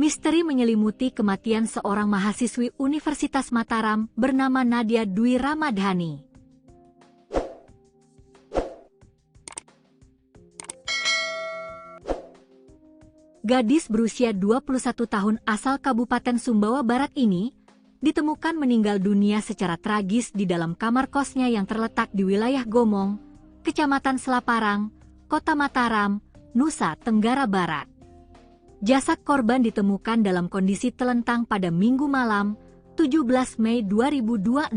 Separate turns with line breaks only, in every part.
Misteri menyelimuti kematian seorang mahasiswi Universitas Mataram bernama Nadia Dwi Ramadhani. Gadis berusia 21 tahun asal Kabupaten Sumbawa Barat ini ditemukan meninggal dunia secara tragis di dalam kamar kosnya yang terletak di wilayah Gomong, Kecamatan Selaparang, Kota Mataram, Nusa Tenggara Barat. Jasad korban ditemukan dalam kondisi telentang pada Minggu malam, 17 Mei 2026.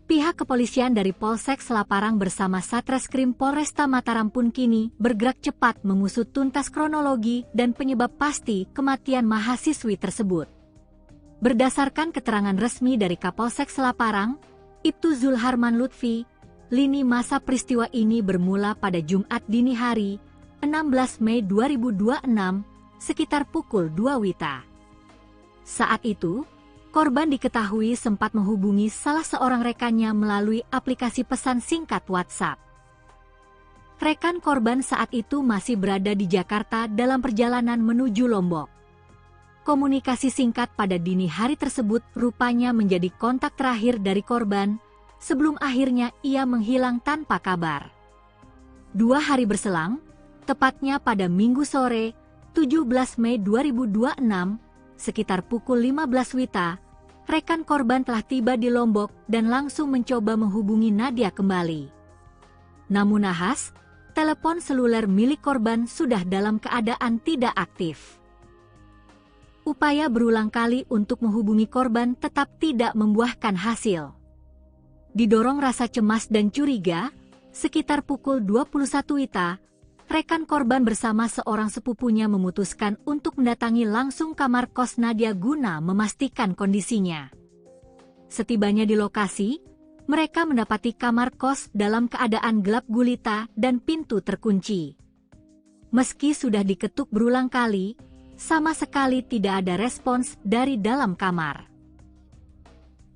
Pihak kepolisian dari Polsek Selaparang bersama Satreskrim Polresta Mataram pun kini bergerak cepat mengusut tuntas kronologi dan penyebab pasti kematian mahasiswi tersebut. Berdasarkan keterangan resmi dari Kapolsek Selaparang, Ibtu Zulharman Lutfi, lini masa peristiwa ini bermula pada Jumat dini hari, 16 Mei 2026, sekitar pukul 2 WITA. Saat itu, korban diketahui sempat menghubungi salah seorang rekannya melalui aplikasi pesan singkat WhatsApp. Rekan korban saat itu masih berada di Jakarta dalam perjalanan menuju Lombok. Komunikasi singkat pada dini hari tersebut rupanya menjadi kontak terakhir dari korban, sebelum akhirnya ia menghilang tanpa kabar. 2 hari berselang, tepatnya pada Minggu sore, 17 Mei 2026, sekitar pukul 15 WITA, rekan korban telah tiba di Lombok dan langsung mencoba menghubungi Nadia kembali. Namun nahas, telepon seluler milik korban sudah dalam keadaan tidak aktif. Upaya berulang kali untuk menghubungi korban tetap tidak membuahkan hasil. Didorong rasa cemas dan curiga, sekitar pukul 21 WITA, rekan korban bersama seorang sepupunya memutuskan untuk mendatangi langsung kamar kos Nadia guna memastikan kondisinya. Setibanya di lokasi, mereka mendapati kamar kos dalam keadaan gelap gulita dan pintu terkunci. Meski sudah diketuk berulang kali, sama sekali tidak ada respons dari dalam kamar.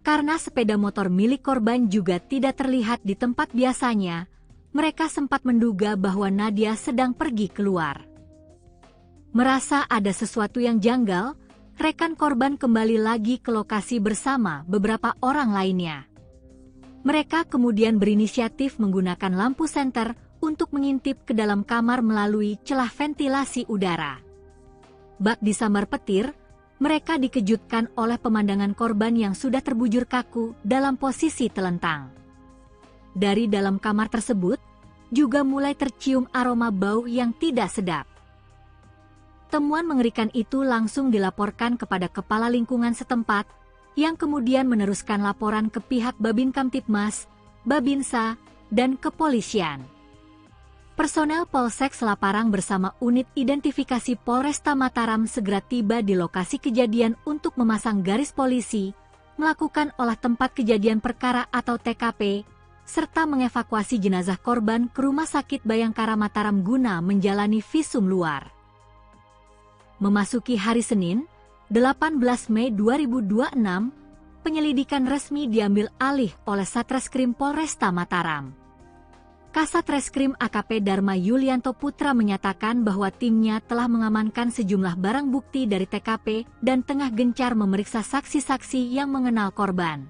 Karena sepeda motor milik korban juga tidak terlihat di tempat biasanya, mereka sempat menduga bahwa Nadia sedang pergi keluar. Merasa ada sesuatu yang janggal, rekan korban kembali lagi ke lokasi bersama beberapa orang lainnya. Mereka kemudian berinisiatif menggunakan lampu senter untuk mengintip ke dalam kamar melalui celah ventilasi udara. Bak disambar petir, mereka dikejutkan oleh pemandangan korban yang sudah terbujur kaku dalam posisi telentang. Dari dalam kamar tersebut, juga mulai tercium aroma bau yang tidak sedap. Temuan mengerikan itu langsung dilaporkan kepada kepala lingkungan setempat, yang kemudian meneruskan laporan ke pihak Babin Kamtibmas, Babinsa, dan kepolisian. Personel Polsek Selaparang bersama unit identifikasi Polresta Mataram segera tiba di lokasi kejadian untuk memasang garis polisi, melakukan olah tempat kejadian perkara atau TKP, serta mengevakuasi jenazah korban ke Rumah Sakit Bayangkara Mataram guna menjalani visum luar. Memasuki hari Senin, 18 Mei 2026, penyelidikan resmi diambil alih oleh Satreskrim Polresta Mataram. Kasat Reskrim AKP Dharma Yulianto Putra menyatakan bahwa timnya telah mengamankan sejumlah barang bukti dari TKP dan tengah gencar memeriksa saksi-saksi yang mengenal korban.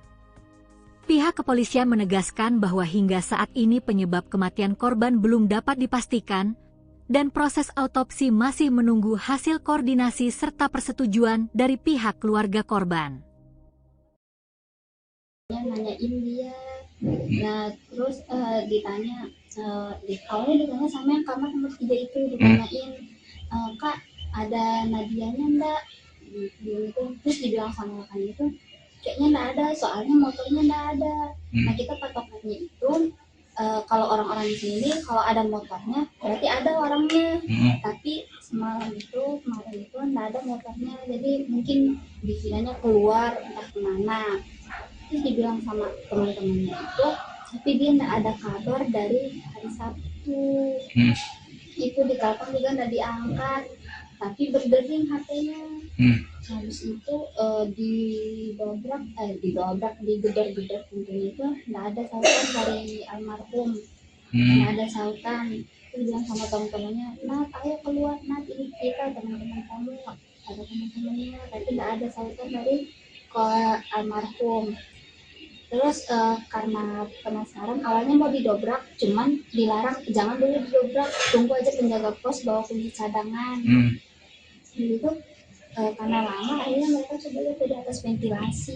Pihak kepolisian menegaskan bahwa hingga saat ini penyebab kematian korban belum dapat dipastikan, dan proses autopsi masih menunggu hasil koordinasi serta persetujuan dari pihak keluarga korban.
Nanyain dia, nah terus ditanya, awalnya ditanya sama yang kamar nomor 3 itu, ditanyain, Kak ada Nadianya enggak? Gitu. Terus dibilang sama rekan itu, kayaknya enggak ada, soalnya motornya enggak ada. Nah kita patokannya itu, kalau orang-orang di sini kalau ada motornya berarti ada orangnya, tapi kemarin itu enggak ada motornya, jadi mungkin dikiranya keluar entah kemana. Terus dibilang sama teman-temannya itu, tapi dia nggak ada kabar dari hari Sabtu. Itu di telepon juga nggak diangkat, tapi berdering HP-nya. Habis itu digedor-gedor pintunya itu nggak ada sautan dari almarhum, nggak ada sautan. Terus bilang sama teman-temannya, Nat ayo keluar, Nat ini kita teman-teman kamu ada sahutan dari almarhum. Terus karena penasaran, awalnya mau didobrak, cuman dilarang, jangan dulu didobrak, tunggu aja penjaga pos bawa kunci cadangan. Gitu. Karena lama, akhirnya mereka coba lihat dari atas ventilasi,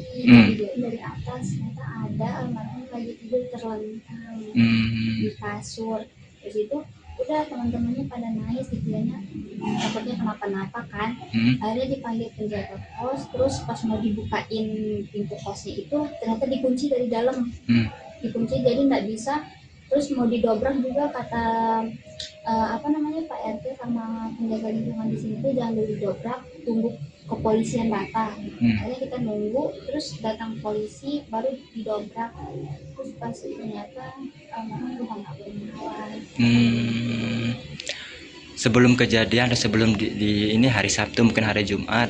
dari atas, ternyata ada almarhum lagi tidur terlentang di kasur. Terus itu udah teman-temannya pada nangis, dikiranya takutnya kenapa-napa kan. Akhirnya dipanggil penjaga pos, terus pas mau dibukain pintu kosnya itu ternyata dikunci dari dalam, dikunci jadi nggak bisa. Terus mau didobrak juga kata Pak RT sama penjaga lingkungan di sini tuh jangan dulu didobrak, tunggu kepolisian datang. Akhirnya kita nunggu, terus datang polisi baru didobrak. Terus pas ternyata almarhum udah nggak bernyawa.
Sebelum kejadian atau sebelum di ini hari Sabtu mungkin hari Jumat,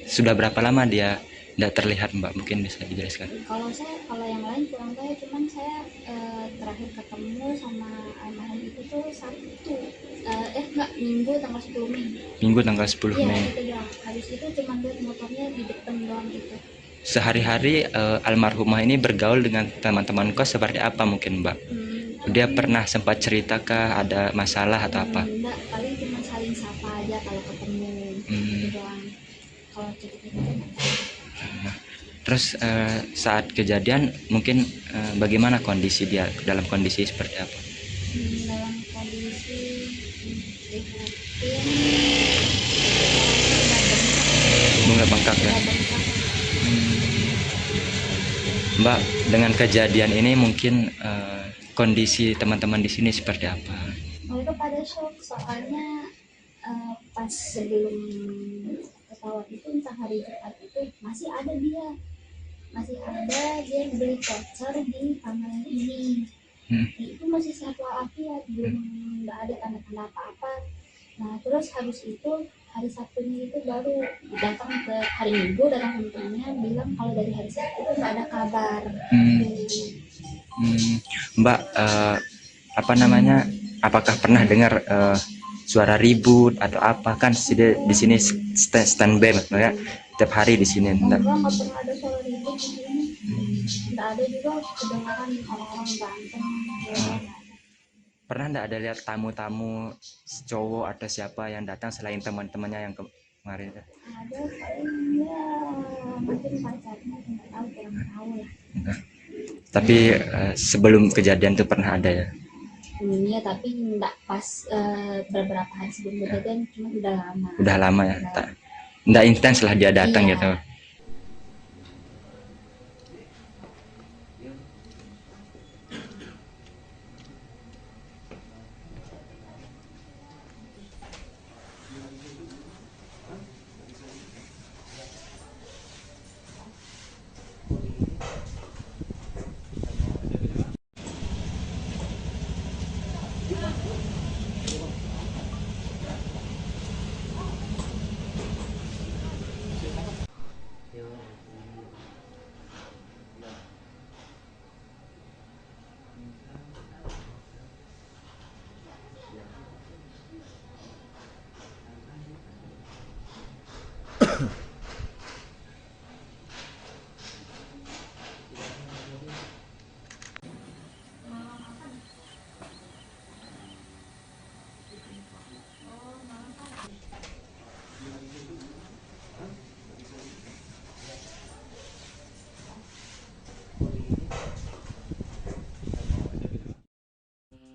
sudah berapa lama dia tidak terlihat, Mbak? Mungkin bisa dijelaskan.
Kalau yang lain kurang tahu, cuman saya terakhir ketemu sama almarhum itu tuh Sabtu, Minggu tanggal 10 Mei.
Minggu tanggal 10 Mei.
Iya, itu doang. Habis itu cuma lihat motornya di depan doang itu.
Sehari-hari almarhumah ini bergaul dengan teman-teman kos seperti apa mungkin, Mbak? Dia pernah sempat cerita kah ada masalah atau apa?
Enggak, paling cuma saling sapa aja kalau ketemu. Itu doang. Kalau cerita-cerita
Terus saat kejadian mungkin bagaimana kondisi dia, dalam kondisi seperti apa?
Dalam kondisi
Bunga bengkak ya. Mbak, dengan kejadian ini mungkin kondisi teman-teman di sini seperti apa?
Mereka pada shock, soalnya pas sebelum pesawat itu, entah hari Jumat itu masih ada dia beli voucher di kamar ini. Itu masih sehat walafiat, belum nggak ada tanda-tanda apa-apa. Nah terus habis itu hari Sabtunya itu baru datang ke hari Minggu, datang temannya bilang kalau dari hari Sabtu itu nggak ada kabar.
Mbak, apakah pernah dengar suara ribut atau apa? Kan di sini standby ya, tiap hari di sini.
Enggak pernah ada suara ribut di sini. Enggak ada juga kedengaran orang-orang berantem.
Pernah enggak ada lihat tamu-tamu cowok atau siapa yang datang selain teman-temannya yang kemarin?
Ada, paling ya mungkin pacarnya, nggak tahu, kurang tahu lah.
Tapi sebelum kejadian itu pernah ada ya?
Iya, tapi enggak pas beberapa hari sebelum kejadian, cuma udah lama.
Udah lama ya? Enggak intens lah dia datang gitu.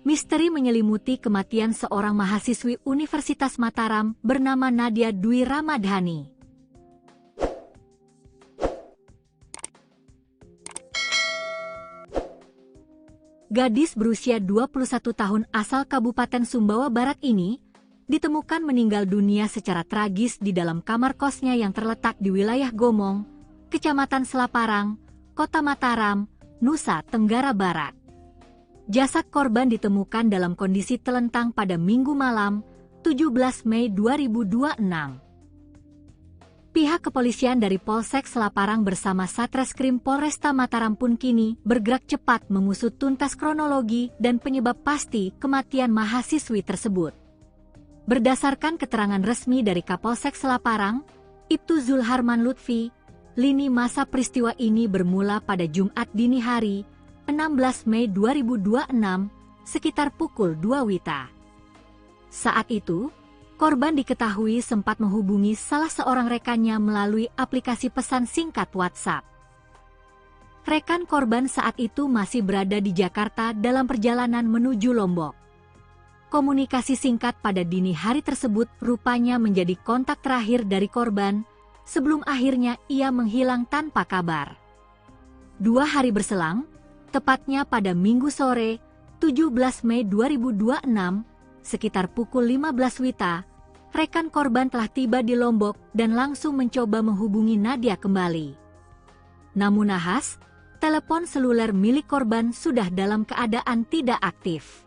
Misteri menyelimuti kematian seorang mahasiswi Universitas Mataram bernama Nadia Dwi Ramadhani. Gadis berusia 21 tahun asal Kabupaten Sumbawa Barat ini ditemukan meninggal dunia secara tragis di dalam kamar kosnya yang terletak di wilayah Gomong, Kecamatan Selaparang, Kota Mataram, Nusa Tenggara Barat. Jasad korban ditemukan dalam kondisi telentang pada Minggu malam, 17 Mei 2026. Pihak kepolisian dari Polsek Selaparang bersama Satreskrim Polresta Mataram pun kini bergerak cepat mengusut tuntas kronologi dan penyebab pasti kematian mahasiswi tersebut. Berdasarkan keterangan resmi dari Kapolsek Selaparang, Ibtu Zulharman Lutfi, lini masa peristiwa ini bermula pada Jumat dini hari, 16 Mei 2026, sekitar pukul 2 WITA. Saat itu, korban diketahui sempat menghubungi salah seorang rekannya melalui aplikasi pesan singkat WhatsApp. Rekan korban saat itu masih berada di Jakarta dalam perjalanan menuju Lombok. Komunikasi singkat pada dini hari tersebut rupanya menjadi kontak terakhir dari korban, sebelum akhirnya ia menghilang tanpa kabar. 2 hari berselang, tepatnya pada Minggu sore, 17 Mei 2026, sekitar pukul 15 WITA, rekan korban telah tiba di Lombok dan langsung mencoba menghubungi Nadia kembali. Namun nahas, telepon seluler milik korban sudah dalam keadaan tidak aktif.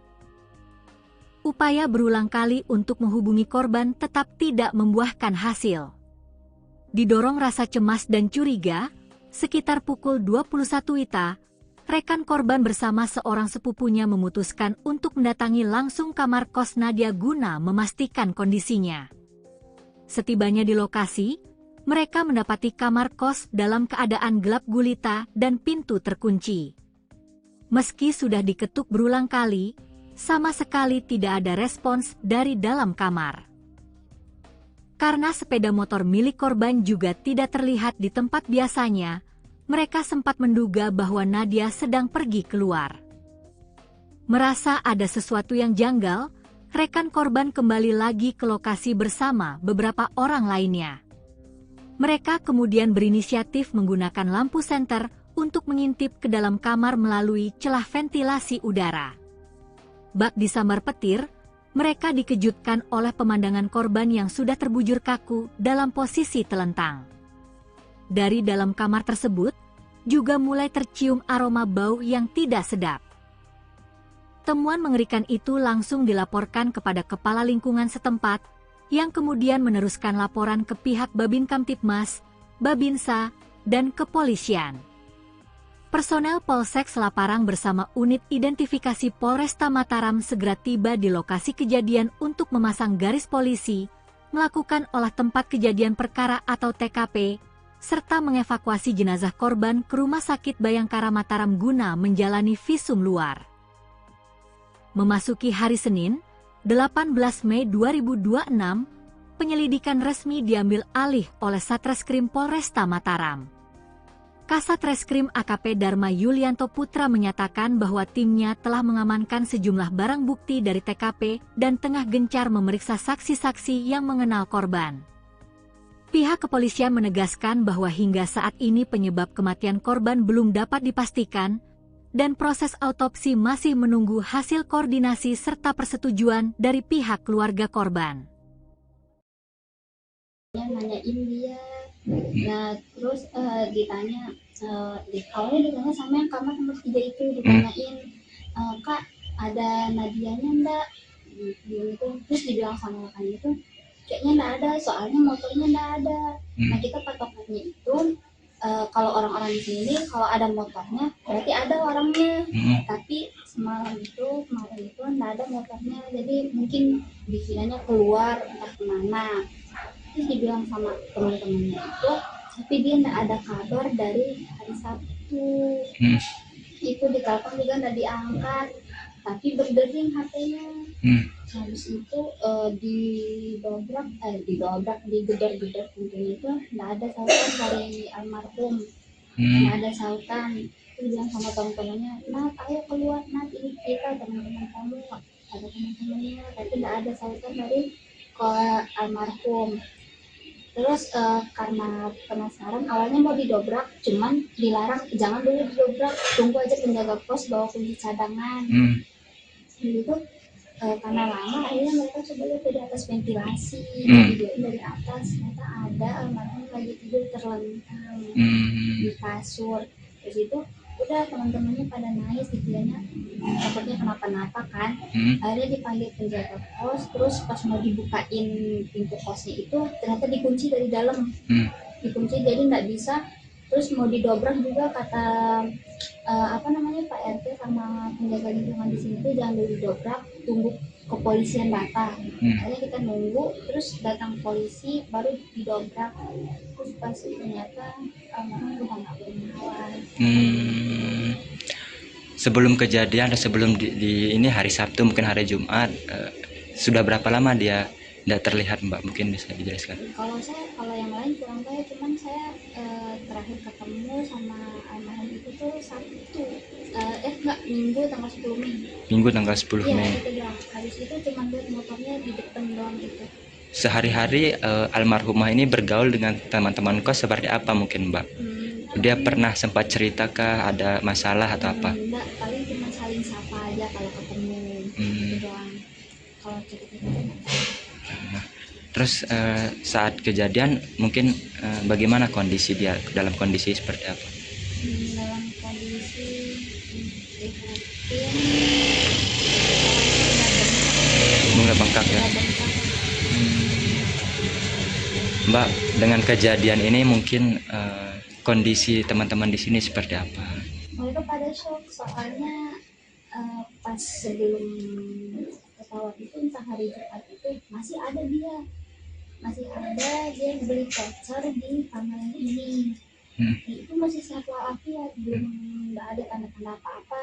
Upaya berulang kali untuk menghubungi korban tetap tidak membuahkan hasil. Didorong rasa cemas dan curiga, sekitar pukul 21 WITA, rekan korban bersama seorang sepupunya memutuskan untuk mendatangi langsung kamar kos Nadia guna memastikan kondisinya. Setibanya di lokasi, mereka mendapati kamar kos dalam keadaan gelap gulita dan pintu terkunci. Meski sudah diketuk berulang kali, sama sekali tidak ada respons dari dalam kamar. Karena sepeda motor milik korban juga tidak terlihat di tempat biasanya, mereka sempat menduga bahwa Nadia sedang pergi keluar. Merasa ada sesuatu yang janggal, rekan korban kembali lagi ke lokasi bersama beberapa orang lainnya. Mereka kemudian berinisiatif menggunakan lampu senter untuk mengintip ke dalam kamar melalui celah ventilasi udara. Bak disambar petir, mereka dikejutkan oleh pemandangan korban yang sudah terbujur kaku dalam posisi telentang. Dari dalam kamar tersebut, juga mulai tercium aroma bau yang tidak sedap. Temuan mengerikan itu langsung dilaporkan kepada kepala lingkungan setempat, yang kemudian meneruskan laporan ke pihak Babin Kamtibmas, Babinsa, dan kepolisian. Personel Polsek Selaparang bersama unit identifikasi Polresta Mataram segera tiba di lokasi kejadian untuk memasang garis polisi, melakukan olah tempat kejadian perkara atau TKP, serta mengevakuasi jenazah korban ke Rumah Sakit Bayangkara Mataram guna menjalani visum luar. Memasuki hari Senin, 18 Mei 2026, penyelidikan resmi diambil alih oleh Satreskrim Polresta Mataram. Kasat Reskrim AKP Dharma Yulianto Putra menyatakan bahwa timnya telah mengamankan sejumlah barang bukti dari TKP dan tengah gencar memeriksa saksi-saksi yang mengenal korban. Pihak kepolisian menegaskan bahwa hingga saat ini penyebab kematian korban belum dapat dipastikan, dan proses autopsi masih menunggu hasil koordinasi serta persetujuan dari pihak keluarga korban.
Nanyain dia, nah terus ditanya, awalnya ditanya sama yang kamar nomor 3 itu, ditanyain, Kak ada Nadianya enggak? Gitu. Terus dibilang sama rekannya itu, kayaknya enggak ada, soalnya motornya enggak ada. Nah kita patokannya itu, kalau orang-orang di sini kalau ada motornya berarti ada orangnya, tapi kemarin itu enggak ada motornya, jadi mungkin dikiranya keluar entah kemana. Terus dibilang sama teman-temannya itu, tapi dia enggak ada kabar dari hari Sabtu. Itu ditelepon juga enggak diangkat, tapi berdering HP-nya. Habis itu digedor-gedor pintunya itu enggak ada sautan dari almarhum. Enggak ada sautan. Terus bilang sama teman-temannya, "Nat, ayo keluar, Nat, ini kita teman-teman kamu." Ada teman-temannya, tapi enggak ada sautan dari almarhum. Terus karena penasaran, awalnya mau didobrak, cuman dilarang, jangan dulu didobrak, tunggu aja penjaga pos bawa kunci cadangan. Gitu. Karena lama, akhirnya mereka coba lihat dari atas ventilasi, videoin dari atas, ternyata ada almarhum lagi tidur terlentang di kasur. Terus itu udah teman-temannya pada nangis, dikiranya takutnya kenapa-napa kan. Akhirnya dipanggil penjaga pos, terus pas mau dibukain pintu kosnya itu ternyata dikunci dari dalam, dikunci jadi nggak bisa. Terus mau didobrak juga kata Pak RT sama penjaga lingkungan di sini tuh, jangan dulu didobrak, tunggu kepolisian datang.
Hmm.
Akhirnya kita nunggu, terus datang polisi baru didobrak. Terus pas ternyata almarhum udah nggak bernyawa.
Sebelum kejadian atau sebelum di ini hari Sabtu mungkin hari Jumat, sudah berapa lama dia tidak terlihat Mbak? Mungkin bisa dijelaskan.
Kalau yang lain kurang tahu, cuman saya terakhir ketemu sama almarhum itu tuh Sabtu, Minggu tanggal 10 Mei.
Minggu tanggal 10
Iya,
Mei.
itu doang. Habis itu cuma lihat motornya di depan doang itu.
Sehari-hari almarhumah ini bergaul dengan teman-teman kos seperti apa mungkin Mbak? Dia pernah sempat cerita ada masalah atau apa?
Enggak, paling cuma saling sapa aja kalau ketemu. Itu doang. Kalau cerita-cerita.
Nah, terus saat kejadian mungkin bagaimana kondisi dia, dalam kondisi seperti apa?
Dalam kondisi
Mulai bengkak ya. Mbak, dengan kejadian ini mungkin kondisi teman-teman di sini seperti apa?
Mereka pada shock, soalnya pas sebelum pesawat itu, entah hari Jumat itu masih ada dia beli voucher di kamar ini. Itu masih sehat walafiat, belum nggak ada tanda-tanda apa-apa.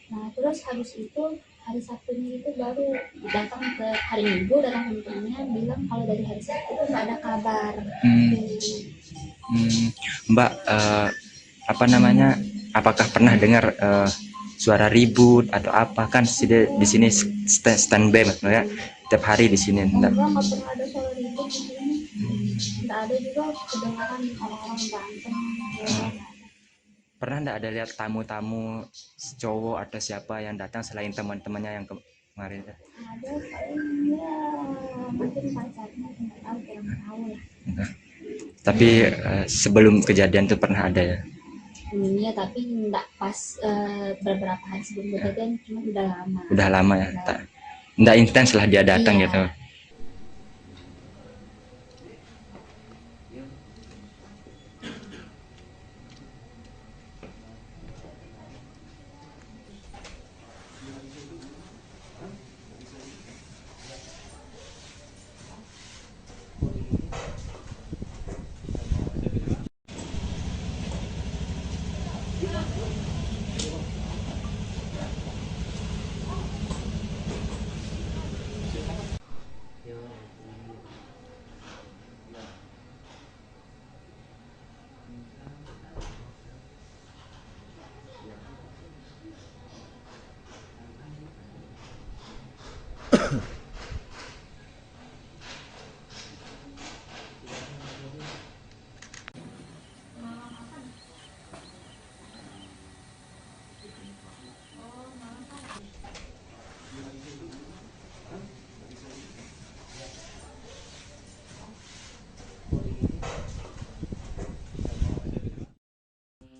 Nah terus habis itu hari Sabtunya itu baru datang ke hari Minggu, datang ke temannya bilang kalau dari hari Sabtu itu nggak ada kabar.
Mbak, apakah pernah dengar suara ribut atau apa? Kan di sini standby ya, tiap hari di sini.
Enggak pernah ada suara ribut di sini. Nggak ada juga kedengaran orang-orang berantem.
Pernah nggak ada lihat tamu-tamu cowok atau siapa yang datang selain teman-temannya yang kemarin?
Ada, paling ya mungkin pacarnya, nggak tahu, kurang tahu lah.
Tapi sebelum kejadian itu pernah ada ya?
Iya, tapi nggak pas beberapa hari sebelum kejadian, cuma udah lama.
Udah lama ya, nggak intens lah dia datang gitu.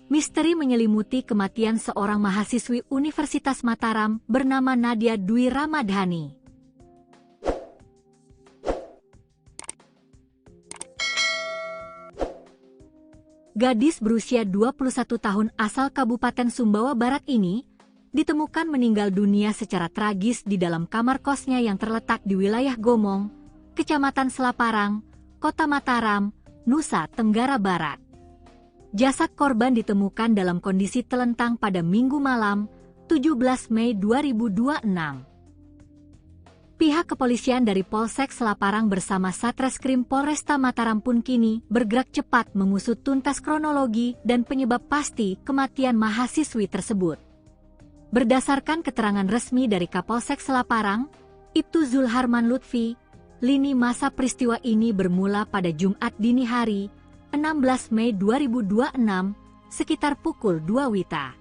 Misteri menyelimuti kematian seorang mahasiswi Universitas Mataram bernama Nadia Dwi Ramadhani. Gadis berusia 21 tahun asal Kabupaten Sumbawa Barat ini ditemukan meninggal dunia secara tragis di dalam kamar kosnya yang terletak di wilayah Gomong, Kecamatan Selaparang, Kota Mataram, Nusa Tenggara Barat. Jasad korban ditemukan dalam kondisi telentang pada Minggu malam, 17 Mei 2026. Pihak kepolisian dari Polsek Selaparang bersama Satreskrim Polresta Mataram pun kini bergerak cepat mengusut tuntas kronologi dan penyebab pasti kematian mahasiswi tersebut. Berdasarkan keterangan resmi dari Kapolsek Selaparang, Ibtu Zulharman Lutfi, lini masa peristiwa ini bermula pada Jumat dini hari, 16 Mei 2026, sekitar pukul 2 WITA.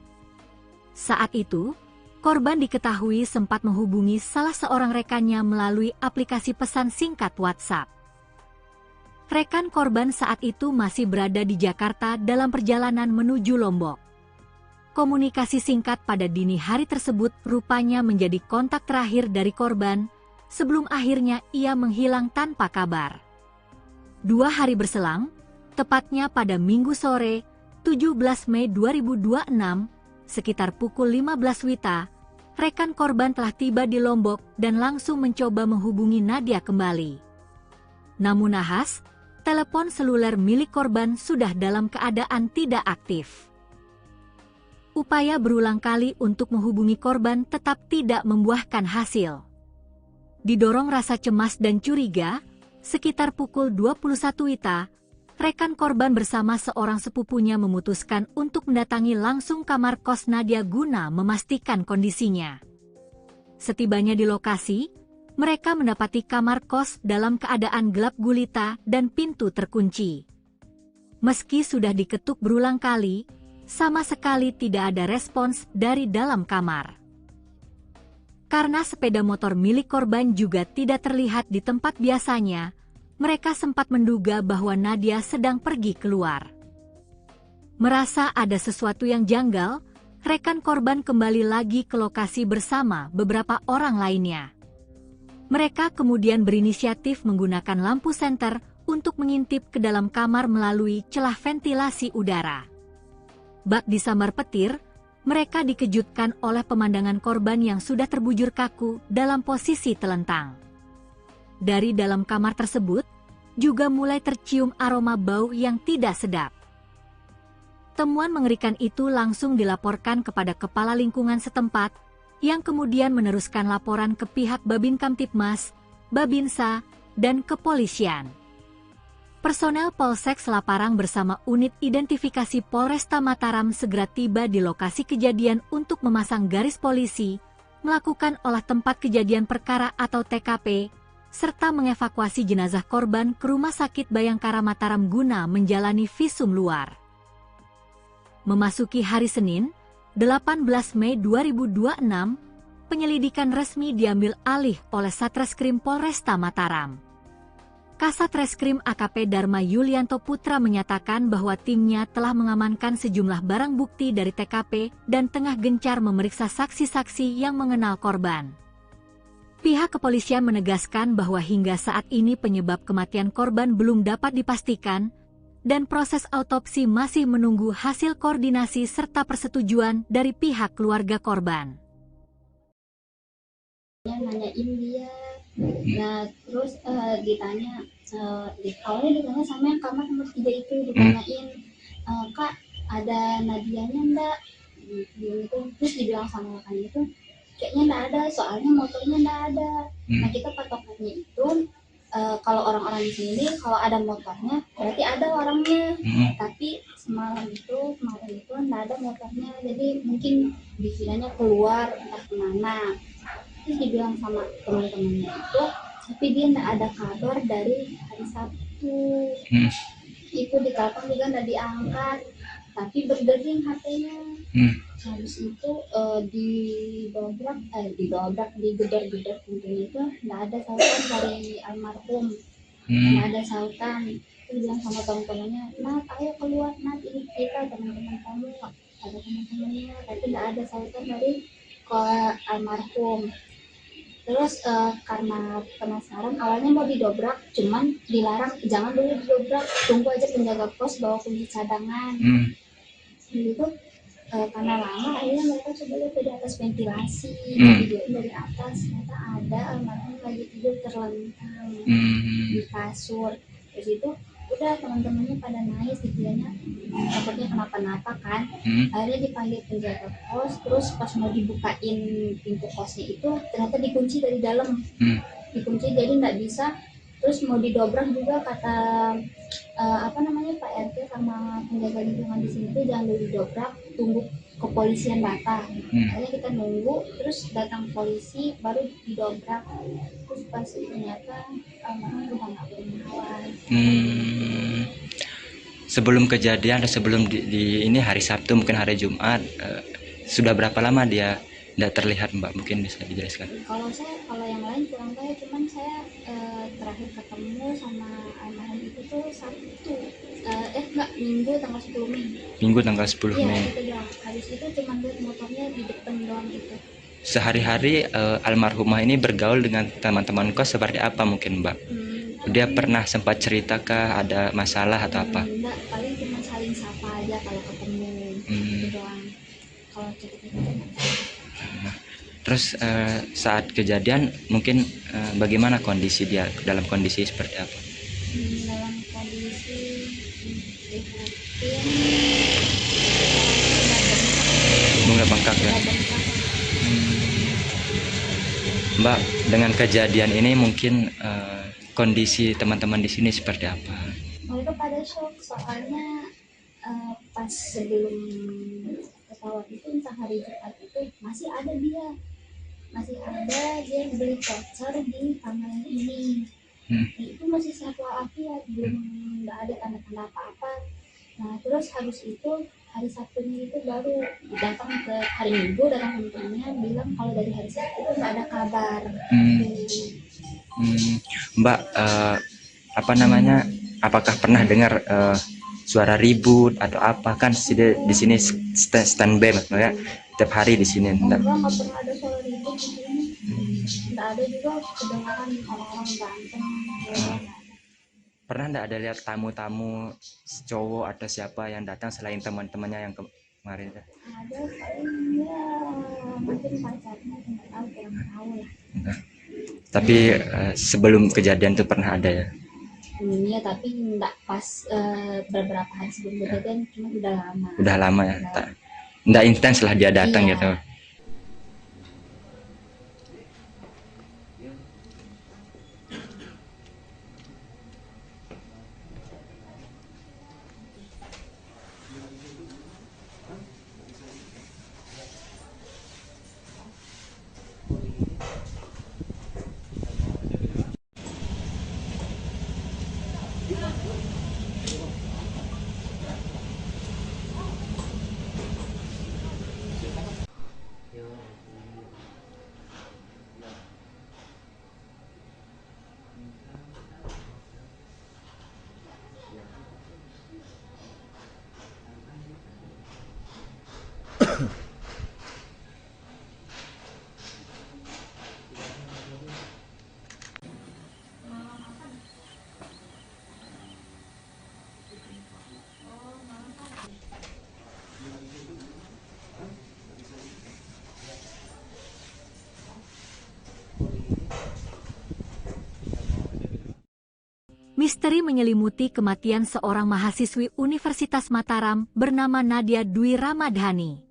Saat itu, korban diketahui sempat menghubungi salah seorang rekannya melalui aplikasi pesan singkat WhatsApp. Rekan korban saat itu masih berada di Jakarta dalam perjalanan menuju Lombok. Komunikasi singkat pada dini hari tersebut rupanya menjadi kontak terakhir dari korban sebelum akhirnya ia menghilang tanpa kabar. 2 hari berselang, tepatnya pada Minggu sore, 17 Mei 2026, sekitar pukul 15 WITA, rekan korban telah tiba di Lombok dan langsung mencoba menghubungi Nadia kembali. Namun nahas, telepon seluler milik korban sudah dalam keadaan tidak aktif. Upaya berulang kali untuk menghubungi korban tetap tidak membuahkan hasil. Didorong rasa cemas dan curiga, sekitar pukul 21 WITA, rekan korban bersama seorang sepupunya memutuskan untuk mendatangi langsung kamar kos Nadia guna memastikan kondisinya. Setibanya di lokasi, mereka mendapati kamar kos dalam keadaan gelap gulita dan pintu terkunci. Meski sudah diketuk berulang kali, sama sekali tidak ada respons dari dalam kamar. Karena sepeda motor milik korban juga tidak terlihat di tempat biasanya, mereka sempat menduga bahwa Nadia sedang pergi keluar. Merasa ada sesuatu yang janggal, rekan korban kembali lagi ke lokasi bersama beberapa orang lainnya. Mereka kemudian berinisiatif menggunakan lampu senter untuk mengintip ke dalam kamar melalui celah ventilasi udara. Bak disambar petir, mereka dikejutkan oleh pemandangan korban yang sudah terbujur kaku dalam posisi telentang. Dari dalam kamar tersebut, juga mulai tercium aroma bau yang tidak sedap. Temuan mengerikan itu langsung dilaporkan kepada kepala lingkungan setempat, yang kemudian meneruskan laporan ke pihak Babin Kamtibmas, Babinsa, dan kepolisian. Personel Polsek Selaparang bersama unit identifikasi Polresta Mataram segera tiba di lokasi kejadian untuk memasang garis polisi, melakukan olah tempat kejadian perkara atau TKP, serta mengevakuasi jenazah korban ke Rumah Sakit Bayangkara Mataram guna menjalani visum luar. Memasuki hari Senin, 18 Mei 2026, penyelidikan resmi diambil alih oleh Satreskrim Polresta Mataram. Kasat Reskrim AKP Dharma Yulianto Putra menyatakan bahwa timnya telah mengamankan sejumlah barang bukti dari TKP dan tengah gencar memeriksa saksi-saksi yang mengenal korban. Pihak kepolisian menegaskan bahwa hingga saat ini penyebab kematian korban belum dapat dipastikan, dan proses autopsi masih menunggu hasil koordinasi serta persetujuan dari pihak keluarga korban.
Nanyain dia, nah terus ditanya, awalnya ditanya sama yang kamar nomor 3 itu, ditanyain, Kak ada Nadianya enggak, gitu. Terus dibilang sama rekan itu kayaknya enggak ada, soalnya motornya enggak ada. Nah kita patokannya itu kalau orang-orang di sini kalau ada motornya berarti ada orangnya, tapi kemarin itu enggak ada motornya, jadi mungkin dikiranya keluar entah kemana. Terus dibilang sama teman-temannya itu, tapi dia nggak ada kabar dari hari Sabtu. Itu ditelepon juga nggak diangkat, tapi berdering HP-nya. Habis itu digedor-gedor pintunya itu nggak ada sautan dari almarhum, nggak ada sautan. Terus bilang sama teman-temannya, Nat ayo keluar Nat, ini kita teman-teman kamu, ada teman-temannya, tapi nggak ada sautan dari ke almarhum. Terus karena penasaran awalnya mau didobrak, cuman dilarang jangan dulu didobrak, tunggu aja penjaga pos bawa kunci cadangan. Gitu karena lama akhirnya mereka coba lihat dari atas ventilasi, videoin dari atas, ternyata ada almarhum lagi tidur terlentang di kasur. Terus itu udah teman-temannya pada nangis, dikiranya takutnya kenapa-napa kan. Akhirnya dipanggil penjaga pos, terus pas mau dibukain pintu kosnya itu ternyata dikunci dari dalam, dikunci jadi nggak bisa. Terus mau didobrak juga kata Pak RT sama penjaga lingkungan di sini tuh jangan dulu didobrak, tunggu kepolisian datang. Akhirnya kita nunggu, terus datang polisi baru didobrak. Terus pas ternyata almarhum udah nggak bernyawa.
Sebelum kejadian atau sebelum di ini hari Sabtu mungkin hari Jumat, sudah berapa lama dia tidak terlihat Mbak? Mungkin bisa dijelaskan.
Kalau yang lain kurang tahu, cuman saya terakhir ketemu sama almarhum itu tuh Sabtu, Minggu tanggal 10 Mei.
Minggu tanggal 10 Mei.
Iya, itu doang. Habis itu cuman lihat motornya di depan doang gitu.
Sehari-hari almarhumah ini bergaul dengan teman-teman kos seperti apa mungkin Mbak? Dia pernah sempat ceritakah ada masalah atau apa?
Enggak, paling cuma saling sapa aja kalau ketemu. Itu doang. Kalau cerita-cerita
Terus saat kejadian mungkin bagaimana kondisi dia, dalam kondisi seperti apa?
Dalam kondisi prihatin,
Bunga bengkak ya.
udah bengkak.
Mbak, dengan kejadian ini mungkin kondisi teman-teman di sini seperti apa?
Mereka pada shock soalnya pas sebelum pesawat itu, entah hari Jumat itu masih ada dia beli voucher di kamar ini. Itu masih sehat walafiat, belum nggak ada tanda-tanda apa-apa. Nah terus habis itu hari Sabtunya itu baru datang ke hari Minggu, datang ke temennya bilang kalau dari hari Sabtu itu nggak ada kabar.
Mbak, apa namanya? Apakah pernah dengar suara ribut atau apa? Kan di sini standby maksudnya tiap hari di sini.
Enggak pernah ada suara ribut di sini. Nggak ada juga kedengaran orang-orang berantem.
Pernah nggak ada lihat tamu-tamu cowok atau siapa yang datang selain teman-temannya yang kemarin?
Ada paling ya mungkin pacarnya, nggak tahu, kurang tahu lah.
Tapi sebelum kejadian itu pernah ada ya?
Iya, tapi nggak pas beberapa hari sebelum kejadian, cuma udah lama.
Udah lama ya? Nggak intens lah dia datang
Iya.
gitu.
Misteri menyelimuti kematian seorang mahasiswi Universitas Mataram bernama Nadia Dwi Ramadhani.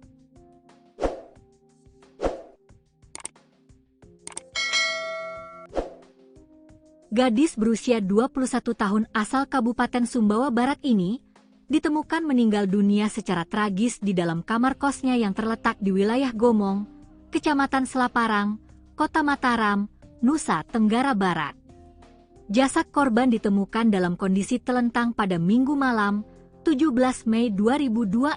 Gadis berusia 21 tahun asal Kabupaten Sumbawa Barat ini ditemukan meninggal dunia secara tragis di dalam kamar kosnya yang terletak di wilayah Gomong, Kecamatan Selaparang, Kota Mataram, Nusa Tenggara Barat. Jasad korban ditemukan dalam kondisi telentang pada Minggu malam, 17 Mei 2026.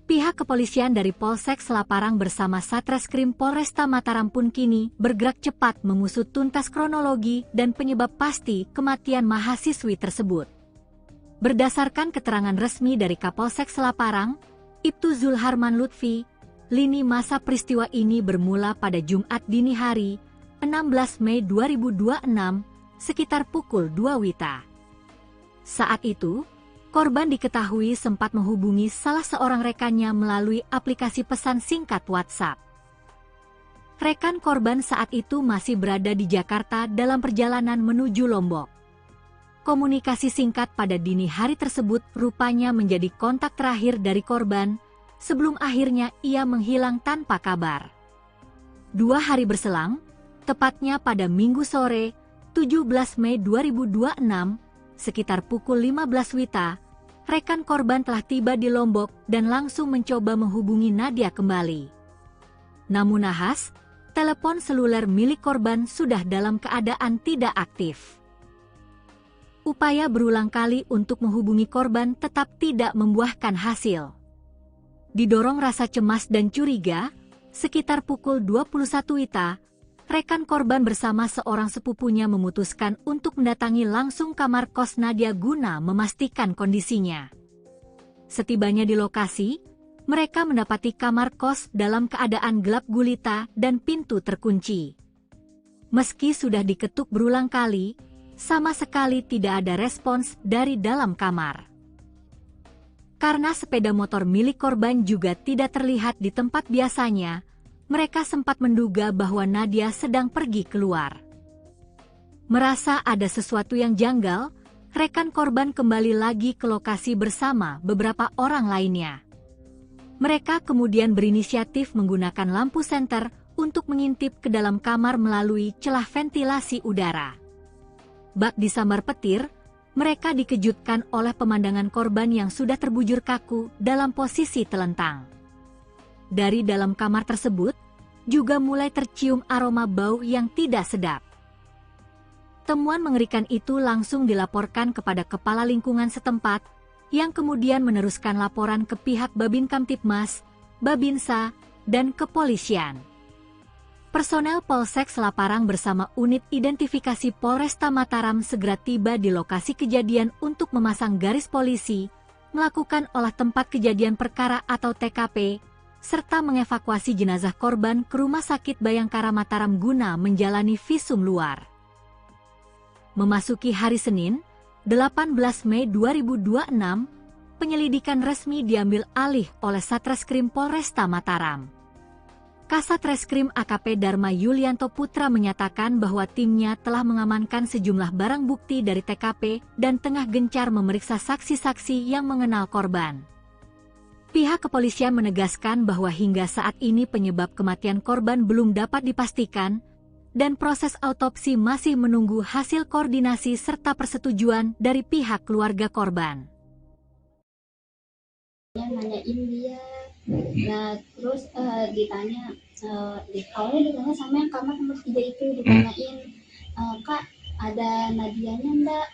Pihak kepolisian dari Polsek Selaparang bersama Satreskrim Polresta Mataram pun kini bergerak cepat mengusut tuntas kronologi dan penyebab pasti kematian mahasiswi tersebut. Berdasarkan keterangan resmi dari Kapolsek Selaparang, Ibtu Zulharman Lutfi, lini masa peristiwa ini bermula pada Jumat dini hari, 16 Mei 2026, sekitar pukul 2 WITA. Saat itu, korban diketahui sempat menghubungi salah seorang rekannya melalui aplikasi pesan singkat WhatsApp. Rekan korban saat itu masih berada di Jakarta dalam perjalanan menuju Lombok. Komunikasi singkat pada dini hari tersebut rupanya menjadi kontak terakhir dari korban sebelum akhirnya ia menghilang tanpa kabar. 2 hari berselang, tepatnya pada Minggu sore, 17 Mei 2026, sekitar pukul 15 WITA, rekan korban telah tiba di Lombok dan langsung mencoba menghubungi Nadia kembali. Namun nahas, telepon seluler milik korban sudah dalam keadaan tidak aktif. Upaya berulang kali untuk menghubungi korban tetap tidak membuahkan hasil. Didorong rasa cemas dan curiga, sekitar pukul 21 WITA, rekan korban bersama seorang sepupunya memutuskan untuk mendatangi langsung kamar kos Nadia guna memastikan kondisinya. Setibanya di lokasi, mereka mendapati kamar kos dalam keadaan gelap gulita dan pintu terkunci. Meski sudah diketuk berulang kali, sama sekali tidak ada respons dari dalam kamar. Karena sepeda motor milik korban juga tidak terlihat di tempat biasanya, mereka sempat menduga bahwa Nadia sedang pergi keluar. Merasa ada sesuatu yang janggal, rekan korban kembali lagi ke lokasi bersama beberapa orang lainnya. Mereka kemudian berinisiatif menggunakan lampu senter untuk mengintip ke dalam kamar melalui celah ventilasi udara. Bak disambar petir, mereka dikejutkan oleh pemandangan korban yang sudah terbujur kaku dalam posisi telentang. Dari dalam kamar tersebut, juga mulai tercium aroma bau yang tidak sedap. Temuan mengerikan itu langsung dilaporkan kepada kepala lingkungan setempat, yang kemudian meneruskan laporan ke pihak Babin Kamtibmas, Babinsa, dan kepolisian. Personel Polsek Selaparang bersama unit identifikasi Polresta Mataram segera tiba di lokasi kejadian untuk memasang garis polisi, melakukan olah tempat kejadian perkara atau TKP, serta mengevakuasi jenazah korban ke Rumah Sakit Bayangkara Mataram guna menjalani visum luar. Memasuki hari Senin, 18 Mei 2026, penyelidikan resmi diambil alih oleh Satreskrim Polresta Mataram. Kasat Reskrim AKP Dharma Yulianto Putra menyatakan bahwa timnya telah mengamankan sejumlah barang bukti dari TKP dan tengah gencar memeriksa saksi-saksi yang mengenal korban. Pihak kepolisian menegaskan bahwa hingga saat ini penyebab kematian korban belum dapat dipastikan, dan proses autopsi masih menunggu hasil koordinasi serta persetujuan dari pihak keluarga korban.
Nanyain dia, nah terus ditanya, awalnya ditanya sama yang kamar nomor 3 itu, ditanyain, Kak ada Nadianya enggak?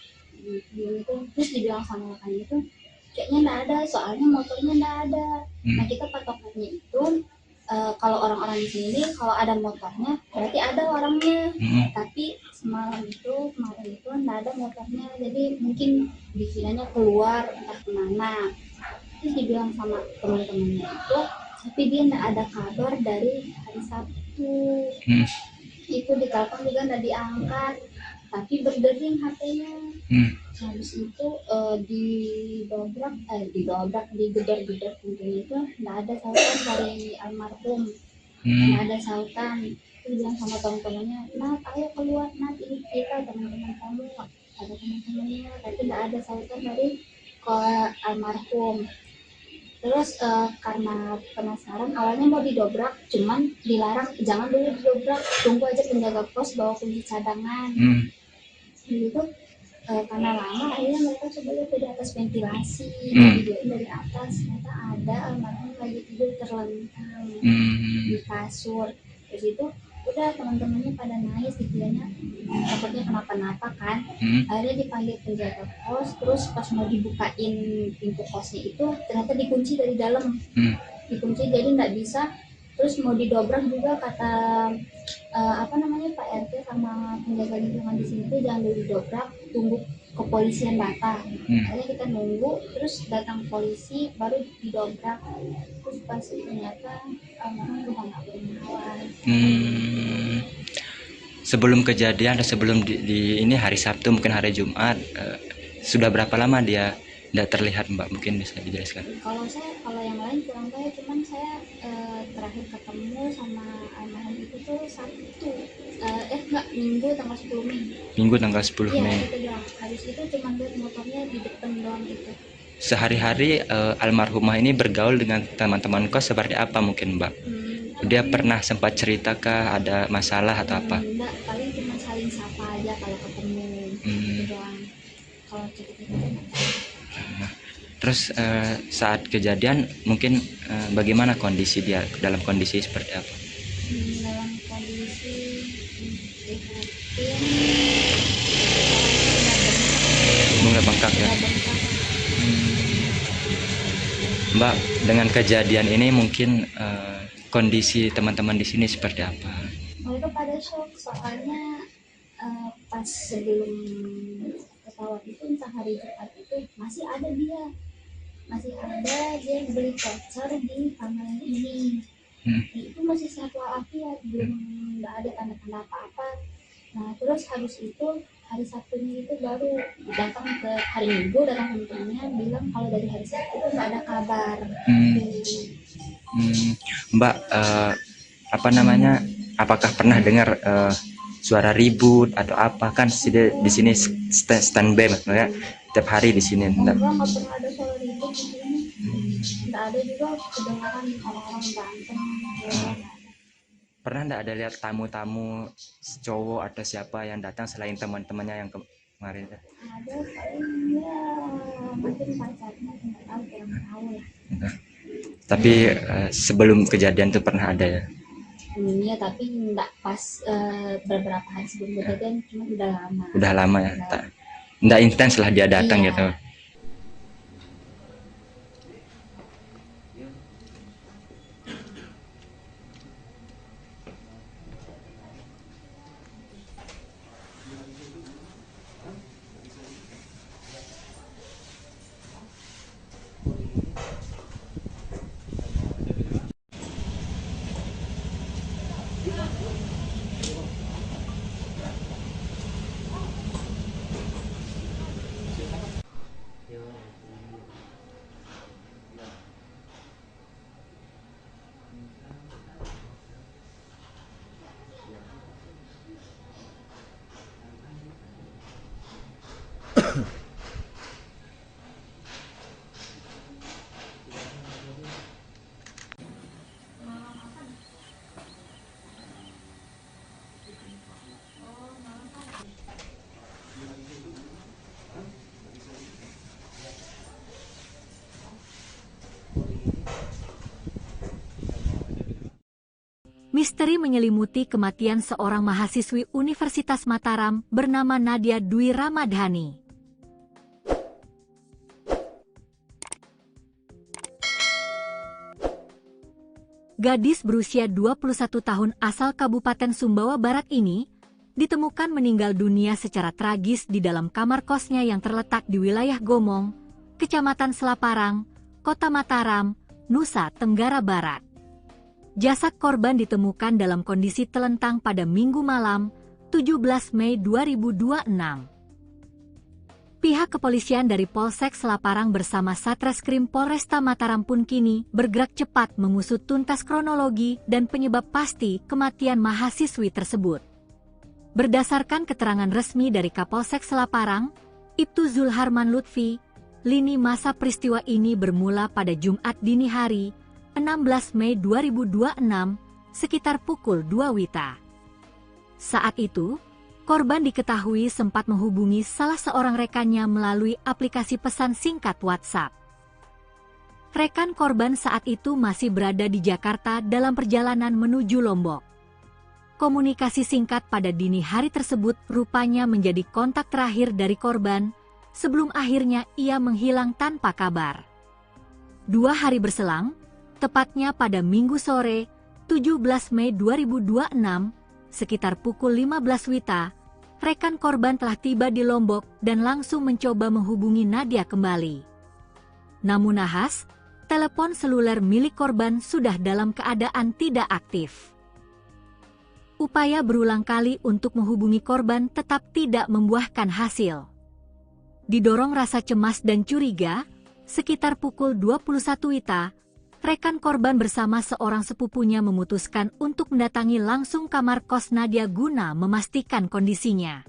Gitu. Terus dibilang sama rekan itu, kayaknya enggak ada, soalnya motornya enggak ada. Nah kita patokannya itu, kalau orang-orang di sini kalau ada motornya berarti ada orangnya, tapi kemarin itu nggak ada motornya, jadi mungkin dikiranya keluar entah kemana. Terus dibilang sama teman-temannya itu, tapi dia nggak ada kabar dari hari Sabtu. Itu ditelepon juga nggak diangkat, tapi berdering HP-nya. Habis itu digedor-gedor pintunya itu nggak ada sautan dari almarhum, nggak ada sautan. Terus bilang sama teman-temannya, Nat ayo keluar, Nat ini kita teman-teman kamu, ada teman-temannya, tapi nggak ada sautan dari ke almarhum. Terus karena penasaran awalnya mau didobrak, cuman dilarang, jangan dulu didobrak, tunggu aja penjaga pos bawa kunci cadangan. Gitu. Karena lama akhirnya mereka coba lihat dari atas ventilasi, videoin dari atas, ternyata ada almarhum lagi tidur terlentang di kasur. Terus itu udah teman-temannya pada nangis, dikiranya takutnya kenapa-napa kan. Akhirnya dipanggil penjaga pos, terus pas mau dibukain pintu kosnya itu ternyata dikunci dari dalam, dikunci jadi nggak bisa. Terus mau didobrak juga kata Pak RT sama penjaga lingkungan di sini tuh jangan dulu didobrak, tunggu kepolisian datang. Akhirnya kita nunggu, terus datang polisi baru didobrak. Terus pas ternyata almarhum udah nggak bernyawa.
Sebelum kejadian atau sebelum di ini hari Sabtu mungkin hari Jumat, sudah berapa lama dia tidak terlihat, Mbak? Mungkin bisa dijelaskan.
Kalau yang lain kurang tahu, cuman saya terakhir ketemu sama almarhum itu tuh Sabtu, Minggu tanggal 10 Mei.
Minggu tanggal 10 Mei.
Iya, habis itu cuma lihat motornya di depan doang gitu.
Sehari-hari almarhumah ini bergaul dengan teman-teman kos seperti apa mungkin, Mbak? Dia pernah sempat cerita ada masalah atau apa?
Enggak, paling cuma saling sapa aja kalau ketemu. Gitu doang. Kalau cerita-cerita
Terus saat kejadian mungkin bagaimana kondisi dia, dalam kondisi seperti apa?
Dalam kondisi
Bunga bengkak ya. Mbak, dengan kejadian ini mungkin kondisi teman-teman di sini seperti apa?
Mereka pada shock, soalnya pas sebelum pesawat itu entah hari Jumat itu masih ada dia beli voucher di kamar ini. Itu masih sehat walafiat, belum nggak ada tanda-tanda apa-apa. Nah terus habis itu hari Sabtunya itu baru datang ke hari Minggu, datang temennya bilang kalau dari hari Sabtu itu nggak ada kabar.
Mbak, apa namanya, apakah pernah dengar suara ribut atau apa? Kan di sini standby maksudnya tiap hari di sini.
Enggak pernah ada suara ribut di sini. Enggak ada juga kedengaran orang-orang berantem.
Pernah enggak ada lihat tamu-tamu cowok atau siapa yang datang selain teman-temannya yang kemarin?
Ada paling ya mungkin pacarnya enggak tahu, kurang tahu ya.
Tapi sebelum kejadian itu pernah ada ya?
Iya, tapi enggak pas beberapa hari sebelum kejadian, cuma udah lama.
Udah lama ya? Enggak intens lah dia datang
iya.
gitu.
Misteri menyelimuti kematian seorang mahasiswi Universitas Mataram bernama Nadia Dwi Ramadhani. Gadis berusia 21 tahun asal Kabupaten Sumbawa Barat ini ditemukan meninggal dunia secara tragis di dalam kamar kosnya yang terletak di wilayah Gomong, Kecamatan Selaparang, Kota Mataram, Nusa Tenggara Barat. Jasad korban ditemukan dalam kondisi telentang pada Minggu malam, 17 Mei 2026. Pihak kepolisian dari Polsek Selaparang bersama Satreskrim Polresta Mataram pun kini bergerak cepat mengusut tuntas kronologi dan penyebab pasti kematian mahasiswi tersebut. Berdasarkan keterangan resmi dari Kapolsek Selaparang, Ibtu Zulharman Lutfi, lini masa peristiwa ini bermula pada Jumat dini hari, 16 Mei 2026, sekitar pukul 2 WITA. Saat itu, korban diketahui sempat menghubungi salah seorang rekannya melalui aplikasi pesan singkat WhatsApp. Rekan korban saat itu masih berada di Jakarta dalam perjalanan menuju Lombok. Komunikasi singkat pada dini hari tersebut rupanya menjadi kontak terakhir dari korban sebelum akhirnya ia menghilang tanpa kabar. 2 hari berselang, tepatnya pada Minggu sore, 17 Mei 2026, sekitar pukul 15 WITA, rekan korban telah tiba di Lombok dan langsung mencoba menghubungi Nadia kembali. Namun nahas, telepon seluler milik korban sudah dalam keadaan tidak aktif. Upaya berulang kali untuk menghubungi korban tetap tidak membuahkan hasil. Didorong rasa cemas dan curiga, sekitar pukul 21 WITA, rekan korban bersama seorang sepupunya memutuskan untuk mendatangi langsung kamar kos Nadia guna memastikan kondisinya.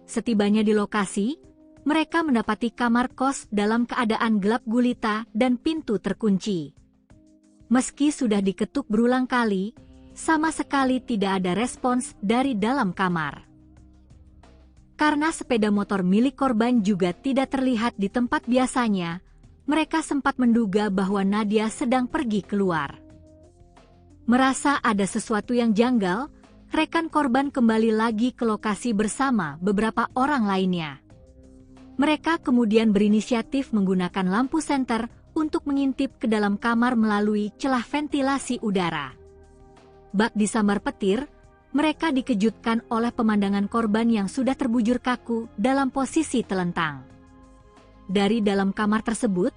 Setibanya di lokasi, mereka mendapati kamar kos dalam keadaan gelap gulita dan pintu terkunci. Meski sudah diketuk berulang kali, sama sekali tidak ada respons dari dalam kamar. Karena sepeda motor milik korban juga tidak terlihat di tempat biasanya, mereka sempat menduga bahwa Nadia sedang pergi keluar. Merasa ada sesuatu yang janggal, rekan korban kembali lagi ke lokasi bersama beberapa orang lainnya. Mereka kemudian berinisiatif menggunakan lampu senter untuk mengintip ke dalam kamar melalui celah ventilasi udara. Bak disambar petir, mereka dikejutkan oleh pemandangan korban yang sudah terbujur kaku dalam posisi telentang. Dari dalam kamar tersebut,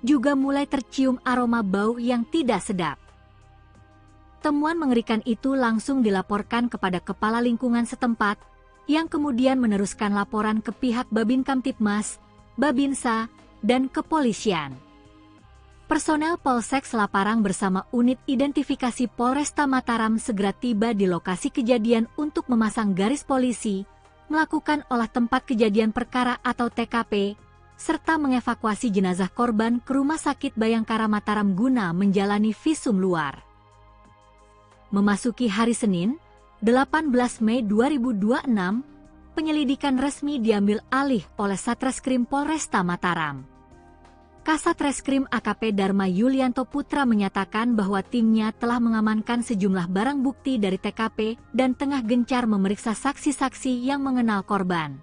juga mulai tercium aroma bau yang tidak sedap. Temuan mengerikan itu langsung dilaporkan kepada kepala lingkungan setempat, yang kemudian meneruskan laporan ke pihak Babin Kamtipmas, Babinsa, dan kepolisian. Personel Polsek Selaparang bersama unit identifikasi Polresta Mataram segera tiba di lokasi kejadian untuk memasang garis polisi, melakukan olah tempat kejadian perkara atau TKP, serta mengevakuasi jenazah korban ke Rumah Sakit Bayangkara Mataram guna menjalani visum luar. Memasuki hari Senin, 18 Mei 2026, penyelidikan resmi diambil alih oleh Satreskrim Polresta Mataram. Kasat Reskrim AKP Dharma Yulianto Putra menyatakan bahwa timnya telah mengamankan sejumlah barang bukti dari TKP dan tengah gencar memeriksa saksi-saksi yang mengenal korban.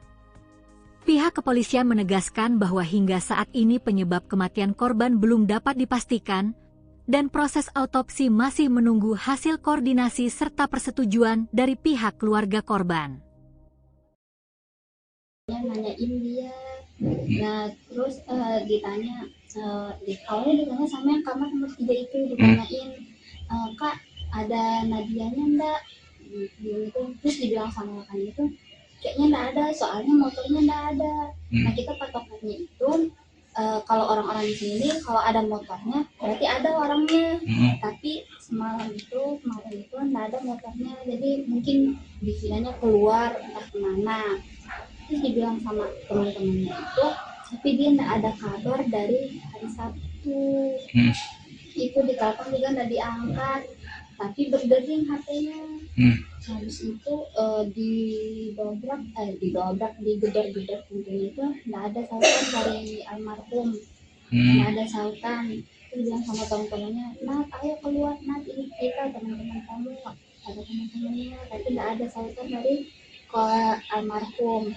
Pihak kepolisian menegaskan bahwa hingga saat ini penyebab kematian korban belum dapat dipastikan dan proses autopsi masih menunggu hasil koordinasi serta persetujuan dari pihak keluarga korban.
Nanyain dia, nah terus ditanya, awalnya ditanya sama yang kamar nomor 3 itu, ditanyain, Kak ada Nadianya enggak gitu. Terus dibilang sama makan itu kayaknya enggak ada, soalnya motornya enggak ada. Nah kita patokannya itu kalau orang-orang di sini kalau ada motornya berarti ada orangnya, tapi kemarin itu enggak ada motornya, jadi mungkin dikiranya keluar entah kemana. Terus dibilang sama teman-temannya itu, tapi dia enggak ada kabar dari hari Sabtu. Itu ditelepon juga enggak diangkat, tapi berdering HP-nya. Habis itu digedor-gedor pintunya itu enggak ada sautan dari almarhum. Enggak ada sautan. Terus bilang sama teman-temannya, Nat ayo keluar Nat, ini kita teman-teman kamu. Ada teman-temannya, tapi enggak ada sautan dari almarhum.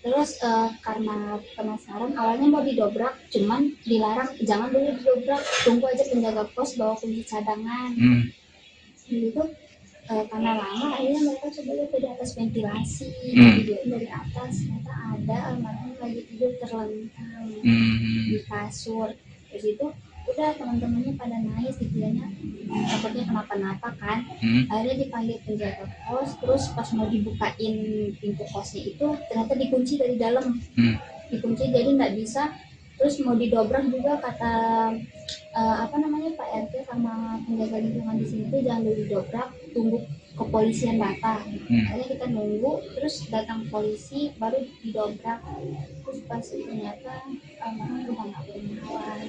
Terus karena penasaran awalnya mau didobrak, cuman dilarang jangan dulu didobrak, tunggu aja penjaga pos bawa kunci cadangan. Gitu karena lama akhirnya mereka coba lihat dari atas ventilasi, videoin dari atas, ternyata ada almarhum lagi tidur terlentang di kasur. Terus itu udah teman-temannya pada nangis, dikiranya takutnya kenapa-napa kan. Akhirnya dipanggil penjaga kos, terus pas mau dibukain pintu kosnya itu ternyata dikunci dari dalam, dikunci jadi nggak bisa. Terus mau didobrak juga kata Pak RT sama penjaga lingkungan di sini tuh jangan dulu didobrak, tunggu kepolisian datang. Akhirnya kita nunggu, terus datang polisi baru didobrak. Terus pas ternyata almarhum udah nggak bernyawa.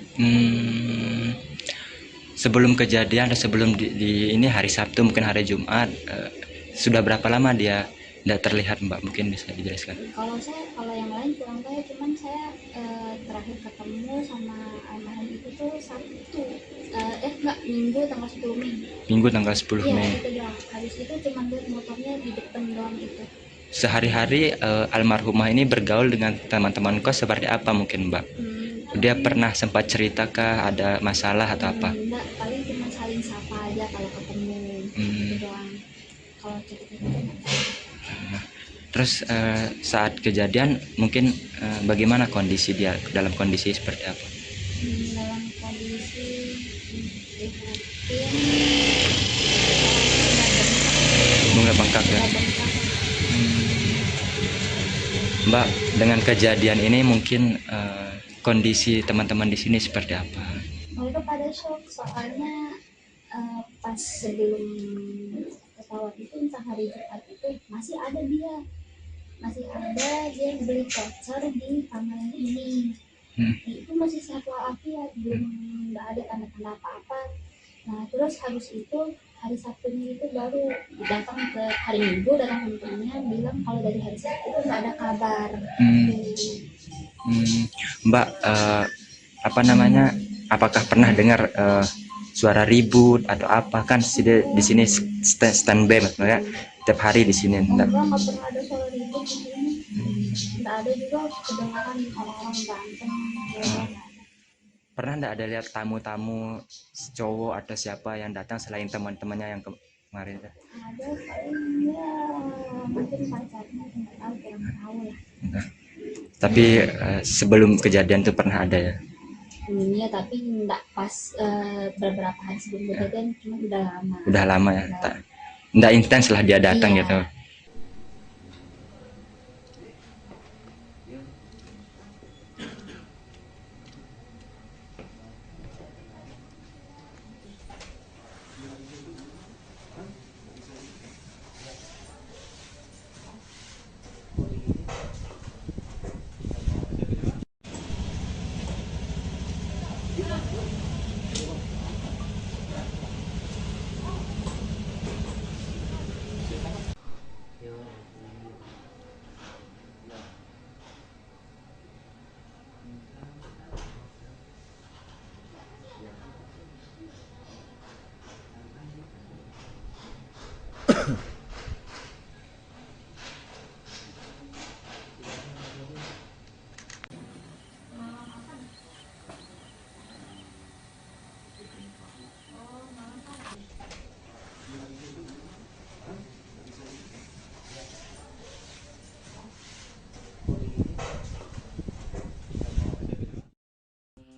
Sebelum kejadian atau sebelum di ini hari Sabtu mungkin hari Jumat, sudah berapa lama dia tidak terlihat Mbak, mungkin bisa dijelaskan?
Kalau yang lain kurang tahu, cuman saya terakhir ketemu sama almarhum itu tuh Sabtu, Minggu tanggal 10 Mei.
Minggu tanggal 10 Mei.
Iya itu doang. Habis itu cuma lihat motornya di depan doang gitu.
Sehari-hari almarhumah ini bergaul dengan teman-teman kos seperti apa mungkin Mbak? Dia pernah sempat ceritakah ada masalah atau apa?
Enggak, paling cuma saling sapa aja kalau ketemu. Itu doang. Kalau cerita-cerita.
Terus saat kejadian mungkin bagaimana kondisi dia, dalam kondisi seperti apa?
Dalam kondisi
Bunga bengkak ya. Mbak, dengan kejadian ini mungkin kondisi teman-teman di sini seperti apa?
Mereka pada shock soalnya pas sebelum pesawat itu entah hari Jumat itu masih ada dia beli voucher di kamar yang ini. Itu masih sehat walafiat, belum nggak ada tanda-tanda apa-apa. Nah terus habis itu hari Sabtunya itu baru datang ke hari Minggu, datang temannya bilang kalau dari hari Sabtu itu nggak ada kabar.
Mbak, apakah pernah dengar suara ribut atau apa? Kan di sini standby ya, tiap hari di sini.
Enggak pernah ada suara ribut di sini. Enggak ada juga kedengaran orang-orang berantem.
Pernah enggak ada lihat tamu-tamu cowok atau siapa yang datang selain teman-temannya yang kemarin?
Ada paling ya mungkin pacarnya, nggak tahu, kurang tahu lah.
Tapi sebelum kejadian itu pernah ada ya?
Iya, tapi enggak pas beberapa hari sebelum kejadian, cuma udah lama.
Udah lama ya? Enggak intens lah dia datang gitu.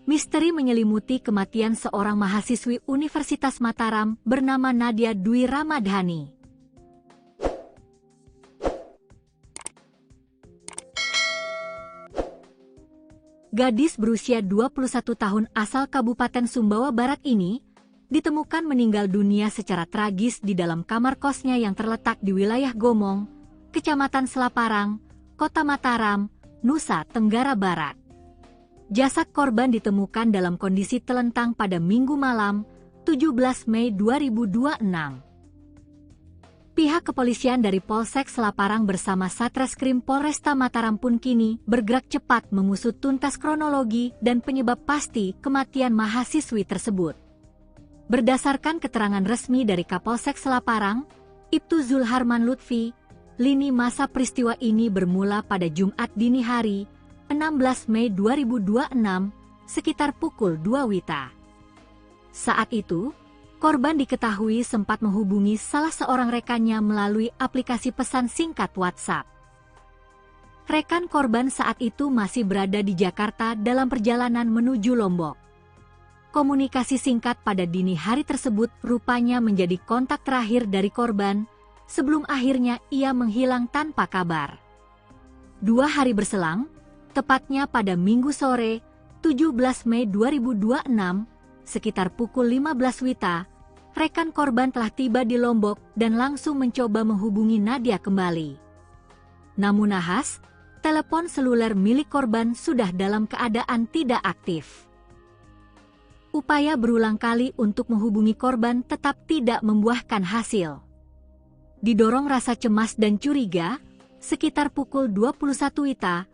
Misteri menyelimuti kematian seorang mahasiswi Universitas Mataram bernama Nadia Dwi Ramadhani. Gadis berusia 21 tahun asal Kabupaten Sumbawa Barat ini ditemukan meninggal dunia secara tragis di dalam kamar kosnya yang terletak di wilayah Gomong, Kecamatan Selaparang, Kota Mataram, Nusa Tenggara Barat. Jasad korban ditemukan dalam kondisi telentang pada Minggu malam, 17 Mei 2026. Pihak kepolisian dari Polsek Selaparang bersama Satreskrim Polresta Mataram pun kini bergerak cepat mengusut tuntas kronologi dan penyebab pasti kematian mahasiswi tersebut. Berdasarkan keterangan resmi dari Kapolsek Selaparang, Ibtu Zulharman Lutfi, lini masa peristiwa ini bermula pada Jumat dini hari, 16 Mei 2026, sekitar pukul 2 WITA. Saat itu, korban diketahui sempat menghubungi salah seorang rekannya melalui aplikasi pesan singkat WhatsApp. Rekan korban saat itu masih berada di Jakarta dalam perjalanan menuju Lombok. Komunikasi singkat pada dini hari tersebut rupanya menjadi kontak terakhir dari korban, sebelum akhirnya ia menghilang tanpa kabar. 2 hari berselang, tepatnya pada Minggu sore, 17 Mei 2026, sekitar pukul 15 WITA, rekan korban telah tiba di Lombok dan langsung mencoba menghubungi Nadia kembali. Namun nahas, telepon seluler milik korban sudah dalam keadaan tidak aktif. Upaya berulang kali untuk menghubungi korban tetap tidak membuahkan hasil. Didorong rasa cemas dan curiga, sekitar pukul 21 WITA,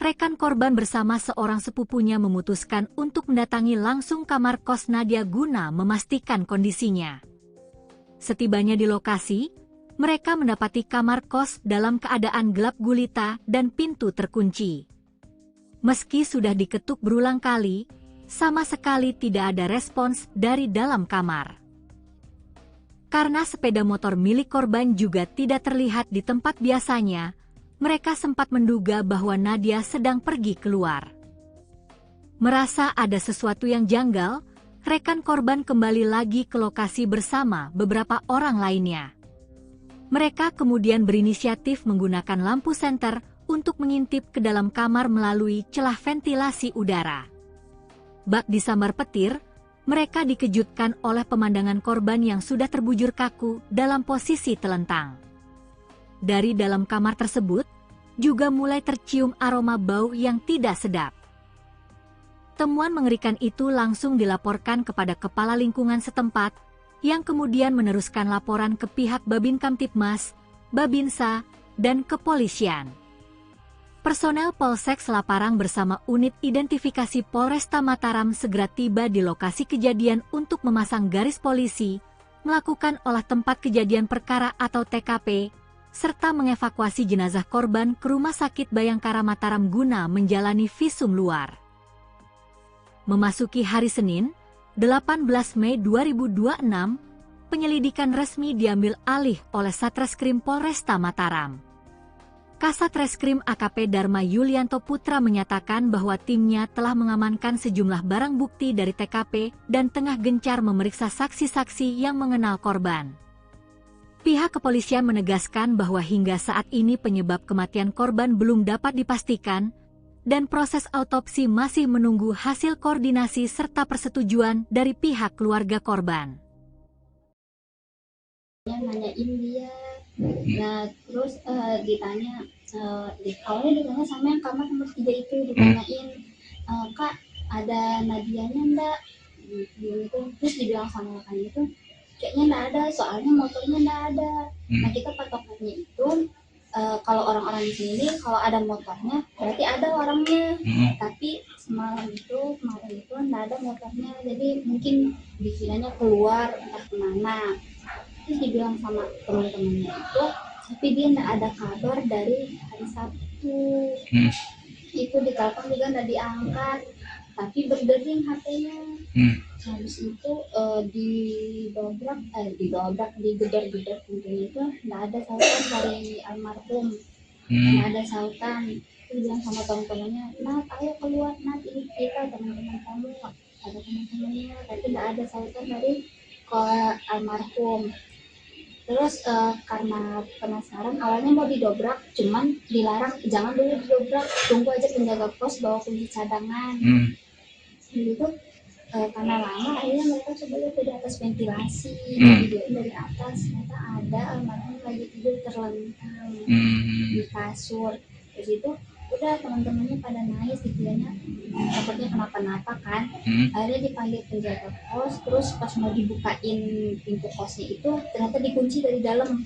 rekan korban bersama seorang sepupunya memutuskan untuk mendatangi langsung kamar kos Nadia guna memastikan kondisinya. Setibanya di lokasi, mereka mendapati kamar kos dalam keadaan gelap gulita dan pintu terkunci. Meski sudah diketuk berulang kali, sama sekali tidak ada respons dari dalam kamar. Karena sepeda motor milik korban juga tidak terlihat di tempat biasanya, mereka sempat menduga bahwa Nadia sedang pergi keluar. Merasa ada sesuatu yang janggal, rekan korban kembali lagi ke lokasi bersama beberapa orang lainnya. Mereka kemudian berinisiatif menggunakan lampu senter untuk mengintip ke dalam kamar melalui celah ventilasi udara. Bak disambar petir, mereka dikejutkan oleh pemandangan korban yang sudah terbujur kaku dalam posisi telentang. Dari dalam kamar tersebut, juga mulai tercium aroma bau yang tidak sedap. Temuan mengerikan itu langsung dilaporkan kepada Kepala Lingkungan setempat, yang kemudian meneruskan laporan ke pihak Babin Kamtibmas, Babinsa, dan kepolisian. Personel Polsek Selaparang bersama unit identifikasi Polresta Mataram segera tiba di lokasi kejadian untuk memasang garis polisi, melakukan olah tempat kejadian perkara atau TKP, serta mengevakuasi jenazah korban ke Rumah Sakit Bayangkara Mataram guna menjalani visum luar. Memasuki hari Senin, 18 Mei 2026, penyelidikan resmi diambil alih oleh Satreskrim Polresta Mataram. Kasat Reskrim AKP Dharma Yulianto Putra menyatakan bahwa timnya telah mengamankan sejumlah barang bukti dari TKP dan tengah gencar memeriksa saksi-saksi yang mengenal korban. Pihak kepolisian menegaskan bahwa hingga saat ini penyebab kematian korban belum dapat dipastikan, dan proses autopsi masih menunggu hasil koordinasi serta persetujuan dari pihak keluarga korban.
Nanyain dia, nah terus ditanya, awalnya ditanya sama yang kamar nomor 3 itu, ditanyain, Kak ada Nadianya enggak? Gitu. Terus dibilang sama rekannya itu, kayaknya enggak ada, soalnya motornya enggak ada. Nah kita patokannya itu, kalau orang-orang di sini kalau ada motornya berarti ada orangnya, tapi kemarin itu enggak ada motornya, jadi mungkin dikiranya keluar entah kemana. Terus dibilang sama teman-temannya itu, tapi dia enggak ada kabar dari hari Sabtu. Itu ditelepon juga enggak diangkat, tapi berdering HP-nya. Habis itu digedor-gedor pintunya itu enggak ada sautan dari almarhum. Enggak ada sautan. Dia bilang sama teman-temannya, Nat ayo keluar Nat, ini kita teman-teman kamu ada teman-temannya, tapi nggak ada sautan dari ke almarhum. Terus karena penasaran awalnya mau didobrak, cuman dilarang, jangan dulu didobrak, tunggu aja penjaga pos bawa kunci cadangan. Gitu. Karena lama akhirnya mereka coba lihat dari atas ventilasi, videoin dari atas, ternyata ada almarhum lagi tidur terlentang di kasur. Terus itu udah teman-temannya pada nangis, dikiranya takutnya kenapa-napa kan. Akhirnya dipanggil penjaga pos, terus pas mau dibukain pintu kosnya itu ternyata dikunci dari dalam,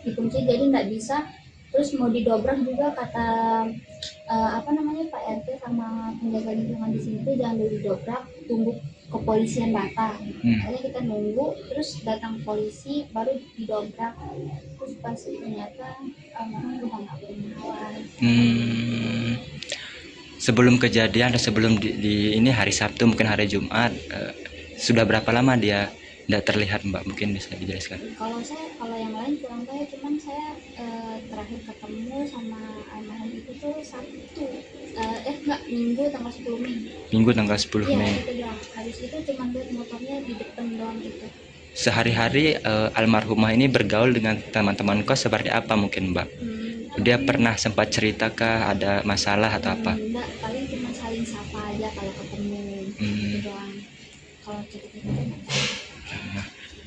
dikunci jadi nggak bisa. Terus mau didobrak juga kata Pak RT sama penjaga lingkungan di sini tuh jangan dulu didobrak, tunggu kepolisian datang. Akhirnya kita nunggu, terus datang polisi baru didobrak. Terus pas ternyata almarhum udah nggak bernyawa.
Sebelum kejadian atau sebelum di ini hari Sabtu mungkin hari Jumat, sudah berapa lama dia tidak terlihat, Mbak? Mungkin bisa dijelaskan.
Kalau yang lain kurang tahu, cuman saya terakhir ketemu sama almarhum itu tuh Sabtu, Minggu tanggal 10 Mei.
Minggu tanggal 10
Iya,
Mei.
itu doang. Habis itu cuma lihat motornya di depan doang gitu.
Sehari-hari almarhumah ini bergaul dengan teman-teman kos seperti apa mungkin, Mbak? Dia pernah sempat cerita ada masalah atau apa?
Enggak, paling cuma saling sapa aja kalau ketemu. Itu doang. Kalau cerita-cerita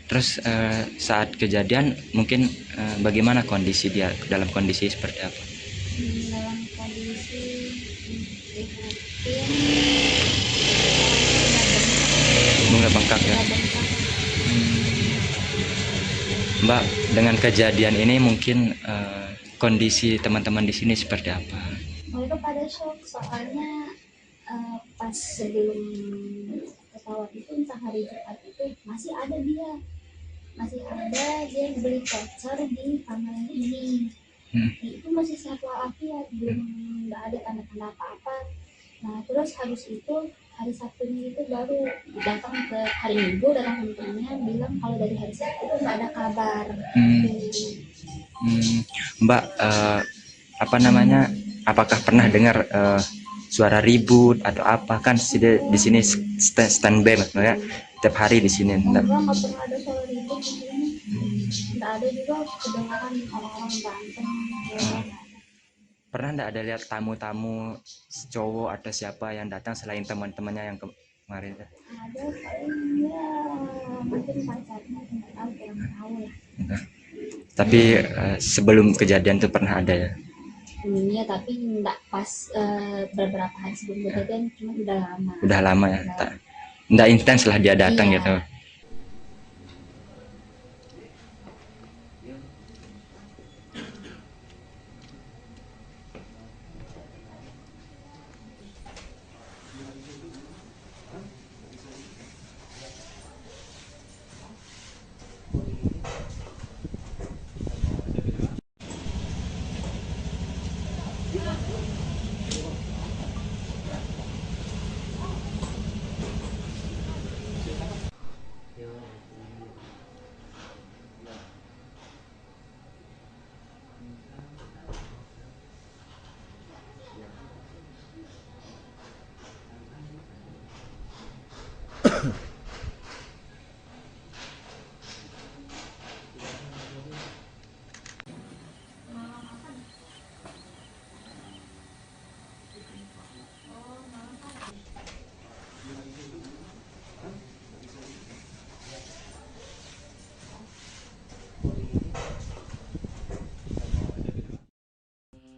Terus saat kejadian mungkin bagaimana kondisi dia, dalam kondisi seperti apa?
dalam kondisi
Bunga bengkak ya. Mbak, dengan kejadian ini mungkin kondisi teman-teman di sini seperti apa?
Mereka pada shock soalnya pas sebelum pesawat itu entah hari Jumat itu masih ada dia beli voucher di kamar ini. Itu masih sehat walafiat, belum nggak ada tanda-tanda apa-apa. Nah terus habis itu hari Sabtunya itu baru datang ke hari Minggu, datang temennya bilang kalau dari hari Sabtu itu nggak ada kabar.
Mbak, apakah pernah dengar suara ribut atau apa? Kan di sini standby ya, tiap hari di sini.
Nggak pernah ada suara ribut di sini. Nggak ada juga kedengaran orang-orang berantem.
Pernah nggak ada lihat tamu-tamu cowok atau siapa yang datang selain teman-temannya yang kemarin?
Ada paling ya mungkin pacarnya, nggak tahu, kurang tahu lah.
Tapi sebelum kejadian itu pernah ada ya?
Iya, tapi nggak pas beberapa hari sebelum kejadian, cuma udah lama.
Udah lama ya, nggak intens lah dia datang
Iya.
gitu.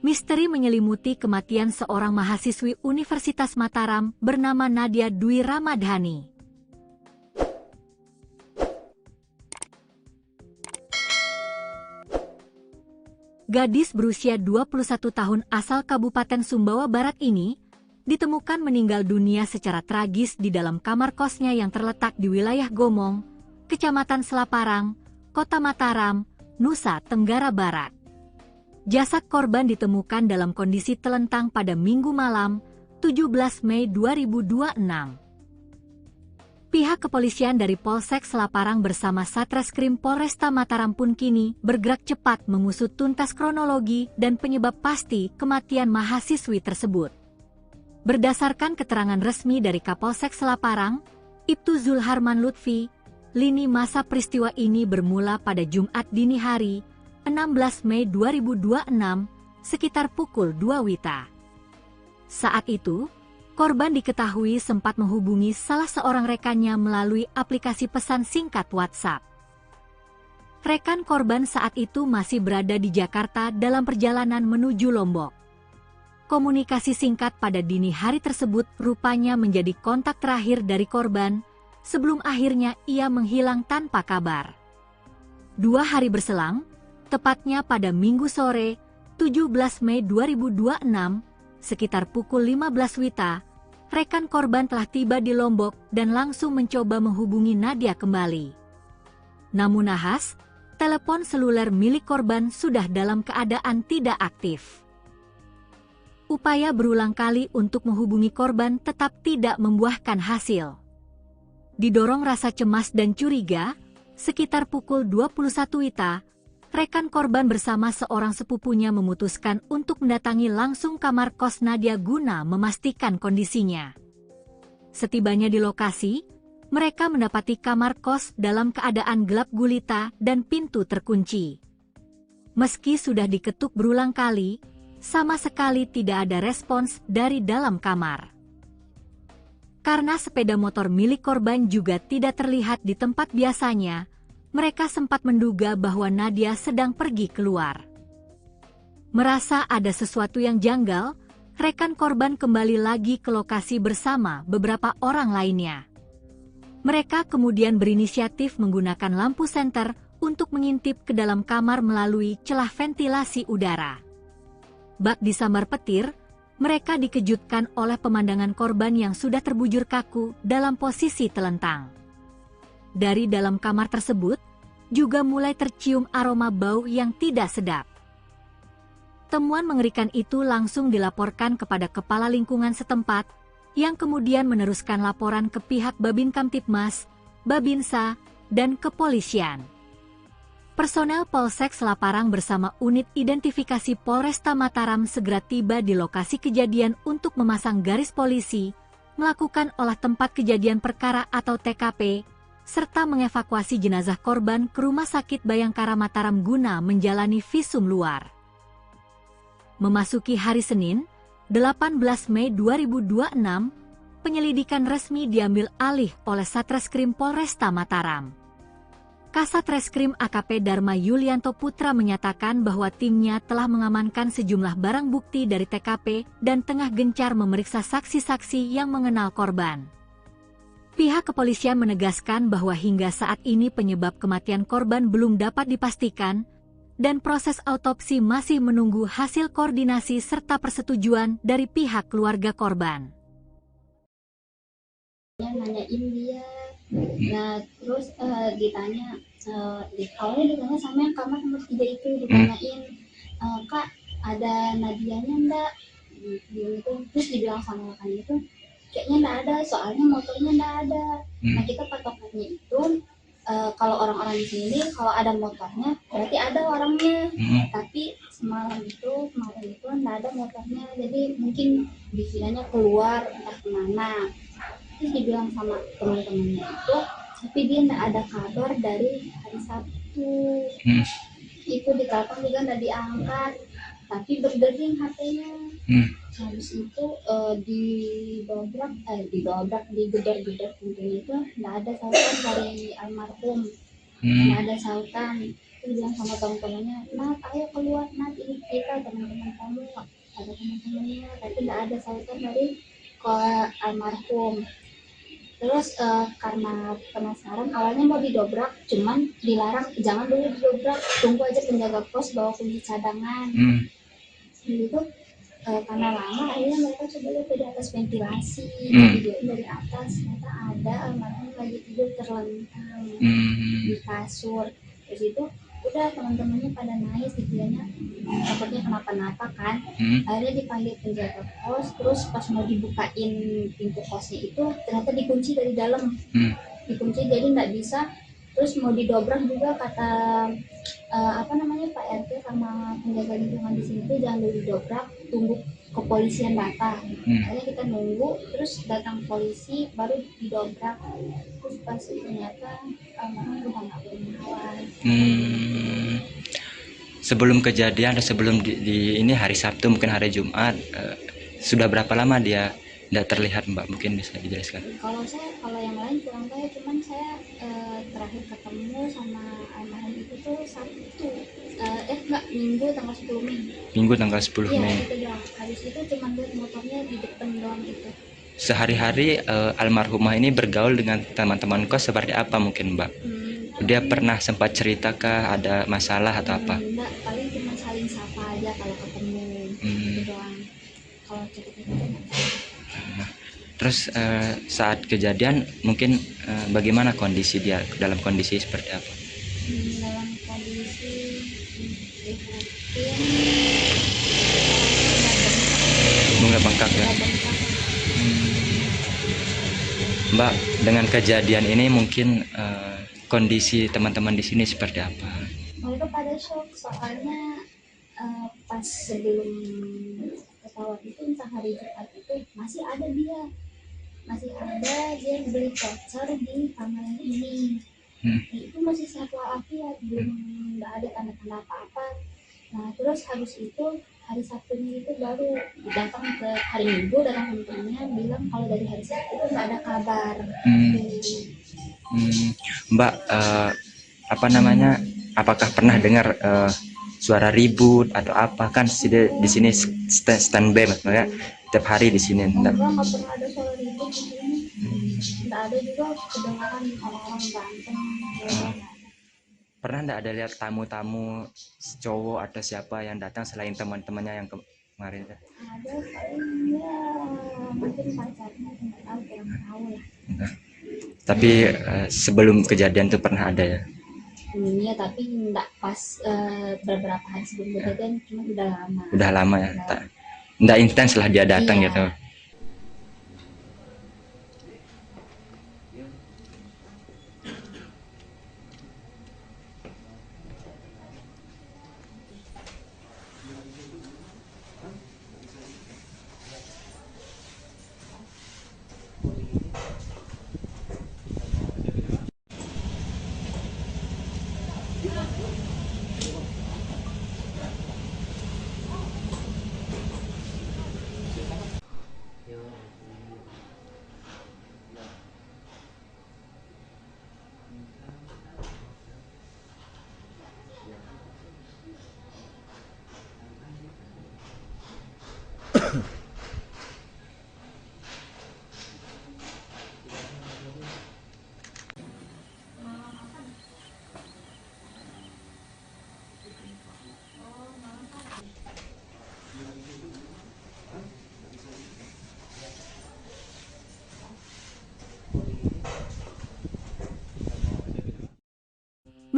Misteri menyelimuti kematian seorang mahasiswi Universitas Mataram bernama Nadia Dwi Ramadhani. Gadis berusia 21 tahun asal Kabupaten Sumbawa Barat ini ditemukan meninggal dunia secara tragis di dalam kamar kosnya yang terletak di wilayah Gomong, Kecamatan Selaparang, Kota Mataram, Nusa Tenggara Barat. Jasad korban ditemukan dalam kondisi telentang pada Minggu malam, 17 Mei 2026. Pihak kepolisian dari Polsek Selaparang bersama Satreskrim Polresta Mataram pun kini bergerak cepat mengusut tuntas kronologi dan penyebab pasti kematian mahasiswi tersebut. Berdasarkan keterangan resmi dari Kapolsek Selaparang, Ibtu Zulharman Lutfi, lini masa peristiwa ini bermula pada Jumat dini hari, 16 Mei 2026, sekitar pukul 2 WITA. Saat itu, korban diketahui sempat menghubungi salah seorang rekannya melalui aplikasi pesan singkat WhatsApp. Rekan korban saat itu masih berada di Jakarta dalam perjalanan menuju Lombok. Komunikasi singkat pada dini hari tersebut rupanya menjadi kontak terakhir dari korban, sebelum akhirnya ia menghilang tanpa kabar. 2 hari berselang, tepatnya pada Minggu sore, 17 Mei 2026, sekitar pukul 15 WITA, rekan korban telah tiba di Lombok dan langsung mencoba menghubungi Nadia kembali. Namun nahas, telepon seluler milik korban sudah dalam keadaan tidak aktif. Upaya berulang kali untuk menghubungi korban tetap tidak membuahkan hasil. Didorong rasa cemas dan curiga, sekitar pukul 21 WITA, rekan korban bersama seorang sepupunya memutuskan untuk mendatangi langsung kamar kos Nadia guna memastikan kondisinya. Setibanya di lokasi, mereka mendapati kamar kos dalam keadaan gelap gulita dan pintu terkunci. Meski sudah diketuk berulang kali, sama sekali tidak ada respons dari dalam kamar. Karena sepeda motor milik korban juga tidak terlihat di tempat biasanya, mereka sempat menduga bahwa Nadia sedang pergi keluar. Merasa ada sesuatu yang janggal, rekan korban kembali lagi ke lokasi bersama beberapa orang lainnya. Mereka kemudian berinisiatif menggunakan lampu senter untuk mengintip ke dalam kamar melalui celah ventilasi udara. Bak disambar petir, mereka dikejutkan oleh pemandangan korban yang sudah terbujur kaku dalam posisi telentang. Dari dalam kamar tersebut, juga mulai tercium aroma bau yang tidak sedap. Temuan mengerikan itu langsung dilaporkan kepada kepala lingkungan setempat, yang kemudian meneruskan laporan ke pihak Babin Kamtibmas, Babinsa, dan kepolisian. Personel Polsek Selaparang bersama unit identifikasi Polresta Mataram segera tiba di lokasi kejadian untuk memasang garis polisi, melakukan olah tempat kejadian perkara atau TKP, serta mengevakuasi jenazah korban ke Rumah Sakit Bayangkara Mataram guna menjalani visum luar. Memasuki hari Senin, 18 Mei 2026, penyelidikan resmi diambil alih oleh Satreskrim Polresta Mataram. Kasat Reskrim AKP Dharma Yulianto Putra menyatakan bahwa timnya telah mengamankan sejumlah barang bukti dari TKP dan tengah gencar memeriksa saksi-saksi yang mengenal korban. Pihak kepolisian menegaskan bahwa hingga saat ini penyebab kematian korban belum dapat dipastikan, dan proses autopsi masih menunggu hasil koordinasi serta persetujuan dari pihak keluarga korban.
Nanyain dia, nah terus ditanya, awalnya ditanya sama yang kamar nomor 3 itu, ditanyain, Kak ada Nadianya enggak? Gitu. Terus dibilang sama rekannya itu, kayaknya enggak ada, soalnya motornya enggak ada. Nah kita patokannya itu, kalau orang-orang di sini kalau ada motornya berarti ada orangnya, tapi kemarin itu enggak ada motornya, jadi mungkin dikiranya keluar entah kemana. Terus dibilang sama teman-temannya itu, tapi dia enggak ada kabar dari hari Sabtu. Itu ditelepon juga enggak diangkat, tapi berdering HP-nya. Habis itu digedor-gedor pintunya itu enggak ada sautan dari almarhum. Enggak ada sautan. Terus bilang sama teman-temannya, Nat ayo keluar, Nat ini kita teman-teman kamu, ada teman-temannya, tapi enggak ada sautan dari almarhum. Terus karena penasaran, awalnya mau didobrak, cuman dilarang, jangan dulu didobrak, tunggu aja penjaga pos bawa kunci cadangan. Gitu. Karena lama, akhirnya mereka coba lihat dari atas ventilasi, videoin dari atas, ternyata ada almarhum lagi tidur terlentang di kasur. Terus itu udah teman-temannya pada nangis, dikiranya takutnya kenapa-napa kan. Akhirnya dipanggil penjaga pos, terus pas mau dibukain pintu kosnya itu ternyata dikunci dari dalam, dikunci jadi nggak bisa. Terus mau didobrak juga kata Pak RT sama penjaga lingkungan di sini tuh, jangan dulu didobrak, tunggu kepolisian datang.
Hmm.
Akhirnya kita nunggu, terus datang polisi baru didobrak, terus pas ternyata almarhum udah nggak bernyawa.
Sebelum kejadian atau sebelum di ini hari Sabtu mungkin hari Jumat, sudah berapa lama dia tidak terlihat Mbak, mungkin bisa dijelaskan?
Kalau yang lain kurang tahu, cuman saya terakhir ketemu sama almarhum itu tuh Sabtu, Minggu tanggal 10 Mei.
Minggu tanggal 10
Iya,
Mei.
itu doang. Habis itu cuma lihat motornya di depan doang itu.
Sehari-hari almarhumah ini bergaul dengan teman-teman kos seperti apa mungkin Mbak? Dia pernah sempat cerita ada masalah atau apa?
Enggak, paling cuma saling sapa aja kalau ketemu. Itu doang. Kalau cerita-cerita enggak tahu.
Terus saat kejadian mungkin bagaimana kondisi dia, dalam kondisi seperti apa?
Dalam kondisi
Bunga bengkak ya. Mbak, dengan kejadian ini mungkin kondisi teman-teman di sini seperti apa?
Mereka pada shock, soalnya pas sebelum pesawat itu, entah hari Jumat itu masih ada dia beli voucher di kamar ini. Itu masih sehat walafiat, belum nggak ada tanda-tanda apa-apa. Nah terus habis itu hari Sabtunya itu baru datang ke hari Minggu, datang temannya bilang kalau dari hari Sabtu itu nggak ada kabar.
Mbak, apakah pernah dengar suara ribut atau apa? Kan di sini standby ya, tiap hari di sini.
Enggak pernah ada suara ribut di sini. Nggak ada juga kedengaran orang-orang berantem.
Pernah nggak ada lihat tamu-tamu cowok atau siapa yang datang selain teman-temannya yang kemarin?
Ada paling ya mungkin pacarnya, nggak tahu, kurang tahu lah.
Tapi sebelum kejadian itu pernah ada ya?
Iya, tapi nggak pas beberapa hari sebelum kejadian, cuma udah lama.
Udah lama ya, nggak intens lah dia datang gitu.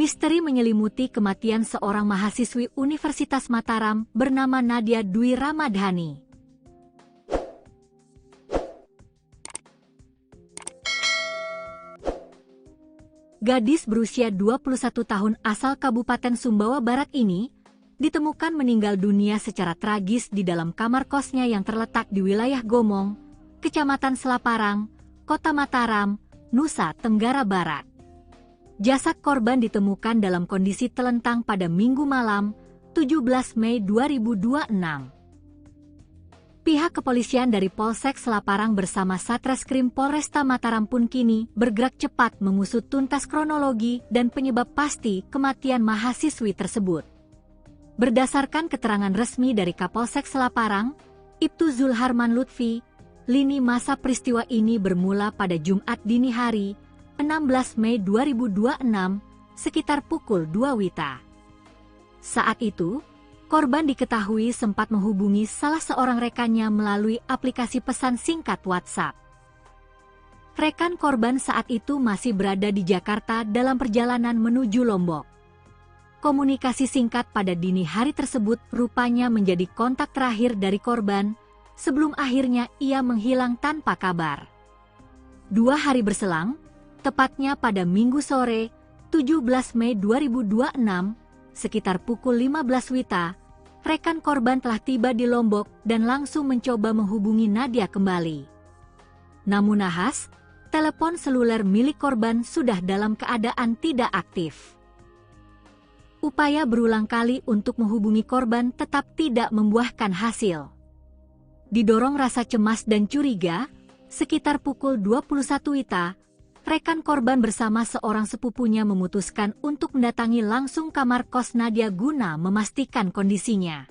Misteri menyelimuti kematian seorang mahasiswi Universitas Mataram bernama Nadia Dwi Ramadhani. Gadis berusia 21 tahun asal Kabupaten Sumbawa Barat ini ditemukan meninggal dunia secara tragis di dalam kamar kosnya yang terletak di wilayah Gomong, Kecamatan Selaparang, Kota Mataram, Nusa Tenggara Barat. Jasad korban ditemukan dalam kondisi telentang pada Minggu malam, 17 Mei 2026. Pihak kepolisian dari Polsek Selaparang bersama Satreskrim Polresta Mataram pun kini bergerak cepat mengusut tuntas kronologi dan penyebab pasti kematian mahasiswi tersebut. Berdasarkan keterangan resmi dari Kapolsek Selaparang, Ibtu Zulharman Lutfi, lini masa peristiwa ini bermula pada Jumat dini hari, 16 Mei 2026, sekitar pukul 2 WITA. Saat itu, korban diketahui sempat menghubungi salah seorang rekannya melalui aplikasi pesan singkat WhatsApp. Rekan korban saat itu masih berada di Jakarta dalam perjalanan menuju Lombok. Komunikasi singkat pada dini hari tersebut rupanya menjadi kontak terakhir dari korban sebelum akhirnya ia menghilang tanpa kabar. 2 hari berselang, tepatnya pada Minggu sore, 17 Mei 2026, sekitar pukul 15 WITA, rekan korban telah tiba di Lombok dan langsung mencoba menghubungi Nadia kembali. Namun nahas, telepon seluler milik korban sudah dalam keadaan tidak aktif. Upaya berulang kali untuk menghubungi korban tetap tidak membuahkan hasil. Didorong rasa cemas dan curiga, sekitar pukul 21 WITA, rekan korban bersama seorang sepupunya memutuskan untuk mendatangi langsung kamar kos Nadia guna memastikan kondisinya.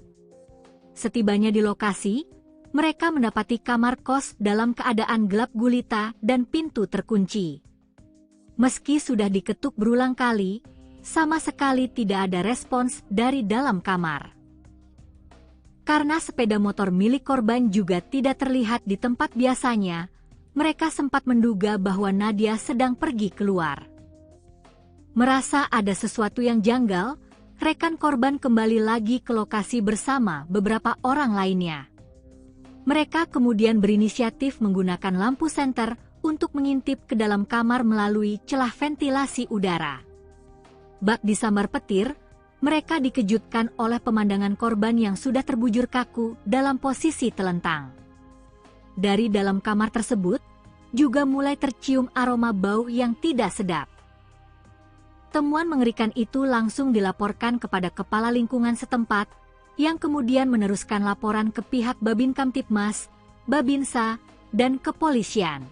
Setibanya di lokasi, mereka mendapati kamar kos dalam keadaan gelap gulita dan pintu terkunci. Meski sudah diketuk berulang kali, sama sekali tidak ada respons dari dalam kamar. Karena sepeda motor milik korban juga tidak terlihat di tempat biasanya, mereka sempat menduga bahwa Nadia sedang pergi keluar. Merasa ada sesuatu yang janggal, rekan korban kembali lagi ke lokasi bersama beberapa orang lainnya. Mereka kemudian berinisiatif menggunakan lampu senter untuk mengintip ke dalam kamar melalui celah ventilasi udara. Bak disambar petir, mereka dikejutkan oleh pemandangan korban yang sudah terbujur kaku dalam posisi telentang. Dari dalam kamar tersebut, juga mulai tercium aroma bau yang tidak sedap. Temuan mengerikan itu langsung dilaporkan kepada kepala lingkungan setempat, yang kemudian meneruskan laporan ke pihak Babin Kamtibmas, Babinsa, dan kepolisian.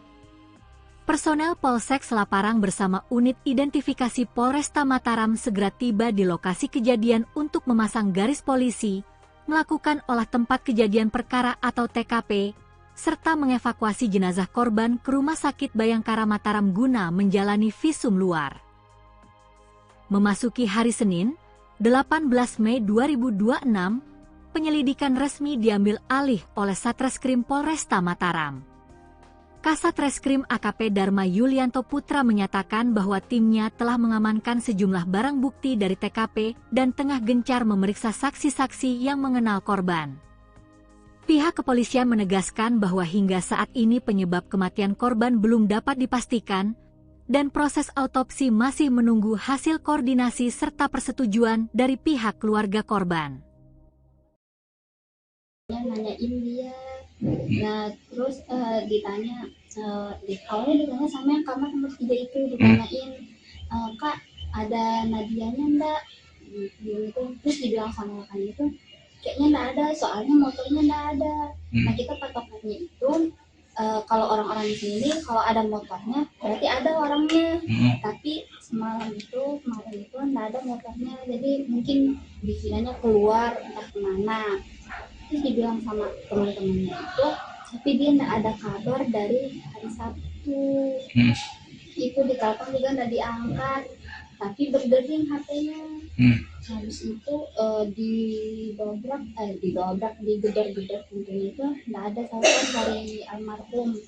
Personel Polsek Selaparang bersama unit identifikasi Polresta Mataram segera tiba di lokasi kejadian untuk memasang garis polisi, melakukan olah tempat kejadian perkara atau TKP, serta mengevakuasi jenazah korban ke Rumah Sakit Bayangkara Mataram guna menjalani visum luar. Memasuki hari Senin, 18 Mei 2026, penyelidikan resmi diambil alih oleh Satreskrim Polresta Mataram. Kasat Reskrim AKP Dharma Yulianto Putra menyatakan bahwa timnya telah mengamankan sejumlah barang bukti dari TKP dan tengah gencar memeriksa saksi-saksi yang mengenal korban. Pihak kepolisian menegaskan bahwa hingga saat ini penyebab kematian korban belum dapat dipastikan, dan proses autopsi masih menunggu hasil koordinasi serta persetujuan dari pihak keluarga korban.
Nanyain dia, nah terus ditanya, awalnya ditanya sama yang kamar nomor 3 itu, ditanyain, Kak ada Nadianya enggak? Gitu. Terus dibilang sama kan itu, kayaknya enggak ada, soalnya motornya enggak ada. Nah kita patokannya itu, kalau orang-orang di sini kalau ada motornya berarti ada orangnya, tapi kemarin itu enggak ada motornya, jadi mungkin dikiranya keluar entah kemana. Terus dibilang sama teman-temannya itu, tapi dia enggak ada kabar dari hari Sabtu. Itu ditelepon juga enggak diangkat, tapi berdering HP-nya. Habis itu digedor-gedor pintunya itu enggak ada sautan dari almarhum.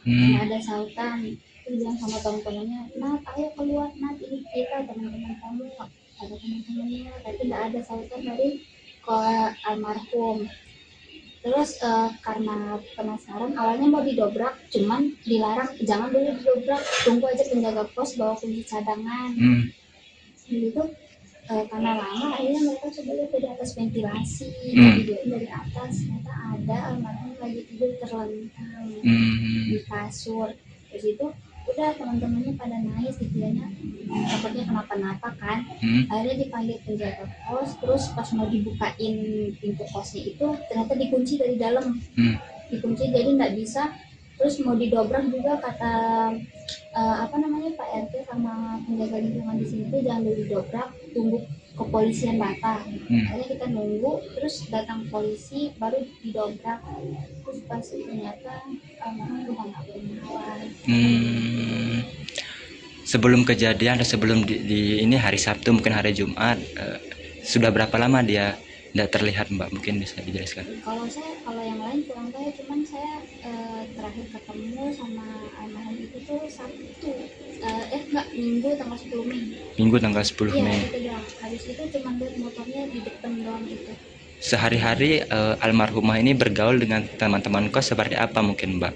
Enggak ada sautan. Terus bilang sama teman-temannya, "Nat, ayo keluar, Nat, ini kita teman-teman kamu." Ada teman-temannya, tapi enggak ada sautan dari almarhum. Terus karena penasaran, awalnya mau didobrak, cuman dilarang, jangan dulu didobrak, tunggu aja penjaga pos bawa kunci cadangan. Gitu. Karena lama, akhirnya mereka coba lihat dari atas ventilasi, dari atas, ternyata ada almarhum lagi tidur terlentang di kasur. Terus itu udah teman-temannya pada nangis, dikiranya takutnya kenapa-napa kan. Akhirnya dipanggil penjaga pos, terus pas mau dibukain pintu kosnya itu ternyata dikunci dari dalam, dikunci jadi nggak bisa. Terus mau didobrak juga kata Pak RT sama penjaga lingkungan di sini tuh jangan dulu didobrak, tunggu kepolisian datang. Akhirnya kita nunggu, terus datang polisi baru didobrak. Terus pas ternyata udah nggak bernyawa.
Sebelum kejadian atau sebelum di ini hari Sabtu mungkin hari Jumat, sudah berapa lama dia tidak terlihat, Mbak? Mungkin bisa dijelaskan.
Kalau yang lain kurang tahu, cuman saya terakhir ketemu sama almarhum itu tuh Sabtu, Minggu tanggal 10 Mei.
Minggu tanggal 10 Mei.
Iya, itu doang. Habis itu cuma lihat motornya di depan doang gitu.
Sehari-hari almarhumah ini bergaul dengan teman-teman kos seperti apa mungkin, Mbak?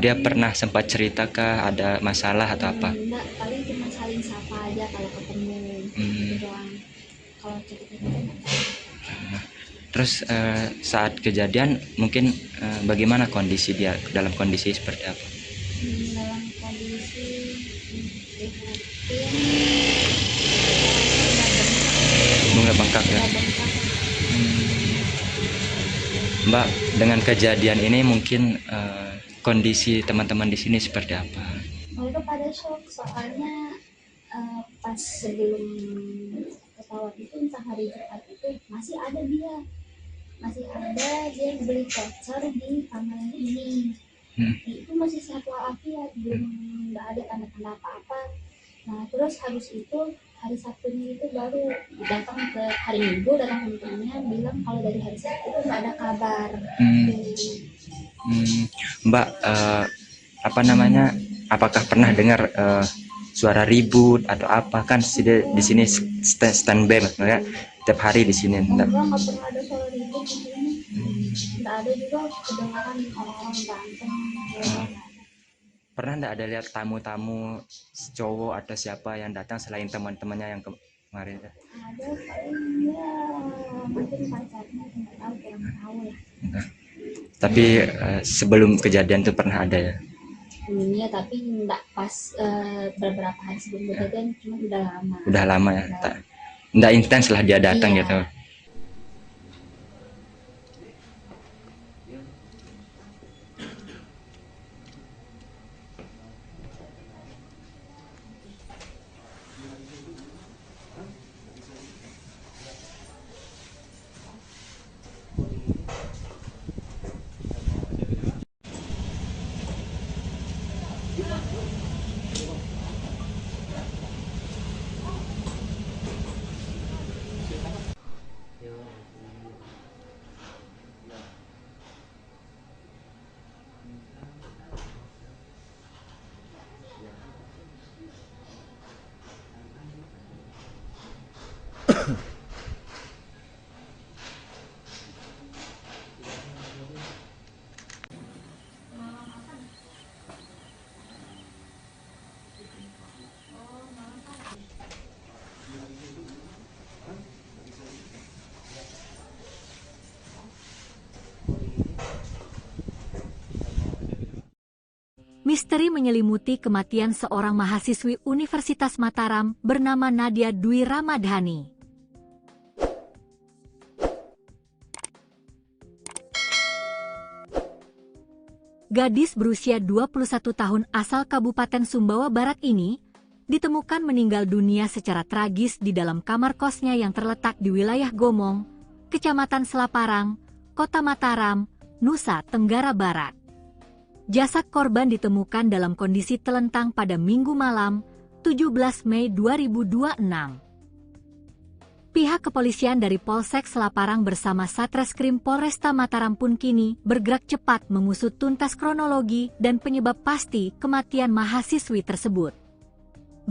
Dia pernah sempat ceritakah ada masalah atau apa?
Enggak, paling cuma saling sapa aja kalau ketemu. Gitu doang. Kalau cerita-cerita enggak tahu.
Terus saat kejadian mungkin bagaimana kondisi dia, dalam kondisi seperti apa?
Dalam kondisi prihatin,
Bunga bengkak ya.
udah bengkak.
Mbak, dengan kejadian ini mungkin kondisi teman-teman di sini seperti apa?
Mereka pada shock soalnya pas sebelum pesawat itu, entah hari Jumat itu masih ada dia beli voucher di kamar ini. Itu masih sehat walafiat, belum nggak ada tanda-tanda apa-apa. Nah terus habis itu hari Sabtunya itu baru datang ke hari Minggu, datang ke temannya bilang kalau dari hari Sabtu itu nggak ada kabar.
Mbak, apa namanya? Apakah pernah dengar suara ribut atau apa? Kan di sini standby ya, tiap hari di sini.
Enggak pernah ada suara ribut di sini. Nggak ada juga kedengaran orang-orang berantem.
Pernah nggak ada lihat tamu-tamu cowok atau siapa yang datang selain teman-temannya yang kemarin?
Ada paling ya mungkin pacarnya, nggak tahu, kurang tahu lah.
Tapi sebelum kejadian itu pernah ada ya?
Iya, tapi nggak pas beberapa hari sebelum kejadian, cuma udah lama.
Udah lama ya? Nggak intens lah dia datang
Iya.
gitu.
Misteri menyelimuti kematian seorang mahasiswi Universitas Mataram bernama Nadia Dwi Ramadhani. Gadis berusia 21 tahun asal Kabupaten Sumbawa Barat ini ditemukan meninggal dunia secara tragis di dalam kamar kosnya yang terletak di wilayah Gomong, Kecamatan Selaparang, Kota Mataram, Nusa Tenggara Barat. Jasad korban ditemukan dalam kondisi telentang pada Minggu malam, 17 Mei 2026. Pihak kepolisian dari Polsek Selaparang bersama Satreskrim Polresta Mataram pun kini bergerak cepat mengusut tuntas kronologi dan penyebab pasti kematian mahasiswi tersebut.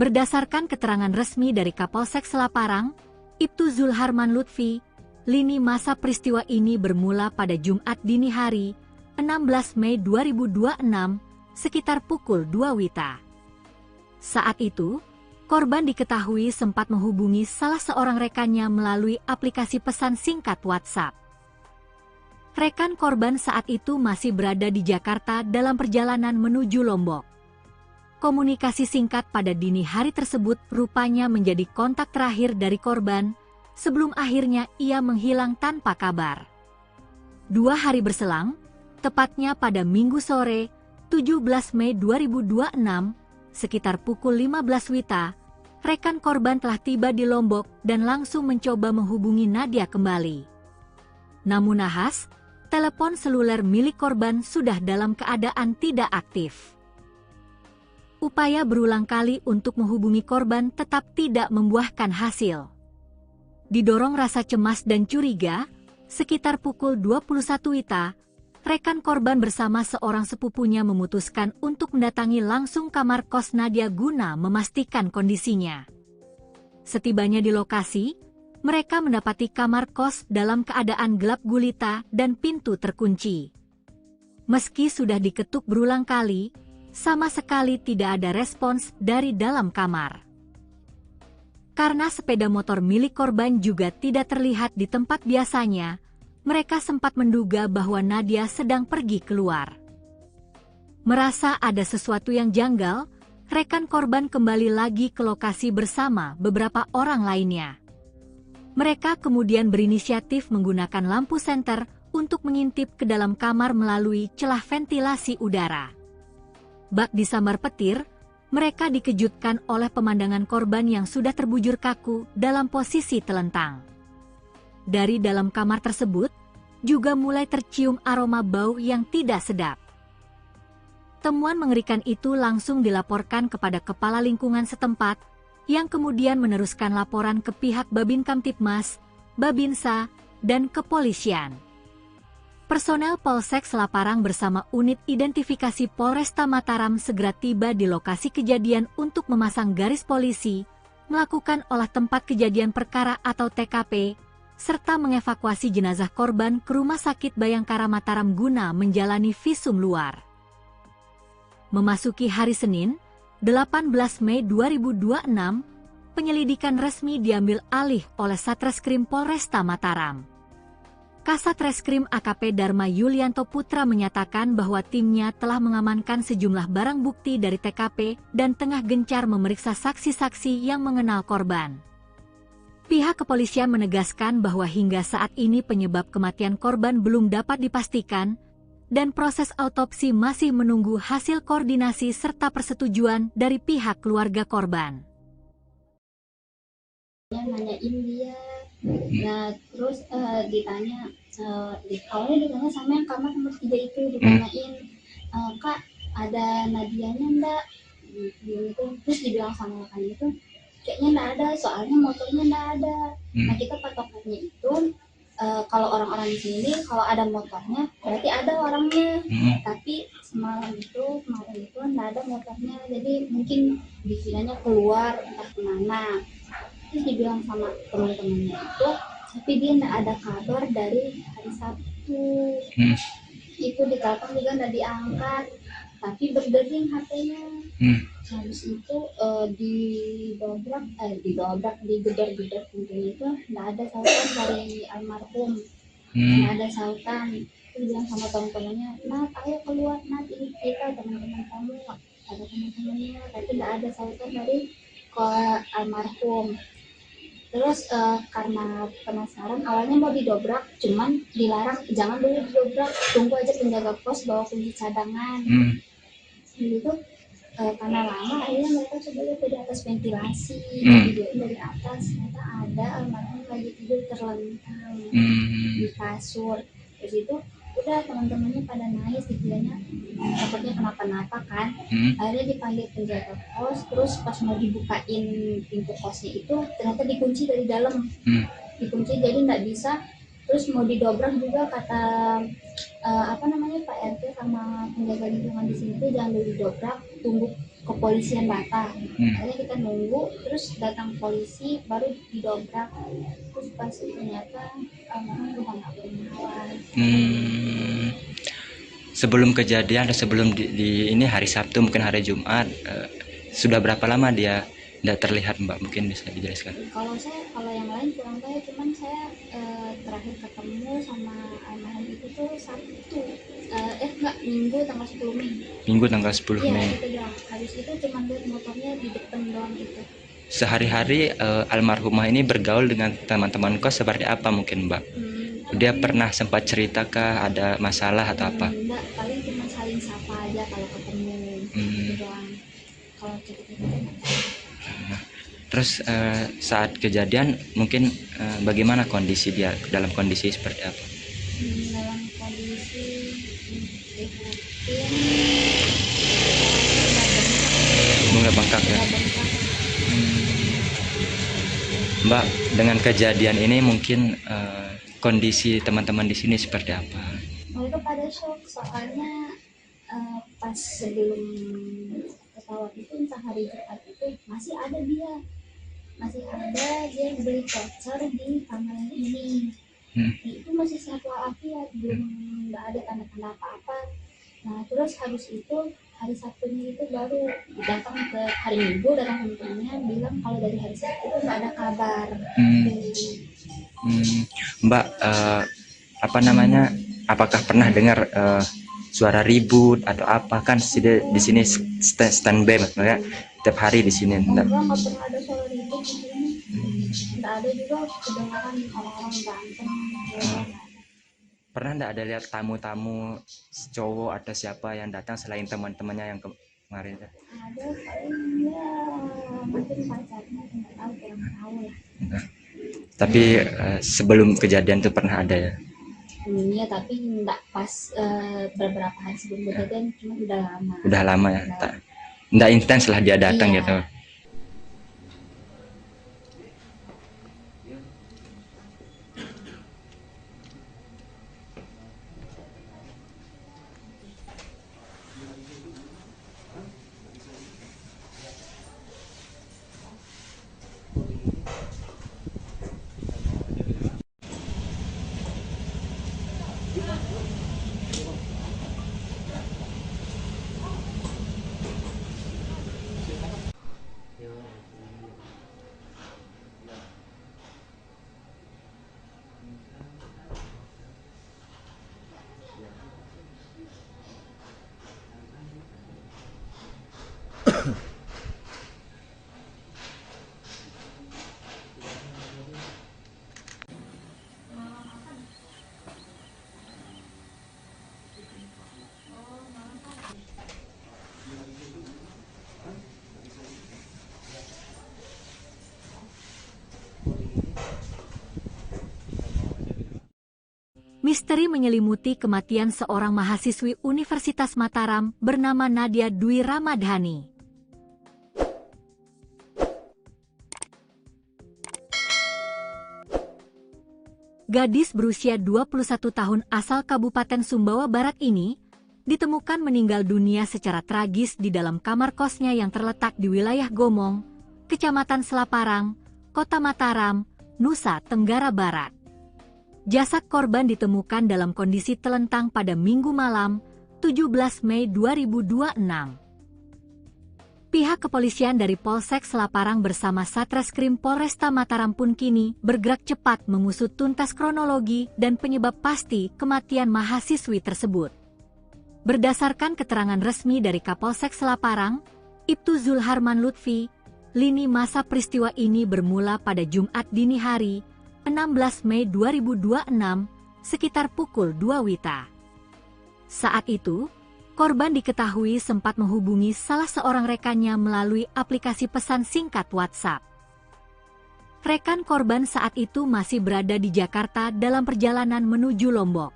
Berdasarkan keterangan resmi dari Kapolsek Selaparang, Ibtu Zulharman Lutfi, lini masa peristiwa ini bermula pada Jumat dini hari, 16 Mei 2026, sekitar pukul 2 WITA. Saat itu, korban diketahui sempat menghubungi salah seorang rekannya melalui aplikasi pesan singkat WhatsApp. Rekan korban saat itu masih berada di Jakarta dalam perjalanan menuju Lombok. Komunikasi singkat pada dini hari tersebut rupanya menjadi kontak terakhir dari korban sebelum akhirnya ia menghilang tanpa kabar. 2 hari berselang, tepatnya pada Minggu sore, 17 Mei 2026, sekitar pukul 15 WITA, rekan korban telah tiba di Lombok dan langsung mencoba menghubungi Nadia kembali. Namun nahas, telepon seluler milik korban sudah dalam keadaan tidak aktif. Upaya berulang kali untuk menghubungi korban tetap tidak membuahkan hasil. Didorong rasa cemas dan curiga, sekitar pukul 21 WITA, rekan korban bersama seorang sepupunya memutuskan untuk mendatangi langsung kamar kos Nadia guna memastikan kondisinya. Setibanya di lokasi, mereka mendapati kamar kos dalam keadaan gelap gulita dan pintu terkunci. Meski sudah diketuk berulang kali, sama sekali tidak ada respons dari dalam kamar. Karena sepeda motor milik korban juga tidak terlihat di tempat biasanya, mereka sempat menduga bahwa Nadia sedang pergi keluar. Merasa ada sesuatu yang janggal, rekan korban kembali lagi ke lokasi bersama beberapa orang lainnya. Mereka kemudian berinisiatif menggunakan lampu senter untuk mengintip ke dalam kamar melalui celah ventilasi udara. Bak disambar petir, mereka dikejutkan oleh pemandangan korban yang sudah terbujur kaku dalam posisi telentang. Dari dalam kamar tersebut, juga mulai tercium aroma bau yang tidak sedap. Temuan mengerikan itu langsung dilaporkan kepada kepala lingkungan setempat, yang kemudian meneruskan laporan ke pihak Babin Kamtibmas, Babinsa, dan kepolisian. Personel Polsek Selaparang bersama unit identifikasi Polresta Mataram segera tiba di lokasi kejadian untuk memasang garis polisi, melakukan olah tempat kejadian perkara atau TKP, serta mengevakuasi jenazah korban ke Rumah Sakit Bayangkara Mataram guna menjalani visum luar. Memasuki hari Senin, 18 Mei 2026, penyelidikan resmi diambil alih oleh Satreskrim Polresta Mataram. Kasat Reskrim AKP Dharma Yulianto Putra menyatakan bahwa timnya telah mengamankan sejumlah barang bukti dari TKP dan tengah gencar memeriksa saksi-saksi yang mengenal korban. Pihak kepolisian menegaskan bahwa hingga saat ini penyebab kematian korban belum dapat dipastikan, dan proses autopsi masih menunggu hasil koordinasi serta persetujuan dari pihak keluarga korban.
Nanyain dia, nah terus ditanya, awalnya ditanya sama yang kamar nomor 3 itu, ditanyain, Kak ada Nadianya enggak? Gitu. Terus dibilang sama rekan itu, kayaknya enggak ada, soalnya motornya enggak ada. Nah kita patokannya itu, kalau orang-orang di sini kalau ada motornya berarti ada orangnya, tapi kemarin itu enggak ada motornya, jadi mungkin dikiranya keluar entah kemana. Terus dibilang sama teman-temannya itu, tapi dia enggak ada kabar dari hari Sabtu. Itu ditelepon juga enggak diangkat, tapi berdering HP-nya. Habis itu digedor-gedor pintunya itu nggak ada sautan dari almarhum, nggak ada sautan. Terus bilang sama teman-temannya, Nat ayo keluar Nat, ini kita teman-teman kamu, ada teman-temannya, tapi nggak ada sautan dari ke almarhum. Terus karena penasaran awalnya mau didobrak, cuman dilarang jangan dulu didobrak, tunggu aja penjaga pos bawa kunci cadangan. Gitu. Karena lama akhirnya mereka coba lihat dari atas ventilasi, videoin dari atas, ternyata ada almarhum lagi tidur terlentang di kasur. Terus itu udah teman-temannya pada nangis, dikiranya takutnya kenapa-napa kan. Akhirnya dipanggil penjaga pos, terus pas mau dibukain pintu kosnya itu ternyata dikunci dari dalam, dikunci jadi nggak bisa. Terus mau didobrak juga kata Pak RT sama penjaga lingkungan di sini tuh jangan dulu didobrak, tunggu kepolisian datang. Akhirnya kita nunggu, terus datang polisi baru didobrak. Terus pas ternyata almarhum udah nggak bernyawa.
Sebelum kejadian atau sebelum di ini hari Sabtu mungkin hari Jumat, sudah berapa lama dia tidak terlihat Mbak, mungkin bisa dijelaskan?
Kalau yang lain kurang tahu, cuman saya terakhir ketemu sama almarhum itu tuh Sabtu, Minggu tanggal 10 Mei.
Minggu tanggal 10 Mei.
Iya, itu doang. Habis itu cuma lihat motornya di depan doang gitu.
Sehari-hari almarhumah ini bergaul dengan teman-teman kos seperti apa mungkin Mbak? Dia pernah sempat cerita kah ada masalah atau apa?
Enggak, paling cuma saling sapa aja kalau ketemu. Gitu doang. Kalau cerita-cerita
Terus saat kejadian mungkin bagaimana kondisi dia, dalam kondisi seperti apa?
Dalam kondisi
Bunga bengkak ya. Mbak, dengan kejadian ini mungkin kondisi teman-teman di sini seperti apa?
Mereka pada shock, soalnya pas sebelum pesawat itu entah hari Jumat itu masih ada dia beli voucher di kamar ini. Itu masih sehat walafiat, belum nggak ada tanda-tanda apa-apa. Nah terus habis itu hari Sabtunya itu baru datang ke hari Minggu, datang temennya bilang kalau dari hari Sabtu itu nggak ada kabar.
Mbak, apa namanya, apakah pernah dengar suara ribut atau apa? Kan di sini standby maksudnya tiap hari di sini.
Enggak pernah ada suara ribut di sini. Enggak ada juga kedengaran orang-orang berantem.
Pernah enggak ada lihat tamu-tamu cowok atau siapa yang datang selain teman-temannya yang kemarin?
Ada paling ya mungkin pacarnya, enggak tahu, kurang tahu lah.
Tapi sebelum kejadian itu pernah ada ya?
Iya, tapi enggak pas beberapa hari sebelum kejadian, cuma udah lama.
Udah lama ya? Enggak intens lah dia datang
Iya.
gitu.
Misteri menyelimuti kematian seorang mahasiswi Universitas Mataram bernama Nadia Dwi Ramadhani. Gadis berusia 21 tahun asal Kabupaten Sumbawa Barat ini ditemukan meninggal dunia secara tragis di dalam kamar kosnya yang terletak di wilayah Gomong, Kecamatan Selaparang, Kota Mataram, Nusa Tenggara Barat. Jasad korban ditemukan dalam kondisi telentang pada Minggu malam, 17 Mei 2026. Pihak kepolisian dari Polsek Selaparang bersama Satreskrim Polresta Mataram pun kini bergerak cepat mengusut tuntas kronologi dan penyebab pasti kematian mahasiswi tersebut. Berdasarkan keterangan resmi dari Kapolsek Selaparang, Ibtu Zulharman Lutfi, lini masa peristiwa ini bermula pada Jumat dini hari, 16 Mei 2026, sekitar pukul 2 WITA. Saat itu, korban diketahui sempat menghubungi salah seorang rekannya melalui aplikasi pesan singkat WhatsApp. Rekan korban saat itu masih berada di Jakarta dalam perjalanan menuju Lombok.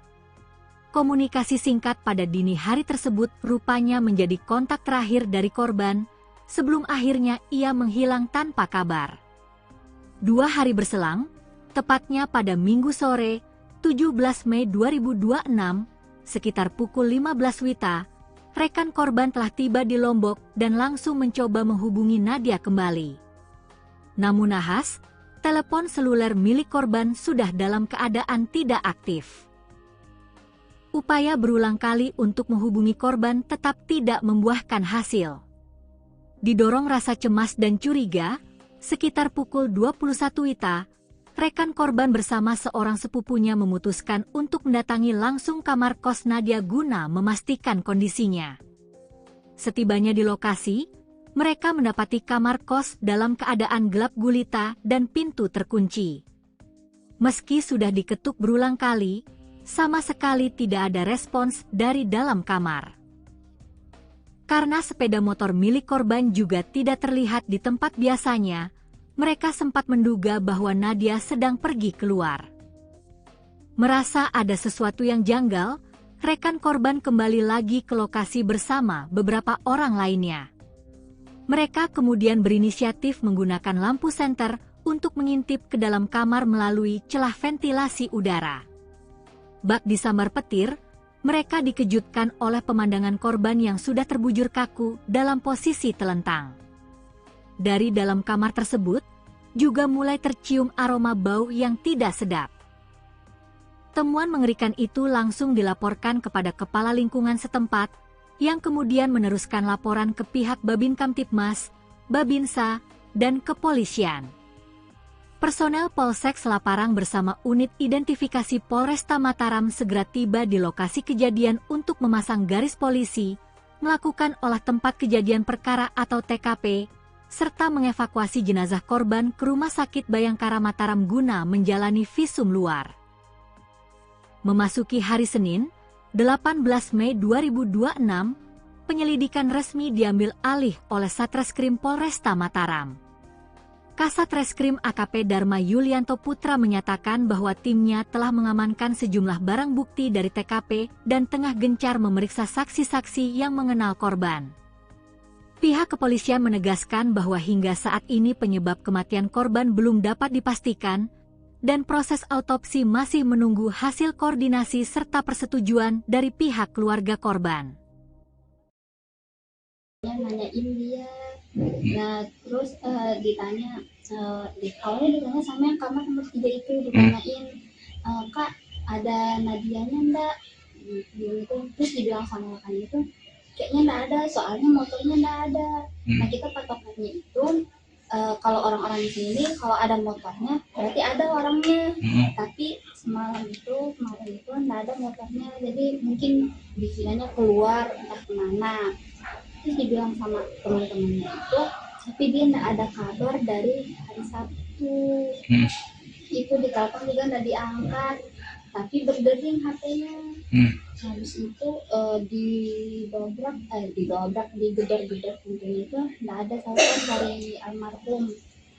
Komunikasi singkat pada dini hari tersebut rupanya menjadi kontak terakhir dari korban sebelum akhirnya ia menghilang tanpa kabar. 2 hari berselang, tepatnya pada Minggu sore, 17 Mei 2026, sekitar pukul 15 WITA, rekan korban telah tiba di Lombok dan langsung mencoba menghubungi Nadia kembali. Namun nahas, telepon seluler milik korban sudah dalam keadaan tidak aktif. Upaya berulang kali untuk menghubungi korban tetap tidak membuahkan hasil. Didorong rasa cemas dan curiga, sekitar pukul 21 WITA, rekan korban bersama seorang sepupunya memutuskan untuk mendatangi langsung kamar kos Nadia guna memastikan kondisinya. Setibanya di lokasi, mereka mendapati kamar kos dalam keadaan gelap gulita dan pintu terkunci. Meski sudah diketuk berulang kali, sama sekali tidak ada respons dari dalam kamar. Karena sepeda motor milik korban juga tidak terlihat di tempat biasanya, mereka sempat menduga bahwa Nadia sedang pergi keluar. Merasa ada sesuatu yang janggal, rekan korban kembali lagi ke lokasi bersama beberapa orang lainnya. Mereka kemudian berinisiatif menggunakan lampu senter untuk mengintip ke dalam kamar melalui celah ventilasi udara. Bak disambar petir, mereka dikejutkan oleh pemandangan korban yang sudah terbujur kaku dalam posisi telentang. Dari dalam kamar tersebut, juga mulai tercium aroma bau yang tidak sedap. Temuan mengerikan itu langsung dilaporkan kepada kepala lingkungan setempat, yang kemudian meneruskan laporan ke pihak Babin Kamtipmas, Babinsa, dan kepolisian. Personel Polsek Selaparang bersama unit identifikasi Polresta Mataram segera tiba di lokasi kejadian untuk memasang garis polisi, melakukan olah tempat kejadian perkara atau TKP, serta mengevakuasi jenazah korban ke Rumah Sakit Bayangkara Mataram guna menjalani visum luar. Memasuki hari Senin, 18 Mei 2026, penyelidikan resmi diambil alih oleh Satreskrim Polresta Mataram. Kasat Reskrim AKP Dharma Yulianto Putra menyatakan bahwa timnya telah mengamankan sejumlah barang bukti dari TKP dan tengah gencar memeriksa saksi-saksi yang mengenal korban. Pihak kepolisian menegaskan bahwa hingga saat ini penyebab kematian korban belum dapat dipastikan dan proses autopsi masih menunggu hasil koordinasi serta persetujuan dari pihak keluarga korban.
Nanyain dia, nah terus ditanya, awalnya ditanya sama yang kamar nomor 3 itu, ditanyain, Kak ada Nadianya enggak, gitu. Terus dibilang sama rekan itu kayaknya enggak ada, soalnya motornya enggak ada. Nah kita patokannya itu kalau orang-orang di sini kalau ada motornya berarti ada orangnya, tapi kemarin itu enggak ada motornya, jadi mungkin dikiranya keluar entah kemana. Terus dibilang sama teman-temannya itu, tapi dia nggak ada kabar dari hari Sabtu. Itu ditelepon juga nggak diangkat, tapi berdering HP-nya. Habis itu digedor-gedor pintunya itu nggak ada sautan dari almarhum,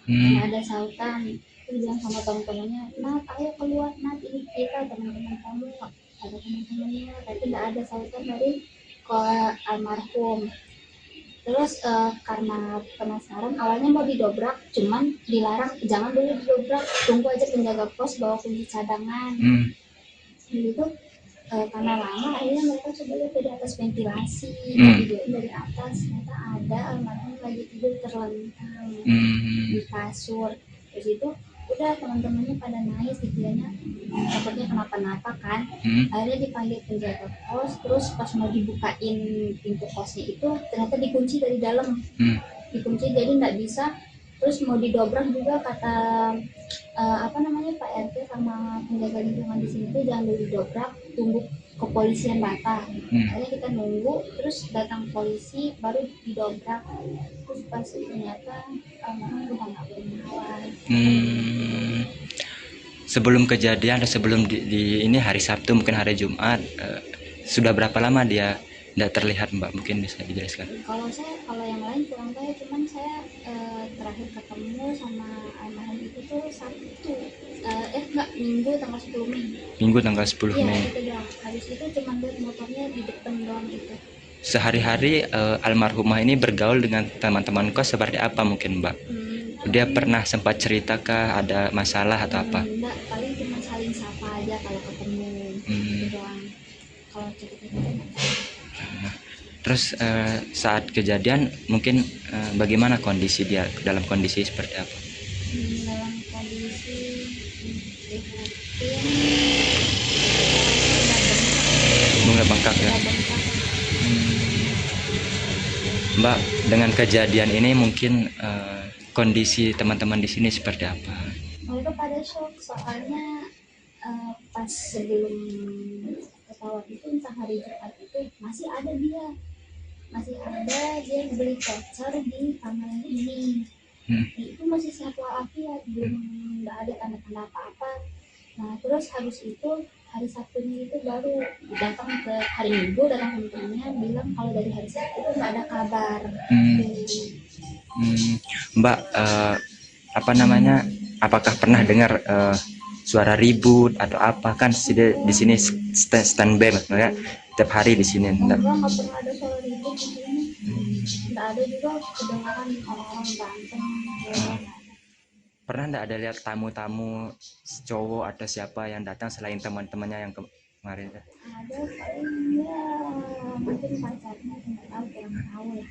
nggak ada sautan. Terus bilang sama teman-temannya, Nat ayo keluar, Nat ini kita teman-teman kamu, ada teman-temannya, tapi nggak ada sautan dari ke almarhum. Terus karena penasaran awalnya mau didobrak, cuman dilarang jangan dulu didobrak, tunggu aja penjaga pos bawa kunci cadangan. Gitu karena lama akhirnya mereka coba lihat dari atas ventilasi, videoin dari atas, ternyata ada almarhum lagi tidur terlentang di kasur. Terus itu udah teman-temannya pada nangis, dikiranya takutnya kenapa-napa kan. Akhirnya dipanggil penjaga pos, terus pas mau dibukain pintu kosnya itu ternyata dikunci dari dalam, dikunci jadi nggak bisa. Terus mau didobrak juga kata Pak RT sama penjaga lingkungan di sini tuh jangan dulu didobrak, tunggu kepolisian datang. Akhirnya kita nunggu, terus datang polisi baru didobrak. Terus pas ternyata almarhum udah nggak bernyawa.
Sebelum kejadian atau sebelum di ini hari Sabtu mungkin hari Jumat, sudah berapa lama dia tidak terlihat, Mbak? Mungkin bisa dijelaskan.
Kalau yang lain kurang tahu, cuman saya terakhir ketemu sama almarhum itu tuh Sabtu, Minggu tanggal 10 Mei.
Minggu tanggal 10 Mei.
Iya, itu doang. Habis itu cuma lihat motornya di depan doang gitu.
Sehari-hari almarhumah ini bergaul dengan teman-teman kos seperti apa mungkin, Mbak? Dia pernah sempat ceritakah ada masalah atau apa?
Enggak, paling cuma saling sapa aja kalau ketemu. Itu doang. Kalau cerita-cerita
Terus saat kejadian mungkin bagaimana kondisi dia, dalam kondisi seperti apa?
dalam kondisi
Bunga bengkak ya. Mbak, dengan kejadian ini mungkin kondisi teman-teman di sini seperti apa?
Mereka pada shock, soalnya pas sebelum pesawat itu entah hari Jumat itu masih ada dia beli voucher di tanggal ini. Itu masih sehat walafiat, belum nggak ada tanda-tanda apa-apa. Nah terus habis itu hari Sabtunya itu baru datang ke hari Minggu, datang temennya bilang kalau dari hari Sabtu itu nggak ada kabar.
Mbak, apakah pernah dengar suara ribut atau apa? Kan di sini standby ya, tiap hari di sini.
Enggak pernah ada suara ribut di sini. Nggak ada juga kedengaran orang-orang berantem.
Pernah nggak ada lihat tamu-tamu cowok atau siapa yang datang selain teman-temannya yang kemarin?
Ada paling ya mungkin pacarnya, nggak tahu, kurang tahu lah.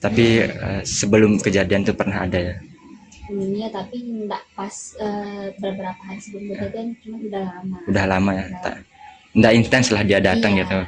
Tapi sebelum kejadian itu pernah ada ya?
Iya, tapi nggak pas beberapa hari sebelum kejadian, cuma udah lama.
Udah lama ya, nggak intens lah dia datang gitu.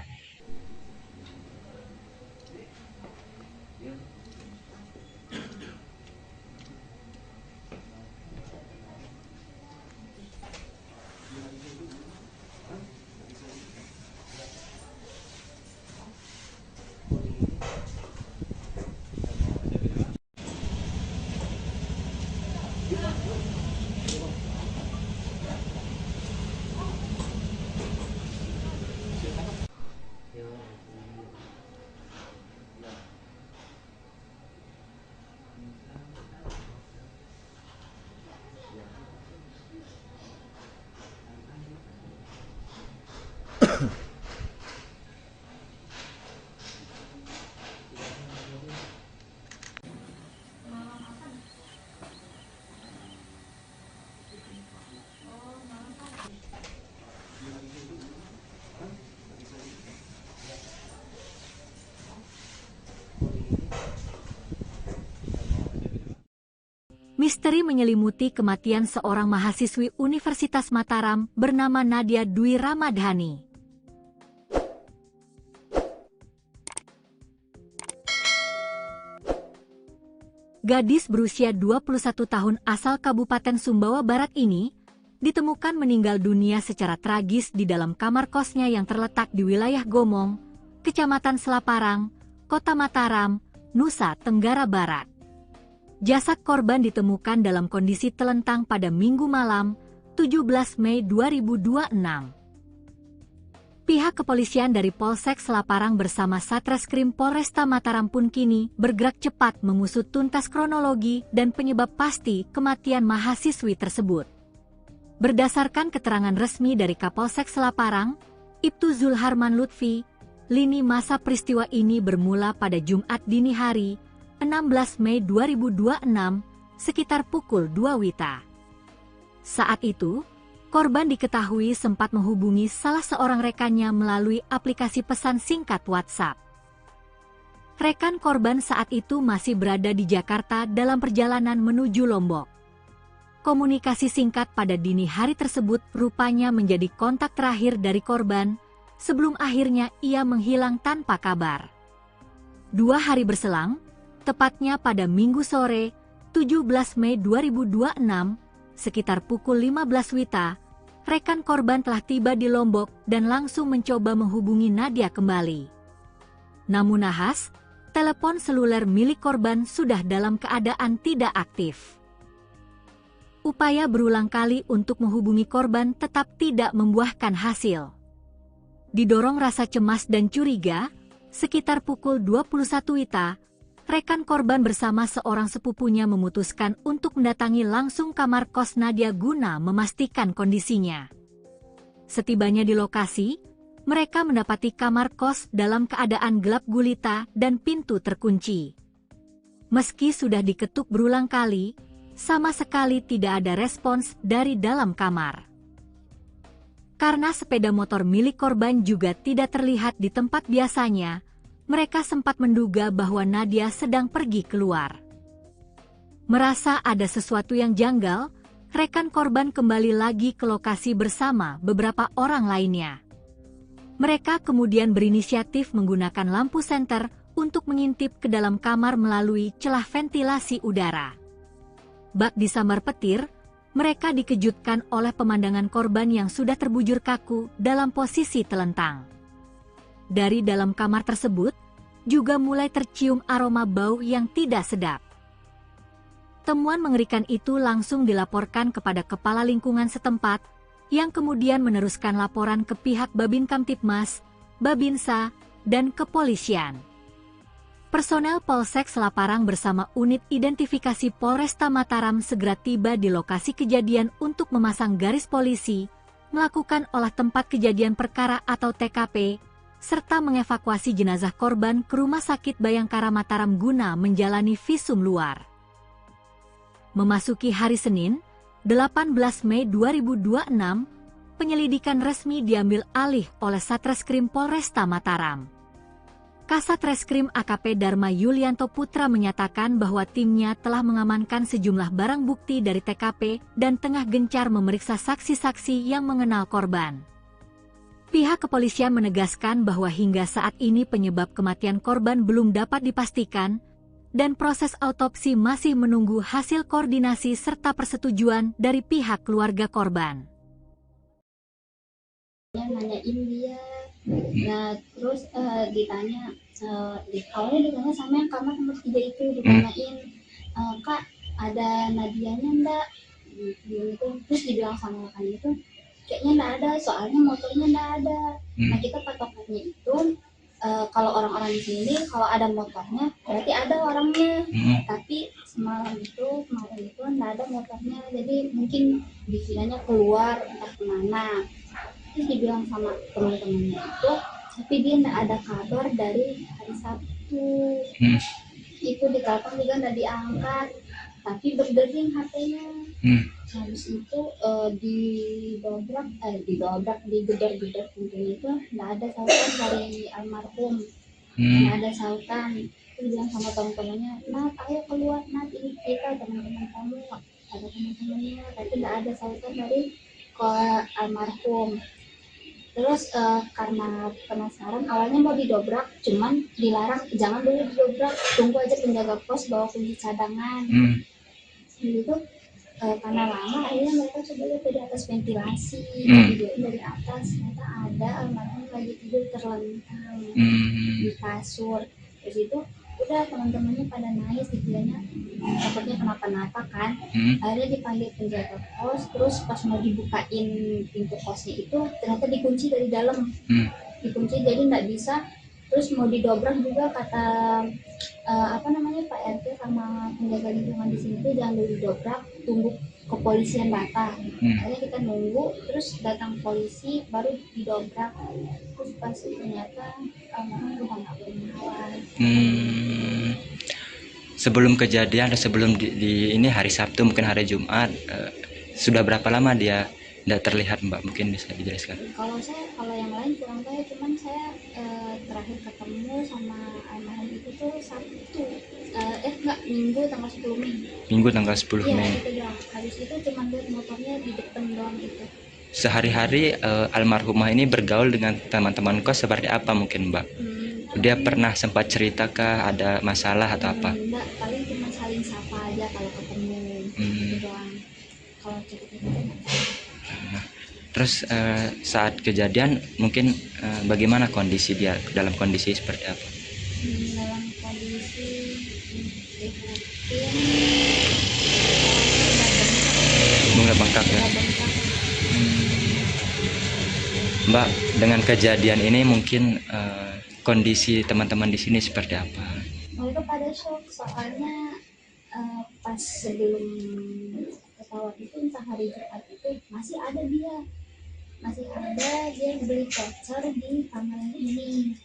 Misteri menyelimuti kematian seorang mahasiswi Universitas Mataram bernama Nadia Dwi Ramadhani. Gadis berusia 21 tahun asal Kabupaten Sumbawa Barat ini ditemukan meninggal dunia secara tragis di dalam kamar kosnya yang terletak di wilayah Gomong, Kecamatan Selaparang, Kota Mataram, Nusa Tenggara Barat. Jasad korban ditemukan dalam kondisi telentang pada Minggu malam, 17 Mei 2026. Pihak kepolisian dari Polsek Selaparang bersama Satreskrim Polresta Mataram pun kini bergerak cepat mengusut tuntas kronologi dan penyebab pasti kematian mahasiswi tersebut. Berdasarkan keterangan resmi dari Kapolsek Selaparang, Ibtu Zulharman Lutfi, lini masa peristiwa ini bermula pada Jumat dini hari, 16 Mei 2026, sekitar pukul 2 WITA. Saat itu, korban diketahui sempat menghubungi salah seorang rekannya melalui aplikasi pesan singkat WhatsApp. Rekan korban saat itu masih berada di Jakarta dalam perjalanan menuju Lombok. Komunikasi singkat pada dini hari tersebut rupanya menjadi kontak terakhir dari korban, sebelum akhirnya ia menghilang tanpa kabar. 2 hari berselang, tepatnya pada Minggu sore, 17 Mei 2026, sekitar pukul 15 WITA, rekan korban telah tiba di Lombok dan langsung mencoba menghubungi Nadia kembali. Namun nahas, telepon seluler milik korban sudah dalam keadaan tidak aktif. Upaya berulang kali untuk menghubungi korban tetap tidak membuahkan hasil. Didorong rasa cemas dan curiga, sekitar pukul 21 WITA, rekan korban bersama seorang sepupunya memutuskan untuk mendatangi langsung kamar kos Nadia guna memastikan kondisinya. Setibanya di lokasi, mereka mendapati kamar kos dalam keadaan gelap gulita dan pintu terkunci. Meski sudah diketuk berulang kali, sama sekali tidak ada respons dari dalam kamar. Karena sepeda motor milik korban juga tidak terlihat di tempat biasanya, mereka sempat menduga bahwa Nadia sedang pergi keluar. Merasa ada sesuatu yang janggal, rekan korban kembali lagi ke lokasi bersama beberapa orang lainnya. Mereka kemudian berinisiatif menggunakan lampu senter untuk mengintip ke dalam kamar melalui celah ventilasi udara. Bak disambar petir, mereka dikejutkan oleh pemandangan korban yang sudah terbujur kaku dalam posisi telentang. Dari dalam kamar tersebut, juga mulai tercium aroma bau yang tidak sedap. Temuan mengerikan itu langsung dilaporkan kepada kepala lingkungan setempat, yang kemudian meneruskan laporan ke pihak Babin Kamtibmas, Babinsa, dan kepolisian. Personel Polsek Selaparang bersama unit identifikasi Polresta Mataram segera tiba di lokasi kejadian untuk memasang garis polisi, melakukan olah tempat kejadian perkara atau TKP, serta mengevakuasi jenazah korban ke Rumah Sakit Bayangkara Mataram guna menjalani visum luar. Memasuki hari Senin, 18 Mei 2026, penyelidikan resmi diambil alih oleh Satreskrim Polresta Mataram. Kasat Reskrim AKP Dharma Yulianto Putra menyatakan bahwa timnya telah mengamankan sejumlah barang bukti dari TKP dan tengah gencar memeriksa saksi-saksi yang mengenal korban. Pihak kepolisian menegaskan bahwa hingga saat ini penyebab kematian korban belum dapat dipastikan, dan proses autopsi masih menunggu hasil koordinasi serta persetujuan dari pihak keluarga korban.
Nanyain dia, nah terus ditanya, awalnya ditanya sama yang kamar nomor 3 itu, ditanyain, Kak ada Nadianya enggak? Gitu. Terus dibilang sama rekannya itu, kayaknya enggak ada, soalnya motornya enggak ada. Nah kita patokannya itu, kalau orang-orang di sini kalau ada motornya berarti ada orangnya, tapi kemarin itu enggak ada motornya, jadi mungkin dikiranya keluar entah kemana. Terus dibilang sama teman-temannya itu, tapi dia enggak ada kabar dari hari Sabtu. Itu ditelepon juga enggak diangkat, tapi berdering HP-nya. Habis itu digedor pintunya itu nggak ada sautan dari almarhum, nggak ada sautan. terus bilang sama teman-temannya, Nat ayo keluar, Nat ini kita teman-teman kamu, ada teman-temannya, tapi nggak ada sautan dari ke almarhum. Terus karena penasaran awalnya mau didobrak, cuman dilarang, jangan dulu didobrak, tunggu aja penjaga pos bawa kunci cadangan. Gitu. Karena lama akhirnya mereka coba lihat dari atas ventilasi, videoin dari atas, ternyata ada almarhum lagi tidur terlentang di kasur. Terus itu udah teman-temannya pada nangis, dikiranya takutnya kenapa-napa kan. Akhirnya dipanggil penjaga kos, terus pas mau dibukain pintu kosnya itu ternyata dikunci dari dalam, dikunci jadi nggak bisa. Terus mau didobrak juga kata Pak RT sama penjaga lingkungan di sini tuh jangan dulu didobrak, tunggu kepolisian datang. Akhirnya kita nunggu, terus datang polisi baru didobrak. Terus pas ternyata almarhum udah nggak bernyawa.
Sebelum kejadian atau sebelum di ini hari Sabtu mungkin hari Jumat, sudah berapa lama dia tidak terlihat, Mbak? Mungkin bisa dijelaskan.
Kalau yang lain kurang tahu, cuman saya terakhir ketemu sama almarhum itu tuh Sabtu, Minggu tanggal 10 Mei.
Minggu tanggal 10
Mei.
Mei.
Itu doang. Habis itu cuma lihat motornya di depan doang gitu.
Sehari-hari almarhumah ini bergaul dengan teman-teman kos seperti apa mungkin, Mbak? Dia pernah sempat cerita ada masalah atau apa?
Enggak, paling cuma saling sapa aja kalau ketemu. Gitu doang. Kalau cerita-cerita
Terus saat kejadian mungkin bagaimana kondisi dia, dalam kondisi seperti apa?
Dalam kondisi
Bunga bengkak ya. Mbak, dengan kejadian ini mungkin kondisi teman-teman di sini seperti apa?
Mereka pada shock soalnya pas sebelum pesawat itu, entah hari Jumat itu masih ada dia beli voucher di kamar ini.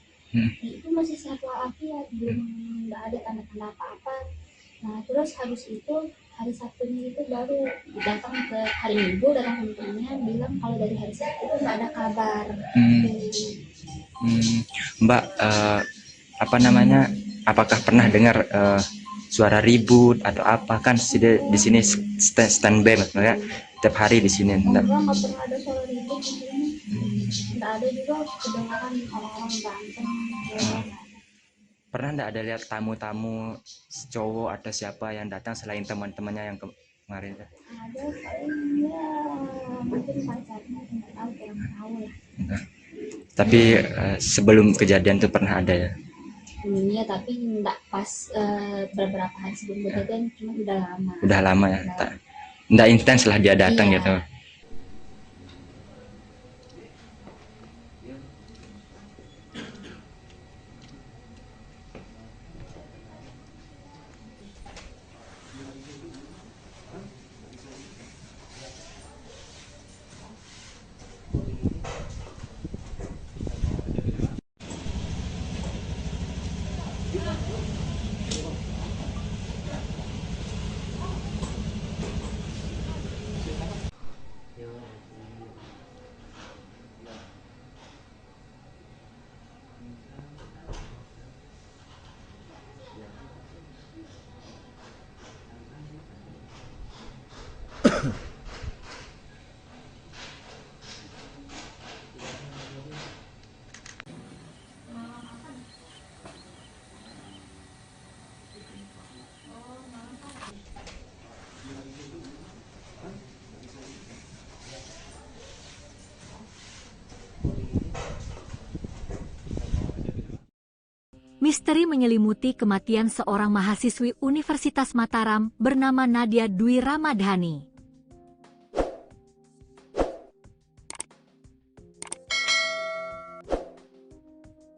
Itu masih sehat walafiat, belum nggak ada tanda-tanda apa-apa. Nah terus habis itu hari Sabtunya itu baru datang ke hari Minggu, datang temennya bilang kalau dari hari Sabtu itu nggak ada kabar.
Mbak, apakah pernah dengar suara ribut atau apa? Kan di sini standby maksudnya tiap hari di sini.
Enggak pernah ada suara ribut di sini. Enggak ada juga kedengaran orang-orang berantem.
Pernah enggak ada lihat tamu-tamu cowok atau siapa yang datang selain teman-temannya yang kemarin?
Ada paling ya mungkin pacarnya, nggak tahu, kurang tahu lah.
Tapi sebelum kejadian itu pernah ada ya?
Iya, tapi enggak pas beberapa hari sebelum kejadian, cuma udah lama.
Udah lama ya? Enggak intens lah dia datang gitu.
Misteri menyelimuti kematian seorang mahasiswi Universitas Mataram bernama Nadia Dwi Ramadhani.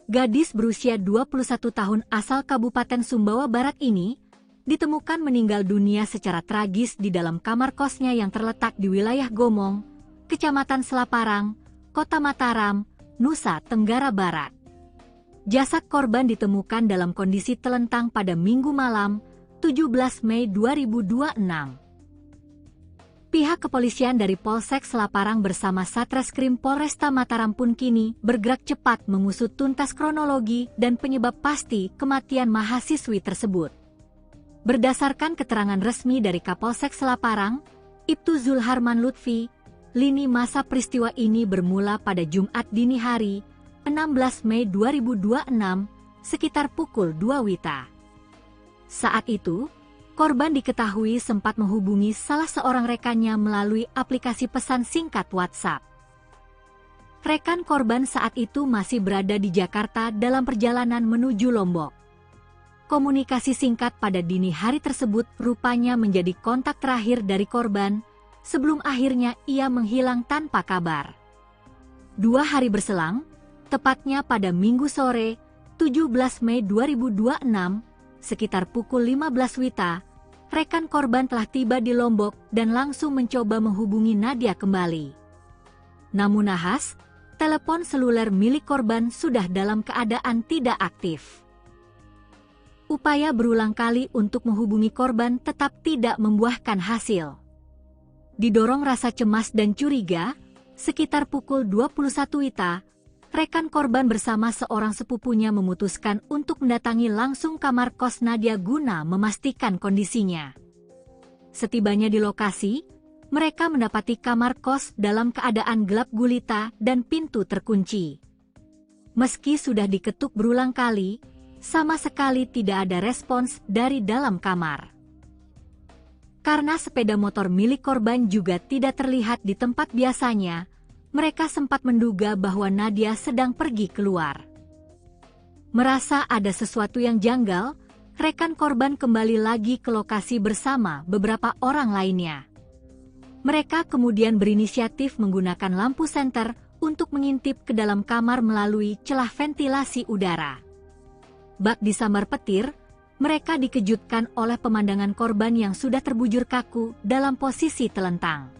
Gadis berusia 21 tahun asal Kabupaten Sumbawa Barat ini ditemukan meninggal dunia secara tragis di dalam kamar kosnya yang terletak di wilayah Gomong, Kecamatan Selaparang, Kota Mataram, Nusa Tenggara Barat. Jasad korban ditemukan dalam kondisi telentang pada Minggu malam, 17 Mei 2026. Pihak kepolisian dari Polsek Selaparang bersama Satreskrim Polresta Mataram pun kini bergerak cepat mengusut tuntas kronologi dan penyebab pasti kematian mahasiswi tersebut. Berdasarkan keterangan resmi dari Kapolsek Selaparang, Ibtu Zulharman Lutfi, lini masa peristiwa ini bermula pada Jumat dini hari, 16 Mei 2026, sekitar pukul 2 WITA. Saat itu, korban diketahui sempat menghubungi salah seorang rekannya melalui aplikasi pesan singkat WhatsApp. Rekan korban saat itu masih berada di Jakarta dalam perjalanan menuju Lombok. Komunikasi singkat pada dini hari tersebut rupanya menjadi kontak terakhir dari korban, sebelum akhirnya ia menghilang tanpa kabar. 2 hari berselang, tepatnya pada Minggu sore, 17 Mei 2026, sekitar pukul 15 WITA, rekan korban telah tiba di Lombok dan langsung mencoba menghubungi Nadia kembali. Namun nahas, telepon seluler milik korban sudah dalam keadaan tidak aktif. Upaya berulang kali untuk menghubungi korban tetap tidak membuahkan hasil. Didorong rasa cemas dan curiga, sekitar pukul 21 WITA, rekan korban bersama seorang sepupunya memutuskan untuk mendatangi langsung kamar kos Nadia guna memastikan kondisinya. Setibanya di lokasi, mereka mendapati kamar kos dalam keadaan gelap gulita dan pintu terkunci. Meski sudah diketuk berulang kali, sama sekali tidak ada respons dari dalam kamar. Karena sepeda motor milik korban juga tidak terlihat di tempat biasanya, mereka sempat menduga bahwa Nadia sedang pergi keluar. Merasa ada sesuatu yang janggal, rekan korban kembali lagi ke lokasi bersama beberapa orang lainnya. Mereka kemudian berinisiatif menggunakan lampu senter untuk mengintip ke dalam kamar melalui celah ventilasi udara. Bak disambar petir, mereka dikejutkan oleh pemandangan korban yang sudah terbujur kaku dalam posisi telentang.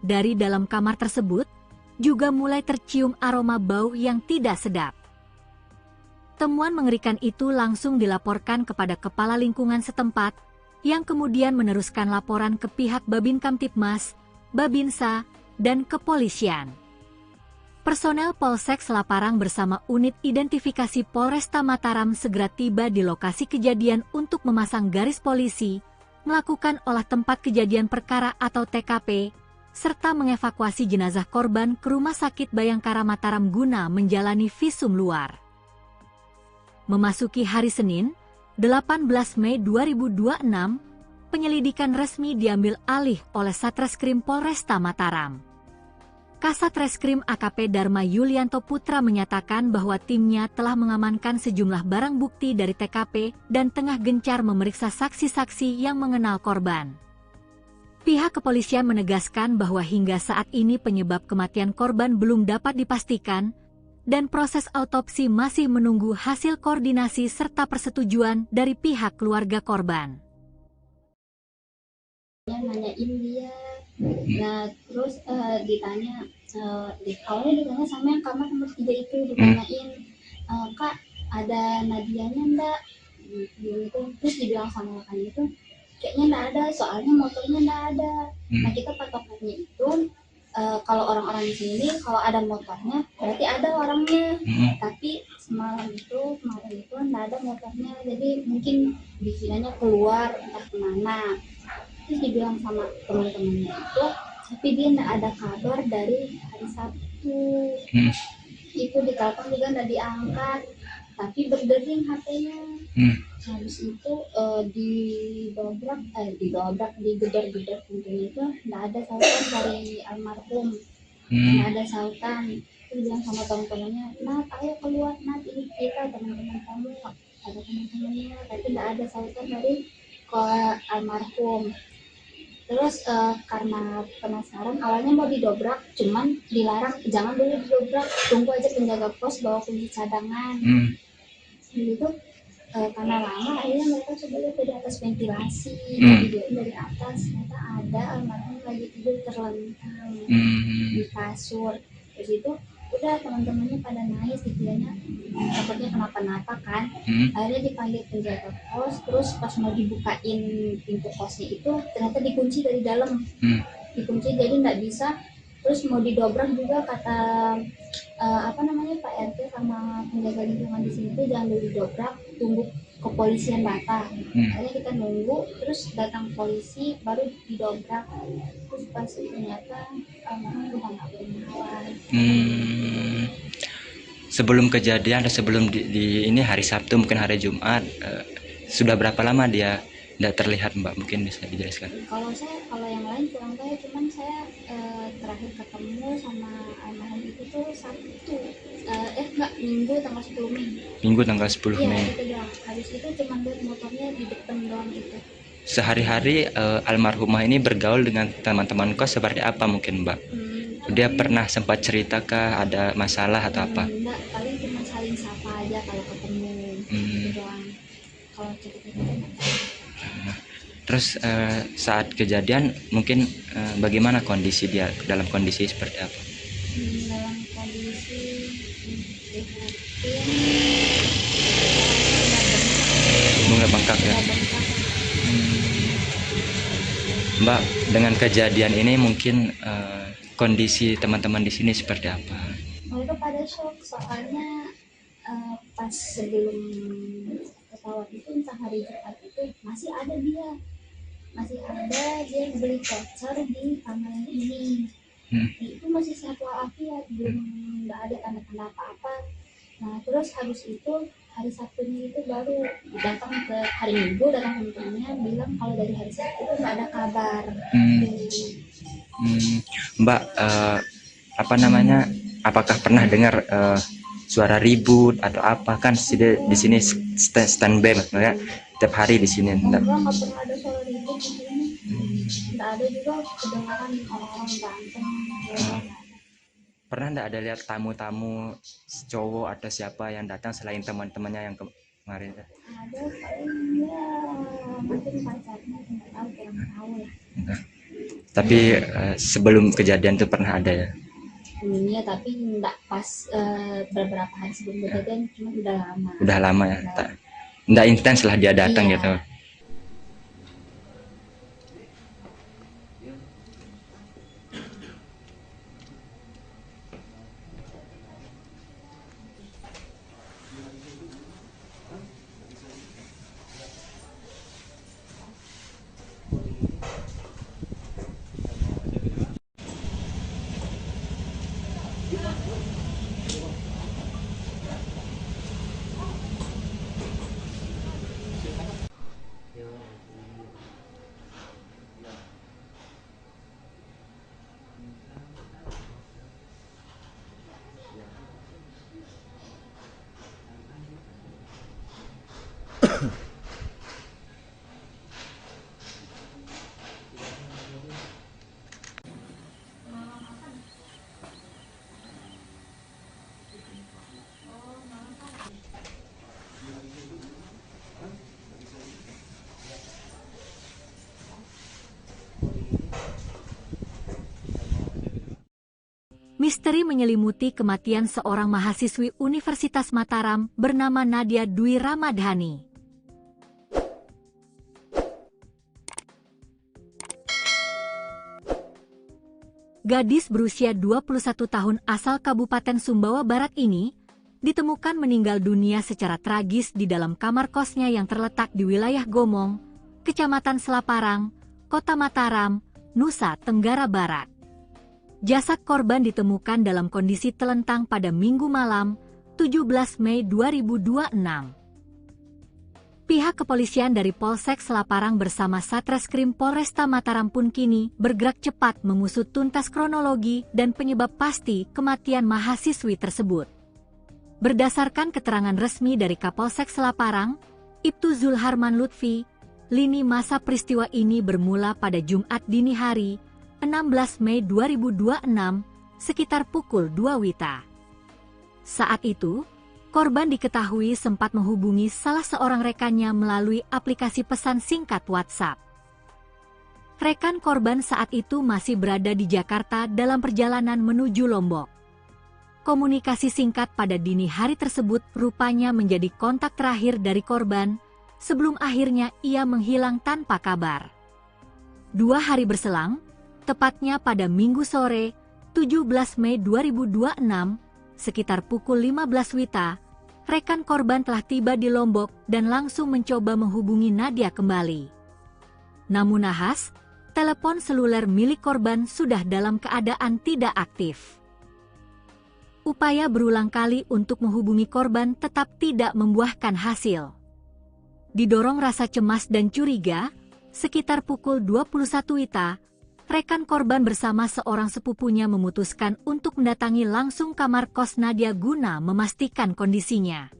Dari dalam kamar tersebut, juga mulai tercium aroma bau yang tidak sedap. Temuan mengerikan itu langsung dilaporkan kepada kepala lingkungan setempat, yang kemudian meneruskan laporan ke pihak Babin Kamtibmas, Babinsa, dan kepolisian. Personel Polsek Selaparang bersama unit identifikasi Polresta Mataram segera tiba di lokasi kejadian untuk memasang garis polisi, melakukan olah tempat kejadian perkara atau TKP, serta mengevakuasi jenazah korban ke Rumah Sakit Bayangkara Mataram guna menjalani visum luar. Memasuki hari Senin, 18 Mei 2026, penyelidikan resmi diambil alih oleh Satreskrim Polresta Mataram. Kasat Reskrim AKP Dharma Yulianto Putra menyatakan bahwa timnya telah mengamankan sejumlah barang bukti dari TKP dan tengah gencar memeriksa saksi-saksi yang mengenal korban. Pihak kepolisian menegaskan bahwa hingga saat ini penyebab kematian korban belum dapat dipastikan, dan proses autopsi masih menunggu hasil koordinasi serta persetujuan dari pihak keluarga korban.
Nanyain dia, nah terus ditanya, awalnya ditanya sama yang kamar nomor 3 itu, ditanyain, Kak ada Nadianya enggak? Gitu. Terus dibilang sama rekannya itu, kayaknya enggak ada, soalnya motornya enggak ada. Nah kita patokannya itu, kalau orang-orang di sini kalau ada motornya berarti ada orangnya, tapi kemarin itu enggak ada motornya, jadi mungkin dikiranya keluar entah kemana. Terus dibilang sama teman-temannya itu, tapi dia enggak ada kabar dari hari Sabtu. Itu ditelepon juga enggak diangkat, tapi berdering HP-nya. Habis itu digedor-gedor pintunya itu nggak ada sautan dari almarhum, nggak ada sautan. Itu bilang sama teman-temannya, Nat ayo keluar Nat, ini kita teman-teman kamu, ada teman-temannya, tapi nggak ada sautan dari almarhum. Terus karena penasaran awalnya mau didobrak, cuman dilarang, jangan dulu didobrak, tunggu aja penjaga pos bawa kunci cadangan. Gitu. Karena lama akhirnya mereka coba lihat dari atas ventilasi, videoin dari atas, ternyata ada almarhum lagi tidur terlentang di kasur. Terus itu udah teman-temannya pada nangis gitu ya, takutnya kenapa-napa kan. Akhirnya dipanggil penjaga kos, terus pas mau dibukain pintu kosnya itu ternyata dikunci dari dalam, dikunci jadi nggak bisa. Terus mau didobrak juga kata Pak RT sama penjaga lingkungan di sini tuh jangan dulu didobrak, tunggu kepolisian datang. Akhirnya kita nunggu, terus datang polisi baru didobrak. Terus pas ternyata udah nggak bernawan.
Sebelum kejadian atau sebelum di ini hari Sabtu mungkin hari Jumat, sudah berapa lama dia tidak terlihat Mbak? Mungkin bisa dijelaskan.
Kalau yang lain kurang tahu, cuman saya terakhir ketemu sama almarhum itu tuh Sabtu, Minggu tanggal 10 Mei.
Minggu tanggal 10
Iya,
Mei.
itu doang. Habis itu cuman lihat motornya di depan doang gitu.
Sehari-hari almarhumah ini bergaul dengan teman-teman kos seperti apa mungkin Mbak? Dia pernah sempat cerita ada masalah atau apa?
Enggak, paling cuma saling sapa aja kalau ketemu. Itu doang. Kalau cerita-cerita
Terus saat kejadian mungkin bagaimana kondisi dia, dalam kondisi seperti apa?
dalam kondisi
Bunga bengkak ya. Mbak, dengan kejadian ini mungkin kondisi teman-teman di sini seperti apa?
Mereka pada shock soalnya pas sebelum pesawat itu entah hari Jumat itu masih ada dia beli voucher di kamar ini. Itu masih sehat walafiat, belum nggak ada tanda-tanda apa-apa. Nah terus habis itu hari Sabtunya itu baru datang ke hari Minggu, datang temannya bilang kalau dari hari Sabtu itu nggak ada kabar.
Mbak, apakah pernah dengar suara ribut atau apa? Kan di sini standby ya, tiap hari di sini.
Enggak pernah ada suara ribut di sini. Nggak ada juga kedengaran orang-orang berantem.
Pernah nggak ada lihat tamu-tamu cowok atau siapa yang datang selain teman-temannya yang kemarin?
Ada paling ya mungkin pacarnya, nggak tahu, kurang tahu lah.
Tapi sebelum kejadian itu pernah ada ya?
Iya, tapi nggak pas beberapa hari sebelum kejadian, cuma udah lama.
Udah lama ya, nggak intens lah dia datang
Iya.
gitu.
Misteri menyelimuti kematian seorang mahasiswi Universitas Mataram bernama Nadia Dwi Ramadhani. Gadis berusia 21 tahun asal Kabupaten Sumbawa Barat ini ditemukan meninggal dunia secara tragis di dalam kamar kosnya yang terletak di wilayah Gomong, Kecamatan Selaparang, Kota Mataram, Nusa Tenggara Barat. Jasad korban ditemukan dalam kondisi telentang pada Minggu malam, 17 Mei 2026. Pihak kepolisian dari Polsek Selaparang bersama Satreskrim Polresta Mataram pun kini bergerak cepat mengusut tuntas kronologi dan penyebab pasti kematian mahasiswi tersebut. Berdasarkan keterangan resmi dari Kapolsek Selaparang, Ibtu Zulharman Lutfi, lini masa peristiwa ini bermula pada Jumat dini hari, 16 Mei 2026, sekitar pukul 2 WITA. Saat itu, korban diketahui sempat menghubungi salah seorang rekannya melalui aplikasi pesan singkat WhatsApp. Rekan korban saat itu masih berada di Jakarta dalam perjalanan menuju Lombok. Komunikasi singkat pada dini hari tersebut rupanya menjadi kontak terakhir dari korban, sebelum akhirnya ia menghilang tanpa kabar. 2 hari berselang, tepatnya pada Minggu sore, 17 Mei 2026, sekitar pukul 15 WITA, rekan korban telah tiba di Lombok dan langsung mencoba menghubungi Nadia kembali. Namun nahas, telepon seluler milik korban sudah dalam keadaan tidak aktif. Upaya berulang kali untuk menghubungi korban tetap tidak membuahkan hasil. Didorong rasa cemas dan curiga, sekitar pukul 21 WITA, rekan korban bersama seorang sepupunya memutuskan untuk mendatangi langsung kamar kos Nadia guna memastikan kondisinya.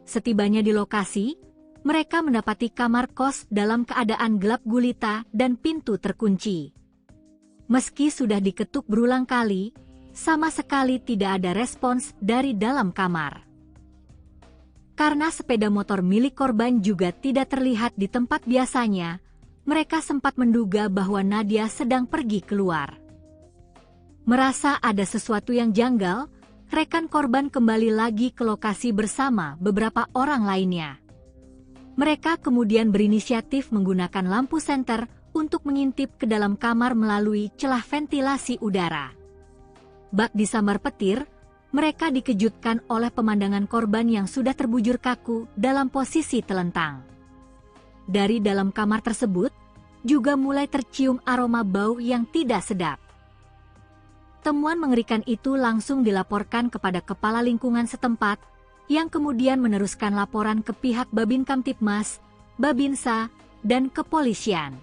Setibanya di lokasi, mereka mendapati kamar kos dalam keadaan gelap gulita dan pintu terkunci. Meski sudah diketuk berulang kali, sama sekali tidak ada respons dari dalam kamar. Karena sepeda motor milik korban juga tidak terlihat di tempat biasanya, mereka sempat menduga bahwa Nadia sedang pergi keluar. Merasa ada sesuatu yang janggal, rekan korban kembali lagi ke lokasi bersama beberapa orang lainnya. Mereka kemudian berinisiatif menggunakan lampu senter untuk mengintip ke dalam kamar melalui celah ventilasi udara. Bak disambar petir, mereka dikejutkan oleh pemandangan korban yang sudah terbujur kaku dalam posisi telentang. Dari dalam kamar tersebut, juga mulai tercium aroma bau yang tidak sedap. Temuan mengerikan itu langsung dilaporkan kepada kepala lingkungan setempat, yang kemudian meneruskan laporan ke pihak Babin Kamtibmas, Babinsa, dan kepolisian.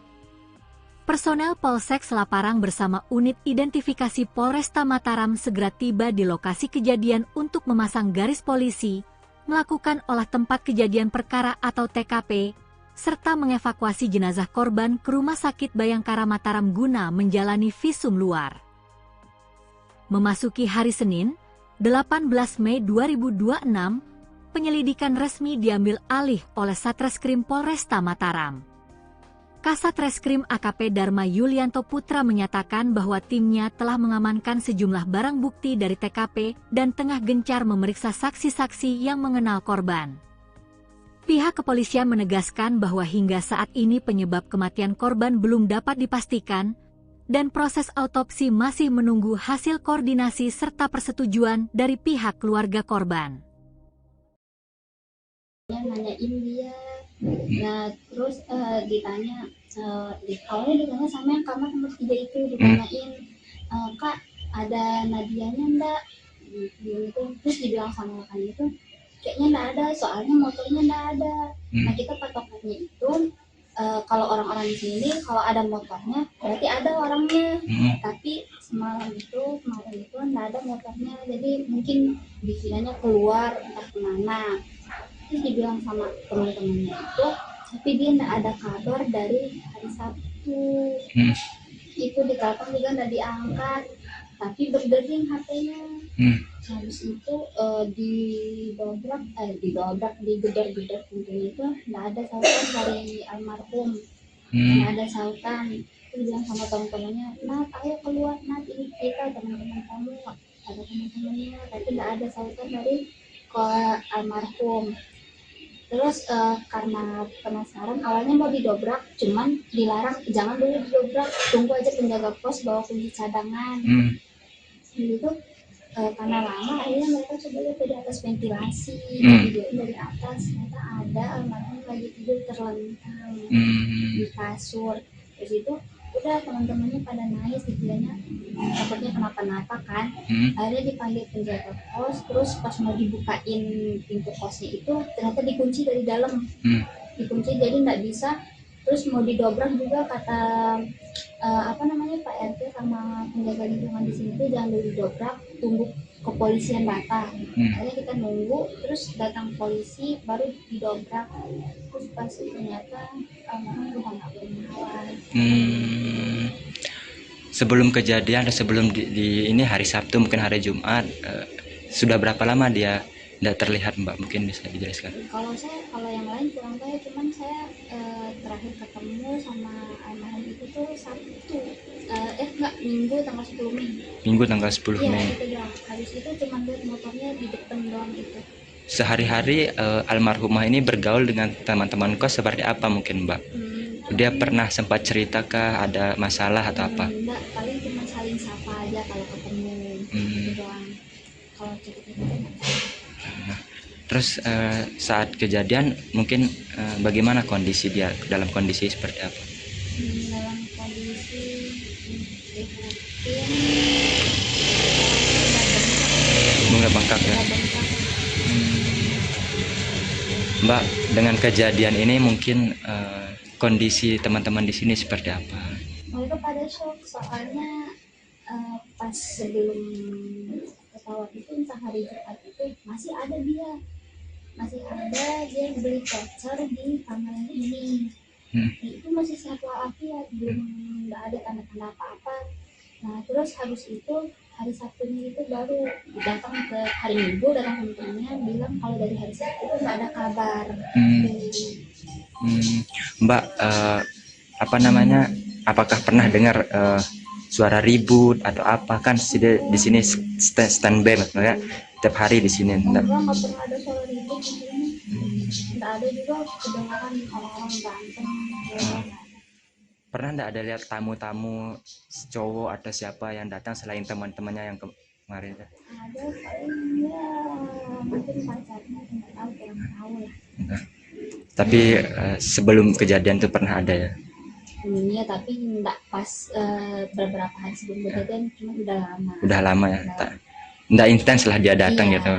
Personel Polsek Selaparang bersama unit identifikasi Polresta Mataram segera tiba di lokasi kejadian untuk memasang garis polisi, melakukan olah tempat kejadian perkara atau TKP, serta mengevakuasi jenazah korban ke Rumah Sakit Bayangkara Mataram guna menjalani visum luar. Memasuki hari Senin, 18 Mei 2026, penyelidikan resmi diambil alih oleh Satreskrim Polresta Mataram. Kasat Reskrim AKP Dharma Yulianto Putra menyatakan bahwa timnya telah mengamankan sejumlah barang bukti dari TKP dan tengah gencar memeriksa saksi-saksi yang mengenal korban. Pihak kepolisian menegaskan bahwa hingga saat ini penyebab kematian korban belum dapat dipastikan, dan proses autopsi masih menunggu hasil koordinasi serta persetujuan dari pihak keluarga korban.
Nanyain dia, nah terus ditanya, awalnya ditanya sama yang kamar nomor 3 itu, ditanyain, Kak ada Nadianya enggak? Gitu. Terus dibilang sama rekan itu, kayaknya enggak ada, soalnya motornya enggak ada. Nah kita patokannya itu, kalau orang-orang di sini kalau ada motornya berarti ada orangnya, tapi kemarin itu enggak ada motornya, jadi mungkin dikiranya keluar entah kemana. Terus dibilang sama teman-temannya itu, tapi dia enggak ada kabar dari hari Sabtu. Itu ditelepon juga enggak diangkat, tapi berdering HP-nya. Habis itu digedor-gedor pintunya itu enggak ada sautan dari almarhum. Enggak ada sautan. Terus bilang sama teman-temannya, Nat ayo keluar, Nat ini kita teman-teman kamu, ada teman-temannya, tapi enggak ada sautan dari almarhum. Terus karena penasaran, awalnya mau didobrak, cuman dilarang, jangan dulu didobrak, tunggu aja penjaga pos bawa kunci cadangan. Gitu. Karena lama, akhirnya mereka coba lihat dari atas ventilasi, videoin dari atas, ternyata ada almarhum lagi tidur terlentang di kasur. Terus itu udah teman-temannya pada nangis, dikiranya takutnya kenapa-napa kan. Akhirnya dipanggil penjaga kos, terus pas mau dibukain pintu kosnya itu ternyata dikunci dari dalam, dikunci jadi nggak bisa. Terus mau didobrak juga kata Pak RT sama penjaga lingkungan di sini tuh jangan dulu didobrak, tunggu kepolisian datang. Akhirnya kita nunggu, terus datang polisi baru didobrak. Terus pas ternyata almarhum udah nggak bernyawa.
Sebelum kejadian atau sebelum di ini hari Sabtu mungkin hari Jumat, sudah berapa lama dia tidak terlihat, Mbak? Mungkin bisa dijelaskan.
Kalau yang lain kurang tahu, cuman saya terakhir terakhir ketemu sama almarhum itu tuh Sabtu, enggak, Minggu tanggal 10 Mei.
Minggu tanggal 10
Iya,
Mei.
itu doang. Habis itu cuma lihat motornya di depan doang itu.
Sehari-hari almarhumah ini bergaul dengan teman-teman kos seperti apa mungkin Mbak? Dia pernah sempat cerita ada masalah atau apa?
Enggak, paling cuma saling sapa aja kalau ketemu. Itu doang. Kalau cerita-cerita enggak tahu.
Nah, terus saat kejadian mungkin bagaimana kondisi dia, dalam kondisi seperti apa?
Dalam kondisi prihatin,
Bunga bengkak ya. Mbak, dengan kejadian ini mungkin kondisi teman-teman di sini seperti apa?
mereka pada shock soalnya pas sebelum pesawat itu entah hari Jumat itu masih ada dia beli voucher di kamar ini. Itu masih sehat walafiat, belum nggak ada tanda-tanda apa-apa. Nah terus habis itu hari Sabtunya itu baru datang ke hari Minggu, datang temennya bilang kalau dari hari Sabtu itu nggak ada kabar.
Mbak, apa namanya? Apakah pernah dengar suara ribut atau apa? Kan di sini standby maksudnya tiap hari di sini.
Enggak pernah ada suara ribut di sini. Nggak ada juga kedengaran orang-orang berantem.
Pernah nggak ada lihat tamu-tamu cowok atau siapa yang datang selain teman-temannya yang kemarin?
Ada paling ya mungkin pacarnya, nggak tahu, kurang tahu lah.
Tapi sebelum kejadian itu pernah ada ya?
Iya, tapi nggak pas beberapa hari sebelum kejadian, cuma udah lama.
Udah lama ya? Nggak intens lah dia datang
Iya.
gitu.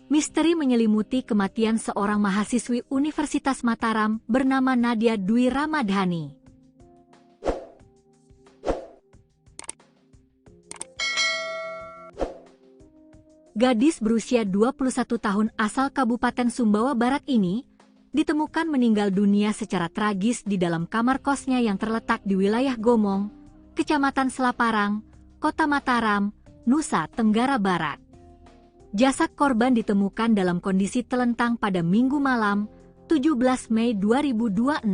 Misteri menyelimuti kematian seorang mahasiswi Universitas Mataram bernama Nadia Dwi Ramadhani. Gadis berusia 21 tahun asal Kabupaten Sumbawa Barat ini ditemukan meninggal dunia secara tragis di dalam kamar kosnya yang terletak di wilayah Gomong, Kecamatan Selaparang, Kota Mataram, Nusa Tenggara Barat. Jasad korban ditemukan dalam kondisi telentang pada Minggu malam, 17 Mei 2026.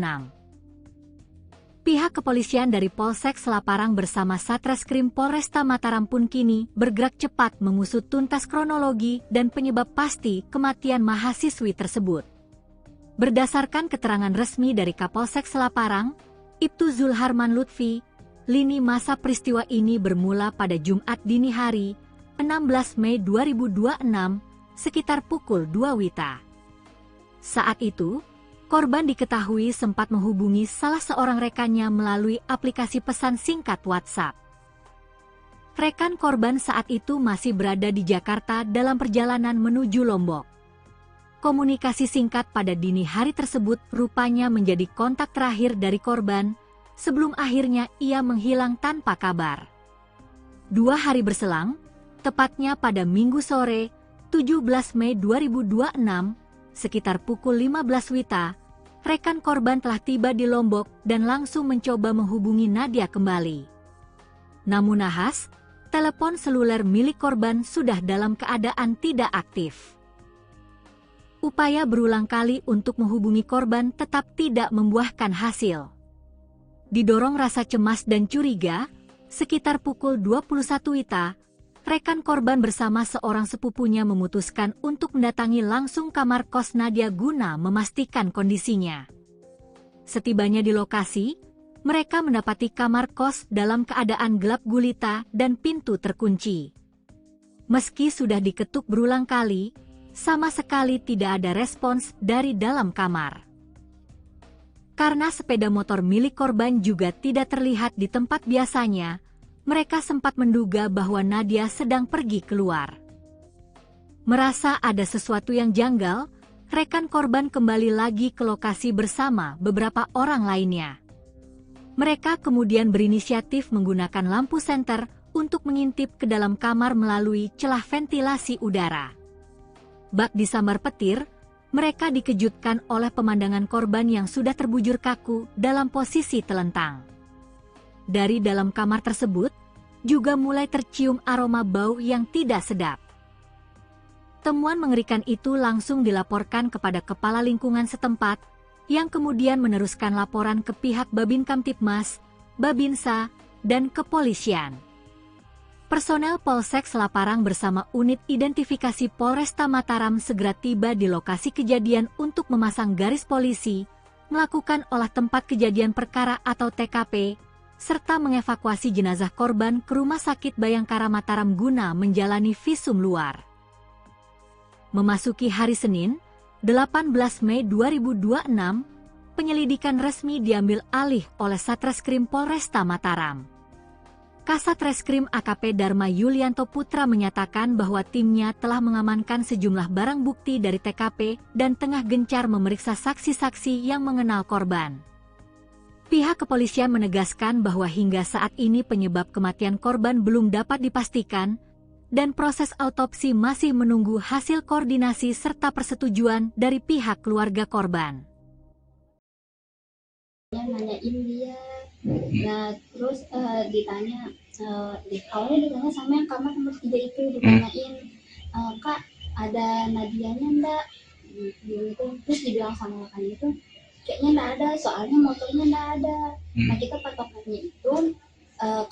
Pihak kepolisian dari Polsek Selaparang bersama Satreskrim Polresta Mataram pun kini bergerak cepat mengusut tuntas kronologi dan penyebab pasti kematian mahasiswi tersebut. Berdasarkan keterangan resmi dari Kapolsek Selaparang, Ibtu Zulharman Lutfi, lini masa peristiwa ini bermula pada Jumat dini hari, 16 Mei 2026, sekitar pukul 2 WITA. Saat itu, korban diketahui sempat menghubungi salah seorang rekannya melalui aplikasi pesan singkat WhatsApp. Rekan korban saat itu masih berada di Jakarta dalam perjalanan menuju Lombok. Komunikasi singkat pada dini hari tersebut rupanya menjadi kontak terakhir dari korban sebelum akhirnya ia menghilang tanpa kabar. 2 hari berselang, tepatnya pada Minggu sore, 17 Mei 2026, sekitar pukul 15 WITA, rekan korban telah tiba di Lombok dan langsung mencoba menghubungi Nadia kembali. Namun nahas, telepon seluler milik korban sudah dalam keadaan tidak aktif. Upaya berulang kali untuk menghubungi korban tetap tidak membuahkan hasil. Didorong rasa cemas dan curiga, sekitar pukul 21 WITA, rekan korban bersama seorang sepupunya memutuskan untuk mendatangi langsung kamar kos Nadia guna memastikan kondisinya. Setibanya di lokasi, mereka mendapati kamar kos dalam keadaan gelap gulita dan pintu terkunci. Meski sudah diketuk berulang kali, sama sekali tidak ada respons dari dalam kamar. Karena sepeda motor milik korban juga tidak terlihat di tempat biasanya, mereka sempat menduga bahwa Nadia sedang pergi keluar. Merasa ada sesuatu yang janggal, rekan korban kembali lagi ke lokasi bersama beberapa orang lainnya. Mereka kemudian berinisiatif menggunakan lampu senter untuk mengintip ke dalam kamar melalui celah ventilasi udara. Bak disambar petir, mereka dikejutkan oleh pemandangan korban yang sudah terbujur kaku dalam posisi telentang. Dari dalam kamar tersebut, juga mulai tercium aroma bau yang tidak sedap. Temuan mengerikan itu langsung dilaporkan kepada kepala lingkungan setempat, yang kemudian meneruskan laporan ke pihak Babin Kamtibmas, Babinsa, dan kepolisian. Personel Polsek Selaparang bersama unit identifikasi Polresta Mataram segera tiba di lokasi kejadian untuk memasang garis polisi, melakukan olah tempat kejadian perkara atau TKP, serta mengevakuasi jenazah korban ke Rumah Sakit Bayangkara Mataram guna menjalani visum luar. Memasuki hari Senin, 18 Mei 2026, penyelidikan resmi diambil alih oleh Satreskrim Polresta Mataram. Kasat Reskrim AKP Dharma Yulianto Putra menyatakan bahwa timnya telah mengamankan sejumlah barang bukti dari TKP dan tengah gencar memeriksa saksi-saksi yang mengenal korban. Pihak kepolisian menegaskan bahwa hingga saat ini penyebab kematian korban belum dapat dipastikan, dan proses autopsi masih menunggu hasil koordinasi serta persetujuan dari pihak keluarga korban.
Nanyain dia, nah terus ditanya, awalnya ditanya sama yang kamar nomor 3 itu, ditanyain, Kak ada Nadianya enggak, gitu. Terus dibilang sama rekan itu kayaknya enggak ada, soalnya motornya enggak ada. Nah kita patokannya itu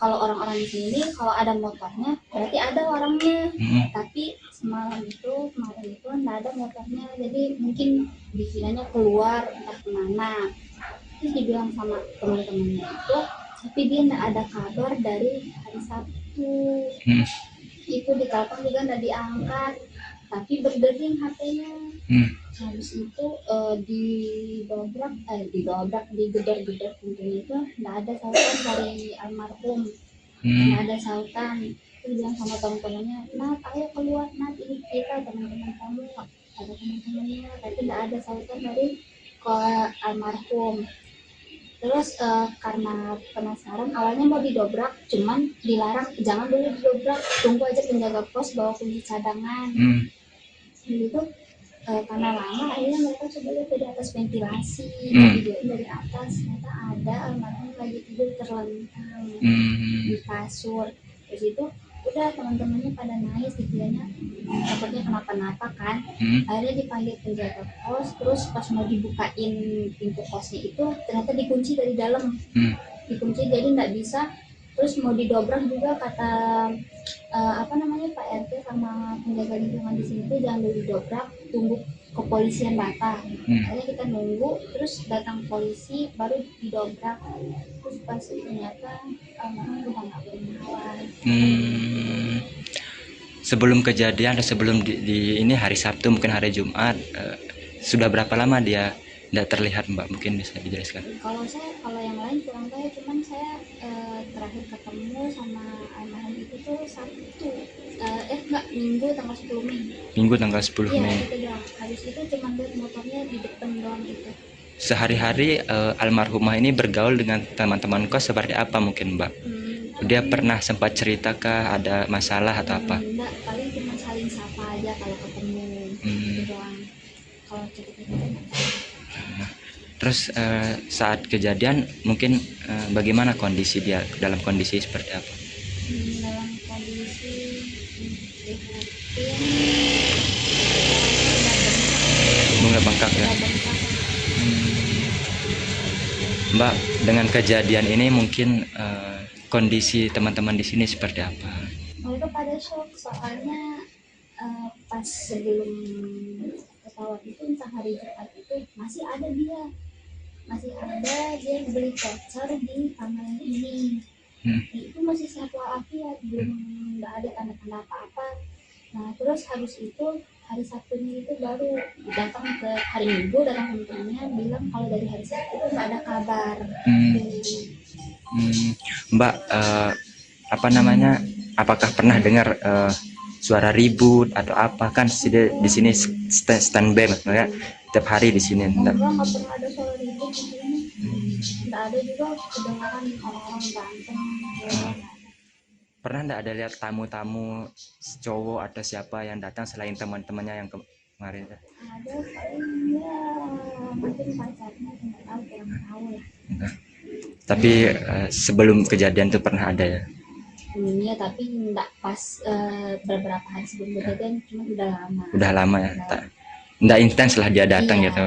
kalau orang-orang di sini kalau ada motornya berarti ada orangnya, tapi kemarin itu enggak ada motornya, jadi mungkin dikiranya keluar entah kemana. Terus dibilang sama teman-temannya itu, tapi dia nggak ada kabar dari hari Sabtu. Itu ditelepon juga nggak diangkat, tapi berdering HP-nya. Habis itu digedor-gedor pintunya itu nggak ada sautan dari almarhum, nggak ada sautan. Terus bilang sama teman-temannya, Nat ayo keluar Nat, ini kita teman-teman kamu, ada teman-temannya, tapi nggak ada sautan dari ke almarhum. Terus karena penasaran awalnya mau didobrak, cuman dilarang jangan dulu didobrak, tunggu aja penjaga pos bawa kunci cadangan. Gitu karena lama akhirnya mereka coba lihat dari atas ventilasi, videoin dari atas, ternyata ada almarhum lagi tidur terlentang di kasur. Terus itu udah teman-temannya pada nangis, dikiranya takutnya kenapa-napa kan. Akhirnya dipanggil penjaga pos, terus pas mau dibukain pintu kosnya itu ternyata dikunci dari dalam, dikunci jadi nggak bisa. Terus mau didobrak juga kata Pak RT sama penjaga lingkungan di sini tuh jangan dulu didobrak, tunggu kepolisian datang. Akhirnya kita nunggu, terus datang polisi baru didobrak. Terus pas ternyata udah nggak bernyawa.
Sebelum kejadian atau sebelum di ini hari Sabtu mungkin hari Jumat, sudah berapa lama dia tidak terlihat Mbak? Mungkin bisa dijelaskan.
Kalau yang lain kurang tahu, cuman saya terakhir ketemu sama almarhum itu tuh Sabtu, Minggu tanggal 10 Mei.
Minggu tanggal 10 Mei.
Iya, habis itu cuma lihat motornya di depan doang gitu.
Sehari-hari almarhumah ini bergaul dengan teman-teman kos seperti apa mungkin Mbak? Dia pernah sempat cerita ada masalah atau apa?
Enggak, paling cuma saling sapa aja kalau ketemu gitu doang. Kalau cerita-cerita
Terus saat kejadian mungkin bagaimana kondisi dia, dalam kondisi seperti apa?
Dalam kondisi
Bunga bengkak ya. Mbak, dengan kejadian ini mungkin kondisi teman-teman di sini seperti apa?
mereka pada shock soalnya pas sebelum pesawat itu entah hari Jumat itu masih ada dia beli voucher di kamar ini. Itu masih sehat walafiat, belum nggak ada tanda-tanda apa-apa. Nah terus habis itu hari Sabtunya itu baru datang ke hari Minggu, datang ke temennya bilang kalau dari hari Sabtu itu nggak ada kabar.
Mbak, apa namanya, apakah pernah dengar suara ribut atau apa? Kan di sini standby maksudnya tiap hari di sini.
Enggak pernah ada suara ribut di sini. Nggak ada juga kedengaran orang-orang berantem.
Pernah nggak ada lihat tamu-tamu cowok atau siapa yang datang selain teman-temannya yang kemarin?
Ada paling ya mungkin pacarnya, nggak tahu, kurang tahu lah.
Tapi sebelum kejadian itu pernah ada ya?
Iya, tapi nggak pas beberapa hari sebelum kejadian, cuma udah lama.
Udah lama ya? Nggak intens lah dia datang gitu?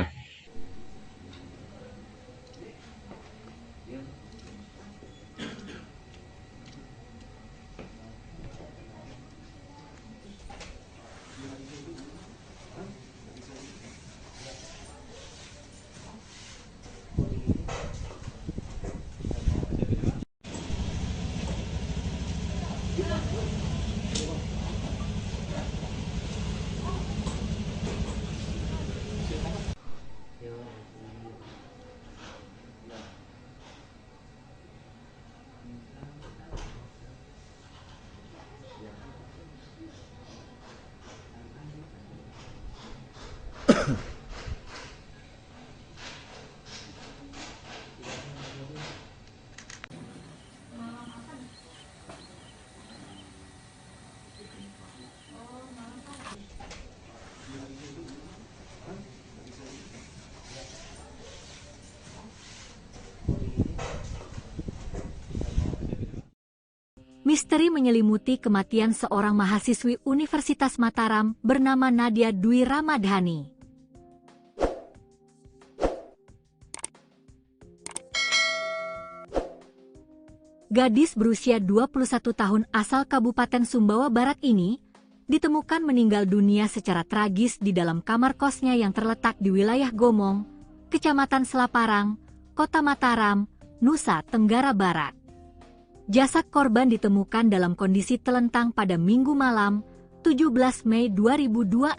Misteri menyelimuti kematian seorang mahasiswi Universitas Mataram bernama Nadia Dwi Ramadhani. Gadis berusia 21 tahun asal Kabupaten Sumbawa Barat ini ditemukan meninggal dunia secara tragis di dalam kamar kosnya yang terletak di wilayah Gomong, Kecamatan Selaparang, Kota Mataram, Nusa Tenggara Barat. Jasad korban ditemukan dalam kondisi telentang pada Minggu malam, 17 Mei 2026.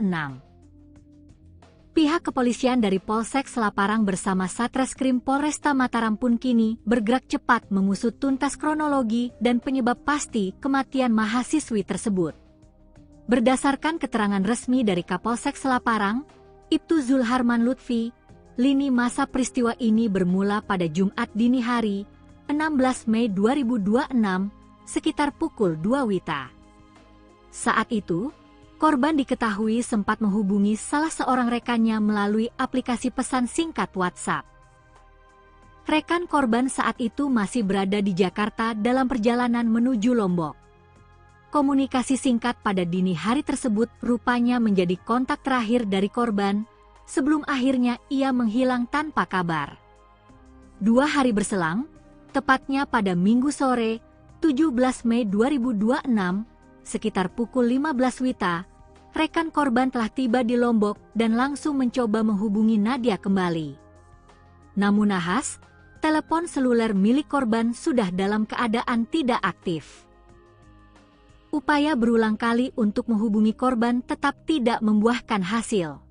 Pihak kepolisian dari Polsek Selaparang bersama Satreskrim Polresta Mataram pun kini bergerak cepat mengusut tuntas kronologi dan penyebab pasti kematian mahasiswi tersebut. Berdasarkan keterangan resmi dari Kapolsek Selaparang, Ibtu Zulharman Lutfi, lini masa peristiwa ini bermula pada Jumat dini hari, 16 Mei 2026, sekitar pukul 2 WITA. Saat itu, korban diketahui sempat menghubungi salah seorang rekannya melalui aplikasi pesan singkat WhatsApp. Rekan korban saat itu masih berada di Jakarta dalam perjalanan menuju Lombok. Komunikasi singkat pada dini hari tersebut rupanya menjadi kontak terakhir dari korban sebelum akhirnya ia menghilang tanpa kabar. 2 hari berselang, tepatnya pada Minggu sore, 17 Mei 2026, sekitar pukul 15 WITA, rekan korban telah tiba di Lombok dan langsung mencoba menghubungi Nadia kembali. Namun nahas, telepon seluler milik korban sudah dalam keadaan tidak aktif. Upaya berulang kali untuk menghubungi korban tetap tidak membuahkan hasil.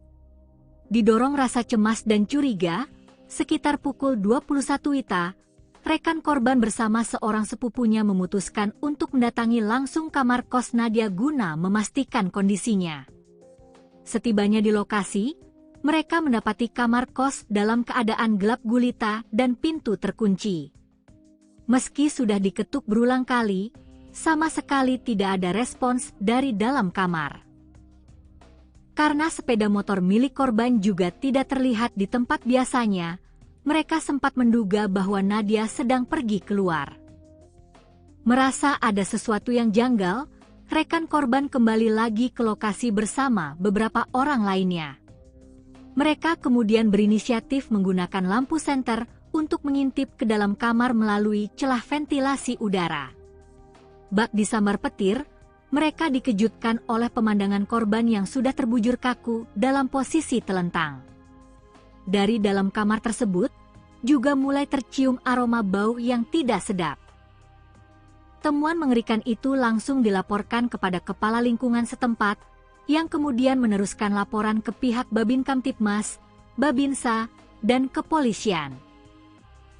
Didorong rasa cemas dan curiga, sekitar pukul 21 WITA, rekan korban bersama seorang sepupunya memutuskan untuk mendatangi langsung kamar kos Nadia guna memastikan kondisinya. Setibanya di lokasi, mereka mendapati kamar kos dalam keadaan gelap gulita dan pintu terkunci. Meski sudah diketuk berulang kali, sama sekali tidak ada respons dari dalam kamar. Karena sepeda motor milik korban juga tidak terlihat di tempat biasanya, mereka sempat menduga bahwa Nadia sedang pergi keluar. Merasa ada sesuatu yang janggal, rekan korban kembali lagi ke lokasi bersama beberapa orang lainnya. Mereka kemudian berinisiatif menggunakan lampu senter untuk mengintip ke dalam kamar melalui celah ventilasi udara. Bak disambar petir, Mereka dikejutkan oleh pemandangan korban yang sudah terbujur kaku dalam posisi telentang. Dari dalam kamar tersebut, juga mulai tercium aroma bau yang tidak sedap. Temuan mengerikan itu langsung dilaporkan kepada kepala lingkungan setempat, yang kemudian meneruskan laporan ke pihak Babin Kamtibmas, Babinsa, dan kepolisian.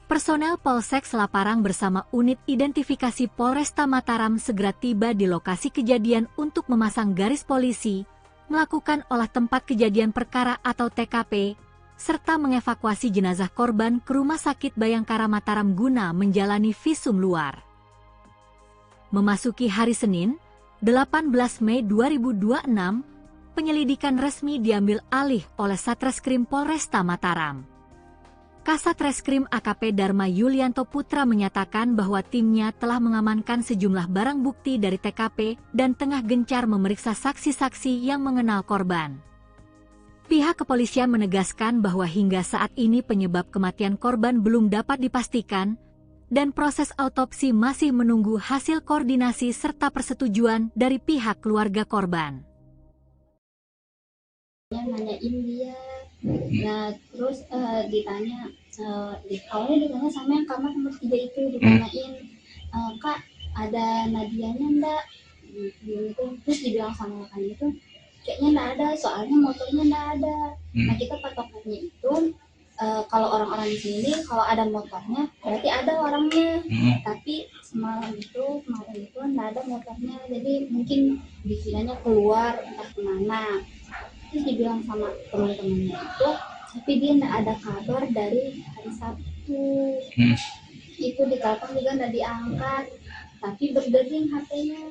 Personel Polsek Selaparang bersama unit identifikasi Polresta Mataram segera tiba di lokasi kejadian untuk memasang garis polisi, melakukan olah tempat kejadian perkara atau TKP, serta mengevakuasi jenazah korban ke Rumah Sakit Bayangkara Mataram guna menjalani visum luar. Memasuki hari Senin, 18 Mei 2026, penyelidikan resmi diambil alih oleh Satreskrim Polresta Mataram. Kasat Reskrim AKP Dharma Yulianto Putra menyatakan bahwa timnya telah mengamankan sejumlah barang bukti dari TKP dan tengah gencar memeriksa saksi-saksi yang mengenal korban. Pihak kepolisian menegaskan bahwa hingga saat ini penyebab kematian korban belum dapat dipastikan, dan proses autopsi masih menunggu hasil koordinasi serta persetujuan dari pihak keluarga korban.
Nanyain dia, nah terus ditanya, awalnya ditanya sama yang kamar nomor 3 itu, ditanyain, Kak ada Nadianya enggak, gitu. Terus dibilang sama kan itu kayaknya enggak ada, soalnya motornya enggak ada. Nah kita patokannya itu kalau orang-orang di sini kalau ada motornya berarti ada orangnya, tapi kemarin itu enggak ada motornya, jadi mungkin dikiranya keluar entah kemana. Terus dibilang sama teman-temannya itu, tapi dia enggak ada kabar dari hari Sabtu. Itu ditelepon juga enggak diangkat, tapi berdering HP-nya.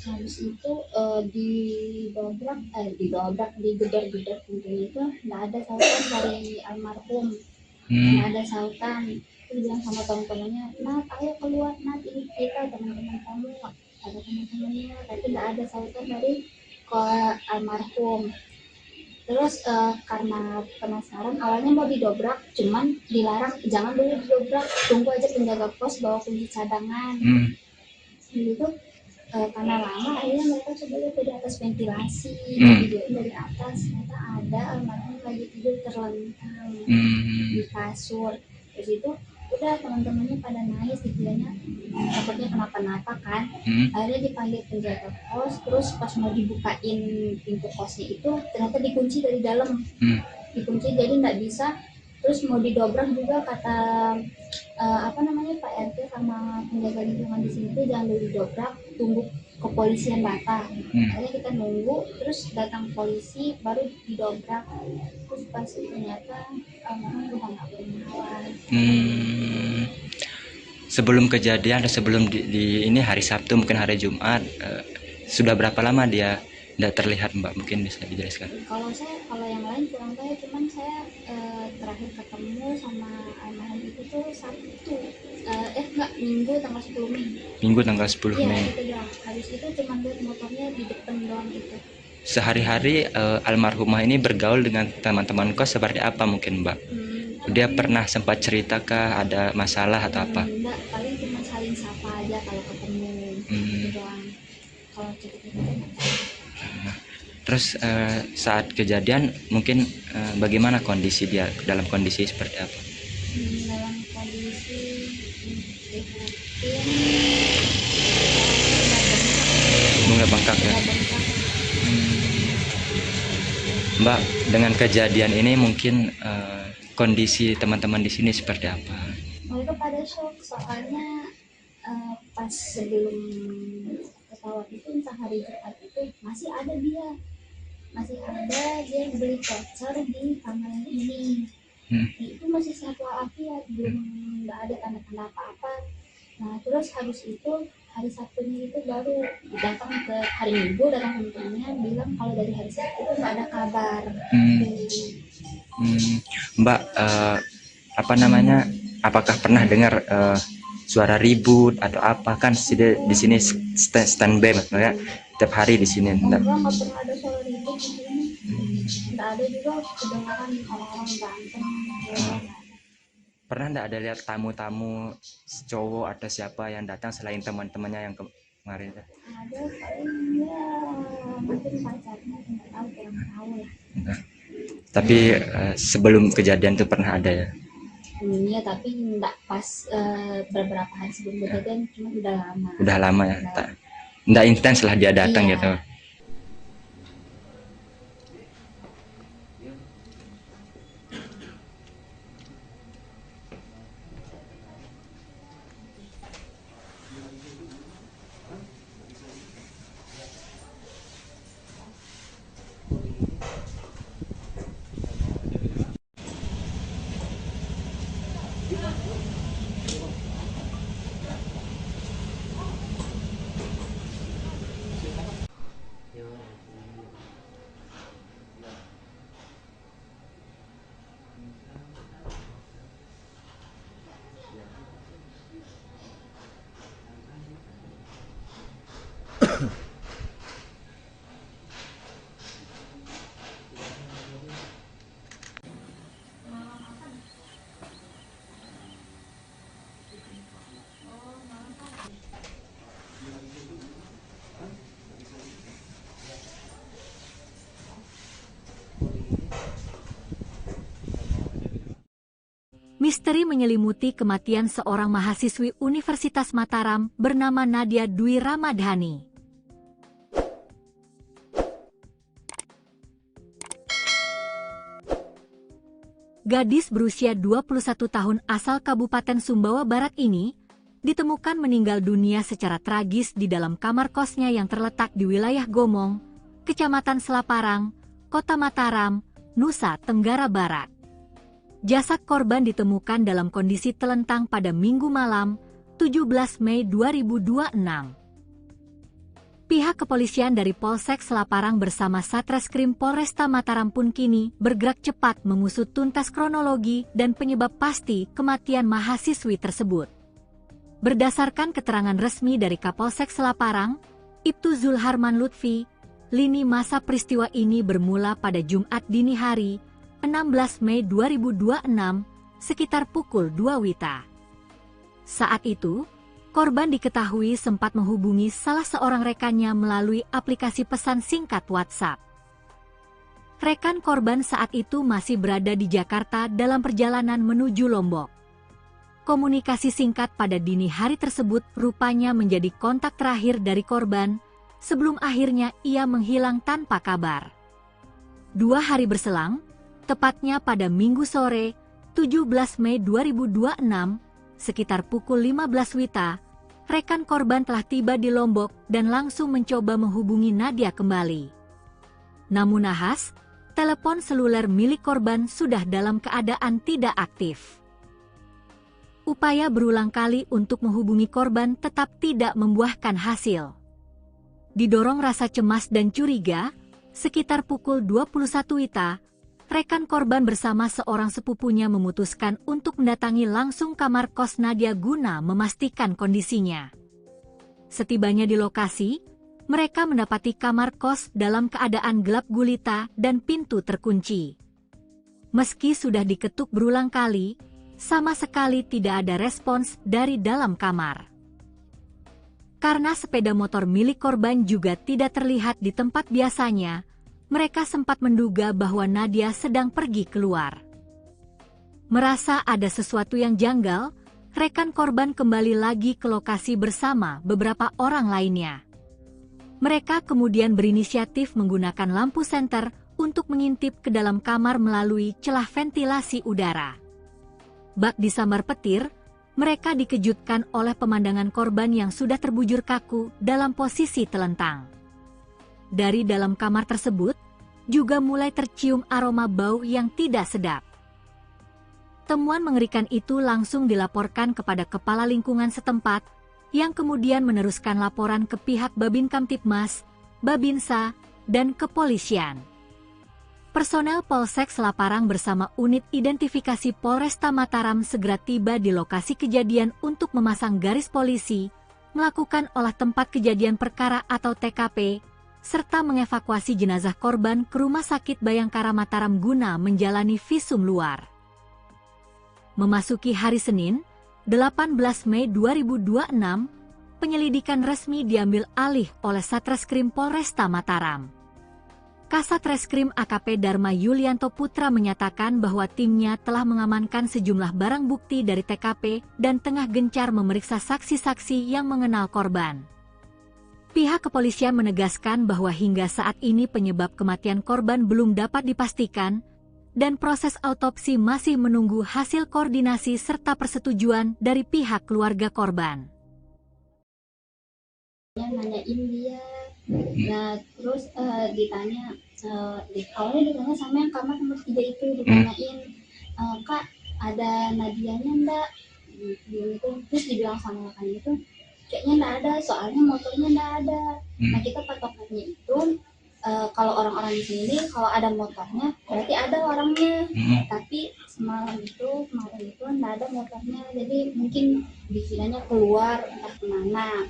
Habis itu digedor-gedor pintunya itu enggak ada sautan dari almarhum. Enggak ada sautan. Terus bilang sama teman-temannya, "Nat, ayo keluar, Nat, ini kita teman-teman kamu." Ada teman-temannya, tapi enggak ada sautan dari ke almarhum. Terus karena penasaran, awalnya mau didobrak, cuman dilarang, jangan dulu didobrak, tunggu aja penjaga pos bawa kunci cadangan. Gitu. Karena lama, akhirnya mereka coba lihat dari atas ventilasi, videoin dari atas, ternyata ada almarhum lagi tidur terlentang di kasur. Terus itu udah teman-temannya pada nangis, dikiranya takutnya kenapa-napa kan. Akhirnya dipanggil penjaga pos, terus pas mau dibukain pintu kosnya itu ternyata dikunci dari dalam, dikunci jadi nggak bisa. Terus mau didobrak juga kata Pak RT sama penjaga lingkungan di sini tuh jangan dulu didobrak, tunggu kepolisian datang. Akhirnya kita nunggu, terus datang polisi baru didobrak. Terus pas ternyata almarhum udah nggak bernyawa.
Sebelum kejadian atau sebelum di ini hari Sabtu mungkin hari Jumat, sudah berapa lama dia tidak terlihat, Mbak? Mungkin bisa dijelaskan.
Kalau yang lain kurang tahu, cuman saya terakhir ketemu sama almarhum itu tuh Sabtu, Minggu tanggal 10 Mei.
Minggu tanggal 10 Mei.
Iya, habis itu cuma lihat motornya di depan doang gitu.
Sehari-hari almarhumah ini bergaul dengan teman-teman kos seperti apa mungkin, Mbak? Dia pernah sempat cerita ada masalah atau apa?
Enggak, paling cuma saling sapa aja kalau ketemu. Gitu doang. Kalau cerita-cerita
Terus saat kejadian mungkin bagaimana kondisi dia, dalam kondisi seperti apa?
Dalam kondisi
Bunga bengkak ya. Mbak, dengan kejadian ini mungkin kondisi teman-teman di sini seperti apa?
Mereka pada shock, soalnya pas sebelum pesawat itu entah hari Jumat itu masih ada dia beli voucher di kamar yang ini. Itu masih sehat walafiat, belum nggak ada tanda-tanda apa-apa. Nah terus habis itu hari Sabtunya itu baru datang ke hari Minggu, datang temennya bilang kalau dari hari Sabtu itu nggak ada kabar.
Mbak, apakah pernah dengar suara ribut atau apa? Kan di sini standby ya, tiap hari di sini.
Enggak pernah ada suara ribut di sini. Enggak ada juga kedengaran orang-orang berantem.
Pernah enggak ada lihat tamu-tamu cowok atau siapa yang datang selain teman-temannya yang kemarin?
Ada paling ya mungkin pacarnya nggak tahu, kurang tahu ya.
Nah, tapi sebelum kejadian tuh pernah ada ya?
Iya, tapi nggak pas beberapa hari sebelum kejadian, cuma udah lama.
Udah lama ya,
Udah.
tak, nggak intens lah dia datang
Iya.
gitu.
Misteri menyelimuti kematian seorang mahasiswi Universitas Mataram bernama Nadia Dwi Ramadhani. Gadis berusia 21 tahun asal Kabupaten Sumbawa Barat ini ditemukan meninggal dunia secara tragis di dalam kamar kosnya yang terletak di wilayah Gomong, Kecamatan Selaparang, Kota Mataram, Nusa Tenggara Barat. Jasad korban ditemukan dalam kondisi telentang pada Minggu malam, 17 Mei 2026. Pihak kepolisian dari Polsek Selaparang bersama Satreskrim Polresta Mataram pun kini bergerak cepat mengusut tuntas kronologi dan penyebab pasti kematian mahasiswi tersebut. Berdasarkan keterangan resmi dari Kapolsek Selaparang, Ibtu Zulharman Lutfi, lini masa peristiwa ini bermula pada Jumat dini hari, 16 Mei 2026, sekitar pukul 2 WITA. Saat itu, korban diketahui sempat menghubungi salah seorang rekannya melalui aplikasi pesan singkat WhatsApp. Rekan korban saat itu masih berada di Jakarta dalam perjalanan menuju Lombok. Komunikasi singkat pada dini hari tersebut rupanya menjadi kontak terakhir dari korban sebelum akhirnya ia menghilang tanpa kabar. 2 hari berselang, tepatnya pada Minggu sore, 17 Mei 2026, sekitar pukul 15 WITA, rekan korban telah tiba di Lombok dan langsung mencoba menghubungi Nadia kembali. Namun nahas, telepon seluler milik korban sudah dalam keadaan tidak aktif. Upaya berulang kali untuk menghubungi korban tetap tidak membuahkan hasil. Didorong rasa cemas dan curiga, sekitar pukul 21 WITA, rekan korban bersama seorang sepupunya memutuskan untuk mendatangi langsung kamar kos Nadia guna memastikan kondisinya. Setibanya di lokasi, mereka mendapati kamar kos dalam keadaan gelap gulita dan pintu terkunci. Meski sudah diketuk berulang kali, sama sekali tidak ada respons dari dalam kamar. Karena sepeda motor milik korban juga tidak terlihat di tempat biasanya, mereka sempat menduga bahwa Nadia sedang pergi keluar. Merasa ada sesuatu yang janggal, rekan korban kembali lagi ke lokasi bersama beberapa orang lainnya. Mereka kemudian berinisiatif menggunakan lampu senter untuk mengintip ke dalam kamar melalui celah ventilasi udara. Bak disambar petir, mereka dikejutkan oleh pemandangan korban yang sudah terbujur kaku dalam posisi telentang. Dari dalam kamar tersebut, juga mulai tercium aroma bau yang tidak sedap. Temuan mengerikan itu langsung dilaporkan kepada kepala lingkungan setempat, yang kemudian meneruskan laporan ke pihak Babin Kamtibmas, Babinsa, dan kepolisian. Personel Polsek Selaparang bersama unit identifikasi Polresta Mataram segera tiba di lokasi kejadian untuk memasang garis polisi, melakukan olah tempat kejadian perkara atau TKP, serta mengevakuasi jenazah korban ke Rumah Sakit Bayangkara Mataram guna menjalani visum luar. Memasuki hari Senin, 18 Mei 2026, penyelidikan resmi diambil alih oleh Satreskrim Polresta Mataram. Kasat Reskrim AKP Dharma Yulianto Putra menyatakan bahwa timnya telah mengamankan sejumlah barang bukti dari TKP dan tengah gencar memeriksa saksi-saksi yang mengenal korban. Pihak kepolisian menegaskan bahwa hingga saat ini penyebab kematian korban belum dapat dipastikan, dan proses autopsi masih menunggu hasil koordinasi serta persetujuan dari pihak keluarga korban.
Nanyain dia, nah terus ditanya, awalnya ditanya sama yang kamar nomor 3 itu, ditanyain, Kak ada Nadianya enggak, gitu. Terus dibilang sama kan itu kayaknya enggak ada, soalnya motornya enggak ada. Nah kita patokannya itu kalau orang-orang di sini kalau ada motornya berarti ada orangnya, tapi kemarin itu enggak ada motornya, jadi mungkin dikiranya keluar entah kemana.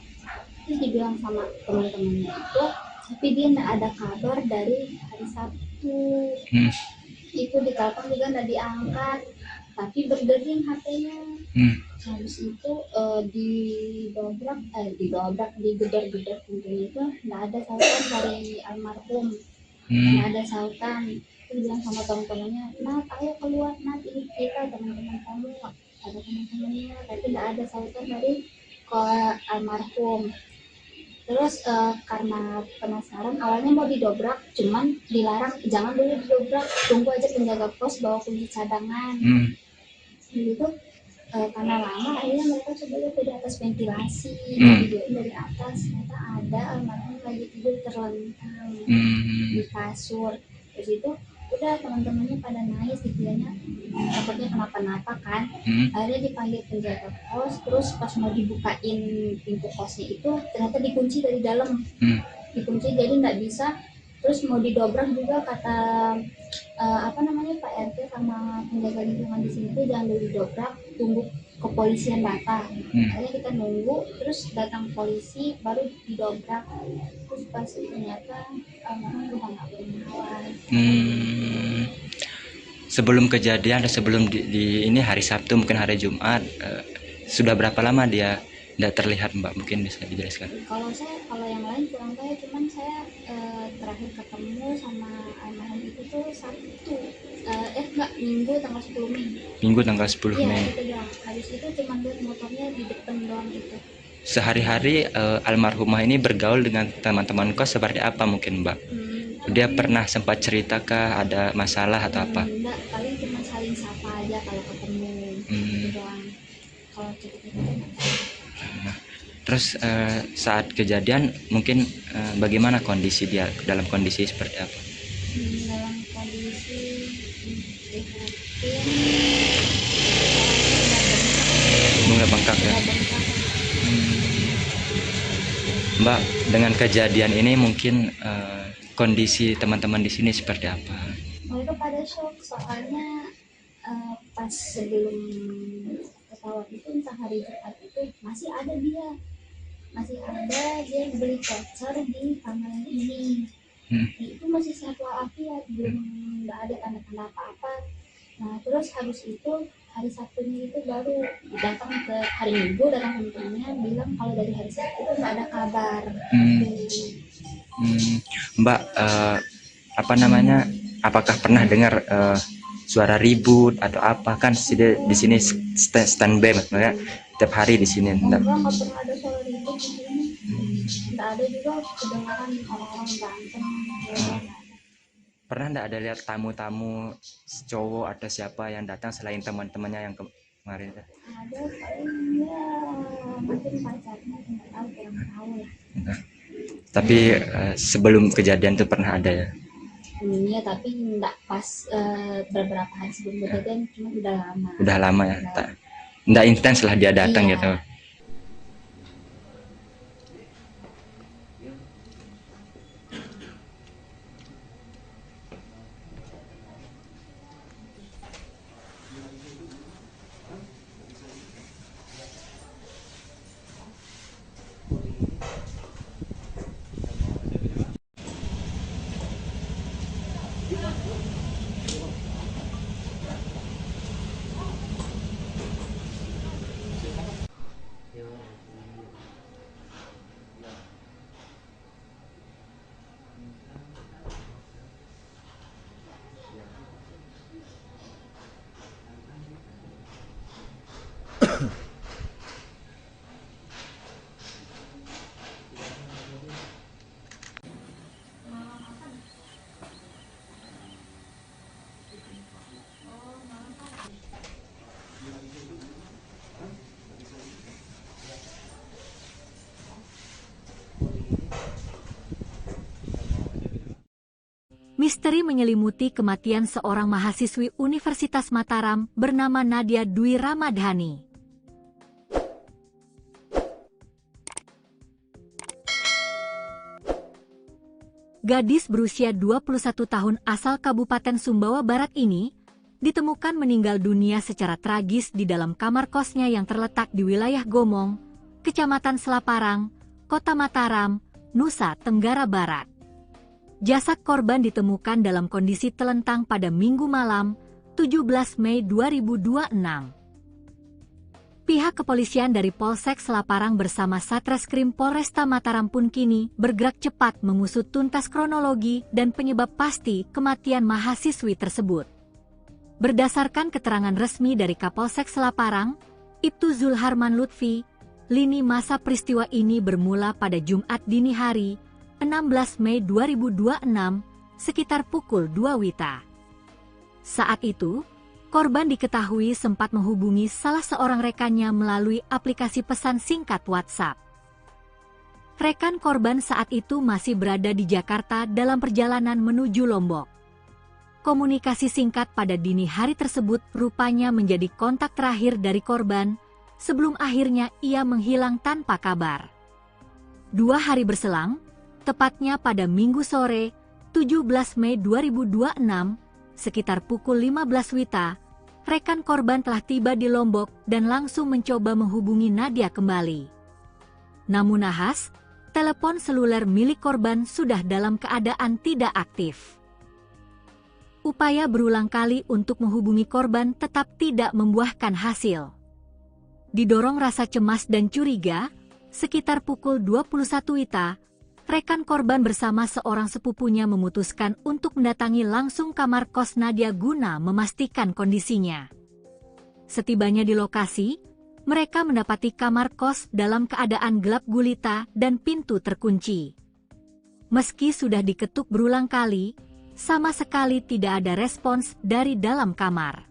Terus dibilang sama teman-temannya itu, tapi dia enggak ada kabar dari hari Sabtu. Itu ditelepon juga enggak diangkat, tapi berdering HP-nya. Habis itu digedor-gedor pintunya itu enggak ada sautan dari almarhum. Enggak ada sautan. Terus bilang sama teman-temannya, "Nat, ayo keluar, Nat, ini kita teman-teman kamu." Ada teman-temannya, tapi enggak ada sautan dari almarhum. Terus karena penasaran, awalnya mau didobrak, cuman dilarang, jangan dulu didobrak, tunggu aja penjaga pos bawa kunci cadangan. Gitu. Karena lama, akhirnya mereka coba lihat dari atas ventilasi, videoin dari atas, ternyata ada almarhum lagi tidur terlentang di kasur. Terus itu udah teman-temannya pada nangis, dikiranya takutnya kenapa-napa kan. Akhirnya dipanggil penjaga pos, terus pas mau dibukain pintu kosnya itu ternyata dikunci dari dalam, dikunci jadi nggak bisa. Terus mau didobrak juga kata Pak RT sama penjaga lingkungan di sini tuh jangan dulu didobrak, tunggu kepolisian datang. Akhirnya kita nunggu, terus datang polisi baru didobrak. Terus pas ternyata almarhum udah nggak bernyawa.
Sebelum kejadian atau sebelum di ini hari Sabtu mungkin hari Jumat, sudah berapa lama dia tidak terlihat, Mbak? Mungkin bisa dijelaskan.
Kalau yang lain kurang tahu, cuman saya terakhir ketemu sama almarhum itu tuh Sabtu, Minggu tanggal 10 Mei.
Minggu tanggal 10 Mei.
Iya, itu doang. Habis itu cuma lihat motornya di depan doang gitu.
Sehari-hari almarhumah ini bergaul dengan teman-teman kos seperti apa mungkin, Mbak? Dia pernah sempat cerita ada masalah atau apa?
Enggak, paling cuma saling sapa aja kalau ketemu. Gitu doang. Kalau cerita-cerita
Terus saat kejadian mungkin bagaimana kondisi dia, dalam kondisi seperti apa?
Dalam kondisi
Bunga bengkak ya. Mbak, dengan kejadian ini mungkin kondisi teman-teman di sini seperti apa?
Mereka pada shock, soalnya pas sebelum pesawat itu entah hari Jumat itu masih ada dia beli voucher di kamar ini. Itu masih sehat walafiat, belum nggak ada tanda-tanda apa-apa. Nah terus habis itu hari Sabtunya itu baru datang ke hari Minggu, datang temennya bilang kalau dari hari Sabtu itu nggak ada kabar.
Mbak, apakah pernah dengar suara ribut atau apa? Kan di sini standby ya, tiap hari di sini.
Enggak pernah ada suara ribut di sini. Enggak ada juga kedengaran orang-orang berantem.
Pernah enggak ada lihat tamu-tamu cowok atau siapa yang datang selain teman-temannya yang kemarin?
Ada paling ya mungkin pacarnya, enggak tahu, kurang tahu ya.
Tapi sebelum kejadian itu pernah ada ya?
Iya, tapi enggak pas beberapa hari sebelum kejadian, cuma udah lama.
Udah lama ya? Enggak intens lah dia datang gitu.
Misteri menyelimuti kematian seorang mahasiswi Universitas Mataram bernama Nadia Dwi Ramadhani. Gadis berusia 21 tahun asal Kabupaten Sumbawa Barat ini ditemukan meninggal dunia secara tragis di dalam kamar kosnya yang terletak di wilayah Gomong, Kecamatan Selaparang, Kota Mataram, Nusa Tenggara Barat. Jasad korban ditemukan dalam kondisi telentang pada Minggu malam, 17 Mei 2026. Pihak kepolisian dari Polsek Selaparang bersama Satreskrim Polresta Mataram pun kini bergerak cepat mengusut tuntas kronologi dan penyebab pasti kematian mahasiswi tersebut. Berdasarkan keterangan resmi dari Kapolsek Selaparang, Ibtu Zulharman Lutfi, lini masa peristiwa ini bermula pada Jumat dini hari, 16 Mei 2026, sekitar pukul 2 WITA. Saat itu, korban diketahui sempat menghubungi salah seorang rekannya melalui aplikasi pesan singkat WhatsApp. Rekan korban saat itu masih berada di Jakarta dalam perjalanan menuju Lombok. Komunikasi singkat pada dini hari tersebut rupanya menjadi kontak terakhir dari korban sebelum akhirnya ia menghilang tanpa kabar. 2 hari berselang, tepatnya pada Minggu sore, 17 Mei 2026, sekitar pukul 15 WITA, rekan korban telah tiba di Lombok dan langsung mencoba menghubungi Nadia kembali. Namun nahas, telepon seluler milik korban sudah dalam keadaan tidak aktif. Upaya berulang kali untuk menghubungi korban tetap tidak membuahkan hasil. Didorong rasa cemas dan curiga, sekitar pukul 21 WITA, rekan korban bersama seorang sepupunya memutuskan untuk mendatangi langsung kamar kos Nadia guna memastikan kondisinya. Setibanya di lokasi, mereka mendapati kamar kos dalam keadaan gelap gulita dan pintu terkunci. Meski sudah diketuk berulang kali, sama sekali tidak ada respons dari dalam kamar.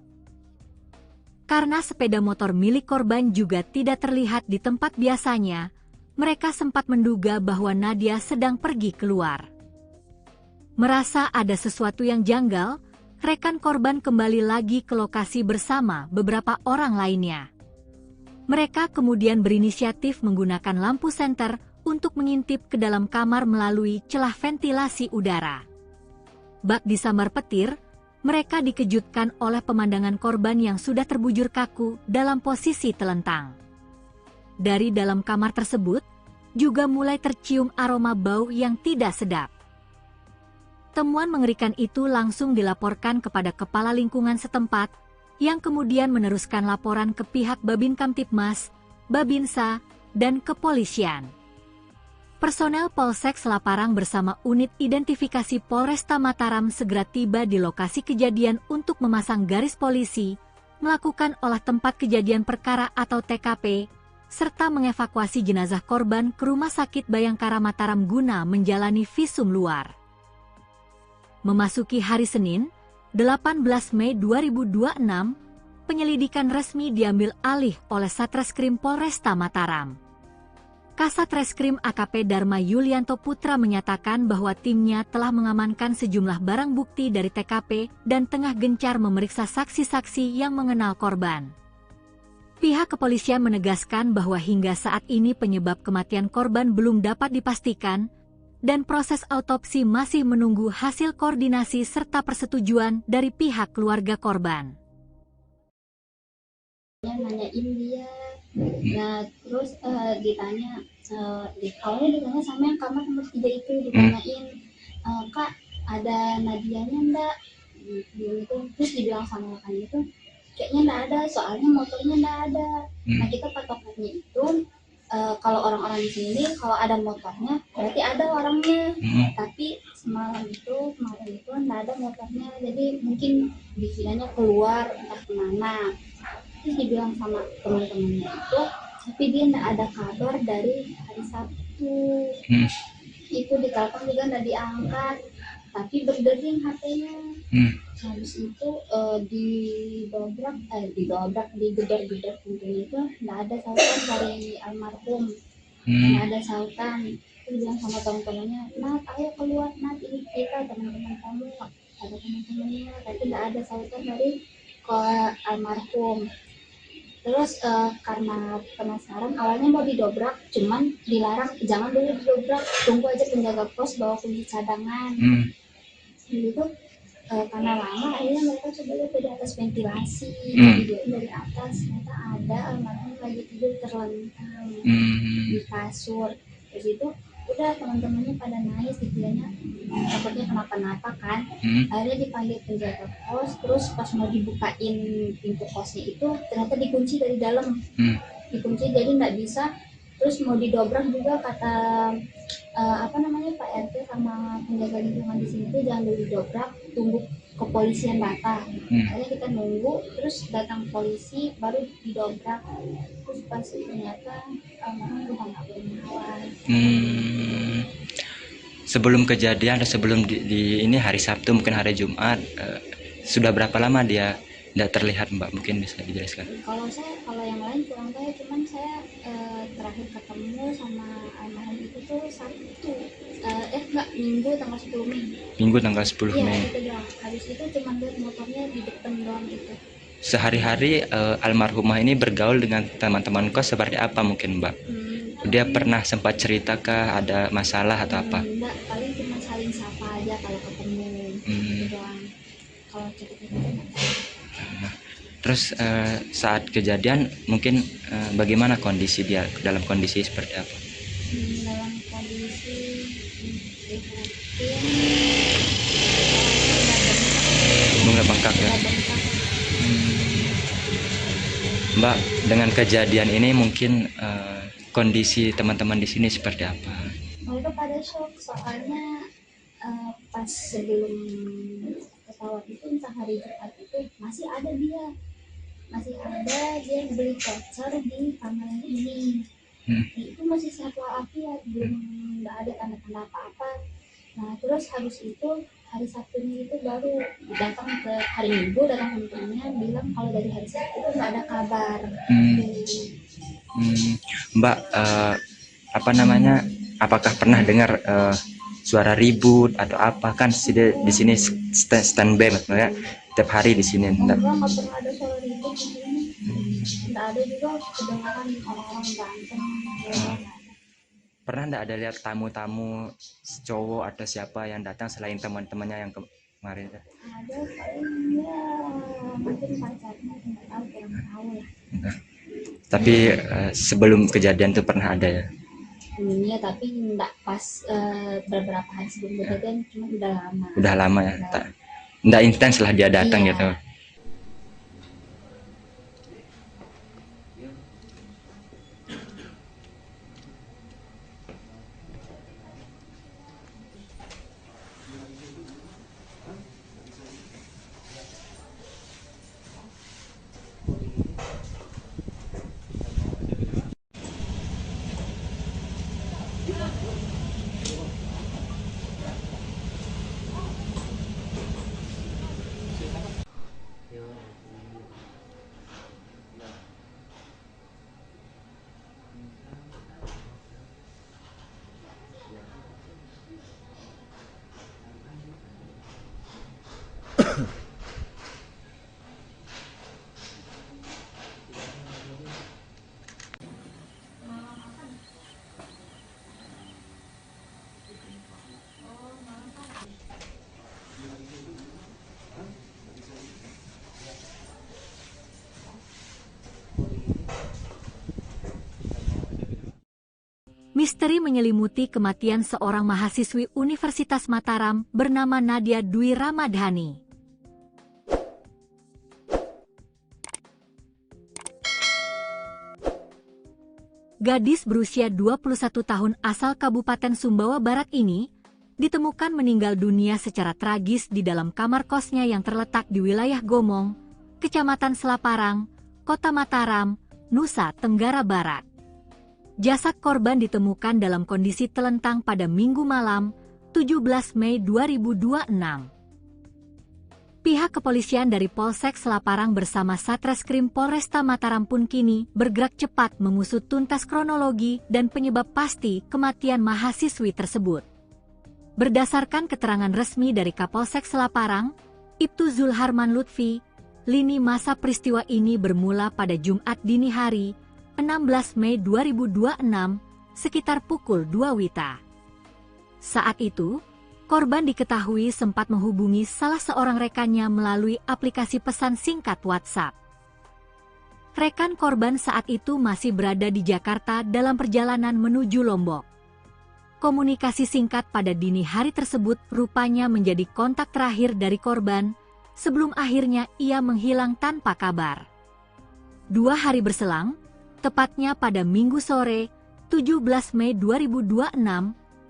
Karena sepeda motor milik korban juga tidak terlihat di tempat biasanya, mereka sempat menduga bahwa Nadia sedang pergi keluar. Merasa ada sesuatu yang janggal, rekan korban kembali lagi ke lokasi bersama beberapa orang lainnya. Mereka kemudian berinisiatif menggunakan lampu senter untuk mengintip ke dalam kamar melalui celah ventilasi udara. Bak disambar petir, mereka dikejutkan oleh pemandangan korban yang sudah terbujur kaku dalam posisi telentang. Dari dalam kamar tersebut, juga mulai tercium aroma bau yang tidak sedap. Temuan mengerikan itu langsung dilaporkan kepada kepala lingkungan setempat, yang kemudian meneruskan laporan ke pihak Babin Kamtibmas, Babinsa, dan kepolisian. Personel Polsek Selaparang bersama unit identifikasi Polresta Mataram segera tiba di lokasi kejadian untuk memasang garis polisi, melakukan olah tempat kejadian perkara atau TKP, serta mengevakuasi jenazah korban ke Rumah Sakit Bayangkara Mataram guna menjalani visum luar. Memasuki hari Senin, 18 Mei 2026, penyelidikan resmi diambil alih oleh Satreskrim Polresta Mataram. Kasat Reskrim AKP Dharma Yulianto Putra menyatakan bahwa timnya telah mengamankan sejumlah barang bukti dari TKP dan tengah gencar memeriksa saksi-saksi yang mengenal korban. Pihak kepolisian menegaskan bahwa hingga saat ini penyebab kematian korban belum dapat dipastikan, dan proses autopsi masih menunggu hasil koordinasi serta persetujuan dari pihak keluarga korban.
Nanyain dia, nah terus ditanya, awalnya ditanya sama yang kamar nomor 3 itu, ditanyain, Kak ada Nadianya enggak? Gitu. Terus dibilang sama rekannya itu, kayaknya enggak ada, soalnya motornya enggak ada. Nah kita patokannya itu, kalau orang-orang di sini kalau ada motornya berarti ada orangnya, tapi kemarin itu enggak ada motornya, jadi mungkin dikiranya keluar entah kemana. Terus dibilang sama teman-temannya itu, tapi dia enggak ada kabar dari hari Sabtu. Itu ditelepon juga enggak diangkat, tapi berdering HP-nya. Habis itu digedor-gedor pintunya itu enggak ada sautan dari almarhum. Enggak ada sautan. Terus bilang sama teman-temannya, Nat ayo keluar, Nat ini kita teman-teman kamu. ada teman-temannya, tapi nggak ada sautan dari ke almarhum. Terus karena penasaran, awalnya mau didobrak, cuman dilarang, jangan dulu didobrak, tunggu aja penjaga pos bawa kunci cadangan. Gitu. Karena lama, akhirnya mereka coba lihat dari atas ventilasi, dari atas, ternyata ada almarhum lagi tidur terlentang di kasur. Terus itu udah teman-temannya pada nangis, dikiranya takutnya kenapa-napa kan. Akhirnya dipanggil penjaga kos, terus pas mau dibukain pintu kosnya itu ternyata dikunci dari dalam, dikunci jadi nggak bisa. Terus mau didobrak juga kata Pak RT sama penjaga lingkungan di sini tuh jangan dulu didobrak, tunggu kepolisian datang. Akhirnya kita nunggu, terus datang polisi baru didobrak. Terus pas ternyata udah nggak bernyawa.
Sebelum kejadian atau sebelum di ini hari Sabtu mungkin hari Jumat, sudah berapa lama dia tidak terlihat, Mbak? Mungkin bisa dijelaskan.
Kalau yang lain kurang tahu, cuman saya terakhir ketemu sama almarhum itu tuh Sabtu, Minggu tanggal 10 Mei.
Minggu tanggal 10 Mei.
Iya, itu doang. Habis itu cuma lihat motornya di depan doang gitu.
Sehari-hari almarhumah ini bergaul dengan teman-teman kos seperti apa mungkin, Mbak? Dia pernah sempat ceritakkah ada masalah atau apa?
Enggak, paling cuma saling sapa aja kalau ketemu. Gitu doang. Kalau cerita-cerita.
Terus saat kejadian mungkin bagaimana kondisi dia, dalam kondisi seperti apa?
Dalam kondisi
bunga bengkak ya. Mbak, dengan kejadian ini mungkin kondisi teman-teman di sini seperti apa?
Mereka pada shock, soalnya pas sebelum pesawat itu, entah hari Jumat itu masih ada dia beli voucher di kamar yang ini. Itu masih sehat walafiat, belum nggak ada tanda-tanda apa-apa. Nah terus habis itu hari Sabtunya itu baru datang ke hari Minggu, datang temennya bilang kalau dari hari Sabtu itu nggak ada kabar.
Mbak, apakah pernah dengar suara ribut atau apa? Kan di sini standby ya, tiap hari di sini.
Enggak pernah ada suara ribut di sini. Enggak ada juga kedengaran orang-orang berantem.
Pernah enggak ada lihat tamu-tamu cowok atau siapa yang datang selain teman-temannya yang kemarin?
Ada paling ya mungkin pacarnya, enggak tahu, kurang tahu lah.
Tapi sebelum kejadian itu pernah ada ya?
Iya, tapi enggak pas beberapa hari sebelum kejadian, cuma udah lama.
Udah lama ya? Enggak intens lah dia datang gitu.
Misteri menyelimuti kematian seorang mahasiswi Universitas Mataram bernama Nadia Dwi Ramadhani. Gadis berusia 21 tahun asal Kabupaten Sumbawa Barat ini ditemukan meninggal dunia secara tragis di dalam kamar kosnya yang terletak di wilayah Gomong, Kecamatan Selaparang, Kota Mataram, Nusa Tenggara Barat. Jasad korban ditemukan dalam kondisi telentang pada Minggu malam, 17 Mei 2026. Pihak kepolisian dari Polsek Selaparang bersama Satreskrim Polresta Mataram pun kini bergerak cepat mengusut tuntas kronologi dan penyebab pasti kematian mahasiswi tersebut. Berdasarkan keterangan resmi dari Kapolsek Selaparang, Ibtu Zulharman Lutfi, lini masa peristiwa ini bermula pada Jumat dini hari, 16 Mei 2026, sekitar pukul 2 WITA. Saat itu, korban diketahui sempat menghubungi salah seorang rekannya melalui aplikasi pesan singkat WhatsApp. Rekan korban saat itu masih berada di Jakarta dalam perjalanan menuju Lombok. Komunikasi singkat pada dini hari tersebut rupanya menjadi kontak terakhir dari korban, sebelum akhirnya ia menghilang tanpa kabar. 2 hari berselang, tepatnya pada Minggu sore, 17 Mei 2026,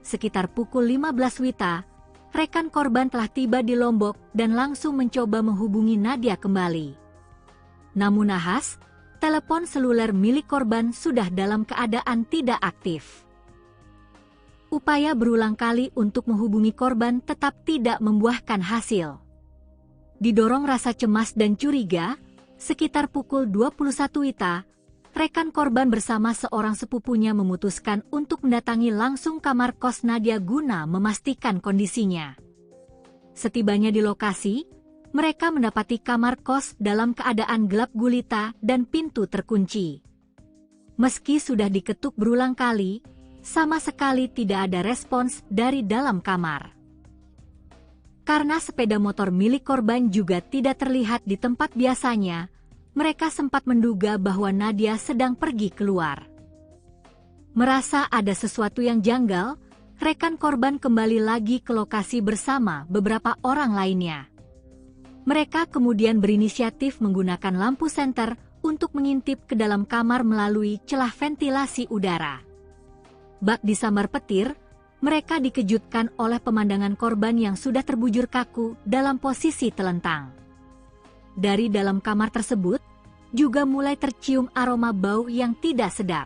sekitar pukul 15 WITA, rekan korban telah tiba di Lombok dan langsung mencoba menghubungi Nadia kembali. Namun nahas, telepon seluler milik korban sudah dalam keadaan tidak aktif. Upaya berulang kali untuk menghubungi korban tetap tidak membuahkan hasil. Didorong rasa cemas dan curiga, sekitar pukul 21 WITA, rekan korban bersama seorang sepupunya memutuskan untuk mendatangi langsung kamar kos Nadia guna memastikan kondisinya. Setibanya di lokasi, mereka mendapati kamar kos dalam keadaan gelap gulita dan pintu terkunci. Meski sudah diketuk berulang kali, sama sekali tidak ada respons dari dalam kamar. Karena sepeda motor milik korban juga tidak terlihat di tempat biasanya, mereka sempat menduga bahwa Nadia sedang pergi keluar. Merasa ada sesuatu yang janggal, rekan korban kembali lagi ke lokasi bersama beberapa orang lainnya. Mereka kemudian berinisiatif menggunakan lampu senter untuk mengintip ke dalam kamar melalui celah ventilasi udara. Bak disambar petir, mereka dikejutkan oleh pemandangan korban yang sudah terbujur kaku dalam posisi telentang. Dari dalam kamar tersebut, juga mulai tercium aroma bau yang tidak sedap.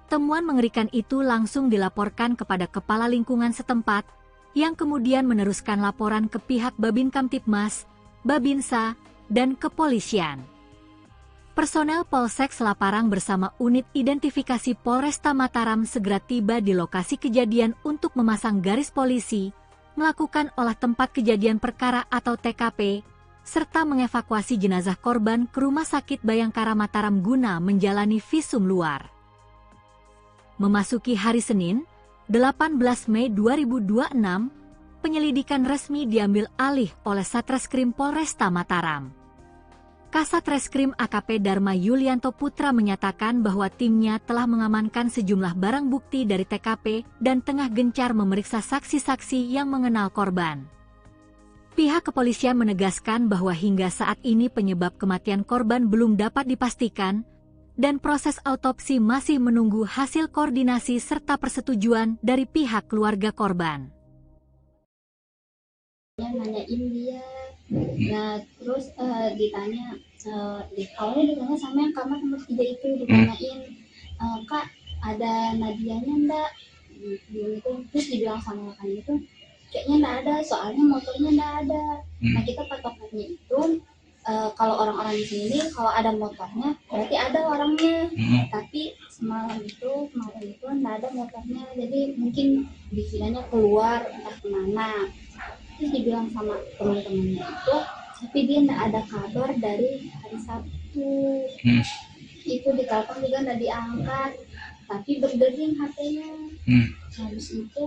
Temuan mengerikan itu langsung dilaporkan kepada kepala lingkungan setempat, yang kemudian meneruskan laporan ke pihak Babin Kamtibmas, Babinsa, dan kepolisian. Personel Polsek Selaparang bersama unit identifikasi Polresta Mataram segera tiba di lokasi kejadian untuk memasang garis polisi, melakukan olah tempat kejadian perkara atau TKP, serta mengevakuasi jenazah korban ke Rumah Sakit Bayangkara Mataram guna menjalani visum luar. Memasuki hari Senin, 18 Mei 2026, penyelidikan resmi diambil alih oleh Satreskrim Polresta Mataram. Kasat Reskrim AKP Dharma Yulianto Putra menyatakan bahwa timnya telah mengamankan sejumlah barang bukti dari TKP dan tengah gencar memeriksa saksi-saksi yang mengenal korban. Pihak kepolisian menegaskan bahwa hingga saat ini penyebab kematian korban belum dapat dipastikan, dan proses autopsi masih menunggu hasil koordinasi serta persetujuan dari pihak keluarga korban.
Nanyain dia, nah terus ditanya, awalnya ditanya sama yang kamar nomor 3 itu, ditanyain, Kak ada Nadianya enggak? Gitu. Terus dibilang sama rekan itu, kayaknya enggak ada, soalnya motornya enggak ada. Nah kita patokannya itu, kalau orang-orang di sini kalau ada motornya berarti ada orangnya, tapi kemarin itu enggak ada motornya, jadi mungkin dikiranya keluar entah kemana. Terus dibilang sama teman-temannya itu, tapi dia enggak ada kabar dari hari Sabtu. Itu ditelepon juga enggak diangkat, tapi berdering HP-nya. Habis itu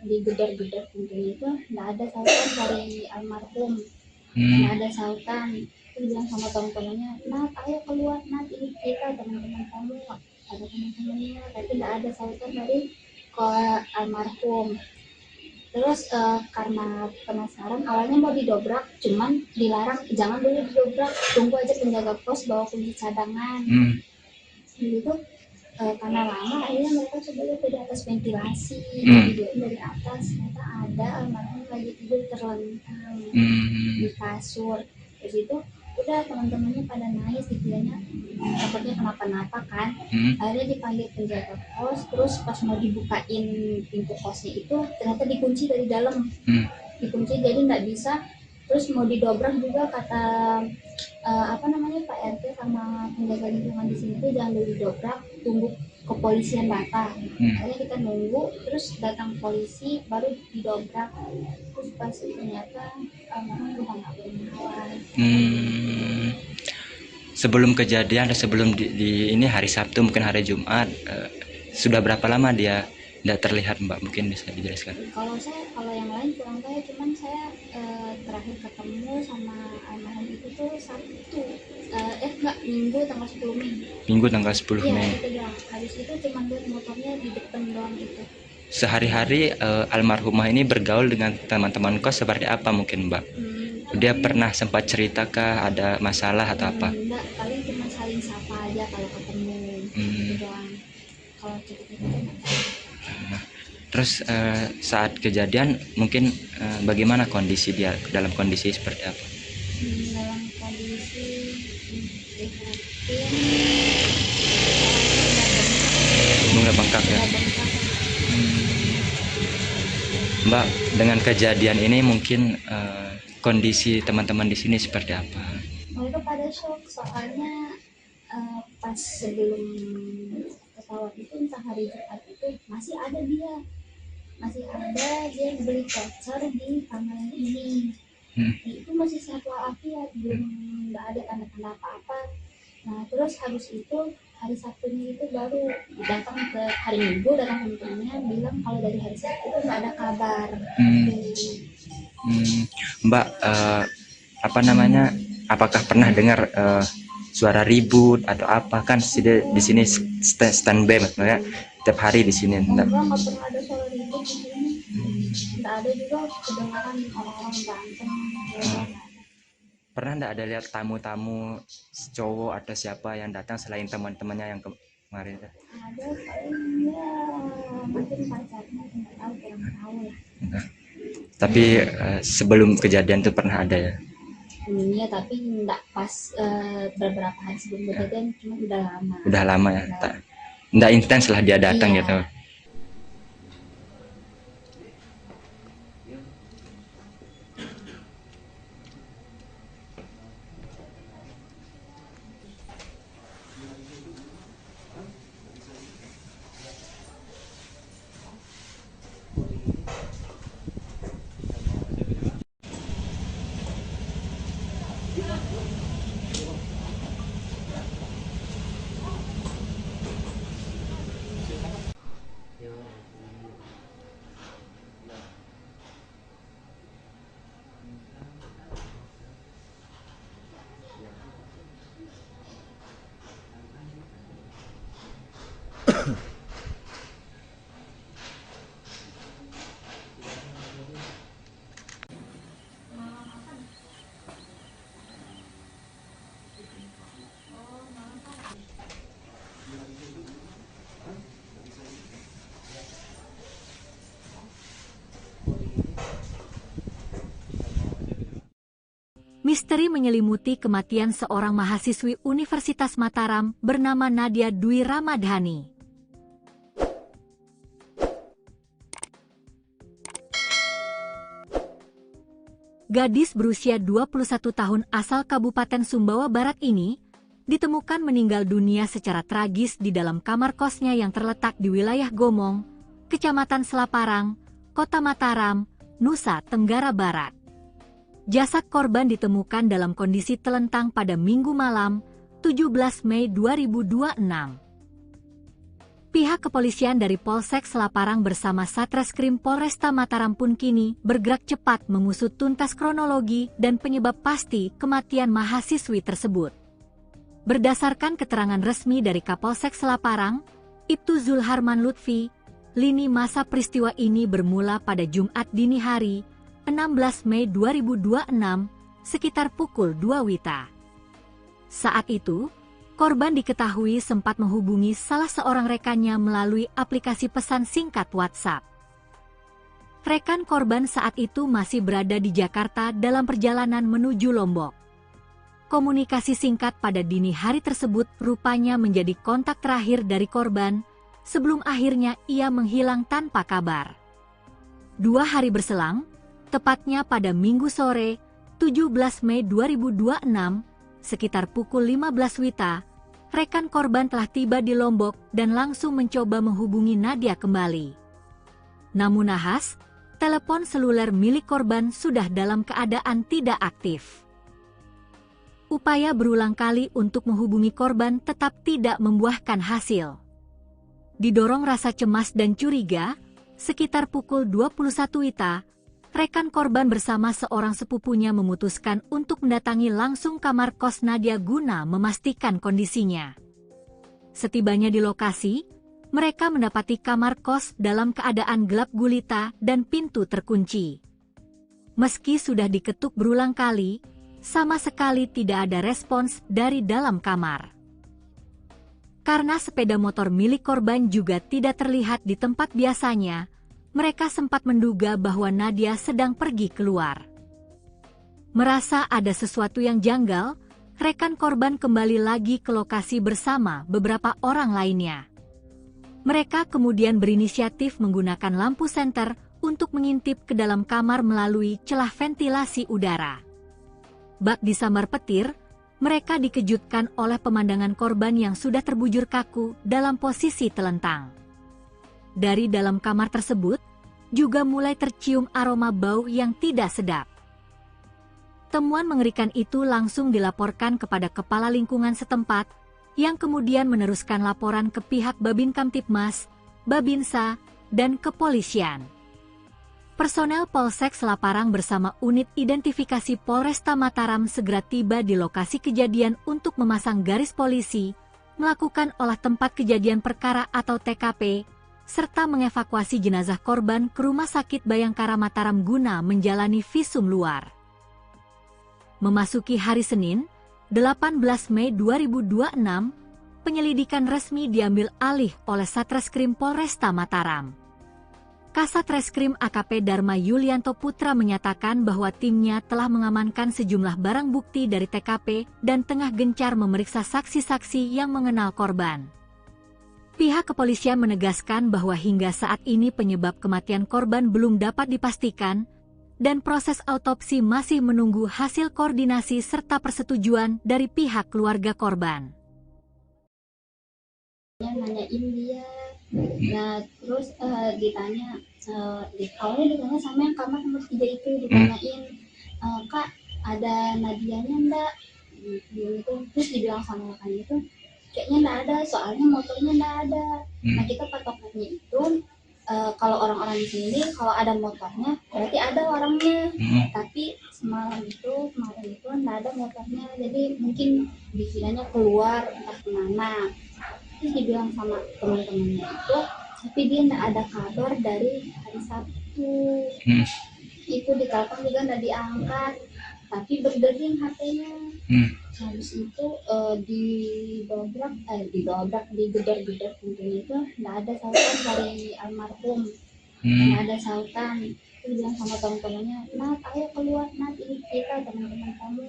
digedor-gedor pintunya itu enggak ada sautan dari almarhum. Enggak ada sautan. Terus bilang sama teman-temannya, Nat ayo keluar, Nat ini kita teman-teman kamu, ada teman-temannya, tapi enggak ada sautan dari almarhum. Terus karena penasaran, awalnya mau didobrak, cuman dilarang, jangan dulu didobrak, tunggu aja penjaga pos bawa kunci cadangan. Gitu. Karena lama, akhirnya mereka coba lihat dari atas ventilasi, videoin dari atas, ternyata ada almarhum lagi tidur terlentang di kasur. Terus itu udah teman-temannya pada nangis, dikiranya takutnya kenapa-napa kan. Akhirnya dipanggil penjaga kos, terus pas mau dibukain pintu kosnya itu ternyata dikunci dari dalam, dikunci jadi nggak bisa. Terus mau didobrak juga kata Pak RT sama penjaga lingkungan di sini tuh jangan dulu didobrak, tunggu kepolisian datang.
Hmm.
Akhirnya kita nunggu, terus datang polisi baru didobrak, terus pas ternyata almarhum udah nggak bernyawa.
Sebelum kejadian atau sebelum di ini hari Sabtu mungkin hari Jumat, sudah berapa lama dia tidak terlihat, Mbak? Mungkin bisa dijelaskan.
Kalau yang lain kurang tahu, cuman saya terakhir ketemu sama almarhum itu tuh Sabtu, Minggu tanggal 10 Mei.
Minggu tanggal 10
Iya,
Mei.
itu doang. Habis itu cuma lihat motornya di depan doang itu.
Sehari-hari almarhumah ini bergaul dengan teman-teman kos seperti apa mungkin, Mbak? Dia pernah sempat ceritakah ada masalah atau apa?
Enggak, paling cuma saling sapa aja kalau ketemu. Itu doang. Kalau cerita-cerita
Nah, terus saat kejadian mungkin bagaimana kondisi dia, dalam kondisi seperti apa?
dalam kondisi
Udah bengkak ya. Mbak, dengan kejadian ini mungkin kondisi teman-teman di sini seperti apa?
Mereka pada shock, soalnya pas sebelum pesawat itu, entah hari Jumat itu masih ada dia beli voucher di kamar ini. Itu masih sehat walafiat, belum nggak ada tanda-tanda apa-apa. Nah terus habis itu hari Sabtunya itu baru datang ke hari Minggu, datang ke temennya bilang kalau dari hari Sabtu itu nggak ada kabar.
Mbak, apakah pernah dengar suara ribut atau apa? Kan di sini standby ya, tiap hari di sini.
Enggak pernah ada suara ribut di sini. Nggak ada juga kedengaran orang-orang berantem.
Pernah nggak ada lihat tamu-tamu cowok atau siapa yang datang selain teman-temannya yang kemarin?
Ada paling ya mungkin pacarnya, nggak tahu, kurang tahu lah.
Tapi sebelum kejadian itu pernah ada ya?
Iya, tapi nggak pas beberapa hari sebelum kejadian, cuma udah lama.
Udah lama ya, nggak intens lah dia datang
Iya.
gitu.
Misteri menyelimuti kematian seorang mahasiswi Universitas Mataram bernama Nadia Dwi Ramadhani. Gadis berusia 21 tahun asal Kabupaten Sumbawa Barat ini ditemukan meninggal dunia secara tragis di dalam kamar kosnya yang terletak di wilayah Gomong, Kecamatan Selaparang, Kota Mataram, Nusa Tenggara Barat. Jasad korban ditemukan dalam kondisi telentang pada Minggu malam, 17 Mei 2026. Pihak kepolisian dari Polsek Selaparang bersama Satreskrim Polresta Mataram pun kini bergerak cepat mengusut tuntas kronologi dan penyebab pasti kematian mahasiswi tersebut. Berdasarkan keterangan resmi dari Kapolsek Selaparang, Ibtu Zulharman Lutfi, lini masa peristiwa ini bermula pada Jumat dini hari, 16 Mei 2026, sekitar pukul 2 WITA. Saat itu, korban diketahui sempat menghubungi salah seorang rekannya melalui aplikasi pesan singkat WhatsApp. Rekan korban saat itu masih berada di Jakarta dalam perjalanan menuju Lombok. Komunikasi singkat pada dini hari tersebut rupanya menjadi kontak terakhir dari korban sebelum akhirnya ia menghilang tanpa kabar. 2 hari berselang, tepatnya pada Minggu sore, 17 Mei 2026, sekitar pukul 15 WITA, rekan korban telah tiba di Lombok dan langsung mencoba menghubungi Nadia kembali. Namun nahas, telepon seluler milik korban sudah dalam keadaan tidak aktif. Upaya berulang kali untuk menghubungi korban tetap tidak membuahkan hasil. Didorong rasa cemas dan curiga, sekitar pukul 21 WITA, rekan korban bersama seorang sepupunya memutuskan untuk mendatangi langsung kamar kos Nadia guna memastikan kondisinya. Setibanya di lokasi, mereka mendapati kamar kos dalam keadaan gelap gulita dan pintu terkunci. Meski sudah diketuk berulang kali, sama sekali tidak ada respons dari dalam kamar. Karena sepeda motor milik korban juga tidak terlihat di tempat biasanya, mereka sempat menduga bahwa Nadia sedang pergi keluar. Merasa ada sesuatu yang janggal, rekan korban kembali lagi ke lokasi bersama beberapa orang lainnya. Mereka kemudian berinisiatif menggunakan lampu senter untuk mengintip ke dalam kamar melalui celah ventilasi udara. Bak disambar petir, mereka dikejutkan oleh pemandangan korban yang sudah terbujur kaku dalam posisi telentang. Dari dalam kamar tersebut, juga mulai tercium aroma bau yang tidak sedap. Temuan mengerikan itu langsung dilaporkan kepada kepala lingkungan setempat, yang kemudian meneruskan laporan ke pihak Babin Kamtibmas, Babinsa, dan kepolisian. Personel Polsek Selaparang bersama unit identifikasi Polresta Mataram segera tiba di lokasi kejadian untuk memasang garis polisi, melakukan olah tempat kejadian perkara atau TKP, serta mengevakuasi jenazah korban ke Rumah Sakit Bayangkara Mataram guna menjalani visum luar. Memasuki hari Senin, 18 Mei 2026, penyelidikan resmi diambil alih oleh Satreskrim Polresta Mataram. Kasat Reskrim AKP Dharma Yulianto Putra menyatakan bahwa timnya telah mengamankan sejumlah barang bukti dari TKP dan tengah gencar memeriksa saksi-saksi yang mengenal korban. Pihak kepolisian menegaskan bahwa hingga saat ini penyebab kematian korban belum dapat dipastikan, dan proses autopsi masih menunggu hasil koordinasi serta persetujuan dari pihak keluarga korban.
Nanyain dia, nah terus ditanya, awalnya ditanya sama yang kamar nomor 3 itu, ditanyain, Kak ada Nadianya enggak? Gitu. Terus dibilang sama kan itu, kayaknya enggak ada, soalnya motornya enggak ada. Nah kita patokannya itu, kalau orang-orang di sini kalau ada motornya berarti ada orangnya, tapi kemarin itu enggak ada motornya, jadi mungkin dikiranya keluar entah kemana. Terus dibilang sama teman-temannya itu, tapi dia enggak ada kabar dari hari Sabtu. Itu ditelepon juga enggak diangkat, tapi berdering HP-nya. Habis itu digedor-gedor pintunya itu enggak ada sautan dari almarhum. Enggak ada sautan. Terus bilang sama teman-temannya, Nat ayo keluar Nat, ini kita teman-teman kamu,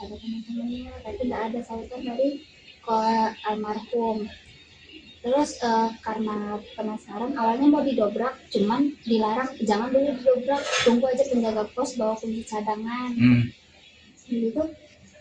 ada teman-temannya, tapi enggak ada sautan dari almarhum. Terus karena penasaran, awalnya mau didobrak, cuman dilarang, jangan dulu didobrak, tunggu aja penjaga pos bawa kunci cadangan. Gitu.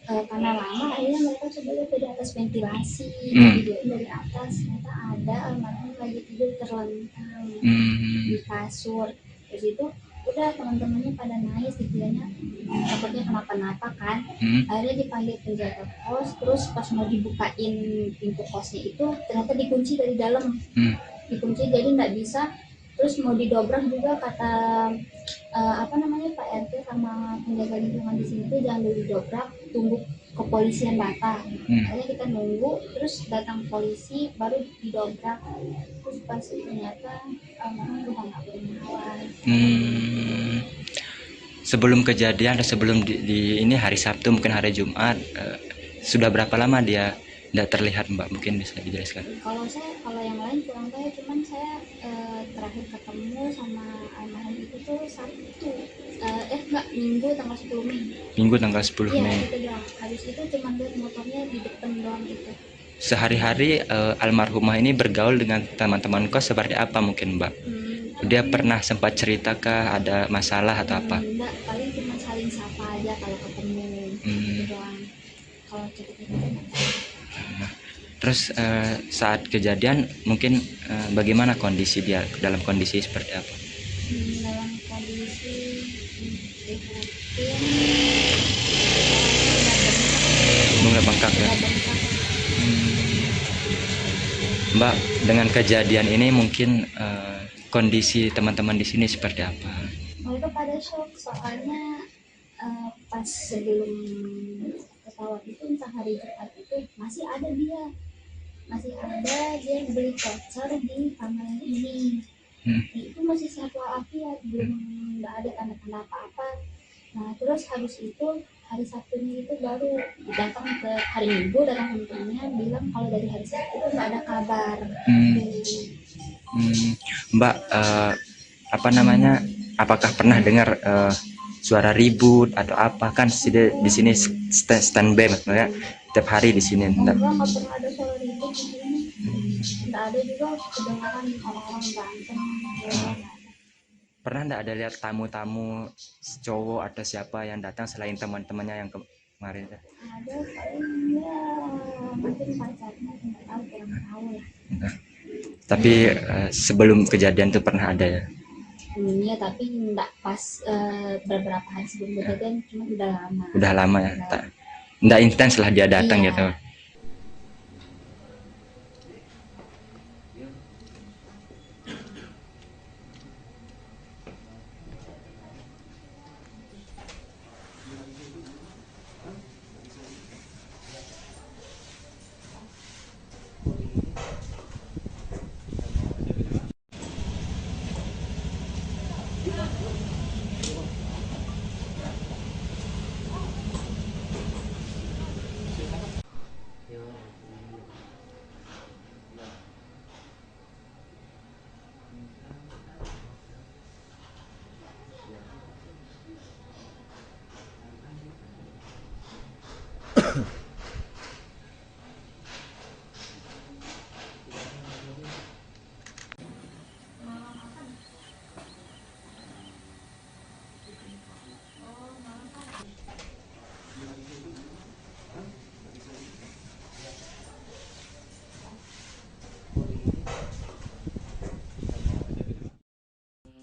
Karena lama, akhirnya mereka coba lihat dari atas ventilasi, videoin dari atas, ternyata ada almarhum lagi tidur terlentang di kasur. Terus itu udah teman-temannya pada nangis, dikiranya takutnya kenapa-napa kan. Akhirnya dipanggil penjaga pos, terus pas mau dibukain pintu kosnya itu ternyata dikunci dari dalam, dikunci jadi nggak bisa. Terus mau didobrak juga kata Pak RT sama penjaga lingkungan di sini tuh jangan dulu didobrak, tunggu kepolisian datang. Akhirnya kita nunggu, terus datang polisi baru didobrak. Terus pas ternyata almarhum udah nggak bernyawa.
Sebelum kejadian atau sebelum di ini hari Sabtu mungkin hari Jumat, sudah berapa lama dia tidak terlihat Mbak? Mungkin bisa dijelaskan.
Kalau yang lain kurang tahu, cuman saya terakhir ketemu sama almarhum itu tuh Sabtu, Minggu tanggal 10 Mei.
Minggu tanggal 10 Mei.
Iya, itu doang. Habis itu cuman lihat motornya di depan doang itu.
Sehari-hari almarhumah ini bergaul dengan teman-teman kos seperti apa mungkin Mbak? Dia pernah sempat ceritakah ada masalah atau apa?
Enggak, paling cuma saling sapa aja kalau ketemu. Itu doang. Kalau cerita
Terus saat kejadian mungkin bagaimana kondisi dia, dalam kondisi seperti apa?
Dalam kondisi prihatin,
Bunga bengkak ya.
udah bengkak.
Mbak, dengan kejadian ini mungkin kondisi teman-teman di sini seperti apa?
Mereka pada shock soalnya pas sebelum pesawat itu, entah hari Jumat itu masih ada dia beli voucher di kamar ini. Itu masih sehat walafiat, belum nggak ada tanda-tanda apa-apa. Nah terus habis itu hari Sabtunya itu baru datang ke hari Minggu, datang temennya bilang kalau dari hari Sabtu itu nggak ada kabar.
Mbak, apa namanya? Apakah pernah dengar suara ribut atau apa? Kan di sini standby maksudnya tiap hari di sini.
Enggak pernah ada suara ribut di sini. Nggak ada juga kedengaran orang-orang berantem.
Pernah nggak ada lihat tamu-tamu cowok atau siapa yang datang selain teman-temannya yang kemarin?
Ada paling ya mungkin pacarnya, nggak tahu, kurang tahu lah.
Tapi sebelum kejadian itu pernah ada ya?
Iya, tapi nggak pas beberapa hari sebelum kejadian, cuma udah lama.
Udah lama ya? Nggak intens lah dia datang
Iya.
gitu.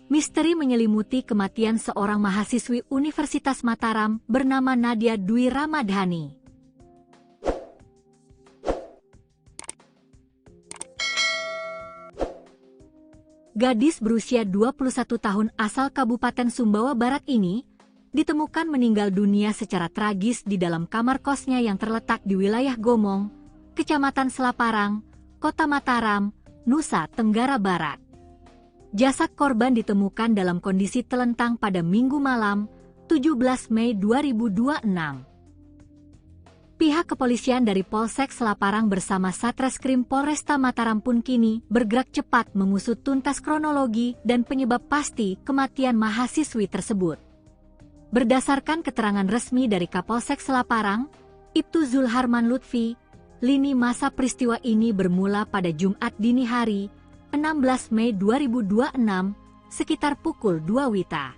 Misteri menyelimuti kematian seorang mahasiswi Universitas Mataram bernama Nadia Dwi Ramadhani. Gadis berusia 21 tahun asal Kabupaten Sumbawa Barat ini ditemukan meninggal dunia secara tragis di dalam kamar kosnya yang terletak di wilayah Gomong, Kecamatan Selaparang, Kota Mataram, Nusa Tenggara Barat. Jasad korban ditemukan dalam kondisi telentang pada Minggu malam, 17 Mei 2026. Pihak kepolisian dari Polsek Selaparang bersama Satreskrim Polresta Mataram pun kini bergerak cepat mengusut tuntas kronologi dan penyebab pasti kematian mahasiswi tersebut. Berdasarkan keterangan resmi dari Kapolsek Selaparang, Ibtu Zulharman Lutfi, lini masa peristiwa ini bermula pada Jumat dini hari, 16 Mei 2026, sekitar pukul 2 WITA.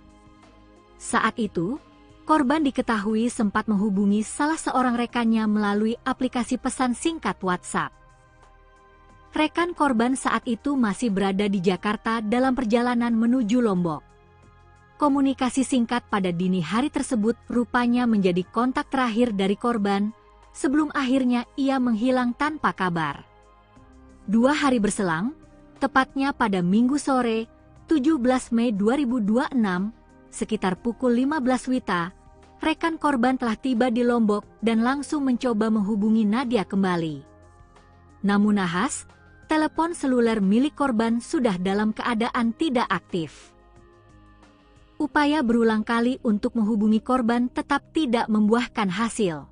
Saat itu, korban diketahui sempat menghubungi salah seorang rekannya melalui aplikasi pesan singkat WhatsApp. Rekan korban saat itu masih berada di Jakarta dalam perjalanan menuju Lombok. Komunikasi singkat pada dini hari tersebut rupanya menjadi kontak terakhir dari korban sebelum akhirnya ia menghilang tanpa kabar. 2 hari berselang, tepatnya pada Minggu sore, 17 Mei 2026, sekitar pukul 15 WITA, rekan korban telah tiba di Lombok dan langsung mencoba menghubungi Nadia kembali. Namun nahas, telepon seluler milik korban sudah dalam keadaan tidak aktif. Upaya berulang kali untuk menghubungi korban tetap tidak membuahkan hasil.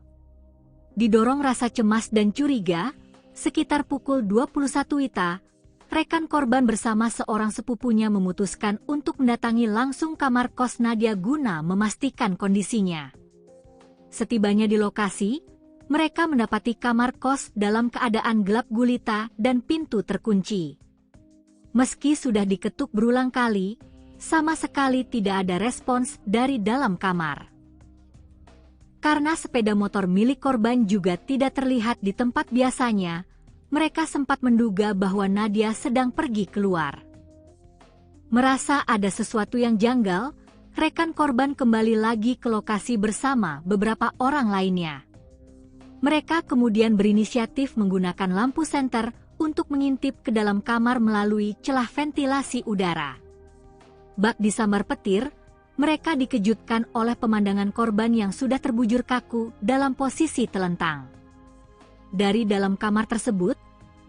Didorong rasa cemas dan curiga, sekitar pukul 21 WITA, rekan korban bersama seorang sepupunya memutuskan untuk mendatangi langsung kamar kos Nadia guna memastikan kondisinya. Setibanya di lokasi, mereka mendapati kamar kos dalam keadaan gelap gulita dan pintu terkunci. Meski sudah diketuk berulang kali, sama sekali tidak ada respons dari dalam kamar. Karena sepeda motor milik korban juga tidak terlihat di tempat biasanya, mereka sempat menduga bahwa Nadia sedang pergi keluar. Merasa ada sesuatu yang janggal, rekan korban kembali lagi ke lokasi bersama beberapa orang lainnya. Mereka kemudian berinisiatif menggunakan lampu senter untuk mengintip ke dalam kamar melalui celah ventilasi udara. Bak disambar petir, mereka dikejutkan oleh pemandangan korban yang sudah terbujur kaku dalam posisi telentang. Dari dalam kamar tersebut,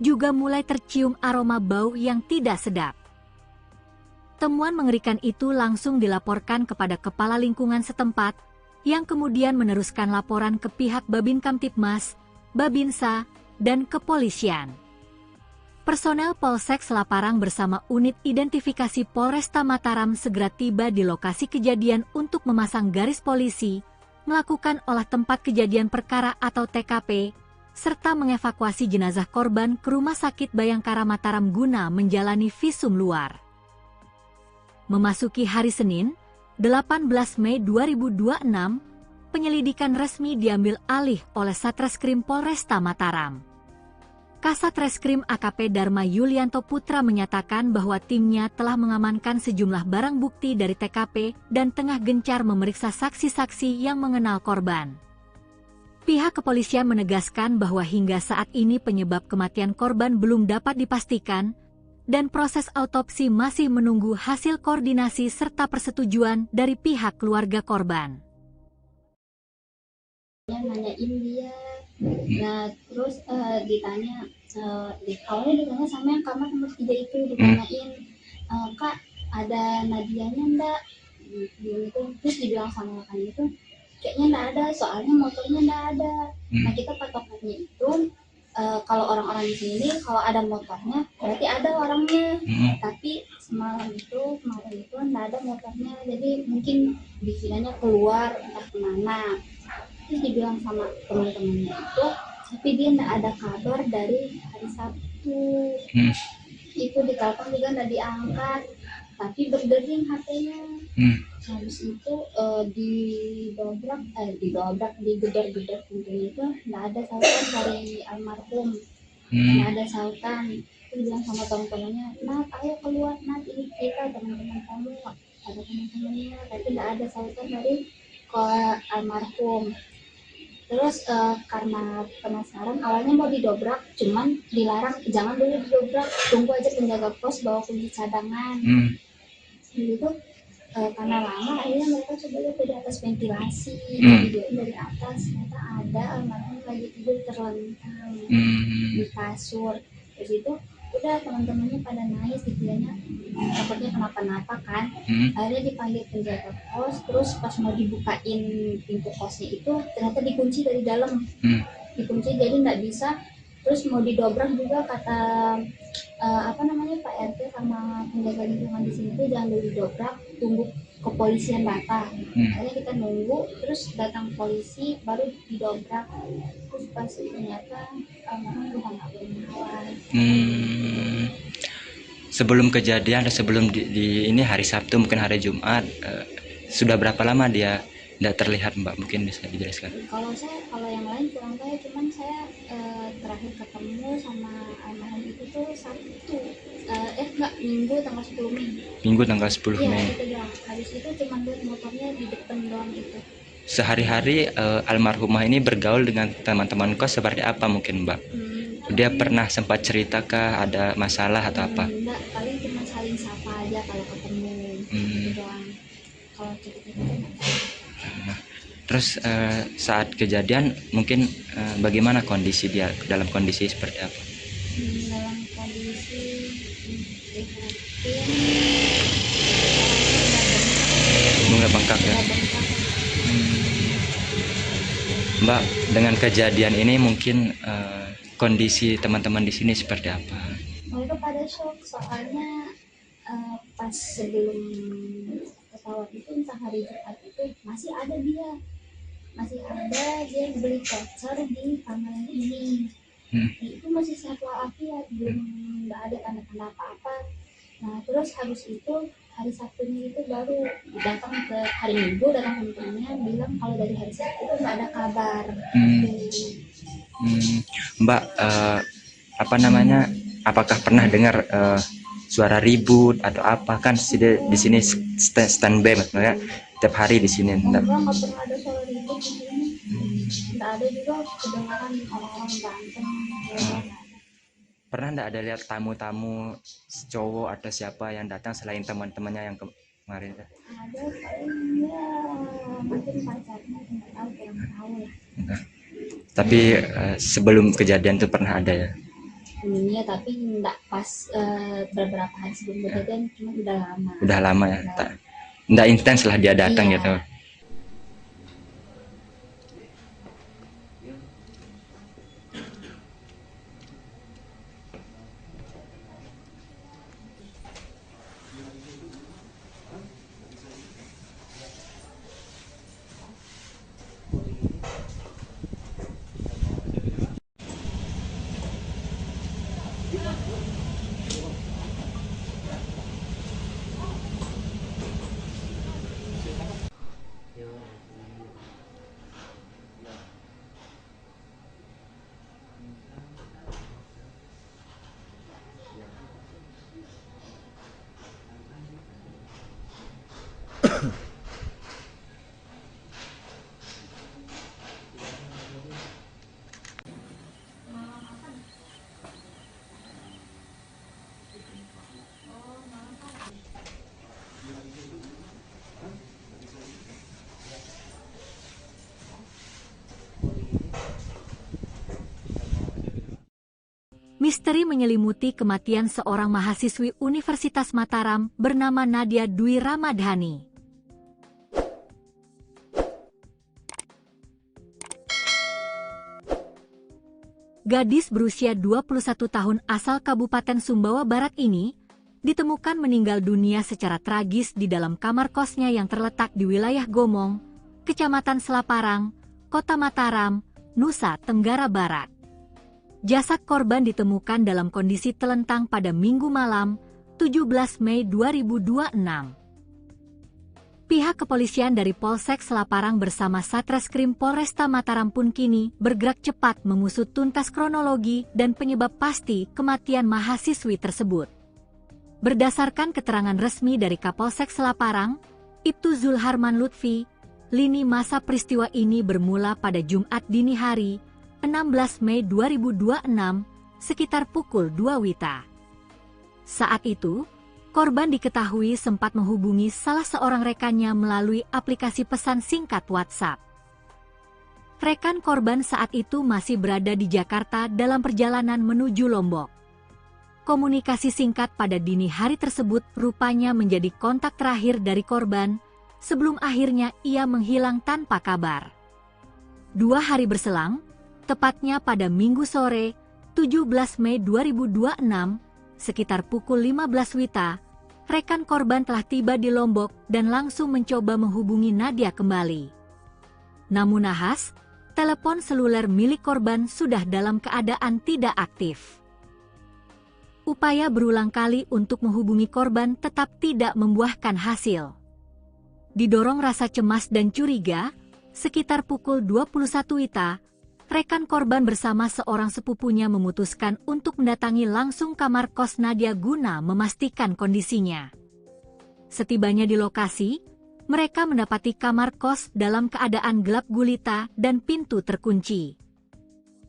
juga mulai tercium aroma bau yang tidak sedap. Temuan mengerikan itu langsung dilaporkan kepada kepala lingkungan setempat, yang kemudian meneruskan laporan ke pihak Babin Kamtibmas, Babinsa, dan kepolisian. Personel Polsek Selaparang bersama unit identifikasi Polresta Mataram segera tiba di lokasi kejadian untuk memasang garis polisi, melakukan olah tempat kejadian perkara atau TKP, serta mengevakuasi jenazah korban ke Rumah Sakit Bayangkara Mataram guna menjalani visum luar. Memasuki hari Senin, 18 Mei 2026, penyelidikan resmi diambil alih oleh Satreskrim Polresta Mataram. Kasat Reskrim AKP Dharma Yulianto Putra menyatakan bahwa timnya telah mengamankan sejumlah barang bukti dari TKP dan tengah gencar memeriksa saksi-saksi yang mengenal korban. Pihak kepolisian menegaskan bahwa hingga saat ini penyebab kematian korban belum dapat dipastikan, dan proses autopsi masih menunggu hasil koordinasi serta persetujuan dari pihak keluarga korban.
Nanyain dia, nah terus ditanya, awalnya ditanya sama yang kamar nomor 3 itu, ditanyain, Kak ada Nadianya enggak? Gitu. Terus dibilang sama kan itu, kayaknya enggak ada, soalnya motornya enggak ada. Nah kita patokannya itu, kalau orang-orang di sini kalau ada motornya berarti ada orangnya, tapi kemarin itu enggak ada motornya, jadi mungkin dikiranya keluar entah kemana. Terus dibilang sama teman-temannya itu, tapi dia enggak ada kabar dari hari Sabtu. Itu ditelepon juga enggak diangkat, tapi berdering HP-nya. Habis itu digedor-gedor pintunya itu nggak ada sautan dari almarhum, nggak ada sautan. Terus bilang sama teman-temannya, Nat ayo keluar, Nat ini kita teman-teman kamu, ada teman-temannya, tapi nggak ada sautan dari almarhum. Terus karena penasaran, awalnya mau didobrak, cuman dilarang, jangan dulu didobrak, tunggu aja penjaga pos bawa kunci cadangan. Gitu. Karena lama akhirnya mereka coba lihat dari atas ventilasi, videoin dari atas, ternyata ada almarhum lagi tidur terlentang di kasur. Terus itu udah teman-temannya pada nangis, dikiranya takutnya kenapa-napa kan. Akhirnya dipanggil penjaga pos, terus pas mau dibukain pintu kosnya itu ternyata dikunci dari dalam, dikunci jadi nggak bisa. Terus mau didobrak juga kata Pak RT sama penjaga lingkungan di sini tuh jangan dulu didobrak, tunggu kepolisian datang. Akhirnya kita nunggu, terus datang polisi baru didobrak. Terus pas ternyata almarhum udah nggak bernyawa.
Sebelum kejadian, sebelum di ini hari Sabtu mungkin hari Jumat, sudah berapa lama dia tidak terlihat, Mbak? Mungkin bisa dijelaskan.
Kalau yang lain kurang tahu, cuman saya terakhir ketemu sama almarhum itu tuh Sabtu, Minggu tanggal 10 Mei.
Minggu tanggal 10 Mei.
Iya, habis itu cuma lihat motornya di depan doang gitu.
Sehari-hari almarhumah ini bergaul dengan teman-teman kos seperti apa mungkin, Mbak? Dia pernah sempat cerita ada masalah atau apa?
Enggak, paling cuma saling sapa aja kalau ketemu. Gitu doang. Kalau cerita-cerita
Terus saat kejadian mungkin bagaimana kondisi dia, dalam kondisi seperti apa?
Dalam kondisi
Bunga bengkak ya. Mbak, dengan kejadian ini mungkin kondisi teman-teman di sini seperti apa?
Mereka pada shock, soalnya pas sebelum pesawat itu entah hari Jumat itu masih ada dia beli voucher di kamar ini. Itu masih sehat walafiat, belum nggak ada tanda-tanda apa-apa. Nah terus habis itu hari Sabtunya itu baru datang ke hari Minggu, datang ke temennya bilang kalau dari hari Sabtu itu nggak ada kabar.
Mbak, apa namanya, apakah pernah dengar suara ribut atau apa? Kan di sini standby maksudnya tiap hari di sini.
Enggak pernah ada suara ribut di sini. Enggak ada juga kedengaran orang-orang berantem.
Pernah enggak ada lihat tamu-tamu cowok atau siapa yang datang selain teman-temannya yang kemarin?
Ada paling ya mungkin pacarnya, nggak tahu, kurang tahu lah.
Tapi sebelum kejadian itu pernah ada ya?
Iya, tapi enggak pas beberapa hari sebelum kejadian, cuma udah lama.
Udah lama ya? Enggak intens lah dia datang
Iya.
gitu.
Misteri menyelimuti kematian seorang mahasiswi Universitas Mataram bernama Nadia Dwi Ramadhani. Gadis berusia 21 tahun asal Kabupaten Sumbawa Barat ini ditemukan meninggal dunia secara tragis di dalam kamar kosnya yang terletak di wilayah Gomong, Kecamatan Selaparang, Kota Mataram, Nusa Tenggara Barat. Jasad korban ditemukan dalam kondisi telentang pada Minggu malam, 17 Mei 2026. Pihak kepolisian dari Polsek Selaparang bersama Satreskrim Polresta Mataram pun kini bergerak cepat mengusut tuntas kronologi dan penyebab pasti kematian mahasiswi tersebut. Berdasarkan keterangan resmi dari Kapolsek Selaparang, Ibtu Zulharman Lutfi, lini masa peristiwa ini bermula pada Jumat dini hari, 16 Mei 2026, sekitar pukul 2 WITA. Saat itu, korban diketahui sempat menghubungi salah seorang rekannya melalui aplikasi pesan singkat WhatsApp. Rekan korban saat itu masih berada di Jakarta dalam perjalanan menuju Lombok. Komunikasi singkat pada dini hari tersebut rupanya menjadi kontak terakhir dari korban sebelum akhirnya ia menghilang tanpa kabar. 2 hari berselang, tepatnya pada Minggu sore, 17 Mei 2026, sekitar pukul 15 WITA, rekan korban telah tiba di Lombok dan langsung mencoba menghubungi Nadia kembali. Namun nahas, telepon seluler milik korban sudah dalam keadaan tidak aktif. Upaya berulang kali untuk menghubungi korban tetap tidak membuahkan hasil. Didorong rasa cemas dan curiga, sekitar pukul 21 WITA, rekan korban bersama seorang sepupunya memutuskan untuk mendatangi langsung kamar kos Nadia guna memastikan kondisinya. Setibanya di lokasi, mereka mendapati kamar kos dalam keadaan gelap gulita dan pintu terkunci.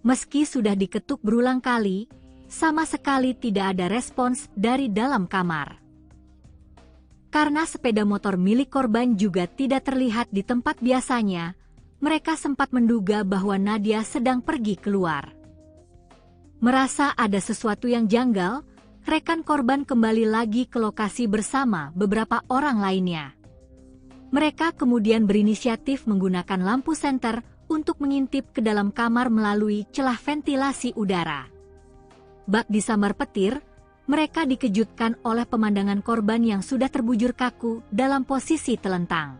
Meski sudah diketuk berulang kali, sama sekali tidak ada respons dari dalam kamar. Karena sepeda motor milik korban juga tidak terlihat di tempat biasanya, mereka sempat menduga bahwa Nadia sedang pergi keluar. Merasa ada sesuatu yang janggal, rekan korban kembali lagi ke lokasi bersama beberapa orang lainnya. Mereka kemudian berinisiatif menggunakan lampu senter untuk mengintip ke dalam kamar melalui celah ventilasi udara. Bak disambar petir, mereka dikejutkan oleh pemandangan korban yang sudah terbujur kaku dalam posisi telentang.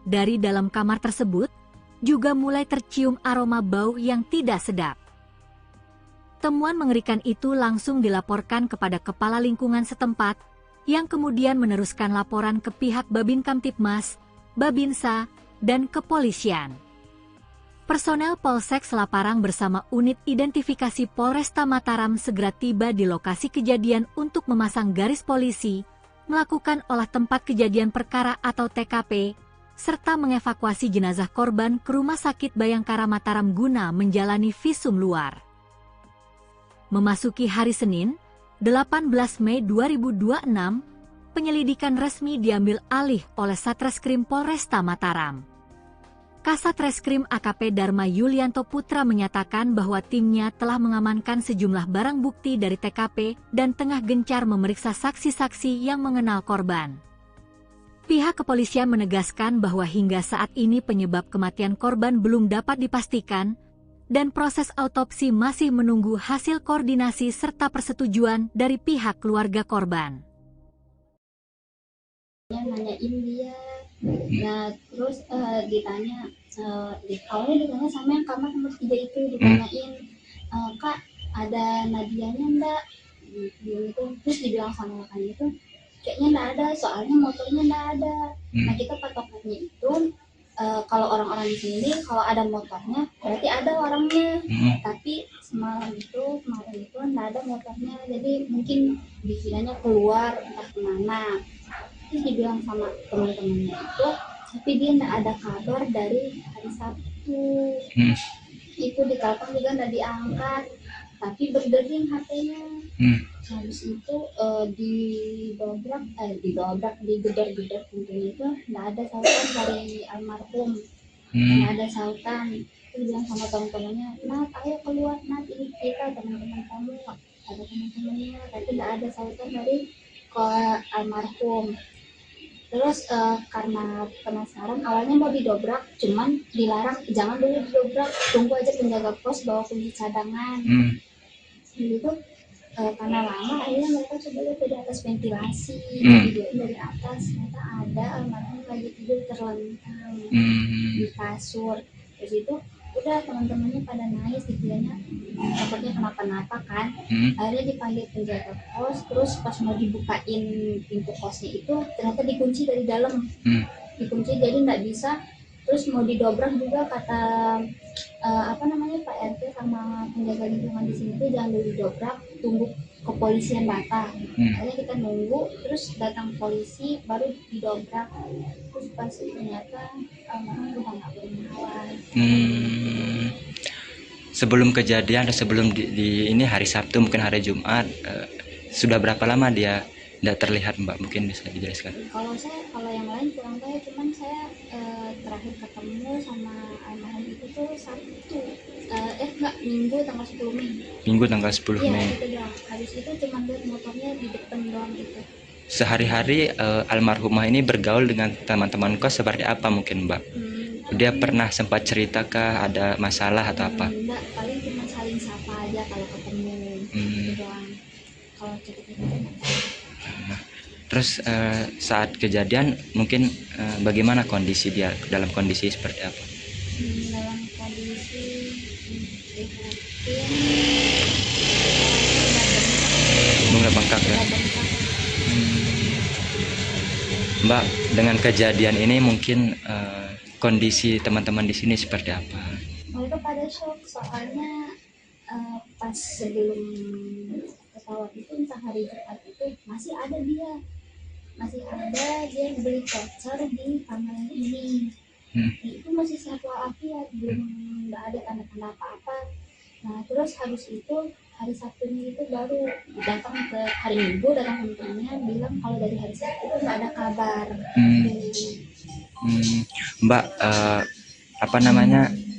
Dari dalam kamar tersebut, juga mulai tercium aroma bau yang tidak sedap. Temuan mengerikan itu langsung dilaporkan kepada kepala lingkungan setempat, yang kemudian meneruskan laporan ke pihak Babin Kamtipmas, Babinsa, dan kepolisian. Personel Polsek Selaparang bersama unit identifikasi Polresta Mataram segera tiba di lokasi kejadian untuk memasang garis polisi, melakukan olah tempat kejadian perkara atau TKP, serta mengevakuasi jenazah korban ke Rumah Sakit Bayangkara Mataram guna menjalani visum luar. Memasuki hari Senin, 18 Mei 2026, penyelidikan resmi diambil alih oleh Satreskrim Polresta Mataram. Kasat Reskrim AKP Dharma Yulianto Putra menyatakan bahwa timnya telah mengamankan sejumlah barang bukti dari TKP dan tengah gencar memeriksa saksi-saksi yang mengenal korban. Pihak kepolisian menegaskan bahwa hingga saat ini penyebab kematian korban belum dapat dipastikan dan proses autopsi masih menunggu hasil koordinasi serta persetujuan dari pihak keluarga korban.
Nanyain dia, nah terus ditanya, awalnya ditanya sama yang kamar nomor 3 itu, ditanyain, Kak ada Nadianya enggak, gitu. Terus dibilang sama rekannya itu kayaknya enggak ada, soalnya motornya enggak ada. Nah kita patokannya itu kalau orang-orang di sini kalau ada motornya berarti ada orangnya, tapi kemarin itu enggak ada motornya, jadi mungkin dikiranya keluar entah kemana. Terus dibilang sama teman-temannya itu, tapi dia enggak ada kabar dari hari Sabtu. Itu ditelepon juga enggak diangkat, tapi berdering HP-nya. Habis itu digedor-gedor pintunya itu enggak ada sautan dari almarhum. Enggak ada sautan. Terus bilang sama teman-temannya, "Nat, ayo keluar, Nat, ini kita teman-teman kamu." Ada teman-temannya, tapi enggak ada sautan dari ke almarhum. Terus karena penasaran, awalnya mau didobrak, cuman dilarang, jangan dulu didobrak, tunggu aja penjaga pos bawa kunci cadangan. Gitu. Karena lama, akhirnya mereka coba lihat dari atas ventilasi, videoin dari atas, ternyata ada almarhum lagi tidur terlentang di kasur. Terus itu udah teman-temannya pada nangis, dikiranya takutnya kenapa-napa kan. Akhirnya dipanggil penjaga pos, terus pas mau dibukain pintu kosnya itu ternyata dikunci dari dalam, dikunci jadi nggak bisa. Terus mau didobrak juga kata Pak RT sama penjaga lingkungan di sini tuh jangan dulu didobrak, tunggu kepolisian datang. Akhirnya kita nunggu, terus datang polisi baru didobrak. Terus pas ternyata almarhum udah nggak bernyawa.
Sebelum kejadian atau sebelum di ini hari Sabtu mungkin hari Jumat, sudah berapa lama dia tidak terlihat, Mbak? Mungkin bisa dijelaskan.
Kalau yang lain kurang tahu, cuman saya terakhir ketemu sama almarhum itu tuh Sabtu, Minggu tanggal 10 Mei.
Minggu tanggal 10 Mei.
Iya, itu doang. Habis itu cuma lihat motornya di depan doang gitu.
Sehari-hari almarhumah ini bergaul dengan teman-teman kos seperti apa mungkin, Mbak? Dia pernah sempat ceritakah ada masalah atau apa?
Enggak, paling cuma saling sapa aja kalau ketemu. Gitu doang. Kalau cerita-cerita
Terus saat kejadian mungkin bagaimana kondisi dia, dalam kondisi seperti apa?
dalam kondisi
Bunga bengkak ya. Mbak, dengan kejadian ini mungkin kondisi teman-teman di sini seperti apa?
mereka pada shock, soalnya pas sebelum pesawat itu entah hari Jumat itu masih ada dia beli voucher di kamar yang ini. Itu masih sehat walafiat, belum nggak ada tanda-tanda apa-apa. Nah terus habis itu hari Sabtunya itu baru datang ke hari Minggu, datang temennya bilang kalau dari hari Sabtu itu nggak ada kabar.
Mbak,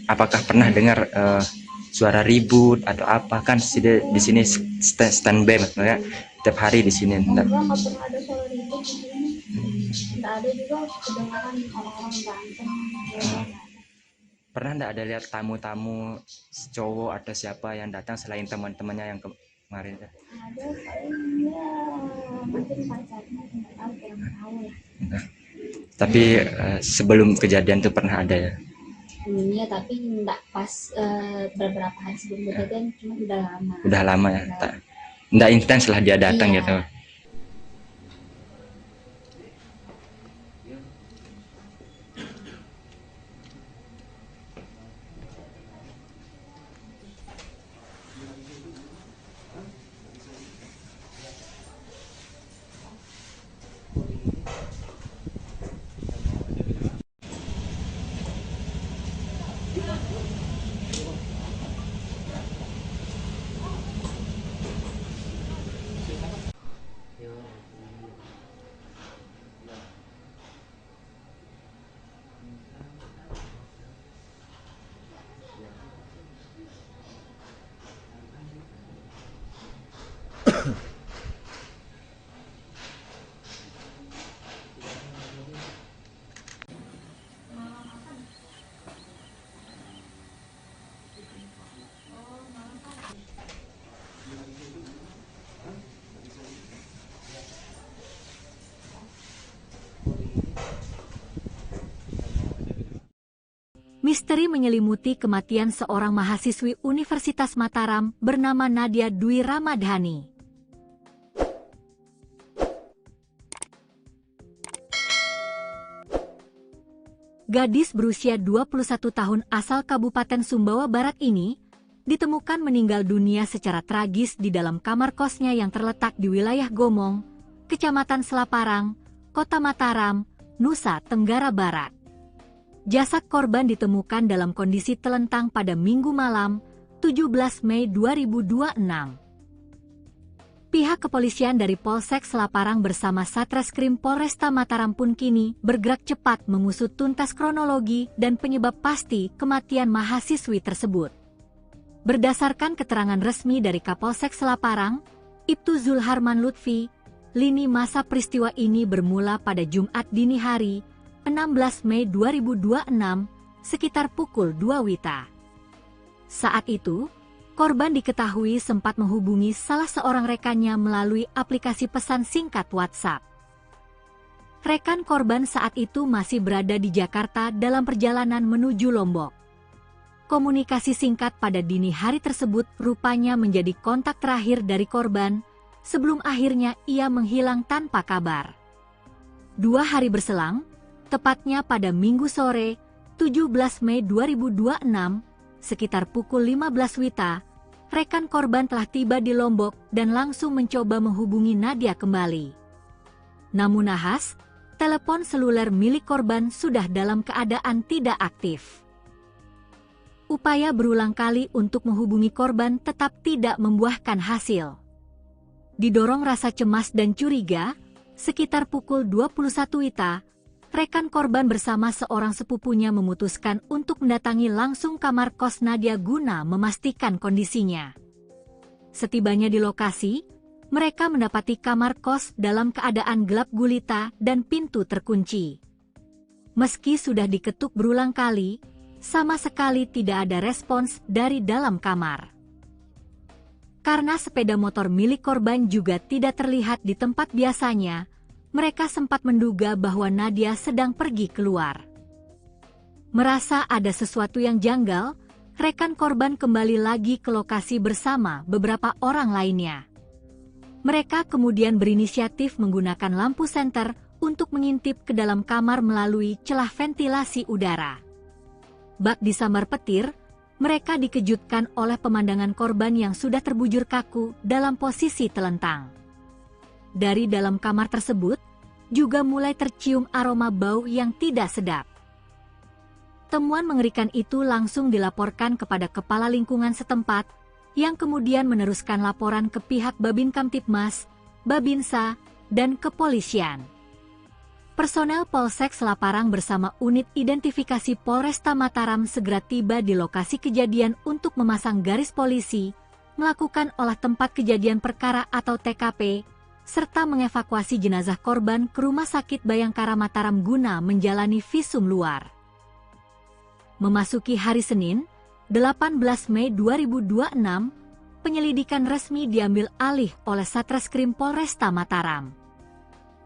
apakah pernah dengar suara ribut atau apa? Kan di sini standby ya, tiap hari di sini.
Enggak pernah ada suara ribut di sini. Enggak ada juga kedengaran orang-orang berantem.
Pernah enggak ada lihat tamu-tamu cowok atau siapa yang datang selain teman-temannya yang kemarin?
Ada paling ya mungkin pacarnya, enggak tahu, kurang tahu lah.
Tapi sebelum kejadian itu pernah ada ya?
Iya, tapi enggak pas beberapa hari sebelum kejadian, cuma udah lama.
Udah lama ya? Enggak intens lah dia datang gitu.
Misteri menyelimuti kematian seorang mahasiswi Universitas Mataram bernama Nadia Dwi Ramadhani. Gadis berusia 21 tahun asal Kabupaten Sumbawa Barat ini ditemukan meninggal dunia secara tragis di dalam kamar kosnya yang terletak di wilayah Gomong, Kecamatan Selaparang, Kota Mataram, Nusa Tenggara Barat. Jasad korban ditemukan dalam kondisi telentang pada Minggu malam, 17 Mei 2026. Pihak kepolisian dari Polsek Selaparang bersama Satreskrim Polresta Mataram pun kini bergerak cepat mengusut tuntas kronologi dan penyebab pasti kematian mahasiswi tersebut. Berdasarkan keterangan resmi dari Kapolsek Selaparang, Ibtu Zulharman Lutfi, lini masa peristiwa ini bermula pada Jumat dini hari, 16 Mei 2026, sekitar pukul 2 WITA. Saat itu, korban diketahui sempat menghubungi salah seorang rekannya melalui aplikasi pesan singkat WhatsApp. Rekan korban saat itu masih berada di Jakarta dalam perjalanan menuju Lombok. Komunikasi singkat pada dini hari tersebut rupanya menjadi kontak terakhir dari korban, sebelum akhirnya ia menghilang tanpa kabar. 2 hari berselang, tepatnya pada Minggu sore, 17 Mei 2026, sekitar pukul 15 WITA, rekan korban telah tiba di Lombok dan langsung mencoba menghubungi Nadia kembali. Namun nahas, telepon seluler milik korban sudah dalam keadaan tidak aktif. Upaya berulang kali untuk menghubungi korban tetap tidak membuahkan hasil. Didorong rasa cemas dan curiga, sekitar pukul 21 WITA, rekan korban bersama seorang sepupunya memutuskan untuk mendatangi langsung kamar kos Nadia guna memastikan kondisinya. Setibanya di lokasi, mereka mendapati kamar kos dalam keadaan gelap gulita dan pintu terkunci. Meski sudah diketuk berulang kali, sama sekali tidak ada respons dari dalam kamar. Karena sepeda motor milik korban juga tidak terlihat di tempat biasanya, mereka sempat menduga bahwa Nadia sedang pergi keluar. Merasa ada sesuatu yang janggal, rekan korban kembali lagi ke lokasi bersama beberapa orang lainnya. Mereka kemudian berinisiatif menggunakan lampu senter untuk mengintip ke dalam kamar melalui celah ventilasi udara. Bak disambar petir, mereka dikejutkan oleh pemandangan korban yang sudah terbujur kaku dalam posisi telentang. Dari dalam kamar tersebut, juga mulai tercium aroma bau yang tidak sedap. Temuan mengerikan itu langsung dilaporkan kepada kepala lingkungan setempat, yang kemudian meneruskan laporan ke pihak Babin Kamtibmas, Babinsa, dan kepolisian. Personel Polsek Selaparang bersama unit identifikasi Polresta Mataram segera tiba di lokasi kejadian untuk memasang garis polisi, melakukan olah tempat kejadian perkara atau TKP, serta mengevakuasi jenazah korban ke Rumah Sakit Bayangkara Mataram guna menjalani visum luar. Memasuki hari Senin, 18 Mei 2026, penyelidikan resmi diambil alih oleh Satreskrim Polresta Mataram.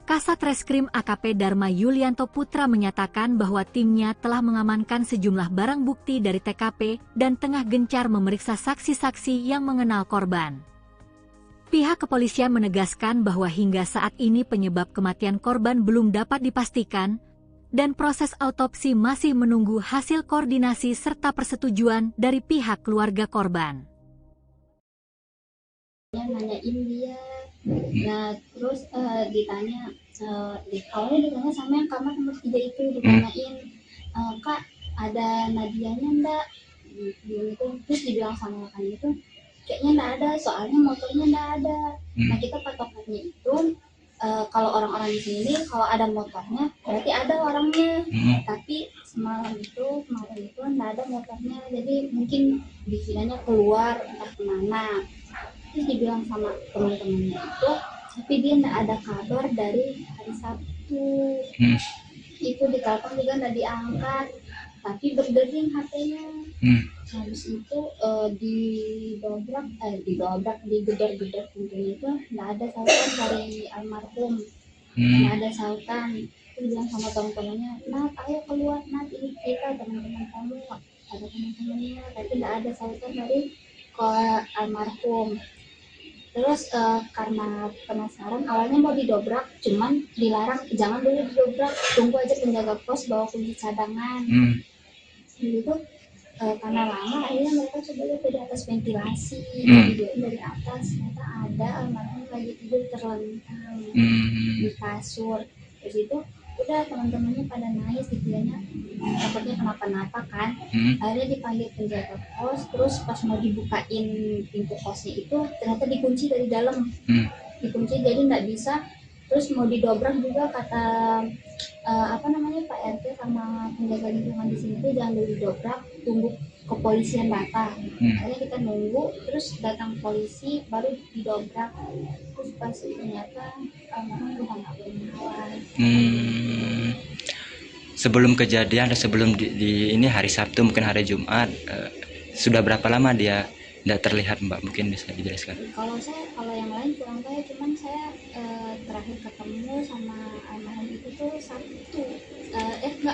Kasat Reskrim AKP Dharma Yulianto Putra menyatakan bahwa timnya telah mengamankan sejumlah barang bukti dari TKP dan tengah gencar memeriksa saksi-saksi yang mengenal korban. Pihak kepolisian menegaskan bahwa hingga saat ini penyebab kematian korban belum dapat dipastikan, dan proses autopsi masih menunggu hasil koordinasi serta persetujuan dari pihak keluarga korban.
Nanyain dia Nah terus ditanya, awalnya ditanya sama yang kamar nomor 3 itu, ditanyain, kak ada Nadianya enggak gitu. Terus dibilang sama makanya itu kayaknya enggak ada, soalnya motornya enggak ada. Nah kita patokannya itu kalau orang-orang di sini kalau ada motornya berarti ada orangnya, tapi kemarin itu enggak ada motornya, jadi mungkin dikiranya keluar entah kemana. Terus dibilang sama teman-temannya itu, tapi dia enggak ada kabar dari hari Sabtu. Itu ditelepon juga enggak diangkat, tapi berdering HP-nya. Habis itu digedor-gedor pintunya itu nggak ada sautan dari almarhum, nggak ada sautan. Terus bilang sama teman-temannya, Nat ayo keluar Nat, ini kita teman-teman kamu, ada teman-temannya, tapi nggak ada sautan dari ke almarhum. Terus karena penasaran awalnya mau didobrak, cuman dilarang, jangan dulu didobrak, tunggu aja penjaga pos bawa kunci cadangan. Gitu. Karena lama akhirnya mereka coba lihat dari atas ventilasi, videoin dari atas, ternyata ada almarhum lagi tidur terlentang di kasur. Terus itu udah teman-temannya pada nangis, dikiranya takutnya kenapa-napa kan. Akhirnya dipanggil penjaga kos, terus pas mau dibukain pintu kosnya itu ternyata dikunci dari dalam, dikunci jadi nggak bisa. Terus mau didobrak juga kata Pak RT sama penjaga lingkungan di sini tuh jangan dulu didobrak, tunggu kepolisian datang. Akhirnya kita nunggu, terus datang polisi baru didobrak. Terus pas ternyata almarhum udah nggak bernyawa.
Sebelum kejadian dan sebelum di ini hari Sabtu mungkin hari Jumat, sudah berapa lama dia tidak terlihat Mbak, mungkin bisa dijelaskan?
Kalau yang lain kurang tahu, cuman saya terakhir ketemu sama almarhum itu tuh Sabtu,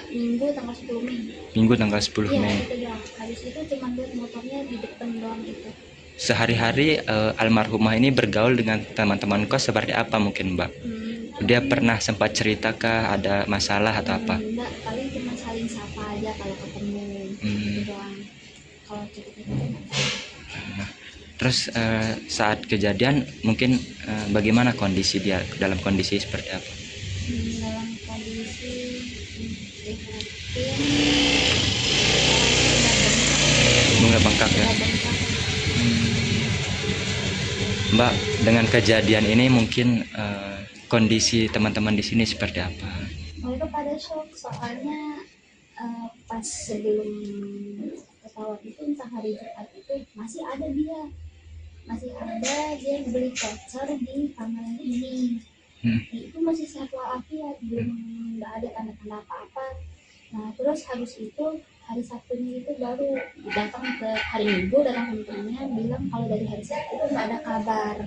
Minggu tanggal 10 Mei.
Minggu tanggal 10 Mei.
Iya, itu doang. Habis itu cuma lihat motornya di depan doang gitu.
Sehari-hari almarhumah ini bergaul dengan teman-teman kos seperti apa mungkin Mbak? Dia pernah sempat ceritakan ada masalah atau apa?
Enggak, paling cuma saling sapa aja kalau ketemu. Gitu doang. Kalau cerita-cerita.
Terus saat kejadian mungkin bagaimana kondisi dia, dalam kondisi seperti apa?
Dalam kondisi
bunga bengkak ya. Mbak, dengan kejadian ini mungkin kondisi teman-teman di sini seperti apa?
Mereka pada shock, soalnya pas sebelum pesawat itu entah hari Jumat itu masih ada dia beli voucher di kamar ini. Itu masih sehat walafiat, belum nggak ada tanda-tanda apa-apa. Nah terus habis itu hari Sabtunya itu baru datang ke hari Minggu, datang temennya bilang kalau dari hari Sabtu itu nggak ada kabar.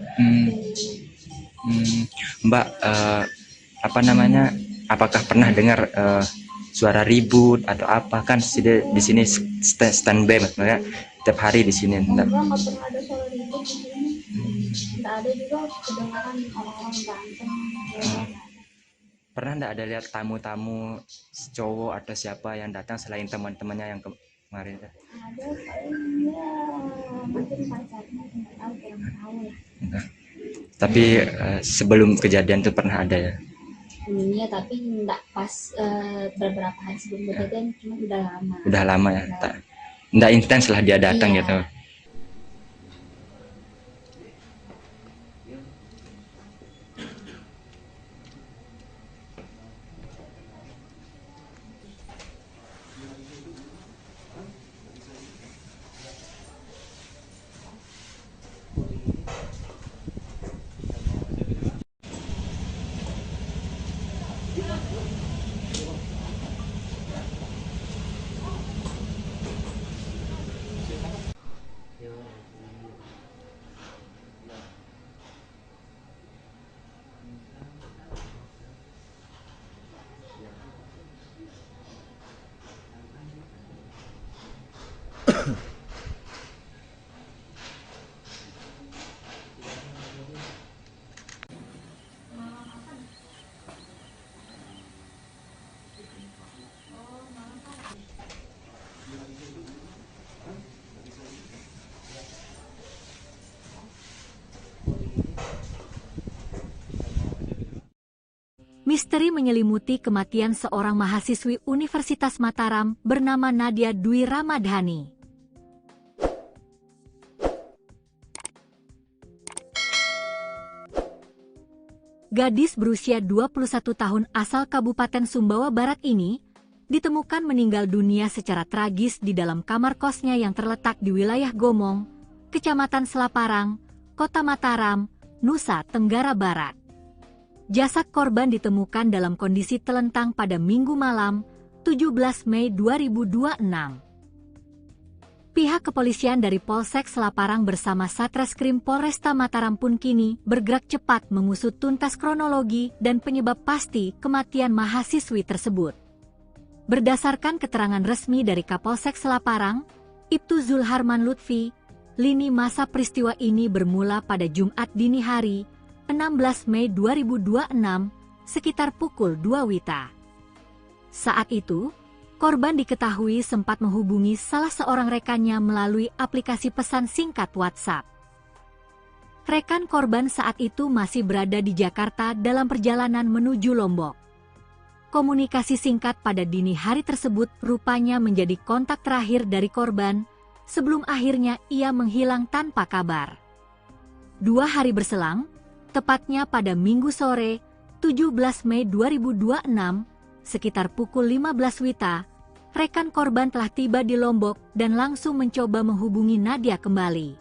Mbak, apakah pernah dengar suara ribut atau apa? Kan di sini standby maksudnya tiap hari di sini.
Enggak pernah ada suara ribut di sini. Enggak ada juga kedengaran orang-orang berantem.
Pernah enggak ada lihat tamu-tamu cowok atau siapa yang datang selain teman-temannya yang kemarin?
Ada paling ya mungkin pacarnya, enggak tahu, kurang tahu lah.
Tapi sebelum kejadian itu pernah ada ya?
Iya, tapi enggak pas beberapa hari sebelum kejadian, cuma udah lama.
Udah lama ya? Enggak intens lah dia datang gitu.
Misteri menyelimuti kematian seorang mahasiswi Universitas Mataram bernama Nadia Dwi Ramadhani. Gadis berusia 21 tahun asal Kabupaten Sumbawa Barat ini ditemukan meninggal dunia secara tragis di dalam kamar kosnya yang terletak di wilayah Gomong, Kecamatan Selaparang, Kota Mataram, Nusa Tenggara Barat. Jasad korban ditemukan dalam kondisi telentang pada Minggu malam, 17 Mei 2026. Pihak kepolisian dari Polsek Selaparang bersama Satreskrim Polresta Mataram pun kini bergerak cepat mengusut tuntas kronologi dan penyebab pasti kematian mahasiswi tersebut. Berdasarkan keterangan resmi dari Kapolsek Selaparang, Ibtu Zulharman Lutfi, lini masa peristiwa ini bermula pada Jumat dini hari, 16 Mei 2026, sekitar pukul 2 WITA. Saat itu, korban diketahui sempat menghubungi salah seorang rekannya melalui aplikasi pesan singkat WhatsApp. Rekan korban saat itu masih berada di Jakarta dalam perjalanan menuju Lombok. Komunikasi singkat pada dini hari tersebut rupanya menjadi kontak terakhir dari korban sebelum akhirnya ia menghilang tanpa kabar. 2 hari berselang, tepatnya pada Minggu sore, 17 Mei 2026, sekitar pukul 15 WITA, rekan korban telah tiba di Lombok dan langsung mencoba menghubungi Nadia kembali.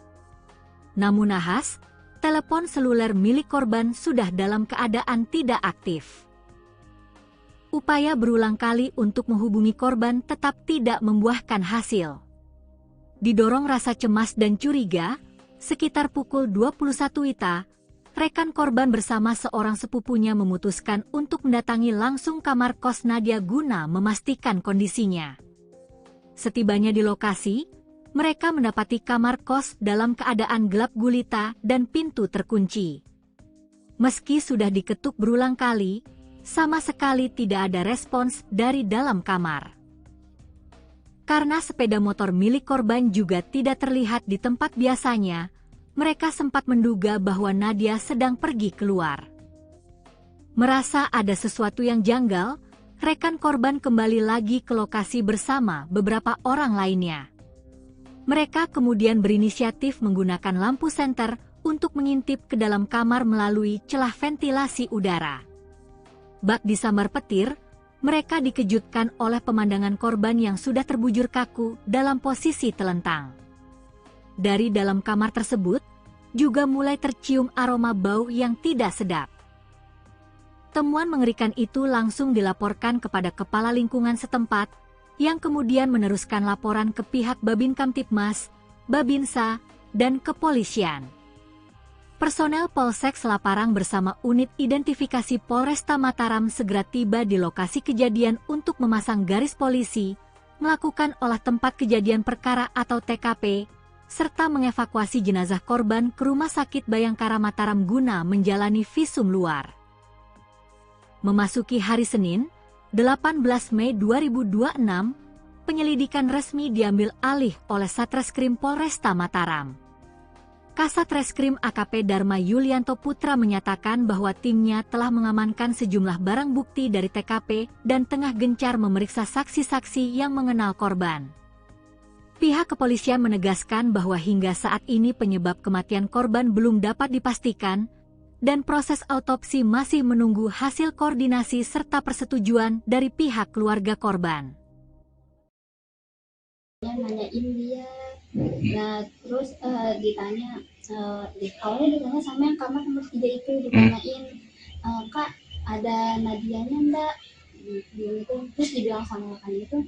Namun nahas, telepon seluler milik korban sudah dalam keadaan tidak aktif. Upaya berulang kali untuk menghubungi korban tetap tidak membuahkan hasil. Didorong rasa cemas dan curiga, sekitar pukul 21 WITA, rekan korban bersama seorang sepupunya memutuskan untuk mendatangi langsung kamar kos Nadia guna memastikan kondisinya. Setibanya di lokasi, mereka mendapati kamar kos dalam keadaan gelap gulita dan pintu terkunci. Meski sudah diketuk berulang kali, sama sekali tidak ada respons dari dalam kamar. Karena sepeda motor milik korban juga tidak terlihat di tempat biasanya, mereka sempat menduga bahwa Nadia sedang pergi keluar. Merasa ada sesuatu yang janggal, rekan korban kembali lagi ke lokasi bersama beberapa orang lainnya. Mereka kemudian berinisiatif menggunakan lampu senter untuk mengintip ke dalam kamar melalui celah ventilasi udara. Bak disambar petir, mereka dikejutkan oleh pemandangan korban yang sudah terbujur kaku dalam posisi telentang. Dari dalam kamar tersebut, juga mulai tercium aroma bau yang tidak sedap. Temuan mengerikan itu langsung dilaporkan kepada Kepala Lingkungan setempat, yang kemudian meneruskan laporan ke pihak Babin Kamtibmas, Babinsa, dan kepolisian. Personel Polsek Selaparang bersama unit identifikasi Polresta Mataram segera tiba di lokasi kejadian untuk memasang garis polisi, melakukan olah tempat kejadian perkara atau TKP, serta mengevakuasi jenazah korban ke Rumah Sakit Bayangkara Mataram guna menjalani visum luar. Memasuki hari Senin, 18 Mei 2026, penyelidikan resmi diambil alih oleh Satreskrim Polresta Mataram. Kasat Reskrim AKP Dharma Yulianto Putra menyatakan bahwa timnya telah mengamankan sejumlah barang bukti dari TKP dan tengah gencar memeriksa saksi-saksi yang mengenal korban. Pihak kepolisian menegaskan bahwa hingga saat ini penyebab kematian korban belum dapat dipastikan, dan proses autopsi masih menunggu hasil koordinasi serta persetujuan dari pihak keluarga korban.
Nanyain dia, nah terus ditanya, awalnya ditanya sama yang kamar nomor 3 itu, ditanyain, Kak ada Nadianya enggak? Gitu. Terus dibilang sama rekan itu,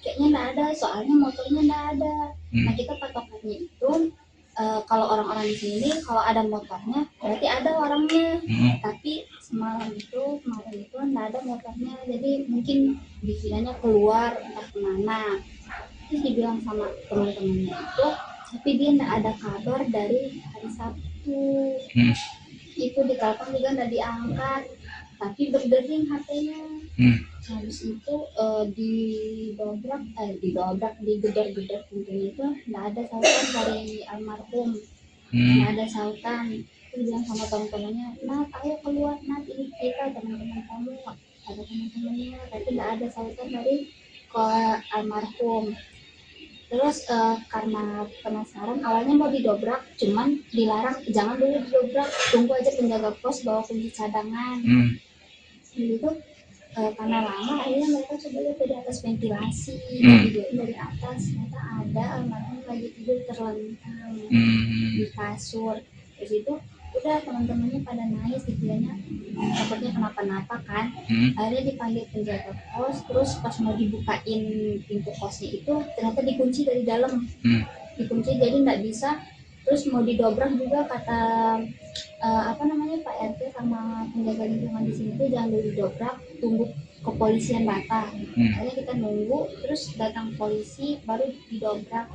kayaknya nggak ada, soalnya motornya nggak ada. Nah kita patokannya itu kalau orang-orang di sini kalau ada motornya berarti ada orangnya. Tapi kemarin itu nggak ada motornya, jadi mungkin dikiranya keluar entah kemana. Terus dibilang sama teman-temannya itu, tapi dia nggak ada kabar dari hari Sabtu. Itu ditelepon juga nggak diangkat, tapi berdering HP-nya. Habis itu digedor-gedor pintunya itu nggak ada sautan dari almarhum, nggak ada sautan. terus bilang sama teman-temannya, Nat ayo keluar Nat, ini kita teman-teman kamu, ada teman-temannya, tapi nggak ada sautan dari ke almarhum. Terus karena penasaran awalnya mau didobrak, cuman dilarang, jangan dulu didobrak, tunggu aja penjaga pos bawa kunci cadangan. Gitu. Karena lama akhirnya mereka coba lihat dari atas ventilasi, dari atas ternyata ada almarhum lagi tidur terlentang di kasur. Terus itu udah teman-temannya pada nangis, dikiranya takutnya kenapa-napa kan. Akhirnya dipanggil penjaga kos, terus pas mau dibukain pintu kosnya itu ternyata dikunci dari dalam, dikunci jadi nggak bisa. Terus mau didobrak juga kata Pak RT sama penjaga lingkungan di sini tuh jangan dulu didobrak, tunggu kepolisian datang. Akhirnya kita nunggu, terus datang polisi baru didobrak.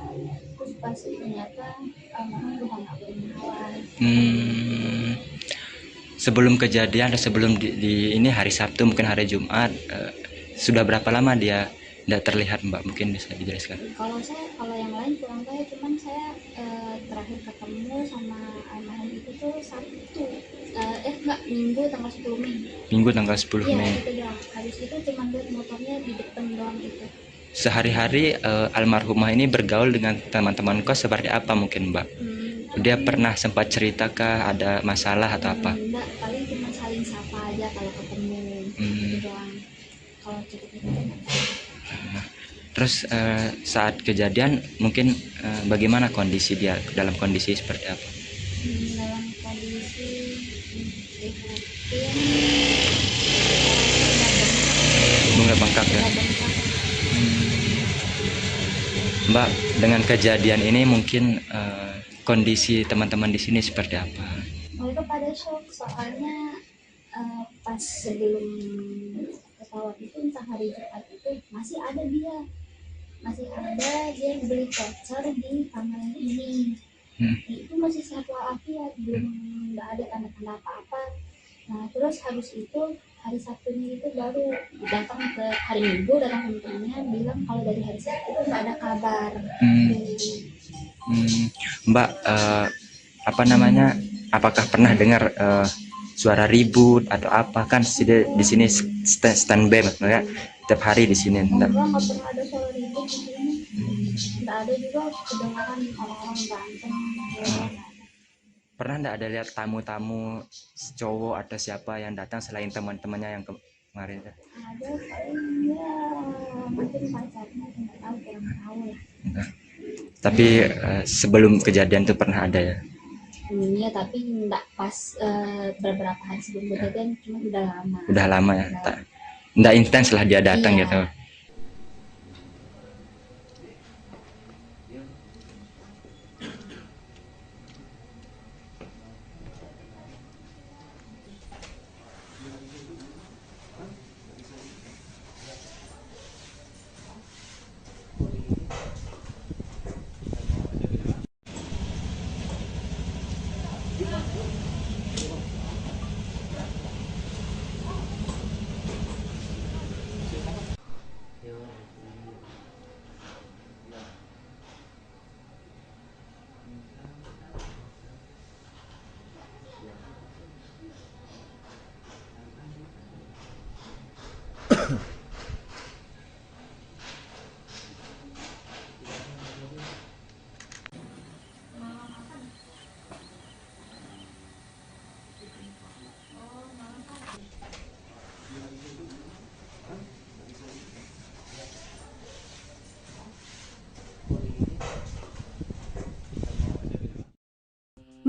Terus pas ternyata almarhum udah nggak bernyawa.
Sebelum kejadian atau sebelum di ini hari Sabtu mungkin hari Jumat, sudah berapa lama dia tidak terlihat Mbak, mungkin bisa dijelaskan?
Kalau yang lain kurang tahu, cuman saya terakhir ketemu sama almarhum itu tuh Sabtu, Minggu tanggal 10 Mei.
Minggu tanggal 10 Mei.
Iya, itu doang. Habis itu cuma lihat motornya di depan doang gitu.
Sehari-hari almarhumah ini bergaul dengan teman-teman kos seperti apa mungkin Mbak? Dia pernah sempat cerita ada masalah atau apa?
Enggak, paling cuma saling sapa aja kalau ketemu. Itu doang. Kalau cerita-cerita
Terus saat kejadian mungkin bagaimana kondisi dia, dalam kondisi seperti apa?
Dalam kondisi
Bunga bengkak ya. Mbak, dengan kejadian ini mungkin kondisi teman-teman di sini seperti apa?
Mereka pada shock soalnya pas sebelum pesawat itu, entah hari Jumat itu masih ada dia beli voucher di kamar yang ini. Itu masih sehat walafiat, belum nggak ada tanda-tanda apa-apa. Nah terus habis itu hari Sabtunya itu baru datang ke hari Minggu, datang temennya bilang kalau dari hari Sabtu itu nggak ada kabar.
Mbak, apakah pernah dengar suara ribut atau apa? Kan di sini standby ya, tiap hari di sini.
Enggak pernah ada suara ribut di sini. Enggak ada juga kedengaran orang-orang berantem.
Pernah enggak ada lihat tamu-tamu cowok atau siapa yang datang selain teman-temannya yang kemarin?
Ada paling ya mungkin pacarnya, nggak tahu, kurang tahu lah.
Tapi sebelum kejadian itu pernah ada ya?
Iya, tapi enggak pas beberapa hari sebelum kejadian, cuma udah lama.
Udah lama ya? Enggak intens lah dia datang gitu.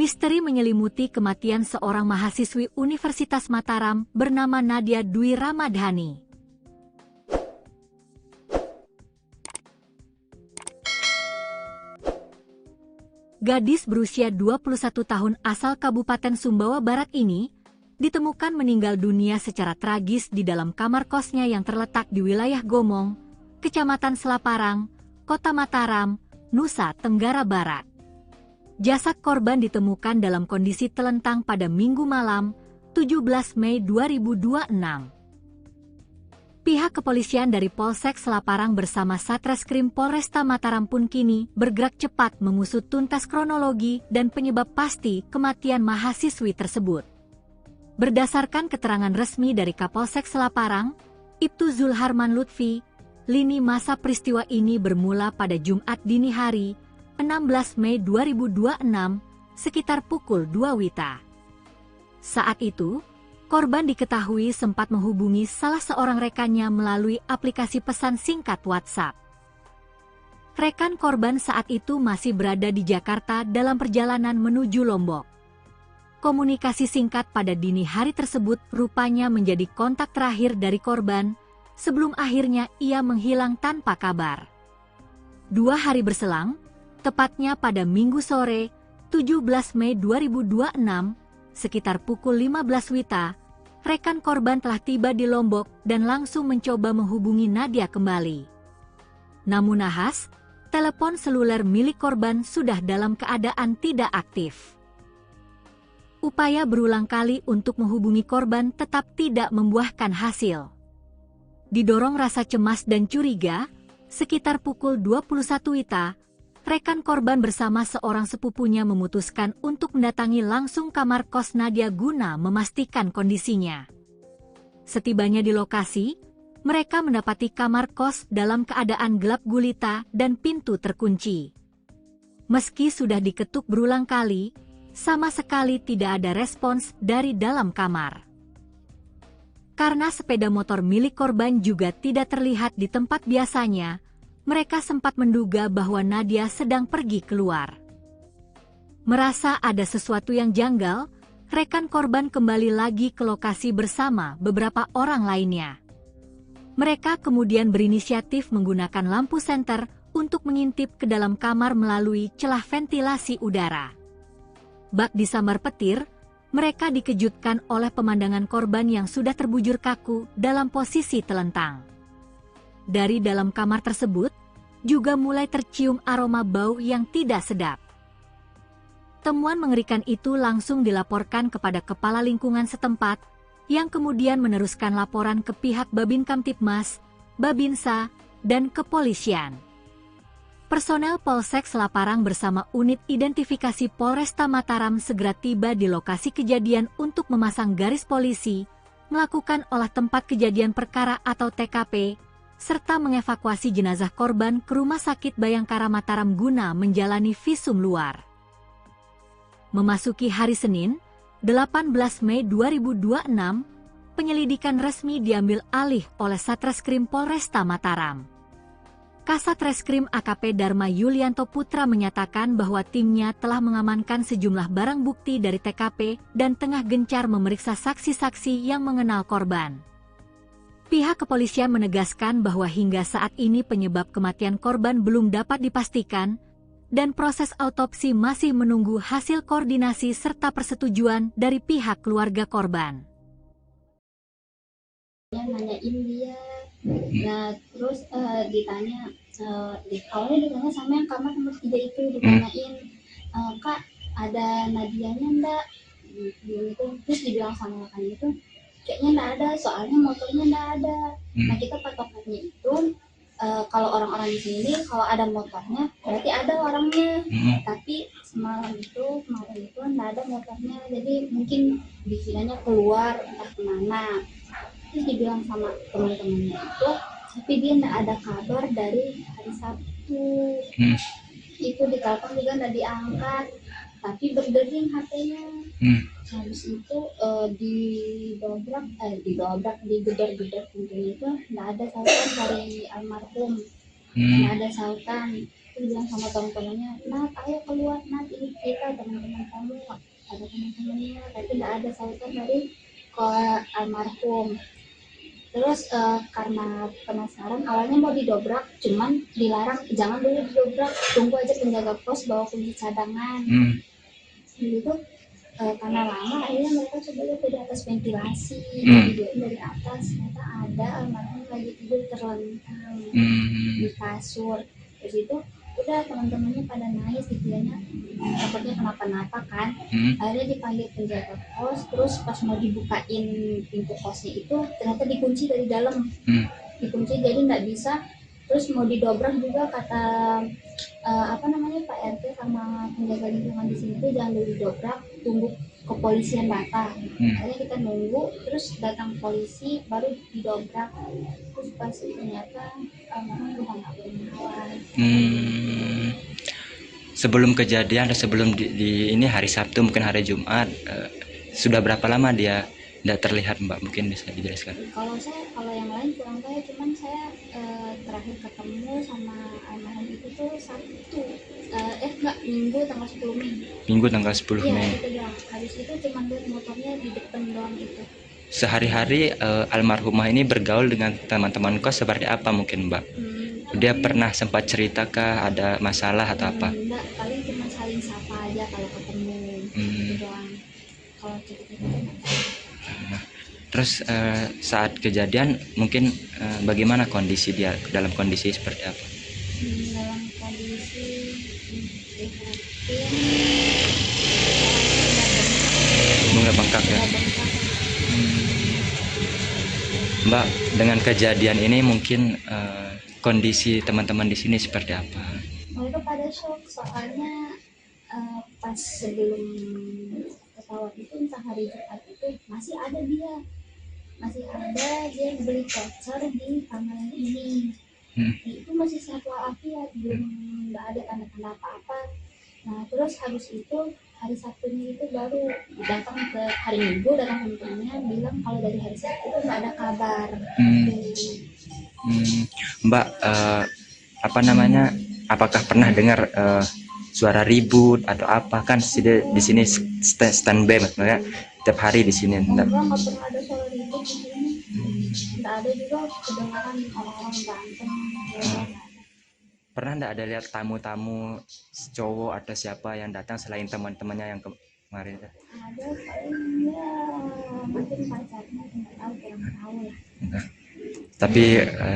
Misteri menyelimuti kematian seorang mahasiswi Universitas Mataram bernama Nadia Dwi Ramadhani. Gadis berusia 21 tahun asal Kabupaten Sumbawa Barat ini ditemukan meninggal dunia secara tragis di dalam kamar kosnya yang terletak di wilayah Gomong, Kecamatan Selaparang, Kota Mataram, Nusa Tenggara Barat. Jasad korban ditemukan dalam kondisi telentang pada Minggu malam, 17 Mei 2026. Pihak kepolisian dari Polsek Selaparang bersama Satreskrim Polresta Mataram pun kini bergerak cepat mengusut tuntas kronologi dan penyebab pasti kematian mahasiswi tersebut. Berdasarkan keterangan resmi dari Kapolsek Selaparang, Ibtu Zulharman Lutfi, lini masa peristiwa ini bermula pada Jumat dini hari, 16 Mei 2026, sekitar pukul 2 WITA. Saat itu, korban diketahui sempat menghubungi salah seorang rekannya melalui aplikasi pesan singkat WhatsApp. Rekan korban saat itu masih berada di Jakarta dalam perjalanan menuju Lombok. Komunikasi singkat pada dini hari tersebut rupanya menjadi kontak terakhir dari korban, sebelum akhirnya ia menghilang tanpa kabar. 2 hari berselang, tepatnya pada Minggu sore, 17 Mei 2026, sekitar pukul 15 WITA, rekan korban telah tiba di Lombok dan langsung mencoba menghubungi Nadia kembali. Namun nahas, telepon seluler milik korban sudah dalam keadaan tidak aktif. Upaya berulang kali untuk menghubungi korban tetap tidak membuahkan hasil. Didorong rasa cemas dan curiga, sekitar pukul 21 WITA, rekan korban bersama seorang sepupunya memutuskan untuk mendatangi langsung kamar kos Nadia guna memastikan kondisinya. Setibanya di lokasi, mereka mendapati kamar kos dalam keadaan gelap gulita dan pintu terkunci. Meski sudah diketuk berulang kali, sama sekali tidak ada respons dari dalam kamar. Karena sepeda motor milik korban juga tidak terlihat di tempat biasanya, mereka sempat menduga bahwa Nadia sedang pergi keluar. Merasa ada sesuatu yang janggal, rekan korban kembali lagi ke lokasi bersama beberapa orang lainnya. Mereka kemudian berinisiatif menggunakan lampu senter untuk mengintip ke dalam kamar melalui celah ventilasi udara. Bak disambar petir, mereka dikejutkan oleh pemandangan korban yang sudah terbujur kaku dalam posisi telentang. Dari dalam kamar tersebut, juga mulai tercium aroma bau yang tidak sedap. Temuan mengerikan itu langsung dilaporkan kepada kepala lingkungan setempat, yang kemudian meneruskan laporan ke pihak Babin Kamtibmas, Babinsa, dan kepolisian. Personel Polsek Selaparang bersama unit identifikasi Polresta Mataram segera tiba di lokasi kejadian untuk memasang garis polisi, melakukan olah tempat kejadian perkara atau TKP, serta mengevakuasi jenazah korban ke Rumah Sakit Bayangkara Mataram guna menjalani visum luar. Memasuki hari Senin, 18 Mei 2026, penyelidikan resmi diambil alih oleh Satreskrim Polresta Mataram. Kasat Reskrim AKP Dharma Yulianto Putra menyatakan bahwa timnya telah mengamankan sejumlah barang bukti dari TKP dan tengah gencar memeriksa saksi-saksi yang mengenal korban. Pihak kepolisian menegaskan bahwa hingga saat ini penyebab kematian korban belum dapat dipastikan, dan proses autopsi masih menunggu hasil koordinasi serta persetujuan dari pihak keluarga korban.
Nanyain dia, nah terus ditanya, awalnya ditanya sama yang kamar nomor 3 itu, ditanyain, Kak ada Nadianya enggak? Gitu. Terus dibilang sama rekan itu, kayaknya enggak ada, soalnya motornya enggak ada. Nah kita patokannya itu, kalau orang-orang di sini kalau ada motornya berarti ada orangnya, tapi kemarin itu enggak ada motornya, jadi mungkin dikiranya keluar entah kemana. Terus dibilang sama teman-temannya itu, tapi dia enggak ada kabar dari hari Sabtu. Itu ditelepon juga enggak diangkat, tapi berdering HP-nya. Habis itu digedor-gedor pintunya itu enggak ada sautan dari almarhum. Enggak ada sautan. Terus bilang sama teman-temannya, "Nat, ayo keluar, Nat, ini kita teman-teman kamu." Ada teman-temannya, tapi enggak ada sautan dari almarhum. Terus karena penasaran, awalnya mau didobrak, cuman dilarang, jangan dulu didobrak, tunggu aja penjaga pos bawa kunci cadangan. Gitu. Karena lama, akhirnya mereka coba lihat dari atas ventilasi, dari atas, ternyata ada almarhum lagi tidur terlentang di kasur. Terus itu udah teman-temannya pada nangis, dikiranya takutnya kenapa-napa kan. Akhirnya dipanggil penjaga pos, terus pas mau dibukain pintu kosnya itu ternyata dikunci dari dalam. dikunci jadi nggak bisa. Terus mau didobrak juga kata Pak RT sama penjaga lingkungan di sini tuh jangan dulu didobrak, tunggu kepolisian datang. Akhirnya kita nunggu, terus datang polisi baru didobrak. Terus pas ternyata memang udah nggak bernawan.
Sebelum kejadian atau sebelum di ini hari Sabtu mungkin hari Jumat, sudah berapa lama dia tidak terlihat Mbak? Mungkin bisa dijelaskan.
Kalau yang lain kurang tahu, cuman saya terakhir ketemu sama almarhum itu tuh Sabtu, Minggu tanggal 10 Mei.
Minggu tanggal 10
Iya,
Mei.
itu doang. Habis itu cuman lihat motornya di depan doang itu.
Sehari-hari almarhumah ini bergaul dengan teman-teman kos seperti apa mungkin Mbak? Dia pernah sempat cerita ada masalah atau apa?
Enggak, paling cuma saling sapa aja kalau ketemu. Itu doang. Kalau cerita-cerita.
Nah, terus saat kejadian mungkin bagaimana kondisi dia, dalam kondisi seperti apa?
Dalam kondisi
Bunga bengkak ya. Mbak, dengan kejadian ini mungkin kondisi teman-teman di sini seperti apa?
Mereka pada shock soalnya pas sebelum pesawat itu entah hari Jumat itu masih ada dia beli voucher di kamar ini. Itu masih sehat walafiat, belum nggak ada tanda-tanda apa-apa. Nah terus habis itu hari Sabtunya itu baru datang ke hari Minggu, datang temennya bilang kalau dari hari Sabtu itu nggak ada kabar.
Mbak, apakah pernah dengar suara ribut atau apa? Kan di sini standby maksudnya tiap hari di sini.
Nggak pernah ada suara ribut di sini. Nggak ada juga kedengaran orang-orang berantem.
Pernah nggak ada lihat tamu-tamu cowok atau siapa yang datang selain teman-temannya yang kemarin?
Ada paling ya mungkin pacarnya, nggak tahu, kurang tahu lah.
Tapi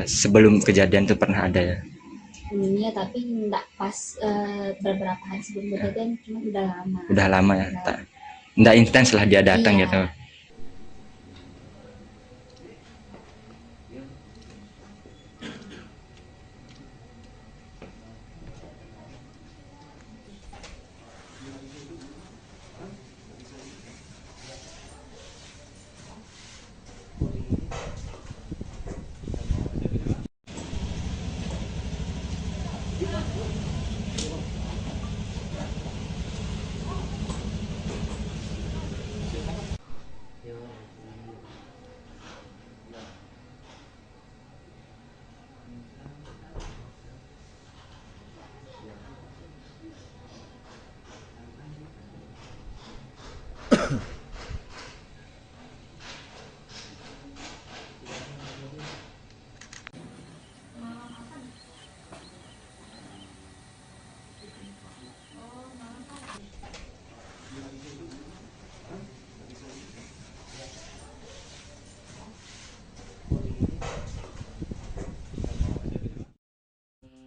sebelum kejadian itu pernah ada ya?
Iya, tapi nggak pas beberapa hari sebelum kejadian, cuma udah lama.
Udah lama ya, nggak intens lah dia datang gitu.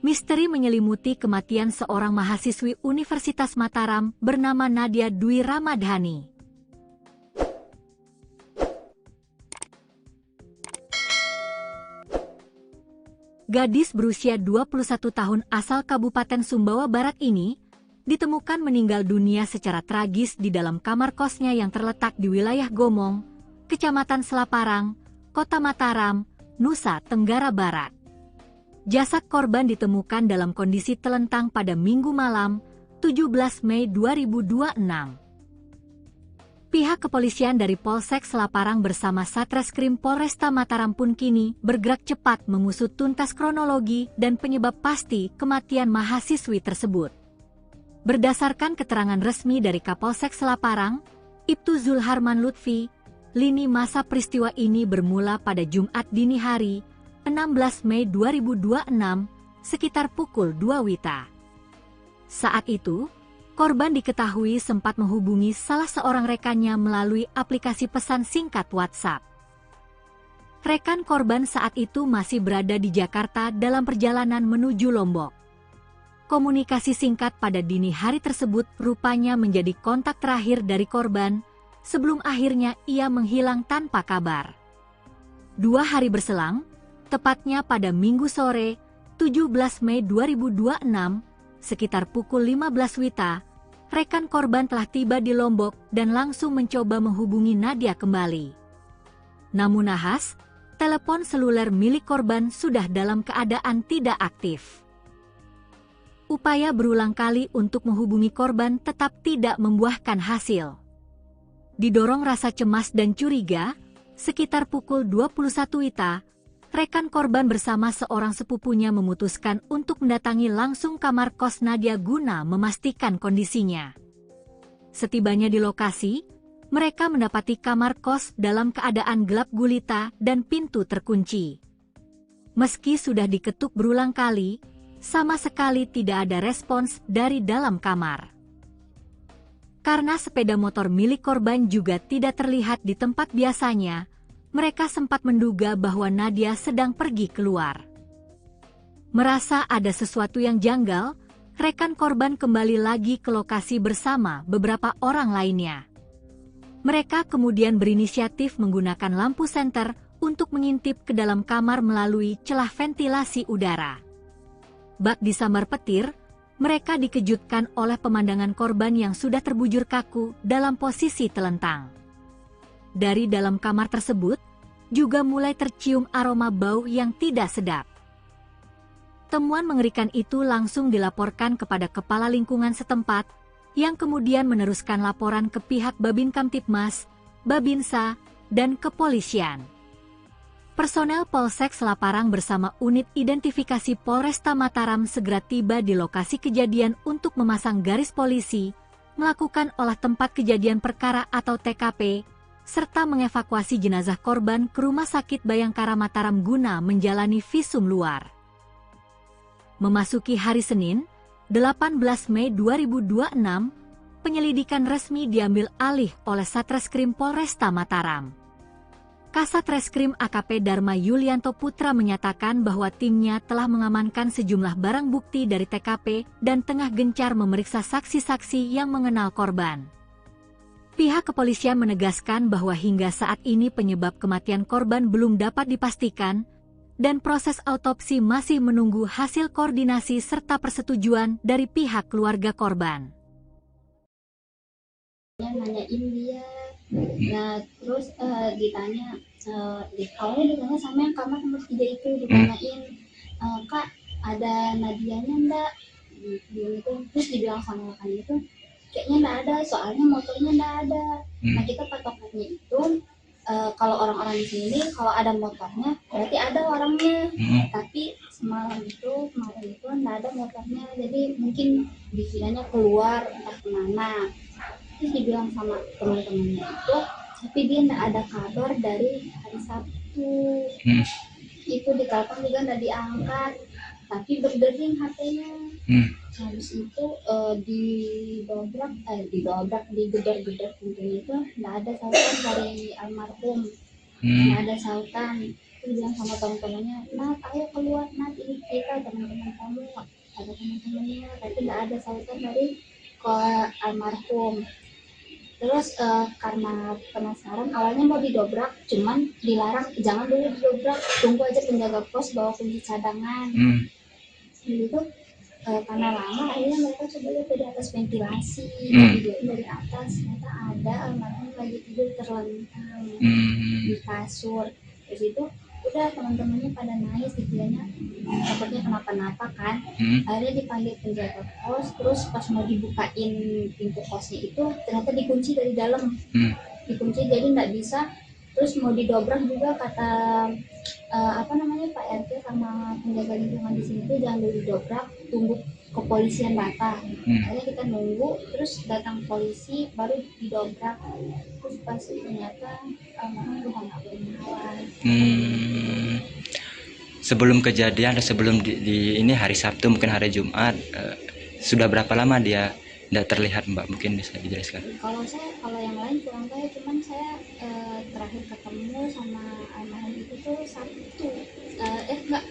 Misteri menyelimuti kematian seorang mahasiswi Universitas Mataram bernama Nadia Dwi Ramadhani. Gadis berusia 21 tahun asal Kabupaten Sumbawa Barat ini ditemukan meninggal dunia secara tragis di dalam kamar kosnya yang terletak di wilayah Gomong, Kecamatan Selaparang, Kota Mataram, Nusa Tenggara Barat. Jasad korban ditemukan dalam kondisi telentang pada Minggu malam, 17 Mei 2026. Pihak kepolisian dari Polsek Selaparang bersama Satreskrim Polresta Mataram pun kini bergerak cepat mengusut tuntas kronologi dan penyebab pasti kematian mahasiswi tersebut. Berdasarkan keterangan resmi dari Kapolsek Selaparang, Ibtu Zulharman Lutfi, lini masa peristiwa ini bermula pada Jumat dini hari, 16 Mei 2026, sekitar pukul 2 WITA. Saat itu, korban diketahui sempat menghubungi salah seorang rekannya melalui aplikasi pesan singkat WhatsApp. Rekan korban saat itu masih berada di Jakarta dalam perjalanan menuju Lombok. Komunikasi singkat pada dini hari tersebut rupanya menjadi kontak terakhir dari korban sebelum akhirnya ia menghilang tanpa kabar. 2 hari berselang, Tepatnya pada Minggu sore, 17 Mei 2026, sekitar pukul 15 WITA, rekan korban telah tiba di Lombok dan langsung mencoba menghubungi Nadia kembali. Namun nahas, telepon seluler milik korban sudah dalam keadaan tidak aktif. Upaya berulang kali untuk menghubungi korban tetap tidak membuahkan hasil. Didorong rasa cemas dan curiga, sekitar pukul 21 WITA, rekan korban bersama seorang sepupunya memutuskan untuk mendatangi langsung kamar kos Nadia guna memastikan kondisinya. Setibanya di lokasi, mereka mendapati kamar kos dalam keadaan gelap gulita dan pintu terkunci. Meski sudah diketuk berulang kali, sama sekali tidak ada respons dari dalam kamar. Karena sepeda motor milik korban juga tidak terlihat di tempat biasanya, mereka sempat menduga bahwa Nadia sedang pergi keluar. Merasa ada sesuatu yang janggal, rekan korban kembali lagi ke lokasi bersama beberapa orang lainnya. Mereka kemudian berinisiatif menggunakan lampu senter untuk mengintip ke dalam kamar melalui celah ventilasi udara. Bak disambar petir, mereka dikejutkan oleh pemandangan korban yang sudah terbujur kaku dalam posisi telentang. Dari dalam kamar tersebut, juga mulai tercium aroma bau yang tidak sedap. Temuan mengerikan itu langsung dilaporkan kepada kepala lingkungan setempat, yang kemudian meneruskan laporan ke pihak Babin Kamtibmas, Babinsa, dan kepolisian. Personel Polsek Selaparang bersama unit identifikasi Polresta Mataram segera tiba di lokasi kejadian untuk memasang garis polisi, melakukan olah tempat kejadian perkara atau TKP, serta mengevakuasi jenazah korban ke Rumah Sakit Bayangkara Mataram guna menjalani visum luar. Memasuki hari Senin, 18 Mei 2026, penyelidikan resmi diambil alih oleh Satreskrim Polresta Mataram. Kasat Reskrim AKP Dharma Yulianto Putra menyatakan bahwa timnya telah mengamankan sejumlah barang bukti dari TKP dan tengah gencar memeriksa saksi-saksi yang mengenal korban. Pihak kepolisian menegaskan bahwa hingga saat ini penyebab kematian korban belum dapat dipastikan, dan proses autopsi masih menunggu hasil koordinasi serta persetujuan dari pihak keluarga korban.
Nanyain dia, nah terus ditanya, awalnya ditanya sama yang kamar nomor 3 itu, ditanyain, Kak ada Nadianya enggak? Gitu. Terus dibilang sama rekan itu, kayaknya enggak ada, soalnya motornya enggak ada. Nah kita patokannya itu, kalau orang-orang di sini kalau ada motornya berarti ada orangnya, tapi kemarin itu enggak ada motornya, jadi mungkin dikiranya keluar entah kemana. Terus dibilang sama teman-temannya itu, tapi dia enggak ada kabar dari hari Sabtu. Itu ditelepon juga enggak diangkat, tapi berdering HP-nya. Habis itu digedor-gedor pintunya itu enggak ada sautan dari almarhum. Enggak ada sautan. Terus bilang sama teman-temannya, Nat ayo keluar, Nat ini kita teman-teman kamu, ada teman-temannya, tapi enggak ada sautan dari almarhum. Terus karena penasaran, awalnya mau didobrak, cuman dilarang, jangan dulu didobrak, tunggu aja penjaga pos bawa kunci cadangan. Gitu. Karena lama, akhirnya mereka coba lihat dari atas ventilasi, dari atas, ternyata ada almarhum lagi tidur terlentang di kasur. Terus itu udah teman-temannya pada nangis, dikiranya takutnya kenapa-napa kan. Akhirnya dipanggil penjaga kos, terus pas mau dibukain pintu kosnya itu ternyata dikunci dari dalam, dikunci jadi nggak bisa. Terus mau didobrak juga kata Pak RT sama penjaga lingkungan di sini tuh jangan dulu didobrak, tunggu kepolisian datang. Akhirnya kita nunggu, terus datang polisi baru didobrak. Terus pas ternyata almarhum udah nggak bernyawa.
Sebelum kejadian atau sebelum di ini hari Sabtu mungkin hari Jumat, sudah berapa lama dia tidak terlihat, Mbak? Mungkin bisa dijelaskan.
Kalau yang lain kurang tahu, cuman saya terakhir ketemu sama almarhum itu tuh Sabtu,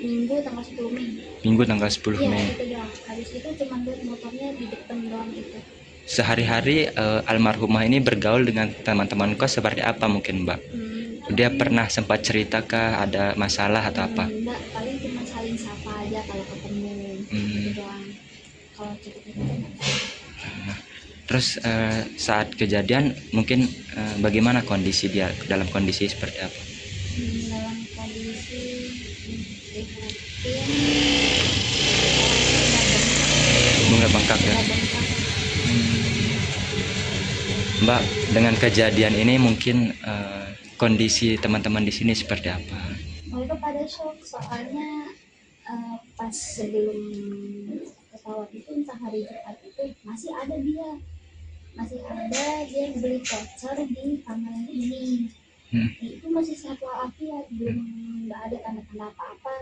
Minggu tanggal 10 Mei.
Minggu tanggal 10 Mei.
Iya, itu doang. Habis itu cuman lihat motornya di depan doang itu.
Sehari-hari almarhumah ini bergaul dengan teman-teman kos seperti apa mungkin, Mbak? Dia pernah sempat cerita ada masalah atau apa?
Enggak, paling cuma saling sapa aja kalau ketemu gitu doang. Kalau cerita-cerita
Terus saat kejadian mungkin bagaimana kondisi dia, dalam kondisi seperti apa?
dalam kondisi prihatin,
Bunga bengkak ya.
bengkak.
Mbak, dengan kejadian ini mungkin kondisi teman-teman di sini seperti apa?
Mereka pada shock soalnya pas sebelum pesawat itu, entah hari Jumat itu masih ada dia beli voucher di kamar ini. Itu masih sehat walafiat, belum nggak ada tanda-tanda apa-apa.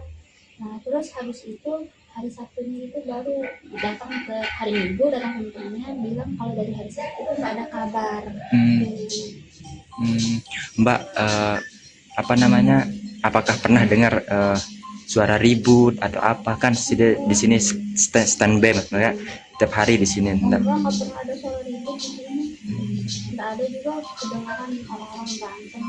Nah terus habis itu hari Sabtunya itu baru datang ke hari Minggu, datang ke temannya bilang kalau dari hari Sabtu itu nggak ada kabar.
Mbak, apa namanya? Apakah pernah dengar suara ribut atau apa? Kan di sini standby maksudnya tiap hari di sini.
Enggak pernah ada suara ribut di sini. Nggak ada juga kedengaran orang-orang berantem.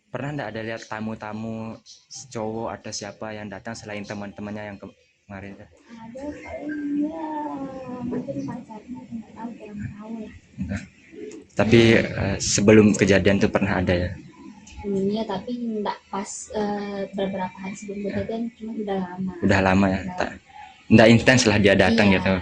Pernah nggak ada lihat tamu-tamu cowok atau siapa yang datang selain teman-temannya yang kemarin?
Ada paling ya mungkin pacarnya, nggak tahu, kurang tahu lah.
Tapi sebelum kejadian itu pernah ada ya?
Iya, tapi nggak pas beberapa hari sebelum kejadian, cuma udah lama.
Udah lama ya? Nggak intens lah dia datang
Iya.
gitu.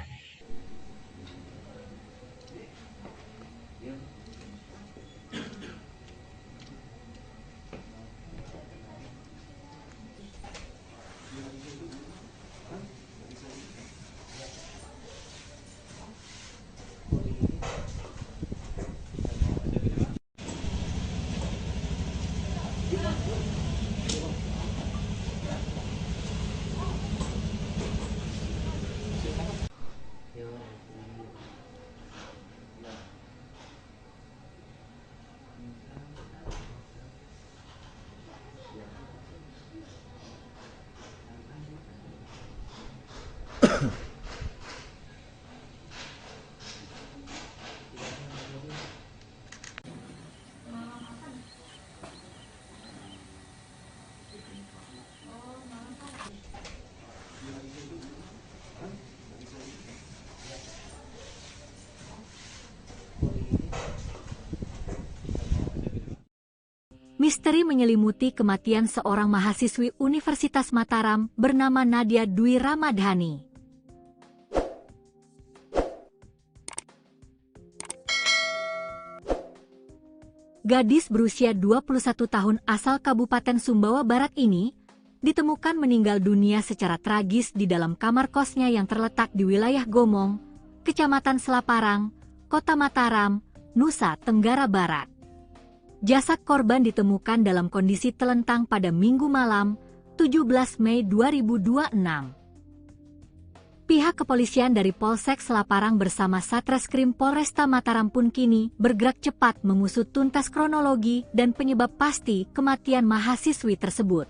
Misteri menyelimuti kematian seorang mahasiswi Universitas Mataram bernama Nadia Dwi Ramadhani. Gadis berusia 21 tahun asal Kabupaten Sumbawa Barat ini ditemukan meninggal dunia secara tragis di dalam kamar kosnya yang terletak di wilayah Gomong, Kecamatan Selaparang, Kota Mataram, Nusa Tenggara Barat. Jasad korban ditemukan dalam kondisi telentang pada Minggu malam, 17 Mei 2026. Pihak kepolisian dari Polsek Selaparang bersama Satreskrim Polresta Mataram pun kini bergerak cepat mengusut tuntas kronologi dan penyebab pasti kematian mahasiswi tersebut.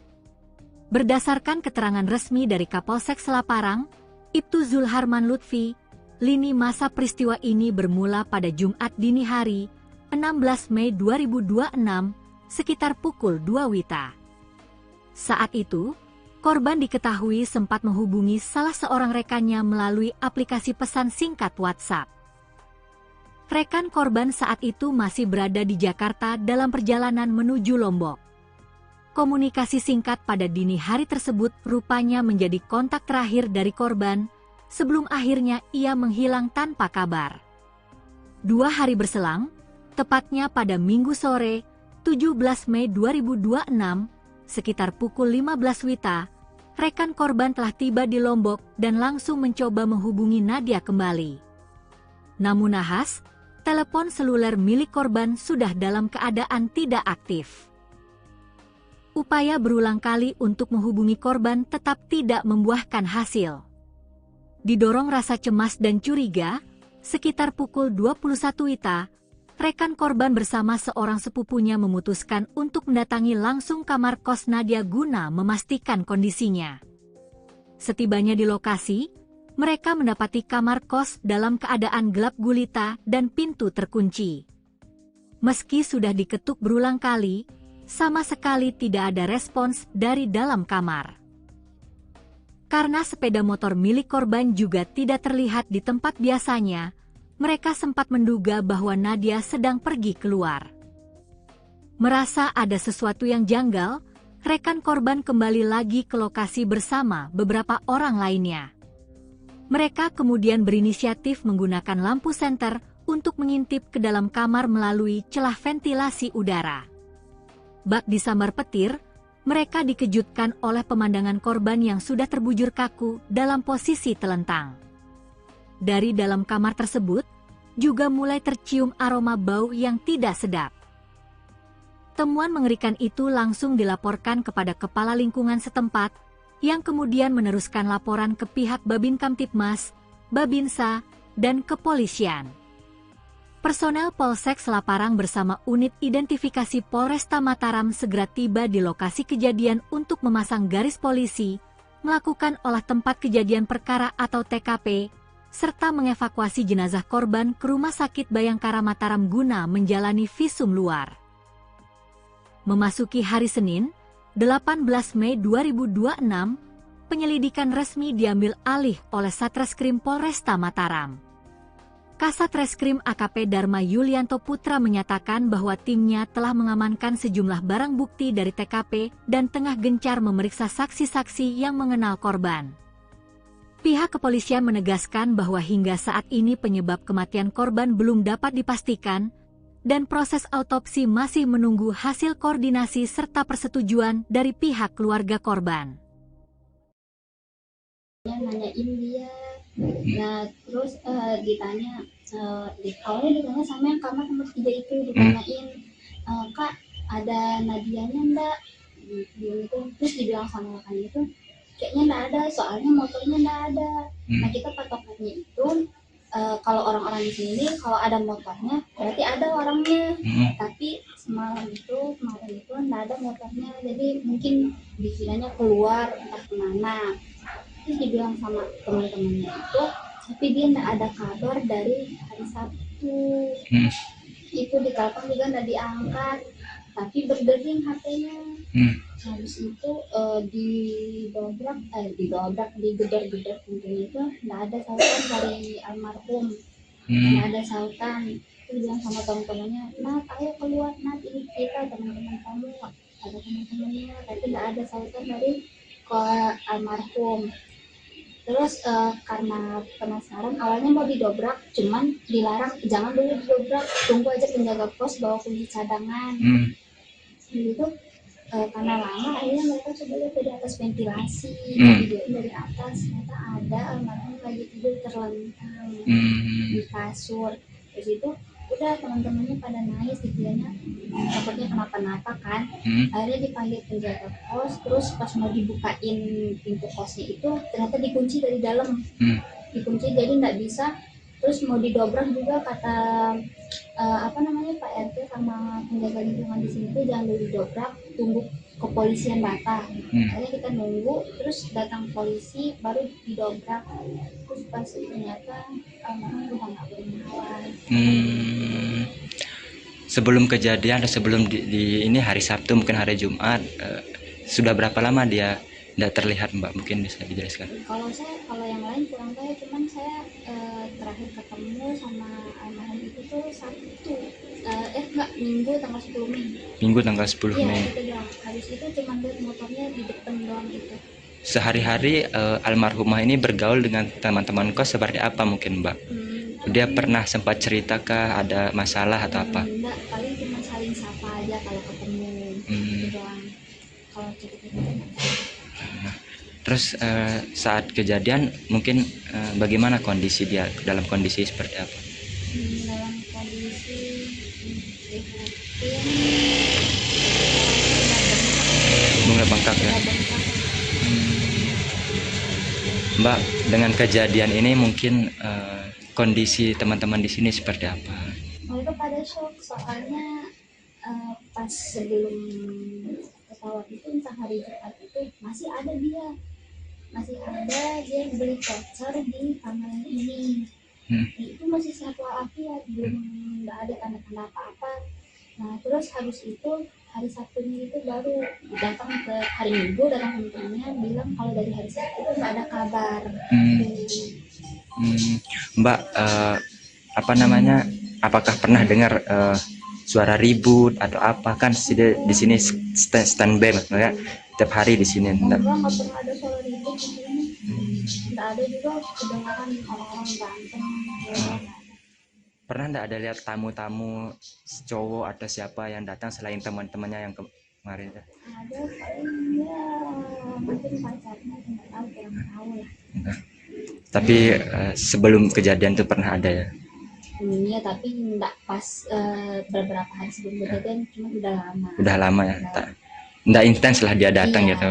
Berdasarkan keterangan resmi dari Kapolsek Selaparang, Ibtu Zulharman Lutfi, lini masa peristiwa ini bermula pada Jumat dini hari, 16 Mei 2026, sekitar pukul 2 WITA. Saat itu, korban diketahui sempat menghubungi salah seorang rekannya melalui aplikasi pesan singkat WhatsApp. Rekan korban saat itu masih berada di Jakarta dalam perjalanan menuju Lombok. Komunikasi singkat pada dini hari tersebut rupanya menjadi kontak terakhir dari korban sebelum akhirnya ia menghilang tanpa kabar. 2 hari berselang, tepatnya pada Minggu sore, 17 Mei 2026, sekitar pukul 15 WITA, rekan korban telah tiba di Lombok dan langsung mencoba menghubungi Nadia kembali. Namun nahas, telepon seluler milik korban sudah dalam keadaan tidak aktif. Upaya berulang kali untuk menghubungi korban tetap tidak membuahkan hasil. Didorong rasa cemas dan curiga, sekitar pukul 21 WITA, rekan korban bersama seorang sepupunya memutuskan untuk mendatangi langsung kamar kos Nadia guna memastikan kondisinya. Setibanya di lokasi, mereka mendapati kamar kos dalam keadaan gelap gulita dan pintu terkunci. Meski sudah diketuk berulang kali, sama sekali tidak ada respons dari dalam kamar. Karena sepeda motor milik korban juga tidak terlihat di tempat biasanya, mereka sempat menduga bahwa Nadia sedang pergi keluar. Merasa ada sesuatu yang janggal, rekan korban kembali lagi ke lokasi bersama beberapa orang lainnya. Mereka kemudian berinisiatif menggunakan lampu senter untuk mengintip ke dalam kamar melalui celah ventilasi udara. Bak disambar petir, mereka dikejutkan oleh pemandangan korban yang sudah terbujur kaku dalam posisi telentang. Dari dalam kamar tersebut, juga mulai tercium aroma bau yang tidak sedap. Temuan mengerikan itu langsung dilaporkan kepada kepala lingkungan setempat, yang kemudian meneruskan laporan ke pihak Babin Kamtibmas, Babinsa, dan kepolisian. Personel Polsek Selaparang bersama unit identifikasi Polresta Mataram segera tiba di lokasi kejadian untuk memasang garis polisi, melakukan olah tempat kejadian perkara atau TKP, serta mengevakuasi jenazah korban ke Rumah Sakit Bayangkara Mataram guna menjalani visum luar. Memasuki hari Senin, 18 Mei 2026, penyelidikan resmi diambil alih oleh Satreskrim Polresta Mataram. Kasat Reskrim AKP Dharma Yulianto Putra menyatakan bahwa timnya telah mengamankan sejumlah barang bukti dari TKP dan tengah gencar memeriksa saksi-saksi yang mengenal korban. Pihak kepolisian menegaskan bahwa hingga saat ini penyebab kematian korban belum dapat dipastikan, dan proses autopsi masih menunggu hasil koordinasi serta persetujuan dari pihak keluarga korban.
Nanyain dia, nah terus ditanya, awalnya ditanya sama yang kamar nomor 3 itu, ditanyain, Kak ada Nadianya enggak? Gitu. Terus dibilang sama rekan itu, kayaknya enggak ada, soalnya motornya enggak ada. Nah kita patokannya itu, kalau orang-orang di sini kalau ada motornya berarti ada orangnya, tapi kemarin itu nggak ada motornya, jadi mungkin dikiranya keluar entah kemana. Terus dibilang sama teman-temannya itu, tapi dia nggak ada kabar dari hari Sabtu. Itu ditelepon juga nggak diangkat, tapi berdering HP-nya. Habis itu digedor-gedor pintunya itu nggak ada sautan dari almarhum, nggak ada sautan. Terus bilang sama teman-temannya, Nat ayo keluar Nat, ini kita teman-teman kamu, ada teman-temannya, tapi nggak ada sautan dari ke almarhum. Terus karena penasaran awalnya mau didobrak, cuman dilarang, jangan dulu didobrak, tunggu aja penjaga pos bawa kunci cadangan. Gitu. Karena lama akhirnya mereka coba lihat dari atas ventilasi, videoin dari atas, ternyata ada almarhum lagi tidur terlentang di kasur. Terus itu udah teman-temannya pada nangis, dikiranya takutnya kenapa-napa kan. Akhirnya dipanggil penjaga pos, terus pas mau dibukain pintu kosnya itu ternyata dikunci dari dalam, dikunci jadi nggak bisa. Terus mau didobrak juga kata Pak RT sama penjaga lingkungan di sini tuh jangan dulu didobrak, tunggu kepolisian datang. Akhirnya kita nunggu, terus datang polisi baru didobrak. Terus pas ternyata udah nggak bernyawa.
Sebelum kejadian atau sebelum di ini hari Sabtu mungkin hari Jumat, sudah berapa lama dia tidak terlihat Mbak? Mungkin bisa dijelaskan.
Kalau yang lain kurang tahu, cuman saya terakhir ketemu sama almarhum itu tuh Sabtu, Minggu tanggal 10 Mei.
Minggu tanggal 10 Mei.
Iya, itu doang. Habis itu cuma lihat motornya di depan doang gitu.
Sehari-hari almarhumah ini bergaul dengan teman-teman kos seperti apa mungkin Mbak? Dia pernah sempat cerita ada masalah atau apa?
Enggak, paling cuma saling sapa aja kalau ketemu. Gitu doang. Kalau cerita-cerita.
Terus saat kejadian mungkin bagaimana kondisi dia, dalam kondisi seperti apa?
Dalam kondisi
bunga bengkak ya. Mbak, dengan kejadian ini mungkin kondisi teman-teman di sini seperti apa?
Mereka pada shock, soalnya pas sebelum pesawat itu entah hari Jumat itu masih ada dia beli voucher di kamar ini. Itu masih sehat walafiat, belum nggak ada tanda-tanda apa-apa. Nah terus habis itu hari Sabtunya itu baru datang ke hari Minggu, datang ke temennya bilang kalau dari hari Sabtu itu nggak ada kabar.
Mbak, apa namanya, apakah pernah dengar suara ribut atau apa? Kan di sini standby maksudnya tiap hari di sini.
Enggak pernah ada suara ribut di sini. Nggak ada juga kedengaran orang-orang berantem.
Pernah nggak ada lihat tamu-tamu cowok atau siapa yang datang selain teman-temannya yang kemarin?
Ada paling ya mungkin pacarnya, nggak tahu, kurang tahu lah.
Tapi sebelum kejadian itu pernah ada ya?
Iya, tapi nggak pas beberapa hari sebelum kejadian, cuma udah lama.
Udah lama ya? Nggak intens lah dia datang gitu.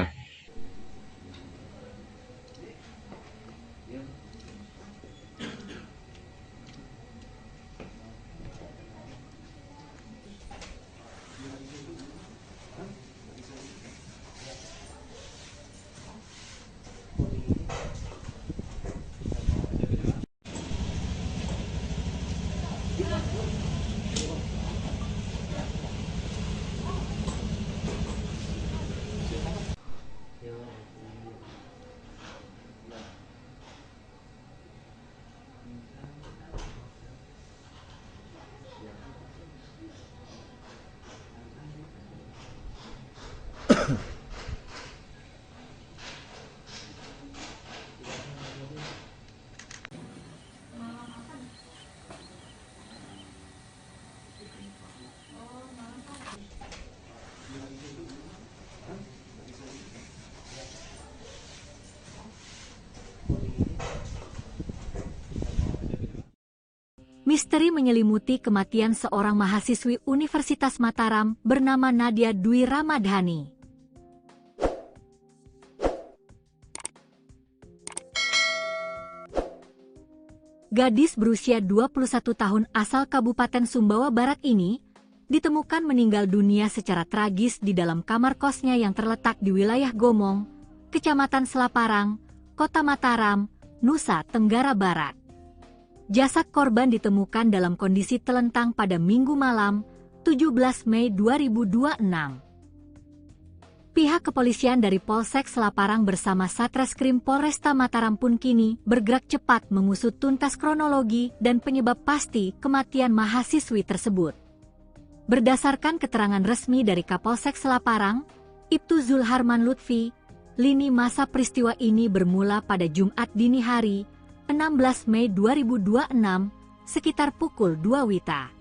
Misteri menyelimuti kematian seorang mahasiswi Universitas Mataram bernama Nadia Dwi Ramadhani. Gadis berusia 21 tahun asal Kabupaten Sumbawa Barat ini ditemukan meninggal dunia secara tragis di dalam kamar kosnya yang terletak di wilayah Gomong, Kecamatan Selaparang, Kota Mataram, Nusa Tenggara Barat. Jasad korban ditemukan dalam kondisi telentang pada Minggu malam, 17 Mei 2026. Pihak kepolisian dari Polsek Selaparang bersama Satreskrim Polresta Mataram pun kini bergerak cepat mengusut tuntas kronologi dan penyebab pasti kematian mahasiswi tersebut. Berdasarkan keterangan resmi dari Kapolsek Selaparang, Ibtu Zulharman Lutfi, lini masa peristiwa ini bermula pada Jumat dini hari, 16 Mei 2026, sekitar pukul 2 WITA.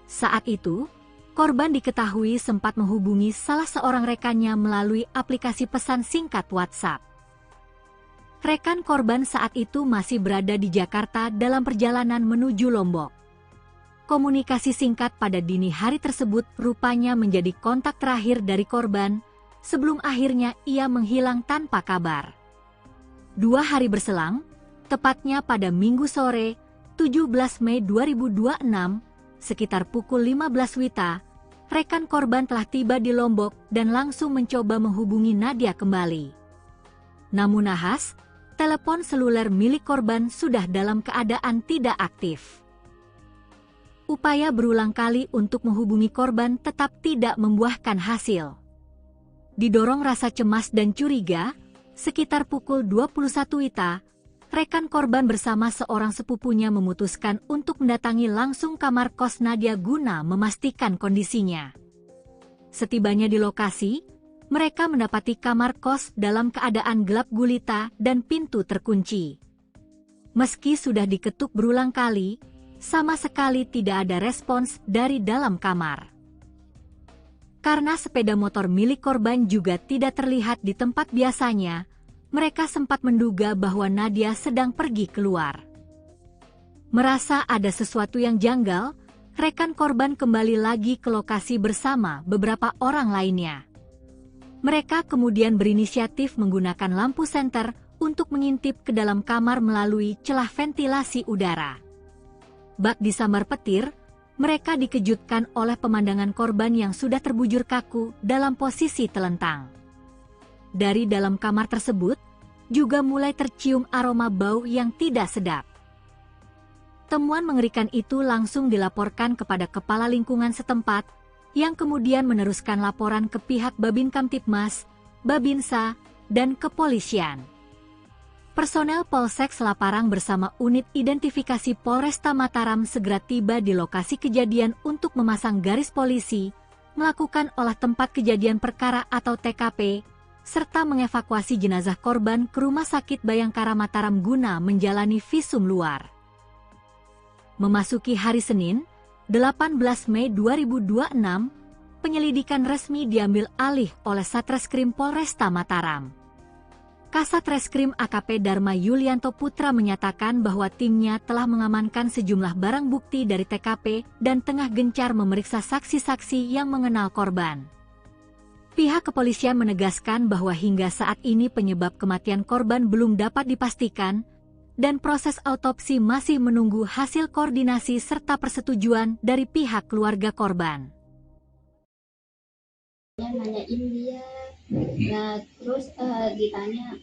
Saat itu, korban diketahui sempat menghubungi salah seorang rekannya melalui aplikasi pesan singkat WhatsApp. Rekan korban saat itu masih berada di Jakarta dalam perjalanan menuju Lombok. Komunikasi singkat pada dini hari tersebut rupanya menjadi kontak terakhir dari korban sebelum akhirnya ia menghilang tanpa kabar. 2 hari berselang, tepatnya pada Minggu sore, 17 Mei 2026, sekitar pukul 15 WITA, rekan korban telah tiba di Lombok dan langsung mencoba menghubungi Nadia kembali. Namun nahas, telepon seluler milik korban sudah dalam keadaan tidak aktif. Upaya berulang kali untuk menghubungi korban tetap tidak membuahkan hasil. Didorong rasa cemas dan curiga, sekitar pukul 21 WITA, rekan korban bersama seorang sepupunya memutuskan untuk mendatangi langsung kamar kos Nadia guna memastikan kondisinya. Setibanya di lokasi, mereka mendapati kamar kos dalam keadaan gelap gulita dan pintu terkunci. Meski sudah diketuk berulang kali, sama sekali tidak ada respons dari dalam kamar. Karena sepeda motor milik korban juga tidak terlihat di tempat biasanya, mereka sempat menduga bahwa Nadia sedang pergi keluar. Merasa ada sesuatu yang janggal, rekan korban kembali lagi ke lokasi bersama beberapa orang lainnya. Mereka kemudian berinisiatif menggunakan lampu senter untuk mengintip ke dalam kamar melalui celah ventilasi udara. Bak disambar petir, mereka dikejutkan oleh pemandangan korban yang sudah terbujur kaku dalam posisi telentang. Dari dalam kamar tersebut, juga mulai tercium aroma bau yang tidak sedap. Temuan mengerikan itu langsung dilaporkan kepada Kepala Lingkungan setempat, yang kemudian meneruskan laporan ke pihak Babin Kamtibmas, Babinsa, dan kepolisian. Personel Polsek Selaparang bersama unit identifikasi Polresta Mataram segera tiba di lokasi kejadian untuk memasang garis polisi, melakukan olah tempat kejadian perkara atau TKP, serta mengevakuasi jenazah korban ke Rumah Sakit Bayangkara Mataram guna menjalani visum luar. Memasuki hari Senin, 18 Mei 2026, penyelidikan resmi diambil alih oleh Satreskrim Polresta Mataram. Kasat Reskrim AKP Dharma Yulianto Putra menyatakan bahwa timnya telah mengamankan sejumlah barang bukti dari TKP dan tengah gencar memeriksa saksi-saksi yang mengenal korban. Pihak kepolisian menegaskan bahwa hingga saat ini penyebab kematian korban belum dapat dipastikan, dan proses autopsi masih menunggu hasil koordinasi serta persetujuan dari pihak keluarga korban.
Nanyain dia, nah terus ditanya,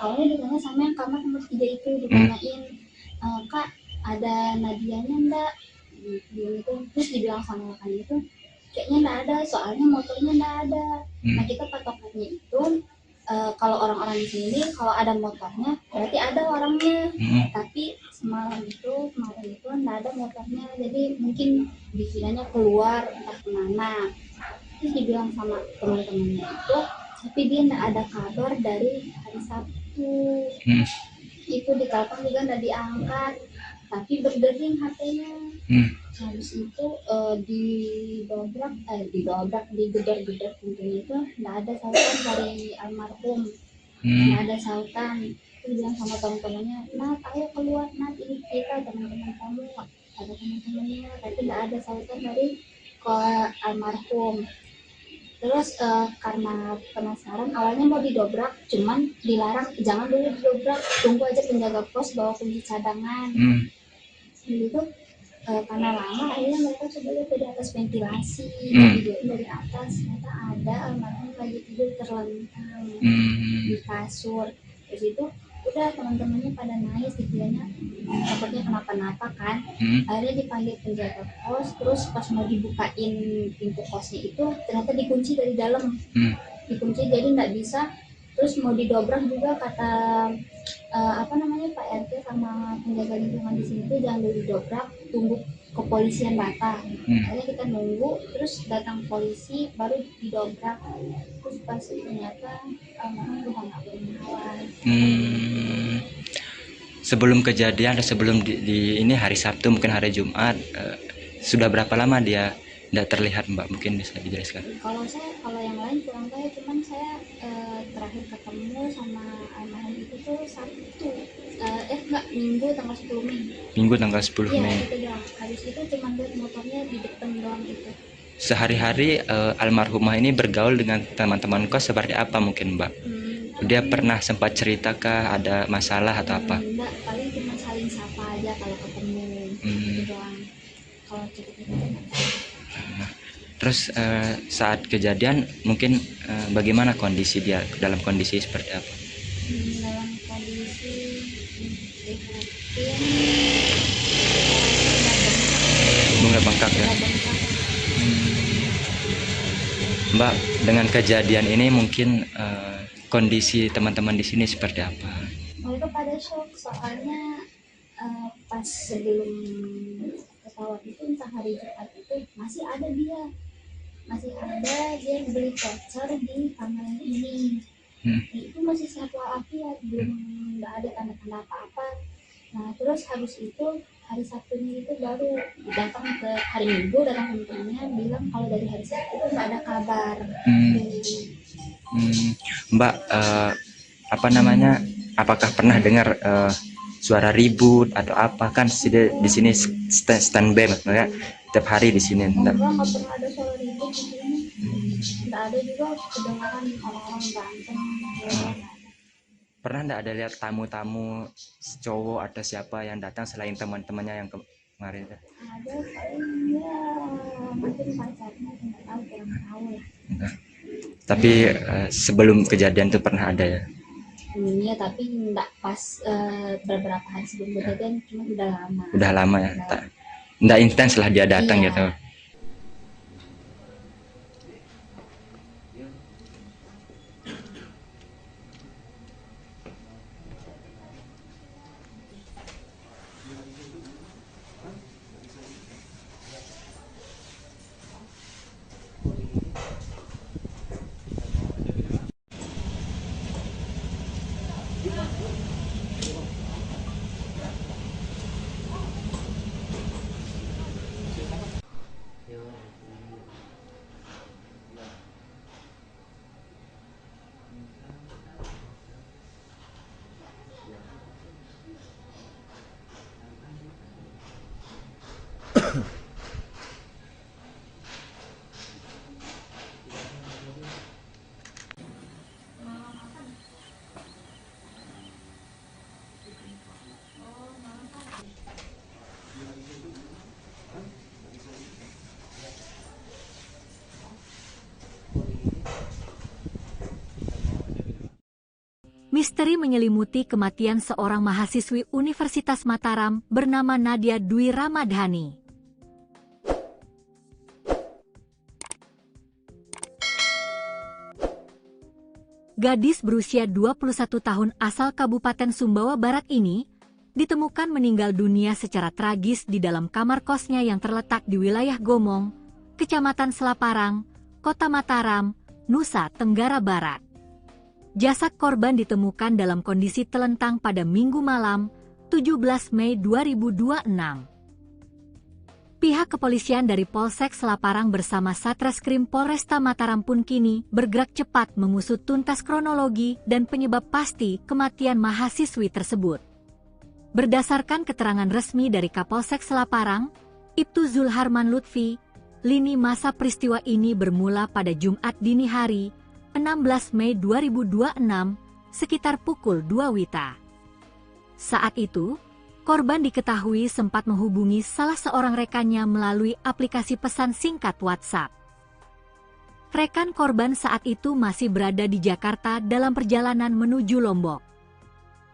awalnya ditanya sama yang kamar nomor 3 itu, ditanyain, Kak ada Nadianya enggak? Gitu. Terus dibilang sama kan itu, kayaknya enggak ada, soalnya motornya enggak ada. Nah kita patokannya itu, kalau orang-orang di sini kalau ada motornya berarti ada orangnya, tapi kemarin itu nggak ada motornya, jadi mungkin dikiranya keluar entah kemana. Terus dibilang sama teman-temannya itu, tapi dia nggak ada kabar dari hari Sabtu. Itu ditelepon juga nggak diangkat, tapi berdering HP-nya. Habis itu digedor-gedor pintunya itu nggak ada sautan dari almarhum, nggak ada sautan. Terus bilang sama teman-temannya, Nat ayo keluar, Nat ini kita teman-teman kamu, ada teman-temannya, tapi nggak ada sautan dari ke almarhum. Terus karena penasaran awalnya mau didobrak, cuman dilarang, jangan dulu didobrak, tunggu aja penjaga pos bawa kunci cadangan. Gitu. Karena lama akhirnya mereka coba lihat dari atas ventilasi, videoin dari atas, ternyata ada almarhum lagi tidur terlentang di kasur. Terus itu udah teman-temannya pada nangis, dikiranya takutnya kenapa-napa kan. Akhirnya dipanggil penjaga pos, terus pas mau dibukain pintu kosnya itu ternyata dikunci dari dalam, dikunci jadi nggak bisa. Terus mau didobrak juga kata Pak RT sama penjaga lingkungan di sini tuh jangan dulu didobrak, tunggu kepolisian datang. Akhirnya kita nunggu, terus datang polisi baru didobrak. Terus pas ternyata udah nggak bernyawa.
Sebelum kejadian atau sebelum di ini hari Sabtu mungkin hari Jumat, sudah berapa lama dia tidak terlihat, Mbak? Mungkin bisa dijelaskan.
Kalau yang lain kurang tahu, cuman saya terakhir ketemu sama almarhum itu tuh Sabtu, Minggu tanggal 10 Mei.
Minggu tanggal 10 Mei.
Iya, itu doang. Habis itu cuma lihat motornya di depan doang gitu.
Sehari-hari almarhumah ini bergaul dengan teman-teman kos seperti apa mungkin, Mbak? Dia pernah sempat ceritakah ada masalah atau apa?
Enggak, paling cuma saling sapa aja kalau ketemu. Gitu doang. Kalau cerita-cerita
Terus saat kejadian mungkin bagaimana kondisi dia, dalam kondisi seperti apa?
dalam kondisi
Bunga bengkak ya. Mbak, dengan kejadian ini mungkin kondisi teman-teman di sini seperti apa?
Mereka pada shock, soalnya pas sebelum pesawat itu entah hari Jumat itu masih ada dia beli voucher di tanggal ini. Itu masih sehat walafiat, belum nggak ada tanda-tanda apa-apa. Nah terus habis itu hari Sabtunya itu baru datang ke hari Minggu, datang temennya bilang kalau dari hari Sabtu itu nggak ada kabar.
Mbak, apakah pernah dengar suara ribut atau apa? Kan di sini standby ya, tiap hari di sini.
Enggak pernah ada suara ribut di sini. Nggak ada juga kedengaran orang-orang berantem.
Pernah nggak ada lihat tamu-tamu cowok atau siapa yang datang selain teman-temannya yang kemarin?
Ada paling ya mungkin pacarnya, nggak tahu, kurang tahu lah.
Tapi sebelum kejadian itu pernah ada ya?
Iya, tapi nggak pas beberapa hari sebelum kejadian, cuma udah lama.
Udah lama ya,
Udah
tak,
lama.
nggak intens lah dia datang
Iya.
gitu.
Misteri menyelimuti kematian seorang mahasiswi Universitas Mataram bernama Nadia Dwi Ramadhani. Gadis berusia 21 tahun asal Kabupaten Sumbawa Barat ini ditemukan meninggal dunia secara tragis di dalam kamar kosnya yang terletak di wilayah Gomong, Kecamatan Selaparang, Kota Mataram, Nusa Tenggara Barat. Jasad korban ditemukan dalam kondisi telentang pada Minggu malam, 17 Mei 2026. Pihak kepolisian dari Polsek Selaparang bersama Satreskrim Polresta Mataram pun kini bergerak cepat mengusut tuntas kronologi dan penyebab pasti kematian mahasiswi tersebut. Berdasarkan keterangan resmi dari Kapolsek Selaparang, Ibtu Zulharman Lutfi, lini masa peristiwa ini bermula pada Jumat dini hari, 16 Mei 2026, sekitar pukul 2 WITA. Saat itu, korban diketahui sempat menghubungi salah seorang rekannya melalui aplikasi pesan singkat WhatsApp. Rekan korban saat itu masih berada di Jakarta dalam perjalanan menuju Lombok.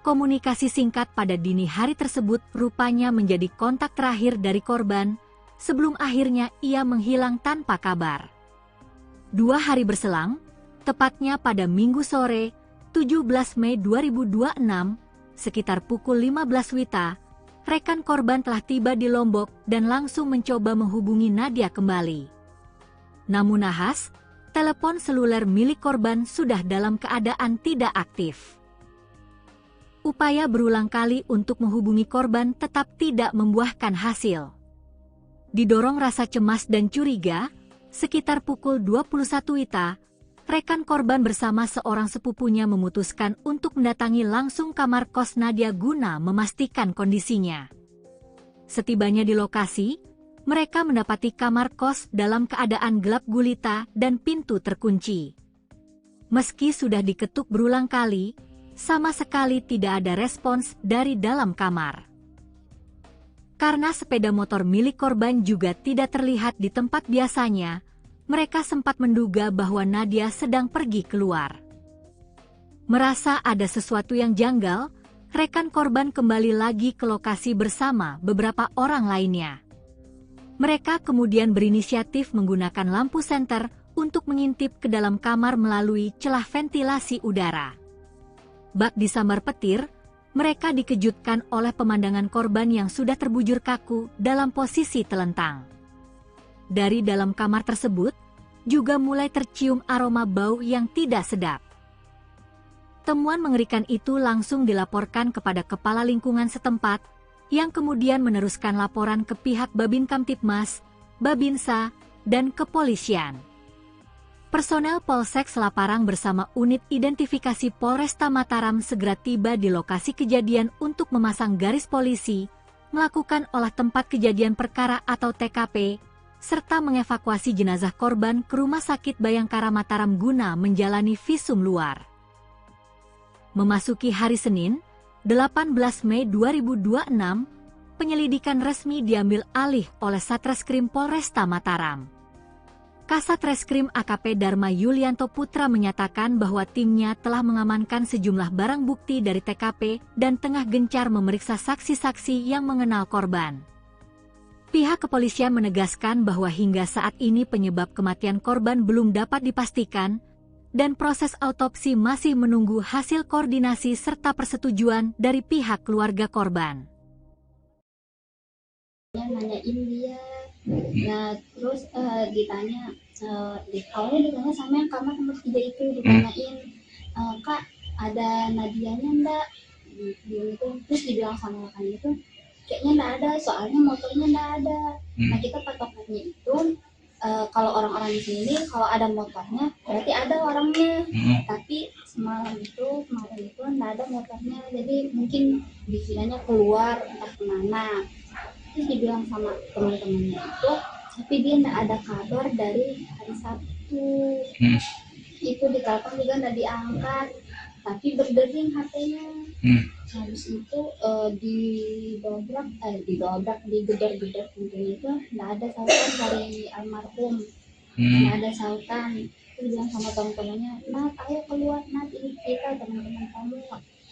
Komunikasi singkat pada dini hari tersebut rupanya menjadi kontak terakhir dari korban sebelum akhirnya ia menghilang tanpa kabar. 2 hari berselang, tepatnya pada Minggu sore, 17 Mei 2026, sekitar pukul 15 WITA, rekan korban telah tiba di Lombok dan langsung mencoba menghubungi Nadia kembali. Namun nahas, telepon seluler milik korban sudah dalam keadaan tidak aktif. Upaya berulang kali untuk menghubungi korban tetap tidak membuahkan hasil. Didorong rasa cemas dan curiga, sekitar pukul 21 WITA, rekan korban bersama seorang sepupunya memutuskan untuk mendatangi langsung kamar kos Nadia guna memastikan kondisinya. Setibanya di lokasi, mereka mendapati kamar kos dalam keadaan gelap gulita dan pintu terkunci. Meski sudah diketuk berulang kali, sama sekali tidak ada respons dari dalam kamar. Karena sepeda motor milik korban juga tidak terlihat di tempat biasanya, mereka sempat menduga bahwa Nadia sedang pergi keluar. Merasa ada sesuatu yang janggal, rekan korban kembali lagi ke lokasi bersama beberapa orang lainnya. Mereka kemudian berinisiatif menggunakan lampu senter untuk mengintip ke dalam kamar melalui celah ventilasi udara. Bak disambar petir, mereka dikejutkan oleh pemandangan korban yang sudah terbujur kaku dalam posisi telentang. Dari dalam kamar tersebut, juga mulai tercium aroma bau yang tidak sedap. Temuan mengerikan itu langsung dilaporkan kepada kepala lingkungan setempat, yang kemudian meneruskan laporan ke pihak Babin Kamtibmas, Babinsa, dan kepolisian. Personel Polsek Selaparang bersama unit identifikasi Polresta Mataram segera tiba di lokasi kejadian untuk memasang garis polisi, melakukan olah tempat kejadian perkara atau TKP, serta mengevakuasi jenazah korban ke Rumah Sakit Bayangkara Mataram guna menjalani visum luar. Memasuki hari Senin, 18 Mei 2026, penyelidikan resmi diambil alih oleh Satreskrim Polresta Mataram. Kasatreskrim AKP Dharma Yulianto Putra menyatakan bahwa timnya telah mengamankan sejumlah barang bukti dari TKP dan tengah gencar memeriksa saksi-saksi yang mengenal korban. Pihak kepolisian menegaskan bahwa hingga saat ini penyebab kematian korban belum dapat dipastikan, dan proses autopsi masih menunggu hasil koordinasi serta persetujuan dari pihak keluarga korban.
Nanyain dia, nah terus ditanya, awalnya ditanya sama yang kamar nomor 3 itu, ditanyain, Kak ada Nadianya enggak, gitu. Terus dibilang sama rekan itu kayaknya enggak ada, soalnya motornya enggak ada. Nah kita patokannya itu kalau orang-orang di sini kalau ada motornya berarti ada orangnya, tapi kemarin itu enggak ada motornya, jadi mungkin dikiranya keluar entah kemana. Terus dibilang sama teman-temannya itu, tapi dia enggak ada kabar dari hari Sabtu. Itu ditelepon juga enggak diangkat, tapi berdering HP-nya. Habis itu digedor-gedor pintunya itu enggak ada sautan dari almarhum. Enggak ada sautan. Terus bilang sama teman-temannya, Nat ayo keluar, Nat ini kita teman-teman kamu,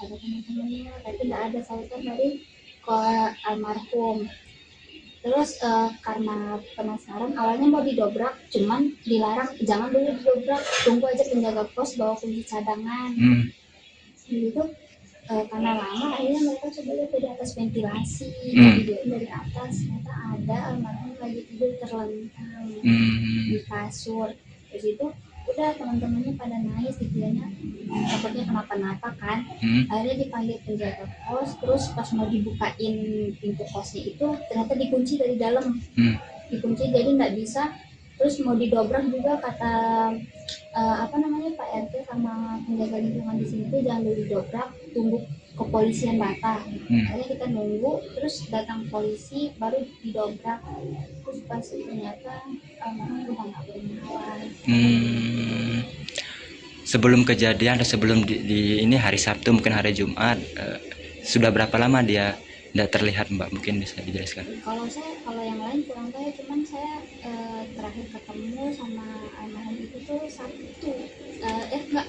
ada teman-temannya, tapi enggak ada sautan dari almarhum. Terus karena penasaran awalnya mau didobrak, cuman dilarang, jangan dulu didobrak, tunggu aja penjaga pos bawa kunci cadangan. Gitu. Karena lama akhirnya mereka coba lihat dari atas ventilasi, videoin dari atas, ternyata ada almarhum lagi tidur terlentang di kasur. Terus itu udah teman-temannya pada nangis, dikiranya takutnya kenapa-napa kan. Akhirnya dipanggil penjaga kos, terus pas mau dibukain pintu kosnya itu ternyata dikunci dari dalam, dikunci jadi nggak bisa. Terus mau didobrak juga kata Pak RT sama penjaga lingkungan di sini tuh jangan dulu didobrak, tunggu kepolisian datang. Akhirnya kita nunggu, terus datang polisi baru didobrak. Terus pas ternyata almarhum udah nggak bernyawa.
Sebelum kejadian atau sebelum di ini hari Sabtu mungkin hari Jumat, sudah berapa lama dia tidak terlihat, Mbak? Mungkin bisa dijelaskan.
Kalau yang lain kurang tahu, cuman saya terakhir ketemu sama almarhum itu tuh Sabtu,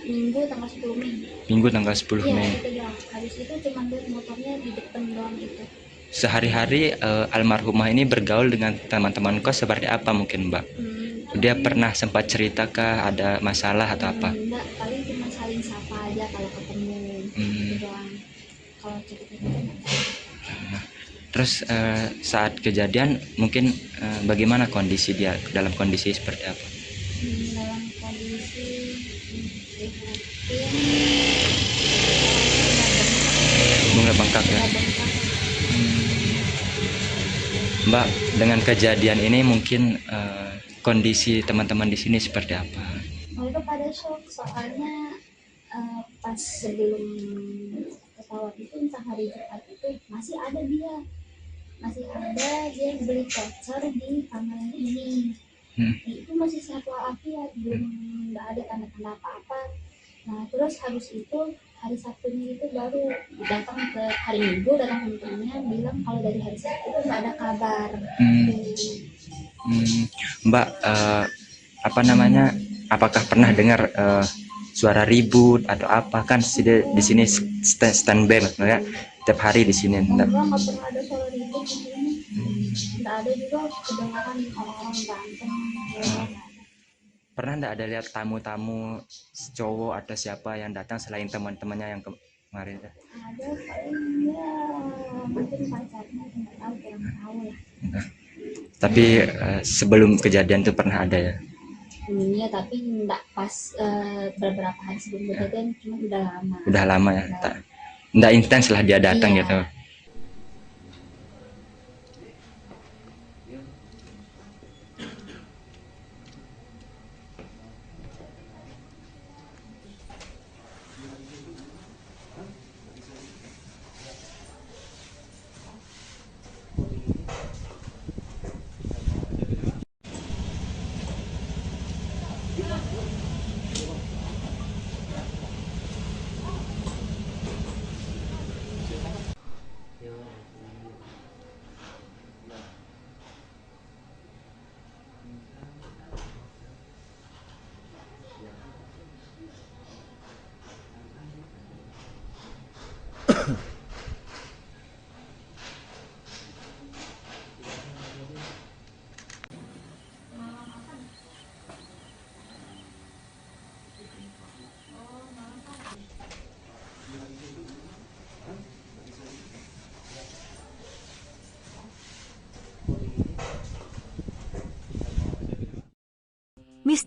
Minggu tanggal 10 Mei.
Minggu tanggal 10 Mei.
Iya, itu doang. Habis itu cuma lihat motornya di depan doang gitu.
Sehari-hari almarhumah ini bergaul dengan teman-teman kos seperti apa mungkin, Mbak? Dia pernah sempat cerita ada masalah atau apa?
Enggak, paling cuma saling sapa aja kalau ketemu. Gitu doang. Kalau cerita-cerita
Terus saat kejadian mungkin bagaimana kondisi dia, dalam kondisi seperti apa?
dalam kondisi
Bunga bengkak ya. Mbak, dengan kejadian ini mungkin kondisi teman-teman di sini seperti apa?
mereka pada shock, soalnya pas sebelum pesawat itu entah hari Jumat itu masih ada dia beli voucher di kamar yang ini. Itu masih sehat walafiat, belum nggak ada tanda-tanda apa-apa. Nah terus habis itu hari Sabtunya itu baru datang ke hari Minggu, datang temennya bilang kalau dari hari Sabtu itu nggak ada kabar.
Mbak, apakah pernah dengar suara ribut atau apa? Kan di sini standby ya, tiap hari di sini.
Enggak pernah ada suara ribut di sini. Enggak ada juga kedengaran orang-orang berantem.
Pernah enggak ada lihat tamu-tamu cowok atau siapa yang datang selain teman-temannya yang kemarin?
Ada paling ya mungkin pacarnya, nggak tahu, kurang tahu lah.
Tapi sebelum kejadian itu pernah ada ya?
Iya, tapi enggak pas beberapa hari sebelum kejadian, cuma udah lama.
Udah lama ya? Enggak intens lah dia datang gitu.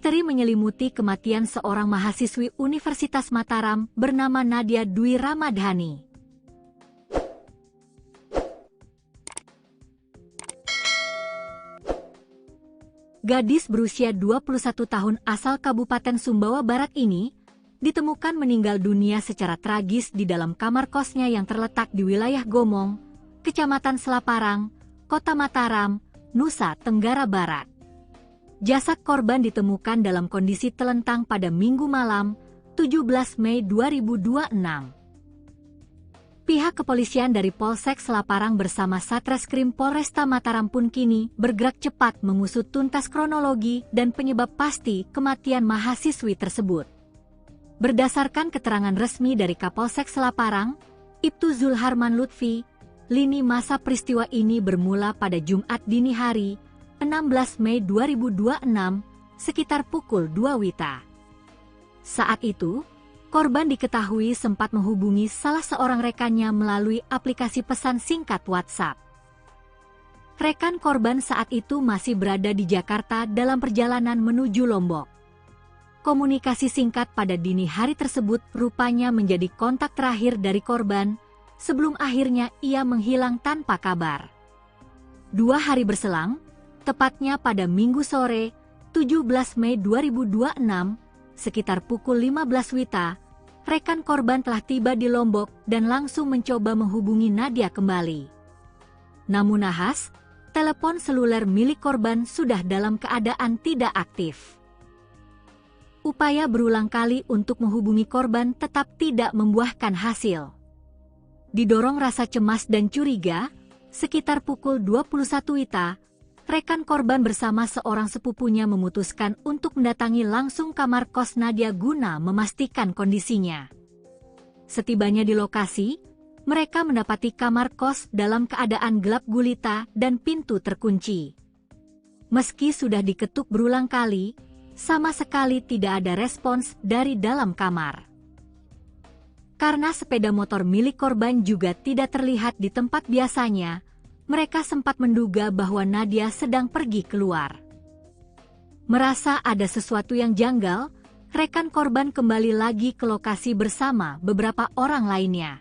Misteri menyelimuti kematian seorang mahasiswi Universitas Mataram bernama Nadia Dwi Ramadhani. Gadis berusia 21 tahun asal Kabupaten Sumbawa Barat ini ditemukan meninggal dunia secara tragis di dalam kamar kosnya yang terletak di wilayah Gomong, Kecamatan Selaparang, Kota Mataram, Nusa Tenggara Barat. Jasad korban ditemukan dalam kondisi telentang pada Minggu malam, 17 Mei 2026. Pihak kepolisian dari Polsek Selaparang bersama Satreskrim Polresta Mataram pun kini bergerak cepat mengusut tuntas kronologi dan penyebab pasti kematian mahasiswi tersebut. Berdasarkan keterangan resmi dari Kapolsek Selaparang, Ibtu Zulharman Lutfi, lini masa peristiwa ini bermula pada Jumat dini hari, 16 Mei 2026, sekitar pukul 2 WITA. Saat itu, korban diketahui sempat menghubungi salah seorang rekannya melalui aplikasi pesan singkat WhatsApp. Rekan korban saat itu masih berada di Jakarta dalam perjalanan menuju Lombok. Komunikasi singkat pada dini hari tersebut rupanya menjadi kontak terakhir dari korban sebelum akhirnya ia menghilang tanpa kabar. 2 hari berselang, tepatnya pada Minggu sore, 17 Mei 2026, sekitar pukul 15 WITA, rekan korban telah tiba di Lombok dan langsung mencoba menghubungi Nadia kembali. Namun nahas, telepon seluler milik korban sudah dalam keadaan tidak aktif. Upaya berulang kali untuk menghubungi korban tetap tidak membuahkan hasil. Didorong rasa cemas dan curiga, sekitar pukul 21 WITA, rekan korban bersama seorang sepupunya memutuskan untuk mendatangi langsung kamar kos Nadia guna memastikan kondisinya. Setibanya di lokasi, mereka mendapati kamar kos dalam keadaan gelap gulita dan pintu terkunci. Meski sudah diketuk berulang kali, sama sekali tidak ada respons dari dalam kamar. Karena sepeda motor milik korban juga tidak terlihat di tempat biasanya, mereka sempat menduga bahwa Nadia sedang pergi keluar. Merasa ada sesuatu yang janggal, rekan korban kembali lagi ke lokasi bersama beberapa orang lainnya.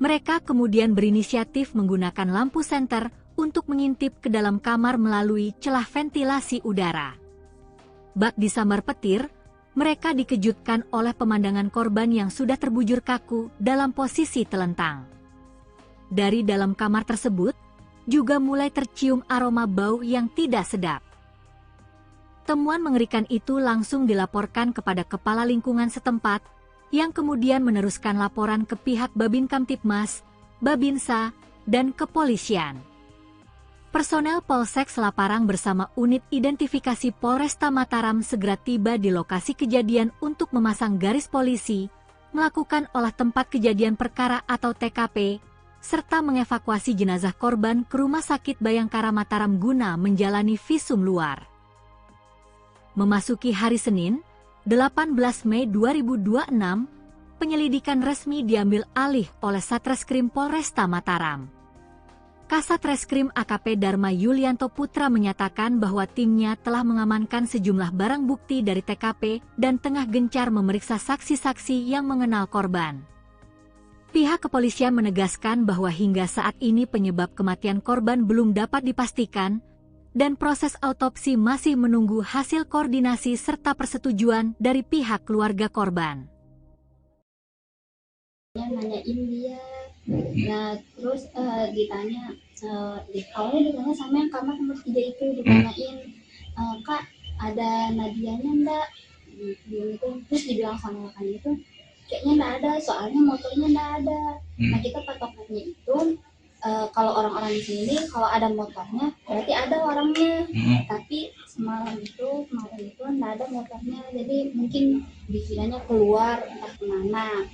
Mereka kemudian berinisiatif menggunakan lampu senter untuk mengintip ke dalam kamar melalui celah ventilasi udara. Bak disambar petir, mereka dikejutkan oleh pemandangan korban yang sudah terbujur kaku dalam posisi telentang. Dari dalam kamar tersebut, juga mulai tercium aroma bau yang tidak sedap. Temuan mengerikan itu langsung dilaporkan kepada Kepala Lingkungan setempat, yang kemudian meneruskan laporan ke pihak Babin Kamtibmas, Babinsa, dan kepolisian. Personel Polsek Selaparang bersama unit identifikasi Polresta Mataram segera tiba di lokasi kejadian untuk memasang garis polisi, melakukan olah tempat kejadian perkara atau TKP, serta mengevakuasi jenazah korban ke Rumah Sakit Bayangkara Mataram guna menjalani visum luar. Memasuki hari Senin, 18 Mei 2026, penyelidikan resmi diambil alih oleh Satreskrim Polresta Mataram. Kasat Reskrim AKP Dharma Yulianto Putra menyatakan bahwa timnya telah mengamankan sejumlah barang bukti dari TKP dan tengah gencar memeriksa saksi-saksi yang mengenal korban. Pihak kepolisian menegaskan bahwa hingga saat ini penyebab kematian korban belum dapat dipastikan, dan proses autopsi masih menunggu hasil koordinasi serta persetujuan dari pihak keluarga korban.
Nanyain dia, nah terus ditanya, awalnya ditanya sama yang kamar nomor 3 itu, ditanyain, Kak ada Nadianya enggak? Gitu. Terus dibilang sama rekan itu, kayaknya enggak ada, soalnya motornya enggak ada. Nah kita patokannya itu, kalau orang-orang di sini kalau ada motornya berarti ada orangnya, tapi kemarin itu enggak ada motornya, jadi mungkin dikiranya keluar entah kemana.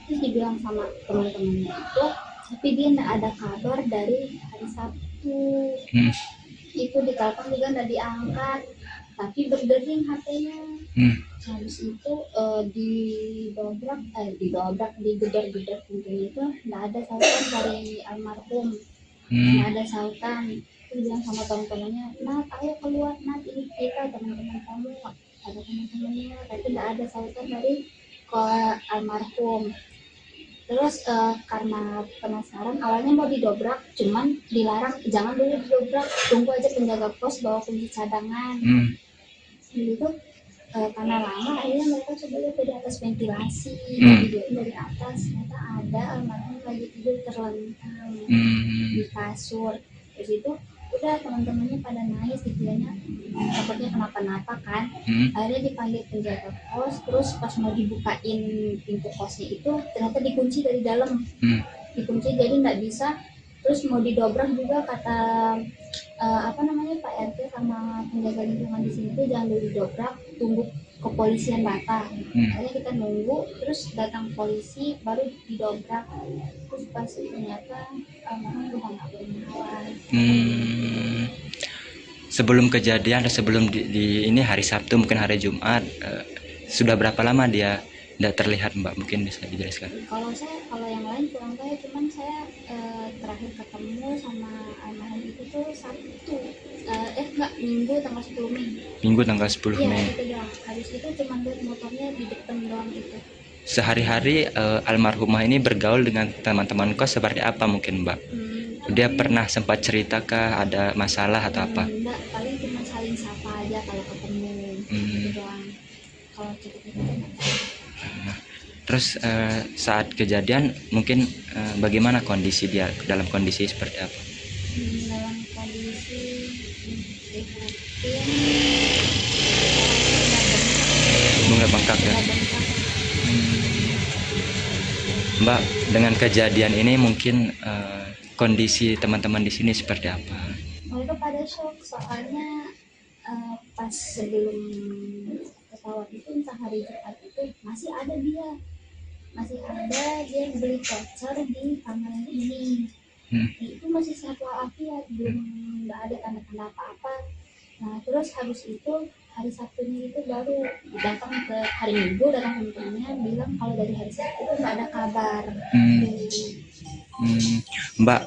Terus dibilang sama teman-temannya itu, tapi dia enggak ada kabar dari hari Sabtu. Itu ditelepon juga enggak diangkat, tapi berdering HP-nya. Habis itu digedor pintunya itu enggak ada sautan dari almarhum, enggak ada sautan. itu bilang sama teman-temannya, Nat ayo keluar, Nat ini kita teman-teman kamu, ada teman-temannya, tapi nggak ada sautan dari ke almarhum. Terus karena penasaran awalnya mau didobrak, cuman dilarang, jangan dulu didobrak, tunggu aja penjaga pos bawa kunci cadangan. Gitu. Karena lama akhirnya mereka coba lihat dari atas ventilasi, videoin dari atas, ternyata ada almarhum lagi tidur terlentang di kasur. Terus itu udah teman-temannya pada nangis, dikiranya takutnya kenapa-napa kan. Akhirnya dipanggil penjaga kos, terus pas mau dibukain pintu kosnya itu ternyata dikunci dari dalam, dikunci jadi nggak bisa. Terus mau didobrak juga kata Pak RT sama penjaga lingkungan di sini tuh jangan dulu didobrak, tunggu kepolisian datang. Akhirnya kita nunggu, terus datang polisi baru didobrak. Terus pas ternyata almarhum udah nggak bernyawa.
Sebelum kejadian atau sebelum di ini hari Sabtu mungkin hari Jumat, sudah berapa lama dia tidak terlihat, Mbak? Mungkin bisa dijelaskan.
Kalau yang lain kurang tahu, cuman saya terakhir ketemu sama almarhum itu tuh Sabtu, Minggu tanggal 10 Mei.
Minggu tanggal 10
Iya,
Mei.
itu doang. Habis itu cuma lihat motornya di depan doang itu.
Sehari-hari almarhumah ini bergaul dengan teman-teman kos seperti apa mungkin, Mbak? Dia pernah sempat cerita kah ada masalah atau apa?
Enggak, paling cuma saling sapa aja kalau ketemu. Itu doang. Kalau cerita-cerita
Nah, terus saat kejadian mungkin bagaimana kondisi dia, dalam kondisi seperti apa?
dalam kondisi
Bunga bengkak ya. Mbak, dengan kejadian ini mungkin kondisi teman-teman di sini seperti apa?
mereka pada shock, soalnya pas sebelum pesawat itu entah hari Jumat itu masih ada dia beli voucher di kamar ini. Itu masih sehat walafiat, belum nggak ada tanda-tanda apa-apa. Nah terus habis itu hari Sabtunya itu baru datang ke hari Minggu, datang temannya bilang kalau dari hari Sabtu itu nggak ada kabar.
Mbak,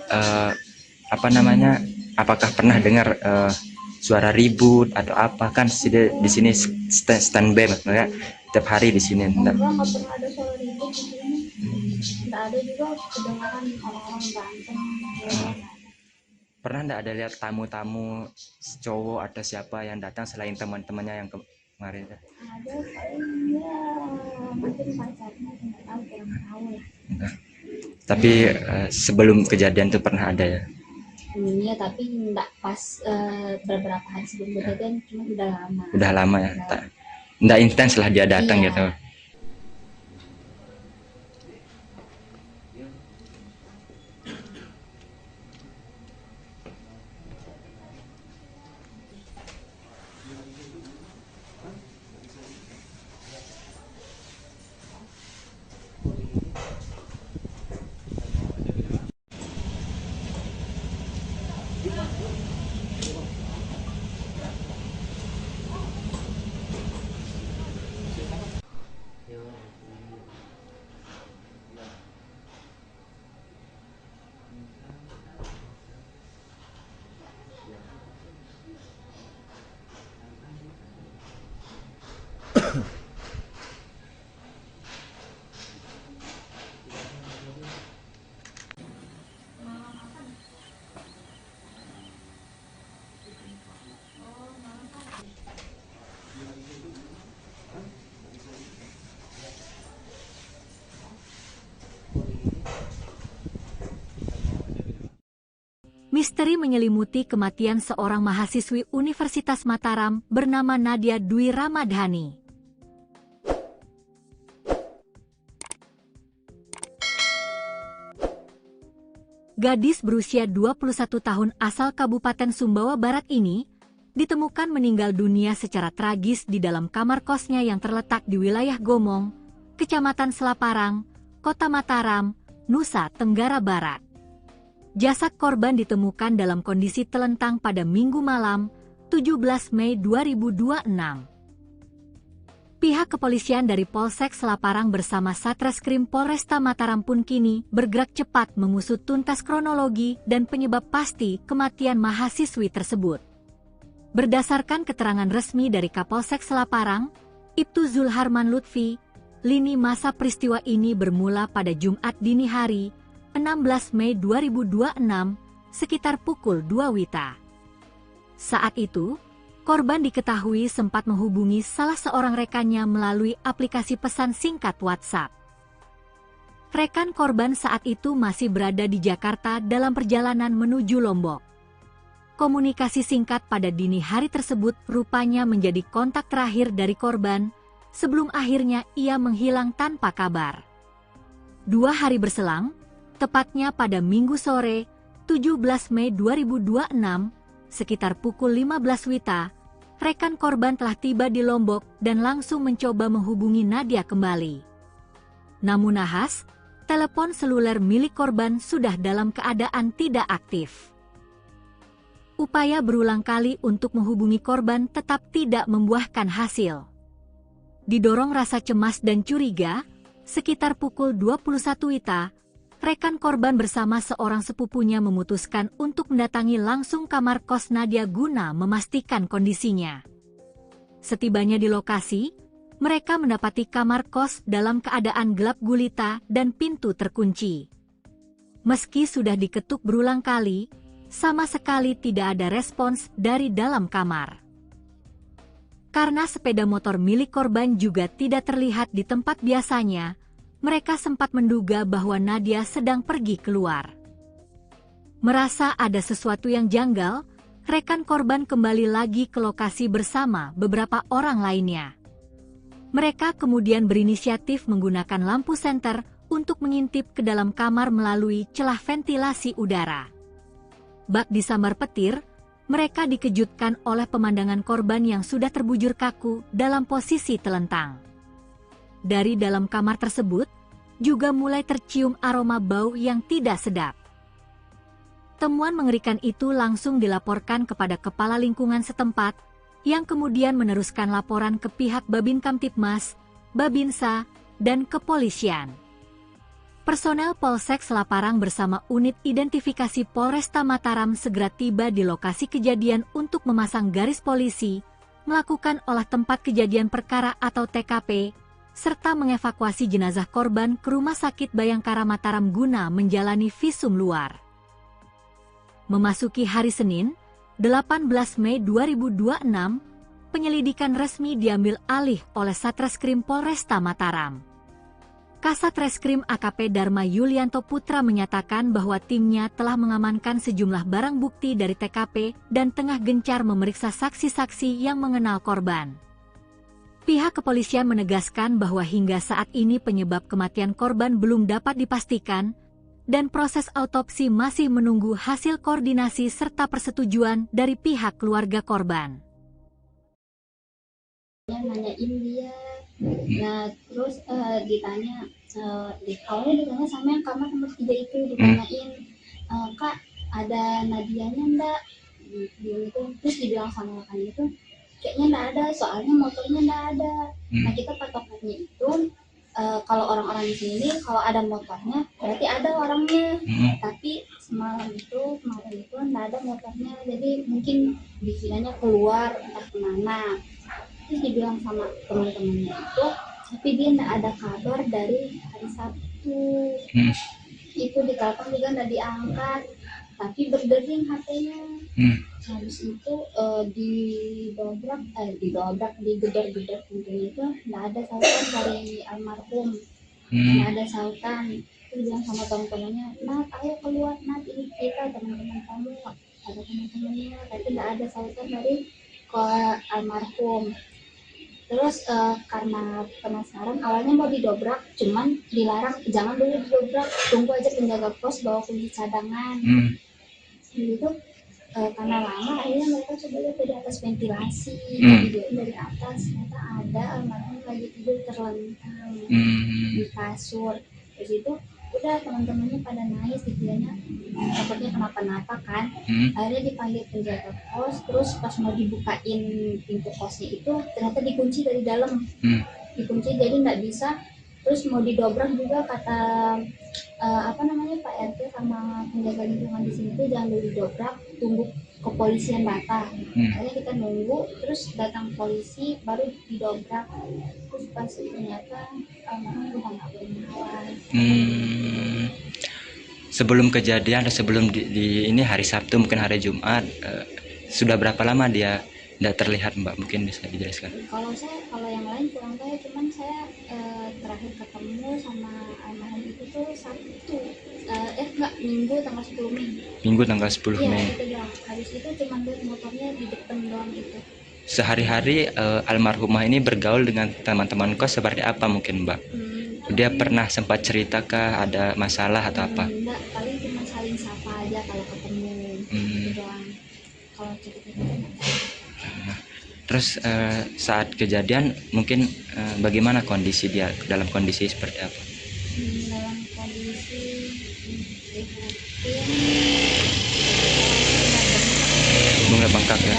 apakah pernah dengar suara ribut atau apa? Kan di sini standby ya, tiap hari di sini.
Enggak pernah ada suara ribut di sini. Nggak ada juga kedengaran orang-orang berantem.
Pernah nggak ada lihat tamu-tamu cowok atau siapa yang datang selain teman-temannya yang kemarin?
Ada paling ya mungkin pacarnya, nggak tahu, kurang tahu lah.
Tapi sebelum kejadian itu pernah ada ya?
Iya, tapi nggak pas beberapa hari sebelum kejadian, cuma udah lama.
Udah lama ya, nggak intens lah dia datang
Iya.
gitu.
Misteri menyelimuti kematian seorang mahasiswi Universitas Mataram bernama Nadia Dwi Ramadhani. Gadis berusia 21 tahun asal Kabupaten Sumbawa Barat ini ditemukan meninggal dunia secara tragis di dalam kamar kosnya yang terletak di wilayah Gomong, Kecamatan Selaparang, Kota Mataram, Nusa Tenggara Barat. Jasad korban ditemukan dalam kondisi telentang pada Minggu malam, 17 Mei 2026. Pihak kepolisian dari Polsek Selaparang bersama Satreskrim Polresta Mataram pun kini bergerak cepat mengusut tuntas kronologi dan penyebab pasti kematian mahasiswi tersebut. Berdasarkan keterangan resmi dari Kapolsek Selaparang, Ibtu Zulharman Lutfi, lini masa peristiwa ini bermula pada Jumat dini hari, 16 Mei 2026, sekitar pukul 2 WITA. Saat itu, korban diketahui sempat menghubungi salah seorang rekannya melalui aplikasi pesan singkat WhatsApp. Rekan korban saat itu masih berada di Jakarta dalam perjalanan menuju Lombok. Komunikasi singkat pada dini hari tersebut rupanya menjadi kontak terakhir dari korban, sebelum akhirnya ia menghilang tanpa kabar. 2 hari berselang, tepatnya pada Minggu sore, 17 Mei 2026, sekitar pukul 15 WITA, rekan korban telah tiba di Lombok dan langsung mencoba menghubungi Nadia kembali. Namun nahas, telepon seluler milik korban sudah dalam keadaan tidak aktif. Upaya berulang kali untuk menghubungi korban tetap tidak membuahkan hasil. Didorong rasa cemas dan curiga, sekitar pukul 21 WITA, rekan korban bersama seorang sepupunya memutuskan untuk mendatangi langsung kamar kos Nadia guna memastikan kondisinya. Setibanya di lokasi, mereka mendapati kamar kos dalam keadaan gelap gulita dan pintu terkunci. Meski sudah diketuk berulang kali, sama sekali tidak ada respons dari dalam kamar. Karena sepeda motor milik korban juga tidak terlihat di tempat biasanya, mereka sempat menduga bahwa Nadia sedang pergi keluar. Merasa ada sesuatu yang janggal, rekan korban kembali lagi ke lokasi bersama beberapa orang lainnya. Mereka kemudian berinisiatif menggunakan lampu senter untuk mengintip ke dalam kamar melalui celah ventilasi udara. Bak disambar petir, mereka dikejutkan oleh pemandangan korban yang sudah terbujur kaku dalam posisi telentang. Dari dalam kamar tersebut, juga mulai tercium aroma bau yang tidak sedap. Temuan mengerikan itu langsung dilaporkan kepada kepala lingkungan setempat, yang kemudian meneruskan laporan ke pihak Babin Kamtibmas, Babinsa, dan kepolisian. Personel Polsek Selaparang bersama unit identifikasi Polresta Mataram segera tiba di lokasi kejadian untuk memasang garis polisi, melakukan olah tempat kejadian perkara atau TKP, serta mengevakuasi jenazah korban ke Rumah Sakit Bayangkara Mataram guna menjalani visum luar. Memasuki hari Senin, 18 Mei 2026, penyelidikan resmi diambil alih oleh Satreskrim Polresta Mataram. Kasat Reskrim AKP Dharma Yulianto Putra menyatakan bahwa timnya telah mengamankan sejumlah barang bukti dari TKP dan tengah gencar memeriksa saksi-saksi yang mengenal korban. Pihak kepolisian menegaskan bahwa hingga saat ini penyebab kematian korban belum dapat dipastikan, dan proses autopsi masih menunggu hasil koordinasi serta persetujuan dari pihak keluarga korban.
Nanyain dia, nah terus ditanya, awalnya ditanya sama yang kamar nomor 3 itu, ditanyain, Kak ada Nadianya enggak? Gitu. Terus dibilang sama rekan itu, kayaknya enggak ada, soalnya motornya enggak ada. Nah kita patokannya itu, kalau orang-orang di sini kalau ada motornya berarti ada orangnya, tapi kemarin itu enggak ada motornya, jadi mungkin dikiranya keluar entah kemana. Terus dibilang sama teman-temannya itu, tapi dia enggak ada kabar dari hari Sabtu. Itu ditelepon juga enggak diangkat, tapi berdering HP-nya. Habis itu digedor-gedor pintunya itu enggak ada sautan dari almarhum. Enggak ada sautan. Terus bilang sama teman-temannya, "Nat, ayo keluar, Nat, ini kita teman-teman kamu." Ada teman-temannya, tapi enggak ada sautan dari almarhum. Terus karena penasaran, awalnya mau didobrak, cuman dilarang, jangan dulu didobrak, tunggu aja penjaga pos bawa kunci cadangan. Gitu. Karena lama, akhirnya mereka coba lihat dari atas ventilasi, videoin dari atas, ternyata ada almarhum lagi tidur terlentang di kasur. Terus itu udah teman-temannya pada nangis gitu ya, takutnya kenapa-napa kan. Akhirnya dipanggil penjaga kos, terus pas mau dibukain pintu kosnya itu ternyata dikunci dari dalam. Dikunci jadi nggak bisa, terus mau didobrak juga kata apa namanya Pak RT sama penjaga lingkungan di sini tuh jangan dulu didobrak, tunggu kepolisian datang. Akhirnya kita nunggu, terus datang polisi baru didobrak, terus pas ternyata udah nggak bernawan.
Sebelum kejadian atau sebelum di ini hari Sabtu mungkin hari Jumat, sudah berapa lama dia tidak terlihat Mbak, mungkin bisa dijelaskan?
Kalau yang lain kurang tahu, cuman saya terakhir ketemu sama almarhum itu tuh Sabtu, enggak, Minggu tanggal 10 Mei.
Minggu tanggal 10
Iya,
Mei.
itu doang. Habis itu cuman lihat motornya di depan doang itu.
Sehari-hari almarhumah ini bergaul dengan teman-teman kos seperti apa mungkin Mbak? Dia pernah sempat cerita ada masalah atau apa?
Enggak, paling cuma saling sapa aja kalau ketemu. Itu doang. Kalau cerita-cerita.
Terus saat kejadian mungkin bagaimana kondisi dia, dalam kondisi seperti apa?
Dalam kondisi
Bunga bengkak ya.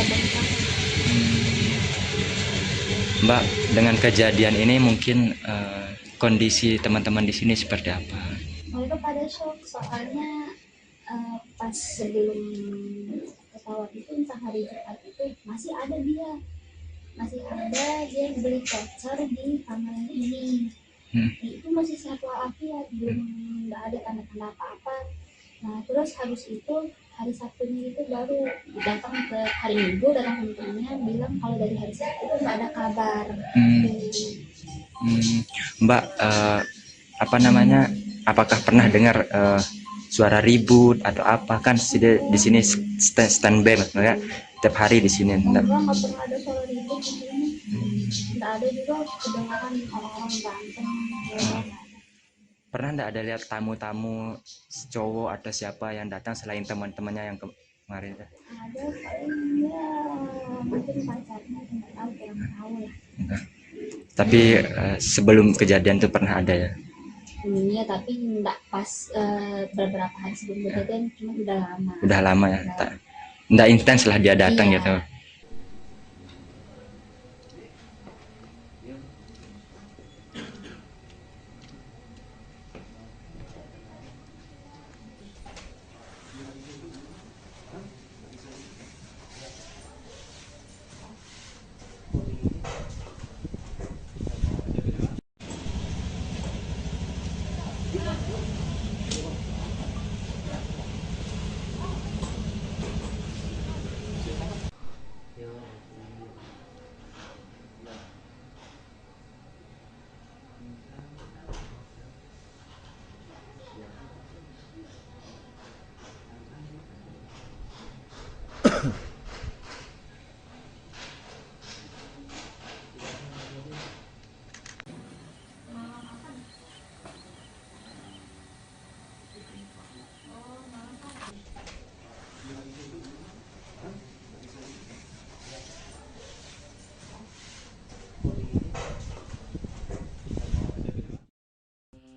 Mbak, dengan kejadian ini mungkin kondisi teman-teman di sini seperti apa?
Mereka pada shock soalnya pas sebelum pesawat itu entah hari Jumat itu masih ada dia beli voucher di kamar ini. Itu masih sehat walafiat, belum nggak ada tanda-tanda apa-apa. Nah terus habis itu hari Sabtunya itu baru datang ke hari Minggu, datang temennya bilang kalau dari hari Sabtu itu nggak ada kabar.
Mbak, apa namanya, apakah pernah dengar suara ribut atau apa? Kan di sini standby ya, tiap hari di sini.
Nggak pernah ada suara ribut di sini. Nggak ada juga kedengaran orang-orang berantem.
Pernah nggak ada lihat tamu-tamu cowok atau siapa yang datang selain teman-temannya yang kemarin?
Ada paling ya mungkin pacarnya, nggak tahu, kurang tahu lah.
Tapi sebelum kejadian itu pernah ada ya?
Iya, tapi nggak pas beberapa hari sebelum kejadian, cuma udah lama.
Udah lama ya, nggak intens lah dia datang gitu.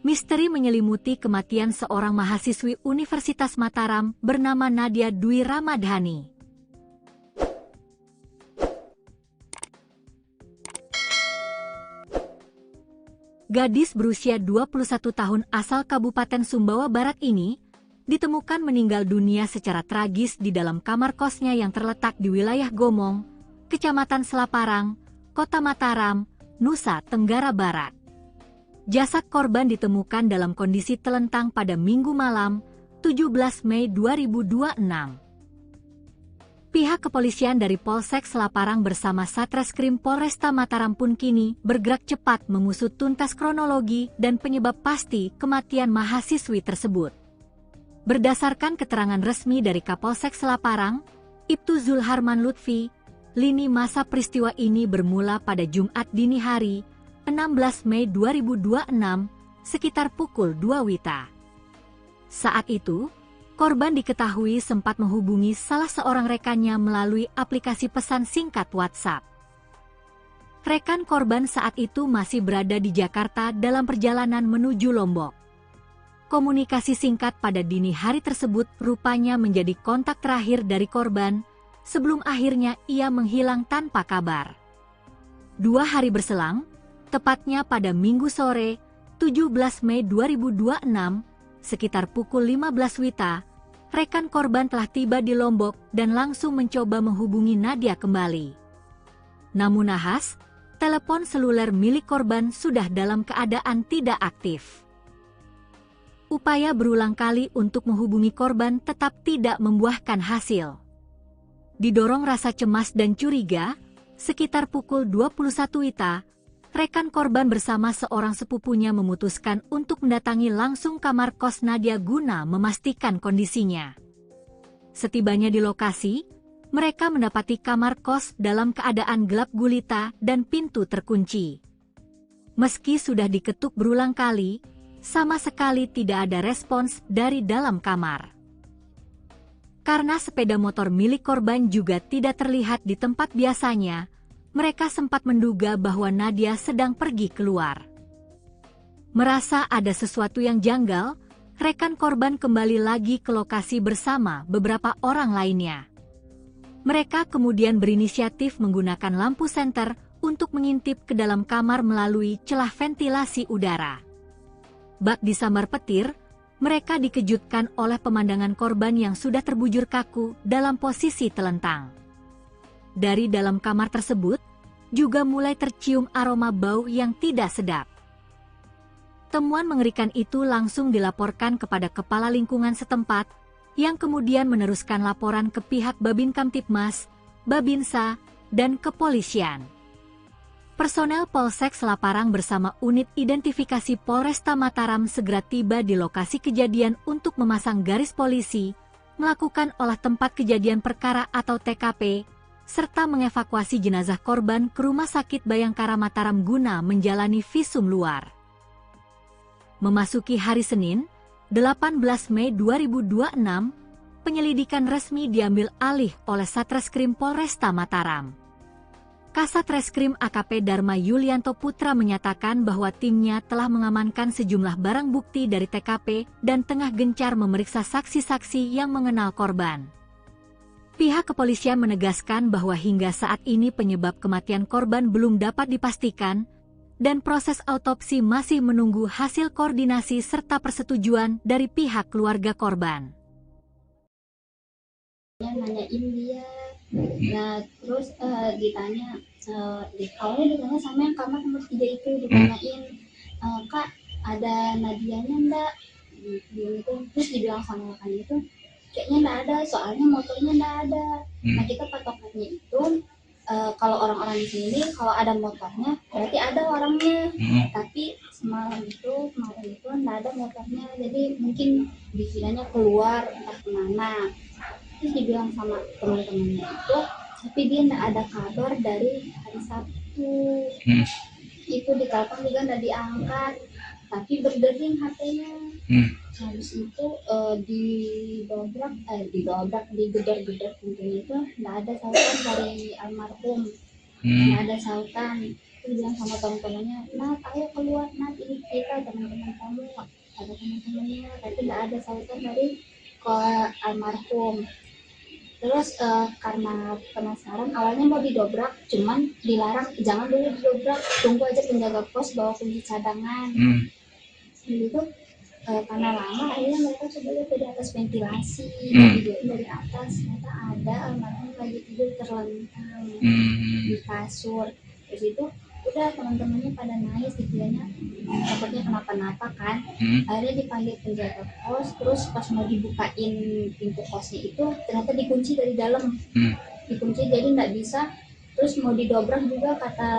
Misteri menyelimuti kematian seorang mahasiswi Universitas Mataram bernama Nadia Dwi Ramadhani. Gadis berusia 21 tahun asal Kabupaten Sumbawa Barat ini ditemukan meninggal dunia secara tragis di dalam kamar kosnya yang terletak di wilayah Gomong, Kecamatan Selaparang, Kota Mataram, Nusa Tenggara Barat. Jasad korban ditemukan dalam kondisi telentang pada Minggu malam, 17 Mei 2026. Pihak kepolisian dari Polsek Selaparang bersama Satreskrim Polresta Mataram pun kini bergerak cepat mengusut tuntas kronologi dan penyebab pasti kematian mahasiswi tersebut. Berdasarkan keterangan resmi dari Kapolsek Selaparang, Ibtu Zulharman Lutfi, lini masa peristiwa ini bermula pada Jumat dini hari, 16 Mei 2026, sekitar pukul 2 WITA. Saat itu, korban diketahui sempat menghubungi salah seorang rekannya melalui aplikasi pesan singkat WhatsApp. Rekan korban saat itu masih berada di Jakarta dalam perjalanan menuju Lombok. Komunikasi singkat pada dini hari tersebut rupanya menjadi kontak terakhir dari korban, sebelum akhirnya ia menghilang tanpa kabar. 2 hari berselang, tepatnya pada Minggu sore, 17 Mei 2026, sekitar pukul 15 WITA, rekan korban telah tiba di Lombok dan langsung mencoba menghubungi Nadia kembali. Namun nahas, telepon seluler milik korban sudah dalam keadaan tidak aktif. Upaya berulang kali untuk menghubungi korban tetap tidak membuahkan hasil. Didorong rasa cemas dan curiga, sekitar pukul 21 WITA, rekan korban bersama seorang sepupunya memutuskan untuk mendatangi langsung kamar kos Nadia guna memastikan kondisinya. Setibanya di lokasi, mereka mendapati kamar kos dalam keadaan gelap gulita dan pintu terkunci. Meski sudah diketuk berulang kali, sama sekali tidak ada respons dari dalam kamar. Karena sepeda motor milik korban juga tidak terlihat di tempat biasanya, mereka sempat menduga bahwa Nadia sedang pergi keluar. Merasa ada sesuatu yang janggal, rekan korban kembali lagi ke lokasi bersama beberapa orang lainnya. Mereka kemudian berinisiatif menggunakan lampu senter untuk mengintip ke dalam kamar melalui celah ventilasi udara. Bak disambar petir, mereka dikejutkan oleh pemandangan korban yang sudah terbujur kaku dalam posisi telentang. Dari dalam kamar tersebut, juga mulai tercium aroma bau yang tidak sedap. Temuan mengerikan itu langsung dilaporkan kepada kepala lingkungan setempat, yang kemudian meneruskan laporan ke pihak Babin Kamtibmas, Babinsa, dan kepolisian. Personel Polsek Selaparang bersama unit identifikasi Polresta Mataram segera tiba di lokasi kejadian untuk memasang garis polisi, melakukan olah tempat kejadian perkara atau TKP, serta mengevakuasi jenazah korban ke Rumah Sakit Bayangkara Mataram guna menjalani visum luar. Memasuki hari Senin, 18 Mei 2026, penyelidikan resmi diambil alih oleh Satreskrim Polresta Mataram. Kasat Reskrim AKP Dharma Yulianto Putra menyatakan bahwa timnya telah mengamankan sejumlah barang bukti dari TKP dan tengah gencar memeriksa saksi-saksi yang mengenal korban. Pihak kepolisian menegaskan bahwa hingga saat ini penyebab kematian korban belum dapat dipastikan, dan proses autopsi masih menunggu hasil koordinasi serta persetujuan dari pihak keluarga korban.
Nanyain dia, nah terus ditanya, awalnya ditanya sama yang kamar nomor 3 itu, ditanyain, Kak ada Nadianya enggak? Gitu. Terus dibilang sama rekan itu, kayaknya enggak ada, soalnya motornya enggak ada. Nah kita patokannya itu, kalau orang-orang di sini kalau ada motornya berarti ada orangnya, tapi kemarin itu enggak ada motornya, jadi mungkin dikiranya keluar entah kemana. Terus dibilang sama teman-temannya itu, tapi dia enggak ada kabar dari hari Sabtu. Itu ditelepon juga enggak diangkat, tapi berdering HP-nya. Habis itu digedor-gedor pintunya itu enggak ada sautan dari almarhum. Enggak ada sautan. Terus bilang sama teman-temannya, "Nat, ayo keluar, Nat, ini kita teman-teman kamu." Ada teman-temannya, tapi enggak ada sautan dari ke almarhum. Terus karena penasaran, awalnya mau didobrak, cuman dilarang, jangan dulu didobrak, tunggu aja penjaga pos bawa kunci cadangan. Gitu. Karena lama, akhirnya mereka coba lihat dari atas ventilasi, videoin dari atas, ternyata ada almarhum lagi tidur terlentang di kasur. Terus itu udah teman-temannya pada nangis, dikiranya takutnya kenapa-napa kan. Akhirnya dipanggil penjaga pos, terus pas mau dibukain pintu kosnya itu ternyata dikunci dari dalam, dikunci jadi nggak bisa. Terus mau didobrak juga kata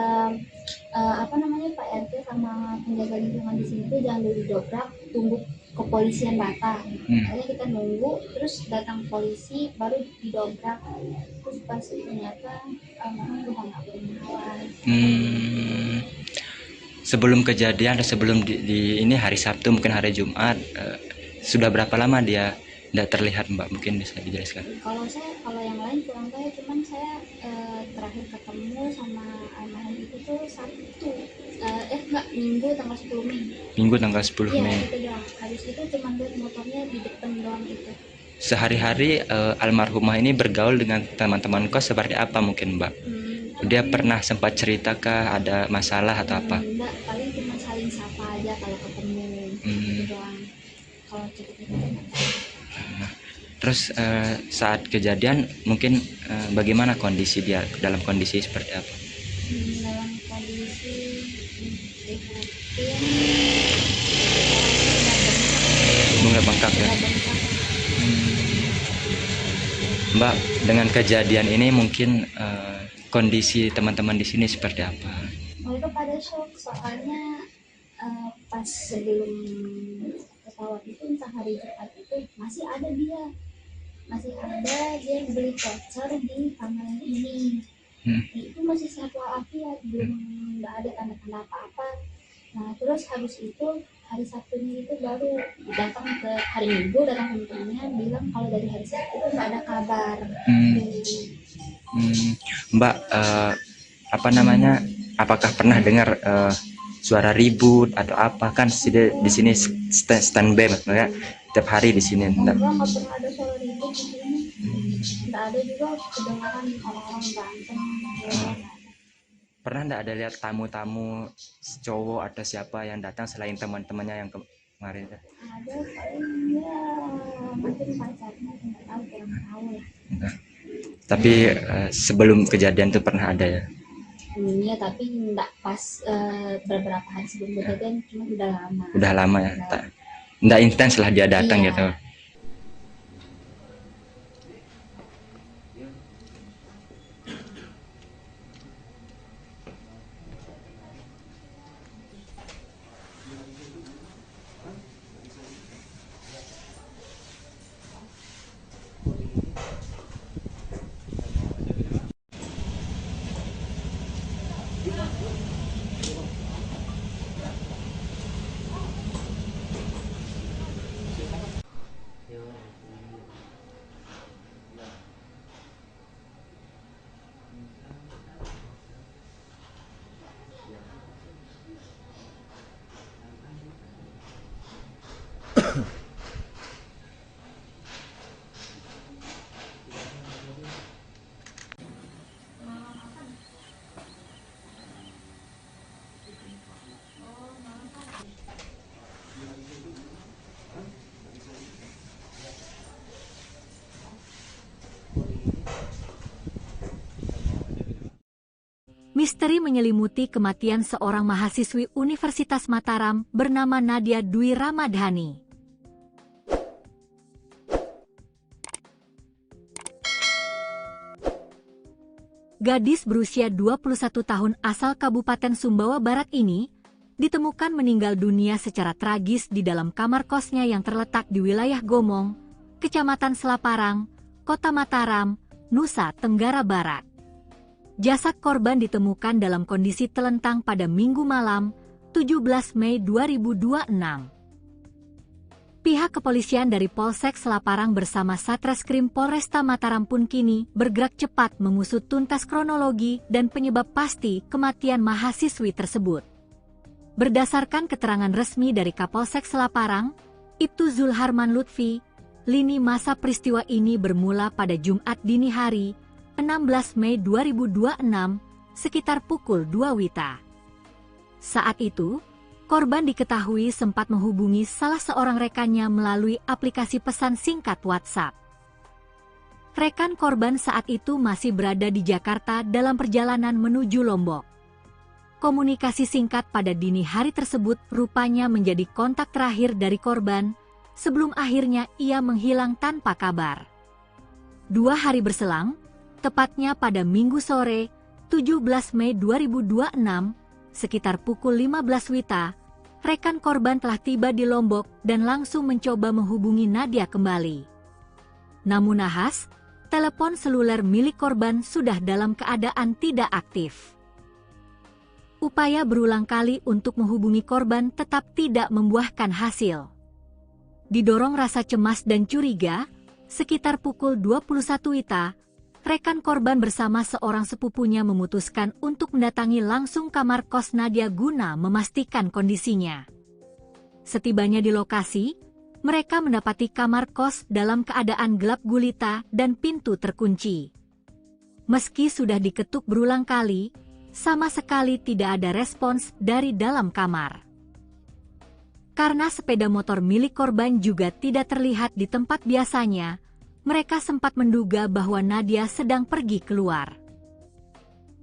Pak RT sama penjaga lingkungan di sini tuh jangan dulu didobrak, tunggu kepolisian datang. Akhirnya kita nunggu, terus datang polisi baru didobrak. Terus pas ternyata udah nggak bernyawa.
Sebelum kejadian atau sebelum di ini hari Sabtu mungkin hari Jumat, sudah berapa lama dia Tidak terlihat Mbak, mungkin bisa dijelaskan.
Kalau yang lain kurang tahu, cuman saya terakhir ketemu sama almarhum itu tuh Sabtu, enggak, Minggu tanggal 10 Mei.
Minggu tanggal 10
Iya,
Mei.
itu doang. Habis itu cuma lihat motornya di depan doang itu.
Sehari-hari almarhumah ini bergaul dengan teman-teman kos seperti apa mungkin Mbak? Dia pernah sempat cerita ada masalah atau apa?
Enggak, paling cuma saling sapa aja kalau ketemu. Itu doang. Kalau cerita enggak tahu.
Terus saat kejadian mungkin bagaimana kondisi dia, dalam kondisi seperti apa?
Dalam kondisi prihatin,
Bunga bengkak ya. Mbak, dengan kejadian ini mungkin kondisi teman-teman di sini seperti apa?
mereka pada shock soalnya pas sebelum pesawat itu, entah hari Jumat itu masih ada dia beli voucher di tanggal ini. Itu masih sehat walafiat, belum nggak ada tanda-tanda apa-apa. Nah terus habis itu hari Sabtunya itu baru datang ke hari Minggu, datang ke temennya bilang kalau dari hari Sabtu itu nggak ada kabar.
Mbak, apa namanya? Apakah pernah dengar suara ribut atau apa? Kan di sini standby maksudnya tiap hari di sini.
Enggak pernah ada suara ribut di sini. Nggak ada juga kedengaran orang-orang berantem.
Pernah nggak ada lihat tamu-tamu cowok atau siapa yang datang selain teman-temannya yang kemarin?
Ada paling ya mungkin pacarnya, nggak tahu, kurang tahu lah.
Tapi sebelum kejadian itu pernah ada ya?
Iya, tapi nggak pas beberapa hari sebelum kejadian, cuma udah lama.
Udah lama ya? Nggak intens lah dia datang gitu.
Misteri menyelimuti kematian seorang mahasiswi Universitas Mataram bernama Nadia Dwi Ramadhani. Gadis berusia 21 tahun asal Kabupaten Sumbawa Barat ini ditemukan meninggal dunia secara tragis di dalam kamar kosnya yang terletak di wilayah Gomong, Kecamatan Selaparang, Kota Mataram, Nusa Tenggara Barat. Jasad korban ditemukan dalam kondisi telentang pada Minggu malam, 17 Mei 2026. Pihak kepolisian dari Polsek Selaparang bersama Satreskrim Polresta Mataram pun kini bergerak cepat mengusut tuntas kronologi dan penyebab pasti kematian mahasiswi tersebut. Berdasarkan keterangan resmi dari Kapolsek Selaparang, Ibtu Zulharman Lutfi, lini masa peristiwa ini bermula pada Jumat dini hari, 16 Mei 2026, sekitar pukul 2 WITA. Saat itu, korban diketahui sempat menghubungi salah seorang rekannya melalui aplikasi pesan singkat WhatsApp. Rekan korban saat itu masih berada di Jakarta dalam perjalanan menuju Lombok. Komunikasi singkat pada dini hari tersebut rupanya menjadi kontak terakhir dari korban sebelum akhirnya ia menghilang tanpa kabar. 2 hari berselang, tepatnya pada Minggu sore, 17 Mei 2026, sekitar pukul 15 WITA, rekan korban telah tiba di Lombok dan langsung mencoba menghubungi Nadia kembali. Namun nahas, telepon seluler milik korban sudah dalam keadaan tidak aktif. Upaya berulang kali untuk menghubungi korban tetap tidak membuahkan hasil. Didorong rasa cemas dan curiga, sekitar pukul 21 WITA, rekan korban bersama seorang sepupunya memutuskan untuk mendatangi langsung kamar kos Nadia guna memastikan kondisinya. Setibanya di lokasi, mereka mendapati kamar kos dalam keadaan gelap gulita dan pintu terkunci. Meski sudah diketuk berulang kali, sama sekali tidak ada respons dari dalam kamar. Karena sepeda motor milik korban juga tidak terlihat di tempat biasanya, mereka sempat menduga bahwa Nadia sedang pergi keluar.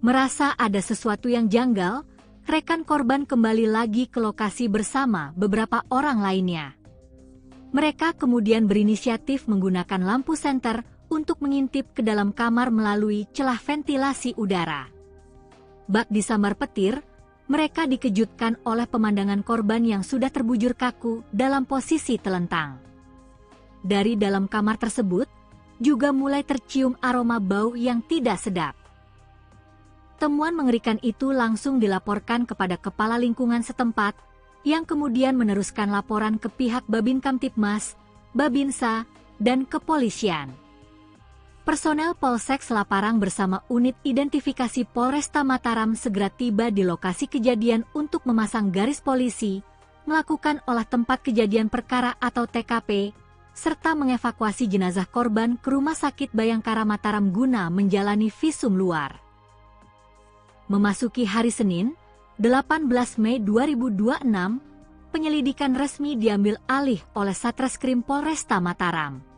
Merasa ada sesuatu yang janggal, rekan korban kembali lagi ke lokasi bersama beberapa orang lainnya. Mereka kemudian berinisiatif menggunakan lampu senter untuk mengintip ke dalam kamar melalui celah ventilasi udara. Bak disambar petir, mereka dikejutkan oleh pemandangan korban yang sudah terbujur kaku dalam posisi telentang. Dari dalam kamar tersebut, juga mulai tercium aroma bau yang tidak sedap. Temuan mengerikan itu langsung dilaporkan kepada kepala lingkungan setempat, yang kemudian meneruskan laporan ke pihak Babin Kamtibmas, Babinsa, dan kepolisian. Personel Polsek Selaparang bersama unit identifikasi Polresta Mataram segera tiba di lokasi kejadian untuk memasang garis polisi, melakukan olah tempat kejadian perkara atau TKP, serta mengevakuasi jenazah korban ke Rumah Sakit Bayangkara Mataram guna menjalani visum luar. Memasuki hari Senin, 18 Mei 2026, penyelidikan resmi diambil alih oleh Satreskrim Polresta Mataram.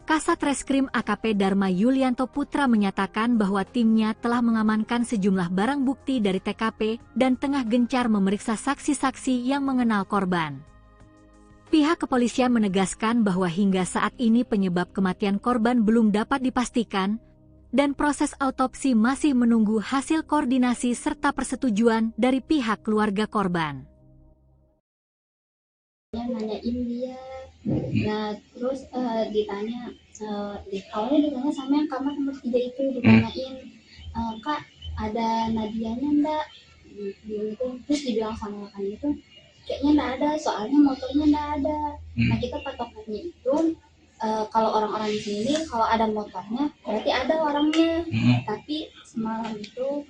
Kasat Reskrim AKP Dharma Yulianto Putra menyatakan bahwa timnya telah mengamankan sejumlah barang bukti dari TKP dan tengah gencar memeriksa saksi-saksi yang mengenal korban. Pihak kepolisian menegaskan bahwa hingga saat ini penyebab kematian korban belum dapat dipastikan, dan proses autopsi masih menunggu hasil koordinasi serta persetujuan dari pihak keluarga korban.
Nanyain dia, nah terus ditanya, awalnya ditanya sama yang kamar nomor 3 itu, ditanyain, Kak ada Nadianya enggak? Gitu. Terus dibilang sama rekan itu, kayaknya enggak ada, soalnya motornya enggak ada. Nah kita patokannya itu, kalau orang-orang di sini kalau ada motornya berarti ada orangnya, tapi kemarin itu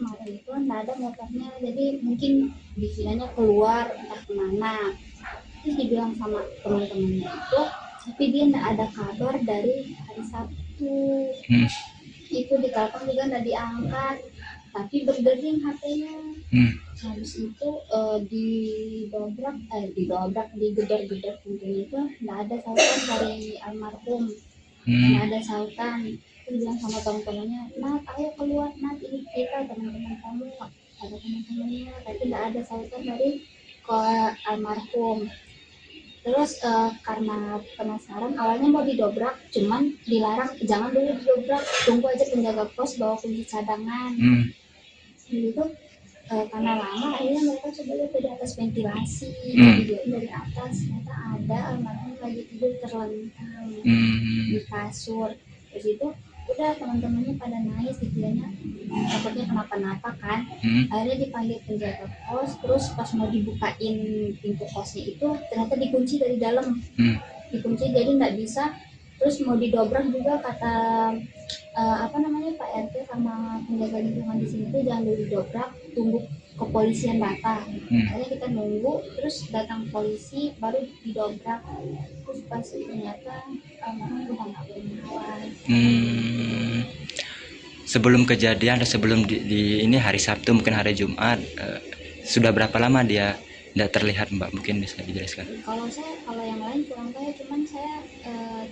enggak ada motornya, jadi mungkin dikiranya keluar entah kemana. Terus dibilang sama teman-temannya itu, tapi dia enggak ada kabar dari hari Sabtu. Itu ditelepon juga enggak diangkat, tapi berdering HP-nya. Habis itu digedor-gedor pintunya itu enggak ada sautan dari almarhum. Enggak ada sautan. Terus bilang sama teman-temannya, "Nat, ayo keluar, Nat, ini kita teman-teman kamu." Ada teman-temannya, tapi enggak ada sautan dari ke almarhum. Terus karena penasaran, awalnya mau didobrak, cuman dilarang, jangan dulu didobrak, tunggu aja penjaga pos bawa kunci cadangan. Gitu. Karena lama, akhirnya mereka coba lihat dari atas ventilasi, videoin dari atas, ternyata ada almarhum lagi tidur terlentang di kasur. Terus itu udah teman-temannya pada nangis, dikiranya takutnya kenapa-napa kan. Akhirnya dipanggil penjaga pos, terus pas mau dibukain pintu kosnya itu ternyata dikunci dari dalam, dikunci jadi nggak bisa. Terus mau didobrak juga kata Pak RT sama penjaga lingkungan di sini tuh jangan dulu didobrak, tunggu kepolisian datang. Akhirnya kita nunggu, terus datang polisi baru didobrak. Terus pas ternyata udah nggak bernyawa.
Sebelum kejadian atau sebelum di ini hari Sabtu mungkin hari Jumat, sudah berapa lama dia tidak terlihat, Mbak? Mungkin bisa dijelaskan.
Kalau yang lain kurang tahu, cuman saya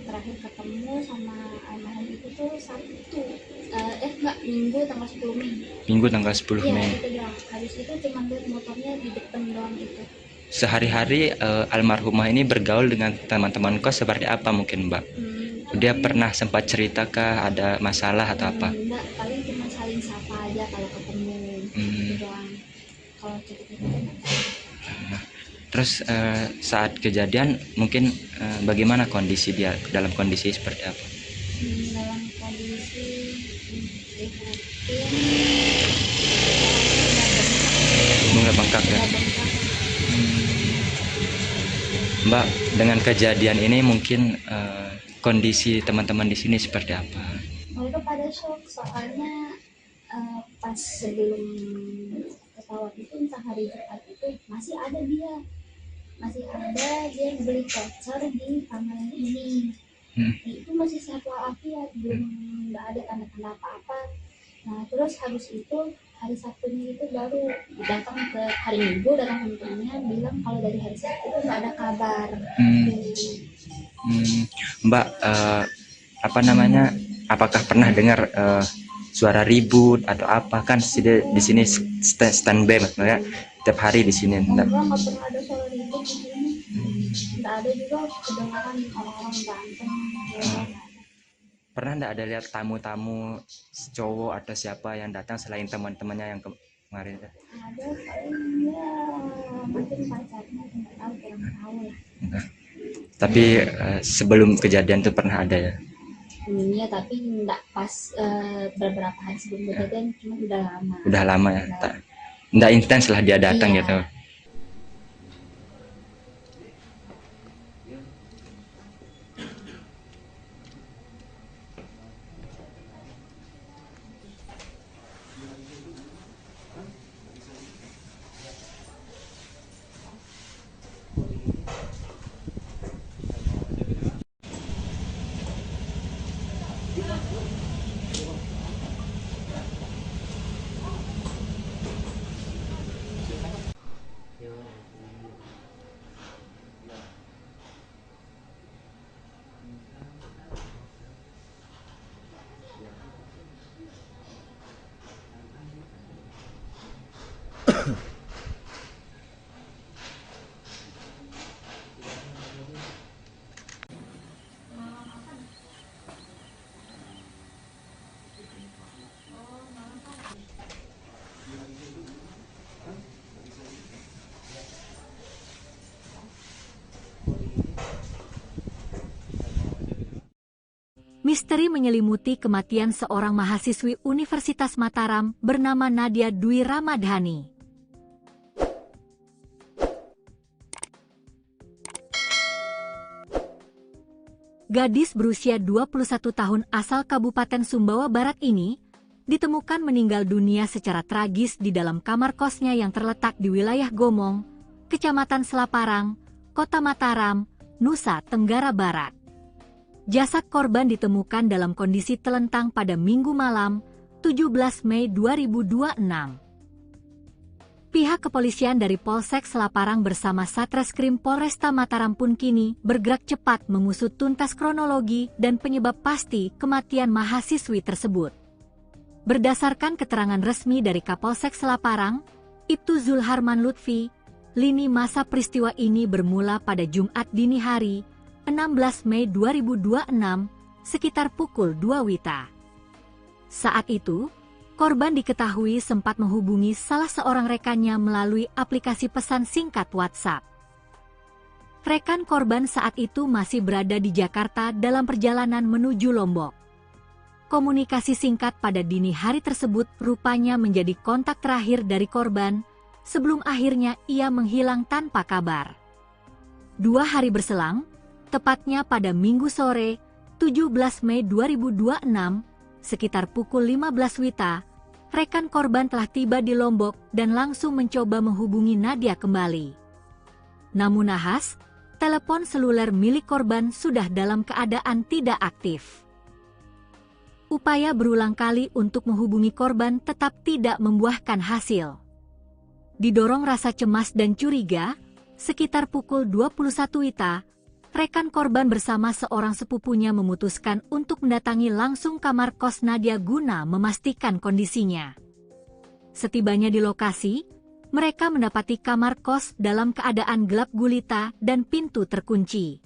terakhir ketemu sama almarhum itu tuh Sabtu, Minggu tanggal 10 Mei.
Minggu tanggal 10 Mei.
Iya, itu doang. Habis itu cuma lihat motornya di depan doang gitu.
Sehari-hari almarhumah ini bergaul dengan teman-teman kos seperti apa mungkin, Mbak? Dia pernah sempat cerita ada masalah atau apa?
Enggak, paling cuma saling sapa aja kalau ketemu. Gitu doang. Kalau cerita-cerita.
Terus saat kejadian mungkin bagaimana kondisi dia, dalam kondisi seperti apa?
Dalam kondisi
Bunga bengkak ya.
bengkak.
Mbak, Dengan kejadian ini mungkin kondisi teman-teman di sini seperti apa?
Mereka pada shock soalnya pas sebelum pesawat itu entah hari Jumat itu masih ada dia beli voucher di kamar ini. Itu masih sehat walafiat, belum nggak ada tanda-tanda apa-apa. Nah terus habis itu hari Sabtunya itu baru datang ke hari Minggu, datang ke temennya bilang kalau dari hari Sabtu itu nggak ada kabar.
Mbak, apa namanya, apakah pernah dengar suara ribut atau apa? Kan di sini standby maksudnya tiap hari di sini.
Enggak pernah ada suara ribut di sini. Nggak ada juga kedengaran orang-orang berantem.
Pernah nggak ada lihat tamu-tamu cowok atau siapa yang datang selain teman-temannya yang kemarin?
Ada paling ya mungkin pacarnya, nggak tahu, kurang tahu lah.
Tapi sebelum kejadian itu pernah ada ya?
Iya, tapi nggak pas beberapa hari sebelum kejadian, cuma udah lama.
Udah lama ya? Nggak intens lah dia datang gitu?
Misteri menyelimuti kematian seorang mahasiswi Universitas Mataram bernama Nadia Dwi Ramadhani. Gadis berusia 21 tahun asal Kabupaten Sumbawa Barat ini ditemukan meninggal dunia secara tragis di dalam kamar kosnya yang terletak di wilayah Gomong, Kecamatan Selaparang, Kota Mataram, Nusa Tenggara Barat. Jasad korban ditemukan dalam kondisi telentang pada Minggu malam, 17 Mei 2026. Pihak kepolisian dari Polsek Selaparang bersama Satreskrim Polresta Mataram pun kini bergerak cepat mengusut tuntas kronologi dan penyebab pasti kematian mahasiswi tersebut. Berdasarkan keterangan resmi dari Kapolsek Selaparang, Ibtu Zulharman Lutfi, lini masa peristiwa ini bermula pada Jumat dini hari, 16 Mei 2026, sekitar pukul 2 WITA. Saat itu, korban diketahui sempat menghubungi salah seorang rekannya melalui aplikasi pesan singkat WhatsApp. Rekan korban saat itu masih berada di Jakarta dalam perjalanan menuju Lombok. Komunikasi singkat pada dini hari tersebut rupanya menjadi kontak terakhir dari korban sebelum akhirnya ia menghilang tanpa kabar. 2 hari berselang, tepatnya pada Minggu sore, 17 Mei 2026, sekitar pukul 15 WITA, rekan korban telah tiba di Lombok dan langsung mencoba menghubungi Nadia kembali. Namun nahas, telepon seluler milik korban sudah dalam keadaan tidak aktif. Upaya berulang kali untuk menghubungi korban tetap tidak membuahkan hasil. Didorong rasa cemas dan curiga, sekitar pukul 21 WITA, rekan korban bersama seorang sepupunya memutuskan untuk mendatangi langsung kamar kos Nadia guna memastikan kondisinya. Setibanya di lokasi, mereka mendapati kamar kos dalam keadaan gelap gulita dan pintu terkunci.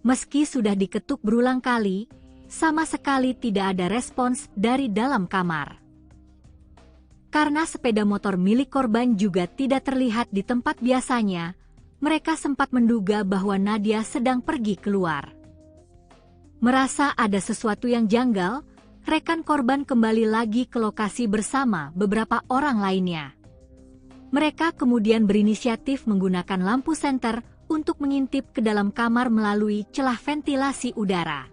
Meski sudah diketuk berulang kali, sama sekali tidak ada respons dari dalam kamar. Karena sepeda motor milik korban juga tidak terlihat di tempat biasanya, mereka sempat menduga bahwa Nadia sedang pergi keluar. Merasa ada sesuatu yang janggal, rekan korban kembali lagi ke lokasi bersama beberapa orang lainnya. Mereka kemudian berinisiatif menggunakan lampu senter untuk mengintip ke dalam kamar melalui celah ventilasi udara.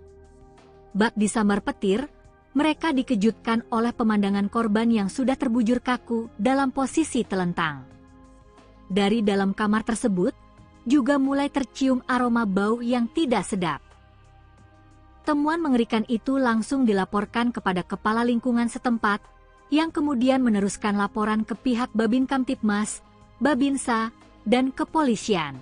Bak disambar petir, mereka dikejutkan oleh pemandangan korban yang sudah terbujur kaku dalam posisi telentang. Dari dalam kamar tersebut, juga mulai tercium aroma bau yang tidak sedap. Temuan mengerikan itu langsung dilaporkan kepada kepala lingkungan setempat, yang kemudian meneruskan laporan ke pihak Babin Kamtibmas, Babinsa, dan kepolisian.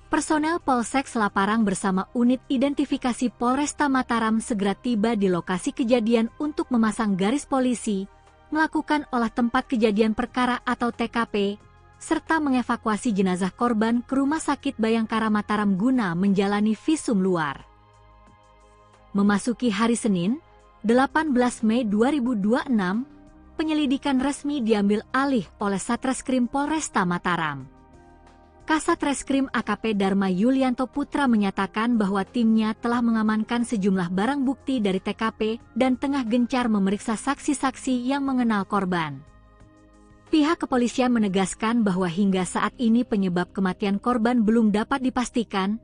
Personel Polsek Selaparang bersama unit identifikasi Polresta Mataram segera tiba di lokasi kejadian untuk memasang garis polisi, melakukan olah tempat kejadian perkara atau TKP, serta mengevakuasi jenazah korban ke Rumah Sakit Bayangkara Mataram guna menjalani visum luar. Memasuki hari Senin, 18 Mei 2026, penyelidikan resmi diambil alih oleh Satreskrim Polresta Mataram. Kasat Reskrim AKP Dharma Yulianto Putra menyatakan bahwa timnya telah mengamankan sejumlah barang bukti dari TKP dan tengah gencar memeriksa saksi-saksi yang mengenal korban. Pihak kepolisian menegaskan bahwa hingga saat ini penyebab kematian korban belum dapat dipastikan,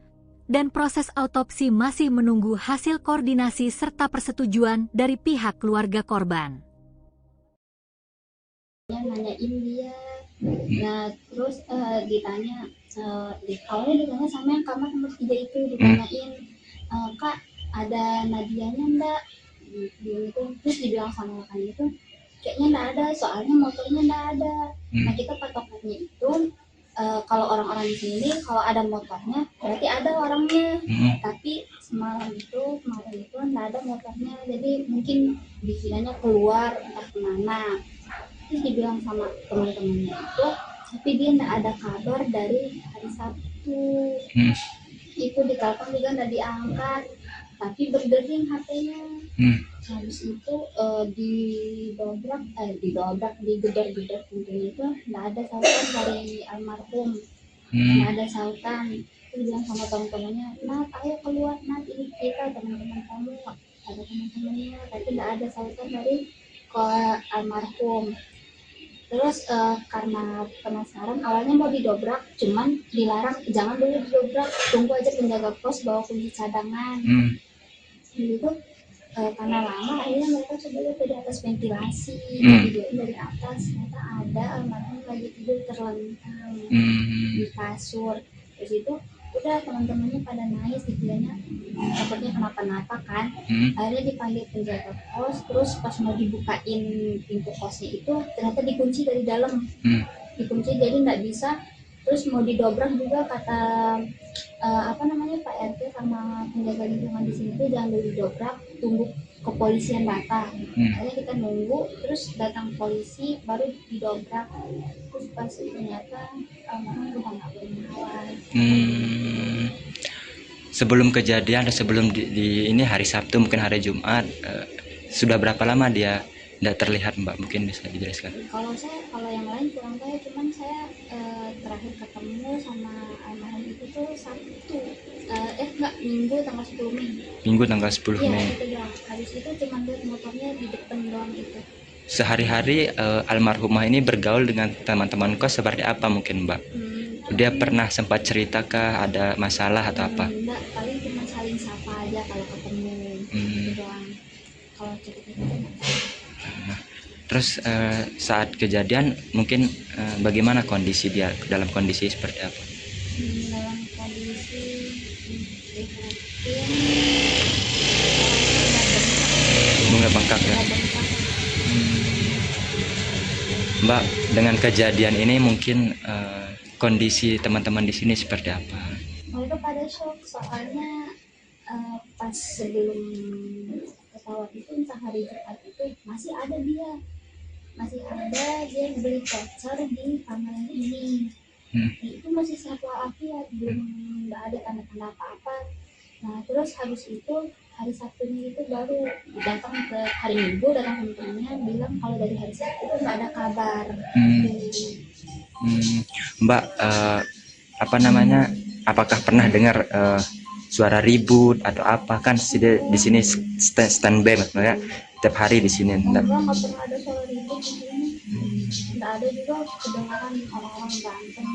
dan proses autopsi masih menunggu hasil koordinasi serta persetujuan dari pihak keluarga korban.
Nanyain dia, nah terus ditanya, awalnya ditanya sama yang kamar nomor 3 itu, ditanyain, Kak ada Nadianya enggak? Gitu. Terus dibilang sama rekan itu, kayaknya enggak ada, soalnya motornya enggak ada. Nah kita patokannya itu, kalau orang-orang di sini kalau ada motornya berarti ada orangnya, tapi kemarin itu nggak ada motornya, jadi mungkin dikiranya keluar entah kemana. Terus dibilang sama teman-temannya itu, tapi dia nggak ada kabar dari hari Sabtu. Itu ditelepon juga nggak diangkat, tapi berdering HP-nya. Habis itu digedor-gedor pintunya itu nggak ada sautan dari almarhum, nggak ada sautan. Terus bilang sama teman-temannya, Nat ayo keluar, Nat ini kita teman-teman kamu, ada teman-temannya, tapi nggak ada sautan dari ke almarhum. Terus karena penasaran awalnya mau didobrak, cuman dilarang, jangan dulu didobrak, tunggu aja penjaga pos bawa kunci cadangan. Gitu. Karena lama akhirnya mereka coba lihat dari atas ventilasi, videoin dari atas, ternyata ada almarhum lagi tidur terlentang di kasur. Terus itu udah teman-temannya pada nangis, dikiranya takutnya kenapa-napa kan. Akhirnya dipanggil penjaga pos, terus pas mau dibukain pintu kosnya itu ternyata dikunci dari dalam, dikunci jadi nggak bisa. Terus mau didobrak juga kata Pak RT sama penjaga lingkungan di sini tuh jangan dulu didobrak, tunggu kepolisian datang. Akhirnya kita nunggu, terus datang polisi baru didobrak. Terus pas ternyata almarhum udah nggak bernyawa.
Sebelum kejadian atau sebelum di ini hari Sabtu mungkin hari Jumat, sudah berapa lama dia tidak terlihat, Mbak? Mungkin bisa dijelaskan.
Kalau yang lain kurang tahu, cuman saya terakhir ketemu sama almarhum itu tuh Sabtu, Minggu tanggal 10 Mei.
Minggu tanggal 10 Mei.
Iya, habis itu cuma lihat motornya di depan doang gitu.
Sehari-hari almarhumah ini bergaul dengan teman-teman kos seperti apa mungkin, Mbak? Dia pernah sempat cerita ada masalah atau apa?
Enggak, paling cuma saling sapa aja kalau ketemu. Gitu doang. Kalau cerita-cerita
Terus saat kejadian mungkin bagaimana kondisi dia, dalam kondisi seperti apa?
Dalam kondisi
Bunga bengkak ya. Mbak, dengan kejadian ini mungkin kondisi teman-teman di sini seperti apa?
Mereka pada shock, soalnya pas sebelum pesawat itu entah hari Jumat itu masih ada dia beli voucher di kamar ini. Itu masih sehat walafiat, belum nggak ada tanda-tanda apa-apa. Nah terus habis itu hari Sabtunya itu baru datang ke hari Minggu, datang temennya bilang kalau dari hari Sabtu itu nggak ada kabar.
Mbak, apakah pernah dengar suara ribut atau apa? Kan di sini standby ya, tiap hari di sini.
Nggak pernah ada suara ribut di sini. Nggak ada juga kedengaran orang-orang berantem.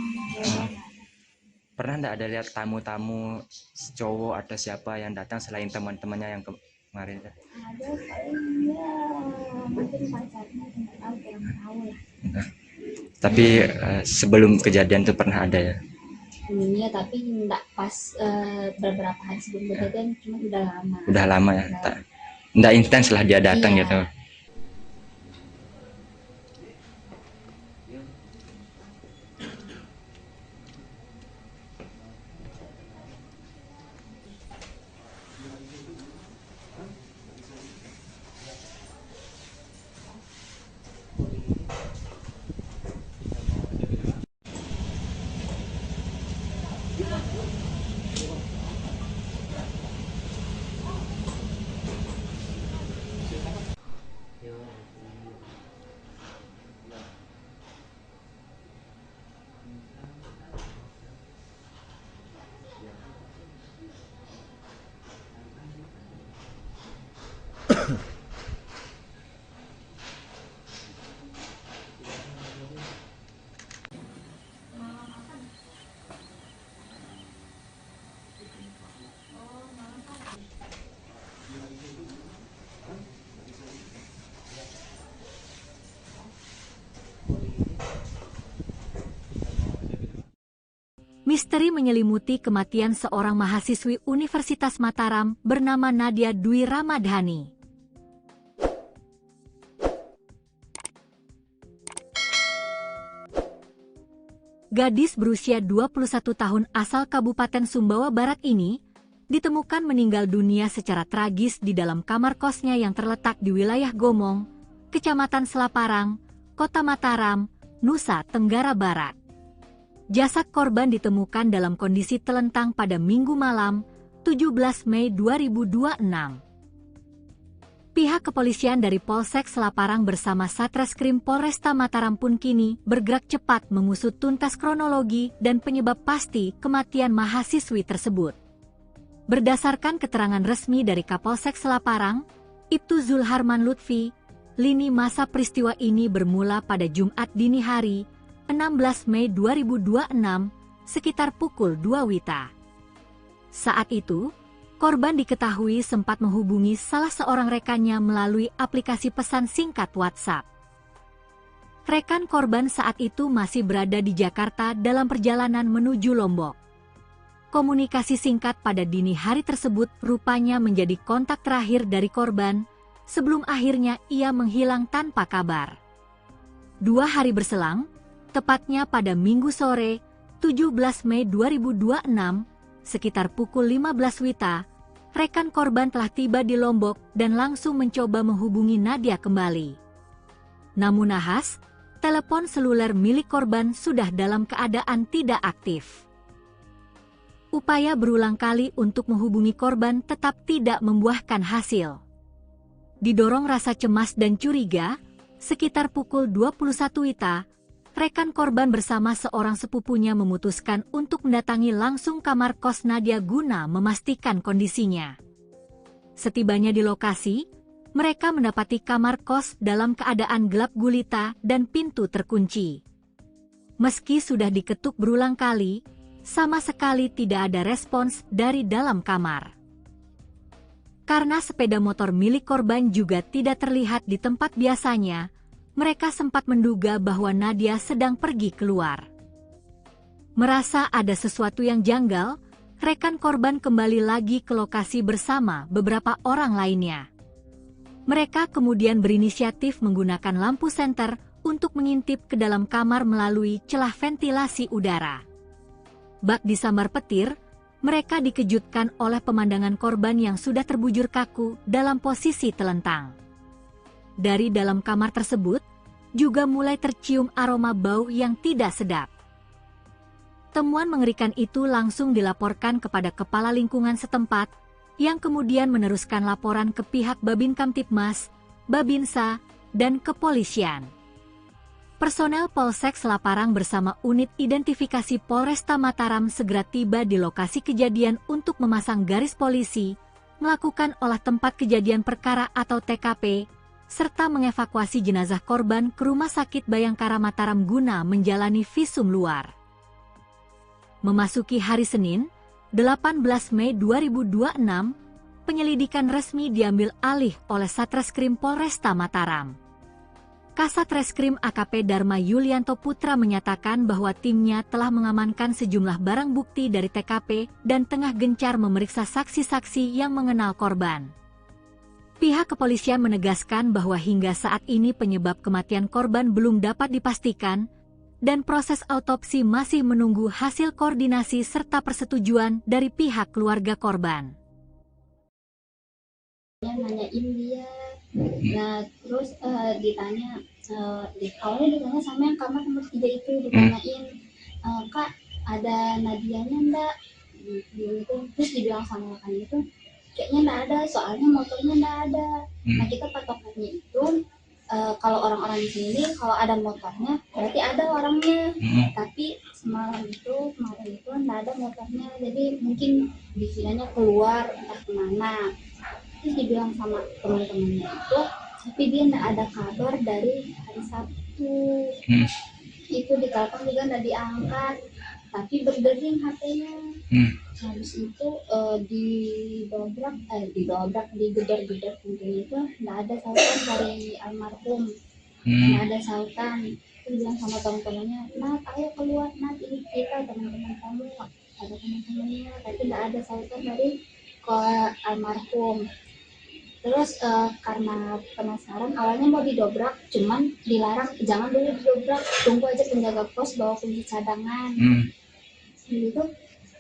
pernah nggak ada lihat tamu-tamu cowok atau siapa yang datang selain teman-temannya yang kemarin?
Ada paling ya mungkin pacarnya nggak tahu, kurang tahu lah.
Tapi sebelum kejadian tuh pernah ada ya?
Iya, tapi nggak pas beberapa hari sebelum kejadian, cuma udah lama.
Udah lama ya? Nggak intens lah dia datang
Iya.
gitu.
Misteri menyelimuti kematian seorang mahasiswi Universitas Mataram bernama Nadia Dwi Ramadhani. Gadis berusia 21 tahun asal Kabupaten Sumbawa Barat ini ditemukan meninggal dunia secara tragis di dalam kamar kosnya yang terletak di wilayah Gomong, Kecamatan Selaparang, Kota Mataram, Nusa Tenggara Barat. Jasad korban ditemukan dalam kondisi telentang pada Minggu malam, 17 Mei 2026. Pihak kepolisian dari Polsek Selaparang bersama Satreskrim Polresta Mataram pun kini bergerak cepat mengusut tuntas kronologi dan penyebab pasti kematian mahasiswi tersebut. Berdasarkan keterangan resmi dari Kapolsek Selaparang, Ibtu Zulharman Lutfi, lini masa peristiwa ini bermula pada Jumat dini hari, 16 Mei 2026, sekitar pukul 2 WITA. Saat itu, korban diketahui sempat menghubungi salah seorang rekannya melalui aplikasi pesan singkat WhatsApp. Rekan korban saat itu masih berada di Jakarta dalam perjalanan menuju Lombok. Komunikasi singkat pada dini hari tersebut rupanya menjadi kontak terakhir dari korban, sebelum akhirnya ia menghilang tanpa kabar. 2 hari berselang, tepatnya pada Minggu sore, 17 Mei 2026, sekitar pukul 15 WITA, rekan korban telah tiba di Lombok dan langsung mencoba menghubungi Nadia kembali. Namun nahas, telepon seluler milik korban sudah dalam keadaan tidak aktif. Upaya berulang kali untuk menghubungi korban tetap tidak membuahkan hasil. Didorong rasa cemas dan curiga, sekitar pukul 21 WITA, rekan korban bersama seorang sepupunya memutuskan untuk mendatangi langsung kamar kos Nadia guna memastikan kondisinya. Setibanya di lokasi, mereka mendapati kamar kos dalam keadaan gelap gulita dan pintu terkunci. Meski sudah diketuk berulang kali, sama sekali tidak ada respons dari dalam kamar. Karena sepeda motor milik korban juga tidak terlihat di tempat biasanya, mereka sempat menduga bahwa Nadia sedang pergi keluar. Merasa ada sesuatu yang janggal, rekan korban kembali lagi ke lokasi bersama beberapa orang lainnya. Mereka kemudian berinisiatif menggunakan lampu senter untuk mengintip ke dalam kamar melalui celah ventilasi udara. Bak disambar petir, mereka dikejutkan oleh pemandangan korban yang sudah terbujur kaku dalam posisi telentang. Dari dalam kamar tersebut, juga mulai tercium aroma bau yang tidak sedap. Temuan mengerikan itu langsung dilaporkan kepada kepala lingkungan setempat, yang kemudian meneruskan laporan ke pihak Babin Kamtibmas, Babinsa, dan kepolisian. Personel Polsek Selaparang bersama unit identifikasi Polresta Mataram segera tiba di lokasi kejadian untuk memasang garis polisi, melakukan olah tempat kejadian perkara atau TKP, serta mengevakuasi jenazah korban ke Rumah Sakit Bayangkara Mataram guna menjalani visum luar. Memasuki hari Senin, 18 Mei 2026, penyelidikan resmi diambil alih oleh Satreskrim Polresta Mataram. Kasat Reskrim AKP Dharma Yulianto Putra menyatakan bahwa timnya telah mengamankan sejumlah barang bukti dari TKP dan tengah gencar memeriksa saksi-saksi yang mengenal korban. Pihak kepolisian menegaskan bahwa hingga saat ini penyebab kematian korban belum dapat dipastikan, dan proses autopsi masih menunggu hasil koordinasi serta persetujuan dari pihak keluarga korban.
Nanyain dia, nah terus ditanya, awalnya ditanya sama yang kamar nomor 3 itu, ditanyain, Kak ada Nadianya enggak? Gitu. Terus dibilang sama kan itu, kayaknya enggak ada, soalnya motornya enggak ada. Nah kita patokannya itu, kalau orang-orang di sini kalau ada motornya berarti ada orangnya, tapi kemarin itu enggak ada motornya, jadi mungkin dikiranya keluar entah kemana. Terus dibilang sama teman-temannya itu, tapi dia enggak ada kabar dari hari Sabtu. Itu ditelepon juga enggak diangkat, tapi berdering HP-nya. Habis itu digedor-gedor pintunya itu enggak ada sautan dari almarhum. Enggak ada sautan. Terus bilang sama teman-temannya, Nat ayo keluar, Nat ini kita teman-teman kamu. Ada teman-temannya, tapi enggak ada sautan dari almarhum. Terus karena penasaran, awalnya mau didobrak, cuman dilarang, jangan dulu didobrak, tunggu aja penjaga pos bawa kunci cadangan. Gitu.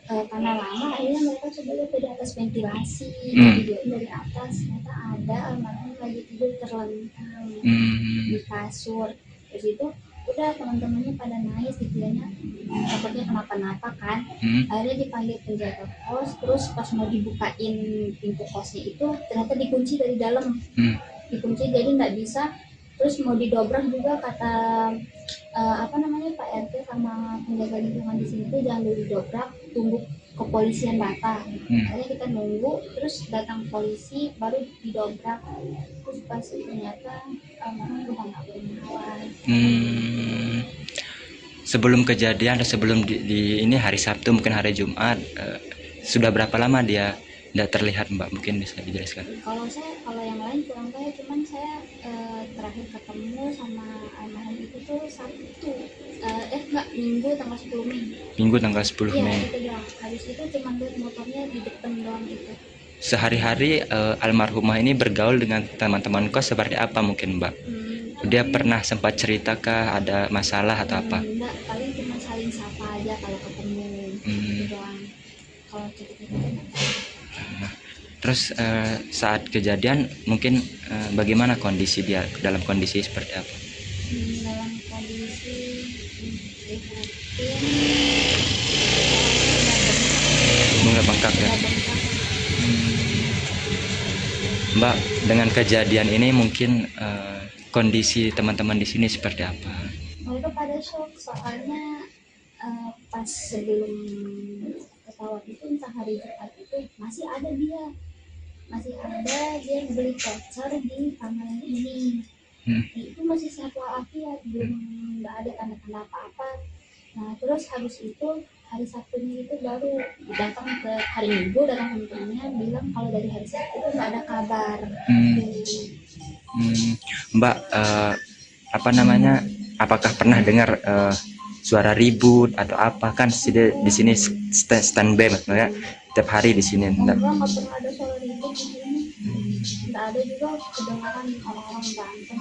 Karena lama, akhirnya mereka coba lihat dari atas ventilasi, dari atas, ternyata ada almarhum lagi tidur terlentang di kasur. Terus itu udah teman-temannya pada nangis, dikiranya takutnya kenapa-napa kan. Akhirnya dipanggil penjaga kos, terus pas mau dibukain pintu kosnya itu ternyata dikunci dari dalam, dikunci jadi nggak bisa. Terus mau didobrak juga kata Pak RT sama penjaga lingkungan di sini tuh jangan dulu didobrak, tunggu kepolisian datang. Akhirnya kita nunggu, terus datang polisi baru didobrak. Terus pas ternyata udah nggak bernyawa.
Sebelum kejadian atau sebelum di ini hari Sabtu mungkin hari Jumat, sudah berapa lama dia tidak terlihat, Mbak? Mungkin bisa dijelaskan.
Kalau yang lain kurang tahu, cuman saya terakhir ketemu sama almarhum itu tuh Sabtu, Minggu tanggal 10 Mei.
Minggu tanggal 10 Mei.
Iya, itu doang. Habis itu cuma lihat motornya di depan doang gitu.
Sehari-hari almarhumah ini bergaul dengan teman-teman kos seperti apa mungkin, Mbak? Dia pernah sempat ceritakkah ada masalah atau apa?
Enggak, paling cuma saling sapa aja kalau ketemu. Itu doang. Kalau cerita-cerita.
Terus saat kejadian mungkin bagaimana kondisi dia, dalam kondisi seperti apa?
Dalam kondisi
Bunga bengkak ya. Mbak, dengan kejadian ini mungkin kondisi teman-teman di sini seperti apa?
Mereka pada shock, soalnya pas sebelum pesawat itu entah hari Jumat itu masih ada dia beli voucher di kamar yang ini. Itu masih sehat walafiat, belum nggak ada tanda-tanda apa-apa. Nah terus habis itu hari Sabtunya itu baru datang ke hari Minggu, datang teman-temannya bilang kalau dari hari Sabtu itu nggak ada kabar.
Mbak, apakah pernah dengar suara ribut atau apa? Kan di sini standby ya, tiap hari di sini.
Enggak pernah ada suara ribut di sini. Enggak ada juga kedengaran orang-orang berantem.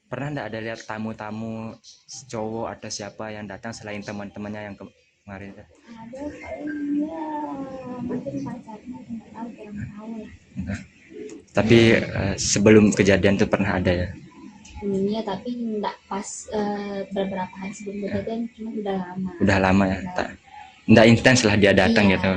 Pernah enggak ada lihat tamu-tamu cowok atau siapa yang datang selain teman-temannya yang kemarin?
Ada paling ya mungkin pacarnya, enggak tahu, kurang tahu lah.
Tapi sebelum kejadian itu pernah ada ya?
Iya, tapi enggak pas beberapa hari sebelum kejadian, cuma udah lama.
Udah lama ya? Enggak intens lah dia datang gitu.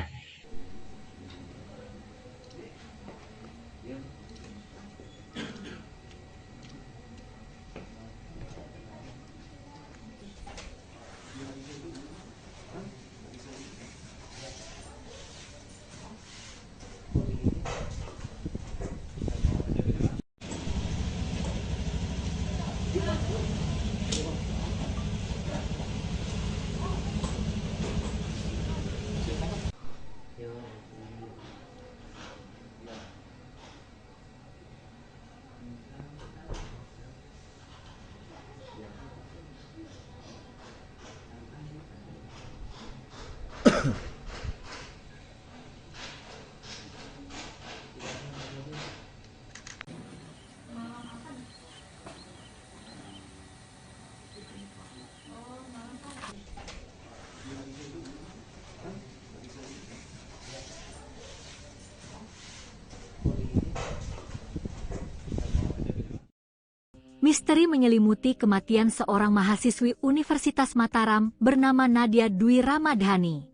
Misteri menyelimuti kematian seorang mahasiswi Universitas Mataram bernama Nadia Dwi Ramadhani.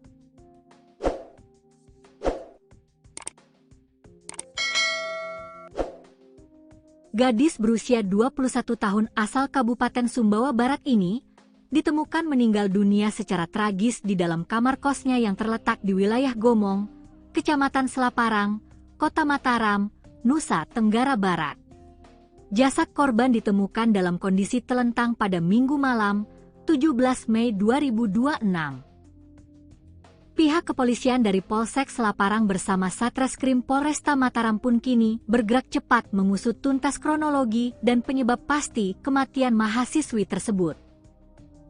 Gadis berusia 21 tahun asal Kabupaten Sumbawa Barat ini ditemukan meninggal dunia secara tragis di dalam kamar kosnya yang terletak di wilayah Gomong, Kecamatan Selaparang, Kota Mataram, Nusa Tenggara Barat. Jasad korban ditemukan dalam kondisi telentang pada Minggu malam, 17 Mei 2026. Pihak kepolisian dari Polsek Selaparang bersama Satreskrim Polresta Mataram pun kini bergerak cepat mengusut tuntas kronologi dan penyebab pasti kematian mahasiswi tersebut.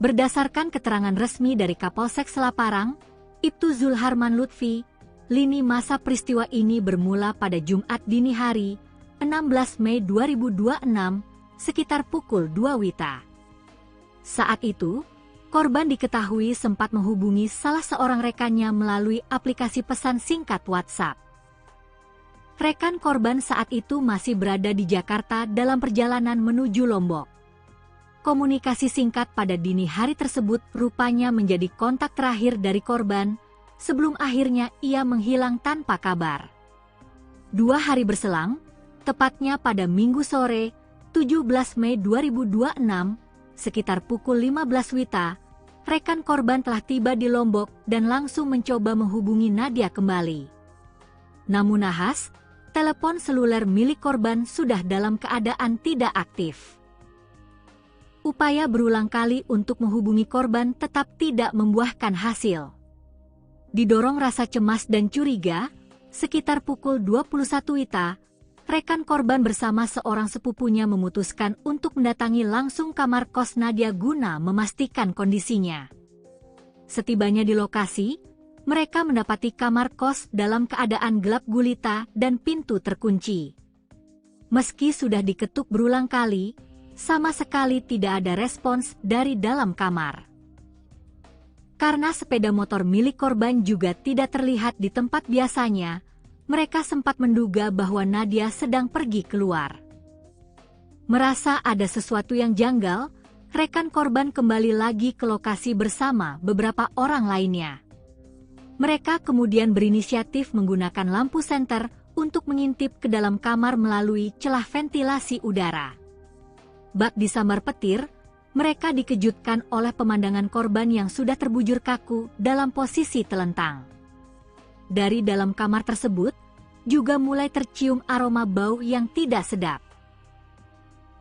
Berdasarkan keterangan resmi dari Kapolsek Selaparang, Ibtu Zulharman Lutfi, lini masa peristiwa ini bermula pada Jumat dini hari, 16 Mei 2026, sekitar pukul 2 WITA. Saat itu, korban diketahui sempat menghubungi salah seorang rekannya melalui aplikasi pesan singkat WhatsApp. Rekan korban saat itu masih berada di Jakarta dalam perjalanan menuju Lombok. Komunikasi singkat pada dini hari tersebut rupanya menjadi kontak terakhir dari korban, sebelum akhirnya ia menghilang tanpa kabar. 2 hari berselang, tepatnya pada Minggu sore, 17 Mei 2026, sekitar pukul 15 WITA, rekan korban telah tiba di Lombok dan langsung mencoba menghubungi Nadia kembali. Namun nahas, telepon seluler milik korban sudah dalam keadaan tidak aktif. Upaya berulang kali untuk menghubungi korban tetap tidak membuahkan hasil. Didorong rasa cemas dan curiga, sekitar pukul 21 WITA, rekan korban bersama seorang sepupunya memutuskan untuk mendatangi langsung kamar kos Nadia guna memastikan kondisinya. Setibanya di lokasi, mereka mendapati kamar kos dalam keadaan gelap gulita dan pintu terkunci. Meski sudah diketuk berulang kali, sama sekali tidak ada respons dari dalam kamar. Karena sepeda motor milik korban juga tidak terlihat di tempat biasanya, mereka sempat menduga bahwa Nadia sedang pergi keluar. Merasa ada sesuatu yang janggal, rekan korban kembali lagi ke lokasi bersama beberapa orang lainnya. Mereka kemudian berinisiatif menggunakan lampu senter untuk mengintip ke dalam kamar melalui celah ventilasi udara. Bak disambar petir, mereka dikejutkan oleh pemandangan korban yang sudah terbujur kaku dalam posisi telentang. Dari dalam kamar tersebut, juga mulai tercium aroma bau yang tidak sedap.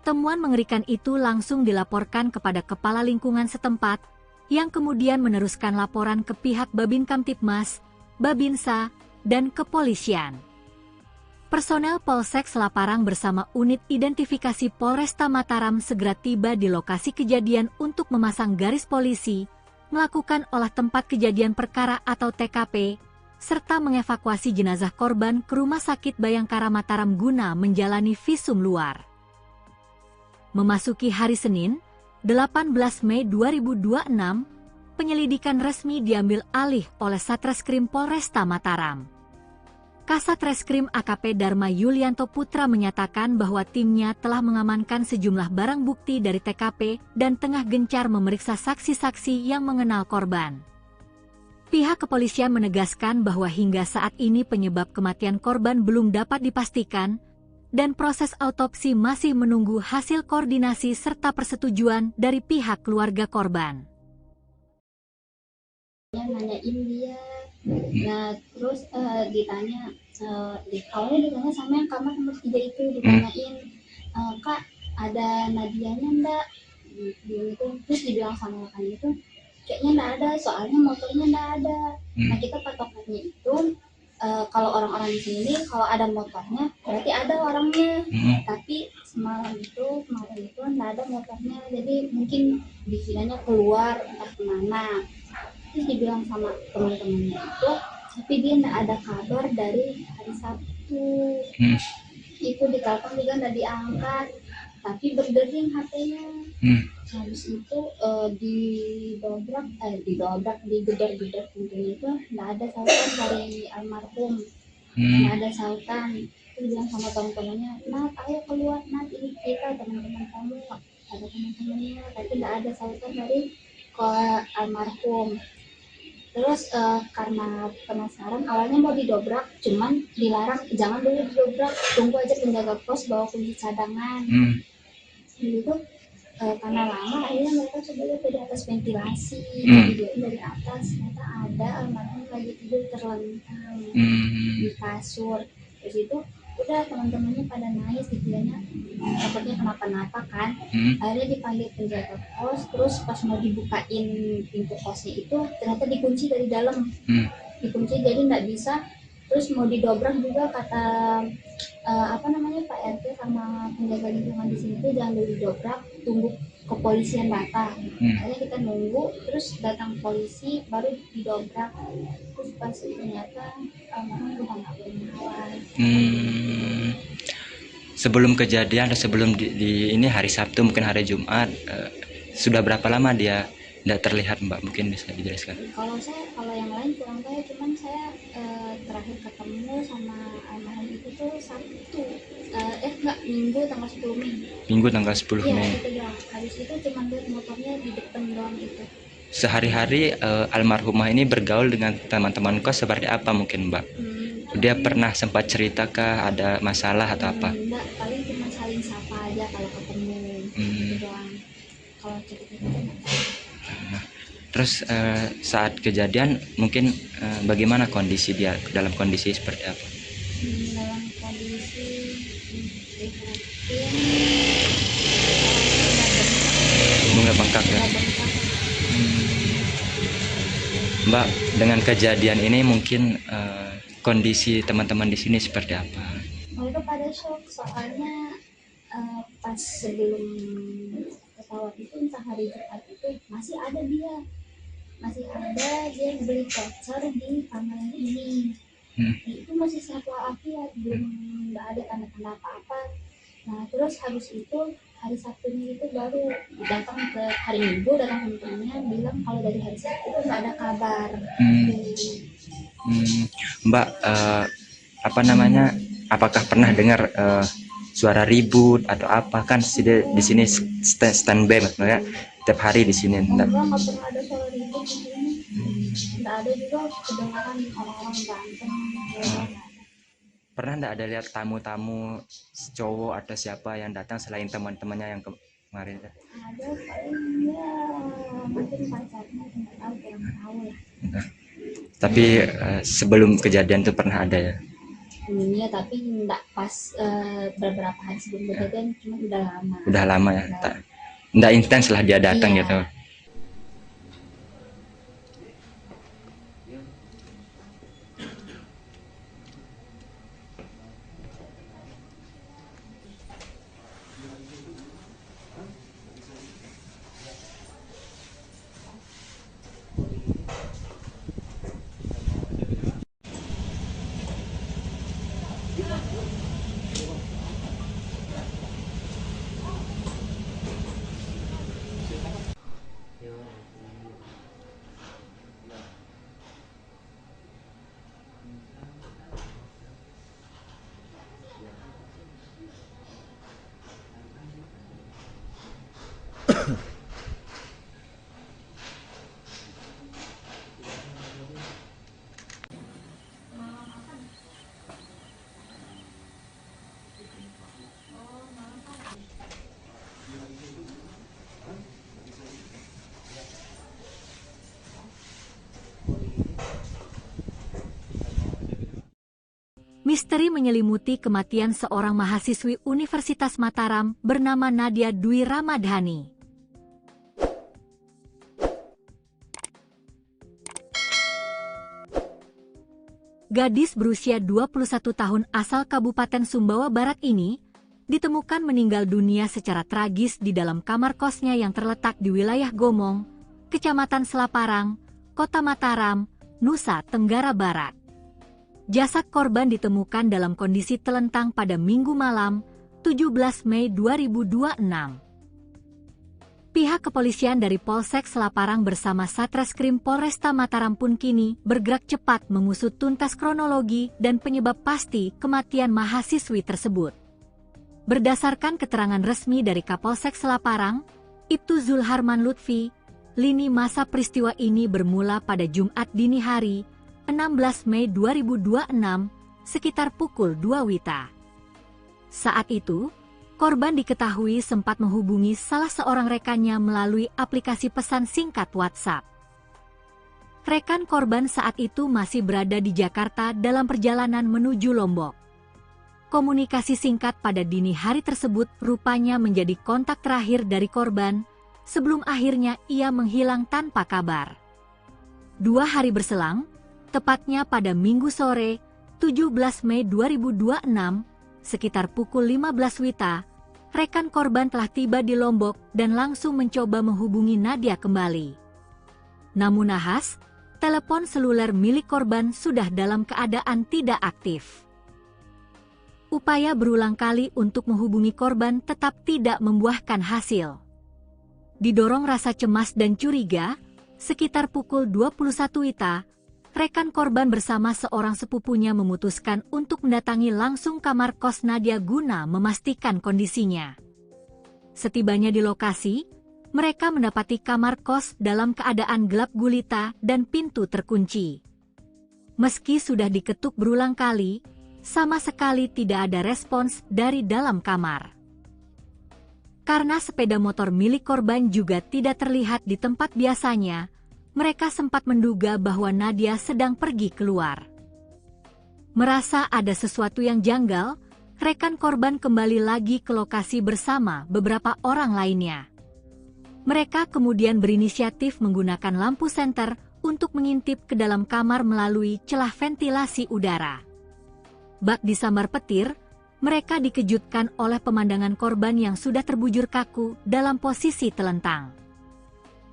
Temuan mengerikan itu langsung dilaporkan kepada Kepala Lingkungan setempat, yang kemudian meneruskan laporan ke pihak Babin Kamtibmas, Babinsa, dan kepolisian. Personel Polsek Selaparang bersama unit identifikasi Polresta Mataram segera tiba di lokasi kejadian untuk memasang garis polisi, melakukan olah tempat kejadian perkara atau TKP, serta mengevakuasi jenazah korban ke Rumah Sakit Bayangkara Mataram guna menjalani visum luar. Memasuki hari Senin, 18 Mei 2026, penyelidikan resmi diambil alih oleh Satreskrim Polresta Mataram. Kasat Reskrim AKP Dharma Yulianto Putra menyatakan bahwa timnya telah mengamankan sejumlah barang bukti dari TKP dan tengah gencar memeriksa saksi-saksi yang mengenal korban. Pihak kepolisian menegaskan bahwa hingga saat ini penyebab kematian korban belum dapat dipastikan, dan proses autopsi masih menunggu hasil koordinasi serta persetujuan dari pihak keluarga korban.
Nanyain dia, nah terus ditanya, awalnya ditanya sama yang kamar nomor 3 itu, ditanyain, Kak ada Nadianya enggak? Gitu. Terus dibilang sama rekan itu, kayaknya enggak ada, soalnya motornya enggak ada. Nah kita patokannya itu, kalau orang-orang di sini kalau ada motornya berarti ada orangnya, tapi kemarin itu enggak ada motornya, jadi mungkin dikiranya keluar entah kemana. Terus dibilang sama teman-temannya itu, tapi dia enggak ada kabar dari hari Sabtu. Itu ditelepon juga enggak diangkat, tapi berdering HP-nya. Habis itu digedor pintunya itu enggak ada sautan dari almarhum, enggak ada sautan. itu bilang sama teman-temannya, Nat ayo keluar, Nat ini kita teman-teman kamu, ada teman-temannya, tapi nggak ada sautan dari ke almarhum. Terus karena penasaran awalnya mau didobrak, cuman dilarang, jangan dulu didobrak, tunggu aja penjaga pos bawa kunci cadangan. Gitu. Karena lama akhirnya mereka coba lihat dari atas ventilasi, videoin dari atas, ternyata ada almarhum lagi tidur terlentang di kasur. Terus itu udah teman-temannya pada nangis, dikiranya takutnya kenapa-napa kan. Akhirnya dipanggil penjaga kos, terus pas mau dibukain pintu kosnya itu ternyata dikunci dari dalam, dikunci jadi nggak bisa. Terus mau didobrak juga kata Pak RT sama penjaga lingkungan di sini tuh jangan dulu didobrak, tunggu kepolisian datang. Akhirnya kita nunggu, terus datang polisi baru didobrak. Terus pas ternyata almarhum udah nggak bernyawa.
Sebelum kejadian atau sebelum di ini hari Sabtu mungkin hari Jumat, sudah berapa lama dia tidak terlihat, Mbak? Mungkin bisa dijelaskan.
Kalau yang lain kurang tahu, cuman saya terakhir ketemu sama almarhum itu tuh Sabtu, Minggu tanggal 10 Mei.
Minggu tanggal 10
Iya,
Mei.
itu doang. Habis itu cuma lihat motornya di depan doang itu.
Sehari-hari almarhumah ini bergaul dengan teman-teman kos seperti apa mungkin, Mbak? Dia pernah sempat cerita ada masalah atau apa?
Enggak, paling cuma saling sapa aja kalau ketemu. Itu doang. Kalau cerita-cerita
Nah, terus saat kejadian mungkin bagaimana kondisi dia, dalam kondisi seperti apa?
dalam kondisi
Bunga bengkak ya. Mbak, dengan kejadian ini mungkin kondisi teman-teman di sini seperti apa?
Mereka pada shock, soalnya pas sebelum pesawat itu, entah hari Jumat itu masih ada dia beli voucher di kamar ini. Itu masih sehat walafiat, belum nggak ada tanda-tanda apa-apa. Nah terus habis itu hari Sabtunya itu baru datang ke hari Minggu, datang temennya bilang kalau dari hari Sabtu itu nggak ada kabar.
Mbak, apakah pernah dengar suara ribut atau apa? Kan di sini standby ya, tiap hari di sini.
Enggak pernah ada suara ribut di sini. Nggak ada juga kedengaran orang-orang berantem.
Pernah nggak ada lihat tamu-tamu cowok atau siapa yang datang selain teman-temannya yang kemarin?
Ada paling ya mungkin pacarnya, nggak tahu, kurang tahu lah.
Tapi sebelum kejadian itu pernah ada ya?
Iya, tapi nggak pas beberapa hari sebelum kejadian, cuma udah lama.
Udah lama ya, nggak intens lah dia datang gitu.
Misteri menyelimuti kematian seorang mahasiswi Universitas Mataram bernama Nadia Dwi Ramadhani. Gadis berusia 21 tahun asal Kabupaten Sumbawa Barat ini ditemukan meninggal dunia secara tragis di dalam kamar kosnya yang terletak di wilayah Gomong, Kecamatan Selaparang, Kota Mataram, Nusa Tenggara Barat. Jasad korban ditemukan dalam kondisi telentang pada Minggu malam, 17 Mei 2026. Pihak kepolisian dari Polsek Selaparang bersama Satreskrim Polresta Mataram pun kini bergerak cepat mengusut tuntas kronologi dan penyebab pasti kematian mahasiswi tersebut. Berdasarkan keterangan resmi dari Kapolsek Selaparang, Ibtu Zulharman Lutfi, lini masa peristiwa ini bermula pada Jumat dini hari, 16 Mei 2026, sekitar pukul 2 WITA. Saat itu, korban diketahui sempat menghubungi salah seorang rekannya melalui aplikasi pesan singkat WhatsApp. Rekan korban saat itu masih berada di Jakarta dalam perjalanan menuju Lombok. Komunikasi singkat pada dini hari tersebut rupanya menjadi kontak terakhir dari korban, sebelum akhirnya ia menghilang tanpa kabar. 2 hari berselang, tepatnya pada Minggu sore, 17 Mei 2026, sekitar pukul 15 WITA, rekan korban telah tiba di Lombok dan langsung mencoba menghubungi Nadia kembali. Namun nahas, telepon seluler milik korban sudah dalam keadaan tidak aktif. Upaya berulang kali untuk menghubungi korban tetap tidak membuahkan hasil. Didorong rasa cemas dan curiga, sekitar pukul 21 WITA, rekan korban bersama seorang sepupunya memutuskan untuk mendatangi langsung kamar kos Nadia guna memastikan kondisinya. Setibanya di lokasi, mereka mendapati kamar kos dalam keadaan gelap gulita dan pintu terkunci. Meski sudah diketuk berulang kali, sama sekali tidak ada respons dari dalam kamar. Karena sepeda motor milik korban juga tidak terlihat di tempat biasanya, mereka sempat menduga bahwa Nadia sedang pergi keluar. Merasa ada sesuatu yang janggal, rekan korban kembali lagi ke lokasi bersama beberapa orang lainnya. Mereka kemudian berinisiatif menggunakan lampu senter untuk mengintip ke dalam kamar melalui celah ventilasi udara. Bak disambar petir, mereka dikejutkan oleh pemandangan korban yang sudah terbujur kaku dalam posisi telentang.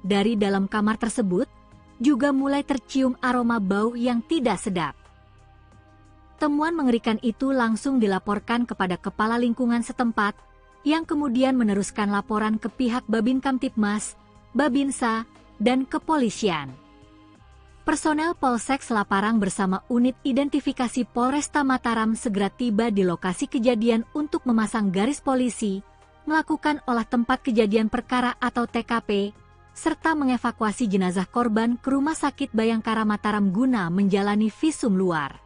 Dari dalam kamar tersebut, juga mulai tercium aroma bau yang tidak sedap. Temuan mengerikan itu langsung dilaporkan kepada kepala lingkungan setempat, yang kemudian meneruskan laporan ke pihak Babin Kamtibmas, Babinsa, dan kepolisian. Personel Polsek Selaparang bersama unit identifikasi Polresta Mataram segera tiba di lokasi kejadian untuk memasang garis polisi, melakukan olah tempat kejadian perkara atau TKP, serta mengevakuasi jenazah korban ke Rumah Sakit Bayangkara Mataram guna menjalani visum luar.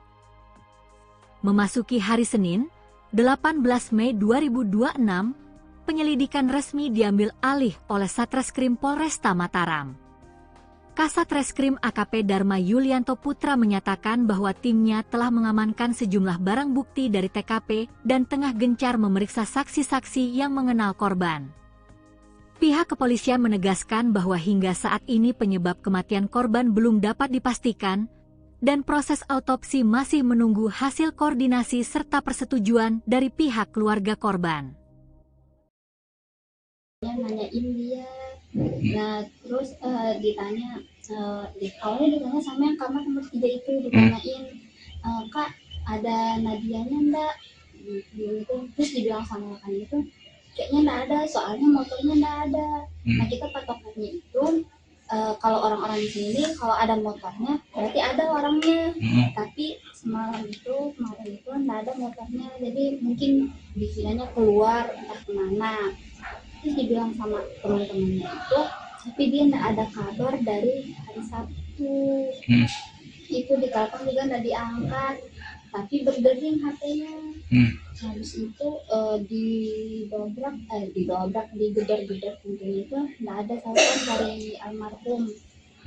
Memasuki hari Senin, 18 Mei 2026, penyelidikan resmi diambil alih oleh Satreskrim Polresta Mataram. Kasat Reskrim AKP Dharma Yulianto Putra menyatakan bahwa timnya telah mengamankan sejumlah barang bukti dari TKP dan tengah gencar memeriksa saksi-saksi yang mengenal korban. Pihak kepolisian menegaskan bahwa hingga saat ini penyebab kematian korban belum dapat dipastikan, dan proses autopsi masih menunggu hasil koordinasi serta persetujuan dari pihak keluarga korban.
Nanyain dia, nah terus ditanya, awalnya ditanya sama yang kamar nomor 3 itu, ditanyain, Kak ada Nadianya enggak? Gitu. Terus dibilang sama rekan itu, kayaknya enggak ada, soalnya motornya enggak ada. Nah kita patokannya itu, kalau orang-orang di sini kalau ada motornya berarti ada orangnya, tapi kemarin itu enggak ada motornya, jadi mungkin dikiranya keluar entah kemana. Terus dibilang sama teman-temannya itu, tapi dia enggak ada kabar dari hari Sabtu. Itu ditelepon juga enggak diangkat, tapi berdering HP-nya. Habis itu digedor-gedor pintunya itu enggak ada sautan dari almarhum.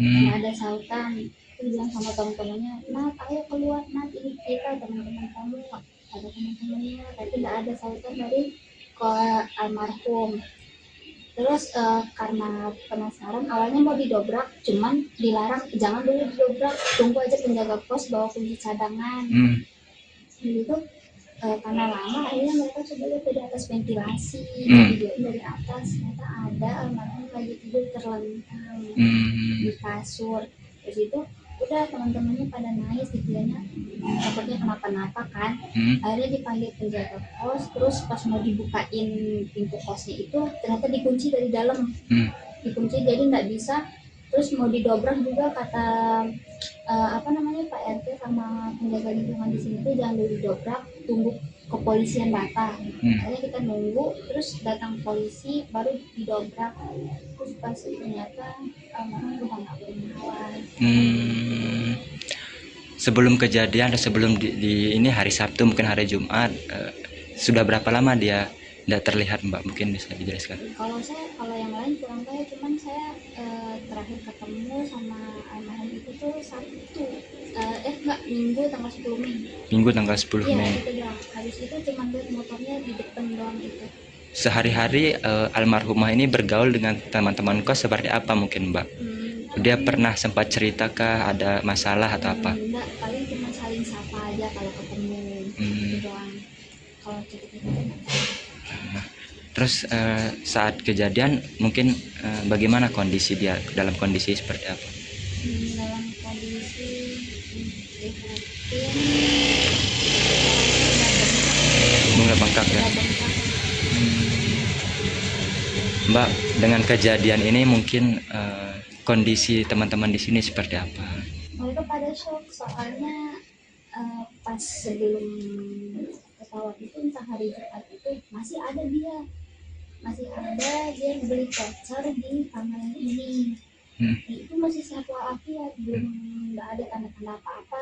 Enggak ada sautan. Terus bilang sama teman-temannya, Nat ayo keluar, Nat ini kita teman-teman kamu, ada teman-temannya, tapi enggak ada sautan dari almarhum. Terus karena penasaran, awalnya mau didobrak, cuman dilarang, jangan dulu didobrak, tunggu aja penjaga pos bawa kunci cadangan. Gitu. Karena lama, akhirnya mereka coba lihat dari atas ventilasi, videoin dari atas, ternyata ada almarhum lagi tidur terlentang di kasur. Terus itu udah teman-temannya pada nangis gitu ya, takutnya kenapa-napa kan. Akhirnya dipanggil penjaga kos, terus pas mau dibukain pintu kosnya itu ternyata dikunci dari dalam. Dikunci jadi nggak bisa. Terus mau didobrak juga kata Pak RT sama penjaga lingkungan di sini tuh jangan dulu didobrak, tunggu kepolisian datang. Akhirnya kita nunggu, terus datang polisi baru didobrak. Terus pas ternyata memang udah nggak bernawan.
Sebelum kejadian atau sebelum di ini hari Sabtu mungkin hari Jumat, sudah berapa lama dia tidak terlihat, Mbak? Mungkin bisa dijelaskan.
Kalau yang lain kurang tahu, cuman saya terakhir ketemu sama almarhum itu tuh Sabtu, Minggu tanggal 10 Mei.
Minggu tanggal 10
Iya,
Mei.
itu doang. Habis itu cuman lihat motornya di depan doang itu.
Sehari-hari almarhumah ini bergaul dengan teman-teman kos seperti apa mungkin, Mbak? Dia pernah sempat cerita ada masalah atau apa?
Enggak, paling cuma saling sapa aja kalau ketemu. Itu doang. Kalau cerita-cerita.
Terus saat kejadian mungkin bagaimana kondisi dia, dalam kondisi seperti apa?
Dalam kondisi
Bunga bengkak ya. Mbak, dengan kejadian ini mungkin kondisi teman-teman di sini seperti apa?
Mereka pada shock soalnya pas sebelum pesawat itu entah hari Jumat itu masih ada dia beli voucher di kamar ini. Itu masih sehat walafiat, belum nggak ada tanda-tanda apa-apa.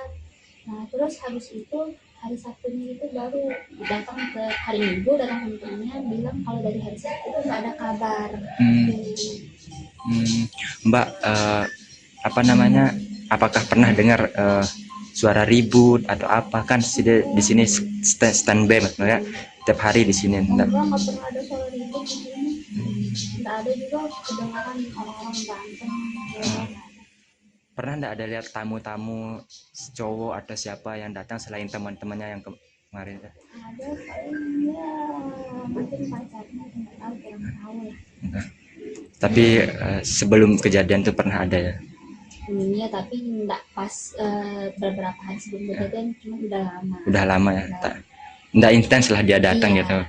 Nah terus habis itu hari Sabtunya itu baru datang ke hari Minggu, datang temannya bilang kalau dari hari Sabtu itu nggak ada kabar.
Mbak, apakah pernah dengar suara ribut atau apa? Kan di sini standby ya, tiap hari di sini.
Nggak pernah ada suara ribut di sini. Nggak ada juga kedengaran orang-orang berantem.
Pernah nggak ada lihat tamu-tamu cowok atau siapa yang datang selain teman-temannya yang kemarin?
Ada paling ya mungkin pacarnya, nggak tahu, kurang tahu lah.
Tapi sebelum kejadian itu pernah ada ya?
Iya, tapi nggak pas beberapa hari sebelum kejadian, cuma udah lama.
Udah lama ya, nggak intens lah dia datang gitu.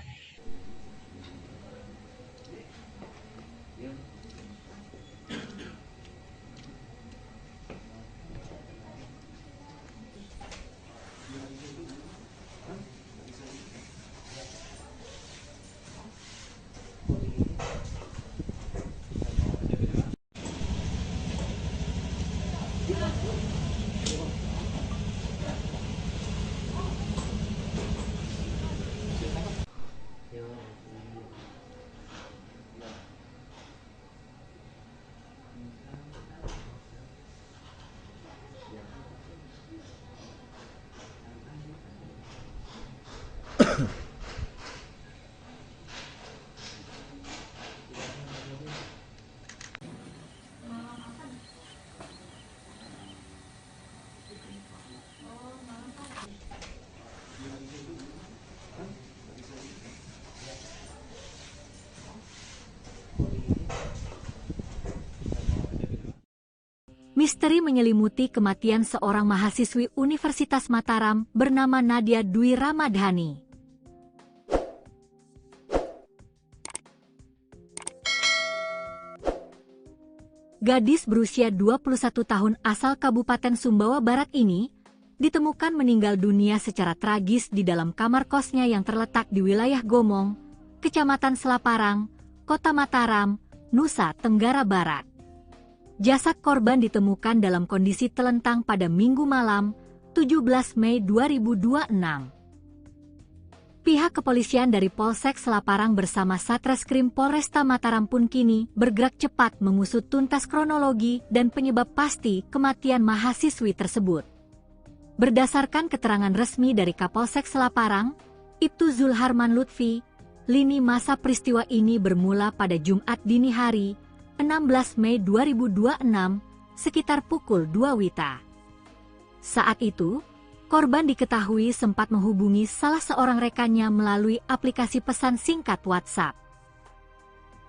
Misteri menyelimuti kematian seorang mahasiswi Universitas Mataram bernama Nadia Dwi Ramadhani. Gadis berusia 21 tahun asal Kabupaten Sumbawa Barat ini ditemukan meninggal dunia secara tragis di dalam kamar kosnya yang terletak di wilayah Gomong, Kecamatan Selaparang, Kota Mataram, Nusa Tenggara Barat. Jasad korban ditemukan dalam kondisi telentang pada Minggu malam, 17 Mei 2026. Pihak kepolisian dari Polsek Selaparang bersama Satreskrim Polresta Mataram pun kini bergerak cepat mengusut tuntas kronologi dan penyebab pasti kematian mahasiswi tersebut. Berdasarkan keterangan resmi dari Kapolsek Selaparang, Ibtu Zulharman Lutfi, lini masa peristiwa ini bermula pada Jumat dini hari, 16 Mei 2026, sekitar pukul 2 WITA. Saat itu, korban diketahui sempat menghubungi salah seorang rekannya melalui aplikasi pesan singkat WhatsApp.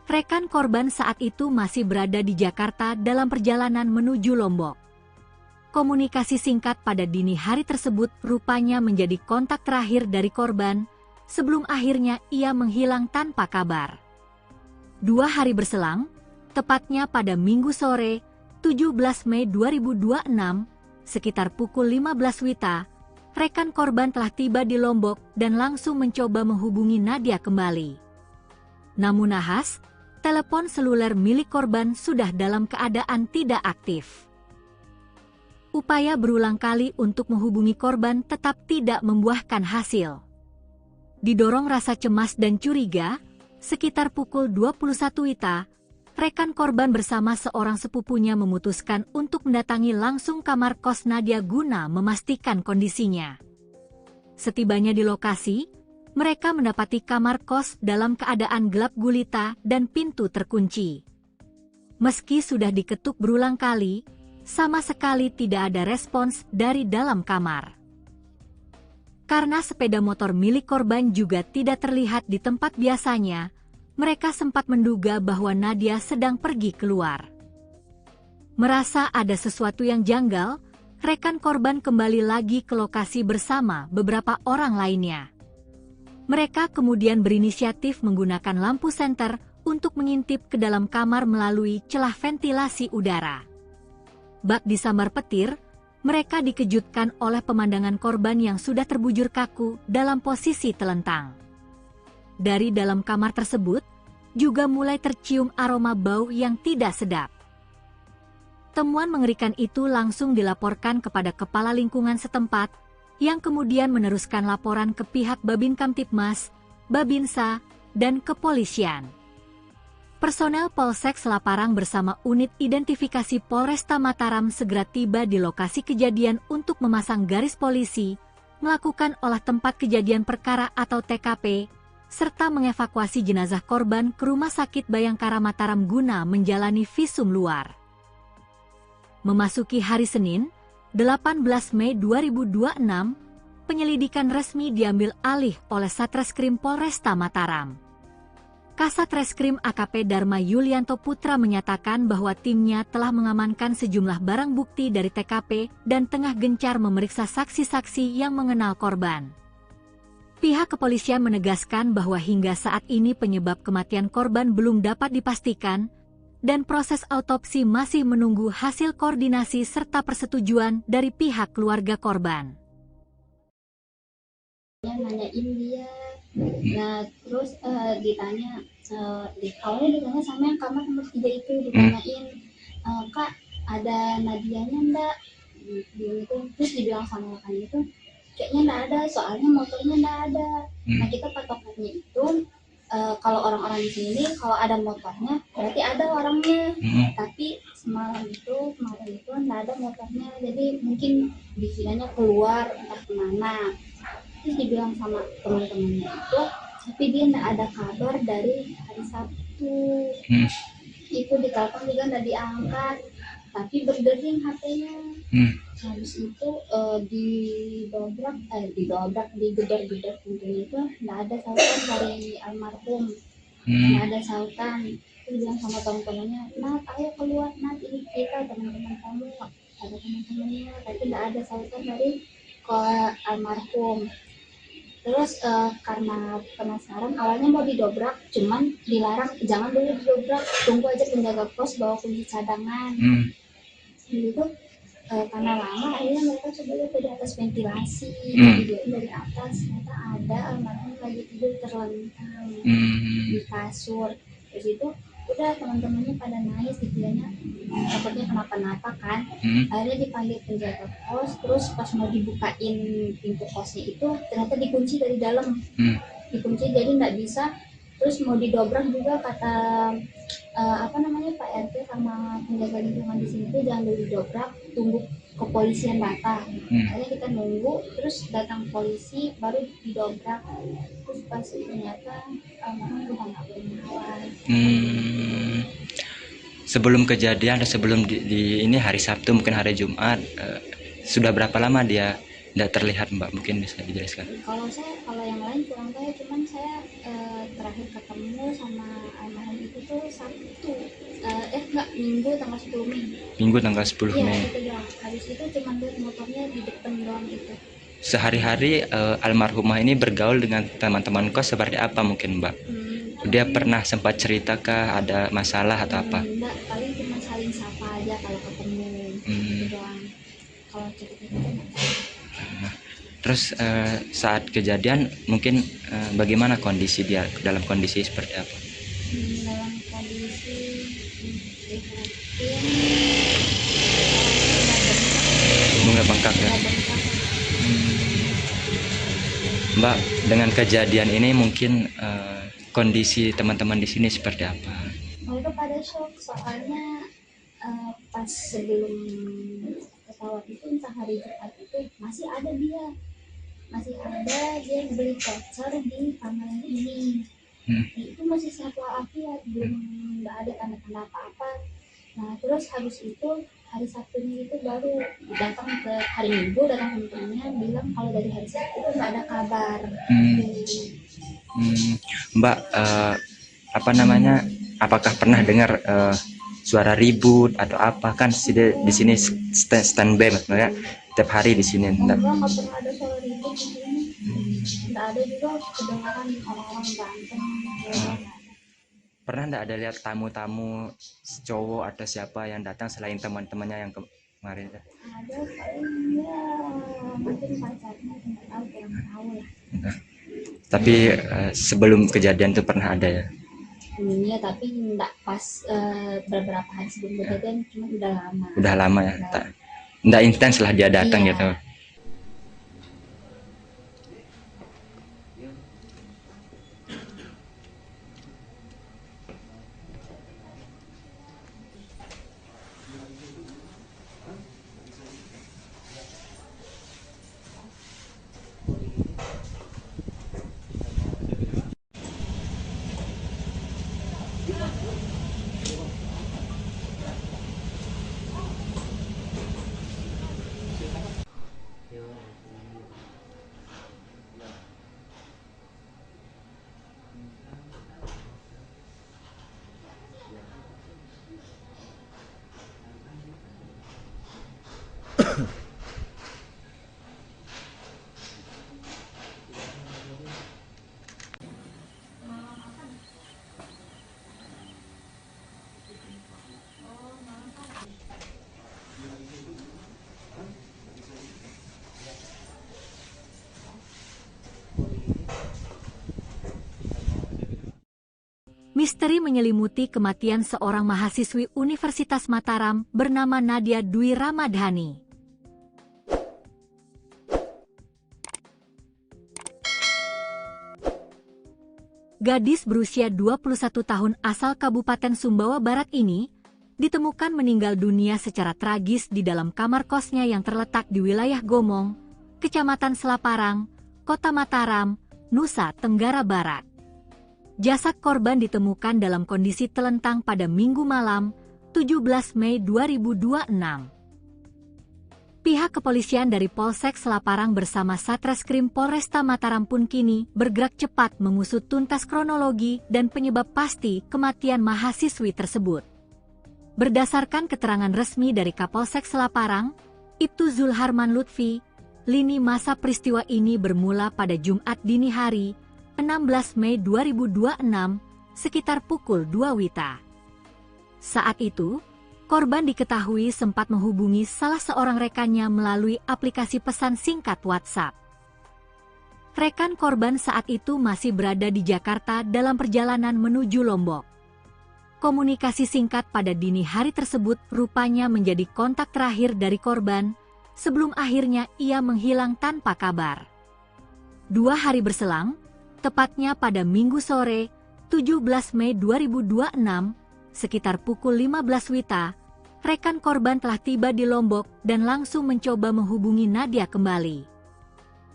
Rekan korban saat itu masih berada di Jakarta dalam perjalanan menuju Lombok. Komunikasi singkat pada dini hari tersebut rupanya menjadi kontak terakhir dari korban, sebelum akhirnya ia menghilang tanpa kabar. 2 hari berselang, tepatnya pada Minggu sore, 17 Mei 2026, sekitar pukul 15 WITA, rekan korban telah tiba di Lombok dan langsung mencoba menghubungi Nadia kembali. Namun nahas, telepon seluler milik korban sudah dalam keadaan tidak aktif. Upaya berulang kali untuk menghubungi korban tetap tidak membuahkan hasil. Didorong rasa cemas dan curiga, sekitar pukul 21 WITA, rekan korban bersama seorang sepupunya memutuskan untuk mendatangi langsung kamar kos Nadia guna memastikan kondisinya. Setibanya di lokasi, mereka mendapati kamar kos dalam keadaan gelap gulita dan pintu terkunci. Meski sudah diketuk berulang kali, sama sekali tidak ada respons dari dalam kamar. Karena sepeda motor milik korban juga tidak terlihat di tempat biasanya, mereka sempat menduga bahwa Nadia sedang pergi keluar. Merasa ada sesuatu yang janggal, rekan korban kembali lagi ke lokasi bersama beberapa orang lainnya. Mereka kemudian berinisiatif menggunakan lampu senter untuk mengintip ke dalam kamar melalui celah ventilasi udara. Bak disambar petir, mereka dikejutkan oleh pemandangan korban yang sudah terbujur kaku dalam posisi telentang. Dari dalam kamar tersebut, juga mulai tercium aroma bau yang tidak sedap. Temuan mengerikan itu langsung dilaporkan kepada kepala lingkungan setempat, yang kemudian meneruskan laporan ke pihak Babin Kamtibmas, Babinsa, dan kepolisian. Personel Polsek Selaparang bersama unit identifikasi Polresta Mataram segera tiba di lokasi kejadian untuk memasang garis polisi, melakukan olah tempat kejadian perkara atau TKP, serta mengevakuasi jenazah korban ke Rumah Sakit Bayangkara Mataram guna menjalani visum luar. Memasuki hari Senin, 18 Mei 2026, penyelidikan resmi diambil alih oleh Satreskrim Polresta Mataram. Kasat Reskrim AKP Dharma Yulianto Putra menyatakan bahwa timnya telah mengamankan sejumlah barang bukti dari TKP dan tengah gencar memeriksa saksi-saksi yang mengenal korban. Pihak kepolisian menegaskan bahwa hingga saat ini penyebab kematian korban belum dapat dipastikan, dan proses autopsi masih menunggu hasil koordinasi serta persetujuan dari pihak keluarga korban.
Nanyain dia, nah terus ditanya, awalnya ditanya sama yang kamar nomor 3 itu, ditanyain, Kak ada Nadianya enggak? Gitu. Terus dibilang sama rekan itu, kayaknya enggak ada, soalnya motornya enggak ada. Nah kita patokannya itu, kalau orang-orang di sini kalau ada motornya berarti ada orangnya, tapi kemarin itu enggak ada motornya, jadi mungkin dikiranya keluar entah kemana. Terus dibilang sama teman-temannya itu, tapi dia nggak ada kabar dari hari Sabtu. Itu ditelepon juga nggak diangkat, tapi berdering HP-nya. Habis itu digedor-gedor pintunya itu nggak ada sautan dari almarhum, nggak ada sautan. Terus bilang sama teman-temannya, Nat ayo keluar Nat, ini kita teman-teman kamu, ada teman-temannya, tapi nggak ada sautan dari ke almarhum. Terus karena penasaran, awalnya mau didobrak, cuman dilarang, jangan dulu didobrak, tunggu aja penjaga pos bawa kunci cadangan. Gitu. Karena lama, akhirnya mereka coba lihat dari atas ventilasi, videoin dari atas, ternyata ada almarhum lagi tidur terlentang di kasur. Terus itu udah teman-temannya pada nangis, dikiranya takutnya kenapa-napa kan. Akhirnya dipanggil penjaga pos, terus pas mau dibukain pintu kosnya itu ternyata dikunci dari dalam, dikunci jadi nggak bisa. Terus mau didobrak juga kata Pak RT sama penjaga lingkungan di sini tuh jangan dulu didobrak, tunggu kepolisian datang. Akhirnya kita nunggu, terus datang polisi baru didobrak. Terus pas ternyata almarhum udah nggak bernyawa.
Sebelum kejadian, sebelum di ini hari Sabtu mungkin hari Jumat, sudah berapa lama dia tidak terlihat Mbak? Mungkin bisa dijelaskan.
Kalau yang lain kurang tahu, cuman saya terakhir ketemu sama almarhum itu tuh Sabtu, Minggu tanggal 10 Mei.
Minggu tanggal 10
Iya,
Mei.
itu doang. Habis itu cuma lihat motornya di depan doang itu.
Sehari-hari almarhumah ini bergaul dengan teman-teman kos seperti apa mungkin, Mbak? Dia pernah sempat cerita ada masalah atau apa?
Enggak, paling cuma saling sapa aja kalau ketemu. Itu doang. Kalau cerita-cerita enggak tahu.
Terus saat kejadian mungkin bagaimana kondisi dia, dalam kondisi seperti apa?
Dalam kondisi prihatin,
Bunga bengkak ya. Mbak, dengan kejadian ini mungkin kondisi teman-teman di sini seperti apa?
mereka pada shock soalnya pas sebelum pesawat itu entah hari Jumat itu masih ada dia beli voucher di kamar ini. Itu masih sehat walafiat, belum nggak ada tanda-tanda apa-apa. Nah terus habis itu hari Sabtunya itu baru datang ke hari Minggu, datang ke temennya bilang kalau dari hari Sabtu itu nggak ada kabar.
Mbak, apa namanya? Apakah pernah dengar suara ribut atau apa? Kan di sini standby maksudnya tiap hari di sini.
Enggak pernah ada suara ribut di sini. Nggak ada juga kedengaran orang-orang berantem.
Pernah nggak ada lihat tamu-tamu cowok atau siapa yang datang selain teman-temannya yang kemarin?
Ada paling ya mungkin pacarnya nggak tahu, kurang tahu lah.
Tapi sebelum kejadian itu pernah ada ya?
Iya, tapi nggak pas beberapa hari sebelum kejadian, cuma udah lama.
Udah lama ya? Nggak intens lah dia datang gitu.
Misteri menyelimuti kematian seorang mahasiswi Universitas Mataram bernama Nadia Dwi Ramadhani. Gadis berusia 21 tahun asal Kabupaten Sumbawa Barat ini ditemukan meninggal dunia secara tragis di dalam kamar kosnya yang terletak di wilayah Gomong, Kecamatan Selaparang, Kota Mataram, Nusa Tenggara Barat. Jasad korban ditemukan dalam kondisi telentang pada Minggu malam, 17 Mei 2026. Pihak kepolisian dari Polsek Selaparang bersama Satreskrim Polresta Mataram pun kini bergerak cepat mengusut tuntas kronologi dan penyebab pasti kematian mahasiswi tersebut. Berdasarkan keterangan resmi dari Kapolsek Selaparang, Ibtu Zulharman Lutfi, lini masa peristiwa ini bermula pada Jumat dini hari, 16 Mei 2026, sekitar pukul 2 WITA. Saat itu, korban diketahui sempat menghubungi salah seorang rekannya melalui aplikasi pesan singkat WhatsApp. Rekan korban saat itu masih berada di Jakarta dalam perjalanan menuju Lombok. Komunikasi singkat pada dini hari tersebut rupanya menjadi kontak terakhir dari korban sebelum akhirnya ia menghilang tanpa kabar. 2 hari berselang, tepatnya pada Minggu sore, 17 Mei 2026, sekitar pukul 15 WITA, rekan korban telah tiba di Lombok dan langsung mencoba menghubungi Nadia kembali.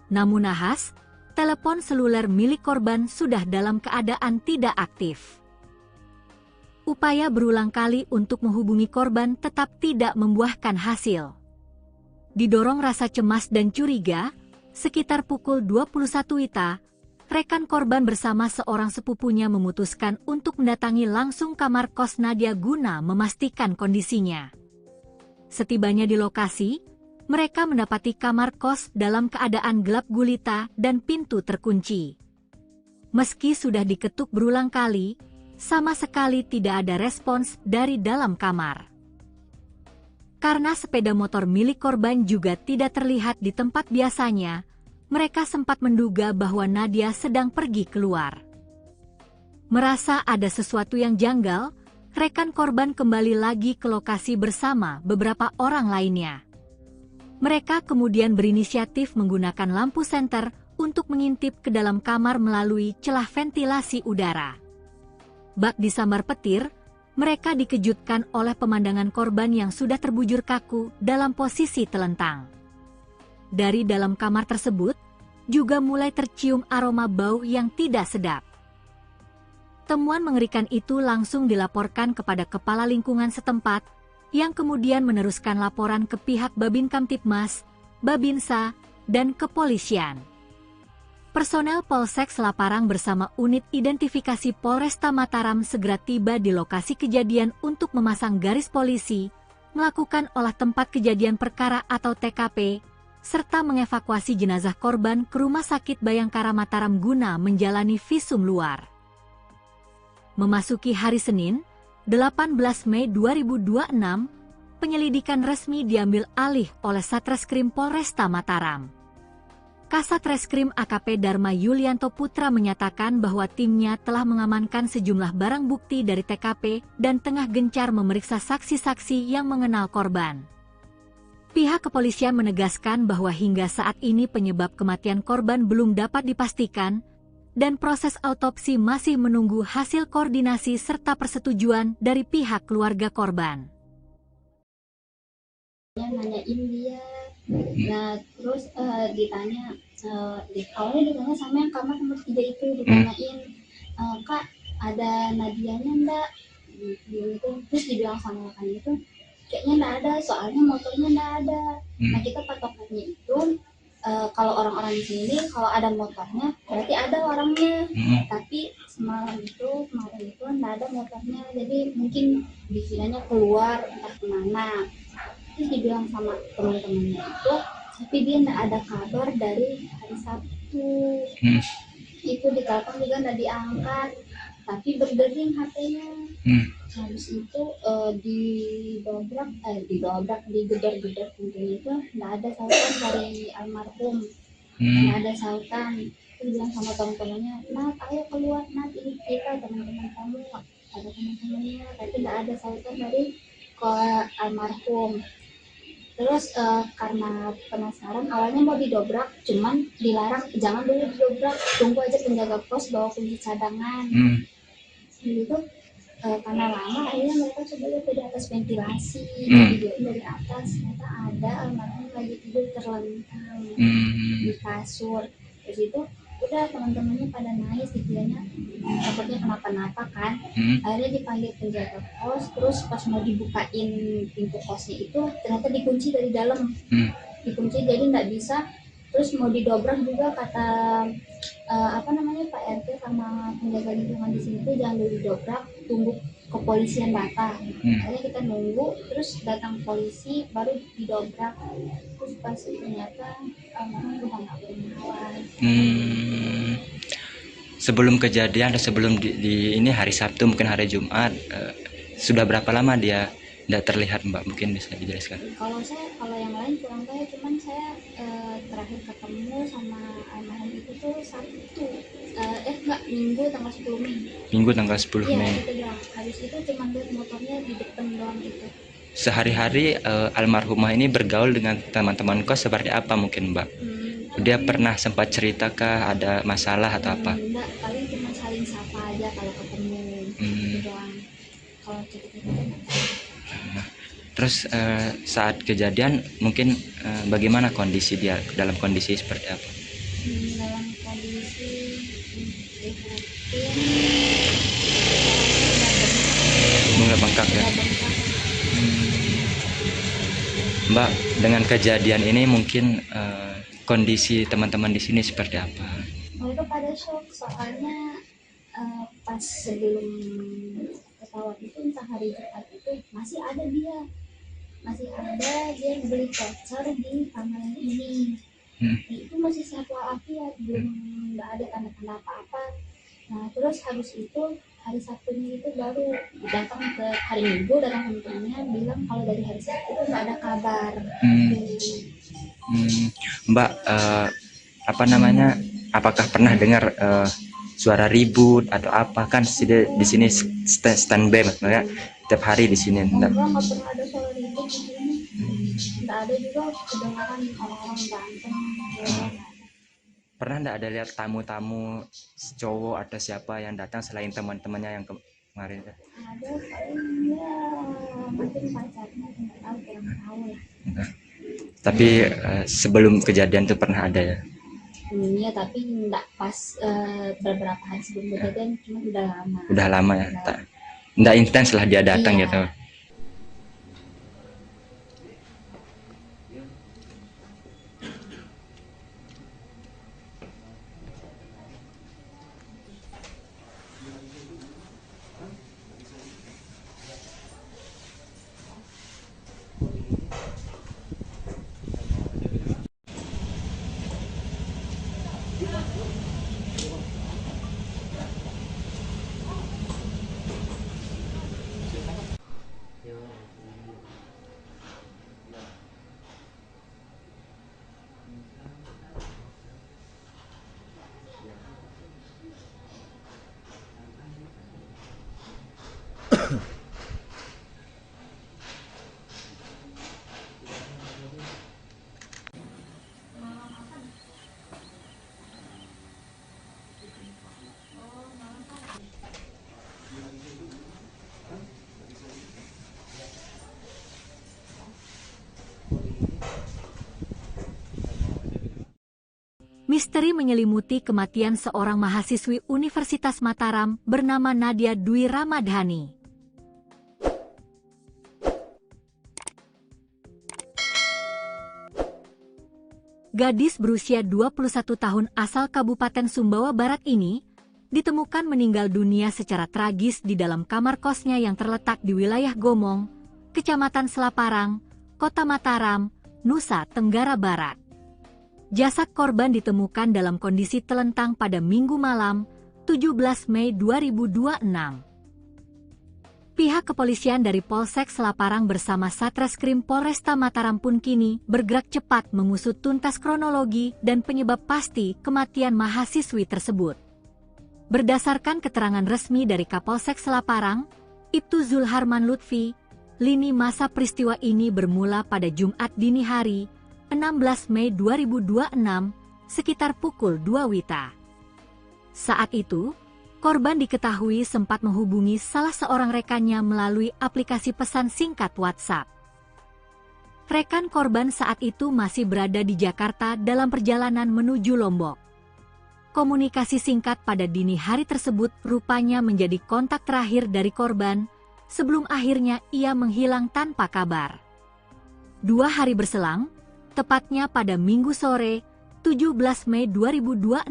Namun nahas, telepon seluler milik korban sudah dalam keadaan tidak aktif. Upaya berulang kali untuk menghubungi korban tetap tidak membuahkan hasil. Didorong rasa cemas dan curiga, sekitar pukul 21 WITA, rekan korban bersama seorang sepupunya memutuskan untuk mendatangi langsung kamar kos Nadia guna memastikan kondisinya. Setibanya di lokasi, mereka mendapati kamar kos dalam keadaan gelap gulita dan pintu terkunci. Meski sudah diketuk berulang kali, sama sekali tidak ada respons dari dalam kamar. Karena sepeda motor milik korban juga tidak terlihat di tempat biasanya, mereka sempat menduga bahwa Nadia sedang pergi keluar. Merasa ada sesuatu yang janggal, rekan korban kembali lagi ke lokasi bersama beberapa orang lainnya. Mereka kemudian berinisiatif menggunakan lampu senter untuk mengintip ke dalam kamar melalui celah ventilasi udara. Bak disambar petir, mereka dikejutkan oleh pemandangan korban yang sudah terbujur kaku dalam posisi telentang. Dari dalam kamar tersebut, juga mulai tercium aroma bau yang tidak sedap. Temuan mengerikan itu langsung dilaporkan kepada kepala lingkungan setempat, yang kemudian meneruskan laporan ke pihak Babin Kamtibmas, Babinsa, dan kepolisian. Personel Polsek Selaparang bersama unit identifikasi Polresta Mataram segera tiba di lokasi kejadian untuk memasang garis polisi, melakukan olah tempat kejadian perkara atau TKP, serta mengevakuasi jenazah korban ke Rumah Sakit Bayangkara Mataram guna menjalani visum luar. Memasuki hari Senin, 18 Mei 2026, penyelidikan resmi diambil alih oleh Satreskrim Polresta Mataram. Kasat Reskrim AKP Dharma Yulianto Putra menyatakan bahwa timnya telah mengamankan sejumlah barang bukti dari TKP dan tengah gencar memeriksa saksi-saksi yang mengenal korban. Pihak kepolisian menegaskan bahwa hingga saat ini penyebab kematian korban belum dapat dipastikan, dan proses autopsi masih menunggu hasil koordinasi serta persetujuan dari pihak keluarga korban.
Nanyain dia, nah terus ditanya, awalnya ditanya sama yang kamar nomor 3 itu, ditanyain, Kak ada Nadianya enggak? Gitu. Terus dibilang sama kan itu, kayaknya enggak ada, soalnya motornya enggak ada. Nah kita patokannya itu, kalau orang-orang di sini kalau ada motornya berarti ada orangnya, tapi kemarin itu enggak ada motornya, jadi mungkin dikiranya keluar entah kemana. Terus dibilang sama teman-temannya itu, tapi dia enggak ada kabar dari hari Sabtu. Itu ditelepon juga enggak diangkat, tapi berdering HP-nya. Habis itu digedor-gedor pintunya itu nggak ada sautan dari almarhum, nggak ada sautan. Terus bilang sama teman-temannya, Nat ayo keluar, Nat ini kita teman-teman kamu, ada teman-temannya, tapi nggak ada sautan dari ke almarhum. Terus karena penasaran awalnya mau didobrak, cuman dilarang, jangan dulu didobrak, tunggu aja penjaga pos bawa kunci cadangan. Gitu. Karena lama akhirnya mereka coba lihat dari atas ventilasi, videoin dari atas, ternyata ada almarhum lagi tidur terlentang di kasur. Terus itu udah teman-temannya pada nangis, dikiranya takutnya kenapa-napa kan. Akhirnya dipanggil penjaga kos, terus pas mau dibukain pintu kosnya itu ternyata dikunci dari dalam, dikunci jadi nggak bisa. Terus mau didobrak juga kata Pak RT sama penjaga lingkungan di sini tuh jangan dulu didobrak, tunggu kepolisian datang. Akhirnya kita nunggu, terus datang polisi baru didobrak. Terus pas ternyata udah nggak bernyawa.
Sebelum kejadian atau sebelum di ini hari Sabtu mungkin hari Jumat, sudah berapa lama dia tidak terlihat, Mbak? Mungkin bisa dijelaskan.
Kalau yang lain kurang tahu, cuman saya terakhir ketemu sama almarhum itu tuh Sabtu, Minggu tanggal 10 Mei.
Minggu tanggal 10 Mei.
Iya, habis itu cuma lihat motornya di depan doang gitu.
Sehari-hari almarhumah ini bergaul dengan teman-teman kos seperti apa mungkin, Mbak? Dia pernah sempat cerita ada masalah atau apa?
Enggak, paling cuma saling sapa aja kalau ketemu. Gitu doang. Kalau cerita-cerita
Terus saat kejadian mungkin bagaimana kondisi dia, dalam kondisi seperti apa?
Dalam kondisi
Bunga bengkak ya. Mbak, dengan kejadian ini mungkin kondisi teman-teman di sini seperti apa?
Mereka pada shock soalnya pas sebelum pesawat itu entah hari Jumat itu masih ada dia beli voucher di kamar yang ini. Itu masih sehat walafiat, belum nggak ada tanda-tanda apa-apa. Nah terus habis itu hari Sabtunya itu baru datang ke hari Minggu, datang temennya bilang kalau dari hari Sabtu itu nggak ada kabar.
Mbak, apa namanya, apakah pernah dengar suara ribut atau apa? Kan di sini standby maksudnya tiap hari di sini.
Enggak pernah ada suara ribut di sini. Nggak ada juga kedengaran orang-orang berantem.
Pernah nggak ada lihat tamu-tamu cowok atau siapa yang datang selain teman-temannya yang kemarin?
Ada paling ya mungkin pacarnya, nggak tahu, kurang tahu lah.
Tapi sebelum kejadian tuh pernah ada ya?
Iya, tapi nggak pas beberapa hari sebelum kejadian, cuma udah lama.
Udah lama ya? Nggak intens lah dia datang
Iya.
gitu.
Misteri menyelimuti kematian seorang mahasiswi Universitas Mataram bernama Nadia Dwi Ramadhani. Gadis berusia 21 tahun asal Kabupaten Sumbawa Barat ini ditemukan meninggal dunia secara tragis di dalam kamar kosnya yang terletak di wilayah Gomong, Kecamatan Selaparang, Kota Mataram, Nusa Tenggara Barat. Jasad korban ditemukan dalam kondisi telentang pada Minggu malam, 17 Mei 2026. Pihak kepolisian dari Polsek Selaparang bersama Satreskrim Polresta Mataram pun kini bergerak cepat mengusut tuntas kronologi dan penyebab pasti kematian mahasiswi tersebut. Berdasarkan keterangan resmi dari Kapolsek Selaparang, Ibtu Zulharman Lutfi, lini masa peristiwa ini bermula pada Jumat dini hari, 16 Mei 2026, sekitar pukul 2 WITA. Saat itu, korban diketahui sempat menghubungi salah seorang rekannya melalui aplikasi pesan singkat WhatsApp. Rekan korban saat itu masih berada di Jakarta dalam perjalanan menuju Lombok. Komunikasi singkat pada dini hari tersebut rupanya menjadi kontak terakhir dari korban sebelum akhirnya ia menghilang tanpa kabar. 2 hari berselang, tepatnya pada Minggu sore, 17 Mei 2026,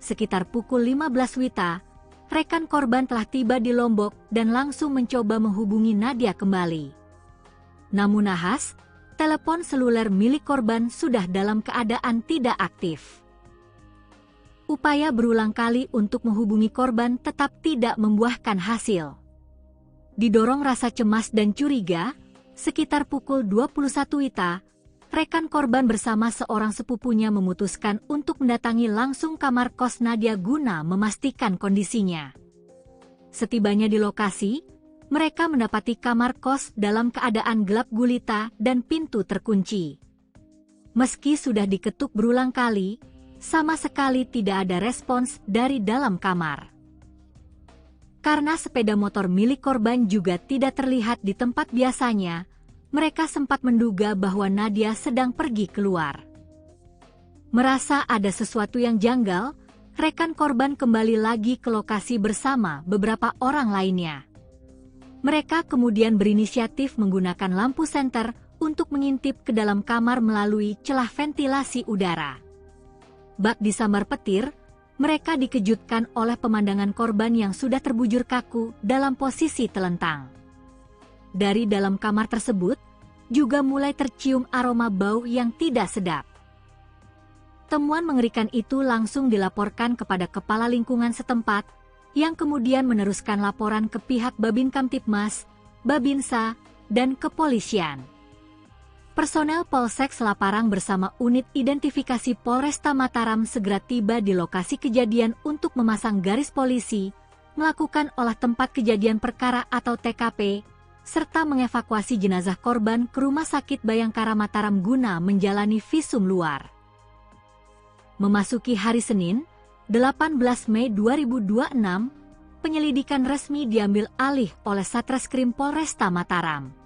sekitar pukul 15 WITA, rekan korban telah tiba di Lombok dan langsung mencoba menghubungi Nadia kembali. Namun nahas, telepon seluler milik korban sudah dalam keadaan tidak aktif. Upaya berulang kali untuk menghubungi korban tetap tidak membuahkan hasil. Didorong rasa cemas dan curiga, sekitar pukul 21 WITA, rekan korban bersama seorang sepupunya memutuskan untuk mendatangi langsung kamar kos Nadia guna memastikan kondisinya. Setibanya di lokasi, mereka mendapati kamar kos dalam keadaan gelap gulita dan pintu terkunci. Meski sudah diketuk berulang kali, sama sekali tidak ada respons dari dalam kamar. Karena sepeda motor milik korban juga tidak terlihat di tempat biasanya, mereka sempat menduga bahwa Nadia sedang pergi keluar. Merasa ada sesuatu yang janggal, rekan korban kembali lagi ke lokasi bersama beberapa orang lainnya. Mereka kemudian berinisiatif menggunakan lampu senter untuk mengintip ke dalam kamar melalui celah ventilasi udara. Bak disambar petir, Mereka dikejutkan oleh pemandangan korban yang sudah terbujur kaku dalam posisi telentang. Dari dalam kamar tersebut, juga mulai tercium aroma bau yang tidak sedap. Temuan mengerikan itu langsung dilaporkan kepada kepala lingkungan setempat, yang kemudian meneruskan laporan ke pihak Babin Kamtibmas, Babinsa, dan kepolisian. Personel Polsek Selaparang bersama unit identifikasi Polresta Mataram segera tiba di lokasi kejadian untuk memasang garis polisi, melakukan olah tempat kejadian perkara atau TKP, serta mengevakuasi jenazah korban ke Rumah Sakit Bayangkara Mataram guna menjalani visum luar. Memasuki hari Senin, 18 Mei 2026, penyelidikan resmi diambil alih oleh Satreskrim Polresta Mataram.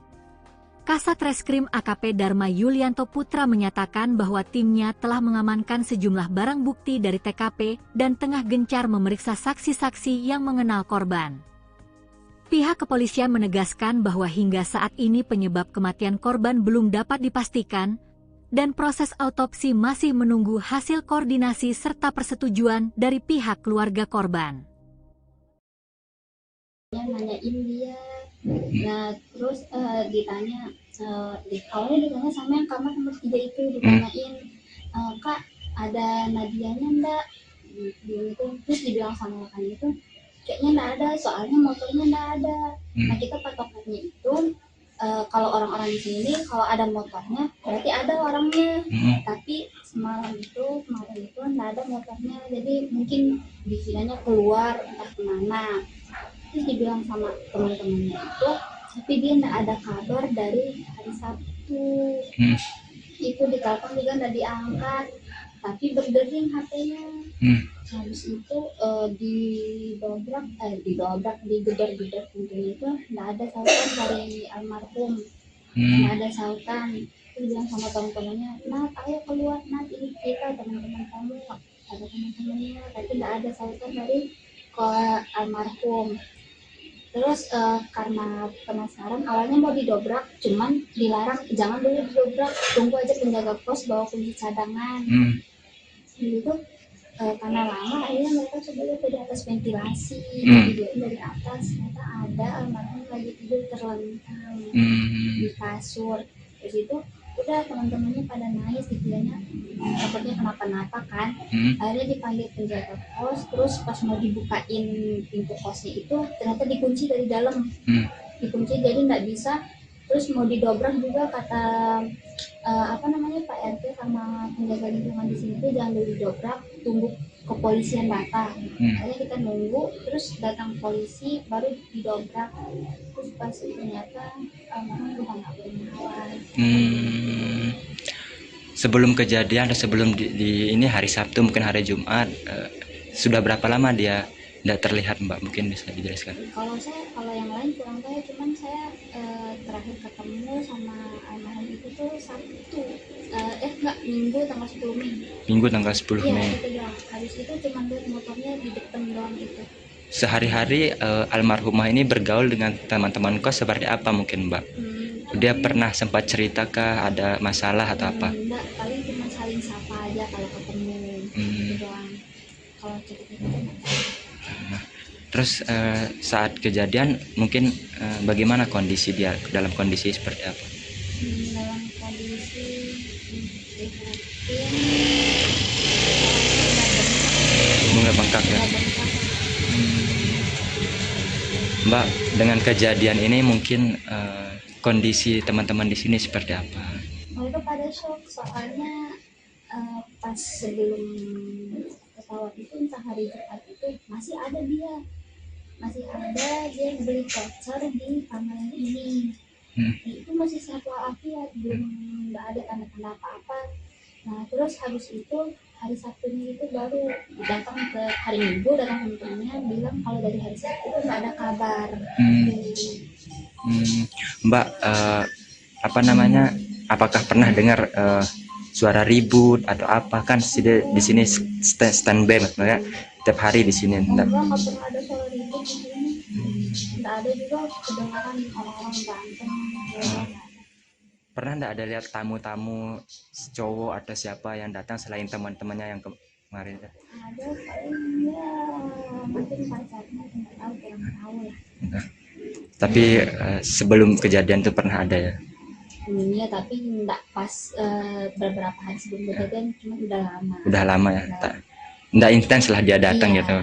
Kasat Reskrim AKP Dharma Yulianto Putra menyatakan bahwa timnya telah mengamankan sejumlah barang bukti dari TKP dan tengah gencar memeriksa saksi-saksi yang mengenal korban. Pihak kepolisian menegaskan bahwa hingga saat ini penyebab kematian korban belum dapat dipastikan, dan proses autopsi masih menunggu hasil koordinasi serta persetujuan dari pihak keluarga korban.
Nanyain dia, nah terus ditanya, awalnya ditanya sama yang kamar nomor 3 itu, ditanyain, Kak ada Nadianya enggak, gitu. Terus dibilang sama makan itu kayaknya enggak ada, soalnya motornya enggak ada. Nah kita patokannya itu kalau orang-orang di sini kalau ada motornya berarti ada orangnya, tapi kemarin itu enggak ada motornya, jadi mungkin dikiranya keluar entah kemana. Terus dibilang sama teman-temannya itu, tapi dia enggak ada kabar dari hari Sabtu. Itu ditelepon juga enggak diangkat, tapi berdering HP-nya. Habis itu digedor-gedor pintunya itu enggak ada sautan dari almarhum. Enggak ada sautan. Terus bilang sama teman-temannya, Nat ayo keluar, Nat ini kita teman-teman kamu. Ada teman-temannya, tapi enggak ada sautan dari almarhum. Terus karena penasaran awalnya mau didobrak, cuman dilarang, jangan dulu didobrak, tunggu aja penjaga pos bawa kunci cadangan. Gitu. Karena lama akhirnya mereka coba lihat dari atas ventilasi, dari atas ternyata ada almarhum lagi tidur terlentang di kasur. Terus itu udah teman-temannya pada nangis, dikiranya takutnya kenapa-napa kan. Akhirnya dipanggil penjaga pos, terus pas mau dibukain pintu kosnya itu ternyata dikunci dari dalam, dikunci jadi nggak bisa. Terus mau didobrak juga kata Pak RT sama penjaga lingkungan di sini tuh jangan dulu didobrak, tunggu kepolisian datang. Akhirnya kita nunggu, terus datang polisi baru didobrak. Terus pas ternyata almarhum udah nggak bernyawa.
Sebelum kejadian atau sebelum di ini hari Sabtu mungkin hari Jumat, sudah berapa lama dia tidak terlihat, Mbak? Mungkin bisa dijelaskan.
Kalau yang lain kurang tahu, cuman saya terakhir ketemu sama almarhum itu tuh Sabtu, Minggu tanggal 10 Mei.
Minggu tanggal 10 Mei.
Iya, itu doang. Habis itu cuma lihat motornya di depan doang gitu.
Sehari-hari almarhumah ini bergaul dengan teman-teman kos seperti apa mungkin, Mbak? Dia pernah sempat cerita ada masalah atau apa?
Enggak, paling cuma saling sapa aja kalau ketemu. Itu doang. Kalau cerita-cerita
terus saat kejadian mungkin bagaimana kondisi dia, dalam kondisi seperti apa?
Dalam kondisi
bunga bengkak ya. Mbak, dengan kejadian ini mungkin kondisi teman-teman di sini seperti apa?
Mereka pada shock, soalnya pas sebelum pesawat itu entah hari Jumat itu masih ada dia beli voucher di kamar ini. Itu masih sehat walafiat, belum nggak ada tanda-tanda apa-apa. Nah terus habis itu hari Sabtunya itu baru datang ke hari Minggu, datang temennya bilang kalau dari hari Sabtu itu nggak ada kabar.
Mbak, apakah pernah dengar suara ribut atau apa? Kan di sini standby ya, tiap hari di sini.
Enggak pernah ada suara ribut di sini. Enggak ada juga kedengaran orang-orang berantem.
Pernah enggak ada lihat tamu-tamu cowok atau siapa yang datang selain teman-temannya yang kemarin teh?
Ada paling ya mungkin pacarnya nggak tahu, kurang tahu lah.
Nah, tapi sebelum kejadian tuh pernah ada ya?
Iya, tapi nggak pas beberapa hari sebelum kejadian, cuma udah lama.
Udah lama ya,
Udah.
tak, nggak intens lah dia datang
Iya.
gitu.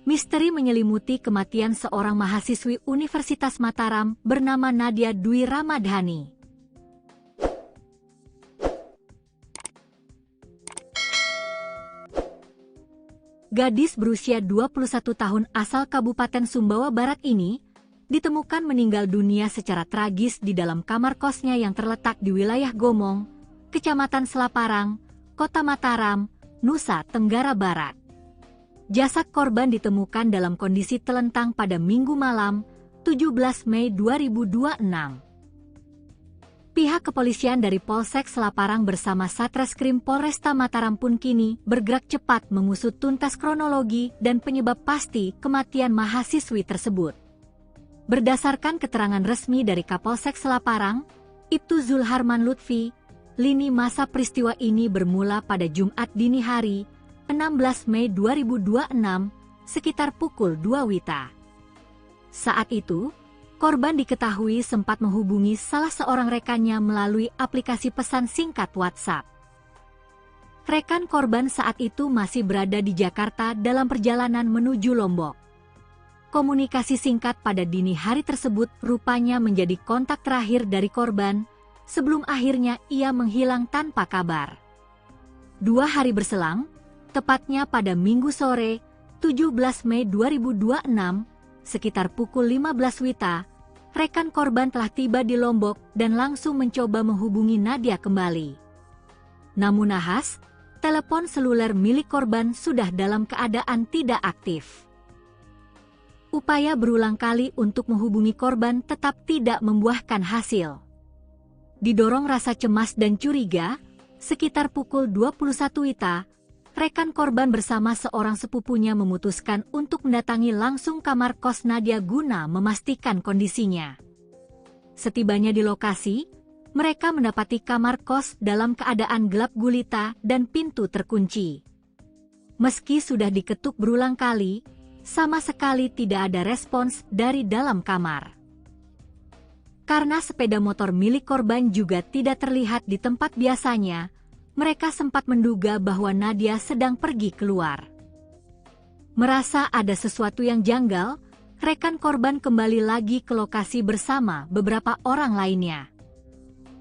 Misteri menyelimuti kematian seorang mahasiswi Universitas Mataram bernama Nadia Dwi Ramadhani. Gadis berusia 21 tahun asal Kabupaten Sumbawa Barat ini ditemukan meninggal dunia secara tragis di dalam kamar kosnya yang terletak di wilayah Gomong, Kecamatan Selaparang, Kota Mataram, Nusa Tenggara Barat. Jasad korban ditemukan dalam kondisi telentang pada Minggu malam, 17 Mei 2026. Pihak kepolisian dari Polsek Selaparang bersama Satreskrim Polresta Mataram pun kini bergerak cepat mengusut tuntas kronologi dan penyebab pasti kematian mahasiswi tersebut. Berdasarkan keterangan resmi dari Kapolsek Selaparang, Ibtu Zulharman Lutfi, lini masa peristiwa ini bermula pada Jumat dini hari, 16 Mei 2026, sekitar pukul 2 WITA. Saat itu, korban diketahui sempat menghubungi salah seorang rekannya melalui aplikasi pesan singkat WhatsApp. Rekan korban saat itu masih berada di Jakarta dalam perjalanan menuju Lombok. Komunikasi singkat pada dini hari tersebut rupanya menjadi kontak terakhir dari korban, sebelum akhirnya ia menghilang tanpa kabar. 2 hari berselang, tepatnya pada Minggu sore, 17 Mei 2026, sekitar pukul 15 WITA, rekan korban telah tiba di Lombok dan langsung mencoba menghubungi Nadia kembali. Namun nahas, telepon seluler milik korban sudah dalam keadaan tidak aktif. Upaya berulang kali untuk menghubungi korban tetap tidak membuahkan hasil. Didorong rasa cemas dan curiga, sekitar pukul 21 WITA, rekan korban bersama seorang sepupunya memutuskan untuk mendatangi langsung kamar kos Nadia guna memastikan kondisinya. Setibanya di lokasi, mereka mendapati kamar kos dalam keadaan gelap gulita dan pintu terkunci. Meski sudah diketuk berulang kali, sama sekali tidak ada respons dari dalam kamar. Karena sepeda motor milik korban juga tidak terlihat di tempat biasanya, mereka sempat menduga bahwa Nadia sedang pergi keluar. Merasa ada sesuatu yang janggal, rekan korban kembali lagi ke lokasi bersama beberapa orang lainnya.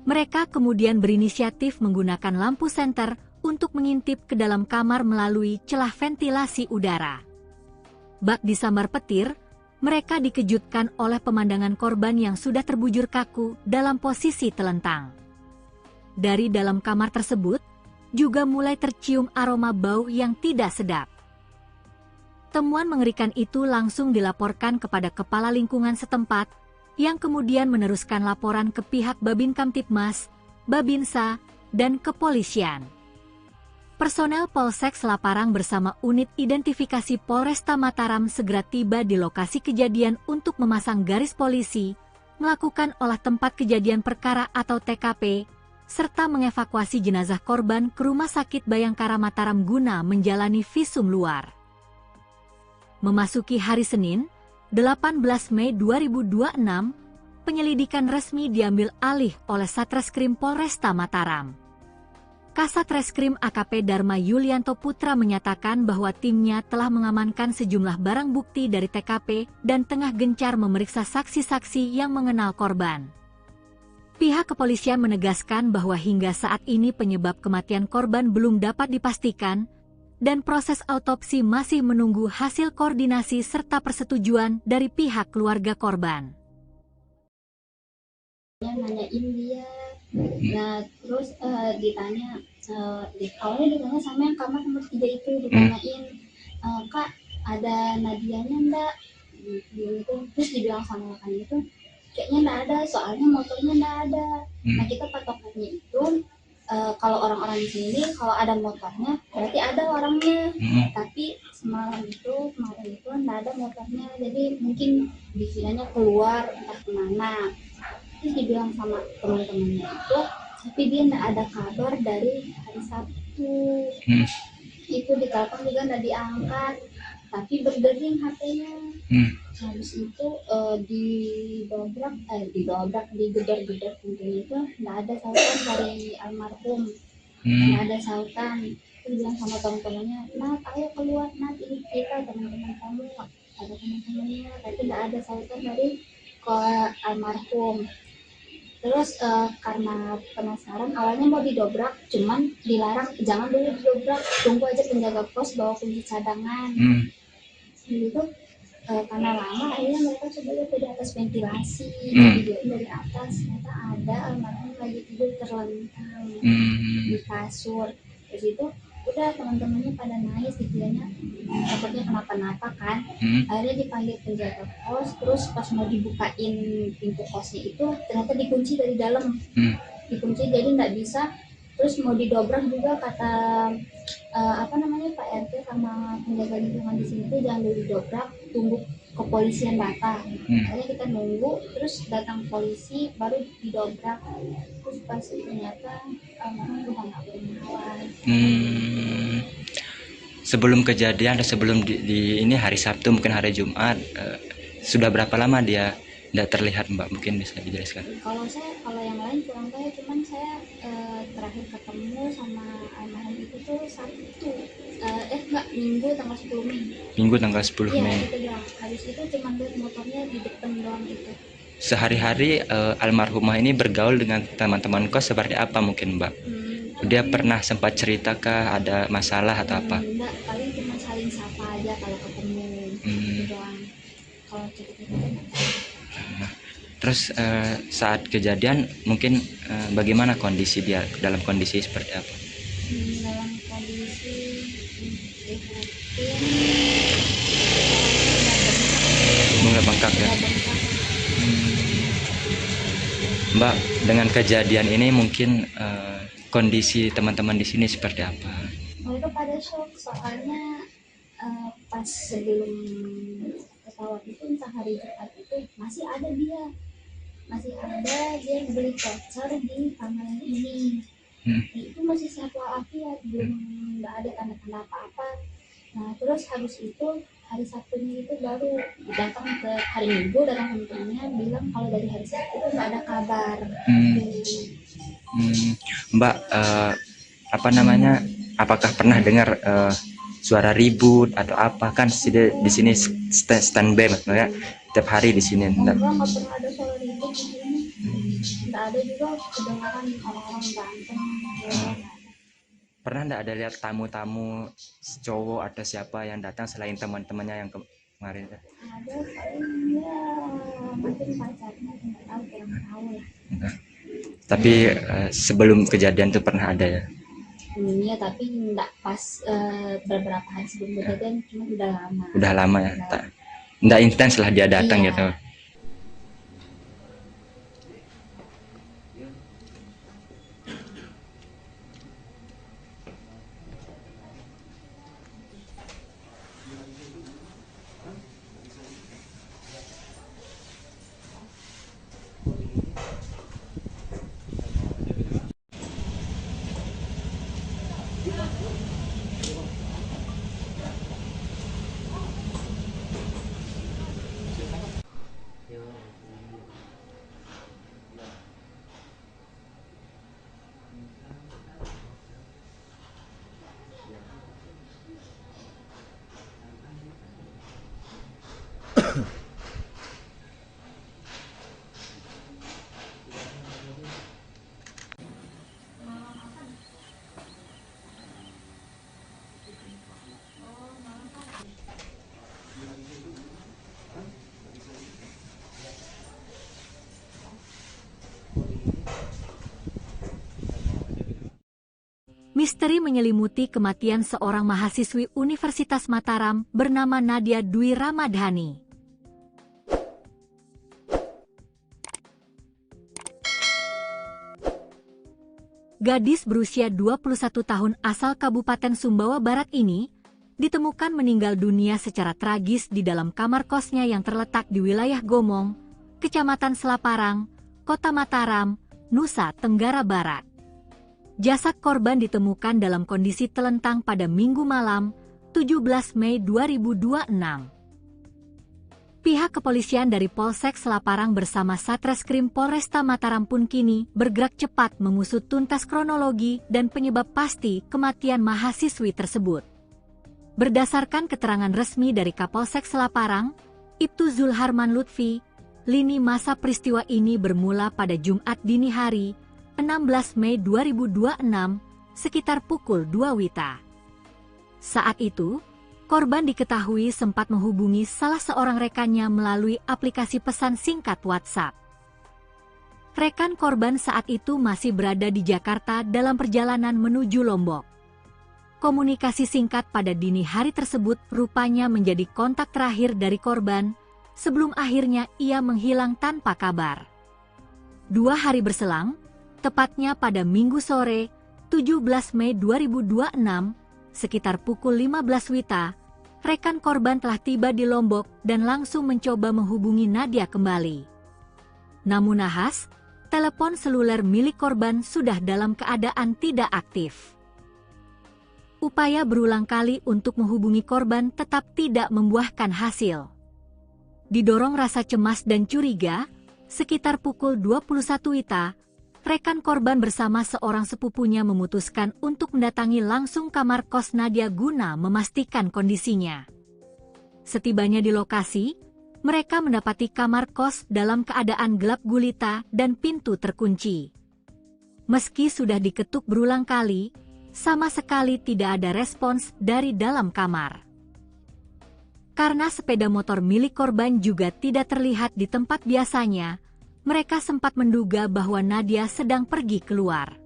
Mereka kemudian berinisiatif menggunakan lampu senter untuk mengintip ke dalam kamar melalui celah ventilasi udara. Bak disambar petir, mereka dikejutkan oleh pemandangan korban yang sudah terbujur kaku dalam posisi telentang. Dari dalam kamar tersebut, juga mulai tercium aroma bau yang tidak sedap. Temuan mengerikan itu langsung dilaporkan kepada kepala lingkungan setempat, yang kemudian meneruskan laporan ke pihak Babin Kamtibmas, Babinsa, dan kepolisian. Personel Polsek Selaparang bersama unit identifikasi Polresta Mataram segera tiba di lokasi kejadian untuk memasang garis polisi, melakukan olah tempat kejadian perkara atau TKP, serta mengevakuasi jenazah korban ke Rumah Sakit Bayangkara Mataram guna menjalani visum luar. Memasuki hari Senin, 18 Mei 2026, penyelidikan resmi diambil alih oleh Satreskrim Polresta Mataram. Kasat Reskrim AKP Dharma Yulianto Putra menyatakan bahwa timnya telah mengamankan sejumlah barang bukti dari TKP dan tengah gencar memeriksa saksi-saksi yang mengenal korban. Pihak kepolisian menegaskan bahwa hingga saat ini penyebab kematian korban belum dapat dipastikan, dan proses autopsi masih menunggu hasil koordinasi serta persetujuan dari pihak keluarga korban.
Nanyain dia, nah terus ditanya, awalnya ditanya sama yang kamar nomor 3 itu, ditanyain, Kak ada Nadianya enggak? Gitu. Terus dibilang sama kan itu, kayaknya enggak ada, soalnya motornya enggak ada. Nah kita patokannya itu, kalau orang-orang di sini kalau ada motornya berarti ada orangnya, tapi kemarin itu enggak ada motornya, jadi mungkin dikiranya keluar entah kemana. Terus dibilang sama teman-temannya itu, tapi dia enggak ada kabar dari hari Sabtu. Itu ditelepon juga enggak diangkat, tapi berdering HP-nya. Habis itu digedor-gedor pintunya itu enggak ada sautan dari almarhum. Enggak ada sautan. Terus bilang sama teman-temannya, "Nat, ayo keluar, Nat, ini kita teman-teman kamu." Ada teman-temannya, tapi enggak ada sautan dari almarhum. Terus karena penasaran, awalnya mau didobrak, cuman dilarang, jangan dulu didobrak, tunggu aja penjaga pos bawa kunci cadangan. Gitu. Karena lama, akhirnya mereka coba lihat dari atas ventilasi, videoin dari atas, ternyata ada almarhum lagi tidur terlentang di kasur. Terus itu udah teman-temannya pada nangis, dikiranya takutnya kenapa-napa kan. Akhirnya dipanggil penjaga pos, terus pas mau dibukain pintu kosnya itu ternyata dikunci dari dalam, dikunci jadi nggak bisa. Terus mau didobrak juga kata Pak RT sama penjaga lingkungan di sini tuh jangan dulu didobrak, tunggu kepolisian datang. Akhirnya kita nunggu, terus datang polisi baru didobrak. Terus pas ternyata udah nggak bernawan.
Sebelum kejadian atau sebelum di ini hari Sabtu mungkin hari Jumat, sudah berapa lama dia tidak terlihat, Mbak? Mungkin bisa dijelaskan.
Kalau yang lain kurang tahu, cuman saya terakhir ketemu sama almarhum itu tuh Sabtu, Minggu tanggal 10 Mei.
Minggu tanggal 10 Mei.
Iya, itu doang. Habis itu cuma lihat motornya di depan doang itu.
Sehari-hari almarhumah ini bergaul dengan teman-teman kos seperti apa mungkin, Mbak? Dia pernah sempat cerita kah ada masalah atau apa?
Enggak, paling cuma saling sapa aja kalau ketemu. Itu doang. Kalau cerita-cerita
Terus saat kejadian mungkin bagaimana kondisi dia, dalam kondisi seperti apa?
dalam kondisi
Bunga bengkak ya. Mbak, dengan kejadian ini mungkin kondisi teman-teman di sini seperti apa?
Mereka pada shock, soalnya pas sebelum pesawat itu entah hari Jumat itu masih ada dia beli voucher di kamar ini. Itu masih sehat walafiat, belum nggak ada tanda-tanda apa-apa. Nah terus habis itu hari Sabtunya itu baru datang ke hari Minggu, datang temennya bilang kalau dari hari Sabtu itu nggak ada kabar.
Mbak, apakah pernah dengar suara ribut atau apa? Kan di sini standby ya, tiap hari di sini.
Enggak pernah ada suara ribut di sini. Enggak ada juga kedengaran orang-orang berantem.
Pernah enggak ada lihat tamu-tamu cowok atau siapa yang datang selain teman-temannya yang kemarin?
Ada paling ya mungkin pacarnya, nggak tahu, kurang tahu lah.
Tapi sebelum kejadian itu pernah ada ya?
Iya, tapi enggak pas beberapa hari sebelum kejadian, cuma udah lama.
Udah lama ya? Enggak intens lah dia datang
Iya.
gitu.
Misteri menyelimuti kematian seorang mahasiswi Universitas Mataram bernama Nadia Dwi Ramadhani. Gadis berusia 21 tahun asal Kabupaten Sumbawa Barat ini ditemukan meninggal dunia secara tragis di dalam kamar kosnya yang terletak di wilayah Gomong, Kecamatan Selaparang, Kota Mataram, Nusa Tenggara Barat. Jasad korban ditemukan dalam kondisi telentang pada Minggu malam, 17 Mei 2026. Pihak kepolisian dari Polsek Selaparang bersama Satreskrim Polresta Mataram pun kini bergerak cepat mengusut tuntas kronologi dan penyebab pasti kematian mahasiswi tersebut. Berdasarkan keterangan resmi dari Kapolsek Selaparang, Ibtu Zulharman Lutfi, lini masa peristiwa ini bermula pada Jumat dini hari, 16 Mei 2026, sekitar pukul 2 WITA. Saat itu, korban diketahui sempat menghubungi salah seorang rekannya melalui aplikasi pesan singkat WhatsApp. Rekan korban saat itu masih berada di Jakarta dalam perjalanan menuju Lombok. Komunikasi singkat pada dini hari tersebut rupanya menjadi kontak terakhir dari korban, sebelum akhirnya ia menghilang tanpa kabar. 2 hari berselang, tepatnya pada Minggu sore, 17 Mei 2026, sekitar pukul 15 WITA, rekan korban telah tiba di Lombok dan langsung mencoba menghubungi Nadia kembali. Namun nahas, telepon seluler milik korban sudah dalam keadaan tidak aktif. Upaya berulang kali untuk menghubungi korban tetap tidak membuahkan hasil. Didorong rasa cemas dan curiga, sekitar pukul 21 WITA, rekan korban bersama seorang sepupunya memutuskan untuk mendatangi langsung kamar kos Nadia guna memastikan kondisinya. Setibanya di lokasi, mereka mendapati kamar kos dalam keadaan gelap gulita dan pintu terkunci. Meski sudah diketuk berulang kali, sama sekali tidak ada respons dari dalam kamar. Karena sepeda motor milik korban juga tidak terlihat di tempat biasanya, mereka sempat menduga bahwa Nadia sedang pergi keluar.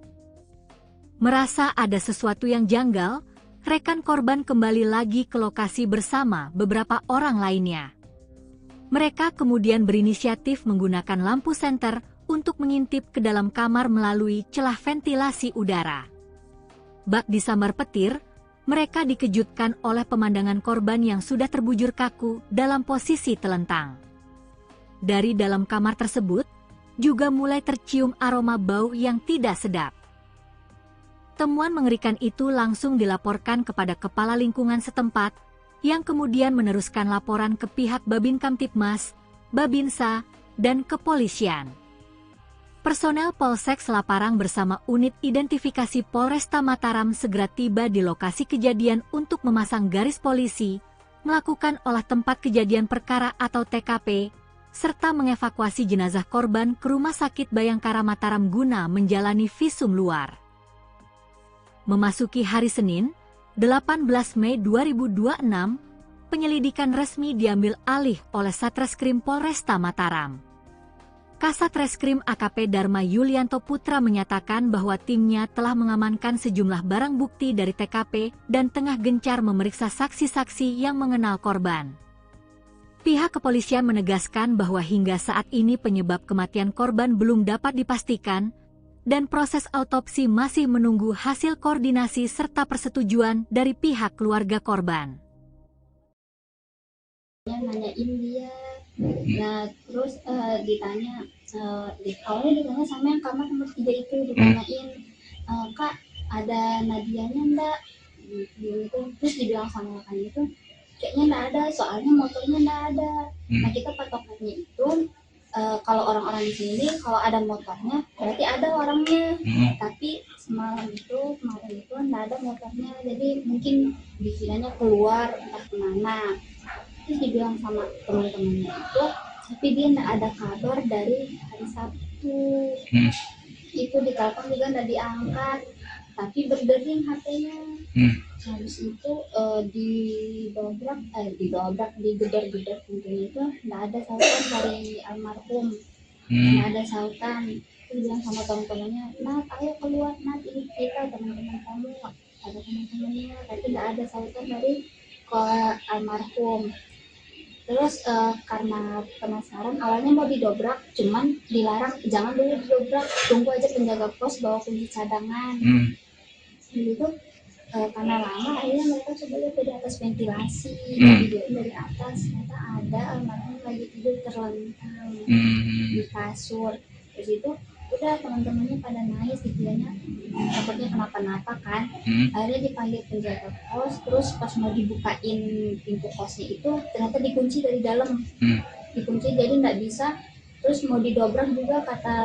Merasa ada sesuatu yang janggal, rekan korban kembali lagi ke lokasi bersama beberapa orang lainnya. Mereka kemudian berinisiatif menggunakan lampu senter untuk mengintip ke dalam kamar melalui celah ventilasi udara. Bak disambar petir, mereka dikejutkan oleh pemandangan korban yang sudah terbujur kaku dalam posisi telentang. Dari dalam kamar tersebut, juga mulai tercium aroma bau yang tidak sedap. Temuan mengerikan itu langsung dilaporkan kepada kepala lingkungan setempat, yang kemudian meneruskan laporan ke pihak Babin Kamtibmas, Babinsa, dan kepolisian. Personel Polsek Selaparang bersama unit identifikasi Polresta Mataram segera tiba di lokasi kejadian untuk memasang garis polisi, melakukan olah tempat kejadian perkara atau TKP, serta mengevakuasi jenazah korban ke Rumah Sakit Bayangkara Mataram guna menjalani visum luar. Memasuki hari Senin, 18 Mei 2026, penyelidikan resmi diambil alih oleh Satreskrim Polresta Mataram. Kasat Reskrim AKP Dharma Yulianto Putra menyatakan bahwa timnya telah mengamankan sejumlah barang bukti dari TKP dan tengah gencar memeriksa saksi-saksi yang mengenal korban. Pihak kepolisian menegaskan bahwa hingga saat ini penyebab kematian korban belum dapat dipastikan, dan proses autopsi masih menunggu hasil koordinasi serta persetujuan dari pihak keluarga korban.
Nanyain dia, nah terus ditanya, awalnya ditanya sama yang kamar nomor 3 itu, ditanyain, Kak ada Nadianya enggak? Gitu. Terus dibilang sama rekan itu, kayaknya enggak ada, soalnya motornya enggak ada. Nah kita patokannya itu, kalau orang-orang di sini kalau ada motornya berarti ada orangnya, tapi kemarin itu nggak ada motornya, jadi mungkin dikiranya keluar entah kemana. Terus dibilang sama teman-temannya itu, tapi dia nggak ada kabar dari hari Sabtu. Itu ditelepon juga nggak diangkat, tapi berdering HP-nya. Habis itu digedor pintunya itu nggak ada sautan dari almarhum, nggak ada sautan. bilang sama teman-temannya, Nat ayo keluar Nat, ini kita teman-teman kamu, ada teman-temannya, tapi nggak ada sautan dari ke almarhum. Terus karena penasaran awalnya mau didobrak, cuman dilarang, jangan dulu didobrak, tunggu aja penjaga pos bawa kunci cadangan. Gitu. Karena lama akhirnya mereka coba lihat dari atas ventilasi, videoin dari atas, ternyata ada almarhum lagi tidur terlentang di kasur. Terus itu udah teman-temannya pada nangis, dikiranya takutnya kenapa-napa kan. Akhirnya dipanggil penjaga kos, terus pas mau dibukain pintu kosnya itu ternyata dikunci dari dalam, dikunci jadi nggak bisa. Terus mau didobrak juga kata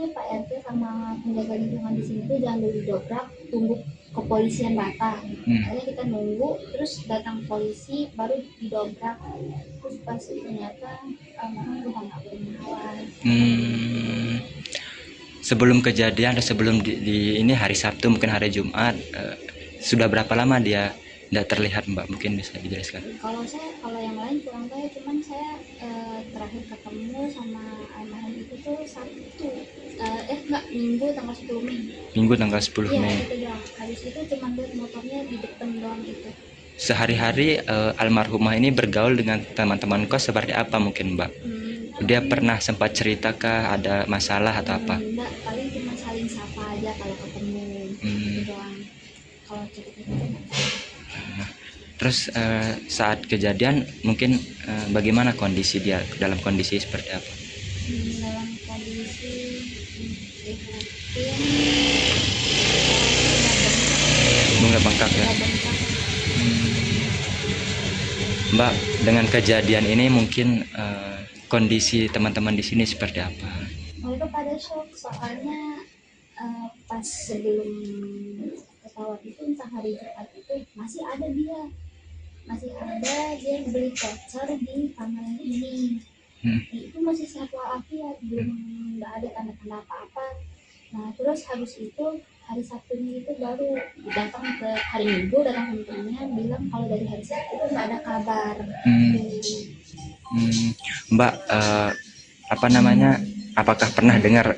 Pak RT sama penjaga lingkungan di sini tuh jangan dulu didobrak, tunggu kepolisian datang. Akhirnya kita nunggu, terus datang polisi baru didobrak. Terus pas ternyata almarhum udah nggak bernyawa.
Sebelum kejadian atau sebelum di ini hari Sabtu mungkin hari Jumat, sudah berapa lama dia tidak terlihat Mbak, mungkin bisa dijelaskan?
Kalau yang lain kurang tahu, cuman saya terakhir ketemu sama almarhum itu tuh Sabtu, Minggu tanggal 10 Mei.
Minggu tanggal 10
Iya,
Mei.
itu doang. Habis itu cuma lihat motornya di depan doang gitu.
Sehari-hari almarhumah ini bergaul dengan teman-teman kos seperti apa mungkin Mbak? Dia pernah sempat cerita ada masalah atau apa?
Enggak, paling cuma saling sapa aja kalau ketemu. Gitu doang. Kalau cerita-cerita
Terus saat kejadian mungkin bagaimana kondisi dia, dalam kondisi seperti apa?
dalam kondisi
Bunga bengkak ya. Mbak, dengan kejadian ini mungkin kondisi teman-teman di sini seperti apa?
Mereka pada shock, soalnya pas sebelum pesawat itu, entah hari Jumat itu masih ada dia beli voucher di kamar ini. Itu masih sehat walafiat, belum nggak ada tanda-tanda apa-apa. Nah terus habis itu hari Sabtunya itu baru datang ke hari Minggu, datang temennya bilang kalau dari hari Sabtu itu nggak ada kabar.
Mbak, apakah pernah dengar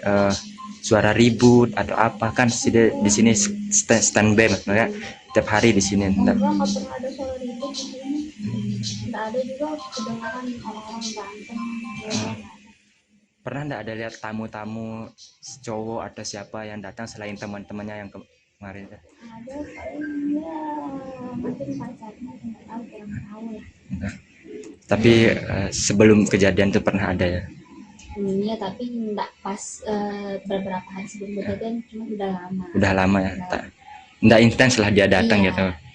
suara ribut atau apa? Kan di sini standby maksudnya tiap hari di sini.
Nggak pernah ada suara ribut di sini. Nggak ada juga kedengaran orang-orang berantem.
Pernah nggak ada lihat tamu-tamu cowok atau siapa yang datang selain teman-temannya yang kemarin?
Ada paling ya mungkin pacarnya, nggak tahu, kurang tahu lah.
Tapi sebelum kejadian itu pernah ada ya?
Iya, tapi nggak pas beberapa hari sebelum kejadian, cuma udah lama.
Udah lama ya? Nggak intens lah dia datang
iya.
Gitu.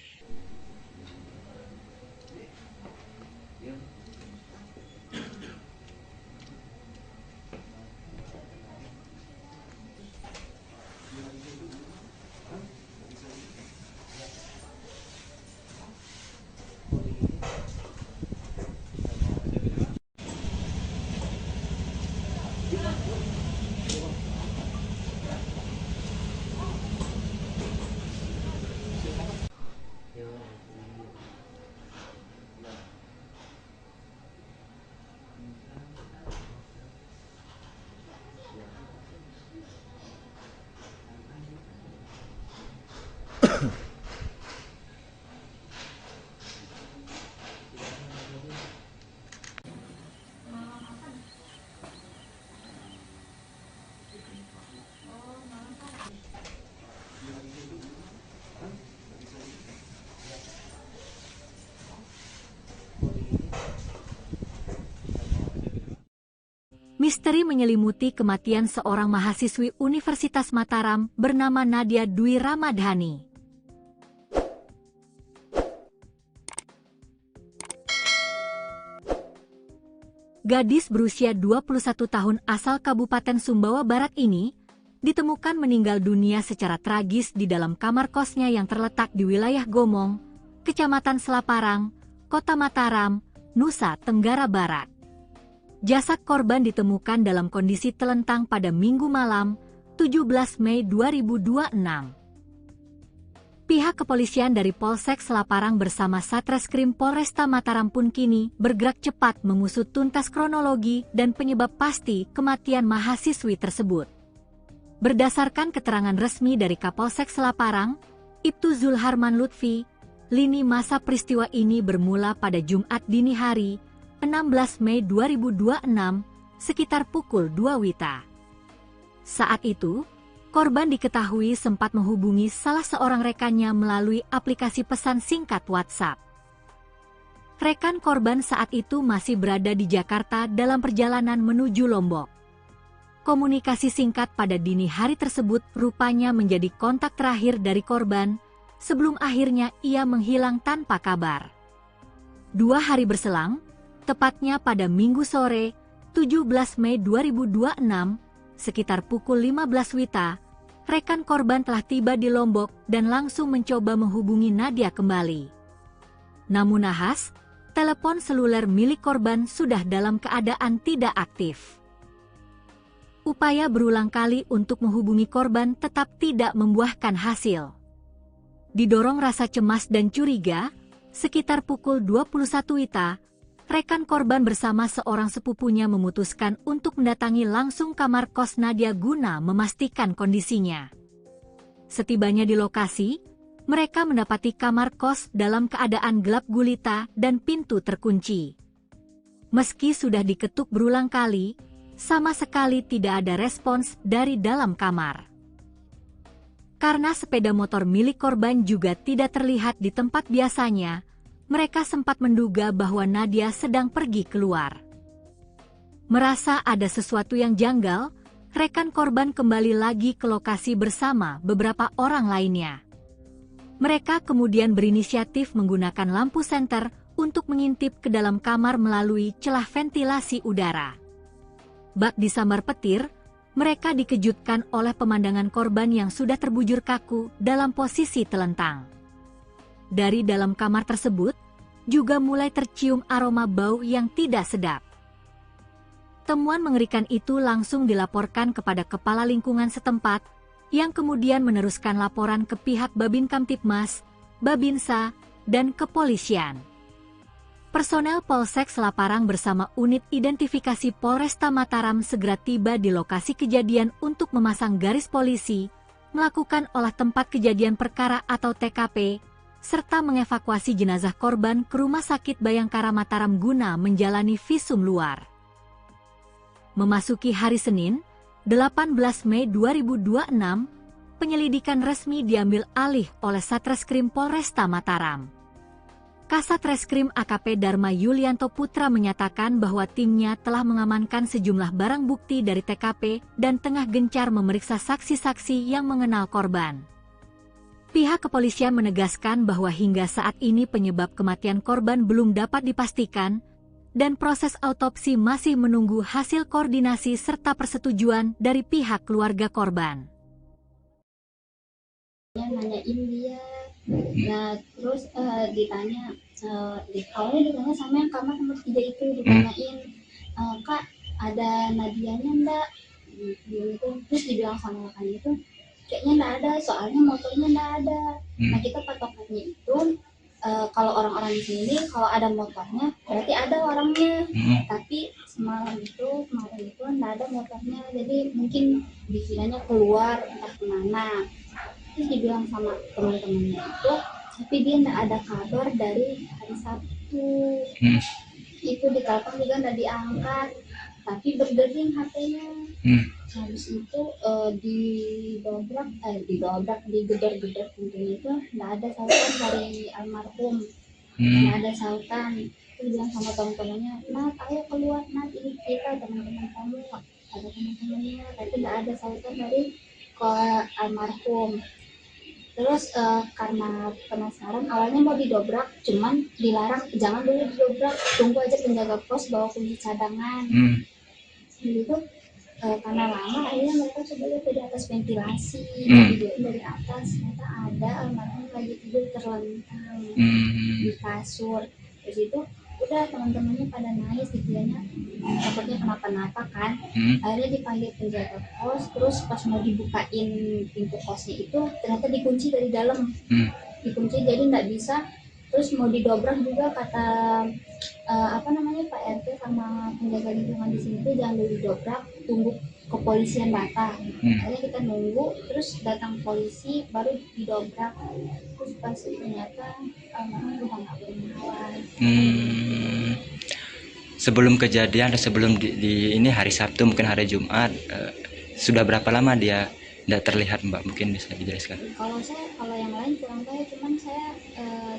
Misteri menyelimuti kematian seorang mahasiswi Universitas Mataram bernama Nadia Dwi Ramadhani. Gadis berusia 21 tahun asal Kabupaten Sumbawa Barat ini ditemukan meninggal dunia secara tragis di dalam kamar kosnya yang terletak di wilayah Gomong, Kecamatan Selaparang, Kota Mataram, Nusa Tenggara Barat. Jasad korban ditemukan dalam kondisi telentang pada Minggu malam, 17 Mei 2026. Pihak kepolisian dari Polsek Selaparang bersama Satreskrim Polresta Mataram pun kini bergerak cepat mengusut tuntas kronologi dan penyebab pasti kematian mahasiswi tersebut. Berdasarkan keterangan resmi dari Kapolsek Selaparang, Ibtu Zulharman Lutfi, lini masa peristiwa ini bermula pada Jumat dini hari, 16 Mei 2026, sekitar pukul 2 WITA. Saat itu, korban diketahui sempat menghubungi salah seorang rekannya melalui aplikasi pesan singkat WhatsApp. Rekan korban saat itu masih berada di Jakarta dalam perjalanan menuju Lombok. Komunikasi singkat pada dini hari tersebut rupanya menjadi kontak terakhir dari korban, sebelum akhirnya ia menghilang tanpa kabar. 2 hari berselang, tepatnya pada Minggu sore, 17 Mei 2026, sekitar pukul 15 WITA, rekan korban telah tiba di Lombok dan langsung mencoba menghubungi Nadia kembali. Namun nahas, telepon seluler milik korban sudah dalam keadaan tidak aktif. Upaya berulang kali untuk menghubungi korban tetap tidak membuahkan hasil. Didorong rasa cemas dan curiga, sekitar pukul 21 WITA, rekan korban bersama seorang sepupunya memutuskan untuk mendatangi langsung kamar kos Nadia guna memastikan kondisinya. Setibanya di lokasi, mereka mendapati kamar kos dalam keadaan gelap gulita dan pintu terkunci. Meski sudah diketuk berulang kali, sama sekali tidak ada respons dari dalam kamar. Karena sepeda motor milik korban juga tidak terlihat di tempat biasanya, mereka sempat menduga bahwa Nadia sedang pergi keluar. Merasa ada sesuatu yang janggal, rekan korban kembali lagi ke lokasi bersama beberapa orang lainnya. Mereka kemudian berinisiatif menggunakan lampu senter untuk mengintip ke dalam kamar melalui celah ventilasi udara. Bak disambar petir, mereka dikejutkan oleh pemandangan korban yang sudah terbujur kaku dalam posisi telentang. Dari dalam kamar tersebut, juga mulai tercium aroma bau yang tidak sedap. Temuan mengerikan itu langsung dilaporkan kepada kepala lingkungan setempat, yang kemudian meneruskan laporan ke pihak Babin Kamtibmas, Babinsa, dan kepolisian. Personel Polsek Selaparang bersama unit identifikasi Polresta Mataram segera tiba di lokasi kejadian untuk memasang garis polisi, melakukan olah tempat kejadian perkara atau TKP, serta mengevakuasi jenazah korban ke Rumah Sakit Bayangkara Mataram guna menjalani visum luar. Memasuki hari Senin, 18 Mei 2026, penyelidikan resmi diambil alih oleh Satreskrim Polresta Mataram. Kasat Reskrim AKP Dharma Yulianto Putra menyatakan bahwa timnya telah mengamankan sejumlah barang bukti dari TKP dan tengah gencar memeriksa saksi-saksi yang mengenal korban. Pihak kepolisian menegaskan bahwa hingga saat ini penyebab kematian korban belum dapat dipastikan, dan proses autopsi masih menunggu hasil koordinasi serta persetujuan dari pihak keluarga korban.
Nanyain dia, nah terus ditanya, awalnya ditanya sama yang kamar nomor 3 itu, ditanyain, Kak ada Nadianya enggak? Gitu. Terus dibilang sama rekannya itu, kayaknya enggak ada, soalnya motornya enggak ada. Nah kita patokannya itu, kalau orang-orang di sini kalau ada motornya berarti ada orangnya, tapi kemarin itu enggak ada motornya, jadi mungkin dikiranya keluar entah kemana. Terus dibilang sama teman-temannya itu, tapi dia enggak ada kabar dari hari Sabtu. Itu ditelepon juga enggak diangkat, tapi berdering HP-nya. Habis itu digedor-gedor pintunya itu enggak ada sautan dari almarhum. Enggak ada sautan. Terus bilang sama teman-temannya, "Nat, ayo keluar, Nat, ini kita teman-teman kamu." Ada teman-temannya, tapi enggak ada sautan dari almarhum. Terus karena penasaran, awalnya mau didobrak, cuman dilarang, jangan dulu didobrak, tunggu aja penjaga pos bawa kunci cadangan. Gitu. Karena lama, akhirnya mereka coba lihat dari atas ventilasi, dari atas, ternyata ada almarhum lagi tidur terlentang di kasur. Terus itu udah teman-temannya pada nangis gitu ya, takutnya kenapa-napa kan. Akhirnya dipanggil penjaga kos, terus pas mau dibukain pintu kosnya itu ternyata dikunci dari dalam. Dikunci jadi nggak bisa. Terus mau didobrak juga kata Pak RT sama penjaga lingkungan di sini tuh jangan dulu didobrak, tunggu kepolisian datang. Akhirnya kita nunggu, terus datang polisi baru didobrak. Terus pas ternyata udah nggak bernawan.
Sebelum kejadian atau sebelum di ini hari Sabtu mungkin hari Jumat, sudah berapa lama dia tidak terlihat Mbak? Mungkin bisa dijelaskan.
Kalau yang lain kurang tahu, cuman saya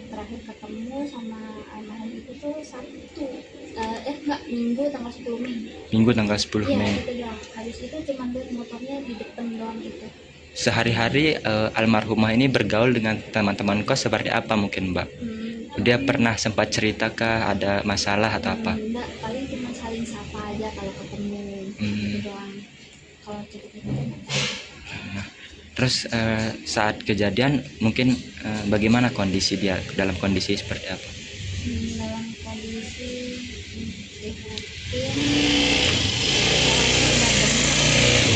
terakhir ketemu sama almarhum itu tuh Sabtu, Minggu tanggal 10 Mei.
Minggu tanggal 10 Mei.
Iya, itu doang. Habis itu cuman lihat motornya di depan doang itu.
Sehari-hari almarhumah ini bergaul dengan teman-teman kos seperti apa mungkin Mbak? Dia pernah sempat cerita ada masalah atau apa?
Enggak, paling cuma saling sapa aja kalau ketemu. Itu doang. Kalau cerita-cerita.
Nah, terus saat kejadian mungkin bagaimana kondisi dia, dalam kondisi seperti apa?
Dalam kondisi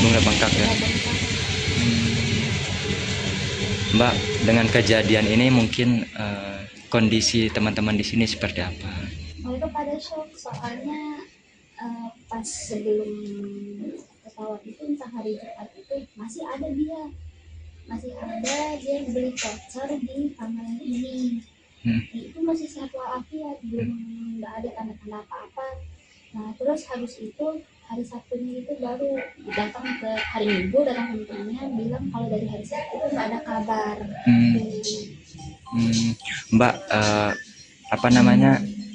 Udah bengkak ya. Mbak, dengan kejadian ini mungkin kondisi teman-teman di sini seperti apa?
Mereka pada shock soalnya pas sebelum pesawat itu entah hari Jumat itu masih ada dia beli voucher di kamar ini. Itu masih sehat walafiat, belum nggak ada tanda-tanda apa-apa. Nah terus habis itu hari Sabtunya itu baru datang ke hari Minggu, datang temannya bilang kalau dari hari Sabtu itu nggak ada kabar.
Mbak,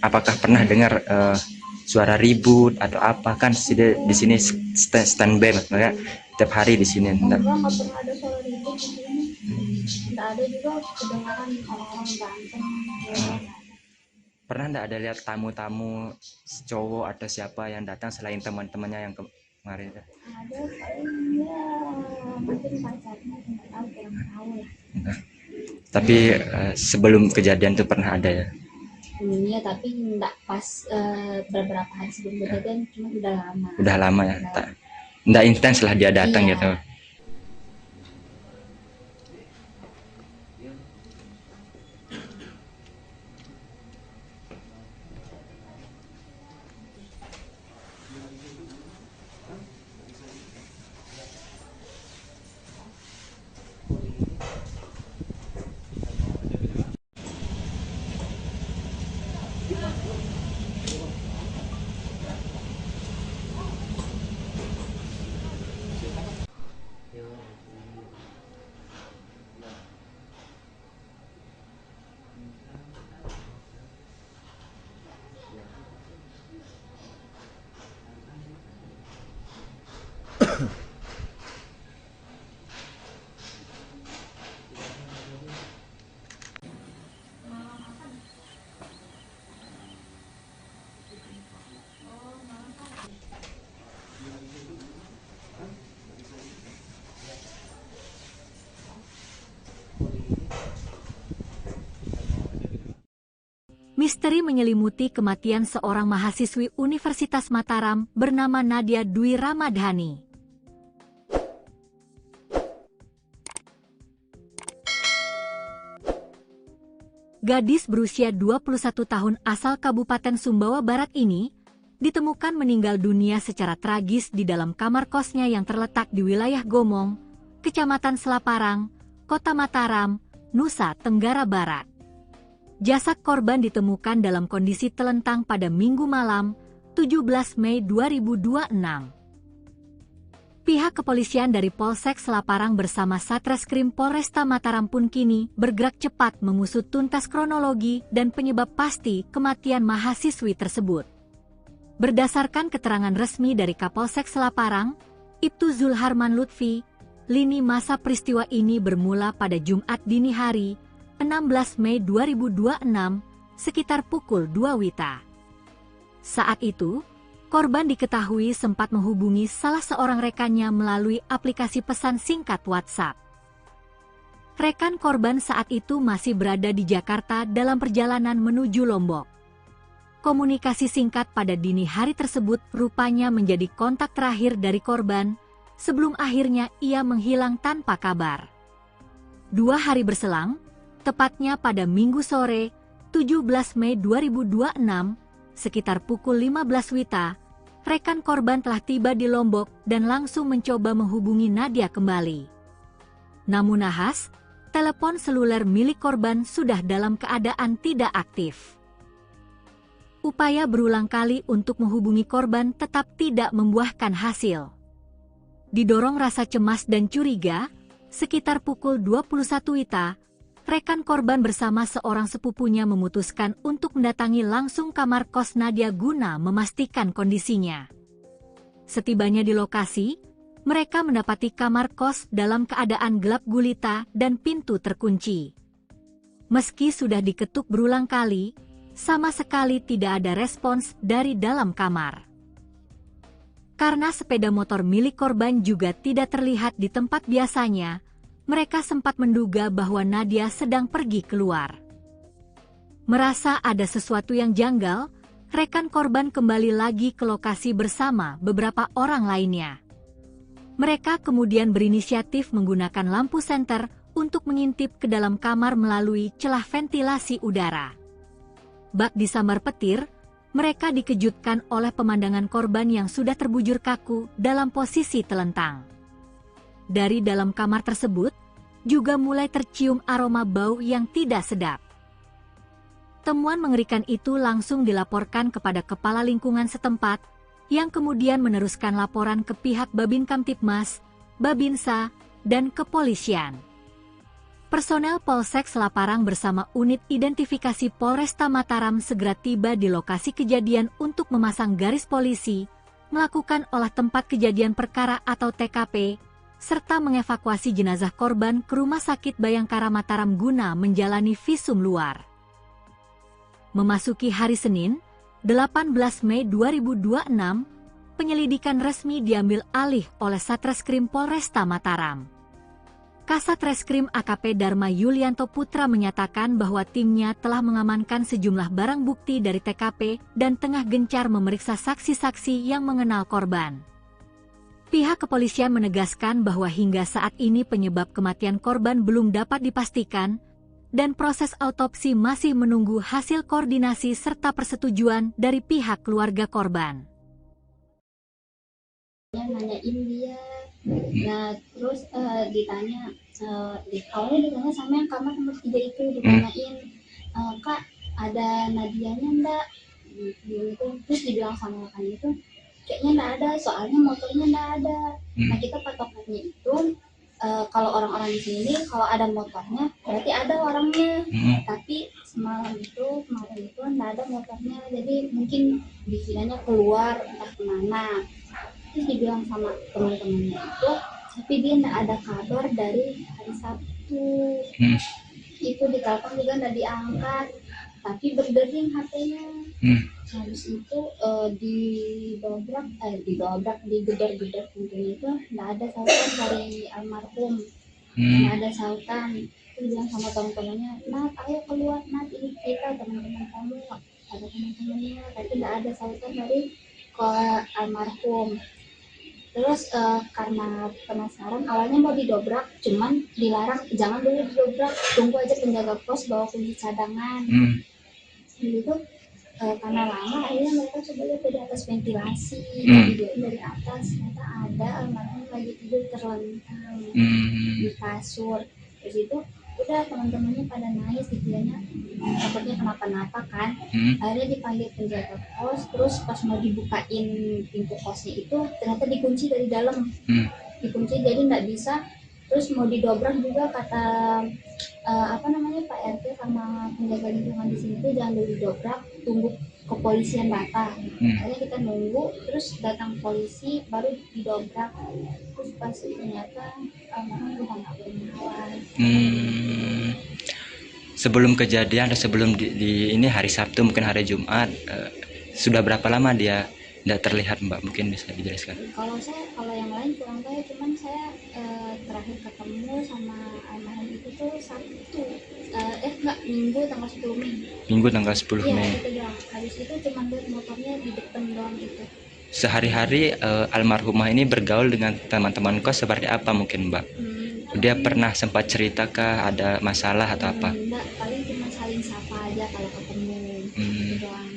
apakah pernah dengar suara ribut atau apa? Kan di sini standby ya, tiap hari di sini.
Nggak pernah ada suara ribut di sini. Nggak ada juga kedengaran orang-orang berantem.
Pernah nggak ada lihat tamu-tamu cowok atau siapa yang datang selain teman-temannya yang kemarin?
Ada paling ya mungkin pacarnya, nggak tahu, kurang tahu lah.
Tapi sebelum kejadian itu pernah ada ya?
Iya, tapi nggak pas beberapa hari sebelum kejadian, cuma udah lama.
Udah lama ya, nggak intens lah dia datang gitu.
Misteri menyelimuti kematian seorang mahasiswi Universitas Mataram bernama Nadia Dwi Ramadhani. Gadis berusia 21 tahun asal Kabupaten Sumbawa Barat ini ditemukan meninggal dunia secara tragis di dalam kamar kosnya yang terletak di wilayah Gomong, Kecamatan Selaparang, Kota Mataram, Nusa Tenggara Barat. Jasad korban ditemukan dalam kondisi telentang pada Minggu malam, 17 Mei 2026. Pihak kepolisian dari Polsek Selaparang bersama Satreskrim Polresta Mataram pun kini bergerak cepat mengusut tuntas kronologi dan penyebab pasti kematian mahasiswi tersebut. Berdasarkan keterangan resmi dari Kapolsek Selaparang, Ibtu Zulharman Lutfi, lini masa peristiwa ini bermula pada Jumat dini hari, 16 Mei 2026, sekitar pukul 2 WITA. Saat itu, korban diketahui sempat menghubungi salah seorang rekannya melalui aplikasi pesan singkat WhatsApp. Rekan korban saat itu masih berada di Jakarta dalam perjalanan menuju Lombok. Komunikasi singkat pada dini hari tersebut rupanya menjadi kontak terakhir dari korban, sebelum akhirnya ia menghilang tanpa kabar. 2 hari berselang, tepatnya pada Minggu sore, 17 Mei 2026, sekitar pukul 15 WITA, rekan korban telah tiba di Lombok dan langsung mencoba menghubungi Nadia kembali. Namun nahas, telepon seluler milik korban sudah dalam keadaan tidak aktif. Upaya berulang kali untuk menghubungi korban tetap tidak membuahkan hasil. Didorong rasa cemas dan curiga, sekitar pukul 21 WITA, rekan korban bersama seorang sepupunya memutuskan untuk mendatangi langsung kamar kos Nadia guna memastikan kondisinya. Setibanya di lokasi, mereka mendapati kamar kos dalam keadaan gelap gulita dan pintu terkunci. Meski sudah diketuk berulang kali, sama sekali tidak ada respons dari dalam kamar. Karena sepeda motor milik korban juga tidak terlihat di tempat biasanya, mereka sempat menduga bahwa Nadia sedang pergi keluar. Merasa ada sesuatu yang janggal, rekan korban kembali lagi ke lokasi bersama beberapa orang lainnya. Mereka kemudian berinisiatif menggunakan lampu senter untuk mengintip ke dalam kamar melalui celah ventilasi udara. Bak disambar petir, mereka dikejutkan oleh pemandangan korban yang sudah terbujur kaku dalam posisi telentang. Dari dalam kamar tersebut, juga mulai tercium aroma bau yang tidak sedap. Temuan mengerikan itu langsung dilaporkan kepada kepala lingkungan setempat, yang kemudian meneruskan laporan ke pihak Babin Kamtibmas, Babinsa, dan kepolisian. Personel Polsek Selaparang bersama unit identifikasi Polresta Mataram segera tiba di lokasi kejadian untuk memasang garis polisi, melakukan olah tempat kejadian perkara atau TKP, serta mengevakuasi jenazah korban ke Rumah Sakit Bayangkara Mataram guna menjalani visum luar. Memasuki hari Senin, 18 Mei 2026, penyelidikan resmi diambil alih oleh Satreskrim Polresta Mataram. Kasat Reskrim AKP Dharma Yulianto Putra menyatakan bahwa timnya telah mengamankan sejumlah barang bukti dari TKP dan tengah gencar memeriksa saksi-saksi yang mengenal korban. Pihak kepolisian menegaskan bahwa hingga saat ini penyebab kematian korban belum dapat dipastikan, dan proses autopsi masih menunggu hasil koordinasi serta persetujuan dari pihak keluarga korban.
Nanyain dia, nah terus ditanya, awalnya ditanya sama yang kamar nomor 3 itu, ditanyain, Kak ada Nadianya enggak? Gitu. Terus dibilang sama kan itu, kayaknya enggak ada, soalnya motornya enggak ada. Nah kita patokannya itu, kalau orang-orang di sini kalau ada motornya berarti ada orangnya, tapi kemarin itu enggak ada motornya, jadi mungkin dikiranya keluar entah kemana. Terus dibilang sama teman-temannya itu, tapi dia enggak ada kabar dari hari Sabtu. Itu ditelepon juga enggak diangkat, tapi berdering HP-nya. Habis itu digedor-gedor pintunya itu enggak ada sautan dari almarhum. Enggak ada sautan. Terus bilang sama teman-temannya, "Nat, ayo keluar, Nat, ini kita teman-teman kamu." Ada teman-temannya, tapi enggak ada sautan dari almarhum. Terus karena penasaran, awalnya mau didobrak, cuman dilarang, jangan dulu didobrak, tunggu aja penjaga pos bawa kunci cadangan. Gitu. Karena lama, akhirnya mereka coba lihat dari atas ventilasi, dari atas, ternyata ada almarhum lagi tidur terlentang di kasur. Terus itu udah teman-temannya pada nangis, dikiranya takutnya kenapa-napa kan. Akhirnya dipanggil penjaga pos, terus pas mau dibukain pintu kosnya itu ternyata dikunci dari dalam, dikunci jadi nggak bisa. Terus mau didobrak juga kata Pak RT sama penjaga lingkungan di sini tuh jangan dulu didobrak, tunggu kepolisian datang. Akhirnya kita nunggu, terus datang polisi baru didobrak. Terus pas ternyata almarhum udah nggak bernyawa.
Sebelum kejadian atau sebelum di ini hari Sabtu mungkin hari Jumat, sudah berapa lama dia tidak terlihat, Mbak? Mungkin bisa dijelaskan.
Kalau yang lain kurang tahu, cuman saya terakhir ketemu sama almarhum itu tuh Sabtu, Minggu tanggal 10 Mei.
Minggu tanggal 10 Mei.
Iya, itu habis itu cuma lihat motornya di depan doang gitu.
Sehari-hari almarhumah ini bergaul dengan teman-teman kos seperti apa mungkin Mbak? Dia pernah sempat cerita ada masalah atau apa?
Enggak, paling cuma saling sapa aja kalau ketemu gitu doang.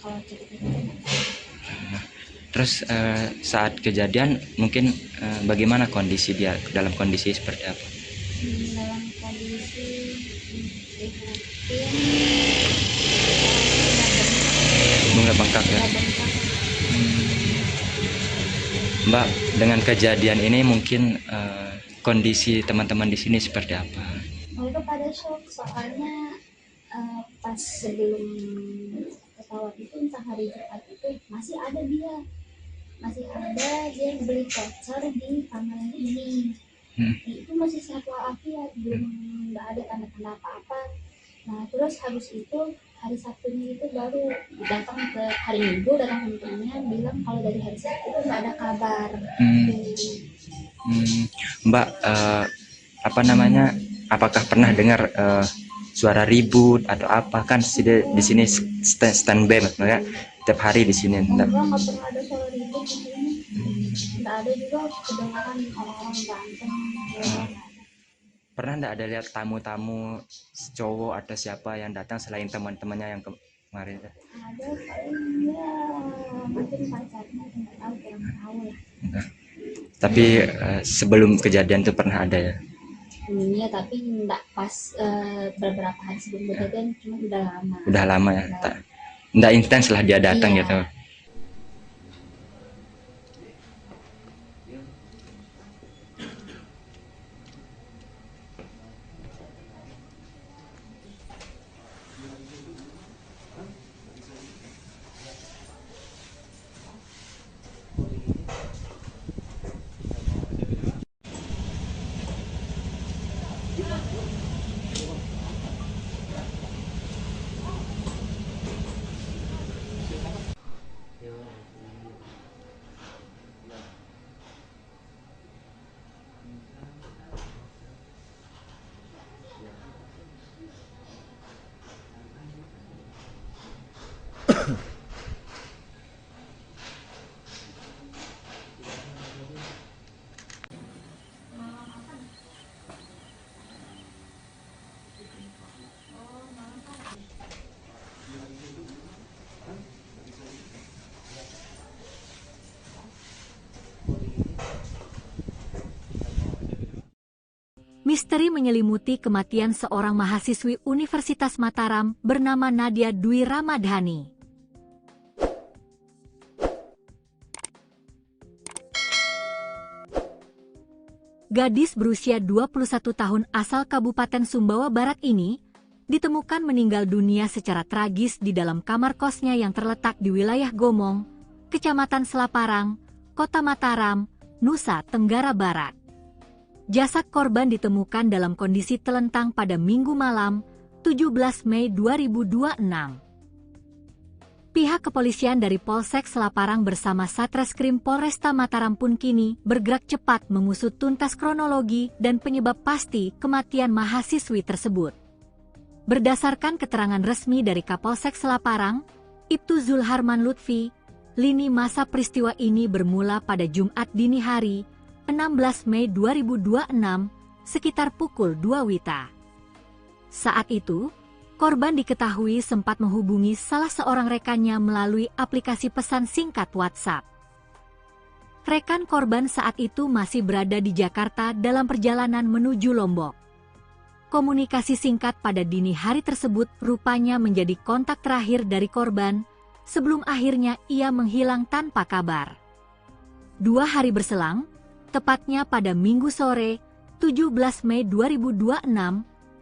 Kalau cerita-cerita.
Terus saat kejadian mungkin bagaimana kondisi dia, dalam kondisi seperti apa?
Dalam kondisi
Bunga bengkak ya. Mbak, dengan kejadian ini mungkin kondisi teman-teman di sini seperti apa?
Mereka pada shock soalnya pas sebelum pesawat itu entah hari Jumat itu masih ada dia beli voucher di tanggal ini. Itu masih sehat walafiat, belum nggak ada tanda-tanda apa-apa. Nah terus habis itu hari Sabtunya itu baru datang ke hari Minggu, datang ke temennya bilang kalau dari hari Sabtu itu nggak ada kabar.
Mbak, apa namanya? Apakah pernah dengar suara ribut atau apa? Kan di sini standby maksudnya tiap hari di sini.
Enggak pernah ada suara ribut di sini. Nggak ada juga kedengaran orang-orang berantem.
Pernah nggak ada lihat tamu-tamu cowok atau siapa yang datang selain teman-temannya yang kemarin?
Ada paling ya mungkin pacarnya, nggak tahu, kurang tahu lah.
Tapi sebelum kejadian itu pernah ada ya?
Iya, tapi nggak pas beberapa hari sebelum kejadian, cuma udah lama.
Udah lama ya? Nggak intens lah dia datang gitu?
Misteri menyelimuti kematian seorang mahasiswi Universitas Mataram bernama Nadia Dwi Ramadhani. Gadis berusia 21 tahun asal Kabupaten Sumbawa Barat ini ditemukan meninggal dunia secara tragis di dalam kamar kosnya yang terletak di wilayah Gomong, Kecamatan Selaparang, Kota Mataram, Nusa Tenggara Barat. Jasad korban ditemukan dalam kondisi telentang pada Minggu malam, 17 Mei 2026. Pihak kepolisian dari Polsek Selaparang bersama Satreskrim Polresta Mataram pun kini bergerak cepat mengusut tuntas kronologi dan penyebab pasti kematian mahasiswi tersebut. Berdasarkan keterangan resmi dari Kapolsek Selaparang, Ibtu Zulharman Lutfi, lini masa peristiwa ini bermula pada Jumat dini hari, 16 Mei 2026, sekitar pukul 2 WITA. Saat itu, korban diketahui sempat menghubungi salah seorang rekannya melalui aplikasi pesan singkat WhatsApp. Rekan korban saat itu masih berada di Jakarta dalam perjalanan menuju Lombok. Komunikasi singkat pada dini hari tersebut rupanya menjadi kontak terakhir dari korban sebelum akhirnya ia menghilang tanpa kabar. 2 hari berselang, tepatnya pada Minggu sore, 17 Mei 2026,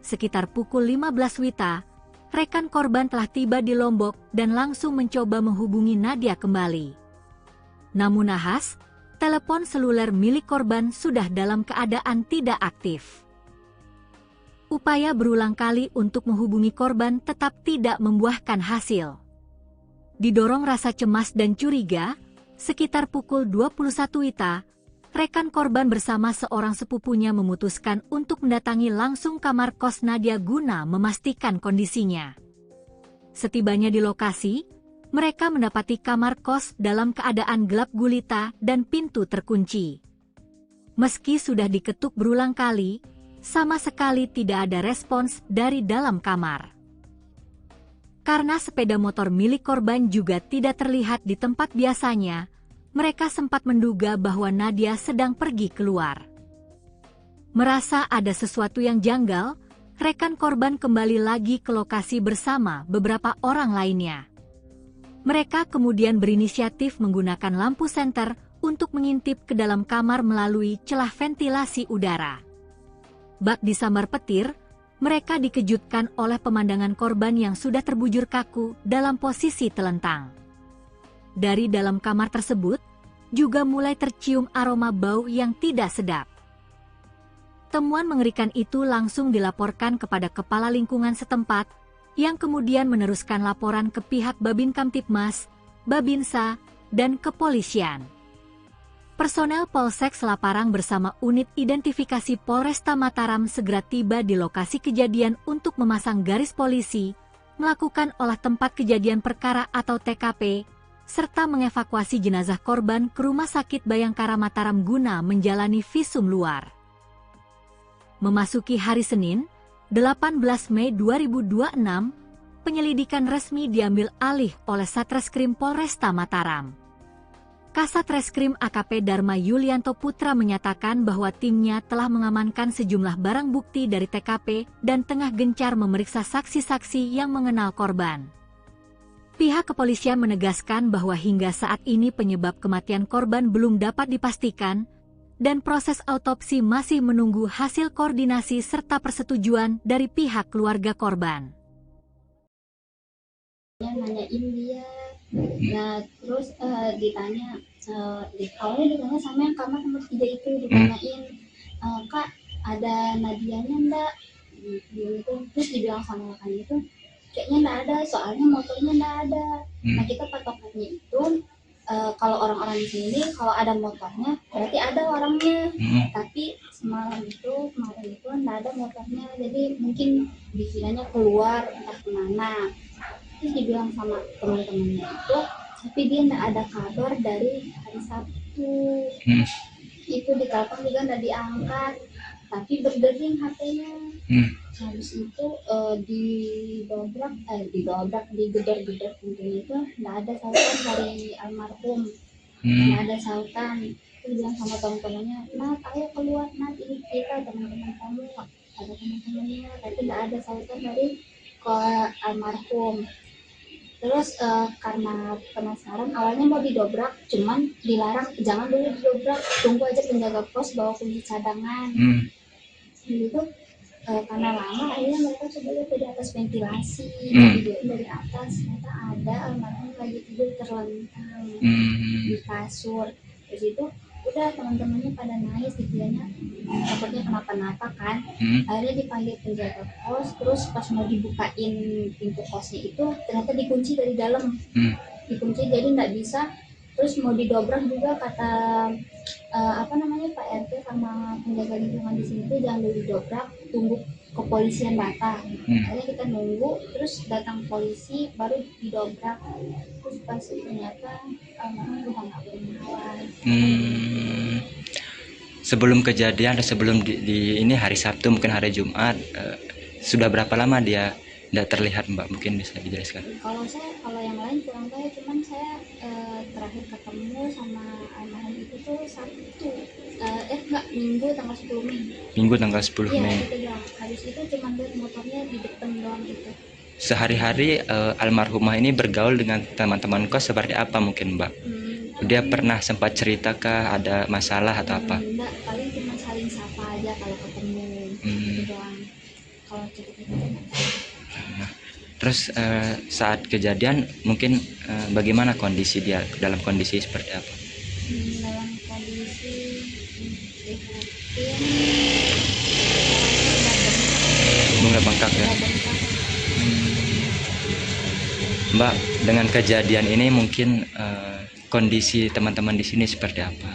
sekitar pukul 15 WITA, rekan korban telah tiba di Lombok dan langsung mencoba menghubungi Nadia kembali. Namun nahas, telepon seluler milik korban sudah dalam keadaan tidak aktif. Upaya berulang kali untuk menghubungi korban tetap tidak membuahkan hasil. Didorong rasa cemas dan curiga, sekitar pukul 21 WITA, rekan korban bersama seorang sepupunya memutuskan untuk mendatangi langsung kamar kos Nadia guna memastikan kondisinya. Setibanya di lokasi, mereka mendapati kamar kos dalam keadaan gelap gulita dan pintu terkunci. Meski sudah diketuk berulang kali, sama sekali tidak ada respons dari dalam kamar. Karena sepeda motor milik korban juga tidak terlihat di tempat biasanya, mereka sempat menduga bahwa Nadia sedang pergi keluar. Merasa ada sesuatu yang janggal, rekan korban kembali lagi ke lokasi bersama beberapa orang lainnya. Mereka kemudian berinisiatif menggunakan lampu senter untuk mengintip ke dalam kamar melalui celah ventilasi udara. Bak disambar petir, mereka dikejutkan oleh pemandangan korban yang sudah terbujur kaku dalam posisi telentang. Dari dalam kamar tersebut, juga mulai tercium aroma bau yang tidak sedap. Temuan mengerikan itu langsung dilaporkan kepada kepala lingkungan setempat, yang kemudian meneruskan laporan ke pihak Babin Kamtibmas, Babinsa, dan kepolisian. Personel Polsek Selaparang bersama unit identifikasi Polresta Mataram segera tiba di lokasi kejadian untuk memasang garis polisi, melakukan olah tempat kejadian perkara atau TKP, serta mengevakuasi jenazah korban ke Rumah Sakit Bayangkara Mataram guna menjalani visum luar. Memasuki hari Senin, 18 Mei 2026, penyelidikan resmi diambil alih oleh Satreskrim Polresta Mataram. Kasat Reskrim AKP Dharma Yulianto Putra menyatakan bahwa timnya telah mengamankan sejumlah barang bukti dari TKP dan tengah gencar memeriksa saksi-saksi yang mengenal korban. Pihak kepolisian menegaskan bahwa hingga saat ini penyebab kematian korban belum dapat dipastikan, dan proses autopsi masih menunggu hasil koordinasi serta persetujuan dari pihak keluarga korban.
Nanyain dia, nah terus ditanya, awalnya ditanya sama yang kamar nomor 3 itu, ditanyain, Kak ada Nadianya enggak, gitu. Terus dibilang sama kan itu kayaknya enggak ada, soalnya motornya enggak ada. Nah kita patokannya itu kalau orang-orang di sini kalau ada motornya berarti ada orangnya, tapi kemarin itu enggak ada motornya, jadi mungkin dikiranya keluar entah kemana. Terus dibilang sama teman-temannya itu, tapi dia nggak ada kabar dari hari Sabtu. Itu ditelepon juga nggak diangkat, tapi berdering HP-nya. Habis itu digedor-gedor pintunya itu nggak ada sautan dari almarhum, nggak ada sautan. Terus bilang sama teman-temannya, Nat ayo keluar Nat, ini kita teman-teman kamu, ada teman-temannya, tapi nggak ada sautan dari ke almarhum. Terus karena penasaran awalnya mau didobrak, cuman dilarang, jangan dulu didobrak, tunggu aja penjaga pos bawa kunci cadangan. Gitu karena lama akhirnya mereka coba lihat dari atas ventilasi, dari atas ternyata ada almarhum lagi tidur terlentang di kasur. Terus itu udah teman-temannya pada nangis, dikiranya takutnya kenapa-napa kan. Akhirnya dipanggil penjaga kos, terus pas mau dibukain pintu kosnya itu ternyata dikunci dari dalam, dikunci jadi nggak bisa. Terus mau didobrak juga kata Pak RT sama penjaga lingkungan di sini tuh jangan dulu didobrak, tunggu kepolisian datang. Akhirnya kita nunggu, terus datang polisi baru didobrak. Terus pas ternyata udah nggak bernyawa.
Sebelum kejadian atau sebelum di ini hari Sabtu mungkin hari Jumat, sudah berapa lama dia tidak terlihat Mbak, mungkin bisa dijelaskan?
Kalau yang lain kurang tahu, cuman saya terakhir ketemu sama almarhum itu tuh Sabtu, Minggu tanggal 10 Mei.
Minggu tanggal 10 Mei.
Iya, habis itu cuma lihat motornya di depan doang gitu.
Sehari-hari almarhumah ini bergaul dengan teman-teman kos seperti apa mungkin Mbak? Dia pernah sempat cerita ada masalah atau apa?
Enggak, paling cuma saling sapa aja kalau ketemu. Gitu doang. Kalau cerita-cerita
Terus saat kejadian mungkin bagaimana kondisi dia, dalam kondisi seperti apa?
Dalam kondisi
Bunga bengkak ya. Mbak, dengan kejadian ini mungkin kondisi teman-teman di sini seperti apa?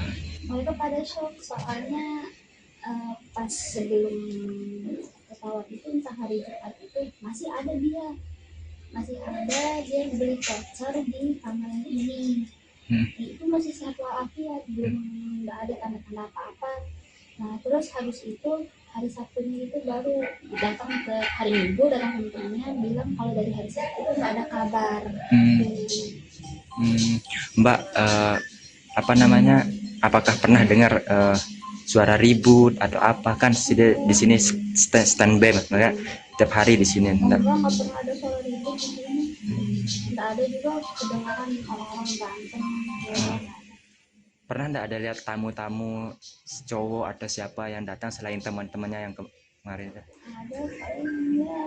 Mereka pada shock, soalnya pas sebelum pesawat itu entah hari Jumat itu masih ada dia. masih ada dia beli voucher di kamar yang ini. Itu masih sehat walafiat, belum nggak ada tanda-tanda apa-apa. Nah terus habis itu hari Sabtunya itu baru datang ke hari Minggu, datang ke temennya bilang kalau dari hari Sabtu itu nggak ada kabar.
Mbak, apa namanya, apakah pernah dengar suara ribut atau apa? Kan di sini standby maksudnya tiap hari di sini.
Enggak pernah ada suara ribut di sini. Nggak ada juga kedengaran orang-orang berantem.
Pernah nggak ada lihat tamu-tamu cowok atau siapa yang datang selain teman-temannya yang kemarin?
Ada paling ya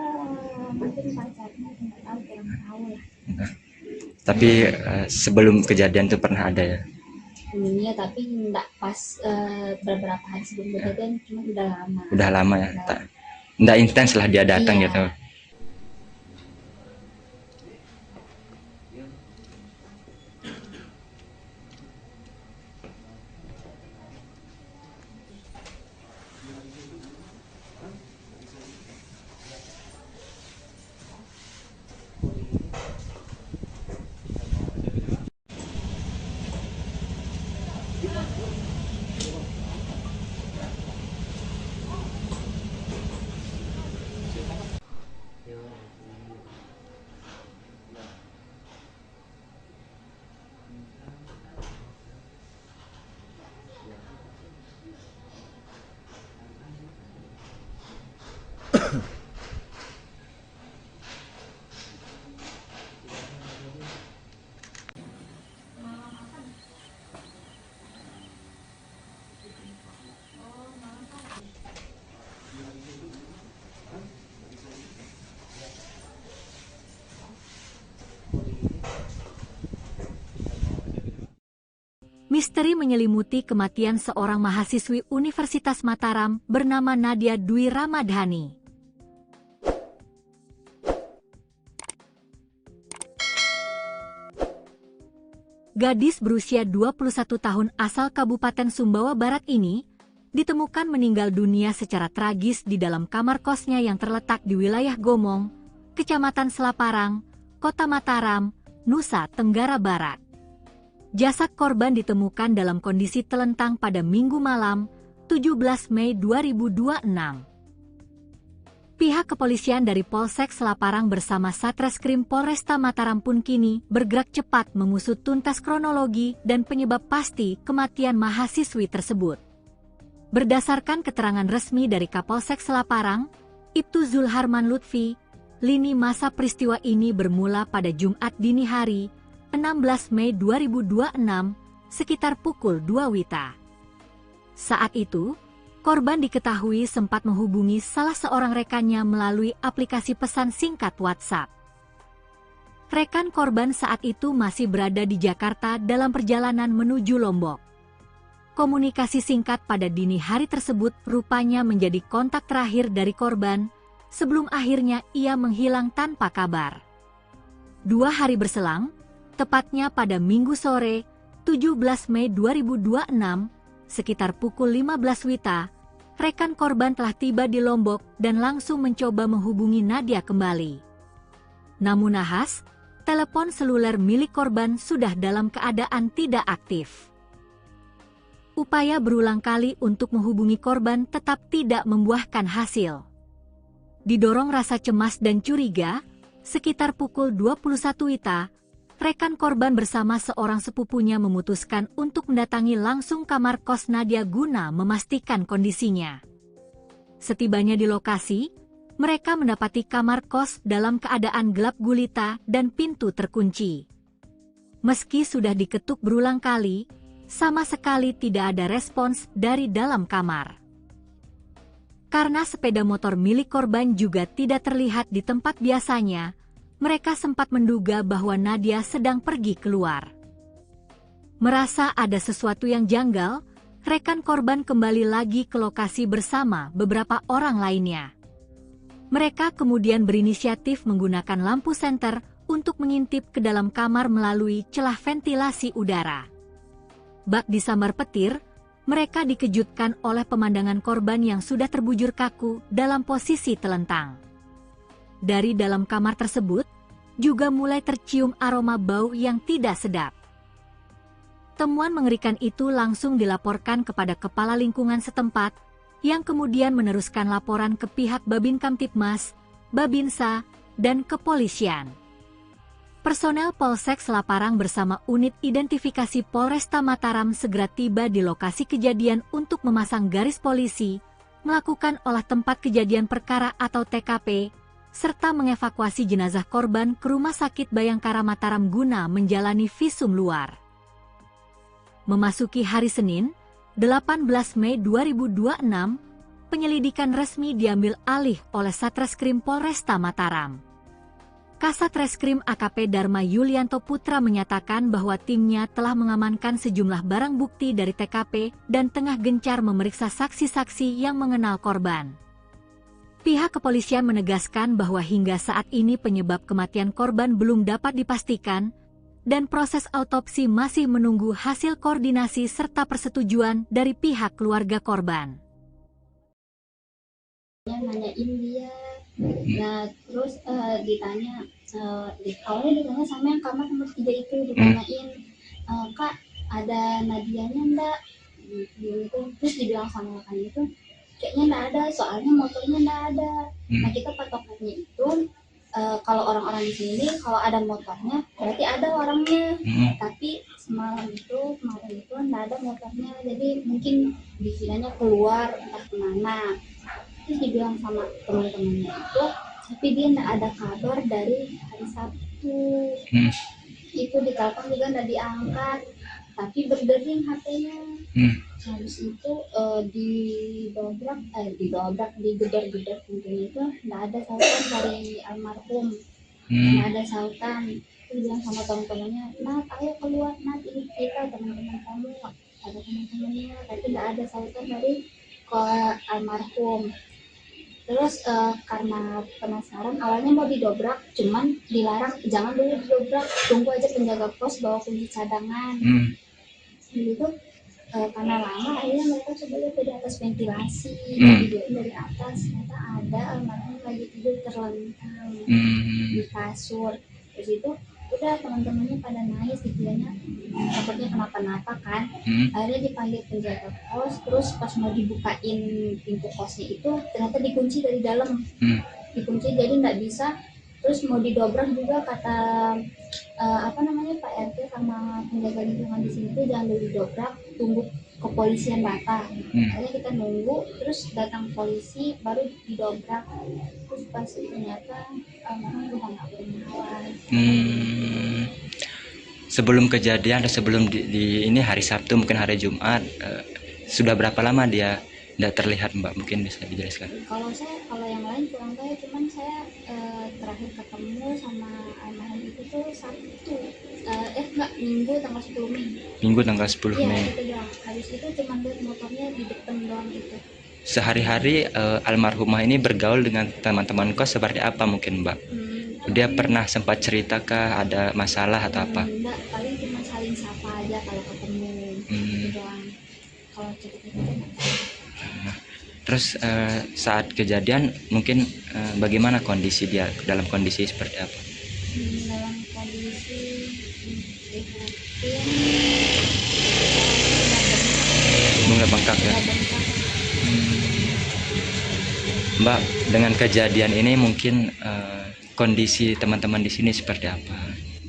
mungkin pacarnya, nggak tahu, kurang tahu lah.
Tapi sebelum kejadian itu pernah ada ya?
Iya, tapi nggak pas beberapa hari sebelum kejadian, cuma udah lama.
Udah lama ya? Nggak intens lah dia datang gitu.
Misteri menyelimuti kematian seorang mahasiswi Universitas Mataram bernama Nadia Dwi Ramadhani. Gadis berusia 21 tahun asal Kabupaten Sumbawa Barat ini ditemukan meninggal dunia secara tragis di dalam kamar kosnya yang terletak di wilayah Gomong, Kecamatan Selaparang, Kota Mataram, Nusa Tenggara Barat. Jasad korban ditemukan dalam kondisi telentang pada Minggu malam, 17 Mei 2026. Pihak kepolisian dari Polsek Selaparang bersama Satreskrim Polresta Mataram pun kini bergerak cepat mengusut tuntas kronologi dan penyebab pasti kematian mahasiswi tersebut. Berdasarkan keterangan resmi dari Kapolsek Selaparang, Ibtu Zulharman Lutfi, lini masa peristiwa ini bermula pada Jumat dini hari, 16 Mei 2026, sekitar pukul 2 WITA. Saat itu, korban diketahui sempat menghubungi salah seorang rekannya melalui aplikasi pesan singkat WhatsApp. Rekan korban saat itu masih berada di Jakarta dalam perjalanan menuju Lombok. Komunikasi singkat pada dini hari tersebut rupanya menjadi kontak terakhir dari korban sebelum akhirnya ia menghilang tanpa kabar. 2 hari berselang, tepatnya pada Minggu sore, 17 Mei 2026, sekitar pukul 15 WITA, rekan korban telah tiba di Lombok dan langsung mencoba menghubungi Nadia kembali. Namun nahas, telepon seluler milik korban sudah dalam keadaan tidak aktif. Upaya berulang kali untuk menghubungi korban tetap tidak membuahkan hasil. Didorong rasa cemas dan curiga, sekitar pukul 21 WITA, rekan korban bersama seorang sepupunya memutuskan untuk mendatangi langsung kamar kos Nadia guna memastikan kondisinya. Setibanya di lokasi, mereka mendapati kamar kos dalam keadaan gelap gulita dan pintu terkunci. Meski sudah diketuk berulang kali, sama sekali tidak ada respons dari dalam kamar. Karena sepeda motor milik korban juga tidak terlihat di tempat biasanya, mereka sempat menduga bahwa Nadia sedang pergi keluar. Merasa ada sesuatu yang janggal, rekan korban kembali lagi ke lokasi bersama beberapa orang lainnya. Mereka kemudian berinisiatif menggunakan lampu senter untuk mengintip ke dalam kamar melalui celah ventilasi udara. Bak disambar petir, mereka dikejutkan oleh pemandangan korban yang sudah terbujur kaku dalam posisi telentang. Dari dalam kamar tersebut, juga mulai tercium aroma bau yang tidak sedap. Temuan mengerikan itu langsung dilaporkan kepada kepala lingkungan setempat, yang kemudian meneruskan laporan ke pihak Babin Kamtibmas, Babinsa, dan kepolisian. Personel Polsek Selaparang bersama unit identifikasi Polresta Mataram segera tiba di lokasi kejadian untuk memasang garis polisi, melakukan olah tempat kejadian perkara atau TKP, serta mengevakuasi jenazah korban ke Rumah Sakit Bayangkara Mataram guna menjalani visum luar. Memasuki hari Senin, 18 Mei 2026, penyelidikan resmi diambil alih oleh Satreskrim Polresta Mataram. Kasat Reskrim AKP Dharma Yulianto Putra menyatakan bahwa timnya telah mengamankan sejumlah barang bukti dari TKP dan tengah gencar memeriksa saksi-saksi yang mengenal korban. Pihak kepolisian menegaskan bahwa hingga saat ini penyebab kematian korban belum dapat dipastikan, dan proses autopsi masih menunggu hasil koordinasi serta persetujuan dari pihak keluarga korban.
Nanyain dia, nah terus ditanya, awalnya ditanya sama yang kamar nomor 3 itu, ditanyain, Kak ada Nadianya enggak? Gitu. Terus dibilang sama kan itu, kayaknya enggak ada, soalnya motornya enggak ada. Nah kita patokannya itu, kalau orang-orang di sini kalau ada motornya berarti ada orangnya, tapi kemarin itu nggak ada motornya, jadi mungkin dikiranya keluar entah kemana. Terus dibilang sama teman-temannya itu, tapi dia nggak ada kabar dari hari Sabtu. Itu ditelepon juga nggak diangkat, tapi berdering HP-nya. Habis itu digedor-gedor pintunya itu nggak ada sautan dari almarhum, nggak ada sautan. Terus bilang sama teman-temannya, Nat ayo keluar, Nat ini kita teman-teman kamu, ada teman-temannya, tapi nggak ada sautan dari almarhum. Terus karena penasaran awalnya mau didobrak, cuman dilarang, jangan dulu didobrak, tunggu aja penjaga pos bawa kunci cadangan. Gitu. Karena lama akhirnya mereka coba lihat dari atas ventilasi, videoin dari atas, ternyata ada almarhum lagi tidur terlentang di kasur. Terus itu udah teman-temannya pada nangis, dikiranya takutnya kenapa-napa kan. Akhirnya dipanggil penjaga pos, terus pas mau dibukain pintu kosnya itu ternyata dikunci dari dalam, dikunci jadi nggak bisa. Terus mau didobrak juga kata Pak RT sama penjaga lingkungan di sini tuh jangan dulu didobrak, tunggu kepolisian datang. Akhirnya kita nunggu, terus datang polisi baru didobrak. Terus pas ternyata almarhum udah nggak bernyawa.
Sebelum kejadian atau sebelum di ini hari Sabtu mungkin hari Jumat, sudah berapa lama dia tidak terlihat, Mbak? Mungkin bisa dijelaskan.
Kalau yang lain kurang tahu, cuman saya terakhir ketemu sama almarhum itu tuh Sabtu, Minggu tanggal 10 Mei.
Minggu tanggal 10 Mei.
Iya, itu doang. Habis itu cuma lihat motornya di depan doang gitu.
Sehari-hari almarhumah ini bergaul dengan teman-teman kos seperti apa mungkin, Mbak? Dia pernah sempat cerita ada masalah atau apa?
Enggak, paling cuma saling sapa aja kalau ketemu. Itu doang. Kalau cerita-cerita
Terus saat kejadian mungkin bagaimana kondisi dia, dalam kondisi seperti apa?
dalam kondisi
Bunga bengkak ya. Mbak, dengan kejadian ini mungkin kondisi teman-teman di sini seperti apa?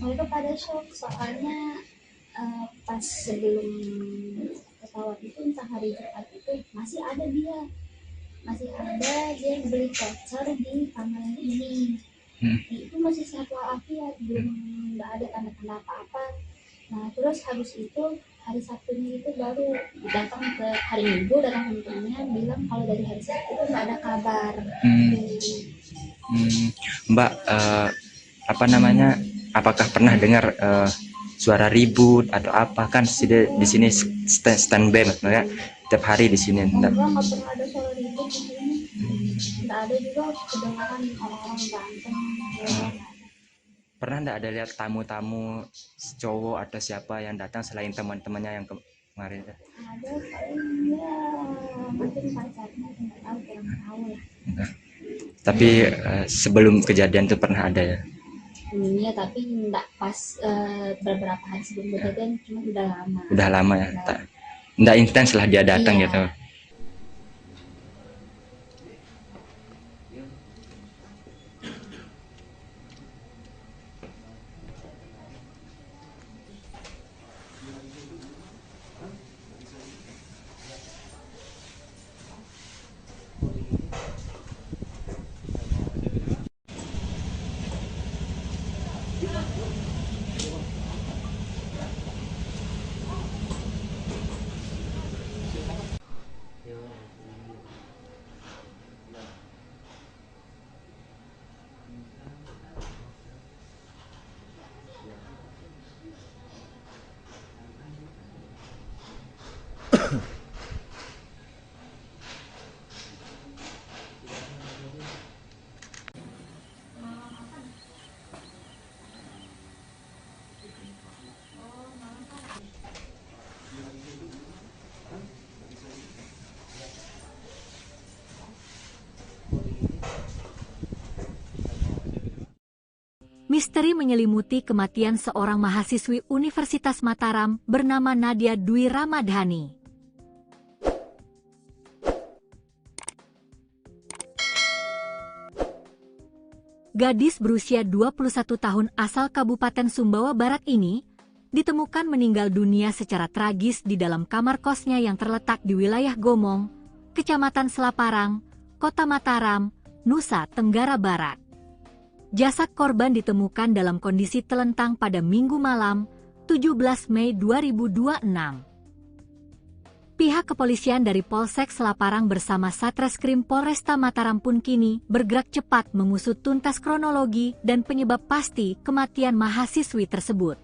mereka pada shock, soalnya pas sebelum pesawat itu entah hari Jumat itu masih ada dia beli voucher di kamar yang ini. Itu masih sehat walafiat, belum nggak ada tanda-tanda apa-apa. Nah terus habis itu hari Sabtunya itu baru datang ke hari Minggu, datang temennya bilang kalau dari hari Sabtu itu nggak ada kabar.
Mbak, apakah pernah dengar suara ribut atau apa? Kan di sini standby ya, tiap hari di sini.
Enggak pernah ada suara ribut di sini. Nggak ada juga kedengaran orang-orang berantem.
Pernah nggak ada lihat tamu-tamu cowok atau siapa yang datang selain teman-temannya yang kemarin?
Ada paling ya mungkin pacarnya, nggak tahu, kurang tahu lah.
Tapi sebelum kejadian itu pernah ada ya?
dunia, tapi enggak pas beberapa hari sebelum kejadian, cuma udah lama.
Udah lama ya, enggak intens lah dia datang
Iya.
gitu.
Misteri menyelimuti kematian seorang mahasiswi Universitas Mataram bernama Nadia Dwi Ramadhani. Gadis berusia 21 tahun asal Kabupaten Sumbawa Barat ini ditemukan meninggal dunia secara tragis di dalam kamar kosnya yang terletak di wilayah Gomong, Kecamatan Selaparang, Kota Mataram, Nusa Tenggara Barat. Jasad korban ditemukan dalam kondisi telentang pada Minggu malam, 17 Mei 2026. Pihak kepolisian dari Polsek Selaparang bersama Satreskrim Polresta Mataram pun kini bergerak cepat mengusut tuntas kronologi dan penyebab pasti kematian mahasiswi tersebut.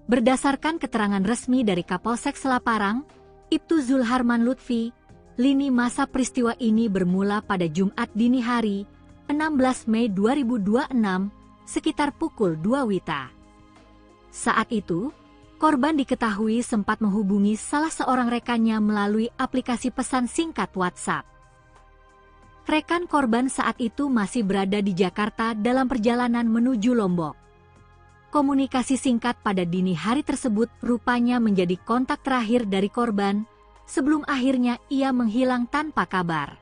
Berdasarkan keterangan resmi dari Kapolsek Selaparang, Ibtu Zulharman Lutfi, lini masa peristiwa ini bermula pada Jumat dini hari, 16 Mei 2026, sekitar pukul 2 WITA. Saat itu, korban diketahui sempat menghubungi salah seorang rekannya melalui aplikasi pesan singkat WhatsApp. Rekan korban saat itu masih berada di Jakarta dalam perjalanan menuju Lombok. Komunikasi singkat pada dini hari tersebut rupanya menjadi kontak terakhir dari korban, sebelum akhirnya ia menghilang tanpa kabar.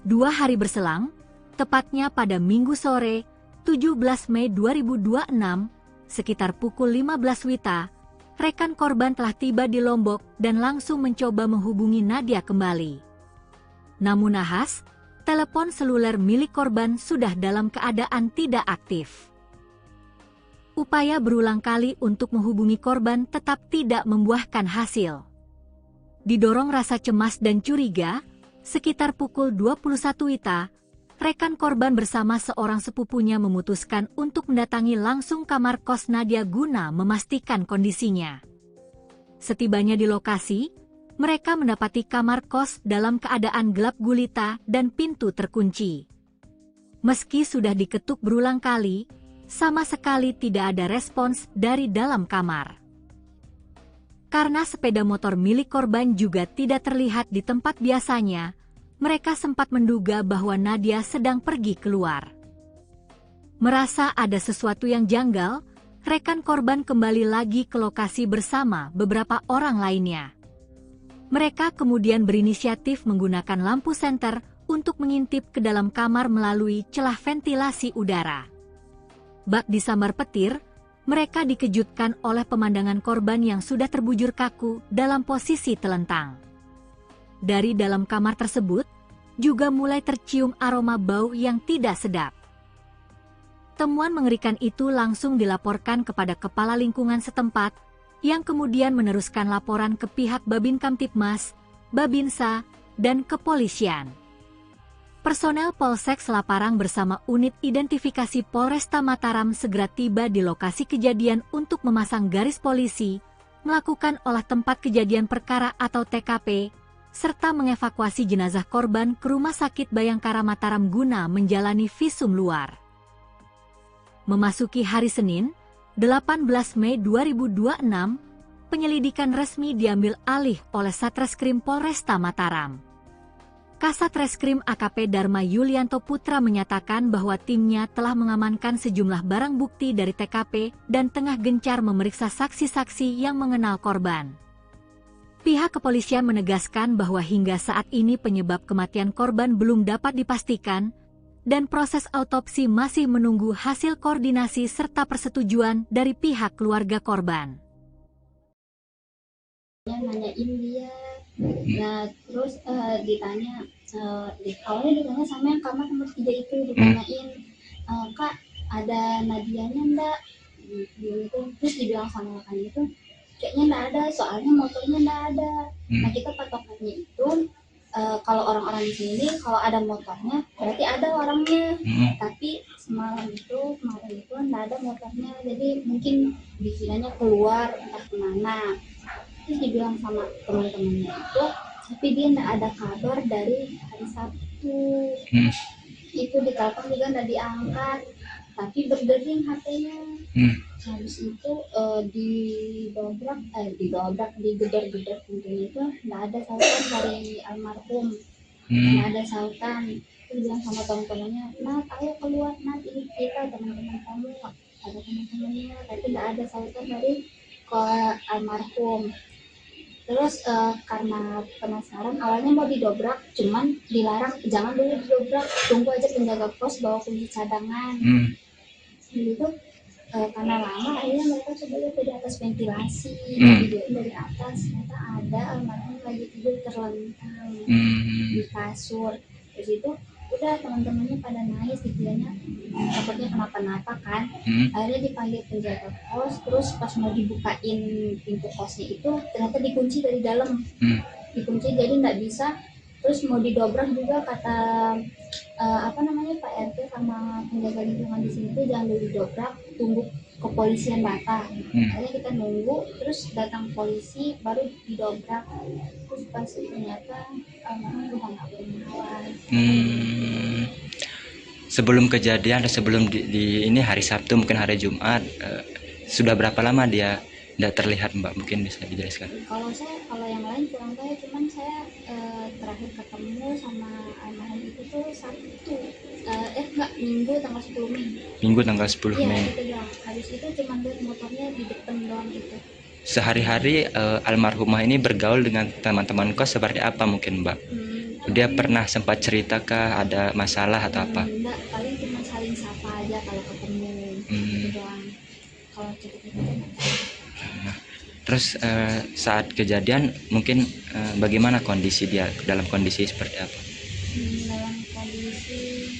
2 hari berselang, tepatnya pada Minggu sore, 17 Mei 2026, sekitar pukul 15 WITA, rekan korban telah tiba di Lombok dan langsung mencoba menghubungi Nadia kembali. Namun nahas, telepon seluler milik korban sudah dalam keadaan tidak aktif. Upaya berulang kali untuk menghubungi korban tetap tidak membuahkan hasil. Didorong rasa cemas dan curiga, sekitar pukul 21 WITA, rekan korban bersama seorang sepupunya memutuskan untuk mendatangi langsung kamar kos Nadia guna memastikan kondisinya. Setibanya di lokasi, mereka mendapati kamar kos dalam keadaan gelap gulita dan pintu terkunci. Meski sudah diketuk berulang kali, sama sekali tidak ada respons dari dalam kamar. Karena sepeda motor milik korban juga tidak terlihat di tempat biasanya, mereka sempat menduga bahwa Nadia sedang pergi keluar. Merasa ada sesuatu yang janggal, rekan korban kembali lagi ke lokasi bersama beberapa orang lainnya. Mereka kemudian berinisiatif menggunakan lampu senter untuk mengintip ke dalam kamar melalui celah ventilasi udara. Bak disambar petir, mereka dikejutkan oleh pemandangan korban yang sudah terbujur kaku dalam posisi telentang. Dari dalam kamar tersebut, juga mulai tercium aroma bau yang tidak sedap. Temuan mengerikan itu langsung dilaporkan kepada kepala lingkungan setempat, yang kemudian meneruskan laporan ke pihak Babin Kamtibmas, Babinsa, dan kepolisian. Personel Polsek Selaparang bersama unit identifikasi Polresta Mataram segera tiba di lokasi kejadian untuk memasang garis polisi, melakukan olah tempat kejadian perkara atau TKP, serta mengevakuasi jenazah korban ke Rumah Sakit Bayangkara Mataram guna menjalani visum luar. Memasuki hari Senin, 18 Mei 2026, penyelidikan resmi diambil alih oleh Satreskrim Polresta Mataram. Kasat Reskrim AKP Dharma Yulianto Putra menyatakan bahwa timnya telah mengamankan sejumlah barang bukti dari TKP dan tengah gencar memeriksa saksi-saksi yang mengenal korban. Pihak kepolisian menegaskan bahwa hingga saat ini penyebab kematian korban belum dapat dipastikan, dan proses autopsi masih menunggu hasil koordinasi serta persetujuan dari pihak keluarga korban.
Nanyain dia, nah terus ditanya, awalnya ditanya sama yang kamar nomor 3 itu, ditanyain, Kak ada Nadianya enggak, gitu. Terus dibilang sama kan itu kayaknya enggak ada, soalnya motornya enggak ada. Nah kita patokannya itu kalau orang-orang di sini kalau ada motornya berarti ada orangnya, tapi kemarin itu enggak ada motornya, jadi mungkin dikiranya keluar entah kemana. Terus dibilang sama teman-temannya itu, tapi dia enggak ada kabar dari hari Sabtu. Itu ditelepon juga enggak diangkat, tapi berdering HP-nya. Habis itu digedor-gedor pintunya itu enggak ada sautan dari almarhum. Enggak ada sautan. Terus bilang sama teman-temannya, "Nat, ayo keluar, Nat, ini kita teman-teman kamu." Ada teman-temannya, tapi enggak ada sautan dari almarhum. Terus karena penasaran, awalnya mau didobrak, cuman dilarang, jangan dulu didobrak, tunggu aja penjaga pos bawa kunci cadangan. Gitu. Karena lama, akhirnya mereka coba lihat dari atas ventilasi, videoin dari atas, ternyata ada almarhum lagi tidur terlentang di kasur. Terus itu udah teman-temannya pada nangis, dikiranya takutnya kenapa-napa kan. Akhirnya dipanggil penjaga kos, terus pas mau dibukain pintu kosnya itu ternyata dikunci dari dalam, dikunci jadi nggak bisa. Terus mau didobrak juga kata Pak RT sama penjaga lingkungan di sini tuh jangan dulu didobrak, tunggu kepolisian datang. Akhirnya kita nunggu, terus datang polisi baru didobrak. Terus pas ternyata udah nggak bernawan.
Sebelum kejadian atau sebelum di ini hari Sabtu mungkin hari Jumat, sudah berapa lama dia tidak terlihat, Mbak? Mungkin bisa dijelaskan.
Kalau yang lain kurang tahu, cuman saya terakhir ketemu sama almarhum itu tuh Sabtu, Minggu tanggal 10 Mei.
Minggu tanggal 10 Mei.
Iya, itu doang. Habis itu cuma lihat motornya di depan doang gitu.
Sehari-hari almarhumah ini bergaul dengan teman-teman kos seperti apa mungkin, Mbak? Dia pernah sempat cerita kah ada masalah atau apa?
Enggak, paling cuma saling sapa aja kalau ketemu. Itu doang. Kalau cerita-cerita
Terus saat kejadian mungkin bagaimana kondisi dia, dalam kondisi seperti apa?
dalam kondisi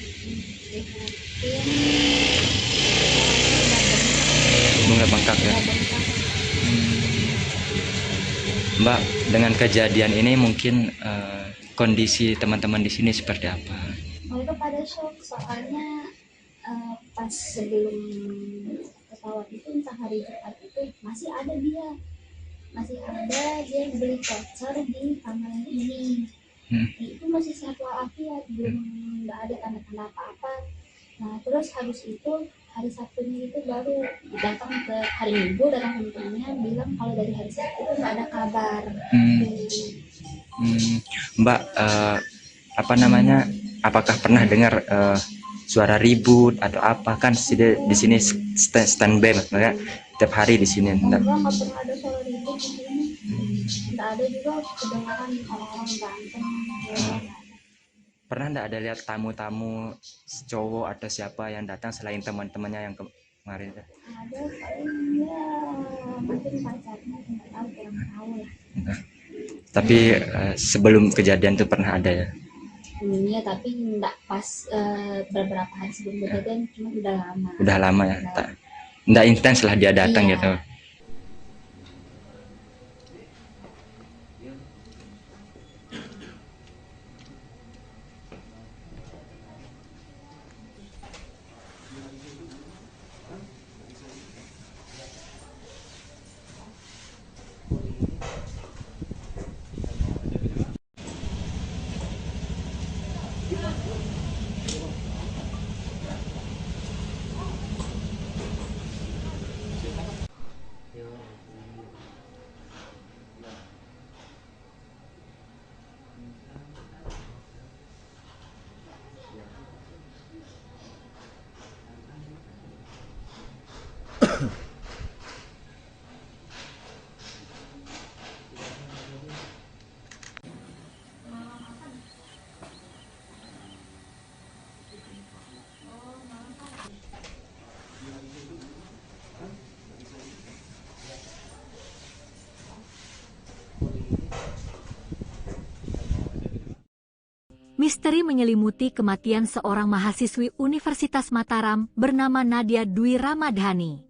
Bunga bengkak ya. Mbak, dengan kejadian ini mungkin kondisi teman-teman di sini seperti apa?
Mereka pada shock, soalnya pas sebelum pesawat itu entah hari Jumat itu masih ada dia beli voucher di kamar ini. Itu masih sehat walafiat, belum nggak ada tanda-tanda apa-apa. Nah terus habis itu hari Sabtunya itu baru datang ke hari Minggu, datang temennya bilang kalau dari hari Sabtu itu nggak ada kabar.
Mbak, apakah pernah dengar suara ribut atau apa? Kan di sini standby maksudnya tiap hari di sini.
Enggak pernah ada suara ribut di sini. Enggak ada juga kedengaran orang-orang berantem.
Pernah enggak ada lihat tamu-tamu cowok atau siapa yang datang selain teman-temannya yang kemarin?
Ada paling ya mungkin pacarnya, nggak tahu, kurang tahu lah.
Tapi sebelum kejadian itu pernah ada ya?
Iya, tapi enggak pas beberapa hari sebelum kejadian, cuma udah lama.
Udah lama ya? Enggak intens lah dia datang
iya.
Gitu.
Misteri menyelimuti kematian seorang mahasiswi Universitas Mataram bernama Nadia Dwi Ramadhani.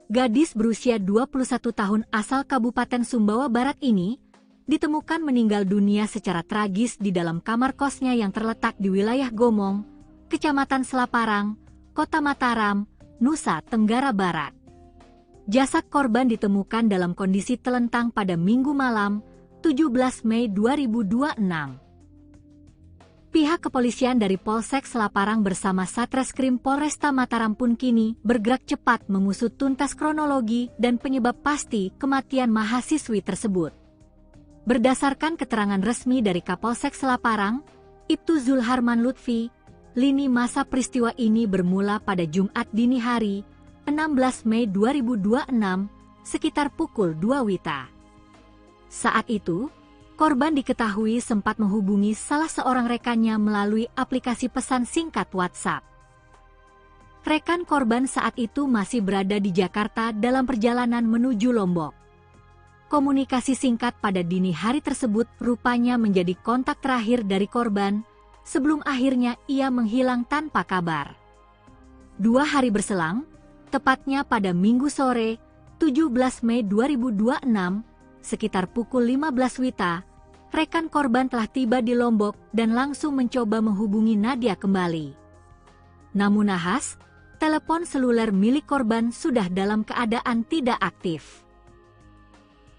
Gadis berusia 21 tahun asal Kabupaten Sumbawa Barat ini ditemukan meninggal dunia secara tragis di dalam kamar kosnya yang terletak di wilayah Gomong, Kecamatan Selaparang, Kota Mataram, Nusa Tenggara Barat. Jasad korban ditemukan dalam kondisi telentang pada Minggu malam, 17 Mei 2026. Pihak kepolisian dari Polsek Selaparang bersama Satreskrim Polresta Mataram pun kini bergerak cepat mengusut tuntas kronologi dan penyebab pasti kematian mahasiswi tersebut. Berdasarkan keterangan resmi dari Kapolsek Selaparang, Ibtu Zulharman Lutfi, lini masa peristiwa ini bermula pada Jumat dini hari, 16 Mei 2026, sekitar pukul 2 WITA. Saat itu, korban diketahui sempat menghubungi salah seorang rekannya melalui aplikasi pesan singkat WhatsApp. Rekan korban saat itu masih berada di Jakarta dalam perjalanan menuju Lombok. Komunikasi singkat pada dini hari tersebut rupanya menjadi kontak terakhir dari korban, sebelum akhirnya ia menghilang tanpa kabar. 2 hari berselang, tepatnya pada Minggu sore, 17 Mei 2026, sekitar pukul 15 WITA, rekan korban telah tiba di Lombok dan langsung mencoba menghubungi Nadia kembali. Namun nahas, telepon seluler milik korban sudah dalam keadaan tidak aktif.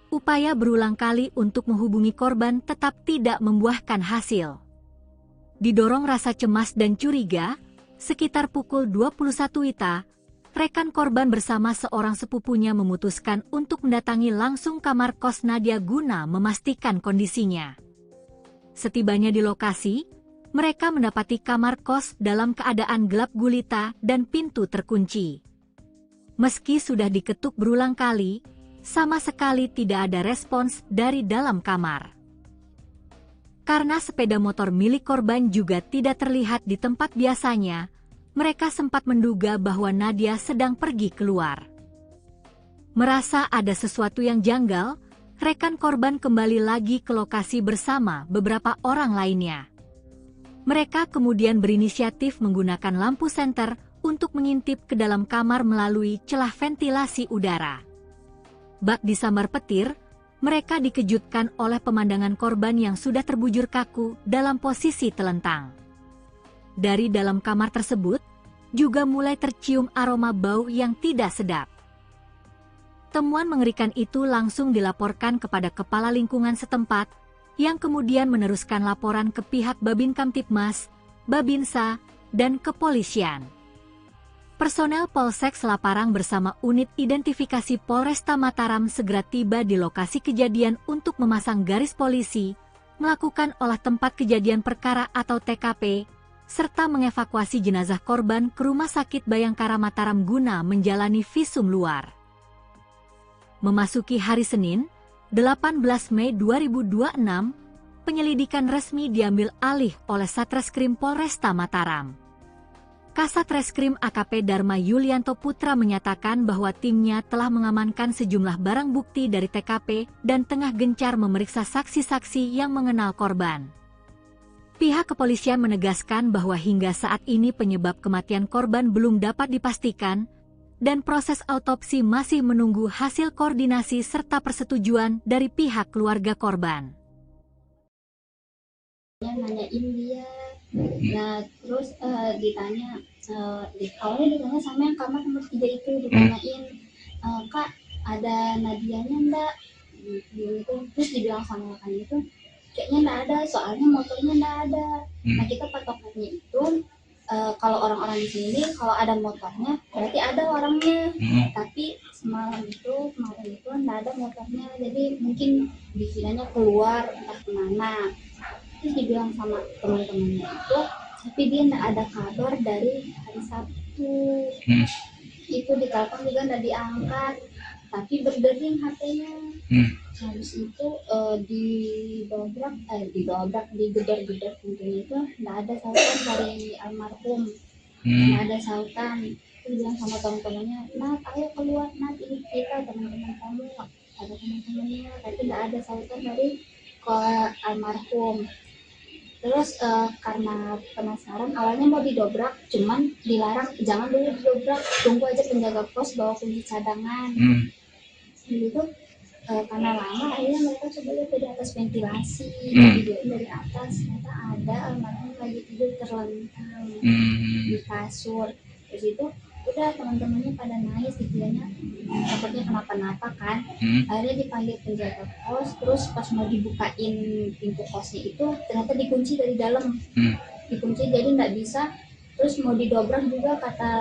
Upaya berulang kali untuk menghubungi korban tetap tidak membuahkan hasil. Didorong rasa cemas dan curiga, sekitar pukul 21 WITA, rekan korban bersama seorang sepupunya memutuskan untuk mendatangi langsung kamar kos Nadia guna memastikan kondisinya. Setibanya di lokasi, mereka mendapati kamar kos dalam keadaan gelap gulita dan pintu terkunci. Meski sudah diketuk berulang kali, sama sekali tidak ada respons dari dalam kamar. Karena sepeda motor milik korban juga tidak terlihat di tempat biasanya, mereka sempat menduga bahwa Nadia sedang pergi keluar. Merasa ada sesuatu yang janggal, rekan korban kembali lagi ke lokasi bersama beberapa orang lainnya. Mereka kemudian berinisiatif menggunakan lampu senter untuk mengintip ke dalam kamar melalui celah ventilasi udara. Bak disambar petir, mereka dikejutkan oleh pemandangan korban yang sudah terbujur kaku dalam posisi telentang. Dari dalam kamar tersebut, juga mulai tercium aroma bau yang tidak sedap. Temuan mengerikan itu langsung dilaporkan kepada kepala lingkungan setempat, yang kemudian meneruskan laporan ke pihak Babin Kamtibmas, Babinsa, dan kepolisian. Personel Polsek Selaparang bersama unit identifikasi Polresta Mataram segera tiba di lokasi kejadian untuk memasang garis polisi, melakukan olah tempat kejadian perkara atau TKP, serta mengevakuasi jenazah korban ke Rumah Sakit Bayangkara Mataram guna menjalani visum luar. Memasuki hari Senin, 18 Mei 2026, penyelidikan resmi diambil alih oleh Satreskrim Polresta Mataram. Kasat Reskrim AKP Dharma Yulianto Putra menyatakan bahwa timnya telah mengamankan sejumlah barang bukti dari TKP dan tengah gencar memeriksa saksi-saksi yang mengenal korban. Pihak kepolisian menegaskan bahwa hingga saat ini penyebab kematian korban belum dapat dipastikan, dan proses autopsi masih menunggu hasil koordinasi serta persetujuan dari pihak keluarga korban.
Nanyain dia, nah terus ditanya, awalnya ditanya sama yang kamar nomor 3 itu, ditanyain, Kak ada Nadianya enggak? Gitu. Terus dibilang sama rekan itu, kayaknya enggak ada, soalnya motornya enggak ada. Nah kita patokannya itu, kalau orang-orang di sini kalau ada motornya berarti ada orangnya, tapi kemarin itu enggak ada motornya, jadi mungkin dikiranya keluar entah kemana. Terus dibilang sama teman-temannya itu, tapi dia enggak ada kabar dari hari Sabtu. Itu ditelepon juga enggak diangkat, tapi berdering HP-nya. Habis itu digedor-gedor pintunya itu enggak ada sautan dari almarhum. Enggak ada sautan. Terus bilang sama teman-temannya, "Nat, ayo keluar, Nat, ini kita teman-teman kamu." ada teman-temannya, tapi nggak ada sautan dari ke almarhum. Terus karena penasaran, awalnya mau didobrak, cuman dilarang, jangan dulu didobrak, tunggu aja penjaga pos bawa kunci cadangan. Gitu. Karena lama, akhirnya mereka coba lihat dari atas ventilasi, videoin dari atas, ternyata ada almarhum lagi tidur terlentang di kasur. Terus itu udah teman-temannya pada nangis, dikiranya takutnya kenapa-napa kan. Akhirnya dipanggil penjaga pos, terus pas mau dibukain pintu kosnya itu ternyata dikunci dari dalam, dikunci jadi nggak bisa. Terus mau didobrak juga kata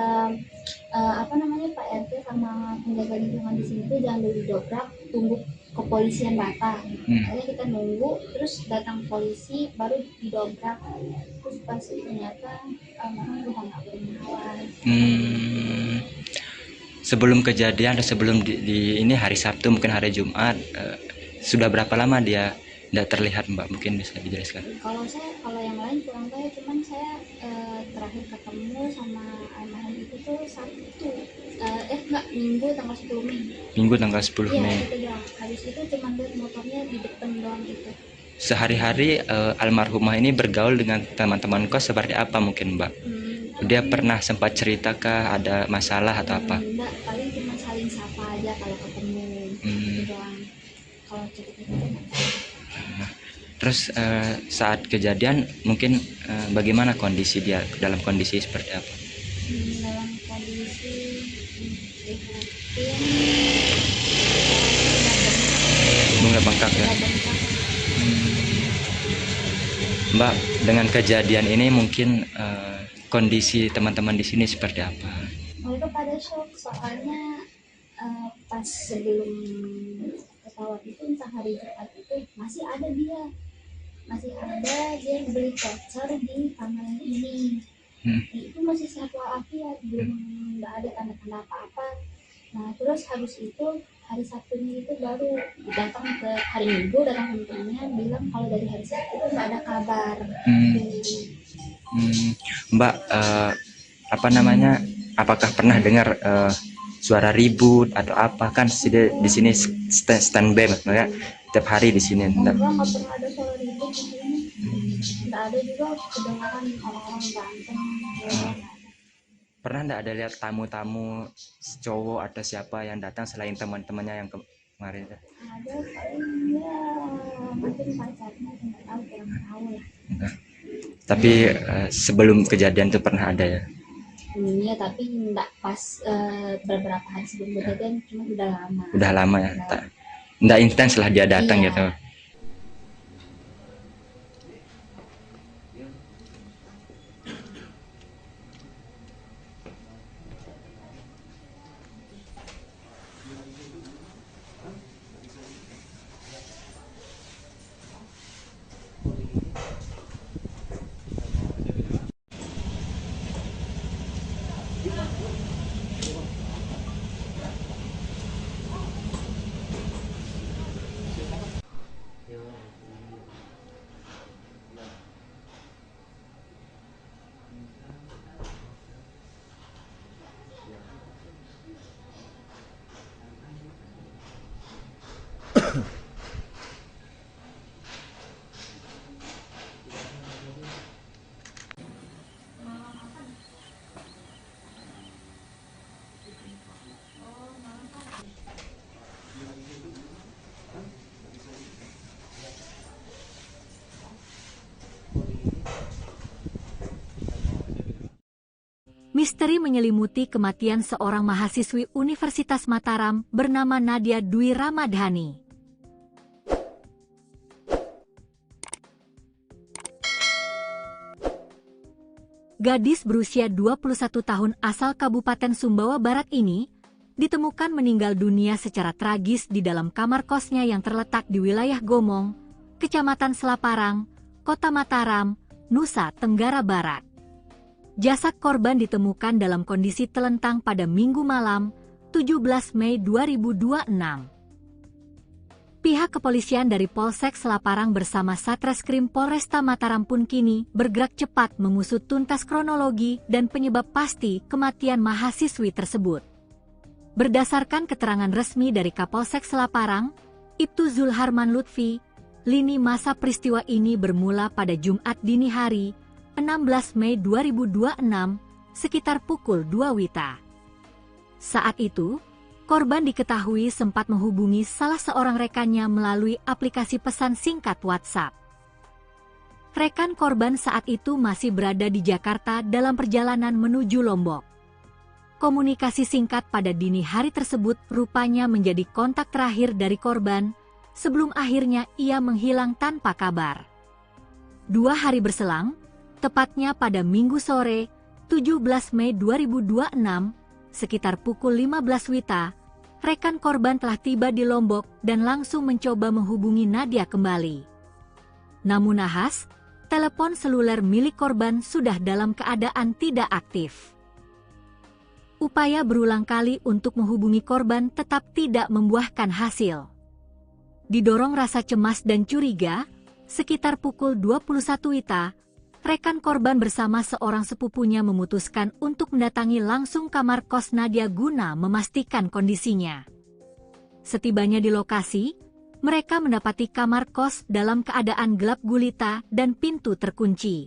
Pak RT sama penjaga lingkungan di sini tuh jangan dulu didobrak, tunggu kepolisian datang. Akhirnya kita nunggu, terus datang polisi baru didobrak. Terus pas ternyata almarhum udah nggak bernyawa.
Sebelum kejadian atau sebelum di ini hari Sabtu mungkin hari Jumat, sudah berapa lama dia tidak terlihat, Mbak? Mungkin bisa dijelaskan.
Kalau yang lain kurang tahu, cuman saya terakhir ketemu sama almarhum itu tuh Sabtu, Minggu tanggal 10 Mei.
Minggu tanggal 10 Mei.
Iya, itu doang. Habis itu cuma lihat motornya di depan doang itu.
Sehari-hari almarhumah ini bergaul dengan teman-teman kos seperti apa mungkin, Mbak? Dia pernah sempat cerita kah ada masalah atau apa?
Enggak, paling cuma saling sapa aja kalau ketemu. Itu doang. Kalau cerita-cerita
Terus saat kejadian mungkin bagaimana kondisi dia, dalam kondisi seperti apa?
dalam kondisi
Bunga bengkak ya. Mbak, dengan kejadian ini mungkin kondisi teman-teman di sini seperti apa?
mereka pada shock, soalnya pas sebelum pesawat itu, entah hari Jumat itu masih ada dia beli voucher di kamar ini. Itu masih sehat walafiat, belum nggak ada tanda-tanda apa-apa. Nah terus habis itu hari Sabtunya itu baru datang ke hari Minggu, datang temennya bilang kalau dari hari Sabtu itu nggak ada kabar.
Mbak, apakah pernah dengar suara ribut atau apa? Kan di sini standby ya, tiap hari di sini.
Nggak pernah ada suara ribut di sini. Nggak ada juga kedengaran orang-orang berantem.
Pernah nggak ada lihat tamu-tamu cowok atau siapa yang datang selain teman-temannya yang kemarin?
Ada paling ya mungkin pacarnya, nggak tahu, kurang tahu lah.
Tapi sebelum kejadian itu pernah ada ya?
Iya, tapi nggak pas beberapa hari sebelum kejadian, cuma udah lama.
Udah lama ya, nggak intens lah dia datang gitu.
Misteri menyelimuti kematian seorang mahasiswi Universitas Mataram bernama Nadia Dwi Ramadhani. Gadis berusia 21 tahun asal Kabupaten Sumbawa Barat ini ditemukan meninggal dunia secara tragis di dalam kamar kosnya yang terletak di wilayah Gomong, Kecamatan Selaparang, Kota Mataram, Nusa Tenggara Barat. Jasad korban ditemukan dalam kondisi telentang pada Minggu malam, 17 Mei 2026. Pihak kepolisian dari Polsek Selaparang bersama Satreskrim Polresta Mataram pun kini bergerak cepat mengusut tuntas kronologi dan penyebab pasti kematian mahasiswi tersebut. Berdasarkan keterangan resmi dari Kapolsek Selaparang, Ibtu Zulharman Lutfi, lini masa peristiwa ini bermula pada Jumat dini hari, 16 Mei 2026, sekitar pukul 2 WITA. Saat itu, korban diketahui sempat menghubungi salah seorang rekannya melalui aplikasi pesan singkat WhatsApp. Rekan korban saat itu masih berada di Jakarta dalam perjalanan menuju Lombok. Komunikasi singkat pada dini hari tersebut rupanya menjadi kontak terakhir dari korban, sebelum akhirnya ia menghilang tanpa kabar. 2 hari berselang, tepatnya pada Minggu sore, 17 Mei 2026, sekitar pukul 15 WITA, rekan korban telah tiba di Lombok dan langsung mencoba menghubungi Nadia kembali. Namun nahas, telepon seluler milik korban sudah dalam keadaan tidak aktif. Upaya berulang kali untuk menghubungi korban tetap tidak membuahkan hasil. Didorong rasa cemas dan curiga, sekitar pukul 21 WITA, rekan korban bersama seorang sepupunya memutuskan untuk mendatangi langsung kamar kos Nadia guna memastikan kondisinya. Setibanya di lokasi, mereka mendapati kamar kos dalam keadaan gelap gulita dan pintu terkunci.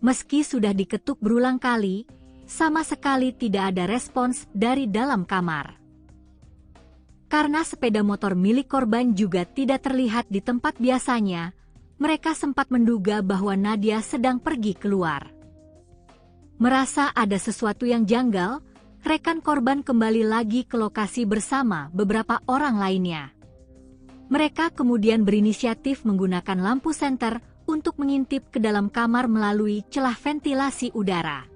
Meski sudah diketuk berulang kali, sama sekali tidak ada respons dari dalam kamar. Karena sepeda motor milik korban juga tidak terlihat di tempat biasanya, mereka sempat menduga bahwa Nadia sedang pergi keluar. Merasa ada sesuatu yang janggal, rekan korban kembali lagi ke lokasi bersama beberapa orang lainnya. Mereka kemudian berinisiatif menggunakan lampu senter untuk mengintip ke dalam kamar melalui celah ventilasi udara.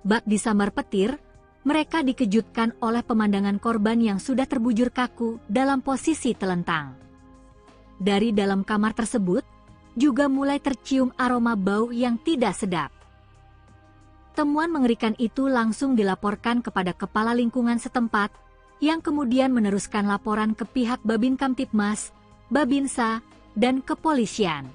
Bak disambar petir, mereka dikejutkan oleh pemandangan korban yang sudah terbujur kaku dalam posisi telentang. Dari dalam kamar tersebut, juga mulai tercium aroma bau yang tidak sedap. Temuan mengerikan itu langsung dilaporkan kepada kepala lingkungan setempat, yang kemudian meneruskan laporan ke pihak Babin Kamtibmas, Babinsa, dan kepolisian.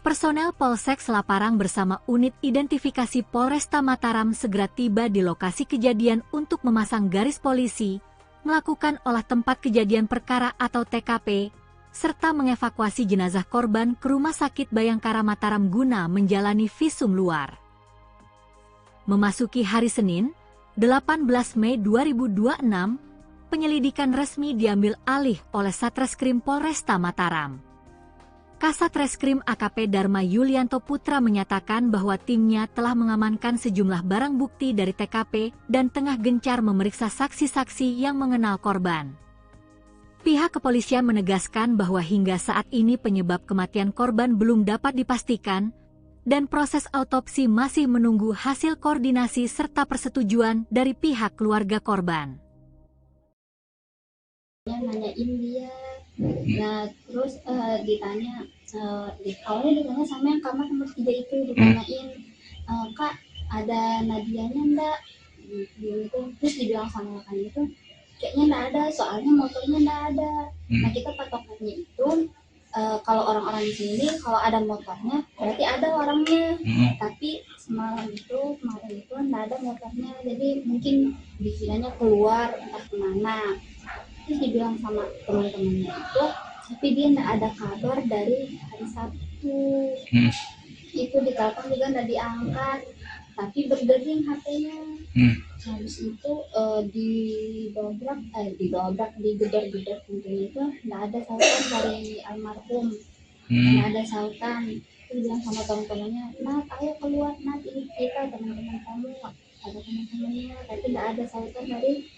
Personel Polsek Selaparang bersama unit identifikasi Polresta Mataram segera tiba di lokasi kejadian untuk memasang garis polisi, melakukan olah tempat kejadian perkara atau TKP, serta mengevakuasi jenazah korban ke Rumah Sakit Bayangkara Mataram guna menjalani visum luar. Memasuki hari Senin, 18 Mei 2026, penyelidikan resmi diambil alih oleh Satreskrim Polresta Mataram. Kasat Reskrim AKP Dharma Yulianto Putra menyatakan bahwa timnya telah mengamankan sejumlah barang bukti dari TKP dan tengah gencar memeriksa saksi-saksi yang mengenal korban. Pihak kepolisian menegaskan bahwa hingga saat ini penyebab kematian korban belum dapat dipastikan, dan proses autopsi masih menunggu hasil koordinasi serta persetujuan dari pihak keluarga korban.
Nanyain dia, nah terus ditanya, awalnya ditanya sama yang kamar nomor 3 itu, ditanyain, Kak ada Nadianya enggak? Gitu. Terus dibilang sama kan itu, kayaknya enggak ada, soalnya motornya enggak ada. Nah kita patokannya itu, kalau orang-orang di sini kalau ada motornya berarti ada orangnya, tapi kemarin itu enggak ada motornya, jadi mungkin dikiranya keluar entah kemana. Terus dibilang sama teman-temannya itu, tapi dia enggak ada kabar dari hari Sabtu. Itu ditelepon juga enggak diangkat, tapi berdering HP-nya. Habis itu digedor-gedor pintunya itu enggak ada sautan dari almarhum. Enggak ada sautan. Terus bilang sama teman-temannya, "Nat, ayo keluar, Nat, ini kita teman-teman kamu." Ada teman-temannya, tapi enggak ada sautan dari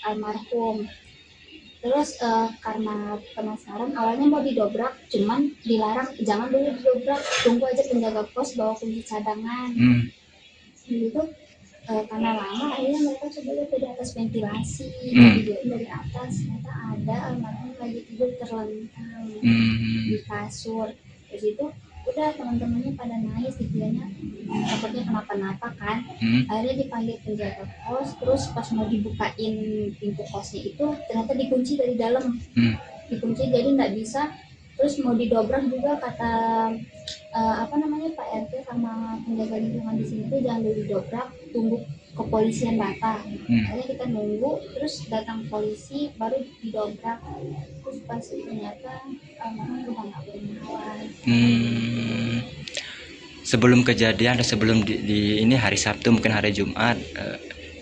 almarhum. Terus karena penasaran, awalnya mau didobrak, cuman dilarang, jangan dulu didobrak, tunggu aja penjaga pos bawa kunci cadangan. Gitu. Karena lama, akhirnya mereka coba lihat dari atas ventilasi, dari atas, ternyata ada almarhum lagi tidur terlentang di kasur. Terus itu udah teman-temannya pada nangis, dikiranya takutnya kenapa-napa kan. Akhirnya dipanggil penjaga pos, terus pas mau dibukain pintu kosnya itu ternyata dikunci dari dalam, dikunci, jadi nggak bisa terus mau didobrak juga kata apa namanya Pak RT sama penjaga lingkungan di sini tuh jangan dulu didobrak, tunggu kepolisian datang. Akhirnya kita nunggu, terus datang polisi baru didobrak, terus pas ternyata memang udah nggak bernalar.
Sebelum kejadian atau sebelum di ini hari Sabtu mungkin hari Jumat,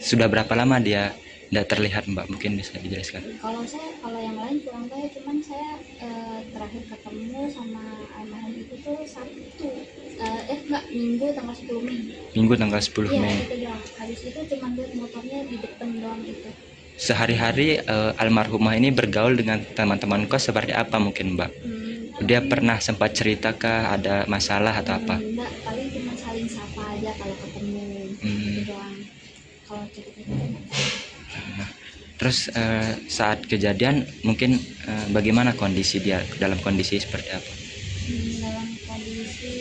sudah berapa lama dia tidak terlihat Mbak, mungkin bisa dijelaskan?
Kalau yang lain kurang tahu, cuman saya terakhir ketemu sama almarhum itu tuh Sabtu, enggak, Minggu tanggal 10 Mei.
Minggu tanggal 10
Iya,
Mei.
itu doang. Habis itu cuman lihat motornya di depan doang itu.
Sehari-hari almarhumah ini bergaul dengan teman-teman kos seperti apa mungkin Mbak? Dia pernah sempat cerita ada masalah atau apa?
Enggak, paling cuma saling sapa aja kalau ketemu. Itu doang. Kalau cerita-cerita.
Terus saat kejadian mungkin bagaimana kondisi dia, dalam kondisi seperti apa?
Dalam kondisi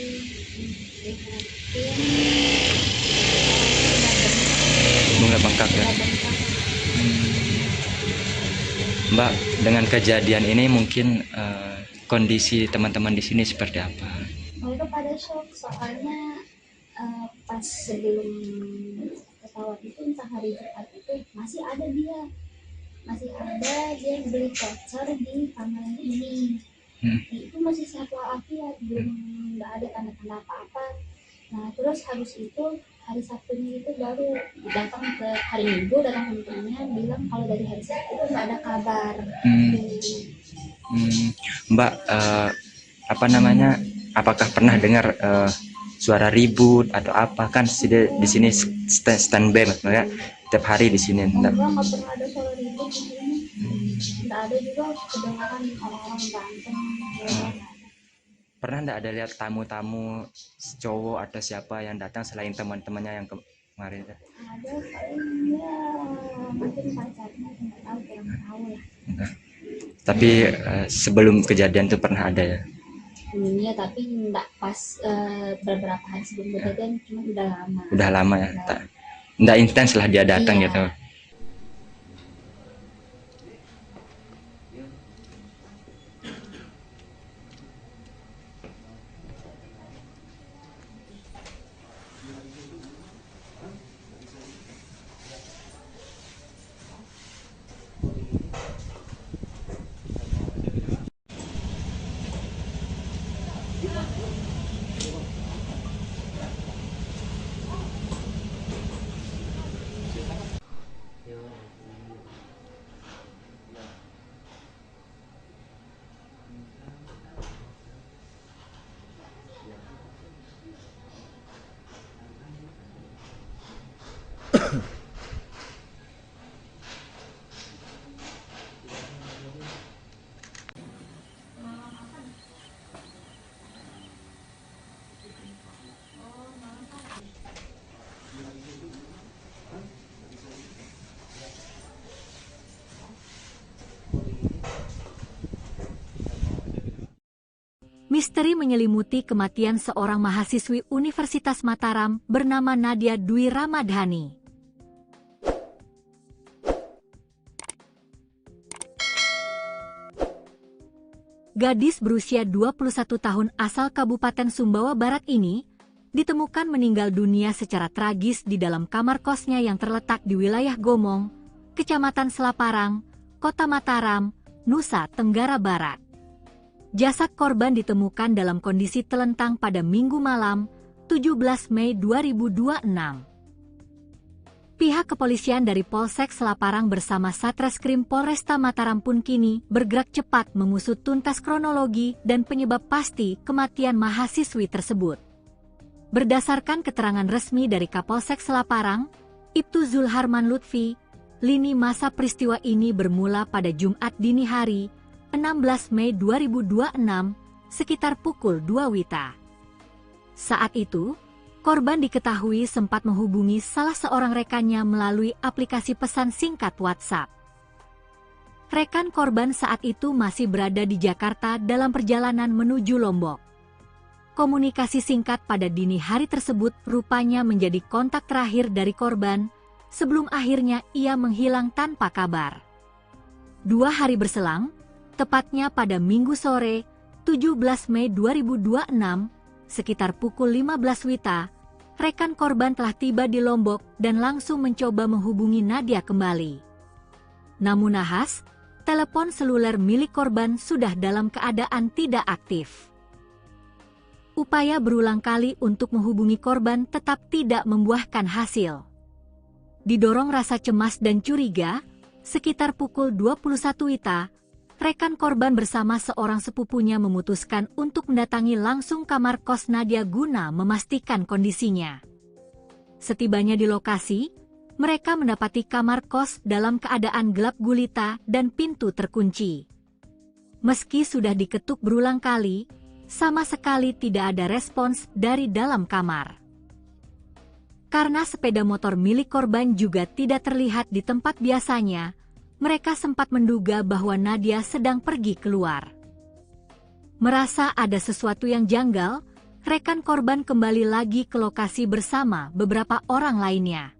Bunga bengkak ya. Mbak, dengan kejadian ini mungkin kondisi teman-teman di sini seperti apa?
Mereka pada shock soalnya pas sebelum pesawat itu entah hari Jumat itu masih ada dia beli voucher di kamar ini. Itu masih sehat walafiat, belum nggak ada tanda-tanda apa-apa. Nah terus habis itu hari Sabtunya itu baru datang ke hari Minggu, datang temennya bilang kalau dari hari Sabtu itu nggak ada kabar.
Mbak, apa namanya? Apakah pernah dengar suara ribut atau apa? Kan di sini standby ya, tiap hari di sini.
Enggak pernah ada suara ribut di sini. Nggak ada juga kedengaran orang-orang berantem.
Pernah nggak ada lihat tamu-tamu cowok atau siapa yang datang selain teman-temannya yang kemarin?
Ada paling ya mungkin pacarnya, nggak tahu, kurang tahu lah.
Tapi sebelum kejadian itu pernah ada ya?
Iya, tapi nggak pas beberapa hari sebelum kejadian, cuma udah lama.
Udah lama ya? Nggak intens lah dia datang gitu.
Misteri menyelimuti kematian seorang mahasiswi Universitas Mataram bernama Nadia Dwi Ramadhani. Gadis berusia 21 tahun asal Kabupaten Sumbawa Barat ini ditemukan meninggal dunia secara tragis di dalam kamar kosnya yang terletak di wilayah Gomong, Kecamatan Selaparang, Kota Mataram, Nusa Tenggara Barat. Jasad korban ditemukan dalam kondisi telentang pada Minggu malam, 17 Mei 2026. Pihak kepolisian dari Polsek Selaparang bersama Satreskrim Polresta Mataram pun kini bergerak cepat mengusut tuntas kronologi dan penyebab pasti kematian mahasiswi tersebut. Berdasarkan keterangan resmi dari Kapolsek Selaparang, Ibtu Zulharman Lutfi, lini masa peristiwa ini bermula pada Jumat dini hari, 16 Mei 2026, sekitar pukul 2 WITA. Saat itu, korban diketahui sempat menghubungi salah seorang rekannya melalui aplikasi pesan singkat WhatsApp. Rekan korban saat itu masih berada di Jakarta dalam perjalanan menuju Lombok. Komunikasi singkat pada dini hari tersebut rupanya menjadi kontak terakhir dari korban sebelum akhirnya ia menghilang tanpa kabar. 2 hari berselang, tepatnya pada Minggu sore, 17 Mei 2026, sekitar pukul 15 WITA, rekan korban telah tiba di Lombok dan langsung mencoba menghubungi Nadia kembali. Namun nahas, telepon seluler milik korban sudah dalam keadaan tidak aktif. Upaya berulang kali untuk menghubungi korban tetap tidak membuahkan hasil. Didorong rasa cemas dan curiga, sekitar pukul 21 WITA, rekan korban bersama seorang sepupunya memutuskan untuk mendatangi langsung kamar kos Nadia guna memastikan kondisinya. Setibanya di lokasi, mereka mendapati kamar kos dalam keadaan gelap gulita dan pintu terkunci. Meski sudah diketuk berulang kali, sama sekali tidak ada respons dari dalam kamar. Karena sepeda motor milik korban juga tidak terlihat di tempat biasanya, mereka sempat menduga bahwa Nadia sedang pergi keluar. Merasa ada sesuatu yang janggal, rekan korban kembali lagi ke lokasi bersama beberapa orang lainnya.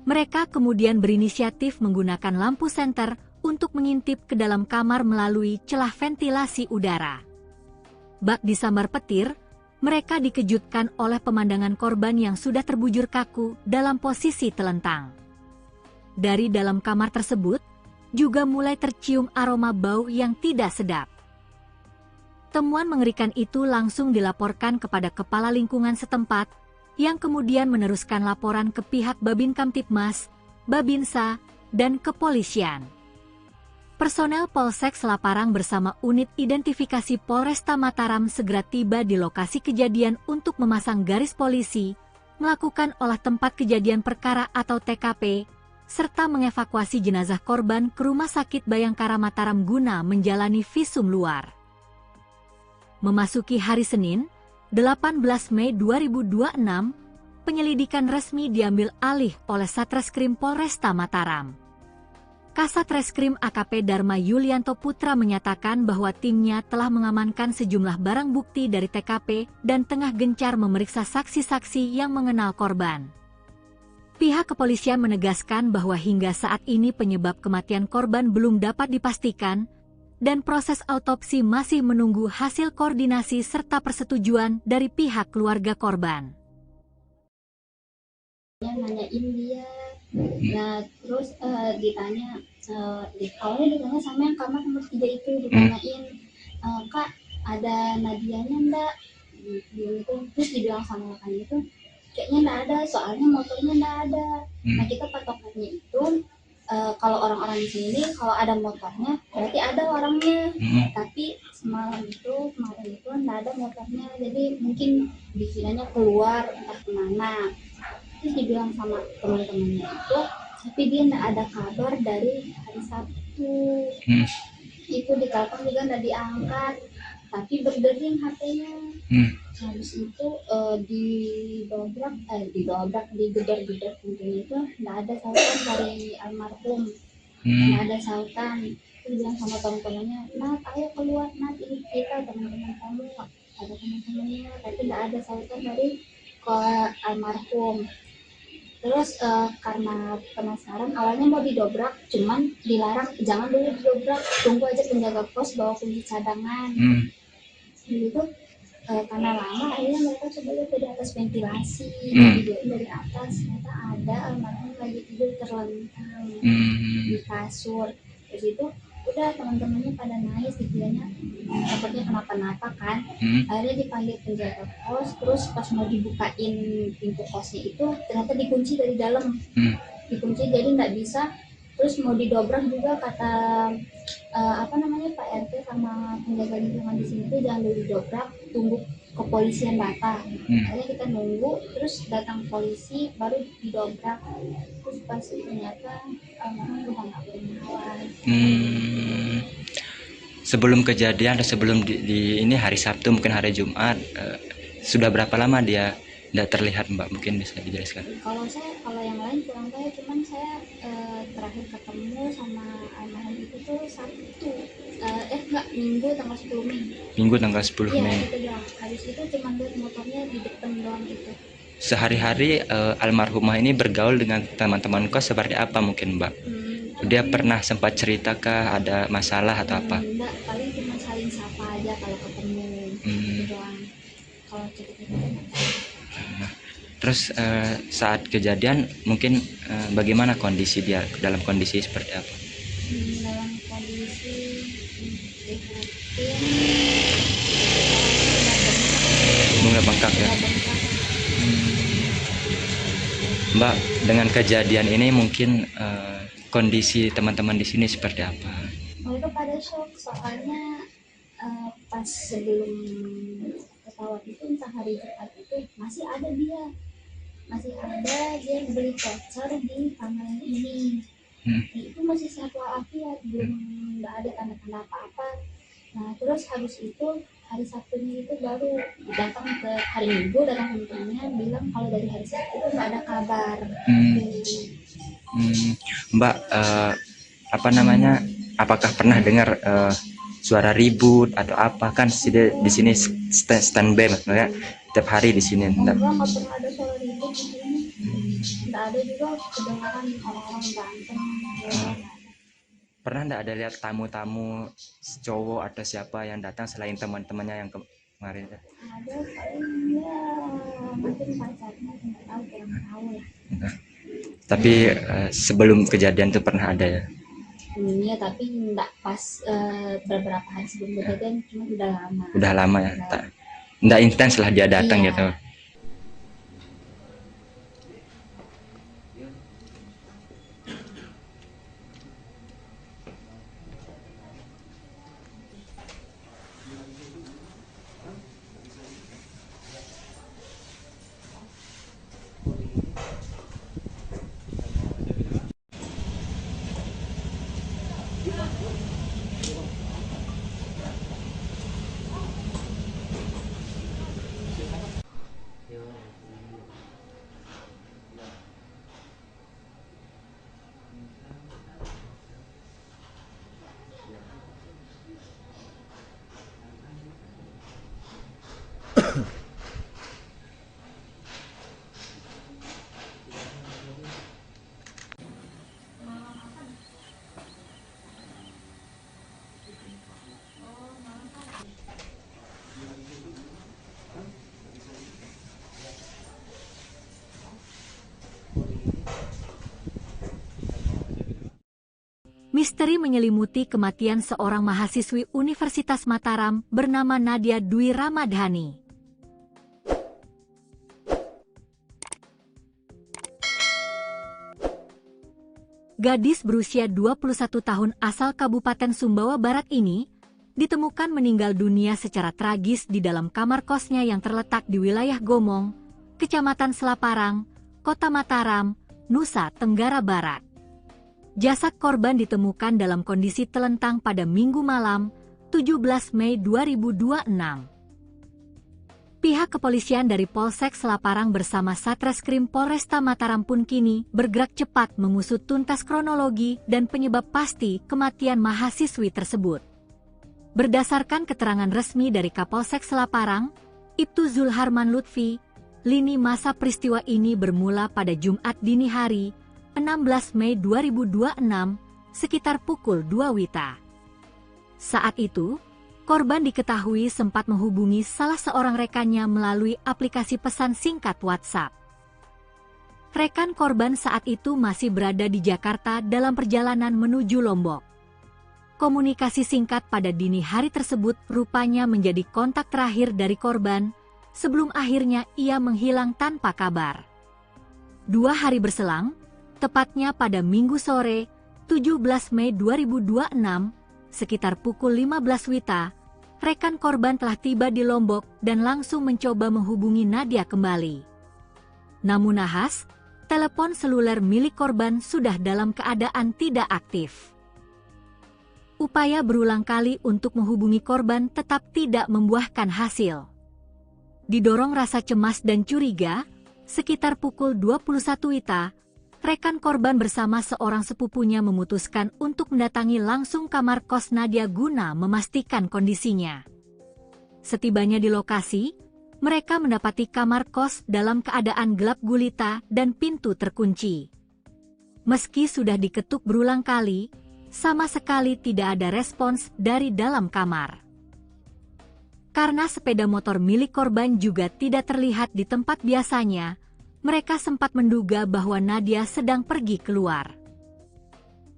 Mereka kemudian berinisiatif menggunakan lampu senter untuk mengintip ke dalam kamar melalui celah ventilasi udara. Bak disambar petir, mereka dikejutkan oleh pemandangan korban yang sudah terbujur kaku dalam posisi telentang. Dari dalam kamar tersebut, juga mulai tercium aroma bau yang tidak sedap. Temuan mengerikan itu langsung dilaporkan kepada kepala lingkungan setempat, yang kemudian meneruskan laporan ke pihak Babin Kamtibmas, Babinsa, dan kepolisian. Personel Polsek Selaparang bersama unit identifikasi Polresta Mataram segera tiba di lokasi kejadian untuk memasang garis polisi, melakukan olah tempat kejadian perkara atau TKP, serta mengevakuasi jenazah korban ke Rumah Sakit Bayangkara Mataram guna menjalani visum luar. Memasuki hari Senin, 18 Mei 2026, penyelidikan resmi diambil alih oleh Satreskrim Polresta Mataram. Kasat Reskrim AKP Dharma Yulianto Putra menyatakan bahwa timnya telah mengamankan sejumlah barang bukti dari TKP dan tengah gencar memeriksa saksi-saksi yang mengenal korban. Pihak kepolisian menegaskan bahwa hingga saat ini penyebab kematian korban belum dapat dipastikan, dan proses autopsi masih menunggu hasil koordinasi serta persetujuan dari pihak keluarga korban.
Nanyain dia, nah terus ditanya, awalnya ditanya sama yang kamar nomor 3 itu, ditanyain, Kak ada Nadianya enggak? Gitu. Terus dibilang sama rekan itu, kayaknya enggak ada, soalnya motornya enggak ada. Nah kita patokannya itu, kalau orang-orang di sini kalau ada motornya berarti ada orangnya, tapi kemarin itu enggak ada motornya, jadi mungkin dikiranya keluar entah kemana. Terus dibilang sama teman-temannya itu, tapi dia enggak ada kabar dari hari Sabtu. Itu ditelepon juga enggak diangkat, tapi berdering HP-nya. Habis itu digedor-gedor pintunya itu enggak ada sautan dari almarhum. Enggak ada sautan. Terus bilang sama teman-temannya, "Nat, ayo keluar, Nat, ini kita teman-teman kamu." Ada teman-temannya, tapi enggak ada sautan dari ke almarhum. Terus karena penasaran, awalnya mau didobrak, cuman dilarang, jangan dulu didobrak, tunggu aja penjaga pos bawa kunci cadangan. Gitu. Karena lama, akhirnya mereka coba lihat dari atas ventilasi, videoin dari atas, ternyata ada almarhum lagi tidur terlentang di kasur. Terus itu udah teman-temannya pada nangis, dikiranya takutnya kenapa-napa kan. Akhirnya dipanggil penjaga pos, terus pas mau dibukain pintu kosnya itu ternyata dikunci dari dalam, dikunci jadi nggak bisa. Terus mau didobrak juga kata Pak RT sama penjaga lingkungan di sini tuh jangan dulu didobrak, tunggu kepolisian datang. Akhirnya kita nunggu, terus datang polisi baru didobrak. Terus pas ternyata almarhum udah nggak bernyawa.
Sebelum kejadian atau sebelum di ini hari Sabtu mungkin hari Jumat, sudah berapa lama dia tidak terlihat, Mbak? Mungkin bisa dijelaskan.
Kalau yang lain kurang tahu, cuman saya terakhir ketemu sama almarhum itu tuh Sabtu, Minggu tanggal 10 Mei.
Minggu tanggal 10 Mei.
Iya, itu doang. Habis itu cuma lihat motornya di depan doang gitu.
Sehari-hari almarhumah ini bergaul dengan teman-teman kos seperti apa mungkin, Mbak? Dia pernah sempat cerita kah ada masalah atau apa?
Enggak, paling cuma saling sapa aja kalau ketemu.
Terus saat kejadian mungkin bagaimana kondisi dia, dalam kondisi seperti apa?
Dalam kondisi prihatin,
Bunga bengkak ya.
udah bengkak.
Mbak, dengan kejadian ini mungkin kondisi teman-teman di sini seperti apa?
Mereka pada shock soalnya pas sebelum pesawat itu, entah hari Jumat itu masih ada dia beli voucher di kamar ini. Itu masih sehat walafiat, belum nggak ada tanda-tanda apa-apa. Nah terus habis itu hari Sabtunya itu baru datang ke hari Minggu, datang ke temennya bilang kalau dari hari Sabtu itu nggak ada kabar.
Mbak, apa namanya? Apakah pernah dengar suara ribut atau apa? Kan di sini standby maksudnya tiap hari di sini.
Enggak pernah ada suara ribut di sini. Nggak ada juga kedengaran orang-orang berantem.
Pernah nggak ada lihat tamu-tamu cowok atau siapa yang datang selain teman-temannya yang kemarin?
Ada paling ya mungkin pacarnya, nggak tahu, kurang tahu lah.
Tapi sebelum kejadian itu pernah ada ya?
Iya, tapi nggak pas beberapa hari sebelum kejadian, cuma udah lama.
Udah lama ya? Nggak intens lah dia datang
Iya.
gitu.
Misteri menyelimuti kematian seorang mahasiswi Universitas Mataram bernama Nadia Dwi Ramadhani. Gadis berusia 21 tahun asal Kabupaten Sumbawa Barat ini ditemukan meninggal dunia secara tragis di dalam kamar kosnya yang terletak di wilayah Gomong, Kecamatan Selaparang, Kota Mataram, Nusa Tenggara Barat. Jasad korban ditemukan dalam kondisi telentang pada Minggu malam, 17 Mei 2026. Pihak kepolisian dari Polsek Selaparang bersama Satreskrim Polresta Mataram pun kini bergerak cepat mengusut tuntas kronologi dan penyebab pasti kematian mahasiswi tersebut. Berdasarkan keterangan resmi dari Kapolsek Selaparang, Ibtu Zulharman Lutfi, lini masa peristiwa ini bermula pada Jumat dini hari, 16 Mei 2026, sekitar pukul 2 WITA. Saat itu, korban diketahui sempat menghubungi salah seorang rekannya melalui aplikasi pesan singkat WhatsApp. Rekan korban saat itu masih berada di Jakarta dalam perjalanan menuju Lombok. Komunikasi singkat pada dini hari tersebut rupanya menjadi kontak terakhir dari korban sebelum akhirnya ia menghilang tanpa kabar. 2 hari berselang, tepatnya pada Minggu sore, 17 Mei 2026, sekitar pukul 15 WITA, rekan korban telah tiba di Lombok dan langsung mencoba menghubungi Nadia kembali. Namun nahas, telepon seluler milik korban sudah dalam keadaan tidak aktif. Upaya berulang kali untuk menghubungi korban tetap tidak membuahkan hasil. Didorong rasa cemas dan curiga, sekitar pukul 21 WITA, rekan korban bersama seorang sepupunya memutuskan untuk mendatangi langsung kamar kos Nadia guna memastikan kondisinya. Setibanya di lokasi, mereka mendapati kamar kos dalam keadaan gelap gulita dan pintu terkunci. Meski sudah diketuk berulang kali, sama sekali tidak ada respons dari dalam kamar. Karena sepeda motor milik korban juga tidak terlihat di tempat biasanya, mereka sempat menduga bahwa Nadia sedang pergi keluar.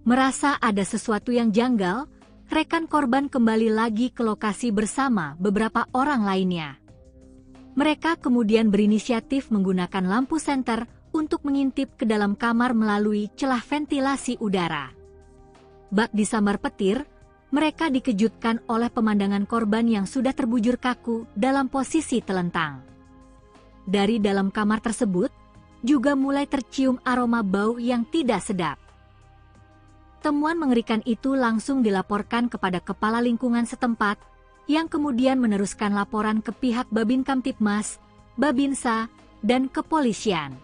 Merasa ada sesuatu yang janggal, rekan korban kembali lagi ke lokasi bersama beberapa orang lainnya. Mereka kemudian berinisiatif menggunakan lampu senter untuk mengintip ke dalam kamar melalui celah ventilasi udara. Bak disambar petir, mereka dikejutkan oleh pemandangan korban yang sudah terbujur kaku dalam posisi telentang. Dari dalam kamar tersebut, juga mulai tercium aroma bau yang tidak sedap. Temuan mengerikan itu langsung dilaporkan kepada kepala lingkungan setempat, yang kemudian meneruskan laporan ke pihak Babin Kamtibmas, Babinsa, dan kepolisian.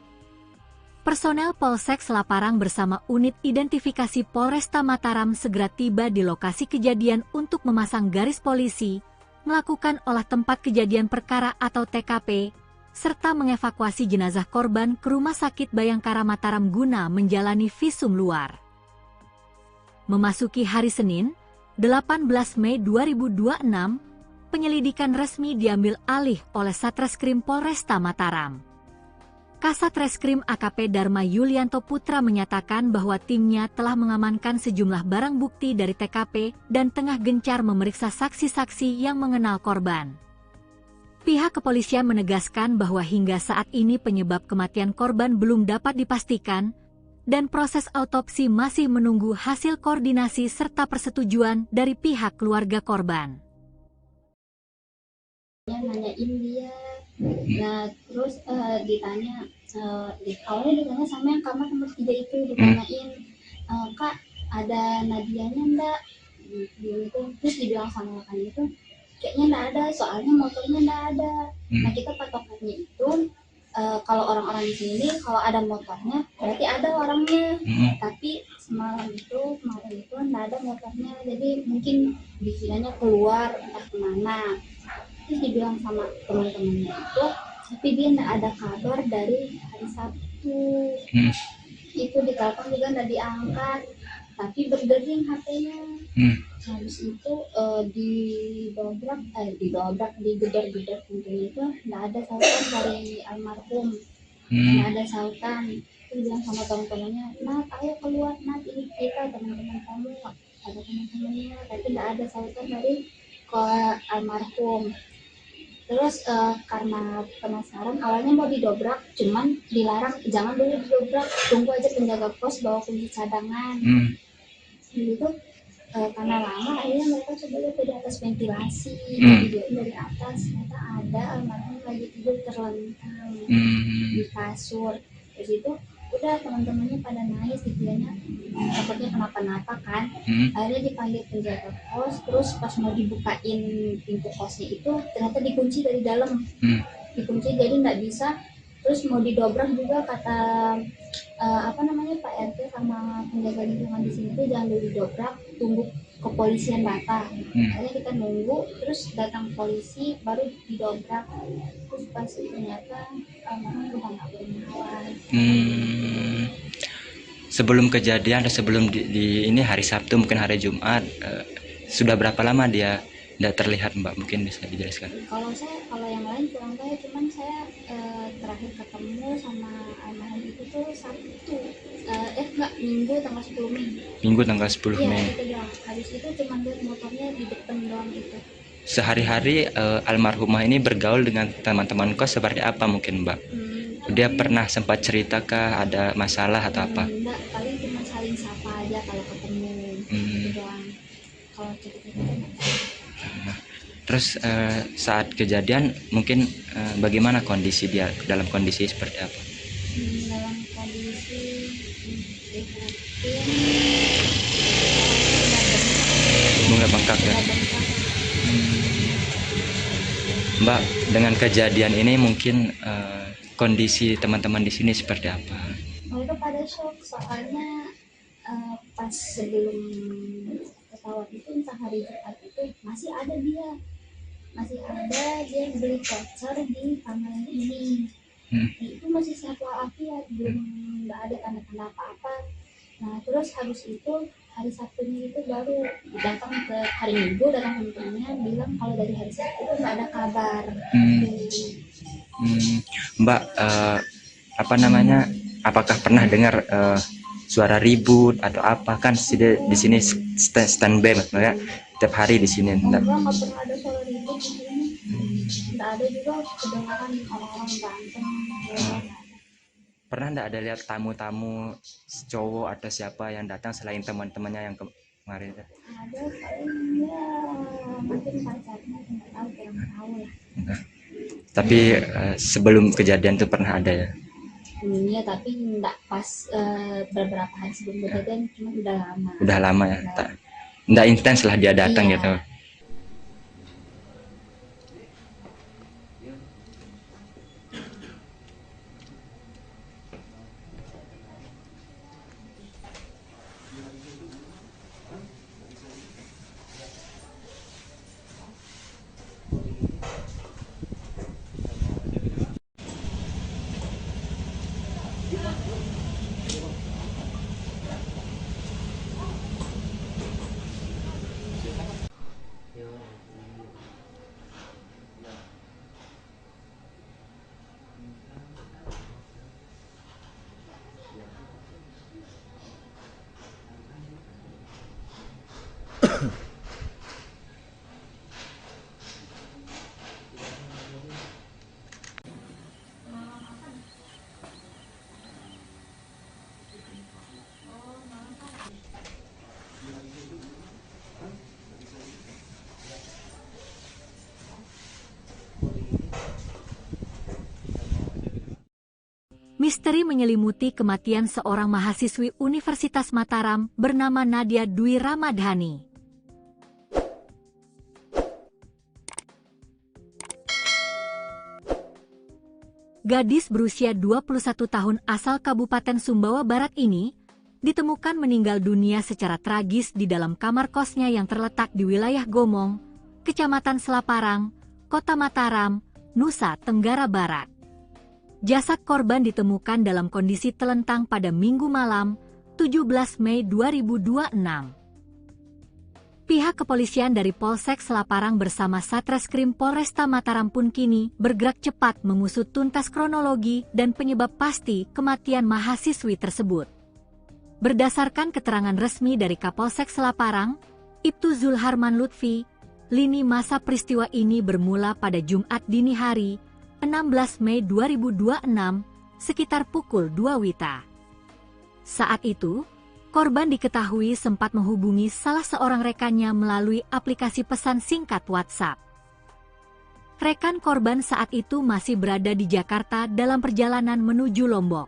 Personel Polsek Selaparang bersama unit identifikasi Polresta Mataram segera tiba di lokasi kejadian untuk memasang garis polisi, melakukan olah tempat kejadian perkara atau TKP, serta mengevakuasi jenazah korban ke Rumah Sakit Bayangkara Mataram guna menjalani visum luar. Memasuki hari Senin, 18 Mei 2026, penyelidikan resmi diambil alih oleh Satreskrim Polresta Mataram. Kasat Reskrim AKP Dharma Yulianto Putra menyatakan bahwa timnya telah mengamankan sejumlah barang bukti dari TKP dan tengah gencar memeriksa saksi-saksi yang mengenal korban. Pihak kepolisian menegaskan bahwa hingga saat ini penyebab kematian korban belum dapat dipastikan, dan proses autopsi masih menunggu hasil koordinasi serta persetujuan dari pihak keluarga korban.
Nanyain dia, nah terus ditanya, awalnya ditanya sama yang kamar nomor 3 itu, ditanyain, Kak ada Nadianya enggak? Gitu. Terus dibilang sama rekan itu, kayaknya enggak ada, soalnya motornya enggak ada. Nah kita patokannya itu, kalau orang-orang di sini kalau ada motornya berarti ada orangnya, tapi kemarin itu nggak ada motornya, jadi mungkin dikiranya keluar entah kemana. Terus dibilang sama teman-temannya itu, tapi dia nggak ada kabar dari hari Sabtu. Itu ditelepon juga nggak diangkat, tapi berdering HP-nya. Habis itu digedor-gedor pintunya itu nggak ada sautan dari almarhum, nggak ada sautan. Terus bilang sama teman-temannya, Nat ayo keluar, Nat ini kita teman-teman kamu, ada teman-temannya, tapi nggak ada sautan dari ke almarhum. Terus karena penasaran, awalnya mau didobrak, cuman dilarang, jangan dulu didobrak, tunggu aja penjaga pos bawa kunci cadangan. Gitu. Karena lama, akhirnya mereka coba lihat dari atas ventilasi, videoin dari atas, ternyata ada almarhum lagi tidur terlentang di kasur. Terus itu udah teman-temannya pada nangis, dikiranya takutnya kenapa-napa kan. Akhirnya dipanggil penjaga pos, terus pas mau dibukain pintu kosnya itu ternyata dikunci dari dalam, dikunci jadi nggak bisa. Terus mau didobrak juga kata Pak RT sama penjaga lingkungan di sini tuh jangan dulu didobrak, tunggu kepolisian datang. Akhirnya kita nunggu, terus datang polisi baru didobrak. Terus pas ternyata almarhum udah nggak bernyawa.
Sebelum kejadian atau sebelum di ini hari Sabtu mungkin hari Jumat, sudah berapa lama dia tidak terlihat, Mbak? Mungkin bisa dijelaskan.
Kalau yang lain kurang tahu, cuman saya terakhir ketemu sama almarhum itu tuh Sabtu, Minggu tanggal 10 Mei.
Minggu tanggal 10 Mei.
Iya, itu doang. Habis itu cuma lihat motornya di depan doang gitu.
Sehari-hari almarhumah ini bergaul dengan teman-teman kos seperti apa mungkin, Mbak? Dia pernah sempat cerita ada masalah atau apa?
Enggak, paling cuma saling sapa aja kalau ketemu. Itu doang. Kalau cerita-cerita
Terus saat kejadian mungkin bagaimana kondisi dia, dalam kondisi seperti apa?
dalam kondisi
Bunga bengkak ya. Mbak, dengan kejadian ini mungkin kondisi teman-teman di sini seperti apa?
Mereka pada shock, soalnya pas sebelum pesawat itu, entah hari Jumat itu masih ada dia beli voucher di tanggal ini. Itu masih sehat walafiat, belum nggak ada tanda-tanda apa-apa. Nah terus habis itu hari Sabtunya itu baru datang ke hari Minggu, datang temennya bilang kalau dari hari Sabtu itu nggak ada kabar.
Mbak, apa namanya, apakah pernah dengar suara ribut atau apa? Kan di sini standby maksudnya tiap hari di sini.
Enggak pernah ada suara ribut di sini. Enggak ada juga kedengaran orang-orang berantem.
Pernah enggak ada lihat tamu-tamu cowok atau siapa yang datang selain teman-temannya yang kemarin?
Ada paling ya mungkin pacarnya, nggak tahu, kurang tahu lah.
Tapi sebelum kejadian itu pernah ada ya?
Iya, tapi enggak pas beberapa hari sebelum kejadian, cuma udah lama.
Udah lama ya? Enggak intens lah dia datang
Iya.
gitu.
Misteri menyelimuti kematian seorang mahasiswi Universitas Mataram bernama Nadia Dwi Ramadhani. Gadis berusia 21 tahun asal Kabupaten Sumbawa Barat ini ditemukan meninggal dunia secara tragis di dalam kamar kosnya yang terletak di wilayah Gomong, Kecamatan Selaparang, Kota Mataram, Nusa Tenggara Barat. Jasad korban ditemukan dalam kondisi telentang pada Minggu malam, 17 Mei 2026. Pihak kepolisian dari Polsek Selaparang bersama Satreskrim Polresta Mataram pun kini bergerak cepat mengusut tuntas kronologi dan penyebab pasti kematian mahasiswi tersebut. Berdasarkan keterangan resmi dari Kapolsek Selaparang, Ibtu Zulharman Lutfi, lini masa peristiwa ini bermula pada Jumat dini hari, 16 Mei 2026, sekitar pukul 2 WITA. Saat itu, korban diketahui sempat menghubungi salah seorang rekannya melalui aplikasi pesan singkat WhatsApp. Rekan korban saat itu masih berada di Jakarta dalam perjalanan menuju Lombok.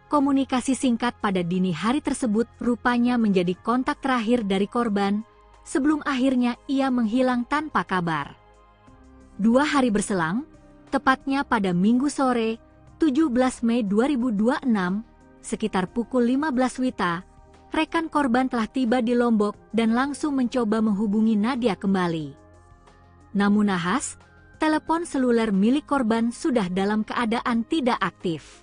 Komunikasi singkat pada dini hari tersebut rupanya menjadi kontak terakhir dari korban sebelum akhirnya ia menghilang tanpa kabar. 2 hari berselang, tepatnya pada Minggu sore, 17 Mei 2026, sekitar pukul 15 WITA, rekan korban telah tiba di Lombok dan langsung mencoba menghubungi Nadia kembali. Namun nahas, telepon seluler milik korban sudah dalam keadaan tidak aktif.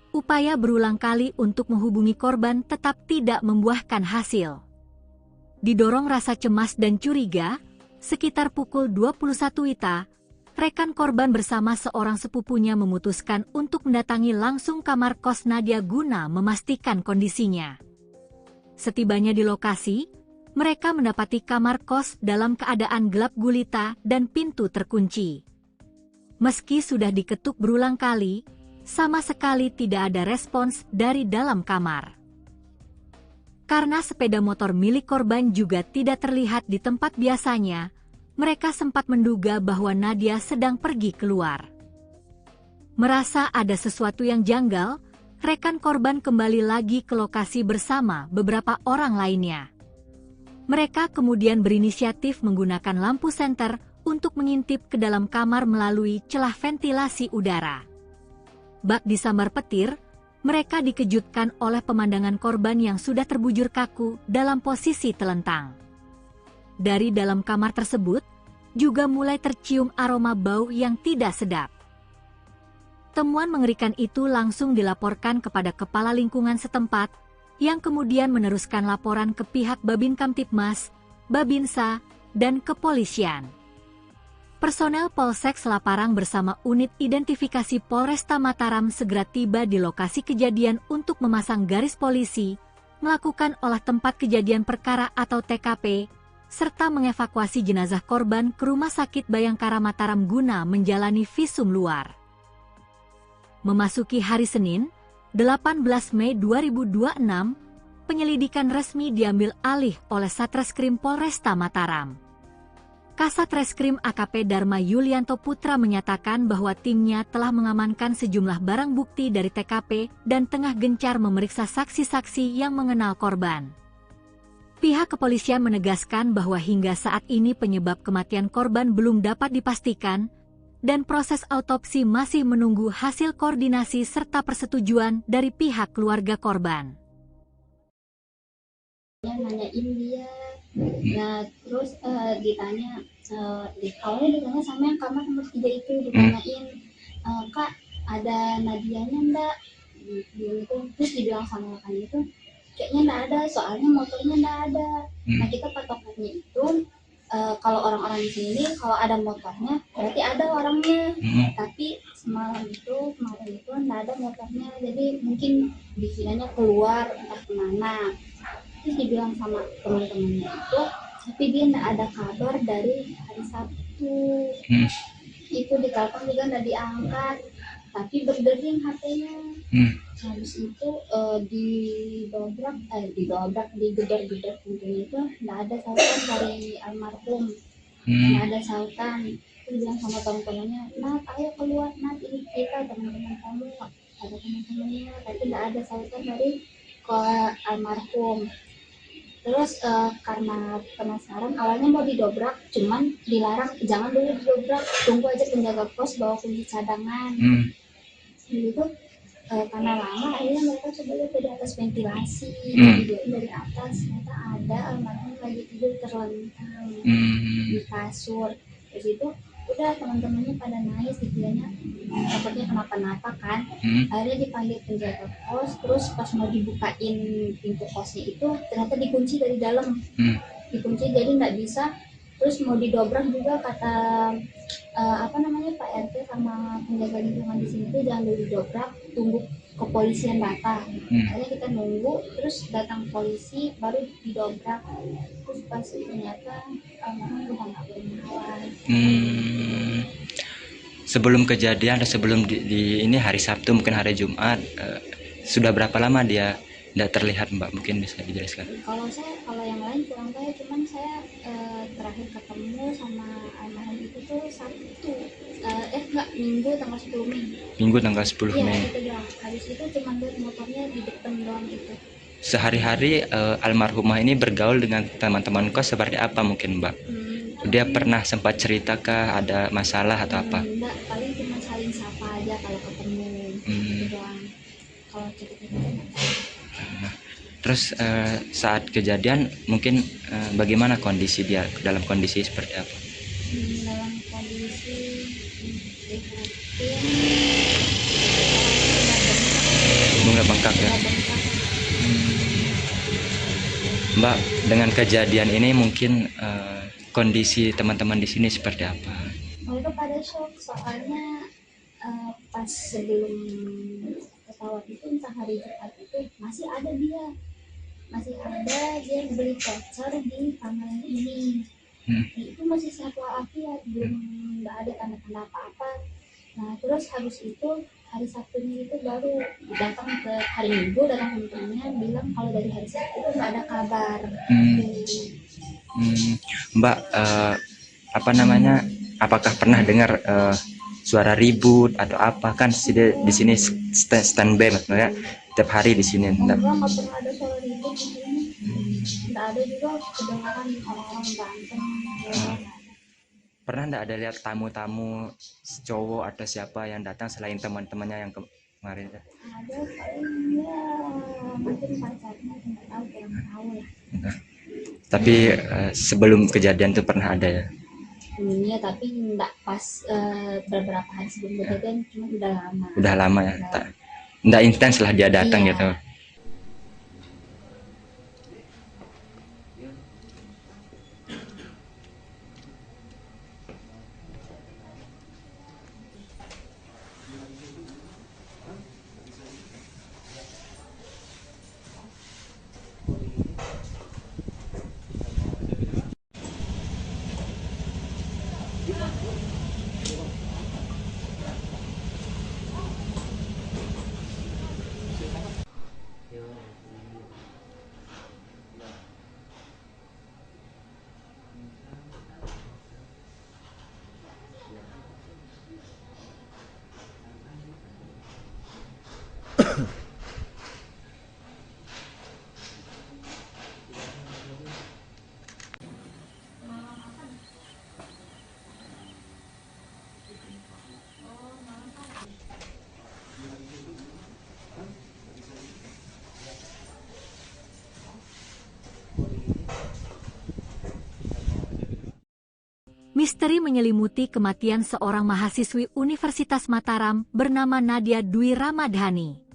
Upaya berulang kali untuk menghubungi korban tetap tidak membuahkan hasil. Didorong rasa cemas dan curiga, sekitar pukul 21 WITA, rekan korban bersama seorang sepupunya memutuskan untuk mendatangi langsung kamar kos Nadia guna memastikan kondisinya. Setibanya di lokasi, mereka mendapati kamar kos dalam keadaan gelap gulita dan pintu terkunci. Meski sudah diketuk berulang kali, sama sekali tidak ada respons dari dalam kamar. Karena sepeda motor milik korban juga tidak terlihat di tempat biasanya, mereka sempat menduga bahwa Nadia sedang pergi keluar. Merasa ada sesuatu yang janggal, rekan korban kembali lagi ke lokasi bersama beberapa orang lainnya. Mereka kemudian berinisiatif menggunakan lampu senter untuk mengintip ke dalam kamar melalui celah ventilasi udara. Bak disambar petir, mereka dikejutkan oleh pemandangan korban yang sudah terbujur kaku dalam posisi telentang. Dari dalam kamar tersebut, juga mulai tercium aroma bau yang tidak sedap. Temuan mengerikan itu langsung dilaporkan kepada kepala lingkungan setempat, yang kemudian meneruskan laporan ke pihak Babin Kamtibmas, Babinsa, dan kepolisian. Personel Polsek Selaparang bersama unit identifikasi Polresta Mataram segera tiba di lokasi kejadian untuk memasang garis polisi, melakukan olah tempat kejadian perkara atau TKP, serta mengevakuasi jenazah korban ke Rumah Sakit Bayangkara Mataram guna menjalani visum luar. Memasuki hari Senin, 18 Mei 2026, penyelidikan resmi diambil alih oleh Satreskrim Polresta Mataram. Kasat Reskrim AKP Dharma Yulianto Putra menyatakan bahwa timnya telah mengamankan sejumlah barang bukti dari TKP dan tengah gencar memeriksa saksi-saksi yang mengenal korban. Pihak kepolisian menegaskan bahwa hingga saat ini penyebab kematian korban belum dapat dipastikan dan proses autopsi masih menunggu hasil koordinasi serta persetujuan dari pihak keluarga korban.
Nanyain dia, nah terus ditanya, awalnya ditanya sama yang kamar nomor 3 itu, ditanyain, Kak ada Nadianya enggak, gitu. Terus dibilang sama makan itu kayaknya enggak ada, soalnya motornya enggak ada. Nah kita patokannya itu kalau orang-orang di sini kalau ada motornya berarti ada orangnya, tapi kemarin itu enggak ada motornya, jadi mungkin dikiranya keluar entah kemana. Terus dibilang sama teman-temannya itu, tapi dia nggak ada kabar dari hari Sabtu. Itu ditelepon juga nggak diangkat, tapi berdering HP-nya. Habis itu digedor-gedor pintunya itu nggak ada sautan dari almarhum, nggak ada sautan. Terus bilang sama teman-temannya, Nat ayo keluar Nat, ini kita teman-teman kamu, ada teman-temannya, tapi nggak ada sautan dari almarhum. Terus karena penasaran awalnya mau didobrak, cuman dilarang jangan dulu didobrak, tunggu aja penjaga pos bawa kunci cadangan. Gitu karena lama akhirnya mereka coba lihat dari atas ventilasi, dari atas ternyata ada almarhum lagi tidur terlentang di kasur. Terus itu udah teman-temannya pada nangis, dikiranya takutnya kenapa-napa kan. Akhirnya dipanggil penjaga pos, terus pas mau dibukain pintu kosnya itu ternyata dikunci dari dalam, dikunci jadi nggak bisa. Terus mau didobrak juga kata Pak RT sama penjaga lingkungan di sini tuh jangan dulu didobrak, tunggu kepolisian datang. Akhirnya kita nunggu, terus datang polisi baru didobrak. Terus pas ternyata udah nggak bernalar.
Sebelum kejadian atau sebelum di ini hari Sabtu mungkin hari Jumat, sudah berapa lama dia tidak terlihat Mbak, mungkin bisa dijelaskan?
Kalau yang lain kurang tahu, cuman saya terakhir ketemu sama almarhum itu tuh Sabtu, Minggu tanggal 10 Mei.
Minggu tanggal 10 Mei.
Iya, itu doang. Habis itu cuma lihat motornya di depan doang gitu.
Sehari-hari almarhumah ini bergaul dengan teman-teman kos seperti apa mungkin Mbak? Dia pernah sempat ceritakah ada masalah atau apa?
Enggak, paling cuma saling sapa aja kalau ketemu. Itu doang. Kalau cerita-cerita.
Terus saat kejadian mungkin bagaimana kondisi dia, dalam kondisi seperti apa?
Dalam kondisi
Bunga bengkak ya. Mbak, dengan kejadian ini mungkin kondisi teman-teman di sini seperti apa?
Mereka pada shock soalnya pas sebelum pesawat itu entah hari Jumat itu masih ada dia beli voucher di kamar ini. Itu masih sehat walafiat, belum nggak ada tanda-tanda apa-apa. Nah terus habis itu hari Sabtunya itu baru datang ke hari Minggu, datang temennya bilang kalau dari hari Sabtu itu nggak ada kabar.
Mbak, apakah pernah dengar suara ribut atau apa? Kan di sini standby maksudnya tiap hari di sini.
Enggak pernah ada suara ribut di sini. Enggak ada juga kedengaran orang-orang berantem.
Pernah enggak ada lihat tamu-tamu cowok atau siapa yang datang selain teman-temannya yang kemarin?
Ada paling ya mungkin pacarnya, nggak tahu, kurang tahu lah.
Tapi sebelum kejadian itu pernah ada ya?
Iya, tapi enggak pas beberapa hari sebelum kejadian, cuma udah lama.
Udah lama ya? Enggak intens lah dia datang gitu.
Misteri menyelimuti kematian seorang mahasiswi Universitas Mataram bernama Nadia Dwi Ramadhani.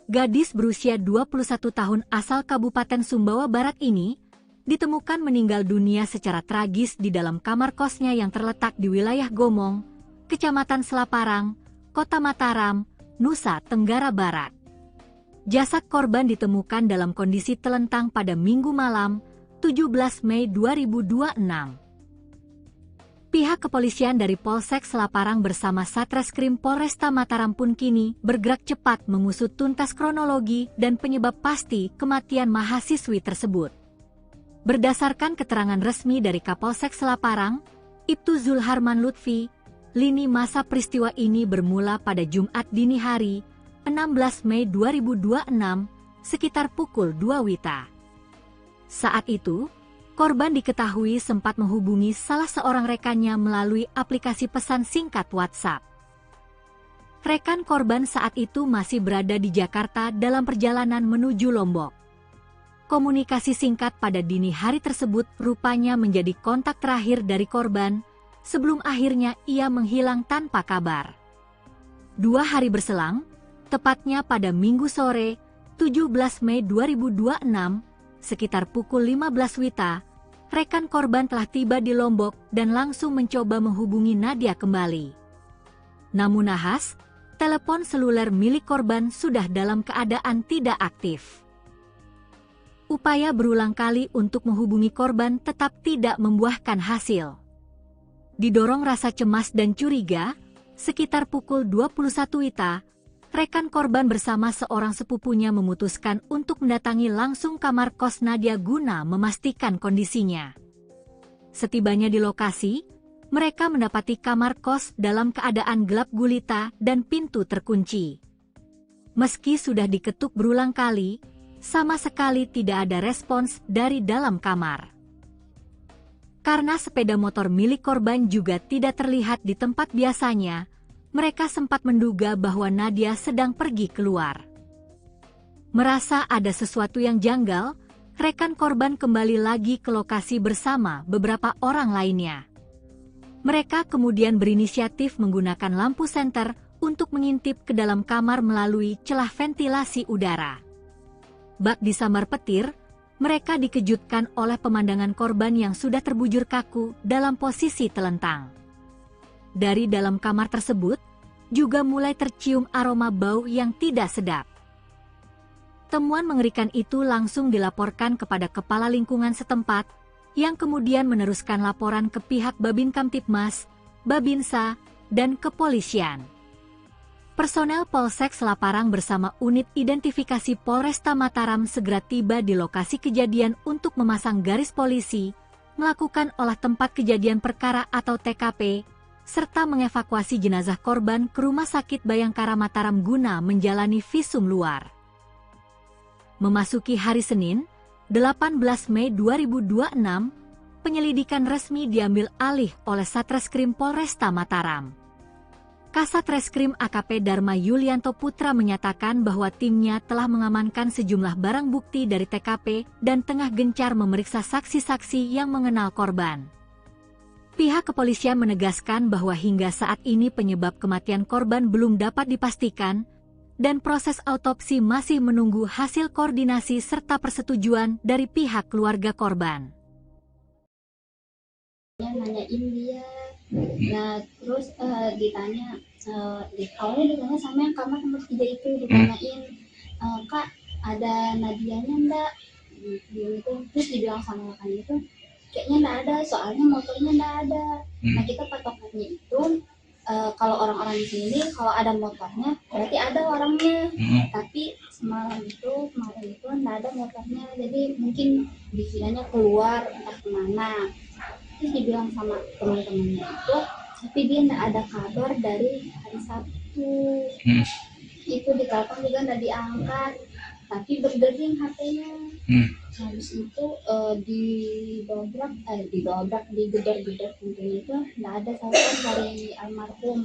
Gadis berusia 21 tahun asal Kabupaten Sumbawa Barat ini ditemukan meninggal dunia secara tragis di dalam kamar kosnya yang terletak di wilayah Gomong, Kecamatan Selaparang, Kota Mataram, Nusa Tenggara Barat. Jasad korban ditemukan dalam kondisi telentang pada Minggu malam, 17 Mei 2026. Pihak kepolisian dari Polsek Selaparang bersama Satreskrim Polresta Mataram pun kini bergerak cepat mengusut tuntas kronologi dan penyebab pasti kematian mahasiswi tersebut. Berdasarkan keterangan resmi dari Kapolsek Selaparang, Ibtu Zulharman Lutfi, lini masa peristiwa ini bermula pada Jumat dini hari, 16 Mei 2026, sekitar pukul 2 WITA. Saat itu, korban diketahui sempat menghubungi salah seorang rekannya melalui aplikasi pesan singkat WhatsApp. Rekan korban saat itu masih berada di Jakarta dalam perjalanan menuju Lombok. Komunikasi singkat pada dini hari tersebut rupanya menjadi kontak terakhir dari korban, sebelum akhirnya ia menghilang tanpa kabar. 2 hari berselang, tepatnya pada Minggu sore, 17 Mei 2026, sekitar pukul 15 WITA, rekan korban telah tiba di Lombok dan langsung mencoba menghubungi Nadia kembali. Namun nahas, telepon seluler milik korban sudah dalam keadaan tidak aktif. Upaya berulang kali untuk menghubungi korban tetap tidak membuahkan hasil. Didorong rasa cemas dan curiga, sekitar pukul 21 WITA, rekan korban bersama seorang sepupunya memutuskan untuk mendatangi langsung kamar kos Nadia guna memastikan kondisinya. Setibanya di lokasi, mereka mendapati kamar kos dalam keadaan gelap gulita dan pintu terkunci. Meski sudah diketuk berulang kali, sama sekali tidak ada respons dari dalam kamar. Karena sepeda motor milik korban juga tidak terlihat di tempat biasanya, mereka sempat menduga bahwa Nadia sedang pergi keluar. Merasa ada sesuatu yang janggal, rekan korban kembali lagi ke lokasi bersama beberapa orang lainnya. Mereka kemudian berinisiatif menggunakan lampu senter untuk mengintip ke dalam kamar melalui celah ventilasi udara. Bak disambar petir, mereka dikejutkan oleh pemandangan korban yang sudah terbujur kaku dalam posisi telentang. Dari dalam kamar tersebut, juga mulai tercium aroma bau yang tidak sedap. Temuan mengerikan itu langsung dilaporkan kepada kepala lingkungan setempat, yang kemudian meneruskan laporan ke pihak Babin Kamtibmas, Babinsa, dan kepolisian. Personel Polsek Selaparang bersama unit identifikasi Polresta Mataram segera tiba di lokasi kejadian untuk memasang garis polisi, melakukan olah tempat kejadian perkara atau TKP, serta mengevakuasi jenazah korban ke Rumah Sakit Bayangkara Mataram guna menjalani visum luar. Memasuki hari Senin, 18 Mei 2026, penyelidikan resmi diambil alih oleh Satreskrim Polresta Mataram. Kasat Reskrim AKP Dharma Yulianto Putra menyatakan bahwa timnya telah mengamankan sejumlah barang bukti dari TKP dan tengah gencar memeriksa saksi-saksi yang mengenal korban. Pihak kepolisian menegaskan bahwa hingga saat ini penyebab kematian korban belum dapat dipastikan, dan proses autopsi masih menunggu hasil koordinasi serta persetujuan dari pihak keluarga korban.
Nanyain dia, nah terus ditanya, awalnya ditanya sama yang kamar nomor 3 itu, ditanyain, Kak ada Nadianya enggak? Gitu. Terus dibilang sama rekan itu, kayaknya enggak ada, soalnya motornya enggak ada. Nah kita patokannya itu, kalau orang-orang di sini kalau ada motornya berarti ada orangnya, tapi kemarin itu nggak ada motornya, jadi mungkin dikiranya keluar entah kemana. terus dibilang sama teman-temannya itu, tapi dia nggak ada kabar dari hari Sabtu. Itu ditelepon juga nggak diangkat, tapi berdering HP-nya. Habis itu digedor-gedor pintunya itu nggak ada sautan dari almarhum,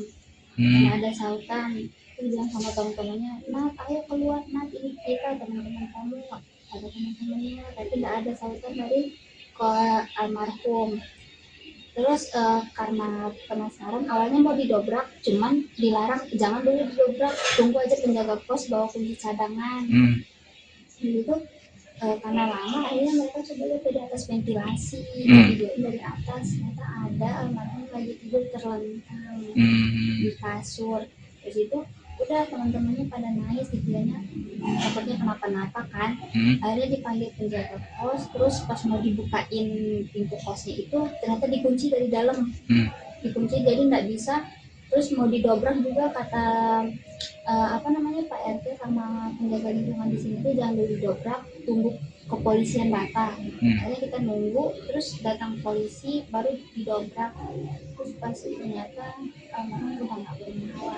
nggak ada sautan. Itu bilang sama teman-temannya, Nat ayo keluar Nat, ini kita teman-teman kamu, ada teman-temannya, tapi nggak ada sautan dari ke almarhum. Terus karena penasaran, awalnya mau didobrak, cuman dilarang, jangan dulu didobrak, tunggu aja penjaga pos bawa kunci cadangan. Gitu. Karena lama, akhirnya mereka coba lihat dari atas ventilasi, videoin dari atas, ternyata ada almarhum lagi tidur terlentang di kasur. Terus itu udah teman-temannya pada nangis, dikiranya takutnya kenapa-napa kan. Akhirnya dipanggil penjaga kos, terus pas mau dibukain pintu kosnya itu ternyata dikunci dari dalam, dikunci jadi nggak bisa. Terus mau didobrak juga kata Pak RT sama penjaga lingkungan di sini tuh jangan dulu didobrak, tunggu kepolisian datang. Akhirnya kita nunggu, terus datang polisi baru didobrak. Terus pas ternyata almarhum udah nggak bernyawa.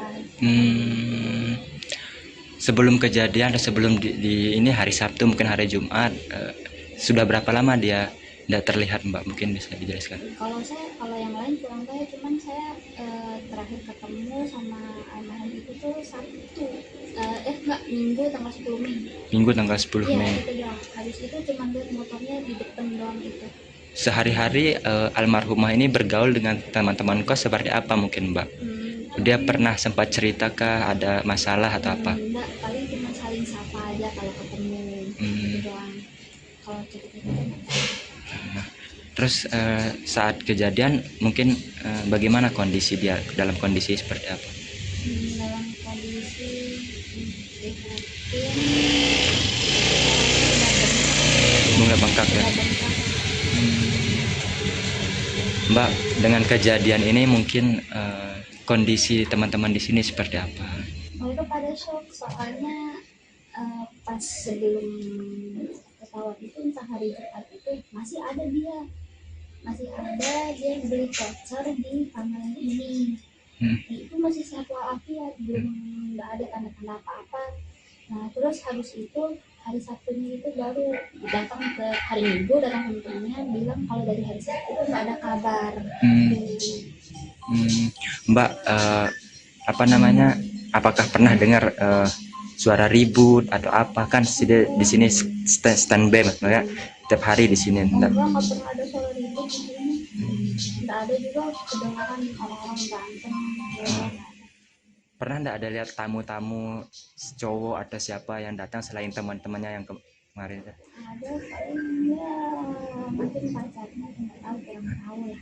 Sebelum kejadian atau sebelum di ini hari Sabtu mungkin hari Jumat, sudah berapa lama dia tidak terlihat Mbak, mungkin bisa dijelaskan?
Kalau yang lain kurang tahu, cuman saya terakhir ketemu sama almarhum itu tuh Sabtu, Minggu tanggal 10 Mei.
Minggu tanggal 10
Iya,
Mei.
itu doang. Habis itu cuma lihat motornya di depan doang itu.
Sehari-hari almarhumah ini bergaul dengan teman-teman kos seperti apa mungkin Mbak? Dia pernah sempat cerita kah ada masalah atau apa?
Enggak, paling cuma saling sapa aja kalau ketemu. Itu doang. Kalau cerita-cerita.
Terus saat kejadian mungkin bagaimana kondisi dia, dalam kondisi seperti apa?
Dalam kondisi
Bunga bengkak ya. Mbak, dengan kejadian ini mungkin kondisi teman-teman di sini seperti apa?
Mereka pada shock, soalnya pas sebelum pesawat itu, entah hari Jumat itu masih ada dia beli voucher di kamarnya ini. Itu masih sehat walafiat, belum nggak ada tanda-tanda apa-apa. Nah terus habis itu hari Sabtunya itu baru datang ke hari Minggu, datang temennya bilang kalau dari hari Sabtu itu nggak ada kabar.
Mbak, apakah pernah dengar suara ribut atau apa? Kan di sini standby ya, tiap hari di sini.
Enggak pernah ada suara ribut di sini. Nggak ada juga kedengaran orang-orang berantem.
Pernah nggak ada lihat tamu-tamu cowok atau siapa yang datang selain teman-temannya yang kemarin?
Ada, paling ya mungkin pacarnya, nggak tahu, kurang tahu lah.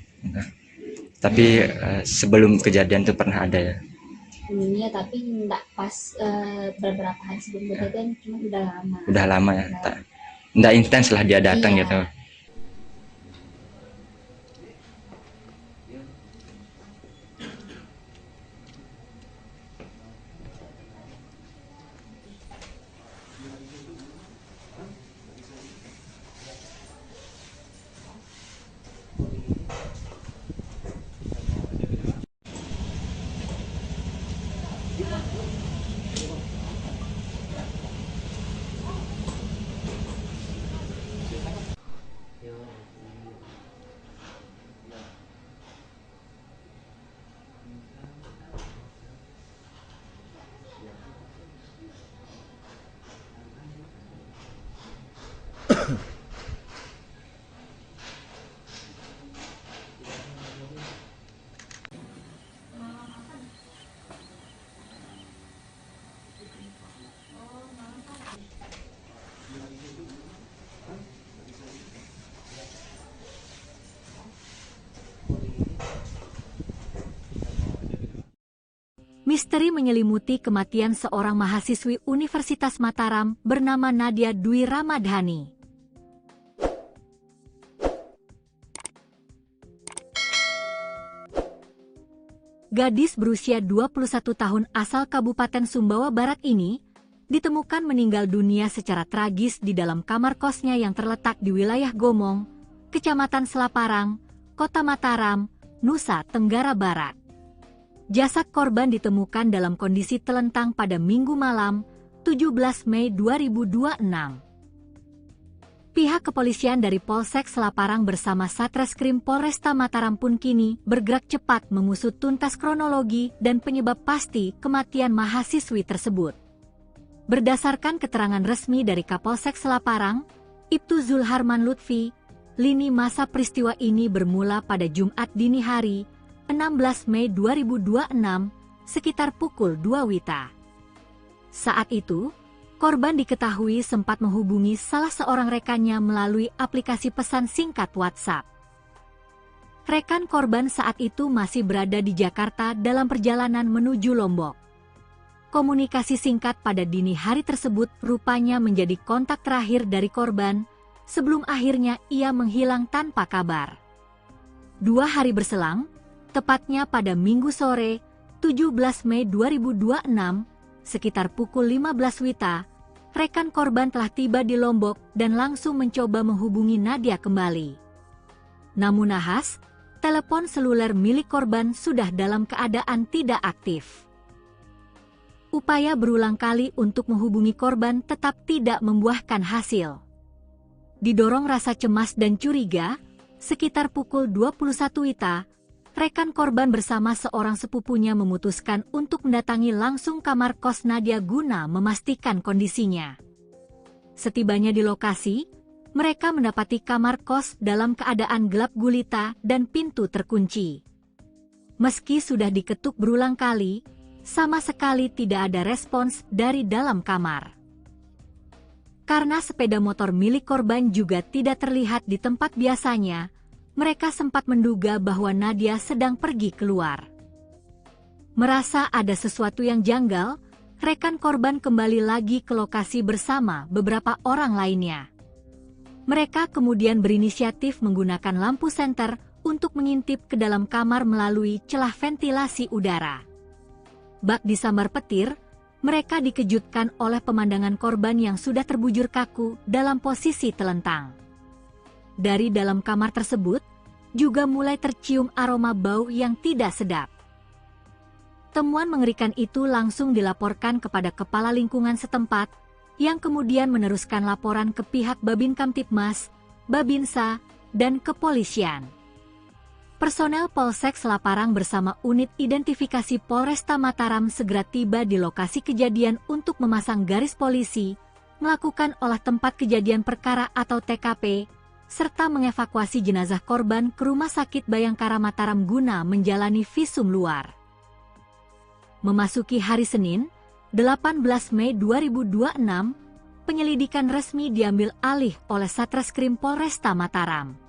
Tapi sebelum kejadian itu pernah ada ya?
Iya, tapi nggak pas beberapa hari sebelum kejadian, cuma udah lama.
Udah lama ya, nggak intens lah dia datang
Iya.
gitu.
Misteri menyelimuti kematian seorang mahasiswi Universitas Mataram bernama Nadia Dwi Ramadhani. Gadis berusia 21 tahun asal Kabupaten Sumbawa Barat ini ditemukan meninggal dunia secara tragis di dalam kamar kosnya yang terletak di wilayah Gomong, Kecamatan Selaparang, Kota Mataram, Nusa Tenggara Barat. Jasad korban ditemukan dalam kondisi telentang pada Minggu malam, 17 Mei 2026. Pihak kepolisian dari Polsek Selaparang bersama Satreskrim Polresta Mataram pun kini bergerak cepat mengusut tuntas kronologi dan penyebab pasti kematian mahasiswi tersebut. Berdasarkan keterangan resmi dari Kapolsek Selaparang, Ibtu Zulharman Lutfi, lini masa peristiwa ini bermula pada Jumat dini hari, 16 Mei 2026, sekitar pukul 2 WITA. Saat itu, korban diketahui sempat menghubungi salah seorang rekannya melalui aplikasi pesan singkat WhatsApp. Rekan korban saat itu masih berada di Jakarta dalam perjalanan menuju Lombok. Komunikasi singkat pada dini hari tersebut rupanya menjadi kontak terakhir dari korban, sebelum akhirnya ia menghilang tanpa kabar. 2 hari berselang, tepatnya pada Minggu sore, 17 Mei 2026, sekitar pukul 15 WITA, rekan korban telah tiba di Lombok dan langsung mencoba menghubungi Nadia kembali. Namun nahas, telepon seluler milik korban sudah dalam keadaan tidak aktif. Upaya berulang kali untuk menghubungi korban tetap tidak membuahkan hasil. Didorong rasa cemas dan curiga, sekitar pukul 21 WITA, rekan korban bersama seorang sepupunya memutuskan untuk mendatangi langsung kamar kos Nadia guna memastikan kondisinya. Setibanya di lokasi, mereka mendapati kamar kos dalam keadaan gelap gulita dan pintu terkunci. Meski sudah diketuk berulang kali, sama sekali tidak ada respons dari dalam kamar. Karena sepeda motor milik korban juga tidak terlihat di tempat biasanya, mereka sempat menduga bahwa Nadia sedang pergi keluar. Merasa ada sesuatu yang janggal, rekan korban kembali lagi ke lokasi bersama beberapa orang lainnya. Mereka kemudian berinisiatif menggunakan lampu senter untuk mengintip ke dalam kamar melalui celah ventilasi udara. Bak disambar petir, mereka dikejutkan oleh pemandangan korban yang sudah terbujur kaku dalam posisi telentang. Dari dalam kamar tersebut, juga mulai tercium aroma bau yang tidak sedap. Temuan mengerikan itu langsung dilaporkan kepada kepala lingkungan setempat, yang kemudian meneruskan laporan ke pihak Babin Kamtibmas, Babinsa, dan kepolisian. Personel Polsek Selaparang bersama unit identifikasi Polresta Mataram segera tiba di lokasi kejadian untuk memasang garis polisi, melakukan olah tempat kejadian perkara atau TKP, serta mengevakuasi jenazah korban ke Rumah Sakit Bayangkara Mataram guna menjalani visum luar. Memasuki hari Senin, 18 Mei 2026, penyelidikan resmi diambil alih oleh Satreskrim Polresta Mataram.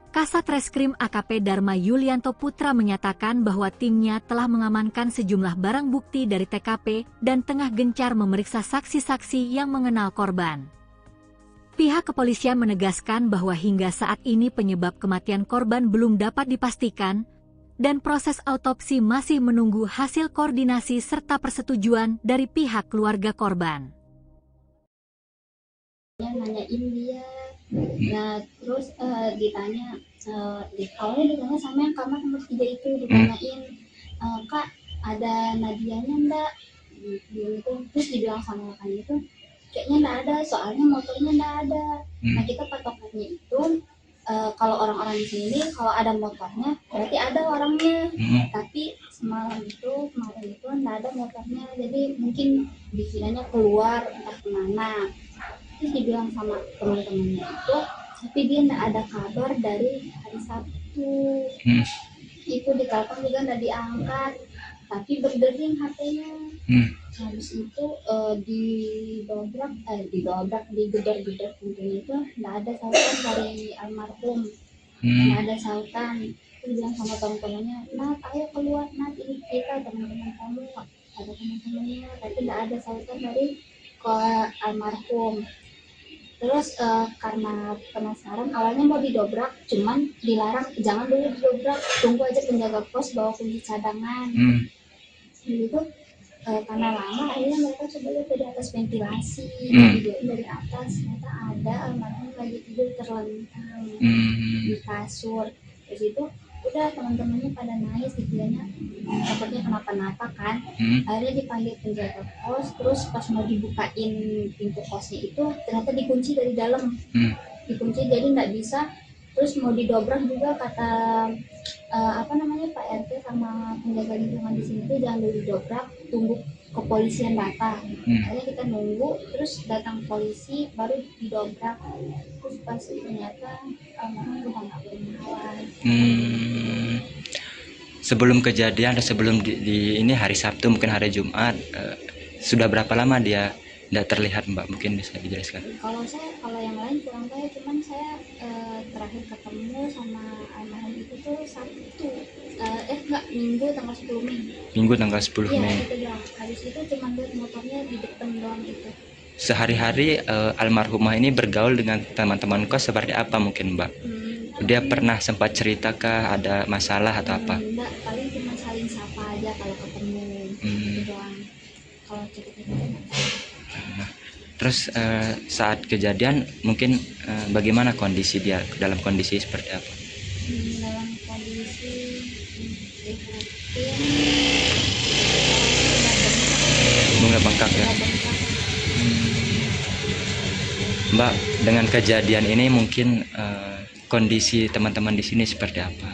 Kasat Reskrim AKP Dharma Yulianto Putra menyatakan bahwa timnya telah mengamankan sejumlah barang bukti dari TKP dan tengah gencar memeriksa saksi-saksi yang mengenal korban. Pihak kepolisian menegaskan bahwa hingga saat ini penyebab kematian korban belum dapat dipastikan, dan proses autopsi masih menunggu hasil koordinasi serta persetujuan dari pihak keluarga korban.
Nanyain dia, nah terus ditanya, awalnya ditanya sama yang kamar nomor 3 itu, ditanyain, Kak ada Nadianya enggak? Gitu. Terus dibilang sama rekannya itu, kayaknya enggak ada, soalnya motornya enggak ada. Nah kita patokannya itu, kalau orang-orang di sini kalau ada motornya berarti ada orangnya, tapi kemarin itu enggak ada motornya, jadi mungkin dikiranya keluar entah kemana. Terus dibilang sama teman-temannya itu, tapi dia enggak ada kabar dari hari Sabtu. Itu ditelepon juga enggak diangkat, tapi berdering HP-nya. Habis itu digedor-gedor pintunya itu enggak ada sautan dari almarhum. Enggak ada sautan. Terus bilang sama teman-temannya, "Nat, ayo keluar, Nat, ini kita teman-teman kamu." Ada teman-temannya, tapi enggak ada sautan dari almarhum. Terus karena penasaran, awalnya mau didobrak, cuman dilarang, jangan dulu didobrak, tunggu aja penjaga pos bawa kunci cadangan. Gitu. Karena lama, akhirnya mereka coba lihat dari atas ventilasi, dari atas ternyata ada almarhum lagi tidur terlentang di kasur. Terus itu udah teman-temannya pada nangis dikiranya takutnya kenapa-napa kan. Akhirnya dipanggil penjaga kos, terus pas mau dibukain pintu kosnya itu ternyata dikunci dari dalam. Dikunci jadi nggak bisa. Terus mau didobrak juga kata Pak RT sama penjaga lingkungan di sini tuh jangan dulu didobrak, tunggu kepolisian datang. Akhirnya kita nunggu, terus datang polisi baru didobrak. Terus pas ternyata memang udah nggak bernawan.
Sebelum kejadian atau sebelum di ini hari Sabtu mungkin hari Jumat, sudah berapa lama dia tidak terlihat Mbak? Mungkin bisa dijelaskan.
Kalau yang lain kurang tahu, cuman saya terakhir ketemu sama almarhum itu tuh Sabtu, Minggu tanggal 10 Mei.
Minggu tanggal 10
Iya,
Mei.
itu doang. Habis itu cuma lihat motornya di depan doang itu.
Sehari-hari almarhumah ini bergaul dengan teman-teman kos seperti apa mungkin Mbak? Dia pernah sempat cerita ada masalah atau apa?
Enggak, paling cuma saling sapa aja kalau ketemu. Itu doang. Kalau cerita-cerita.
Terus saat kejadian mungkin bagaimana kondisi dia, dalam kondisi seperti apa?
Dalam kondisi
Bunga bengkak ya. Mbak, dengan kejadian ini mungkin kondisi teman-teman di sini seperti apa?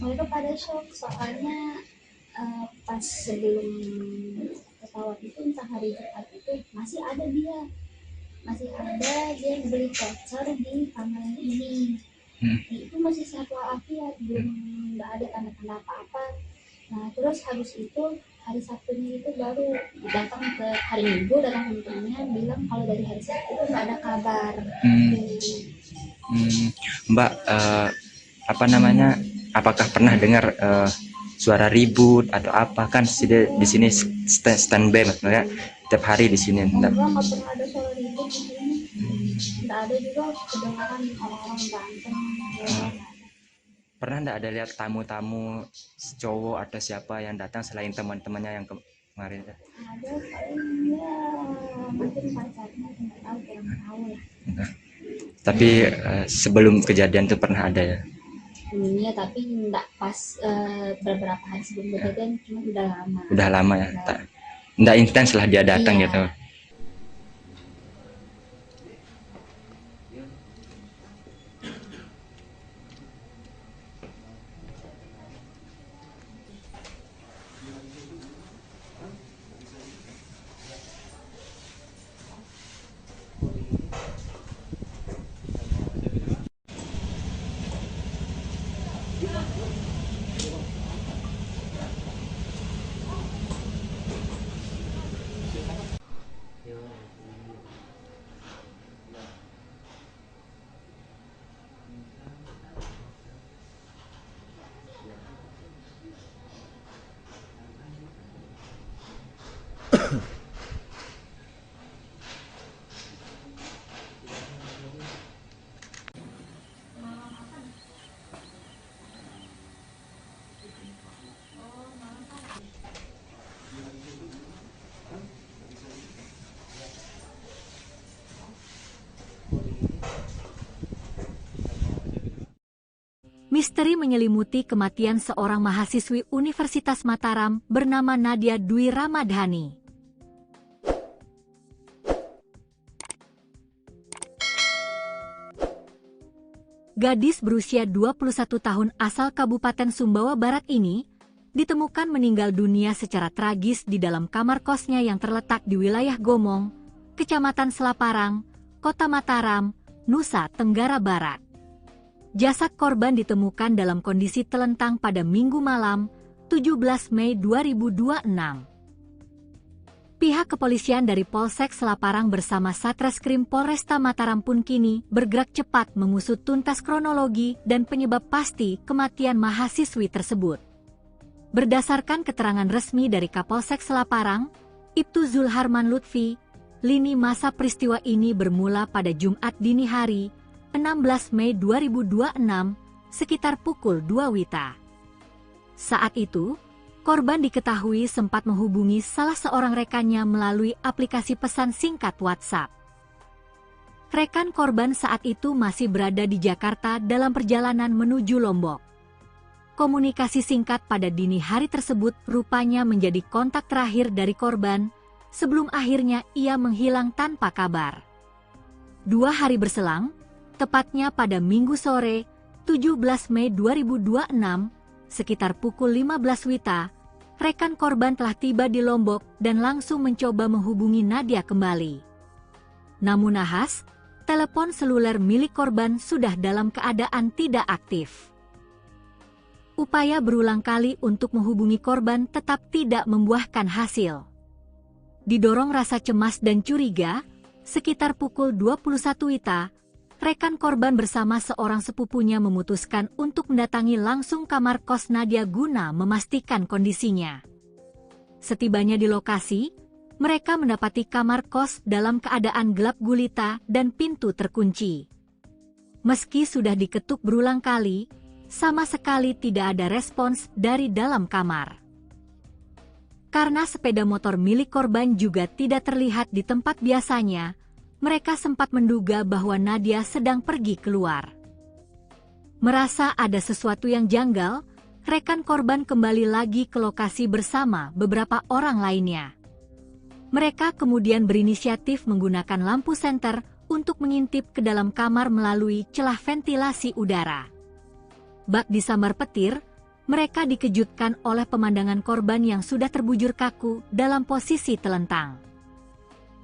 Mereka pada shock soalnya pas sebelum pesawat itu entah hari Jumat itu masih ada dia beli voucher di kamar ini. Itu masih sehat walafiat, belum nggak ada tanda-tanda apa-apa. Nah terus habis itu hari Sabtunya itu baru datang ke hari Minggu, datang temannya bilang kalau dari hari Sabtu itu nggak ada kabar.
Mbak, apakah pernah dengar suara ribut atau apa? Kan di sini standby maksudnya tiap hari di sini.
Nggak pernah ada suara ribut di sini. Nggak ada juga kedengaran orang-orang berantem.
Pernah nggak ada lihat tamu-tamu cowok atau siapa yang datang selain teman-temannya yang kemarin?
Ada paling ya mungkin pacarnya, nggak tahu, kurang tahu lah.
Tapi sebelum kejadian itu pernah ada ya?
Iya, tapi nggak pas beberapa hari sebelum kejadian, cuma udah lama.
Udah lama ya? Nggak intens lah dia datang gitu.
Misteri menyelimuti kematian seorang mahasiswi Universitas Mataram bernama Nadia Dwi Ramadhani. Gadis berusia 21 tahun asal Kabupaten Sumbawa Barat ini ditemukan meninggal dunia secara tragis di dalam kamar kosnya yang terletak di wilayah Gomong, Kecamatan Selaparang, Kota Mataram, Nusa Tenggara Barat. Jasad korban ditemukan dalam kondisi telentang pada Minggu malam, 17 Mei 2026. Pihak kepolisian dari Polsek Selaparang bersama Satreskrim Polresta Mataram pun kini bergerak cepat mengusut tuntas kronologi dan penyebab pasti kematian mahasiswi tersebut. Berdasarkan keterangan resmi dari Kapolsek Selaparang, Ibtu Zulharman Lutfi, lini masa peristiwa ini bermula pada Jumat dini hari, 16 Mei 2026, sekitar pukul 2 WITA. Saat itu, korban diketahui sempat menghubungi salah seorang rekannya melalui aplikasi pesan singkat WhatsApp. Rekan korban saat itu masih berada di Jakarta dalam perjalanan menuju Lombok. Komunikasi singkat pada dini hari tersebut rupanya menjadi kontak terakhir dari korban, sebelum akhirnya ia menghilang tanpa kabar. 2 hari berselang, tepatnya pada Minggu sore, 17 Mei 2026, sekitar pukul 15 WITA, rekan korban telah tiba di Lombok dan langsung mencoba menghubungi Nadia kembali. Namun nahas, telepon seluler milik korban sudah dalam keadaan tidak aktif. Upaya berulang kali untuk menghubungi korban tetap tidak membuahkan hasil. Didorong rasa cemas dan curiga, sekitar pukul 21 WITA, rekan korban bersama seorang sepupunya memutuskan untuk mendatangi langsung kamar kos Nadia guna memastikan kondisinya. Setibanya di lokasi, mereka mendapati kamar kos dalam keadaan gelap gulita dan pintu terkunci. Meski sudah diketuk berulang kali, sama sekali tidak ada respons dari dalam kamar. Karena sepeda motor milik korban juga tidak terlihat di tempat biasanya, mereka sempat menduga bahwa Nadia sedang pergi keluar. Merasa ada sesuatu yang janggal, rekan korban kembali lagi ke lokasi bersama beberapa orang lainnya. Mereka kemudian berinisiatif menggunakan lampu senter untuk mengintip ke dalam kamar melalui celah ventilasi udara. Bak disambar petir, mereka dikejutkan oleh pemandangan korban yang sudah terbujur kaku dalam posisi telentang.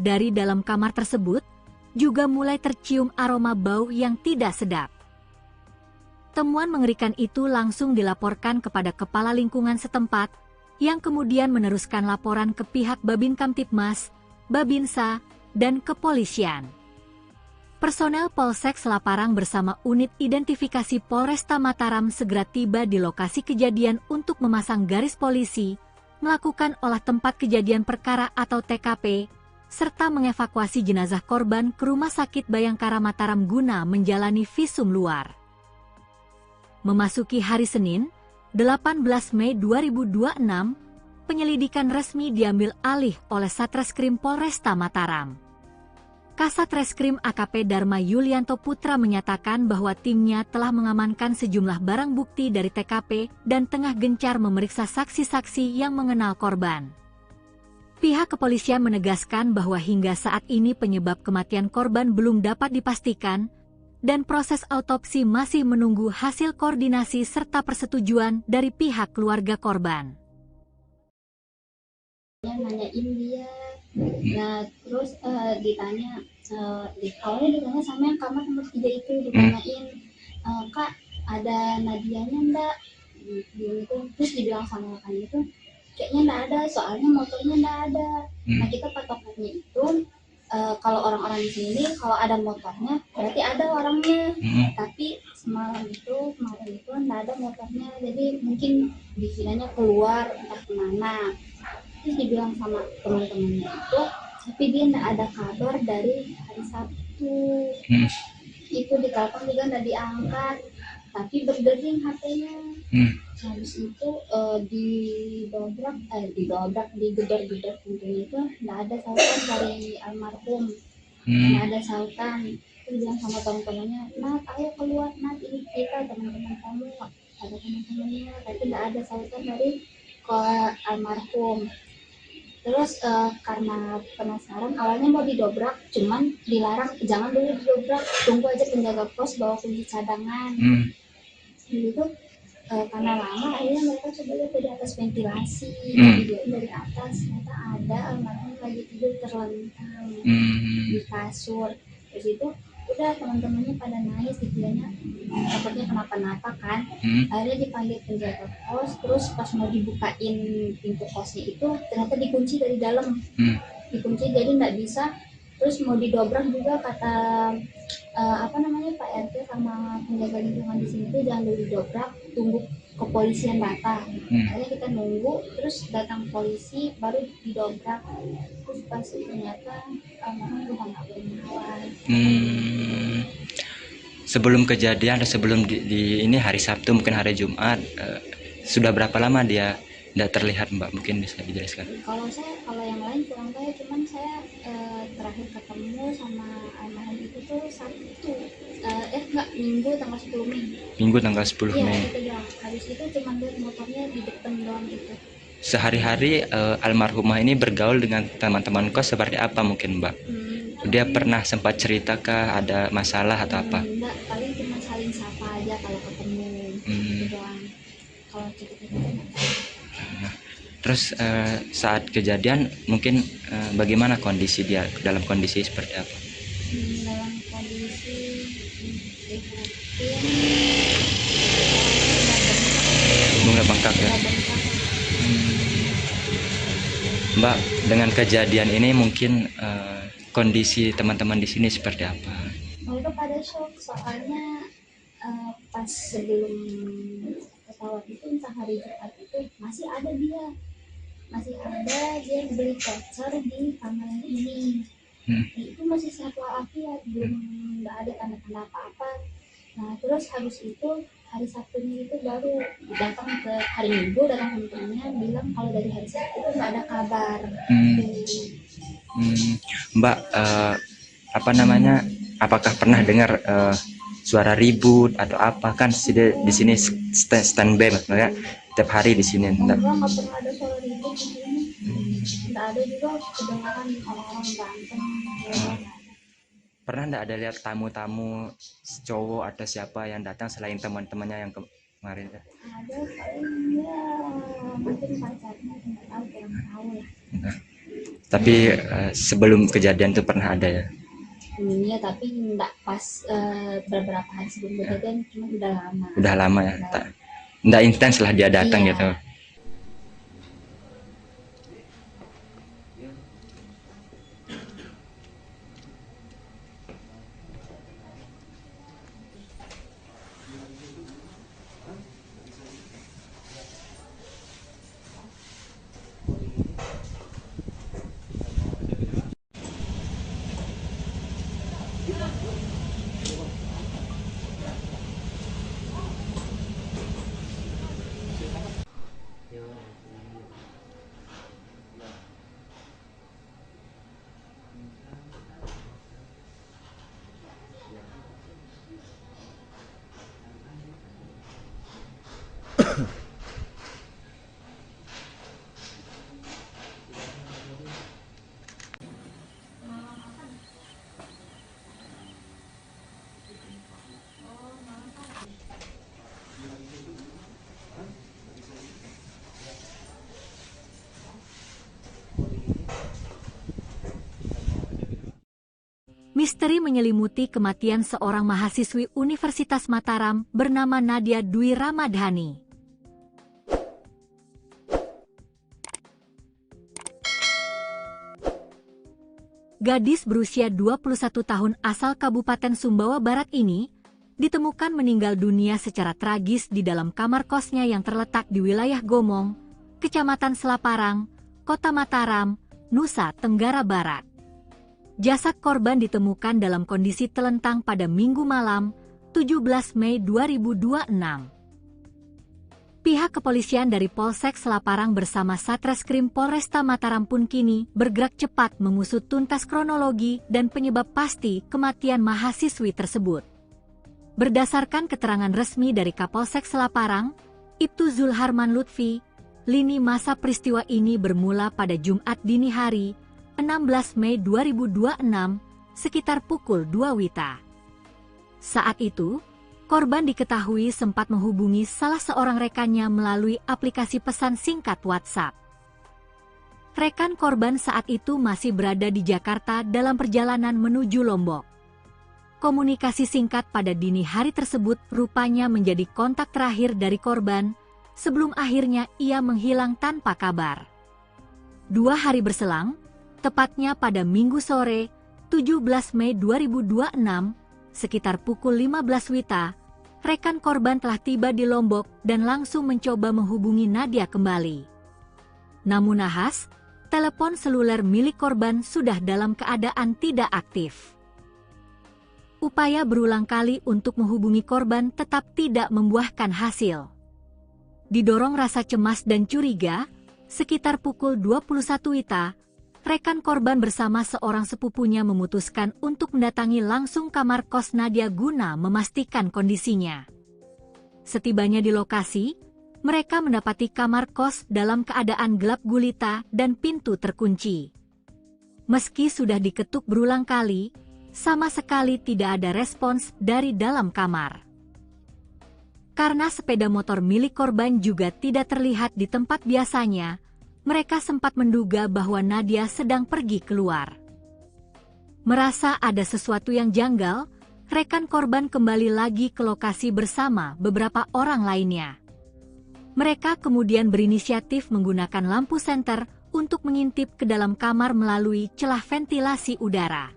Dari dalam kamar tersebut, juga mulai tercium aroma bau yang tidak sedap. Temuan mengerikan itu langsung dilaporkan kepada kepala lingkungan setempat, yang kemudian meneruskan laporan ke pihak Babin Kamtibmas, Babinsa, dan kepolisian. Personel Polsek Selaparang bersama unit identifikasi Polresta Mataram segera tiba di lokasi kejadian untuk memasang garis polisi, melakukan olah tempat kejadian perkara atau TKP, serta mengevakuasi jenazah korban ke Rumah Sakit Bayangkara Mataram guna menjalani visum luar. Memasuki hari Senin, 18 Mei 2026, penyelidikan resmi diambil alih oleh Satreskrim Polresta Mataram. Kasat Reskrim AKP Dharma Yulianto Putra menyatakan bahwa timnya telah mengamankan sejumlah barang bukti dari TKP dan tengah gencar memeriksa saksi-saksi yang mengenal korban. Pihak kepolisian menegaskan bahwa hingga saat ini penyebab kematian korban belum dapat dipastikan, dan proses autopsi masih menunggu hasil koordinasi serta persetujuan dari pihak keluarga korban.
Nanyain dia, nah terus ditanya, awalnya ditanya sama yang kamar nomor 3 itu, ditanyain, Kak ada Nadianya enggak? Gitu. Terus dibilang sama kan itu, kayaknya enggak ada, soalnya motornya enggak ada. Nah kita patokannya itu, kalau orang-orang di sini kalau ada motornya berarti ada orangnya, tapi kemarin itu enggak ada motornya, jadi mungkin dikiranya keluar entah kemana. Terus dibilang sama teman-temannya itu, tapi dia enggak ada kabar dari hari Sabtu. Itu ditelepon juga enggak diangkat, tapi berdering HP-nya. Habis itu digedor-gedor pintunya itu enggak ada sautan dari almarhum. Enggak ada sautan. Terus bilang sama teman-temannya, Nat ayo keluar Nat, ini kita teman-teman kamu, ada teman-temannya, tapi enggak ada sautan dari almarhum. Terus karena penasaran, awalnya mau didobrak, cuman dilarang, jangan dulu didobrak, tunggu aja penjaga pos bawa kunci cadangan. Gitu. Karena lama, akhirnya mereka coba lihat dari atas ventilasi, dari atas, ternyata ada almarhum lagi tidur terlentang di kasur. Terus itu udah teman-temannya pada nangis, dikiranya takutnya kenapa-napa kan. Akhirnya dipanggil penjaga kos, terus pas mau dibukain pintu kosnya itu ternyata dikunci dari dalam, dikunci jadi nggak bisa. Terus mau didobrak juga kata Pak RT sama penjaga lingkungan di sini tuh jangan dulu didobrak, tunggu kepolisian datang. Akhirnya kita nunggu, terus datang polisi baru didobrak. Terus pas ternyata almarhum udah nggak bernyawa.
Sebelum kejadian atau sebelum di ini hari Sabtu mungkin hari Jumat, sudah berapa lama dia Tidak terlihat Mbak, mungkin bisa dijelaskan.
Kalau yang lain kurang tahu, cuman saya terakhir ketemu sama almarhum itu tuh Sabtu, enggak, Minggu tanggal 10 Mei.
Minggu tanggal 10
Iya,
Mei.
itu doang. Habis itu cuman lihat motornya di depan doang itu.
Sehari-hari almarhumah ini bergaul dengan teman-teman kos seperti apa mungkin Mbak? Dia pernah sempat cerita ada masalah atau apa?
Enggak, paling cuma saling sapa aja kalau ketemu. Itu doang. Kalau cerita-cerita.
Nah, terus saat kejadian mungkin bagaimana kondisi dia, dalam kondisi seperti apa?
Dalam kondisi
Bunga bengkak ya. Mbak, dengan kejadian ini mungkin kondisi teman-teman di sini seperti apa?
mereka pada shock, soalnya pas sebelum pesawat itu, entah hari Jumat itu masih ada dia beli voucher di kamar ini. Itu masih sehat walafiat, belum nggak ada tanda-tanda apa-apa. Nah terus habis itu hari Sabtunya itu baru datang ke hari Minggu, datang temennya bilang kalau dari hari Sabtu itu nggak ada kabar.
Mbak, apa namanya? Apakah pernah dengar suara ribut atau apa? Kan di sini standby ya, tiap hari di sini.
Enggak pernah ada suara ribut di sini. Nggak ada juga kedengaran orang-orang berantem.
Pernah nggak ada lihat tamu-tamu cowok atau siapa yang datang selain teman-temannya yang kemarin?
Ada paling ya mungkin pacarnya, nggak tahu, kurang tahu lah.
Nah, tapi sebelum kejadian itu pernah ada ya?
Iya, tapi nggak pas beberapa hari sebelum kejadian, cuma udah lama.
Udah lama ya, nggak intens lah dia datang
Iya.
gitu.
Misteri menyelimuti kematian seorang mahasiswi Universitas Mataram bernama Nadia Dwi Ramadhani. Gadis berusia 21 tahun asal Kabupaten Sumbawa Barat ini ditemukan meninggal dunia secara tragis di dalam kamar kosnya yang terletak di wilayah Gomong, Kecamatan Selaparang, Kota Mataram, Nusa Tenggara Barat. Jasad korban ditemukan dalam kondisi telentang pada Minggu malam, 17 Mei 2026. Pihak kepolisian dari Polsek Selaparang bersama Satreskrim Polresta Mataram pun kini bergerak cepat mengusut tuntas kronologi dan penyebab pasti kematian mahasiswi tersebut. Berdasarkan keterangan resmi dari Kapolsek Selaparang, Ibtu Zulharman Lutfi, lini masa peristiwa ini bermula pada Jumat dini hari, 16 Mei 2026, sekitar pukul 2 WITA. Saat itu, korban diketahui sempat menghubungi salah seorang rekannya melalui aplikasi pesan singkat WhatsApp. Rekan korban saat itu masih berada di Jakarta dalam perjalanan menuju Lombok. Komunikasi singkat pada dini hari tersebut rupanya menjadi kontak terakhir dari korban sebelum akhirnya ia menghilang tanpa kabar. 2 hari berselang, tepatnya pada Minggu sore, 17 Mei 2026, sekitar pukul 15 WITA, rekan korban telah tiba di Lombok dan langsung mencoba menghubungi Nadia kembali. Namun nahas, telepon seluler milik korban sudah dalam keadaan tidak aktif. Upaya berulang kali untuk menghubungi korban tetap tidak membuahkan hasil. Didorong rasa cemas dan curiga, sekitar pukul 21 WITA, rekan korban bersama seorang sepupunya memutuskan untuk mendatangi langsung kamar kos Nadia guna memastikan kondisinya. Setibanya di lokasi, mereka mendapati kamar kos dalam keadaan gelap gulita dan pintu terkunci. Meski sudah diketuk berulang kali, sama sekali tidak ada respons dari dalam kamar. Karena sepeda motor milik korban juga tidak terlihat di tempat biasanya, mereka sempat menduga bahwa Nadia sedang pergi keluar. Merasa ada sesuatu yang janggal, rekan korban kembali lagi ke lokasi bersama beberapa orang lainnya. Mereka kemudian berinisiatif menggunakan lampu senter untuk mengintip ke dalam kamar melalui celah ventilasi udara.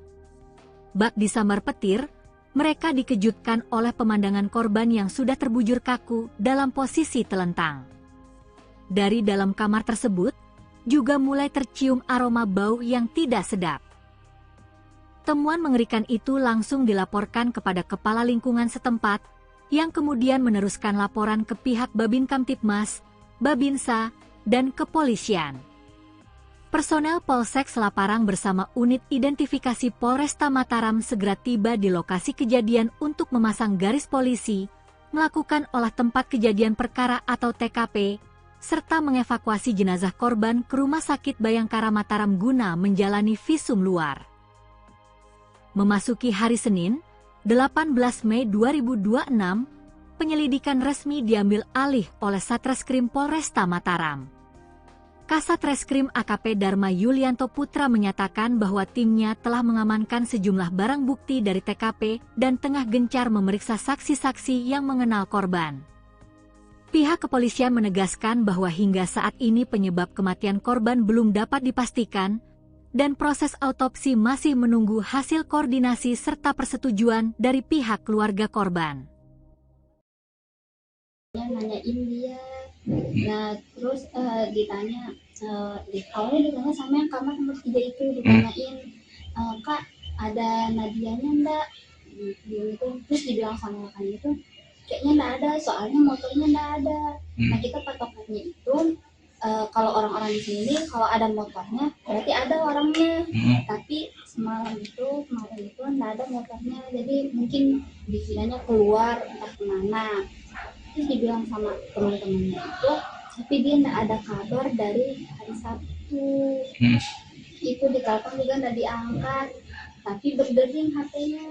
Bak disambar petir, mereka dikejutkan oleh pemandangan korban yang sudah terbujur kaku dalam posisi telentang. Dari dalam kamar tersebut, juga mulai tercium aroma bau yang tidak sedap. Temuan mengerikan itu langsung dilaporkan kepada kepala lingkungan setempat, yang kemudian meneruskan laporan ke pihak Babin Kamtibmas, Babinsa, dan kepolisian. Personel Polsek Selaparang bersama unit identifikasi Polresta Mataram segera tiba di lokasi kejadian untuk memasang garis polisi, melakukan olah tempat kejadian perkara atau TKP, serta mengevakuasi jenazah korban ke Rumah Sakit Bayangkara Mataram guna menjalani visum luar. Memasuki hari Senin, 18 Mei 2026, penyelidikan resmi diambil alih oleh Satreskrim Polresta Mataram. Kasat Reskrim AKP Dharma Yulianto Putra menyatakan bahwa timnya telah mengamankan sejumlah barang bukti dari TKP dan tengah gencar memeriksa saksi-saksi yang mengenal korban. Pihak kepolisian menegaskan bahwa hingga saat ini penyebab kematian korban belum dapat dipastikan, dan proses autopsi masih menunggu hasil koordinasi serta persetujuan dari pihak keluarga korban.
Nanyain dia, nah terus ditanya, awalnya ditanya sama yang kamar nomor 3 itu, ditanyain, Kak ada Nadianya enggak, gitu. Terus dibilang sama rekan itu kayaknya enggak ada, soalnya motornya enggak ada. Nah kita patokannya itu kalau orang-orang di sini kalau ada motornya berarti ada orangnya, tapi kemarin itu enggak ada motornya, jadi mungkin dikiranya keluar entah kemana. Terus dibilang sama teman-temannya itu, tapi dia nggak ada kabar dari hari Sabtu. Itu ditelepon juga nggak diangkat, tapi berdering HP-nya.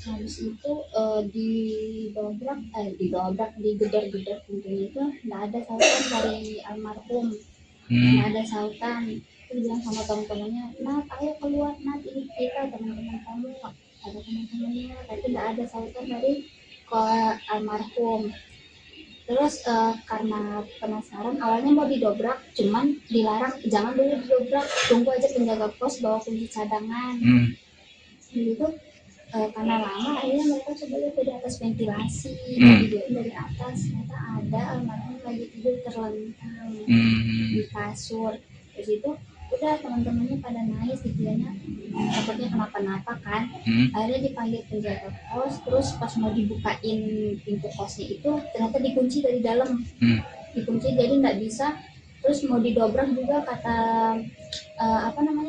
Habis itu digedor-gedor pintunya itu nggak ada sautan dari almarhum, nggak ada sautan. Terus bilang sama teman-temannya, Nat ayo keluar Nat, ini kita teman-teman kamu, ada teman-temannya, tapi nggak ada sautan dari ke almarhum. Terus karena penasaran awalnya mau didobrak, cuman dilarang jangan dulu didobrak, tunggu aja penjaga pos bawa kunci cadangan. Gitu karena lama akhirnya mereka coba lihat dari atas ventilasi, dari atas ternyata ada almarhum lagi tidur terlentang di kasur. Terus itu udah teman-temannya pada nangis, dikiranya takutnya kenapa-napa kan. Akhirnya dipanggil penjaga pos, terus pas mau dibukain pintu kosnya itu ternyata dikunci dari dalam, dikunci jadi nggak bisa. Terus mau didobrak juga kata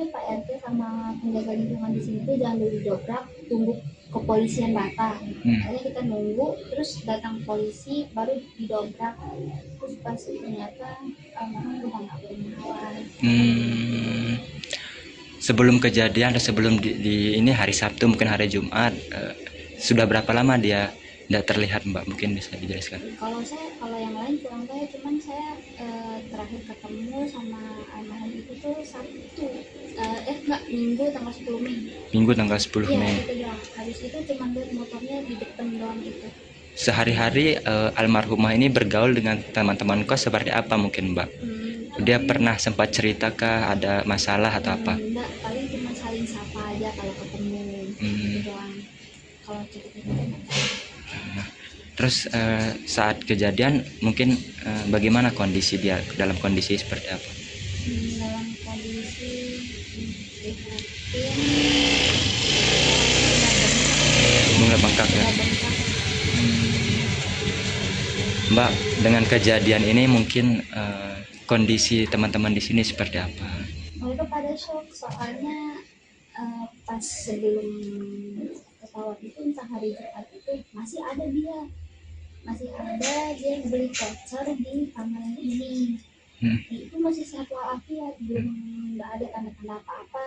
Pak RT sama penjaga lingkungan di sini tuh jangan dulu didobrak, tunggu kepolisian datang. Akhirnya kita nunggu, terus datang polisi baru didobrak. Terus pas ternyata almarhum udah nggak bernyawa.
Sebelum kejadian atau sebelum di ini hari Sabtu mungkin hari Jumat, sudah berapa lama dia tidak terlihat Mbak? Mungkin bisa dijelaskan.
Kalau yang lain kurang tahu, cuman saya terakhir ketemu sama almarhum itu tuh Sabtu, Minggu tanggal 10 Mei.
Minggu tanggal 10 Mei.
Iya, habis itu cuma lihat motornya di depan doang gitu.
Sehari-hari almarhumah ini bergaul dengan teman-teman kos seperti apa mungkin Mbak? Dia pernah sempat cerita ada masalah atau apa?
Enggak, paling cuma saling sapa aja kalau ketemu. Gitu doang. Kalau cerita-cerita.
Terus saat kejadian mungkin bagaimana kondisi dia, dalam kondisi seperti apa?
Dalam kondisi
Bunga bengkak ya? Mbak, dengan kejadian ini mungkin kondisi teman-teman di sini seperti apa?
Mereka pada shock soalnya pas sebelum pesawat itu entah hari Jumat itu masih ada dia yang beli voucher di kamar ini. Itu masih sehat walafiat, belum nggak ada tanda-tanda apa-apa.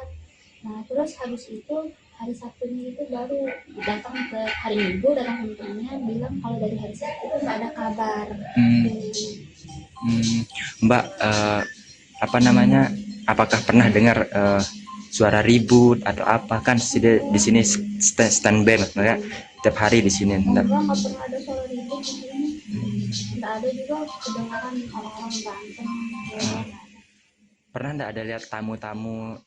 Nah terus habis itu hari Sabtunya itu baru datang ke hari Minggu, datang ke temennya bilang kalau dari hari Sabtu itu nggak ada kabar.
Mbak, apa namanya, apakah pernah dengar suara ribut atau apa? Kan di sini standby maksudnya tiap hari di sini.
Enggak pernah ada suara ribut di sini. Nggak ada juga kedengaran orang-orang berantem.
Pernah nggak ada lihat tamu-tamu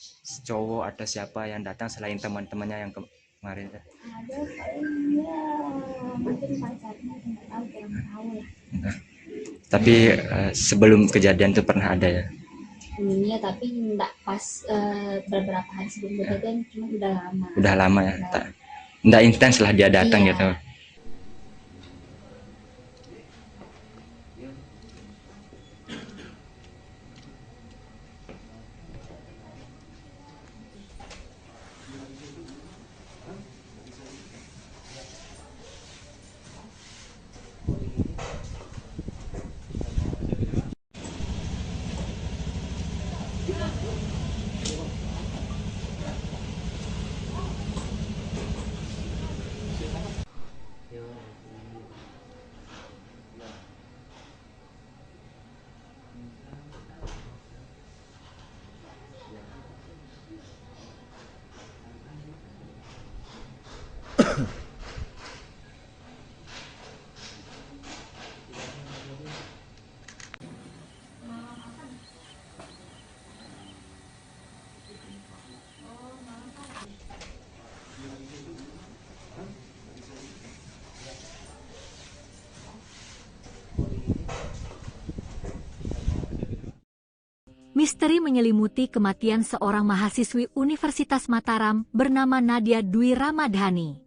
cowok atau siapa yang datang selain teman-temannya yang kemarin?
Ada paling ya mungkin pacarnya, nggak tahu, kurang tahu lah.
Tapi sebelum kejadian itu pernah ada ya?
Iya, tapi nggak pas beberapa hari sebelum kejadian, cuma udah lama.
Udah lama ya? Nggak intens lah dia datang gitu?
Misteri menyelimuti kematian seorang mahasiswi Universitas Mataram bernama Nadia Dwi Ramadhani.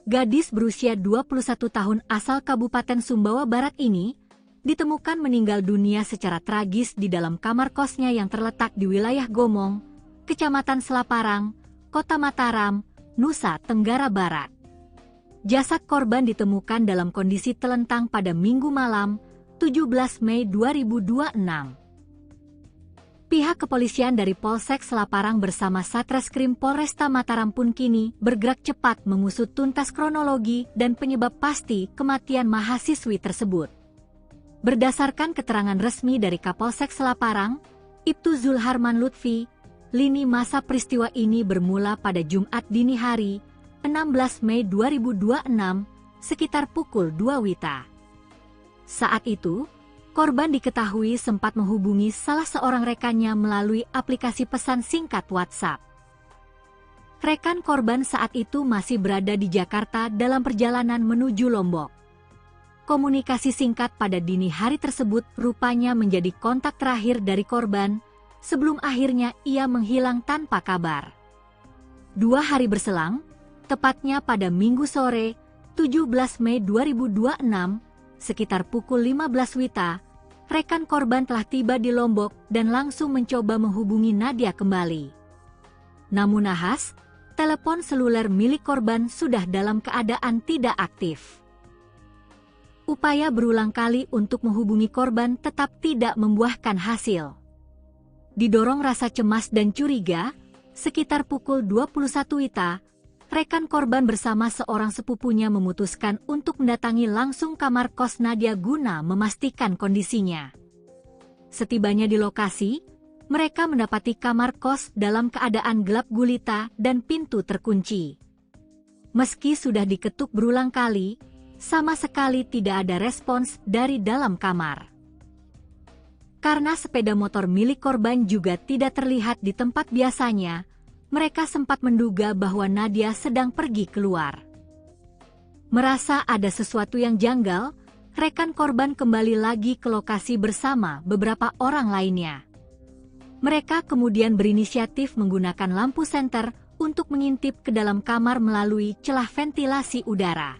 Gadis berusia 21 tahun asal Kabupaten Sumbawa Barat ini ditemukan meninggal dunia secara tragis di dalam kamar kosnya yang terletak di wilayah Gomong, Kecamatan Selaparang, Kota Mataram, Nusa Tenggara Barat. Jasad korban ditemukan dalam kondisi telentang pada Minggu malam, 17 Mei 2026. Pihak kepolisian dari Polsek Selaparang bersama Satreskrim Polresta Mataram pun kini bergerak cepat mengusut tuntas kronologi dan penyebab pasti kematian mahasiswi tersebut. Berdasarkan keterangan resmi dari Kapolsek Selaparang, Ibtu Zulharman Lutfi, lini masa peristiwa ini bermula pada Jumat dini hari, 16 Mei 2026, sekitar pukul 2 WITA. Saat itu, korban diketahui sempat menghubungi salah seorang rekannya melalui aplikasi pesan singkat WhatsApp. Rekan korban saat itu masih berada di Jakarta dalam perjalanan menuju Lombok. Komunikasi singkat pada dini hari tersebut rupanya menjadi kontak terakhir dari korban sebelum akhirnya ia menghilang tanpa kabar. 2 hari berselang, tepatnya pada Minggu sore, 17 Mei 2026, sekitar pukul 15 WITA, rekan korban telah tiba di Lombok dan langsung mencoba menghubungi Nadia kembali. Namun nahas, telepon seluler milik korban sudah dalam keadaan tidak aktif. Upaya berulang kali untuk menghubungi korban tetap tidak membuahkan hasil. Didorong rasa cemas dan curiga, sekitar pukul 21 WITA, rekan korban bersama seorang sepupunya memutuskan untuk mendatangi langsung kamar kos Nadia guna memastikan kondisinya. Setibanya di lokasi, mereka mendapati kamar kos dalam keadaan gelap gulita dan pintu terkunci. Meski sudah diketuk berulang kali, sama sekali tidak ada respons dari dalam kamar. Karena sepeda motor milik korban juga tidak terlihat di tempat biasanya, mereka sempat menduga bahwa Nadia sedang pergi keluar. Merasa ada sesuatu yang janggal, rekan korban kembali lagi ke lokasi bersama beberapa orang lainnya. Mereka kemudian berinisiatif menggunakan lampu senter untuk mengintip ke dalam kamar melalui celah ventilasi udara.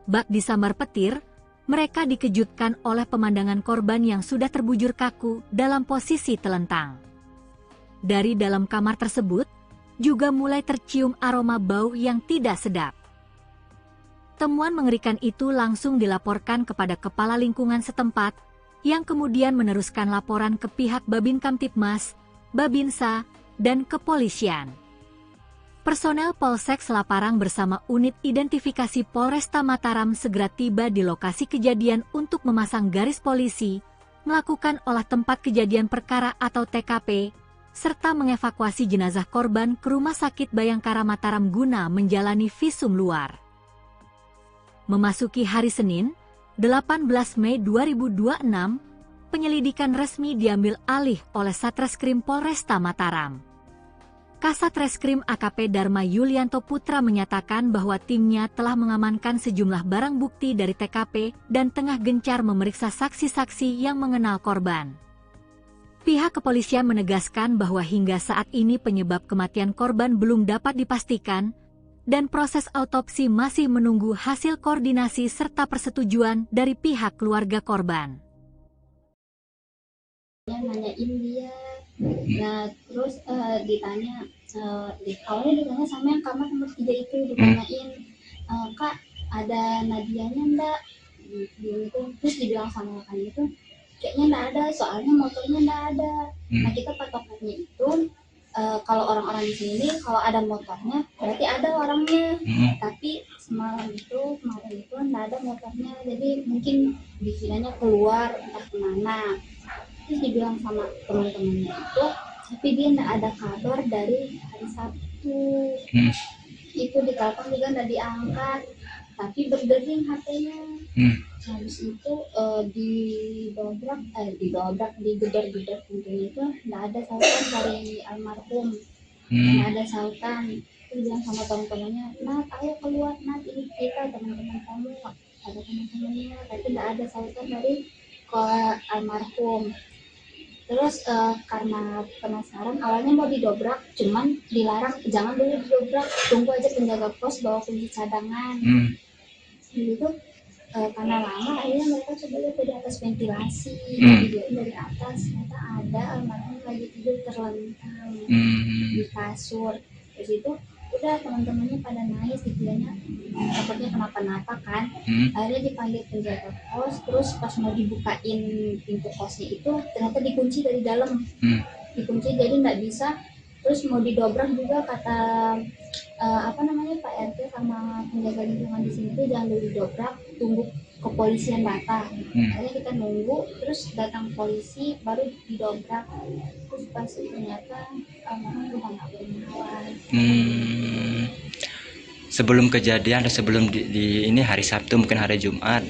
Bak disambar petir, mereka dikejutkan oleh pemandangan korban yang sudah terbujur kaku dalam posisi telentang. Dari dalam kamar tersebut, juga mulai tercium aroma bau yang tidak sedap. Temuan mengerikan itu langsung dilaporkan kepada kepala lingkungan setempat, yang kemudian meneruskan laporan ke pihak Babin Kamtibmas, Babinsa, dan kepolisian. Personel Polsek Selaparang bersama unit identifikasi Polresta Mataram segera tiba di lokasi kejadian untuk memasang garis polisi, melakukan olah tempat kejadian perkara atau TKP, serta mengevakuasi jenazah korban ke Rumah Sakit Bayangkara Mataram guna menjalani visum luar. Memasuki hari Senin, 18 Mei 2026, penyelidikan resmi diambil alih oleh Satreskrim Polresta Mataram. Kasat Reskrim AKP Dharma Yulianto Putra menyatakan bahwa timnya telah mengamankan sejumlah barang bukti dari TKP dan tengah gencar memeriksa saksi-saksi yang mengenal korban. Pihak kepolisian menegaskan bahwa hingga saat ini penyebab kematian korban belum dapat dipastikan, dan proses autopsi masih menunggu hasil koordinasi serta persetujuan dari pihak keluarga korban.
Nanyain dia, nah terus ditanya, awalnya ditanya sama yang kamar nomor 3 itu, ditanyain, Kak ada Nadianya enggak? Gitu. Terus dibilang sama kan itu, kayaknya enggak ada, soalnya motornya enggak ada. Nah kita patokannya itu, kalau orang-orang di sini kalau ada motornya berarti ada orangnya, tapi kemarin itu nggak ada motornya, jadi mungkin dikiranya keluar entah kemana. Terus dibilang sama teman-temannya itu, tapi dia nggak ada kabar dari hari Sabtu. Itu ditelepon juga nggak diangkat, tapi berdering HP-nya. Habis itu digedor-gedor pintunya itu nggak ada sautan dari almarhum, nggak ada sautan. Terus bilang sama teman-temannya, Nat ayo keluar Nat, ini kita teman-teman kamu, ada teman-temannya, tapi nggak ada sautan dari ke almarhum. Terus karena penasaran awalnya mau didobrak, cuman dilarang, jangan dulu didobrak, tunggu aja penjaga pos bawa kunci cadangan. Gitu. Karena lama akhirnya mereka coba lihat dari atas ventilasi, videoin dari atas, ternyata ada almarhum lagi tidur terlentang di kasur. Terus itu udah teman-temannya pada nangis, dikiranya takutnya kenapa-napa kan. Akhirnya dipanggil penjaga pos, terus pas mau dibukain pintu kosnya itu ternyata dikunci dari dalam, dikunci jadi nggak bisa. Terus mau didobrak juga kata Pak RT sama penjaga lingkungan di sini tuh jangan dulu didobrak, tunggu kepolisian datang. Akhirnya kita nunggu, terus datang polisi baru didobrak. Terus pas ternyata udah nggak bernyawa.
Sebelum kejadian atau sebelum di ini hari Sabtu mungkin hari Jumat,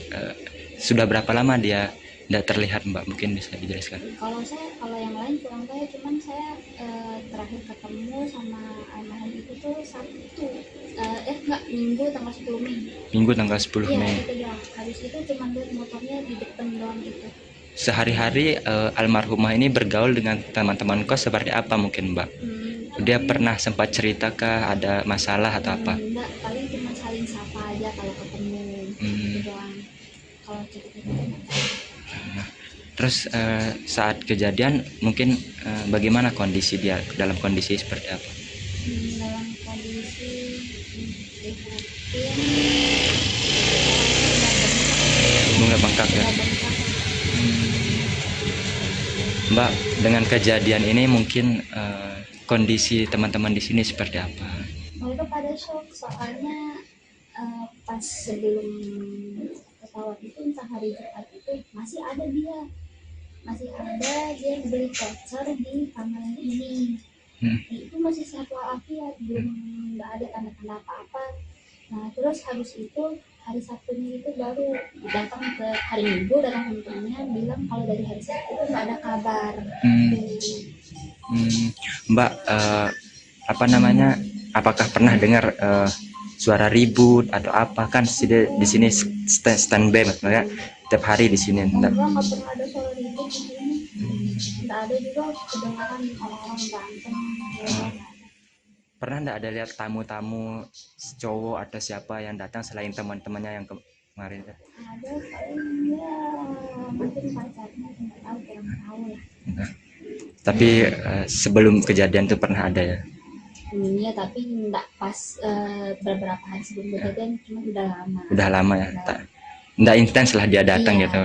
sudah berapa lama dia tidak terlihat Mbak? Mungkin bisa dijelaskan.
Kalau yang lain kurang tahu, cuman saya terakhir ketemu sama almarhum itu tuh Sabtu, Minggu tanggal 10 Mei.
Minggu tanggal 10 Mei.
Iya, habis itu cuma lihat motornya di depan doang gitu.
Sehari-hari almarhumah ini bergaul dengan teman-teman kos seperti apa mungkin Mbak? Dia pernah sempat cerita ada masalah atau apa?
Enggak, paling cuma saling sapa aja kalau ketemu. Gitu doang. Kalau cerita-cerita
Terus saat kejadian mungkin bagaimana kondisi dia, dalam kondisi seperti apa?
Dalam kondisi
Bunga bengkak ya. Mbak, dengan kejadian ini mungkin kondisi teman-teman di sini seperti apa?
Mereka pada shock, soalnya pas sebelum pesawat itu entah hari Jumat itu masih ada dia beli voucher di kamar ini. Itu masih sehat walafiat, belum nggak ada tanda-tanda apa-apa. Nah terus habis itu hari Sabtunya itu baru datang ke hari Minggu, datang temannya bilang kalau dari hari Sabtu itu nggak ada kabar.
Mbak, apakah pernah dengar suara ribut atau apa? Kan di sini standby ya, tiap hari di sini.
Enggak pernah ada suara ribut di sini. Nggak ada juga kedengaran orang-orang berantem.
pernah nggak ada lihat tamu-tamu cowok atau siapa yang datang selain teman-temannya yang kemarin?
Ada paling ya mungkin pacarnya nggak tahu, kurang tahu lah.
Tapi sebelum kejadian tuh pernah ada ya?
Iya, tapi nggak pas beberapa hari sebelum kejadian, cuma udah lama.
Udah lama ya? Nggak intens lah dia datang
Iya.
gitu.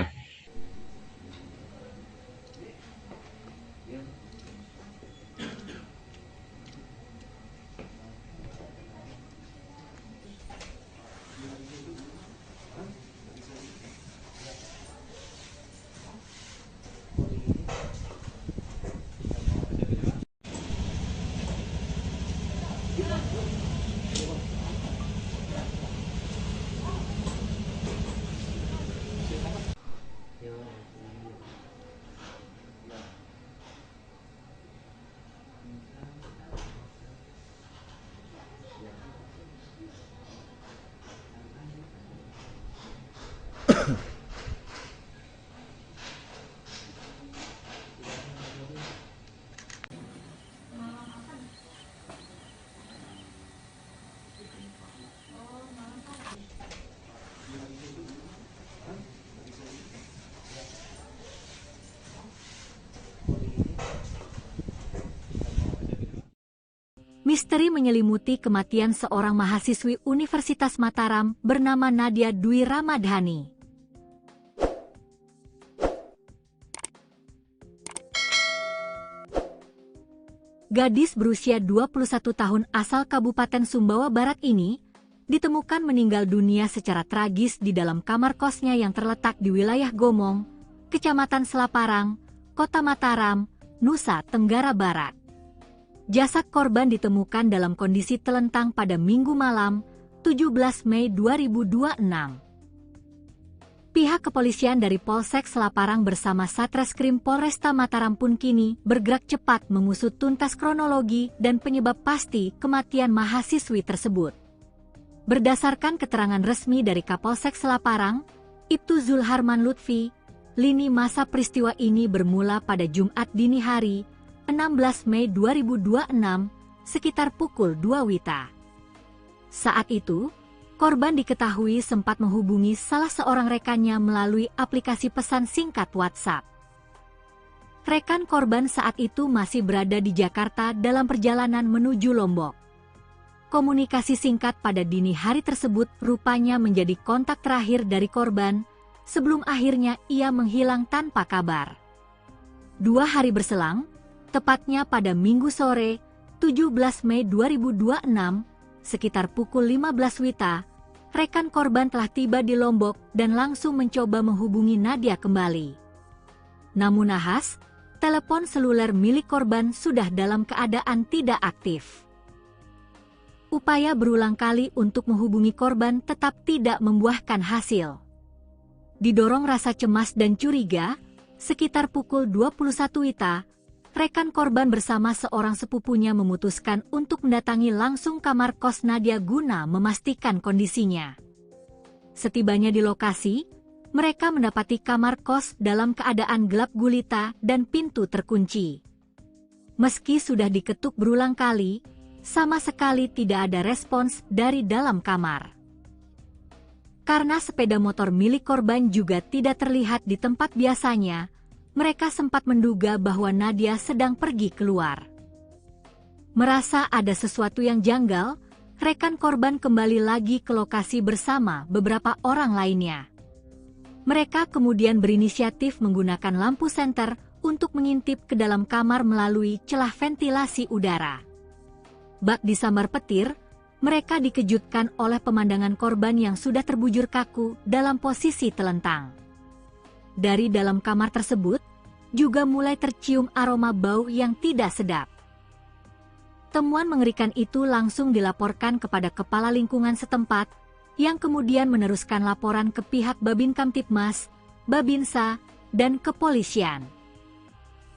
Misteri menyelimuti kematian seorang mahasiswi Universitas Mataram bernama Nadia Dwi Ramadhani. Gadis berusia 21 tahun asal Kabupaten Sumbawa Barat ini ditemukan meninggal dunia secara tragis di dalam kamar kosnya yang terletak di wilayah Gomong, Kecamatan Selaparang, Kota Mataram, Nusa Tenggara Barat. Jasad korban ditemukan dalam kondisi telentang pada Minggu malam, 17 Mei 2026. Pihak kepolisian dari Polsek Selaparang bersama Satreskrim Polresta Mataram pun kini bergerak cepat mengusut tuntas kronologi dan penyebab pasti kematian mahasiswi tersebut. Berdasarkan keterangan resmi dari Kapolsek Selaparang, Ibtu Zulharman Lutfi, lini masa peristiwa ini bermula pada Jumat dini hari, 16 Mei 2026, sekitar pukul 2 WITA. Saat itu, korban diketahui sempat menghubungi salah seorang rekannya melalui aplikasi pesan singkat WhatsApp. Rekan korban saat itu masih berada di Jakarta dalam perjalanan menuju Lombok. Komunikasi singkat pada dini hari tersebut rupanya menjadi kontak terakhir dari korban sebelum akhirnya ia menghilang tanpa kabar. 2 hari berselang, tepatnya pada Minggu sore, 17 Mei 2026, sekitar pukul 15 WITA, rekan korban telah tiba di Lombok dan langsung mencoba menghubungi Nadia kembali. Namun nahas, telepon seluler milik korban sudah dalam keadaan tidak aktif. Upaya berulang kali untuk menghubungi korban tetap tidak membuahkan hasil. Didorong rasa cemas dan curiga, sekitar pukul 21 WITA, rekan korban bersama seorang sepupunya memutuskan untuk mendatangi langsung kamar kos Nadia guna memastikan kondisinya. Setibanya di lokasi, mereka mendapati kamar kos dalam keadaan gelap gulita dan pintu terkunci. Meski sudah diketuk berulang kali, sama sekali tidak ada respons dari dalam kamar. Karena sepeda motor milik korban juga tidak terlihat di tempat biasanya, mereka sempat menduga bahwa Nadia sedang pergi keluar. Merasa ada sesuatu yang janggal, rekan korban kembali lagi ke lokasi bersama beberapa orang lainnya. Mereka kemudian berinisiatif menggunakan lampu senter untuk mengintip ke dalam kamar melalui celah ventilasi udara. Bak disambar petir, mereka dikejutkan oleh pemandangan korban yang sudah terbujur kaku dalam posisi telentang. Dari dalam kamar tersebut, juga mulai tercium aroma bau yang tidak sedap. Temuan mengerikan itu langsung dilaporkan kepada kepala lingkungan setempat, yang kemudian meneruskan laporan ke pihak Babin Kamtibmas, Babinsa, dan kepolisian.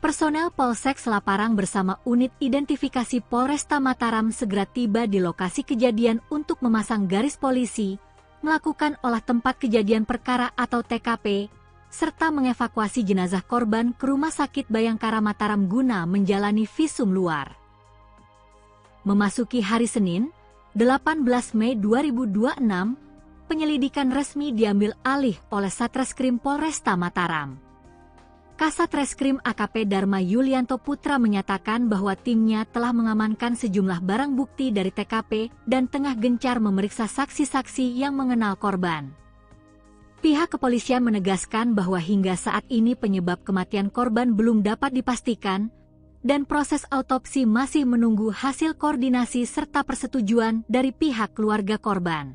Personel Polsek Selaparang bersama unit identifikasi Polresta Mataram segera tiba di lokasi kejadian untuk memasang garis polisi, melakukan olah tempat kejadian perkara atau TKP, serta mengevakuasi jenazah korban ke Rumah Sakit Bayangkara Mataram guna menjalani visum luar. Memasuki hari Senin, 18 Mei 2026, penyelidikan resmi diambil alih oleh Satreskrim Polresta Mataram. Kasat Reskrim AKP Dharma Yulianto Putra menyatakan bahwa timnya telah mengamankan sejumlah barang bukti dari TKP dan tengah gencar memeriksa saksi-saksi yang mengenal korban. Pihak kepolisian menegaskan bahwa hingga saat ini penyebab kematian korban belum dapat dipastikan, dan proses autopsi masih menunggu hasil koordinasi serta persetujuan dari pihak keluarga korban.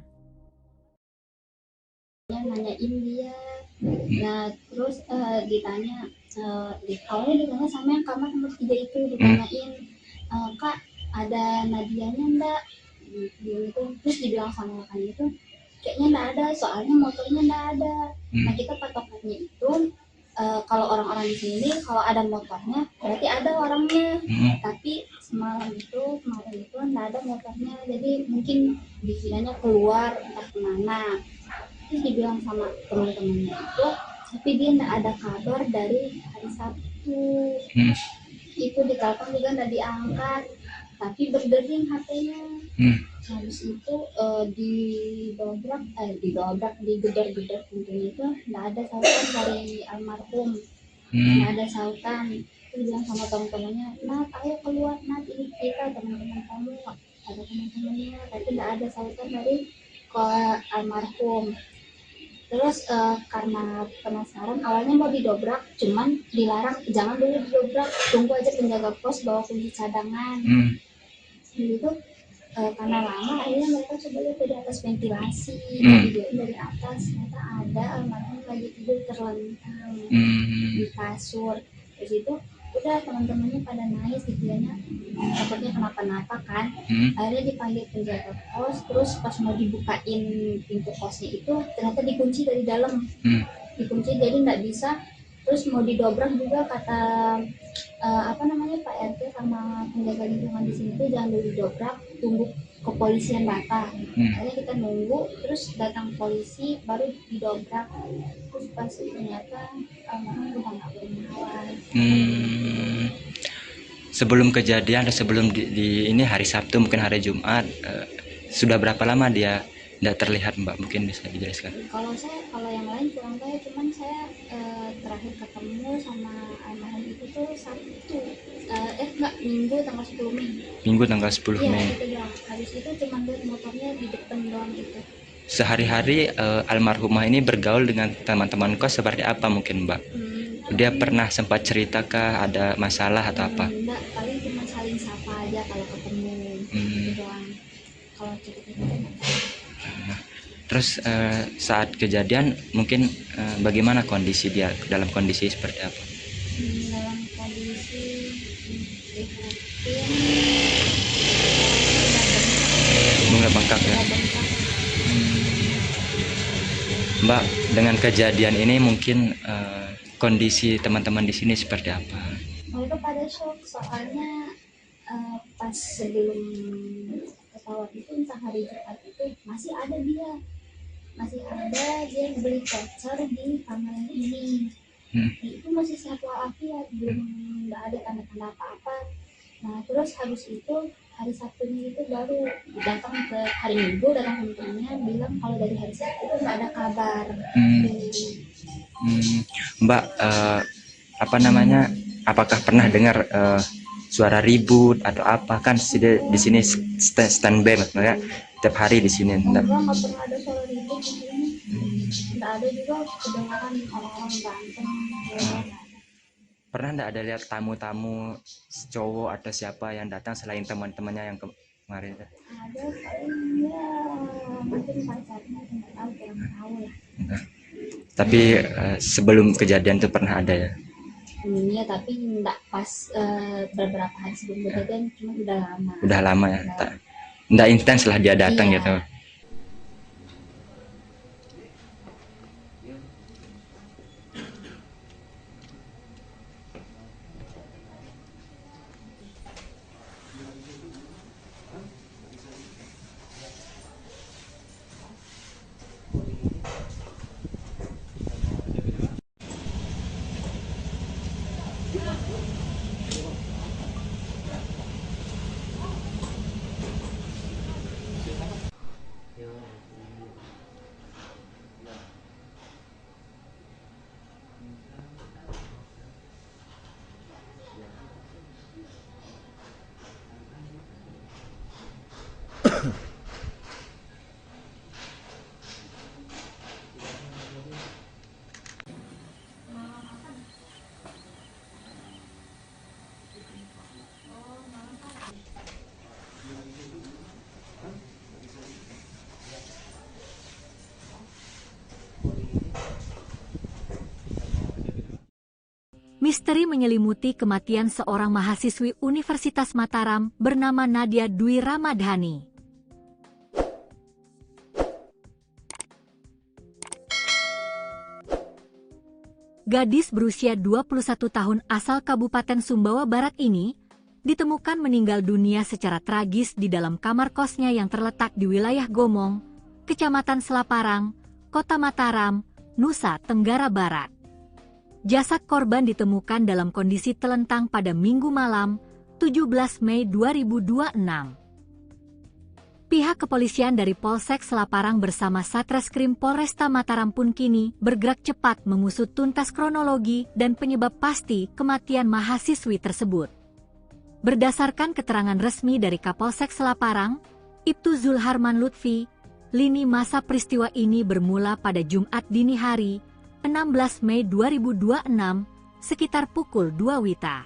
Nanyain dia, nah terus ditanya, awalnya ditanya sama yang kamar nomor 3 itu, ditanyain, Kak ada Nadianya enggak? Gitu. Terus dibilang sama makan itu, kayaknya enggak ada, soalnya motornya enggak ada. Nah kita patokannya itu, kalau orang-orang di sini kalau ada motornya berarti ada orangnya, tapi kemarin itu nggak ada motornya, jadi mungkin dikiranya keluar entah kemana. Terus dibilang sama teman-temannya itu, tapi dia nggak ada kabar dari hari Sabtu. Itu ditelepon juga nggak diangkat, tapi berdering HP-nya. Habis itu digedor-gedor pintunya itu nggak ada sautan dari almarhum, nggak ada sautan. Terus bilang sama teman-temannya, Nat ayo keluar Nat, ini kita teman-teman kamu, ada teman-temannya, tapi nggak ada sautan dari almarhum. Terus karena penasaran awalnya mau didobrak, cuman dilarang, jangan dulu didobrak, tunggu aja penjaga pos bawa kunci cadangan. Gitu. Karena lama akhirnya mereka coba lihat dari atas ventilasi, dari atas ternyata ada almarhum lagi tidur terlentang di kasur. Di situ udah teman-temannya pada nangis, dikiranya takutnya kenapa-napa kan. Akhirnya dipanggil penjaga pos, terus pas mau dibukain pintu kosnya itu ternyata dikunci dari dalam, dikunci jadi nggak bisa. Terus mau didobrak juga kata Pak RT sama penjaga lingkungan di sini tuh jangan dulu didobrak, tunggu kepolisian datang. Akhirnya kita nunggu, terus datang polisi baru didobrak. Terus pas ternyata almarhum udah nggak bernyawa.
Sebelum kejadian atau sebelum di ini hari Sabtu mungkin hari Jumat, sudah berapa lama dia tidak terlihat Mbak, mungkin bisa dijelaskan?
Kalau yang lain kurang tahu, cuman saya terakhir ketemu sama almarhum itu tuh Sabtu, Minggu tanggal 10 Mei.
Minggu tanggal 10 Mei.
Iya, itu doang. Habis itu cuma lihat motornya di depan doang gitu.
Sehari-hari almarhumah ini bergaul dengan teman-teman kos seperti apa mungkin Mbak? Dia pernah sempat cerita ada masalah atau apa?
Enggak, paling cuma saling sapa aja kalau ketemu. Gitu doang. Kalau cerita-cerita
Terus saat kejadian mungkin bagaimana kondisi dia, dalam kondisi seperti apa?
Dalam kondisi
Bunga bengkak ya. Mbak, dengan kejadian ini mungkin kondisi teman-teman di sini seperti apa?
Mereka pada shock, soalnya pas sebelum pesawat itu entah hari Jumat itu masih ada dia beli voucher di kamar ini. Itu masih sehat walafiat, belum nggak ada tanda-tanda apa-apa. Nah terus habis itu hari Sabtunya itu baru datang ke hari Minggu, datang temennya bilang kalau dari hari Sabtu itu nggak ada kabar.
Mbak, apakah pernah dengar suara ribut atau apa? Kan di sini standby maksudnya tiap hari di sini.
Enggak pernah ada suara ribut di sini. Enggak ada juga kedengaran orang-orang berantem.
Pernah enggak ada lihat tamu-tamu cowok atau siapa yang datang selain teman-temannya yang kemarin?
Ada paling ya mungkin pacarnya, enggak tahu, kurang tahu lah.
Tapi sebelum kejadian itu pernah ada ya?
Iya, tapi enggak pas beberapa hari sebelum kejadian, cuma udah lama.
Udah lama ya? Enggak intens lah dia datang gitu.
Misteri menyelimuti kematian seorang mahasiswi Universitas Mataram bernama Nadia Dwi Ramadhani. Gadis berusia 21 tahun asal Kabupaten Sumbawa Barat ini ditemukan meninggal dunia secara tragis di dalam kamar kosnya yang terletak di wilayah Gomong, Kecamatan Selaparang, Kota Mataram, Nusa Tenggara Barat. Jasad korban ditemukan dalam kondisi telentang pada Minggu malam, 17 Mei 2026. Pihak kepolisian dari Polsek Selaparang bersama Satreskrim Polresta Mataram pun kini bergerak cepat mengusut tuntas kronologi dan penyebab pasti kematian mahasiswi tersebut. Berdasarkan keterangan resmi dari Kapolsek Selaparang, Ibtu Zulharman Lutfi, lini masa peristiwa ini bermula pada Jumat dini hari, 16 Mei 2026, sekitar pukul 2 WITA.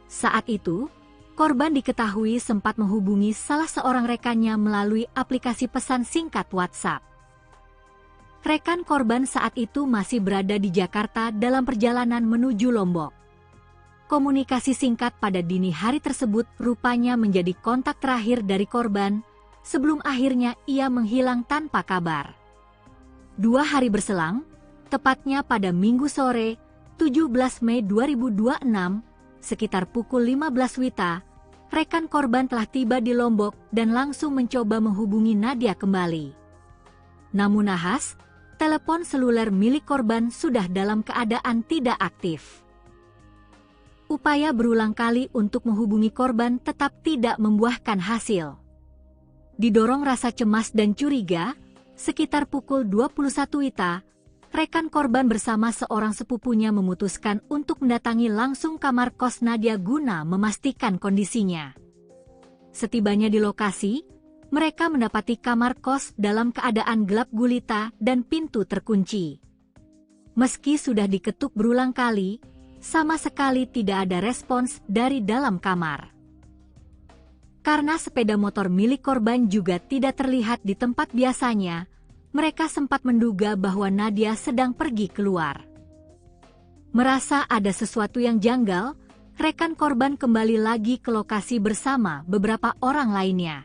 Saat itu, korban diketahui sempat menghubungi salah seorang rekannya melalui aplikasi pesan singkat WhatsApp. Rekan korban saat itu masih berada di Jakarta dalam perjalanan menuju Lombok. Komunikasi singkat pada dini hari tersebut rupanya menjadi kontak terakhir dari korban, sebelum akhirnya ia menghilang tanpa kabar. 2 hari berselang, tepatnya pada Minggu sore, 17 Mei 2026, sekitar pukul 15 WITA, rekan korban telah tiba di Lombok dan langsung mencoba menghubungi Nadia kembali. Namun nahas, telepon seluler milik korban sudah dalam keadaan tidak aktif. Upaya berulang kali untuk menghubungi korban tetap tidak membuahkan hasil. Didorong rasa cemas dan curiga, sekitar pukul 21 WITA, rekan korban bersama seorang sepupunya memutuskan untuk mendatangi langsung kamar kos Nadia guna memastikan kondisinya. Setibanya di lokasi, mereka mendapati kamar kos dalam keadaan gelap gulita dan pintu terkunci. Meski sudah diketuk berulang kali, sama sekali tidak ada respons dari dalam kamar. Karena sepeda motor milik korban juga tidak terlihat di tempat biasanya, mereka sempat menduga bahwa Nadia sedang pergi keluar. Merasa ada sesuatu yang janggal, rekan korban kembali lagi ke lokasi bersama beberapa orang lainnya.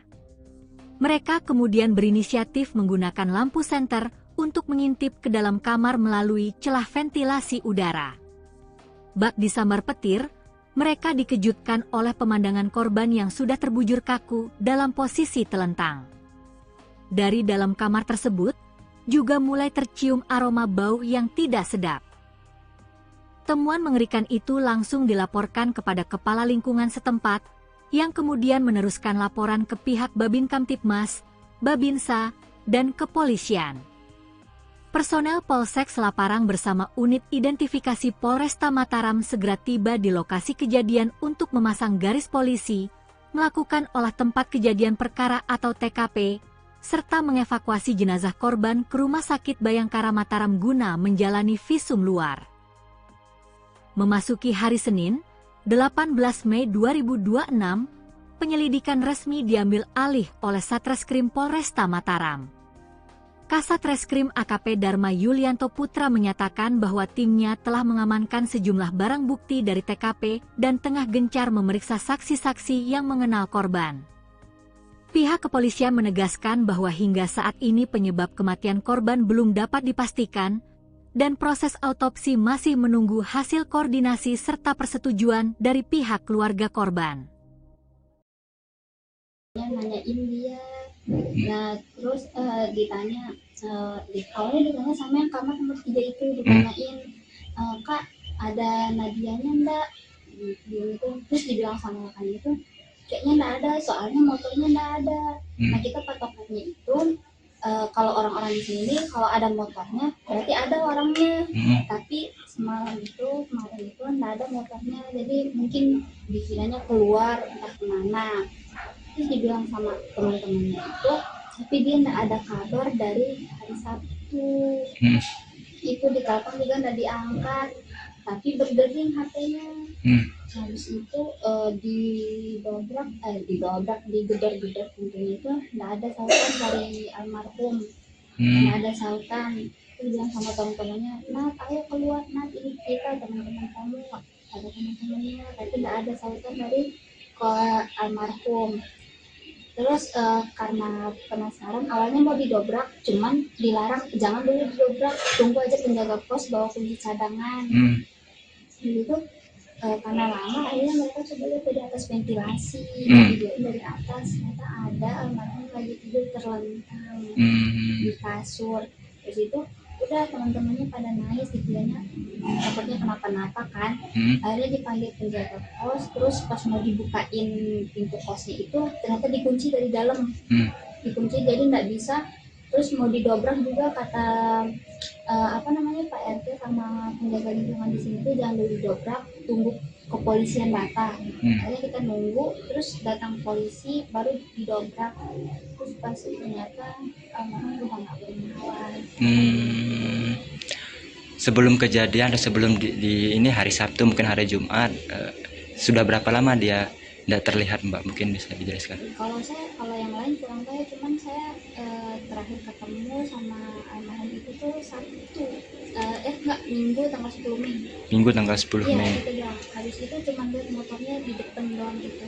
Mereka kemudian berinisiatif menggunakan lampu senter untuk mengintip ke dalam kamar melalui celah ventilasi udara. Bak disambar petir, mereka dikejutkan oleh pemandangan korban yang sudah terbujur kaku dalam posisi telentang. Dari dalam kamar tersebut, juga mulai tercium aroma bau yang tidak sedap. Temuan mengerikan itu langsung dilaporkan kepada kepala lingkungan setempat, yang kemudian meneruskan laporan ke pihak Babin Kamtibmas, Babinsa, dan kepolisian. Personel Polsek Selaparang bersama unit identifikasi Polresta Mataram segera tiba di lokasi kejadian untuk memasang garis polisi, melakukan olah tempat kejadian perkara atau TKP, serta mengevakuasi jenazah korban ke Rumah Sakit Bayangkara Mataram guna menjalani visum luar. Memasuki hari Senin, 18 Mei 2026, penyelidikan resmi diambil alih oleh Satreskrim Polresta Mataram. Kasat Reskrim AKP Dharma Yulianto Putra menyatakan bahwa timnya telah mengamankan sejumlah barang bukti dari TKP dan tengah gencar memeriksa saksi-saksi yang mengenal korban. Pihak kepolisian menegaskan bahwa hingga saat ini penyebab kematian korban belum dapat dipastikan, dan proses autopsi masih menunggu hasil koordinasi serta persetujuan dari pihak keluarga korban.
Nanyain dia, nah terus ditanya, awalnya ditanya sama yang kamar nomor 3 itu, ditanyain, Kak ada Nadianya enggak? Gitu. Terus dibilang sama rekan itu, kayaknya enggak ada, soalnya motornya enggak ada. Nah kita patokannya itu, kalau orang-orang di sini kalau ada motornya berarti ada orangnya, tapi kemarin itu enggak ada motornya, jadi mungkin dikiranya keluar entah kemana. Terus dibilang sama teman-temannya itu, tapi dia enggak ada kabar dari hari Sabtu. Itu ditelepon juga enggak diangkat, tapi berdering HP-nya. Habis itu digedor-gedor pintunya itu enggak ada telepon dari almarhum. karena ada sautan. Itu bilang sama teman-temannya, Nat ayo keluar Nat, ini kita teman-teman kamu, ada teman-temannya, tapi nggak ada sautan dari ke almarhum. Terus karena penasaran awalnya mau didobrak, cuman dilarang, jangan dulu didobrak, tunggu aja penjaga pos bawa kunci cadangan. Gitu. Karena lama akhirnya mereka coba lihat dari atas ventilasi, videoin dari atas, ternyata ada almarhum lagi tidur terlentang di kasur. Terus itu udah teman-temannya pada nangis, dikiranya takutnya kenapa-napa kan. Akhirnya dipanggil penjaga kos, terus pas mau dibukain pintu kosnya itu ternyata dikunci dari dalam, dikunci jadi nggak bisa. Terus mau didobrak juga kata Pak RT sama penjaga lingkungan di sini tuh jangan dulu didobrak, tunggu kepolisian datang. Akhirnya kita nunggu, terus datang polisi baru didobrak. Terus pas ternyata almarhum udah nggak bernyawa.
Sebelum kejadian atau sebelum di ini hari Sabtu mungkin hari Jumat, sudah berapa lama dia tidak terlihat Mbak? Mungkin bisa dijelaskan.
Kalau yang lain kurang tahu, cuman saya terakhir ketemu sama almarhum itu tuh Sabtu, Minggu tanggal 10 Mei.
Minggu tanggal 10 Mei.
Iya, itu ya. Habis itu cuma lihat motornya di depan doang gitu.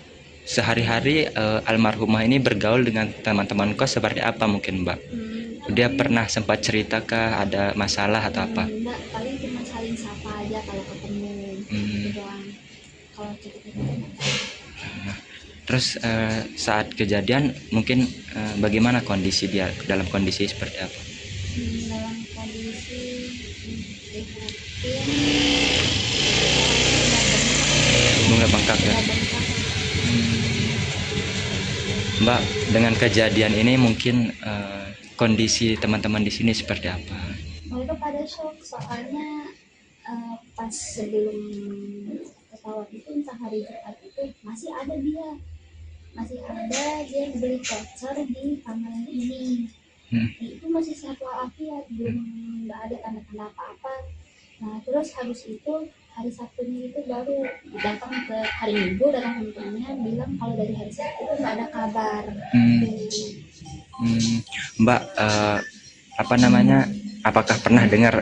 Sehari-hari almarhumah ini bergaul dengan teman-teman kos seperti apa mungkin Mbak? Dia pernah sempat cerita kah ada masalah atau apa?
Enggak, paling cuma saling sapa aja kalau ketemu. Gitu doang. Kalau cerita-cerita.
Terus saat kejadian mungkin bagaimana kondisi dia, dalam kondisi seperti apa?
Dalam kondisi
bunga bengkak ya. Mbak, dengan kejadian ini mungkin kondisi teman-teman di sini seperti apa?
Mereka pada shock, soalnya pas sebelum pesawat itu, entah hari Jumat itu masih ada dia beli voucher di kamar ini. Itu masih sehat walafiat, belum nggak ada tanda-tanda apa-apa. Nah terus habis itu hari Sabtunya itu baru datang ke hari Minggu, datang temannya bilang kalau dari hari Sabtu itu nggak ada kabar.
Mbak, apakah pernah dengar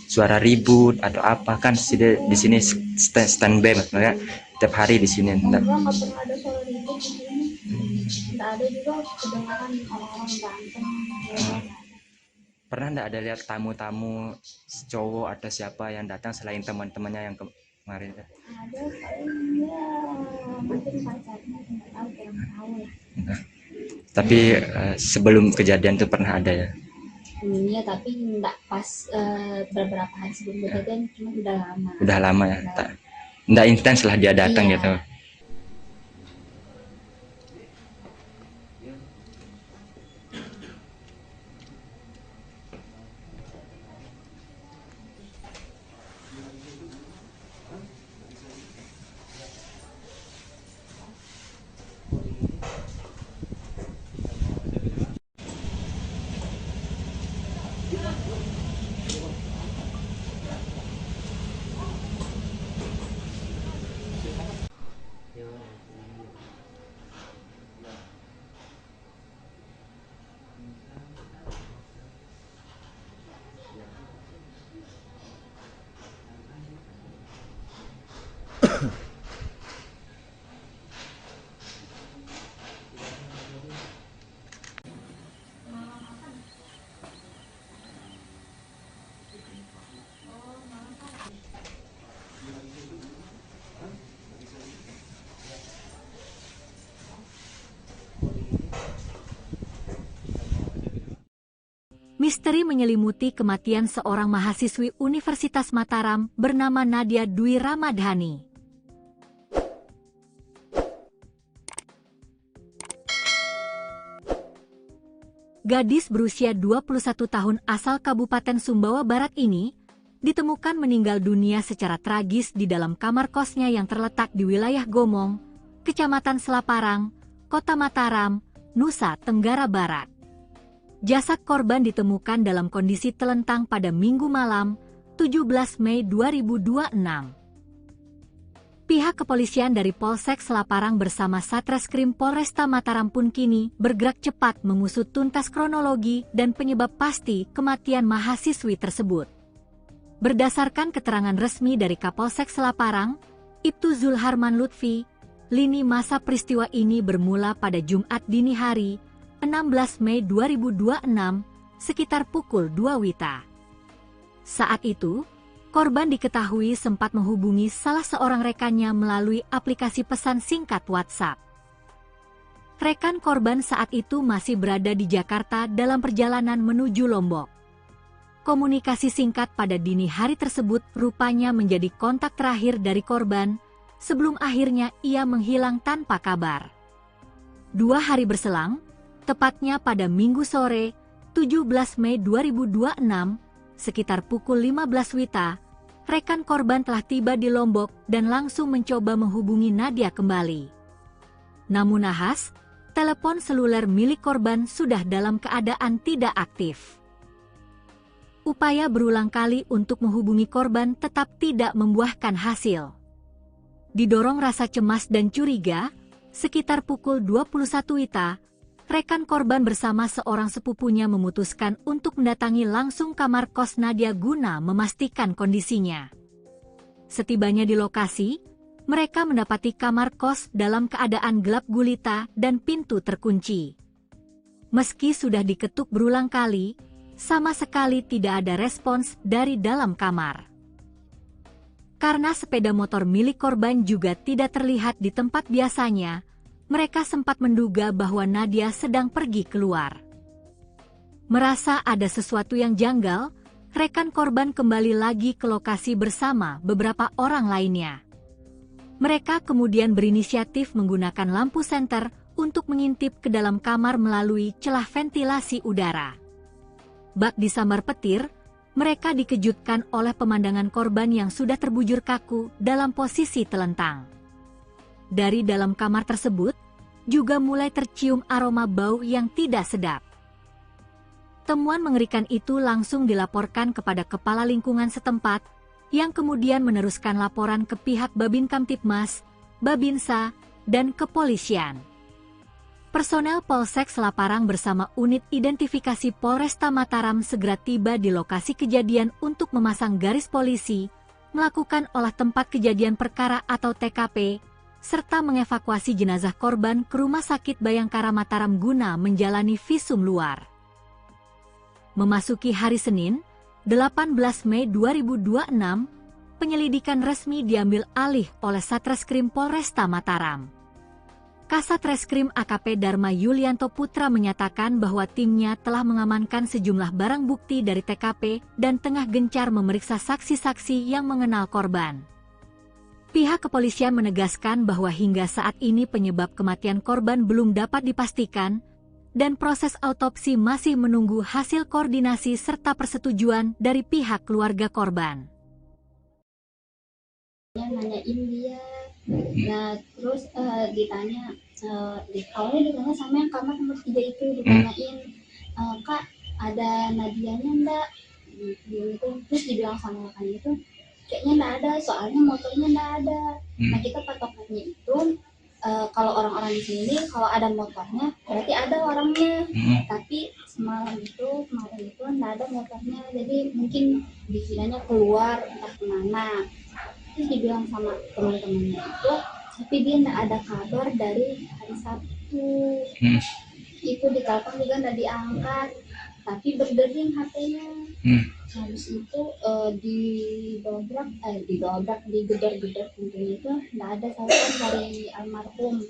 suara ribut atau apa? Kan di sini standby ya, tiap hari di sini.
Enggak pernah ada suara ribut di sini. Enggak ada juga kedengaran orang-orang berantem.
Pernah enggak ada lihat tamu-tamu cowok atau siapa yang datang selain teman-temannya yang kemarin?
Ada paling ya mungkin pacarnya, nggak tahu, kurang tahu lah.
Tapi sebelum kejadian itu pernah ada ya?
Iya, tapi enggak pas beberapa hari sebelum kejadian, cuma udah lama.
Udah lama ya? Enggak intens lah dia datang gitu.
Misteri menyelimuti kematian seorang mahasiswi Universitas Mataram bernama Nadia Dwi Ramadhani. Gadis berusia 21 tahun asal Kabupaten Sumbawa Barat ini ditemukan meninggal dunia secara tragis di dalam kamar kosnya yang terletak di wilayah Gomong, Kecamatan Selaparang, Kota Mataram, Nusa Tenggara Barat. Jasad korban ditemukan dalam kondisi telentang pada Minggu malam, 17 Mei 2026. Pihak kepolisian dari Polsek Selaparang bersama Satreskrim Polresta Mataram pun kini bergerak cepat mengusut tuntas kronologi dan penyebab pasti kematian mahasiswi tersebut. Berdasarkan keterangan resmi dari Kapolsek Selaparang, Ibtu Zulharman Lutfi, lini masa peristiwa ini bermula pada Jumat dini hari, 16 Mei 2026, sekitar pukul 2 WITA. Saat itu, korban diketahui sempat menghubungi salah seorang rekannya melalui aplikasi pesan singkat WhatsApp. Rekan korban saat itu masih berada di Jakarta dalam perjalanan menuju Lombok. Komunikasi singkat pada dini hari tersebut rupanya menjadi kontak terakhir dari korban, sebelum akhirnya ia menghilang tanpa kabar. 2 hari berselang, tepatnya pada Minggu sore, 17 Mei 2026, sekitar pukul 15 WITA, rekan korban telah tiba di Lombok dan langsung mencoba menghubungi Nadia kembali. Namun nahas, telepon seluler milik korban sudah dalam keadaan tidak aktif. Upaya berulang kali untuk menghubungi korban tetap tidak membuahkan hasil. Didorong rasa cemas dan curiga, sekitar pukul 21 WITA, rekan korban bersama seorang sepupunya memutuskan untuk mendatangi langsung kamar kos Nadia guna memastikan kondisinya. Setibanya di lokasi, mereka mendapati kamar kos dalam keadaan gelap gulita dan pintu terkunci. Meski sudah diketuk berulang kali, sama sekali tidak ada respons dari dalam kamar. Karena sepeda motor milik korban juga tidak terlihat di tempat biasanya, mereka sempat menduga bahwa Nadia sedang pergi keluar. Merasa ada sesuatu yang janggal, rekan korban kembali lagi ke lokasi bersama beberapa orang lainnya. Mereka kemudian berinisiatif menggunakan lampu senter untuk mengintip ke dalam kamar melalui celah ventilasi udara. Bak disambar petir, mereka dikejutkan oleh pemandangan korban yang sudah terbujur kaku dalam posisi telentang. Dari dalam kamar tersebut, juga mulai tercium aroma bau yang tidak sedap. Temuan mengerikan itu langsung dilaporkan kepada kepala lingkungan setempat, yang kemudian meneruskan laporan ke pihak Babin Kamtibmas, Babinsa, dan kepolisian. Personel Polsek Selaparang bersama unit identifikasi Polresta Mataram segera tiba di lokasi kejadian untuk memasang garis polisi, melakukan olah tempat kejadian perkara atau TKP, serta mengevakuasi jenazah korban ke Rumah Sakit Bayangkara Mataram guna menjalani visum luar. Memasuki hari Senin, 18 Mei 2026, penyelidikan resmi diambil alih oleh Satreskrim Polresta Mataram. Kasat Reskrim AKP Dharma Yulianto Putra menyatakan bahwa timnya telah mengamankan sejumlah barang bukti dari TKP dan tengah gencar memeriksa saksi-saksi yang mengenal korban. Pihak kepolisian menegaskan bahwa hingga saat ini penyebab kematian korban belum dapat dipastikan, dan proses autopsi masih menunggu hasil koordinasi serta persetujuan dari pihak keluarga korban.
Nanyain dia, nah terus ditanya, awalnya ditanya sama yang kamar nomor 3 itu, ditanyain, Kak ada Nadianya enggak? Gitu. Terus dibilang sama rekan itu, kayaknya enggak ada, soalnya motornya enggak ada. Nah kita patokannya itu, kalau orang-orang di sini kalau ada motornya berarti ada orangnya, tapi kemarin itu enggak ada motornya, jadi mungkin dikiranya keluar entah kemana. Terus dibilang sama teman-temannya itu, tapi dia enggak ada kabar dari hari Sabtu. Itu ditelepon juga enggak diangkat, tapi berdering HP-nya. Habis itu digedor-gedor pintunya itu enggak ada sautan dari almarhum.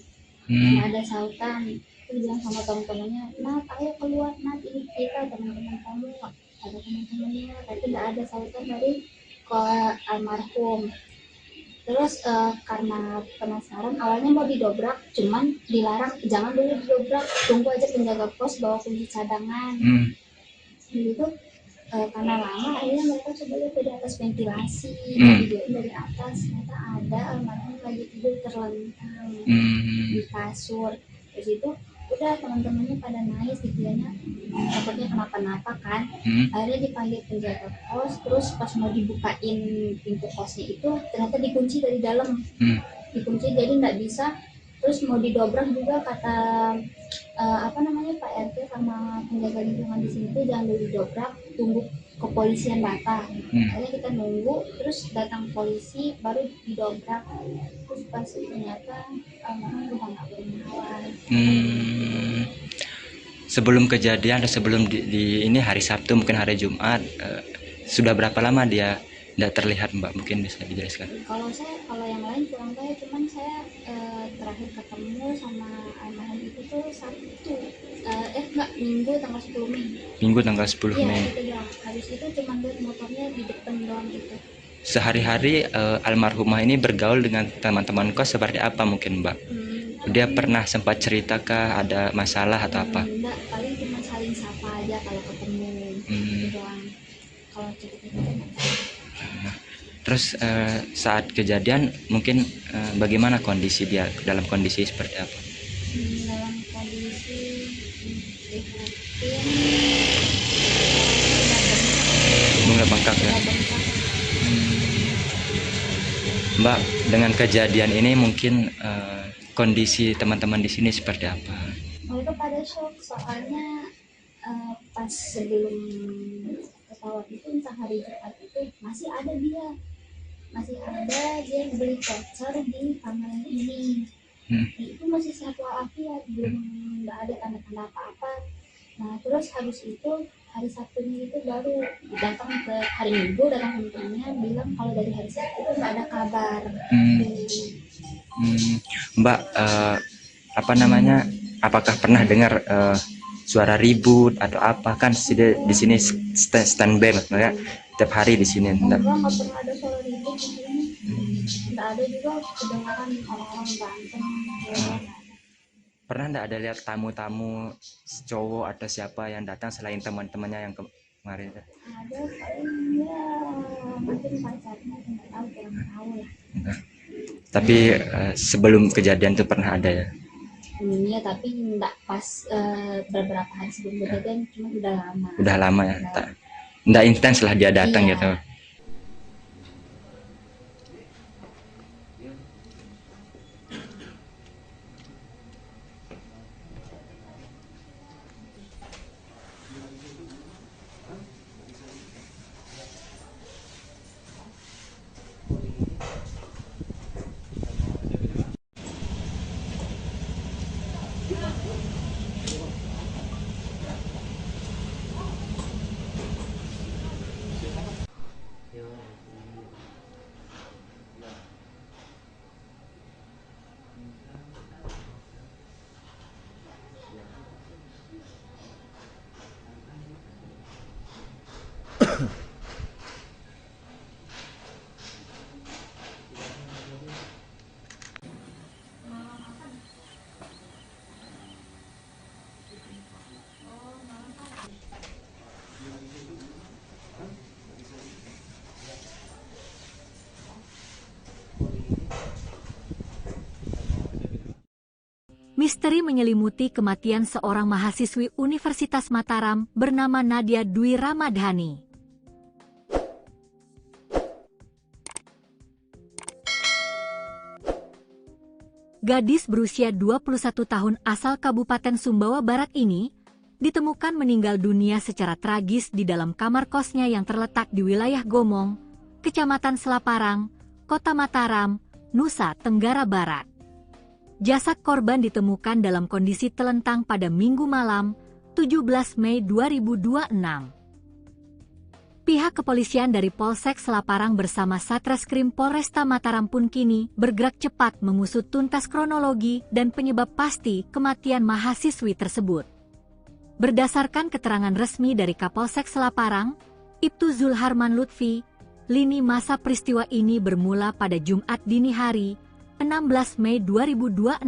Enggak ada sautan. Terus bilang sama teman-temannya, "Nat, ayo keluar, Nat, ini kita teman-teman kamu." Ada teman-temannya, tapi enggak ada sautan dari almarhum. Terus karena penasaran, awalnya mau didobrak, cuman dilarang, jangan dulu didobrak, tunggu aja penjaga pos bawa kunci cadangan. Gitu. Karena lama, akhirnya mereka coba lihat dari atas ventilasi, dari atas, ternyata ada almarhum lagi tidur terlentang di kasur. Terus itu udah teman-temannya pada nangis gitu ya, takutnya kenapa-napa kan. Akhirnya dipanggil penjaga kos, terus pas mau dibukain pintu kosnya itu ternyata dikunci dari dalam. Dikunci jadi nggak bisa. Terus mau didobrak juga kata Pak RT sama penjaga lingkungan di sini tuh jangan dulu didobrak, tunggu kepolisian datang. Akhirnya kita nunggu, terus datang polisi baru didobrak. Terus pas ternyata memang udah nggak bernawan.
Sebelum kejadian atau sebelum di ini hari Sabtu mungkin hari Jumat, sudah berapa lama dia tidak terlihat, Mbak? Mungkin bisa dijelaskan.
Kalau yang lain kurang tahu, cuman saya terakhir ketemu sama almarhum itu tuh Sabtu, Minggu tanggal 10 Mei.
Minggu tanggal 10
Iya,
Mei.
itu doang. Habis itu cuma lihat motornya di depan doang gitu.
Sehari-hari almarhumah ini bergaul dengan teman-teman kos seperti apa mungkin, Mbak? Dia pernah sempat cerita kah ada masalah atau apa?
Enggak, paling cuma saling sapa aja kalau ketemu. Gitu doang. Kalau cerita-cerita
Terus saat kejadian mungkin bagaimana kondisi dia, dalam kondisi seperti apa?
dalam kondisi
Bunga bengkak ya. Mbak, dengan kejadian ini mungkin kondisi teman-teman di sini seperti apa?
mereka pada shock soalnya pas sebelum pesawat itu entah hari Jumat itu masih ada dia beli voucher di kamar ini. Itu masih sehat walafiat, belum nggak ada tanda-tanda apa-apa. Nah terus habis itu hari Sabtunya itu baru datang ke hari Minggu, datang ke temannya bilang kalau dari hari Sabtu itu nggak ada kabar.
Mbak, apakah pernah dengar suara ribut atau apa? Kan di sini standby ya, tiap hari di sini.
Enggak pernah ada suara ribut di sini. Nggak ada juga kedengaran orang-orang berantem.
Pernah nggak ada lihat tamu-tamu cowok atau siapa yang datang selain teman-temannya yang kemarin?
Ada paling ya mungkin pacarnya, nggak tahu, kurang tahu lah.
Tapi sebelum kejadian itu pernah ada ya?
Iya, tapi nggak pas beberapa hari sebelum kejadian, cuma udah lama.
Udah lama ya, nggak intens lah dia datang gitu.
Misteri menyelimuti kematian seorang mahasiswi Universitas Mataram bernama Nadia Dwi Ramadhani. Gadis berusia 21 tahun asal Kabupaten Sumbawa Barat ini ditemukan meninggal dunia secara tragis di dalam kamar kosnya yang terletak di wilayah Gomong, Kecamatan Selaparang, Kota Mataram, Nusa Tenggara Barat. Jasad korban ditemukan dalam kondisi telentang pada Minggu malam, 17 Mei 2026. Pihak kepolisian dari Polsek Selaparang bersama Satreskrim Polresta Mataram pun kini bergerak cepat mengusut tuntas kronologi dan penyebab pasti kematian mahasiswi tersebut. Berdasarkan keterangan resmi dari Kapolsek Selaparang, Ibtu Zulharman Lutfi, lini masa peristiwa ini bermula pada Jumat dini hari, 16 Mei 2026,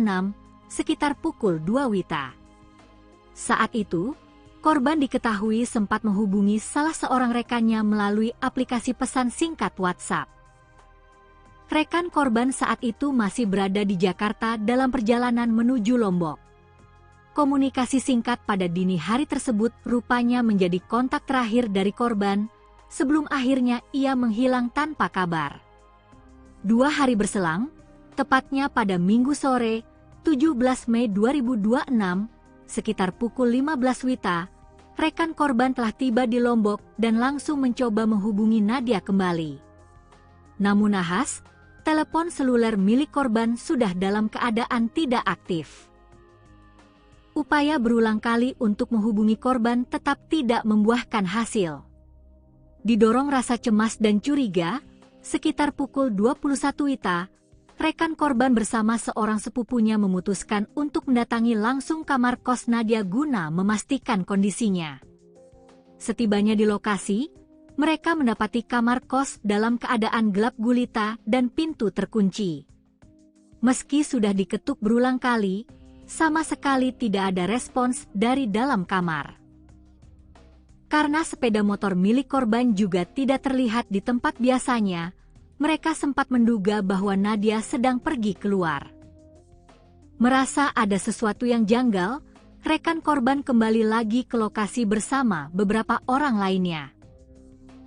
sekitar pukul 2 WITA. Saat itu, korban diketahui sempat menghubungi salah seorang rekannya melalui aplikasi pesan singkat WhatsApp. Rekan korban saat itu masih berada di Jakarta dalam perjalanan menuju Lombok. Komunikasi singkat pada dini hari tersebut rupanya menjadi kontak terakhir dari korban, sebelum akhirnya ia menghilang tanpa kabar. 2 hari berselang, tepatnya pada Minggu sore, 17 Mei 2026, sekitar pukul 15 WITA, rekan korban telah tiba di Lombok dan langsung mencoba menghubungi Nadia kembali. Namun nahas, telepon seluler milik korban sudah dalam keadaan tidak aktif. Upaya berulang kali untuk menghubungi korban tetap tidak membuahkan hasil. Didorong rasa cemas dan curiga, sekitar pukul 21 WITA, rekan korban bersama seorang sepupunya memutuskan untuk mendatangi langsung kamar kos Nadia guna memastikan kondisinya. Setibanya di lokasi, mereka mendapati kamar kos dalam keadaan gelap gulita dan pintu terkunci. Meski sudah diketuk berulang kali, sama sekali tidak ada respons dari dalam kamar. Karena sepeda motor milik korban juga tidak terlihat di tempat biasanya, mereka sempat menduga bahwa Nadia sedang pergi keluar. Merasa ada sesuatu yang janggal, rekan korban kembali lagi ke lokasi bersama beberapa orang lainnya.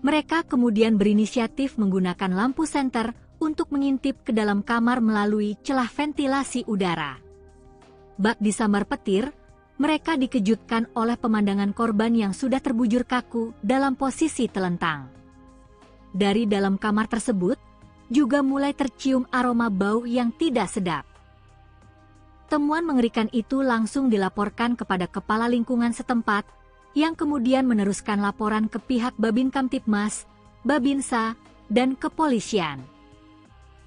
Mereka kemudian berinisiatif menggunakan lampu senter untuk mengintip ke dalam kamar melalui celah ventilasi udara. Bak disambar petir, mereka dikejutkan oleh pemandangan korban yang sudah terbujur kaku dalam posisi telentang. Dari dalam kamar tersebut, juga mulai tercium aroma bau yang tidak sedap. Temuan mengerikan itu langsung dilaporkan kepada kepala lingkungan setempat, yang kemudian meneruskan laporan ke pihak Babin Kamtibmas, Babinsa, dan kepolisian.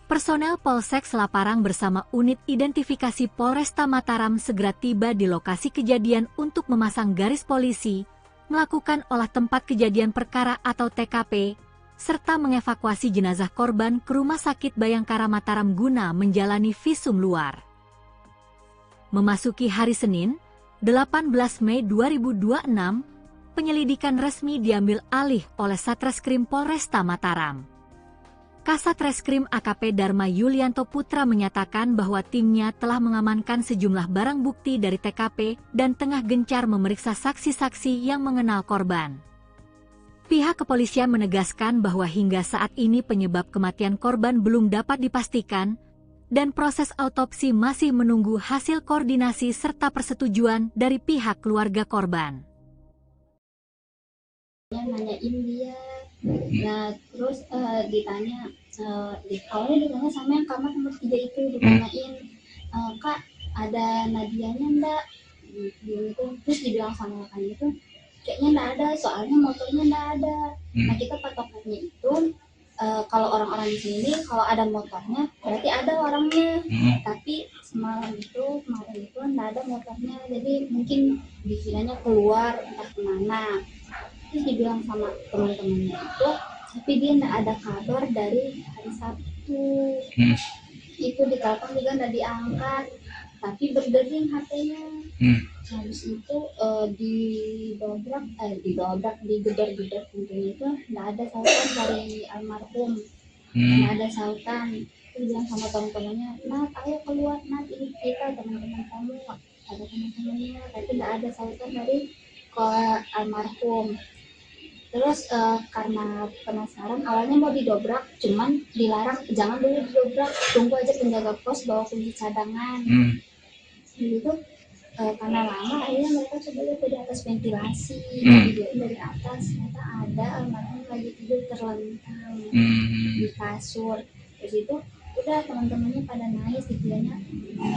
Personel Polsek Selaparang bersama unit identifikasi Polresta Mataram segera tiba di lokasi kejadian untuk memasang garis polisi, melakukan olah tempat kejadian perkara atau TKP, serta mengevakuasi jenazah korban ke Rumah Sakit Bayangkara Mataram guna menjalani visum luar. Memasuki hari Senin, 18 Mei 2026, penyelidikan resmi diambil alih oleh Satreskrim Polresta Mataram. Kasat Reskrim AKP Dharma Yulianto Putra menyatakan bahwa timnya telah mengamankan sejumlah barang bukti dari TKP dan tengah gencar memeriksa saksi-saksi yang mengenal korban. Pihak kepolisian menegaskan bahwa hingga saat ini penyebab kematian korban belum dapat dipastikan, dan proses autopsi masih menunggu hasil koordinasi serta persetujuan dari pihak keluarga korban.
Nanyain dia, nah terus ditanya, awalnya ditanya sama yang kamar nomor 3 itu, ditanyain, Kak ada Nadianya enggak? Gitu. Terus dibilang sama kan itu, kayaknya enggak ada, soalnya motornya enggak ada. Nah kita patokannya itu, kalau orang-orang di sini kalau ada motornya berarti ada orangnya, tapi kemarin itu enggak ada motornya, jadi mungkin dikiranya keluar entah kemana. Terus dibilang sama teman-temannya itu, tapi dia enggak ada kabar dari hari Sabtu. Itu ditelepon juga enggak diangkat, tapi berdering HP-nya. Habis itu digedor-gedor pintunya itu enggak ada sautan dari almarhum. Enggak ada sautan. Terus bilang sama teman-temannya, "Nat, ayo keluar, Nat, ini kita teman-teman kamu." Ada teman-temannya, tapi enggak ada sautan dari ke almarhum. Terus karena penasaran, awalnya mau didobrak, cuman dilarang, jangan dulu didobrak, tunggu aja penjaga pos bawa kunci cadangan. Gitu. Karena lama, akhirnya mereka coba lihat dari atas ventilasi, videoin dari atas, ternyata ada almarhum lagi tidur terlentang di kasur. Terus itu udah teman-temannya pada nangis, dikiranya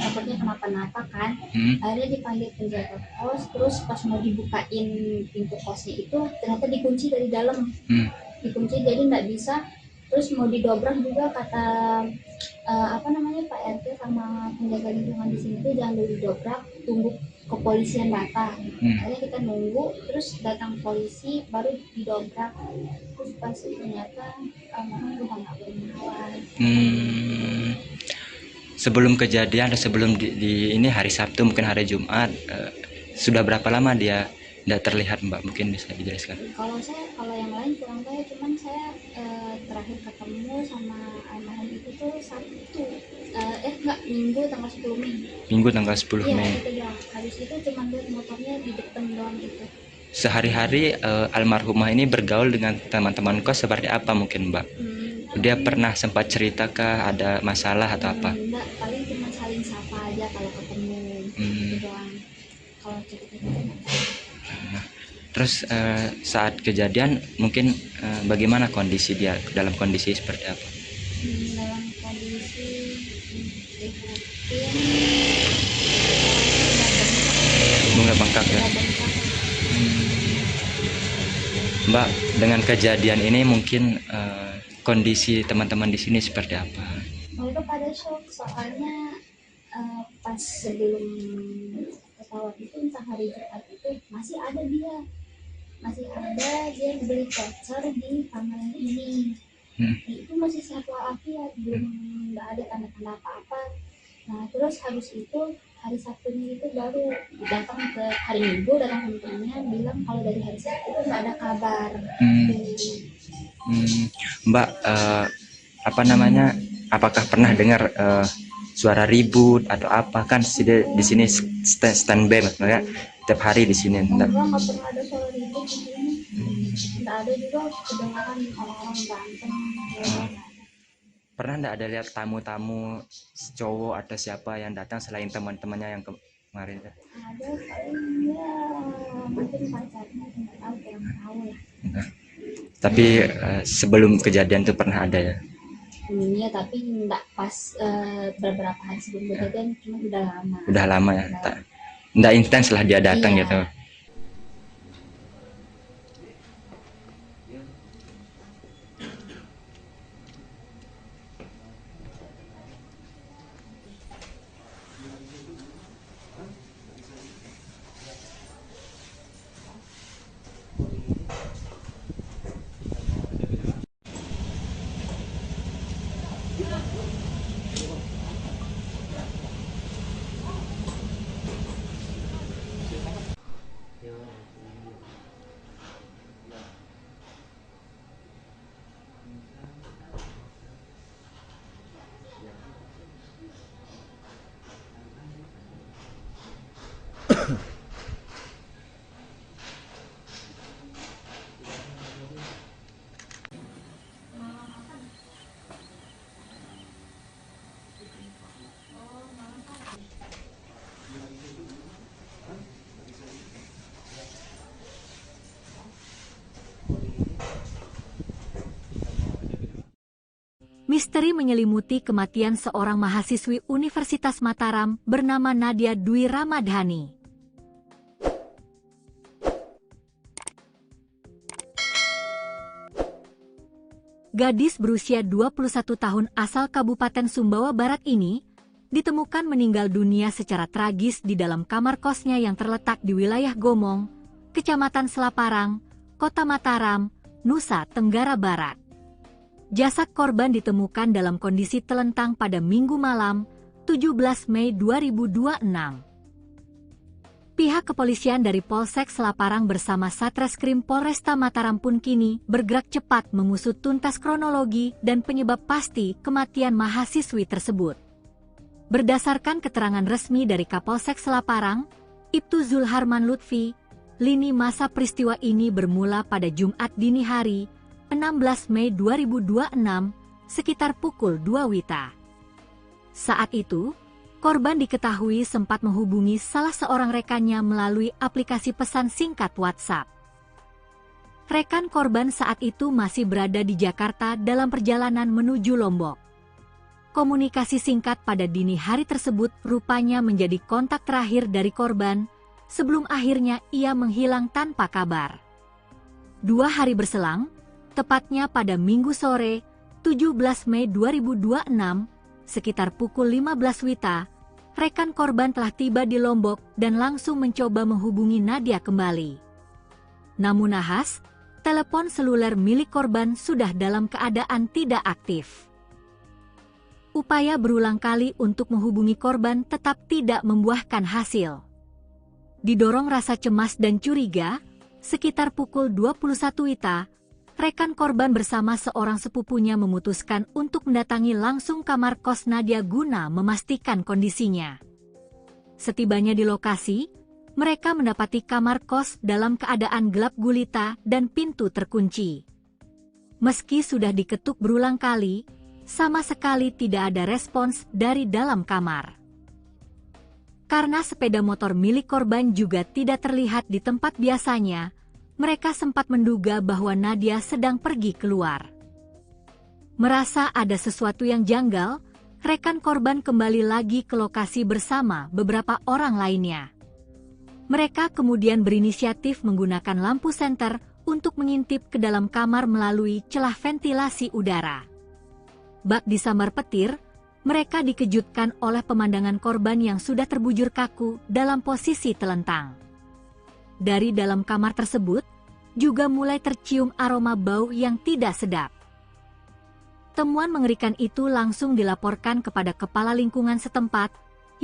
takutnya kenapa-napa kan. Akhirnya dipanggil penjaga kos, terus pas mau dibukain pintu kosnya itu ternyata dikunci dari dalam, dikunci jadi nggak bisa. Terus mau didobrak juga kata Pak RT sama penjaga lingkungan di sini tuh jangan dulu didobrak, tunggu kepolisian datang. Akhirnya kita nunggu, terus datang polisi baru didobrak. Terus pas ternyata almarhum udah nggak bernyawa.
Sebelum kejadian atau sebelum di ini hari Sabtu mungkin hari Jumat, sudah berapa lama dia Tidak terlihat Mbak, mungkin bisa dijelaskan.
Kalau yang lain kurang tahu, cuman saya terakhir ketemu sama almarhum itu tuh Sabtu, enggak, Minggu tanggal 10 Mei.
Minggu tanggal 10
Iya,
Mei.
itu doang. Habis itu cuman lihat motornya di depan doang gitu.
Sehari-hari almarhumah ini bergaul dengan teman-teman kos seperti apa mungkin Mbak? Dia pernah sempat cerita ada masalah atau apa?
Enggak, paling cuma saling sapa aja kalau ketemu. Gitu doang. Kalau cerita-cerita.
Terus saat kejadian mungkin bagaimana kondisi dia, dalam kondisi seperti apa?
Dalam kondisi prihatin,
Bunga bengkak ya. Mbak, dengan kejadian ini mungkin kondisi teman-teman di sini seperti apa?
mereka pada shock soalnya pas sebelum pesawat itu, entah hari Jumat itu masih ada dia beli voucher di pangkalan ini. Itu masih sehat walafiat, belum nggak ada tanda-tanda apa-apa. Nah terus habis itu hari Sabtunya itu baru datang ke hari Minggu, datang ke temannya bilang kalau dari hari Sabtu itu nggak ada kabar.
Mbak, apa namanya? Apakah pernah dengar suara ribut atau apa? Kan di sini standby maksudnya tiap hari di sini.
Enggak pernah ada suara ribut di sini. Nggak ada juga kedengaran orang-orang berantem.
Pernah nggak ada lihat tamu-tamu cowok atau siapa yang datang selain teman-temannya yang kemarin?
Ada paling ya mungkin pacarnya, nggak tahu, kurang tahu lah.
Tapi sebelum kejadian itu pernah ada ya?
Iya, tapi nggak pas beberapa hari sebelum kejadian, cuma udah lama.
Udah lama ya? Nggak intens lah dia datang gitu.
Misteri menyelimuti kematian seorang mahasiswi Universitas Mataram bernama Nadia Dwi Ramadhani. Gadis berusia 21 tahun asal Kabupaten Sumbawa Barat ini ditemukan meninggal dunia secara tragis di dalam kamar kosnya yang terletak di wilayah Gomong, Kecamatan Selaparang, Kota Mataram, Nusa Tenggara Barat. Jasad korban ditemukan dalam kondisi telentang pada Minggu malam, 17 Mei 2026. Pihak kepolisian dari Polsek Selaparang bersama Satreskrim Polresta Mataram pun kini bergerak cepat mengusut tuntas kronologi dan penyebab pasti kematian mahasiswi tersebut. Berdasarkan keterangan resmi dari Kapolsek Selaparang, Ibtu Zulharman Lutfi, lini masa peristiwa ini bermula pada Jumat dini hari, 16 Mei 2026, sekitar pukul 2 WITA. Saat itu, korban diketahui sempat menghubungi salah seorang rekannya melalui aplikasi pesan singkat WhatsApp. Rekan korban saat itu masih berada di Jakarta dalam perjalanan menuju Lombok. Komunikasi singkat pada dini hari tersebut rupanya menjadi kontak terakhir dari korban sebelum akhirnya ia menghilang tanpa kabar. 2 hari berselang, tepatnya pada Minggu sore, 17 Mei 2026, sekitar pukul 15 WITA, rekan korban telah tiba di Lombok dan langsung mencoba menghubungi Nadia kembali. Namun nahas, telepon seluler milik korban sudah dalam keadaan tidak aktif. Upaya berulang kali untuk menghubungi korban tetap tidak membuahkan hasil. Didorong rasa cemas dan curiga, sekitar pukul 21 WITA, rekan korban bersama seorang sepupunya memutuskan untuk mendatangi langsung kamar kos Nadia guna memastikan kondisinya. Setibanya di lokasi, mereka mendapati kamar kos dalam keadaan gelap gulita dan pintu terkunci. Meski sudah diketuk berulang kali, sama sekali tidak ada respons dari dalam kamar. Karena sepeda motor milik korban juga tidak terlihat di tempat biasanya, mereka sempat menduga bahwa Nadia sedang pergi keluar. Merasa ada sesuatu yang janggal, rekan korban kembali lagi ke lokasi bersama beberapa orang lainnya. Mereka kemudian berinisiatif menggunakan lampu senter untuk mengintip ke dalam kamar melalui celah ventilasi udara. Bak disambar petir, mereka dikejutkan oleh pemandangan korban yang sudah terbujur kaku dalam posisi telentang. Dari dalam kamar tersebut, juga mulai tercium aroma bau yang tidak sedap. Temuan mengerikan itu langsung dilaporkan kepada kepala lingkungan setempat,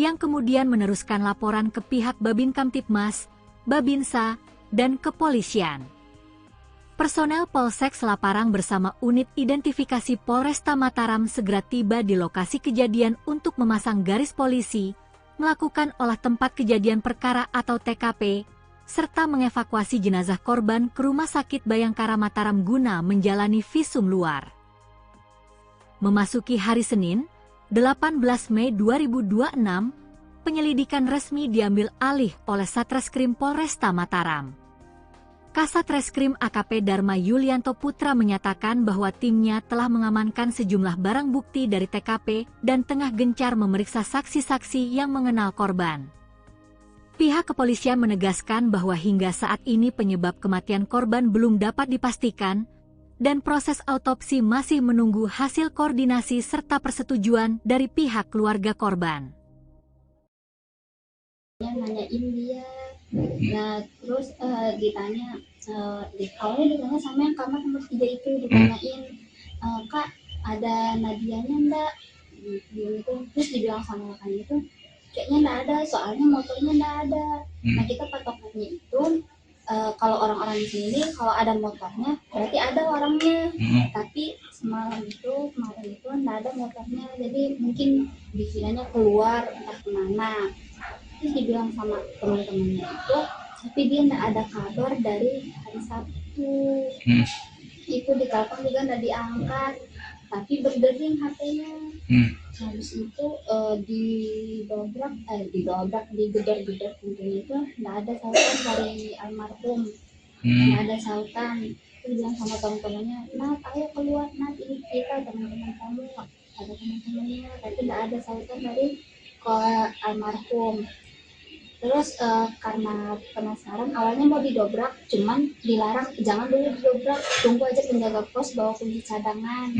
yang kemudian meneruskan laporan ke pihak Babin Kamtibmas, Babinsa, dan kepolisian. Personel Polsek Selaparang bersama unit identifikasi Polresta Mataram segera tiba di lokasi kejadian untuk memasang garis polisi, melakukan olah tempat kejadian perkara atau TKP, serta mengevakuasi jenazah korban ke Rumah Sakit Bayangkara Mataram guna menjalani visum luar. Memasuki hari Senin, 18 Mei 2026, penyelidikan resmi diambil alih oleh Satreskrim Polresta Mataram. Kasat Reskrim AKP Dharma Yulianto Putra menyatakan bahwa timnya telah mengamankan sejumlah barang bukti dari TKP dan tengah gencar memeriksa saksi-saksi yang mengenal korban. Pihak kepolisian menegaskan bahwa hingga saat ini penyebab kematian korban belum dapat dipastikan, dan proses autopsi masih menunggu hasil koordinasi serta persetujuan dari pihak keluarga korban.
Nanyain dia, nah terus ditanya, awalnya ditanya sama yang kamar nomor 3 itu, ditanyain, Kak ada Nadianya enggak? Gitu. Terus dibilang sama rekan itu, kayaknya enggak ada, soalnya motornya enggak ada. Nah kita patokannya itu, kalau orang-orang di sini kalau ada motornya berarti ada orangnya, tapi kemarin itu enggak ada motornya, jadi mungkin dikiranya keluar entah kemana. Terus dibilang sama teman-temannya itu, tapi dia enggak ada kabar dari hari Sabtu. Itu ditelepon juga enggak diangkat, tapi berdering HP-nya. Habis itu digedor-gedor pintunya itu enggak ada sautan dari almarhum. Enggak ada sautan. Terus bilang sama teman-temannya, "Nat, ayo keluar, Nat, ini kita teman-teman kamu." Ada teman-temannya, tapi enggak ada sautan dari almarhum. Terus karena penasaran, awalnya mau didobrak, cuman dilarang, jangan dulu didobrak, tunggu aja penjaga pos bawa kunci cadangan.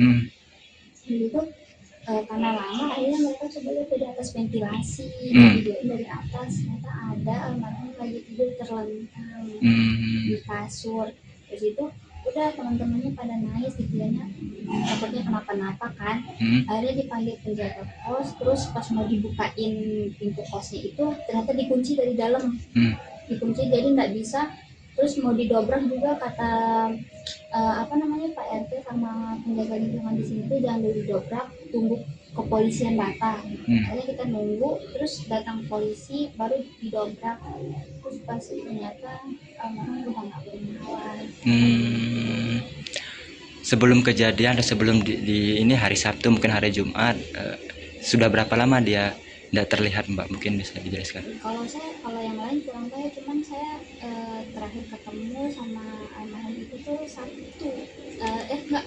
Gitu. Karena lama, akhirnya mereka coba lihat dari atas ventilasi, dari atas, ternyata ada almarhum lagi tidur terlentang di kasur. Terus itu udah teman-temannya pada nangis, dikiranya takutnya kenapa-napa kan. Akhirnya dipanggil penjaga pos, terus pas mau dibukain pintu kosnya itu ternyata dikunci dari dalam, dikunci jadi nggak bisa. Terus mau didobrak juga kata Pak RT sama penjaga lingkungan di sini tuh jangan dulu didobrak, tunggu kepolisian datang. Akhirnya kita nunggu, terus datang polisi baru didobrak. Terus pas ternyata almarhum udah nggak bernyawa.
Sebelum kejadian atau sebelum di ini hari Sabtu mungkin hari Jumat, sudah berapa lama dia tidak terlihat, Mbak? Mungkin bisa dijelaskan.
Kalau yang lain kurang tahu, cuman saya terakhir ketemu sama almarhum itu tuh Sabtu,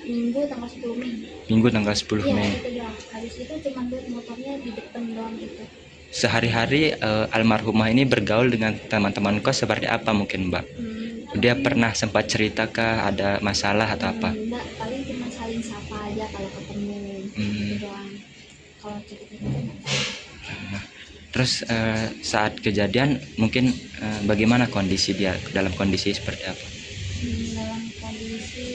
Minggu tanggal 10 Mei.
Minggu tanggal 10 Mei.
Iya, habis itu cuma lihat motornya di depan doang gitu.
Sehari-hari almarhumah ini bergaul dengan teman-teman kos seperti apa mungkin, Mbak? Dia pernah sempat cerita ada masalah atau apa?
Enggak, paling cuma saling sapa aja kalau ketemu. Gitu doang. Kalau cerita-cerita.
Terus saat kejadian mungkin bagaimana kondisi dia, dalam kondisi seperti apa?
Dalam kondisi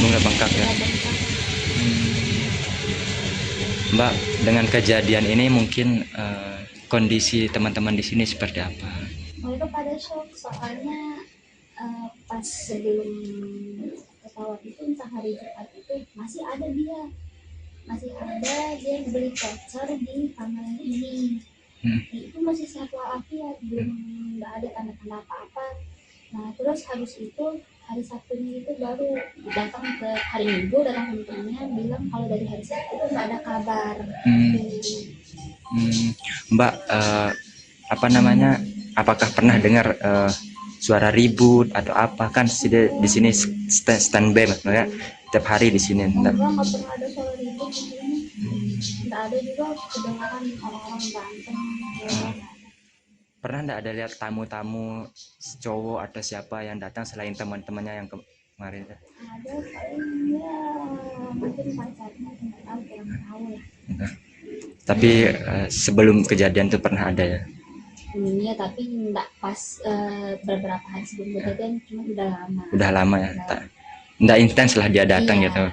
Bunga bengkak ya? Mbak, dengan kejadian ini mungkin kondisi teman-teman di sini seperti apa?
Mereka pada shock soalnya pas sebelum pesawat itu entah hari Jumat itu masih ada dia beli voucher di kamar ini. Itu masih sehat walafiat, belum nggak ada tanda-tanda apa-apa. Nah terus habis itu hari Sabtunya itu baru datang ke hari Minggu, datang ke temennya bilang kalau dari hari Sabtu itu nggak ada kabar.
Mbak, apa namanya? Apakah pernah dengar suara ribut atau apa? Kan di sini standby maksudnya tiap hari di sini.
Enggak pernah ada suara ribut di sini. Nggak ada juga kedengaran orang-orang berantem.
Pernah nggak ada lihat tamu-tamu cowok atau siapa yang datang selain teman-temannya yang kemarin?
Ada paling ya mungkin pacarnya nggak tahu, kurang tahu lah.
Tapi sebelum kejadian itu pernah ada ya?
Iya, tapi nggak pas beberapa hari sebelum kejadian, cuma udah lama.
Udah lama ya? Nggak intens lah dia datang gitu.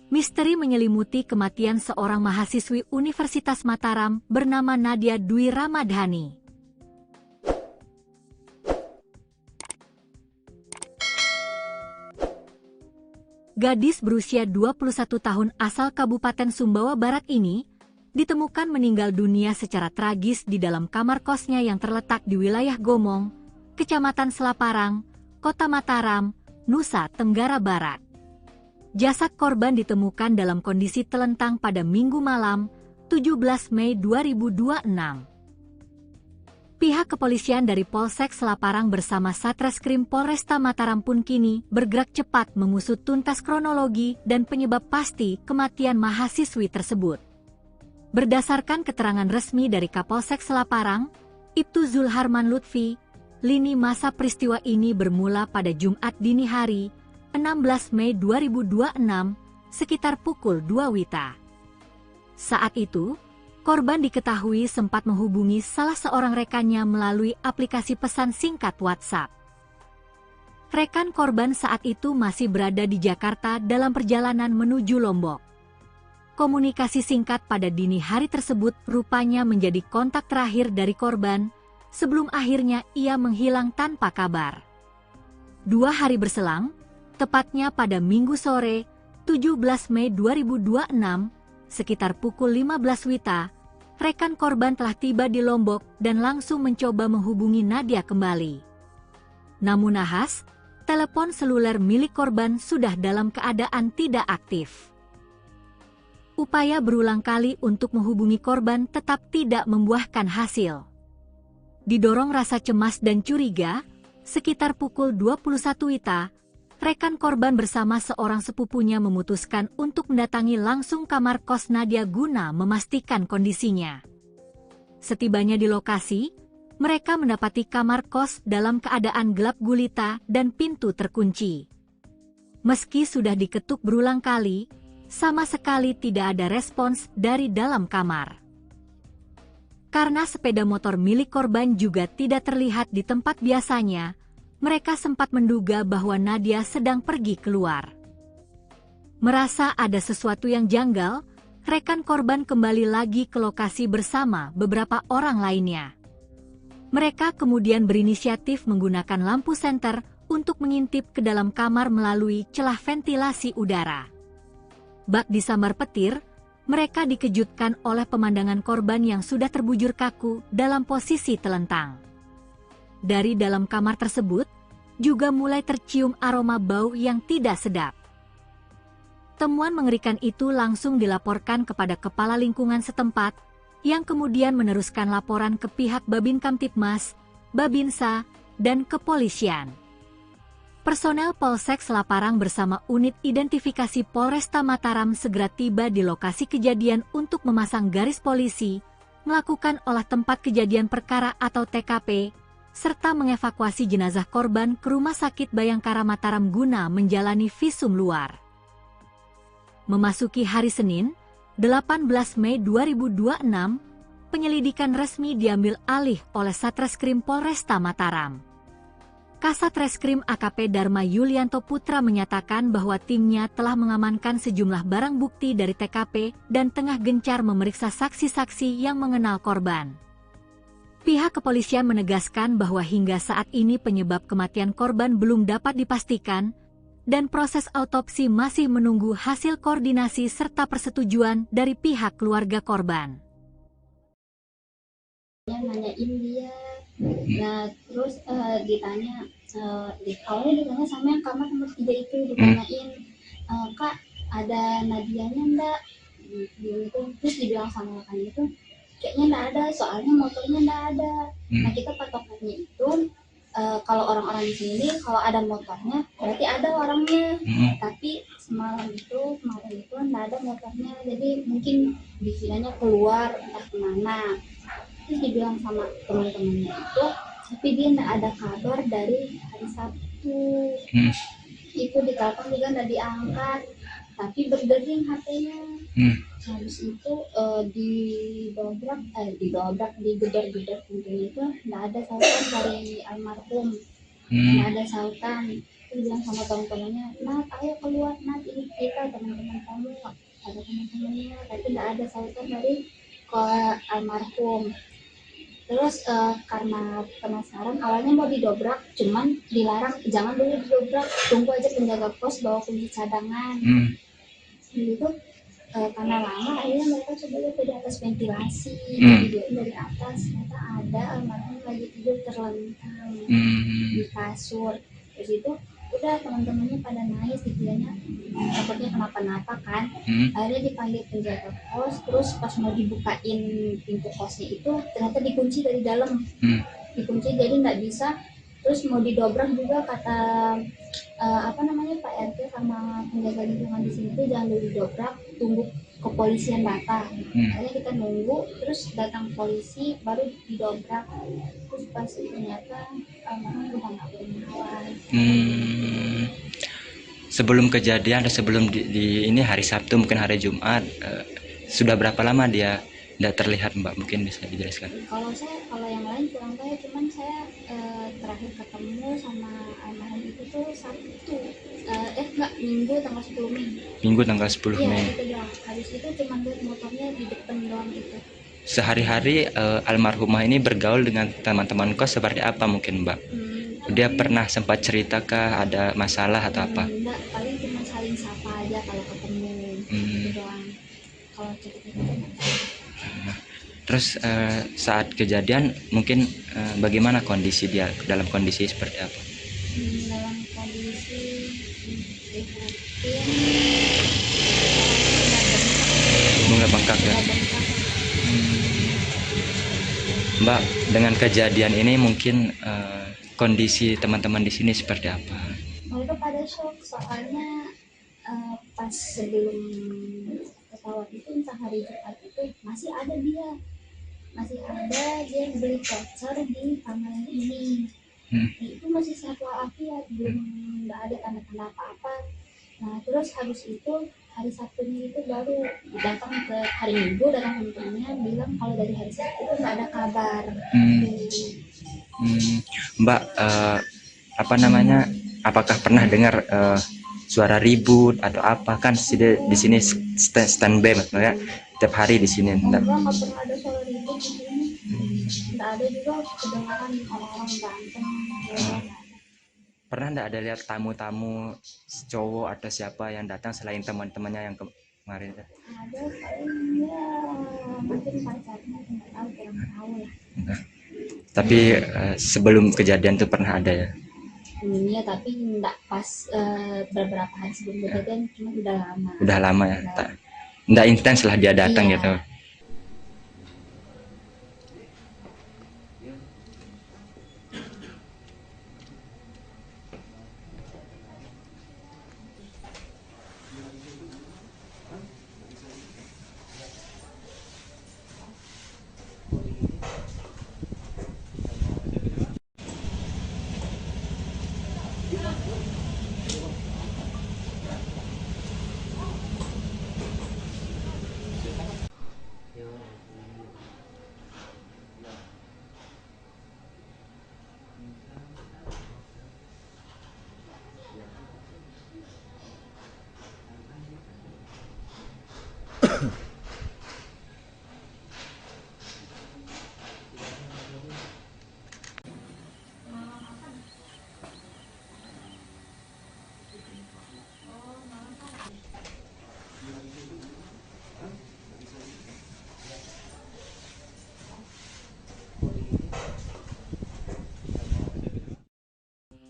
Misteri menyelimuti kematian seorang mahasiswi Universitas Mataram bernama Nadia Dwi Ramadhani. Gadis berusia 21 tahun asal Kabupaten Sumbawa Barat ini ditemukan meninggal dunia secara tragis di dalam kamar kosnya yang terletak di wilayah Gomong, Kecamatan Selaparang, Kota Mataram, Nusa Tenggara Barat. Jasad korban ditemukan dalam kondisi telentang pada Minggu malam, 17 Mei 2026. Pihak kepolisian dari Polsek Selaparang bersama Satreskrim Polresta Mataram pun kini bergerak cepat mengusut tuntas kronologi dan penyebab pasti kematian mahasiswi tersebut. Berdasarkan keterangan resmi dari Kapolsek Selaparang, Ibtu Zulharman Lutfi, lini masa peristiwa ini bermula pada Jumat dini hari, 16 Mei 2026, sekitar pukul 2 WITA. Saat itu, korban diketahui sempat menghubungi salah seorang rekannya melalui aplikasi pesan singkat WhatsApp. Rekan korban saat itu masih berada di Jakarta dalam perjalanan menuju Lombok. Komunikasi singkat pada dini hari tersebut rupanya menjadi kontak terakhir dari korban sebelum akhirnya ia menghilang tanpa kabar. 2 hari berselang, tepatnya pada Minggu sore, 17 Mei 2026, sekitar pukul 15 WITA, rekan korban telah tiba di Lombok dan langsung mencoba menghubungi Nadia kembali. Namun nahas, telepon seluler milik korban sudah dalam keadaan tidak aktif. Upaya berulang kali untuk menghubungi korban tetap tidak membuahkan hasil. Didorong rasa cemas dan curiga, sekitar pukul 21 WITA, rekan korban bersama seorang sepupunya memutuskan untuk mendatangi langsung kamar kos Nadia guna memastikan kondisinya. Setibanya di lokasi, mereka mendapati kamar kos dalam keadaan gelap gulita dan pintu terkunci. Meski sudah diketuk berulang kali, sama sekali tidak ada respons dari dalam kamar. Karena sepeda motor milik korban juga tidak terlihat di tempat biasanya, mereka sempat menduga bahwa Nadia sedang pergi keluar. Merasa ada sesuatu yang janggal, rekan korban kembali lagi ke lokasi bersama beberapa orang lainnya. Mereka kemudian berinisiatif menggunakan lampu senter untuk mengintip ke dalam kamar melalui celah ventilasi udara. Bak disambar petir, mereka dikejutkan oleh pemandangan korban yang sudah terbujur kaku dalam posisi telentang. Dari dalam kamar tersebut, juga mulai tercium aroma bau yang tidak sedap. Temuan mengerikan itu langsung dilaporkan kepada kepala lingkungan setempat, yang kemudian meneruskan laporan ke pihak Babin Kamtibmas, Babinsa, dan kepolisian. Personel Polsek Selaparang bersama unit identifikasi Polresta Mataram segera tiba di lokasi kejadian untuk memasang garis polisi, melakukan olah tempat kejadian perkara atau TKP, serta mengevakuasi jenazah korban ke Rumah Sakit Bayangkara Mataram guna menjalani visum luar. Memasuki hari Senin, 18 Mei 2026, penyelidikan resmi diambil alih oleh Satreskrim Polresta Mataram. Kasat Reskrim AKP Dharma Yulianto Putra menyatakan bahwa timnya telah mengamankan sejumlah barang bukti dari TKP dan tengah gencar memeriksa saksi-saksi yang mengenal korban. Pihak kepolisian menegaskan bahwa hingga saat ini penyebab kematian korban belum dapat dipastikan, dan proses autopsi masih menunggu hasil koordinasi serta persetujuan dari pihak keluarga korban.
Nanyain dia, nah terus ditanya, awalnya ditanya sama yang kamar nomor 3 itu, ditanyain, Kak ada Nadianya enggak? Gitu. Terus dibilang sama kan itu, kayaknya enggak ada, soalnya motornya enggak ada. Nah kita patokannya itu, kalau orang-orang di sini kalau ada motornya berarti ada orangnya, tapi kemarin itu nggak ada motornya, jadi mungkin dikiranya keluar entah kemana. Terus dibilang sama teman-temannya itu, tapi dia nggak ada kabar dari hari Sabtu. Itu ditelepon juga nggak diangkat, tapi berdering HP-nya. Habis itu digedor-gedor pintunya itu nggak ada sautan dari almarhum, nggak ada sautan. Terus bilang sama teman-temannya, Nat ayo keluar Nat, ini kita teman-teman kamu, ada teman-temannya, tapi nggak ada sautan dari ke almarhum. Terus karena penasaran awalnya mau didobrak, cuman dilarang, jangan dulu didobrak, tunggu aja penjaga pos bawa kunci cadangan. Gitu. Karena lama akhirnya mereka coba lihat dari atas ventilasi, videoin dari atas, ternyata ada almarhum lagi tidur terlentang di kasur. Terus itu udah teman-temannya pada nangis, dikiranya takutnya kenapa-napa kan. Akhirnya dipanggil penjaga pos, terus pas mau dibukain pintu kosnya itu ternyata dikunci dari dalam, dikunci jadi nggak bisa. Terus mau didobrak juga kata Pak RT sama penjaga lingkungan di sini tuh jangan dulu didobrak, tunggu kepolisian datang. Akhirnya kita nunggu, terus datang polisi baru didobrak. Terus pas ternyata udah nggak bernyawa.
Sebelum kejadian atau sebelum di ini hari Sabtu mungkin hari Jumat, sudah berapa lama dia tidak terlihat Mbak? Mungkin bisa dijelaskan.
Kalau yang lain kurang tahu, cuman saya terakhir ketemu sama almarhum itu tuh Sabtu, Minggu tanggal 10 Mei.
Minggu tanggal 10 Mei.
Iya, habis itu cuma lihat motornya di depan doang gitu.
Sehari-hari almarhumah ini bergaul dengan teman-teman kos seperti apa mungkin Mbak? Dia pernah sempat cerita ada masalah atau apa?
Enggak, paling cuma saling sapa aja kalau ketemu gitu doang. Kalau cerita-cerita
Terus saat kejadian mungkin bagaimana kondisi dia, dalam kondisi seperti apa?
Dalam kondisi
Bunga bengkak ya. Mbak, dengan kejadian ini mungkin kondisi teman-teman di sini seperti apa?
Mereka pada shock, soalnya pas sebelum pesawat itu entah hari Jumat itu masih ada dia beli voucher di kamar ini. Itu masih sehat walafiat, belum nggak ada tanda-tanda apa-apa. Nah terus habis itu hari Sabtunya itu baru datang ke hari Minggu, datang temennya bilang kalau dari hari Sabtu itu nggak ada kabar.
Mbak, apakah pernah dengar suara ribut atau apa? Kan di sini standby ya, tiap hari di sini.
Enggak pernah ada suara ribut di sini. Nggak ada juga kedengaran orang-orang berantem.
pernah nggak ada lihat tamu-tamu cowok atau siapa yang datang selain teman-temannya yang kemarin?
Ada paling ya mungkin pacarnya nggak tahu, kurang tahu lah.
Enggak. Tapi sebelum kejadian tuh pernah ada ya?
Iya, tapi nggak pas beberapa hari sebelum kejadian, cuma udah lama.
Udah lama ya? Nggak intens lah dia datang
Iya.
gitu.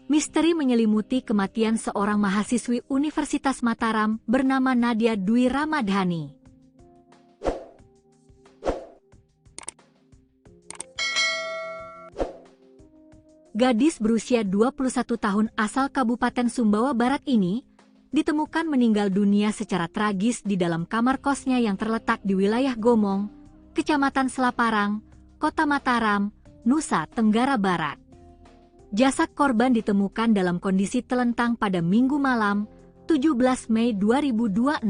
Misteri menyelimuti kematian seorang mahasiswi Universitas Mataram bernama Nadia Dwi Ramadhani. Gadis berusia 21 tahun asal Kabupaten Sumbawa Barat ini ditemukan meninggal dunia secara tragis di dalam kamar kosnya yang terletak di wilayah Gomong, Kecamatan Selaparang, Kota Mataram, Nusa Tenggara Barat. Jasad korban ditemukan dalam kondisi telentang pada Minggu malam, 17 Mei 2026.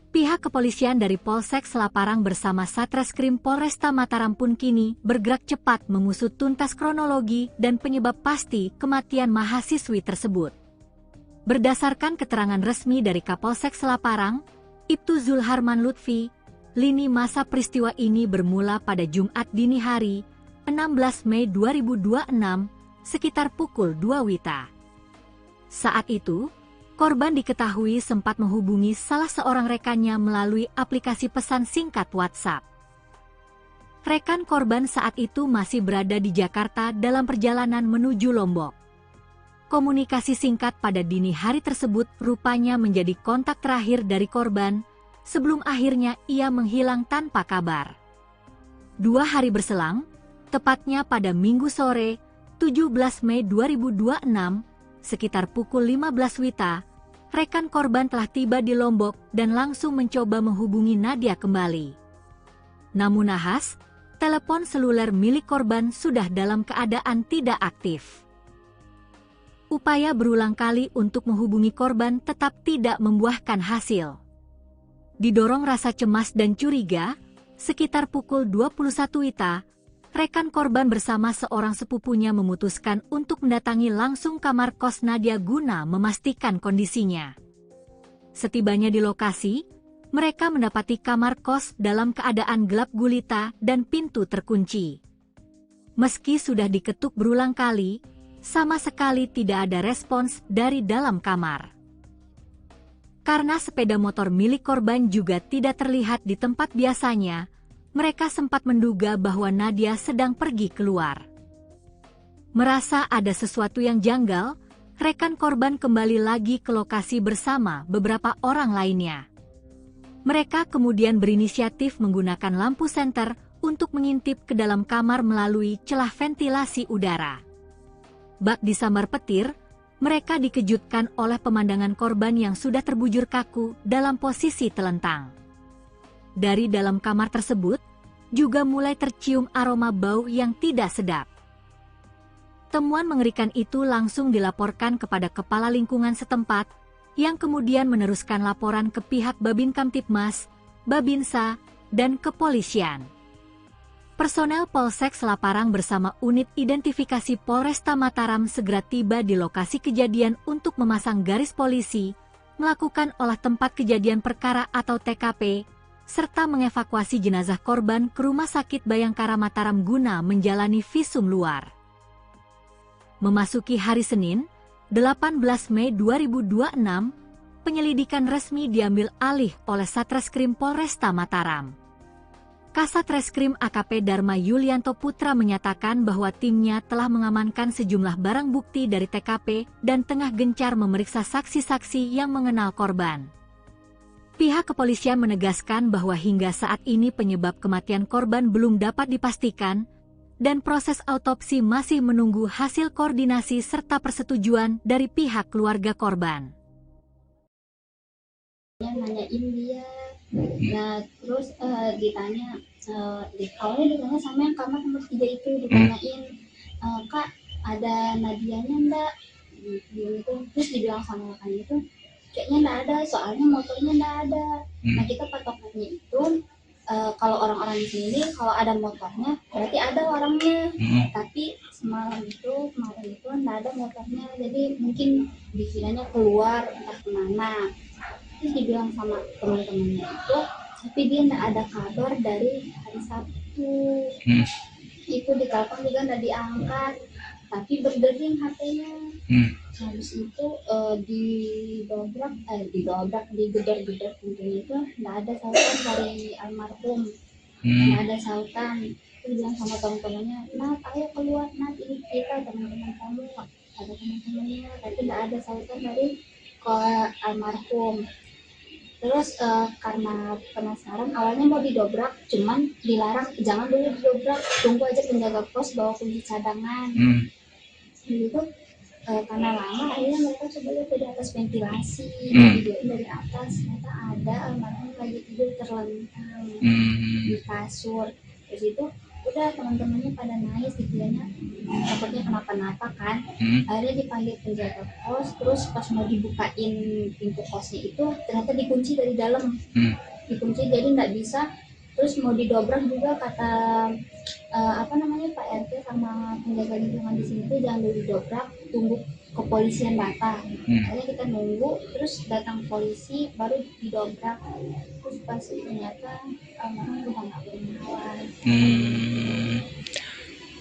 Pihak kepolisian dari Polsek Selaparang bersama Satreskrim Polresta Mataram pun kini bergerak cepat mengusut tuntas kronologi dan penyebab pasti kematian mahasiswi tersebut. Berdasarkan keterangan resmi dari Kapolsek Selaparang, Ibtu Zulharman Lutfi, lini masa peristiwa ini bermula pada Jumat dini hari, 16 Mei 2026, sekitar pukul 2 WITA. Saat itu, korban diketahui sempat menghubungi salah seorang rekannya melalui aplikasi pesan singkat WhatsApp. Rekan korban saat itu masih berada di Jakarta dalam perjalanan menuju Lombok. Komunikasi singkat pada dini hari tersebut rupanya menjadi kontak terakhir dari korban sebelum akhirnya ia menghilang tanpa kabar. 2 hari berselang, tepatnya pada Minggu sore, 17 Mei 2026, sekitar pukul 15 WITA, rekan korban telah tiba di Lombok dan langsung mencoba menghubungi Nadia kembali. Namun nahas, telepon seluler milik korban sudah dalam keadaan tidak aktif. Upaya berulang kali untuk menghubungi korban tetap tidak membuahkan hasil. Didorong rasa cemas dan curiga, sekitar pukul 21 WITA, rekan korban bersama seorang sepupunya memutuskan untuk mendatangi langsung kamar kos Nadia guna memastikan kondisinya. Setibanya di lokasi, mereka mendapati kamar kos dalam keadaan gelap gulita dan pintu terkunci. Meski sudah diketuk berulang kali, sama sekali tidak ada respons dari dalam kamar. Karena sepeda motor milik korban juga tidak terlihat di tempat biasanya, mereka sempat menduga bahwa Nadia sedang pergi keluar. Merasa ada sesuatu yang janggal, rekan korban kembali lagi ke lokasi bersama beberapa orang lainnya. Mereka kemudian berinisiatif menggunakan lampu senter untuk mengintip ke dalam kamar melalui celah ventilasi udara. Bak disambar petir, mereka dikejutkan oleh pemandangan korban yang sudah terbujur kaku dalam posisi telentang. Dari dalam kamar tersebut, juga mulai tercium aroma bau yang tidak sedap. Temuan mengerikan itu langsung dilaporkan kepada kepala lingkungan setempat, yang kemudian meneruskan laporan ke pihak Babin Kamtibmas, Babinsa, dan kepolisian. Personel Polsek Selaparang bersama unit identifikasi Polresta Mataram segera tiba di lokasi kejadian untuk memasang garis polisi, melakukan olah tempat kejadian perkara atau TKP, serta mengevakuasi jenazah korban ke Rumah Sakit Bayangkara Mataram guna menjalani visum luar. Memasuki hari Senin, 18 Mei 2026, penyelidikan resmi diambil alih oleh Satreskrim Polresta Mataram. Kasat Reskrim AKP Dharma Yulianto Putra menyatakan bahwa timnya telah mengamankan sejumlah barang bukti dari TKP dan tengah gencar memeriksa saksi-saksi yang mengenal korban. Pihak kepolisian menegaskan bahwa hingga saat ini penyebab kematian korban belum dapat dipastikan, dan proses autopsi masih menunggu hasil koordinasi serta persetujuan dari pihak keluarga korban.
Nanyain dia, nah terus ditanya, awalnya ditanya sama yang kamar nomor 3 itu, ditanyain, Kak ada Nadianya enggak? Gitu. Terus dibilang sama kakaknya itu, kayaknya enggak ada, soalnya motornya enggak ada. Nah kita patokannya itu, kalau orang-orang di sini kalau ada motornya berarti ada orangnya, tapi kemarin itu enggak ada motornya, jadi mungkin dikiranya keluar entah kemana. Terus dibilang sama teman-temannya itu, tapi dia enggak ada kabar dari hari Sabtu. Itu ditelepon juga enggak diangkat, tapi berdering HP-nya. Habis itu digedor-gedor pintunya itu enggak ada sautan dari almarhum. Enggak ada sautan. Terus bilang sama teman-temannya, Nat ayo keluar, Nat ini kita teman-teman kamu. Ada teman-temannya, tapi enggak ada sautan dari almarhum. Terus karena penasaran, awalnya mau didobrak, cuman dilarang, jangan dulu didobrak, tunggu aja penjaga pos bawa kunci cadangan. Gitu. Karena lama, akhirnya mereka coba lihat dari atas ventilasi, videoin dari atas, ternyata ada almarhum lagi tidur terlentang di kasur. Terus itu udah teman-temannya pada nangis, dikiranya takutnya kenapa-napa kan. Akhirnya dipanggil penjaga kos, terus pas mau dibukain pintu kosnya itu ternyata dikunci dari dalam, dikunci jadi nggak bisa. Terus mau didobrak juga kata Pak RT sama penjaga lingkungan di sini tuh jangan dulu didobrak, tunggu kepolisian datang. Akhirnya kita nunggu, terus datang polisi baru didobrak. Terus pas ternyata almarhum udah nggak bernyawa.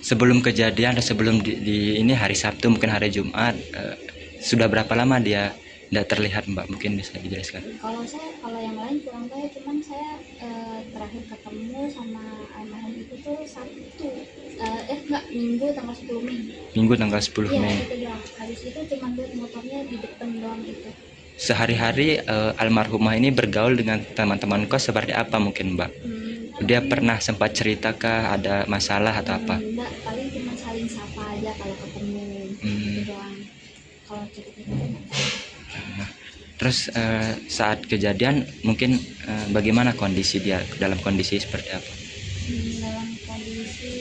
Sebelum kejadian atau sebelum di ini hari Sabtu mungkin hari Jumat, sudah berapa lama dia tidak terlihat, Mbak? Mungkin bisa dijelaskan.
Kalau yang lain kurang tahu, cuman saya terakhir ketemu sama almarhum itu tuh Sabtu, Minggu tanggal 10 Mei.
Minggu tanggal 10 Mei.
Iya, itu doang. Habis itu cuma lihat motornya di depan doang gitu.
Sehari-hari almarhumah ini bergaul dengan teman-teman kos seperti apa mungkin, Mbak? Dia pernah sempat cerita ada masalah atau apa?
Enggak, paling cuma saling sapa aja kalau ketemu. Itu doang. Kalau cerita-cerita.
Terus saat kejadian mungkin bagaimana kondisi dia, dalam kondisi seperti apa?
Dalam kondisi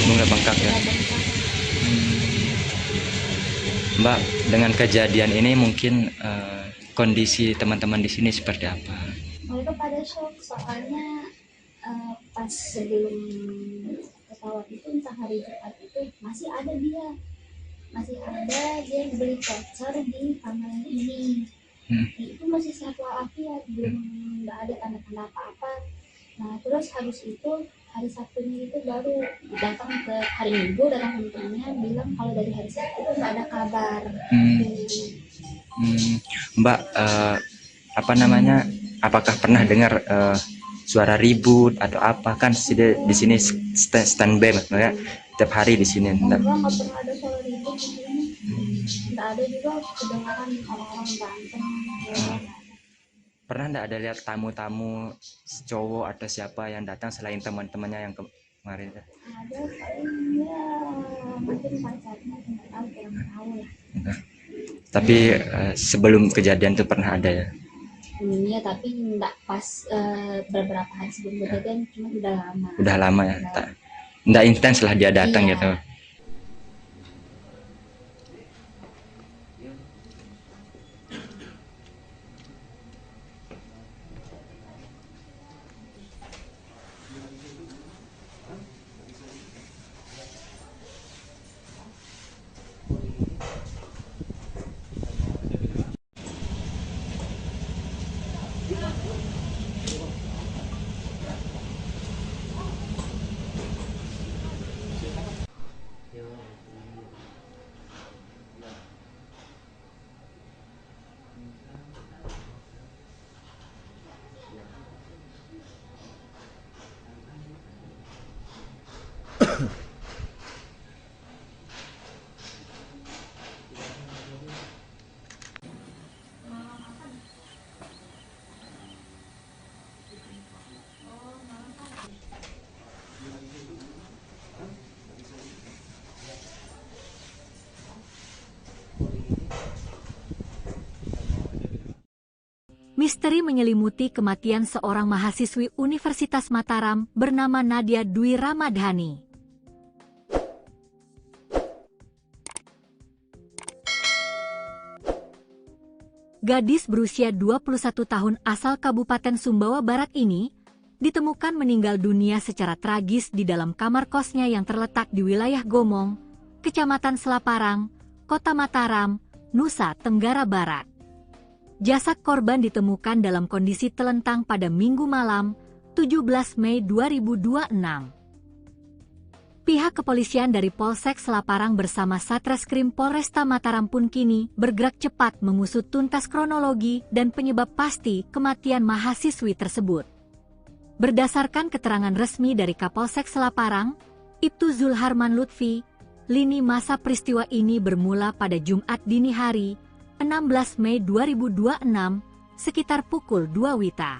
Bunga bengkak ya. Mbak, dengan kejadian ini mungkin kondisi teman-teman di sini seperti apa?
Mereka pada shock, soalnya pas sebelum pesawat itu, entah hari Jumat itu masih ada dia beli voucher di kamar ini. Itu masih sehat walafiat, belum nggak ada tanda-tanda apa-apa. Nah terus habis itu hari Sabtunya itu baru datang ke hari Minggu, datang temennya bilang kalau dari hari Sabtu itu nggak ada kabar.
Mbak, apakah pernah dengar suara ribut atau apa? Kan di sini standby ya, tiap hari di sini.
Enggak pernah ada suara ribut di sini. Enggak ada juga kedengaran orang-orang berantem.
Pernah enggak ada lihat tamu-tamu cowok atau siapa yang datang selain teman-temannya yang kemarin?
Ada paling ya mungkin pacarnya, kurang tahu lah.
Tapi sebelum kejadian itu pernah ada ya?
Iya, tapi enggak pas beberapa hari sebelum kejadian, cuma udah lama.
Udah lama ya? Enggak intens lah dia datang gitu.
Misteri menyelimuti kematian seorang mahasiswi Universitas Mataram bernama Nadia Dwi Ramadhani. Gadis berusia 21 tahun asal Kabupaten Sumbawa Barat ini ditemukan meninggal dunia secara tragis di dalam kamar kosnya yang terletak di wilayah Gomong, Kecamatan Selaparang, Kota Mataram, Nusa Tenggara Barat. Jasad korban ditemukan dalam kondisi telentang pada Minggu malam, 17 Mei 2026. Pihak kepolisian dari Polsek Selaparang bersama Satreskrim Polresta Mataram pun kini bergerak cepat mengusut tuntas kronologi dan penyebab pasti kematian mahasiswi tersebut. Berdasarkan keterangan resmi dari Kapolsek Selaparang, Ibtu Zulharman Lutfi, lini masa peristiwa ini bermula pada Jumat dini hari, 16 Mei 2026, sekitar pukul 2 WITA.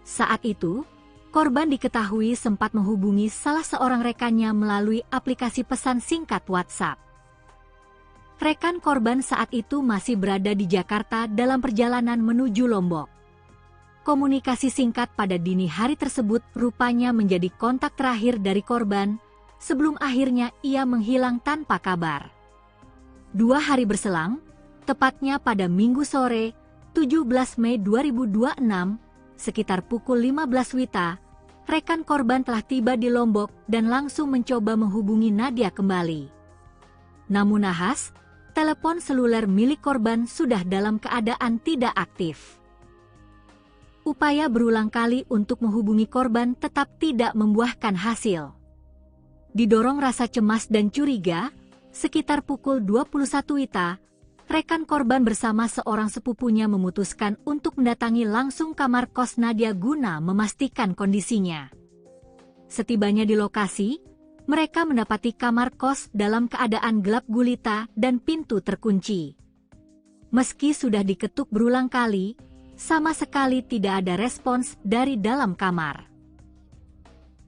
Saat itu, korban diketahui sempat menghubungi salah seorang rekannya melalui aplikasi pesan singkat WhatsApp. Rekan korban saat itu masih berada di Jakarta dalam perjalanan menuju Lombok. Komunikasi singkat pada dini hari tersebut rupanya menjadi kontak terakhir dari korban, sebelum akhirnya ia menghilang tanpa kabar. 2 hari berselang, tepatnya pada Minggu sore, 17 Mei 2026, sekitar pukul 15 WITA, rekan korban telah tiba di Lombok dan langsung mencoba menghubungi Nadia kembali. Namun nahas, telepon seluler milik korban sudah dalam keadaan tidak aktif. Upaya berulang kali untuk menghubungi korban tetap tidak membuahkan hasil. Didorong rasa cemas dan curiga, sekitar pukul 21 WITA, rekan korban bersama seorang sepupunya memutuskan untuk mendatangi langsung kamar kos Nadia guna memastikan kondisinya. Setibanya di lokasi, mereka mendapati kamar kos dalam keadaan gelap gulita dan pintu terkunci. Meski sudah diketuk berulang kali, sama sekali tidak ada respons dari dalam kamar.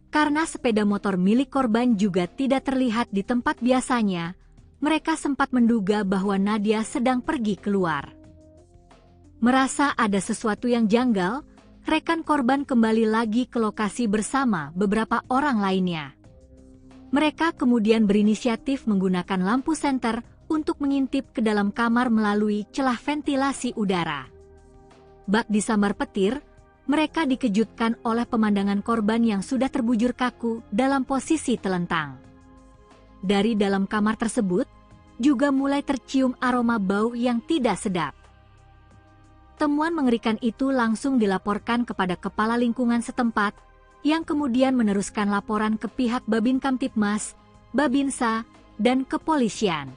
Karena sepeda motor milik korban juga tidak terlihat di tempat biasanya, mereka sempat menduga bahwa Nadia sedang pergi keluar. Merasa ada sesuatu yang janggal, rekan korban kembali lagi ke lokasi bersama beberapa orang lainnya. Mereka kemudian berinisiatif menggunakan lampu senter untuk mengintip ke dalam kamar melalui celah ventilasi udara. Bak disambar petir, mereka dikejutkan oleh pemandangan korban yang sudah terbujur kaku dalam posisi telentang. Dari dalam kamar tersebut, juga mulai tercium aroma bau yang tidak sedap. Temuan mengerikan itu langsung dilaporkan kepada Kepala Lingkungan setempat, yang kemudian meneruskan laporan ke pihak Babin Kamtibmas, Babinsa, dan kepolisian.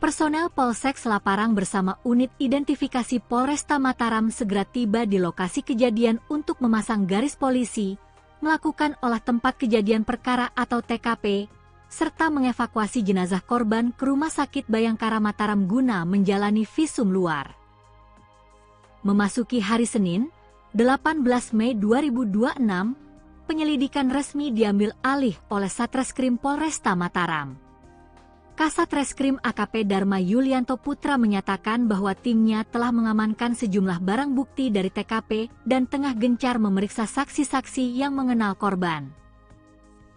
Personel Polsek Selaparang bersama unit identifikasi Polresta Mataram segera tiba di lokasi kejadian untuk memasang garis polisi, melakukan olah tempat kejadian perkara atau TKP, serta mengevakuasi jenazah korban ke Rumah Sakit Bayangkara Mataram guna menjalani visum luar. Memasuki hari Senin, 18 Mei 2026, penyelidikan resmi diambil alih oleh Satreskrim Polresta Mataram. Kasat Reskrim AKP Dharma Yulianto Putra menyatakan bahwa timnya telah mengamankan sejumlah barang bukti dari TKP dan tengah gencar memeriksa saksi-saksi yang mengenal korban.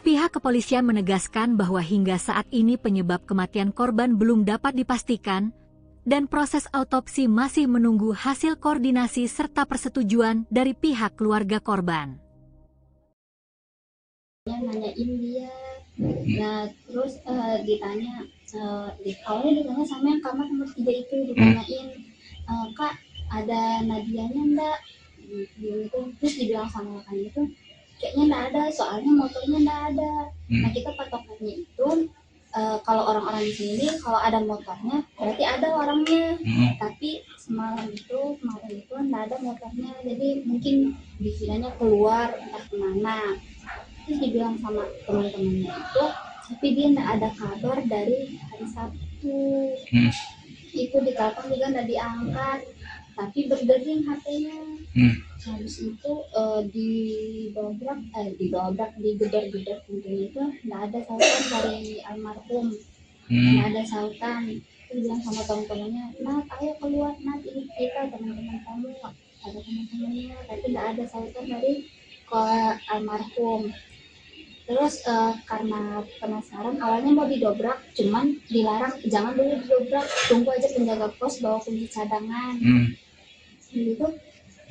Pihak kepolisian menegaskan bahwa hingga saat ini penyebab kematian korban belum dapat dipastikan, dan proses autopsi masih menunggu hasil koordinasi serta persetujuan dari pihak keluarga korban.
Nanyain dia, nah terus ditanya, awalnya ditanya sama yang kamar nomor 3 itu, ditanyain, Kak ada Nadianya enggak? Gitu. Terus dibilang sama rekannya itu, kayaknya enggak ada, soalnya motornya enggak ada. Nah kita patokannya itu, kalau orang-orang di sini kalau ada motornya berarti ada orangnya, tapi kemarin itu enggak ada motornya, jadi mungkin dikiranya keluar entah kemana. Terus dibilang sama teman-temannya itu, tapi dia enggak ada kabar dari hari Sabtu. Itu ditelepon juga enggak diangkat, tapi berdering HP-nya. Habis itu digedor pintunya itu enggak ada sautan dari almarhum, enggak ada sautan. itu bilang sama teman-temannya, Nat ayo keluar Nat, ini kita teman-teman kamu, ada teman-temannya tapi nggak ada sautan dari ke almarhum. Terus karena penasaran awalnya mau didobrak, cuman dilarang jangan dulu didobrak, tunggu aja penjaga pos bawa kunci cadangan. Gitu.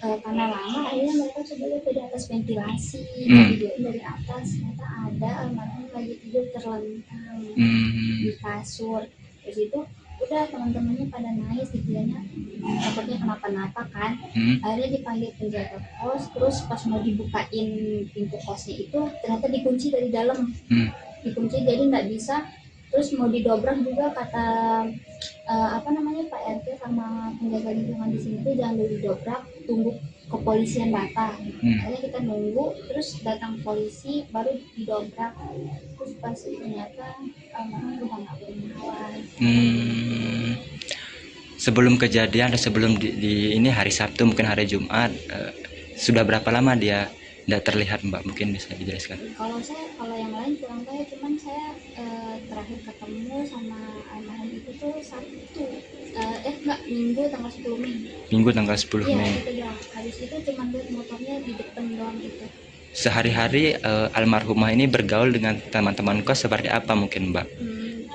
Karena lama akhirnya mereka coba lihat dari atas ventilasi, videoin dari atas, ternyata ada almarhum lagi tidur terlentang di kasur. Terus itu udah teman-temannya pada nangis, dikiranya takutnya kenapa-napa kan. Akhirnya dipanggil penjaga kos, terus pas mau dibukain pintu kosnya itu ternyata dikunci dari dalam, dikunci jadi nggak bisa. Terus mau didobrak juga kata Pak RT sama penjaga lingkungan di sini tuh jangan dulu didobrak, tunggu kepolisian datang. Akhirnya kita nunggu, terus datang polisi baru didobrak. Terus pas ternyata udah nggak bernyawa.
Sebelum kejadian atau sebelum di ini hari Sabtu mungkin hari Jumat, sudah berapa lama dia tidak terlihat Mbak, mungkin bisa dijelaskan?
Kalau yang lain kurang tahu, cuman saya terakhir ketemu sama almarhum itu tuh Sabtu, Minggu tanggal 10 Mei.
Minggu tanggal 10
Iya,
Mei.
itu doang. Habis itu cuma lihat motornya di depan doang itu.
Sehari-hari almarhumah ini bergaul dengan teman-teman kos seperti apa mungkin Mbak?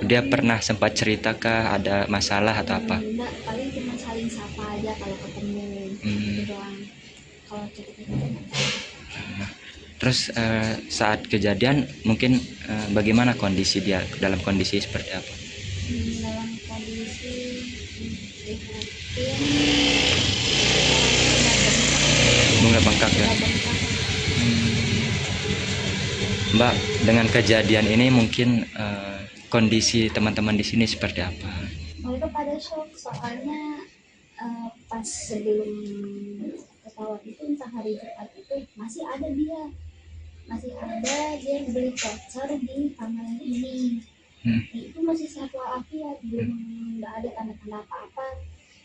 Dia pernah sempat cerita ada masalah atau apa?
Enggak, paling cuma saling sapa aja kalau ketemu. Itu doang. Kalau cerita-cerita.
Terus saat kejadian mungkin bagaimana kondisi dia, dalam kondisi seperti apa?
Dalam kondisi
Bunga bengkak ya. Mbak, dengan kejadian ini mungkin kondisi teman-teman di sini seperti apa?
Mereka pada shock soalnya pas sebelum pesawat itu entah hari Jumat itu masih ada dia beli voucher di kamar ini. Itu masih sehat walafiat, belum nggak ada tanda-tanda apa-apa.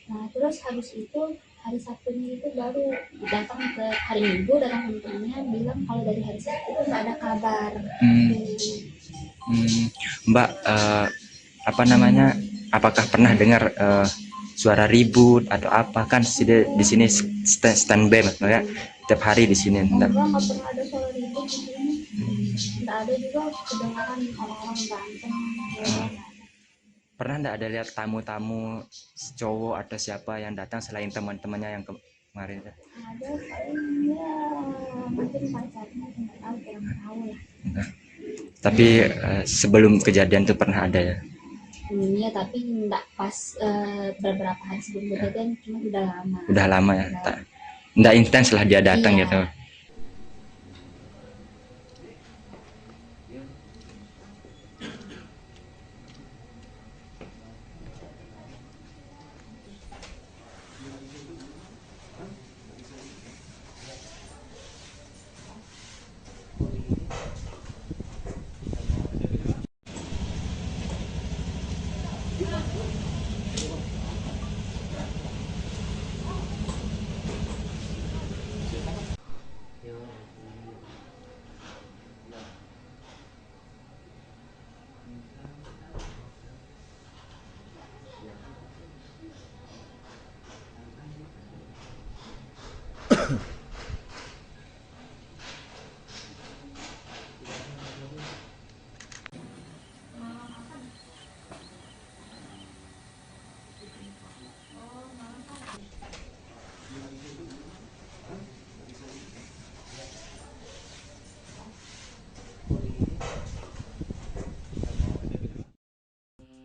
Nah terus habis itu hari Sabtunya itu baru datang ke hari Minggu, datang temennya bilang kalau dari hari Sabtu itu nggak ada kabar.
Mbak, apakah pernah dengar suara ribut atau apa? Kan di sini standby ya, tiap hari di sini.
Enggak pernah ada suara ribut di sini. Nggak ada juga kedengaran orang-orang berantem.
Pernah nggak ada lihat tamu-tamu cowok atau siapa yang datang selain teman-temannya yang kemarin?
Ada paling ya mungkin pacarnya, nggak tahu, kurang tahu lah.
Tapi sebelum kejadian itu pernah ada ya?
Iya, tapi nggak pas beberapa hari sebelum kejadian, cuma udah lama.
Udah lama ya, nggak intens lah dia datang
iya.
Gitu.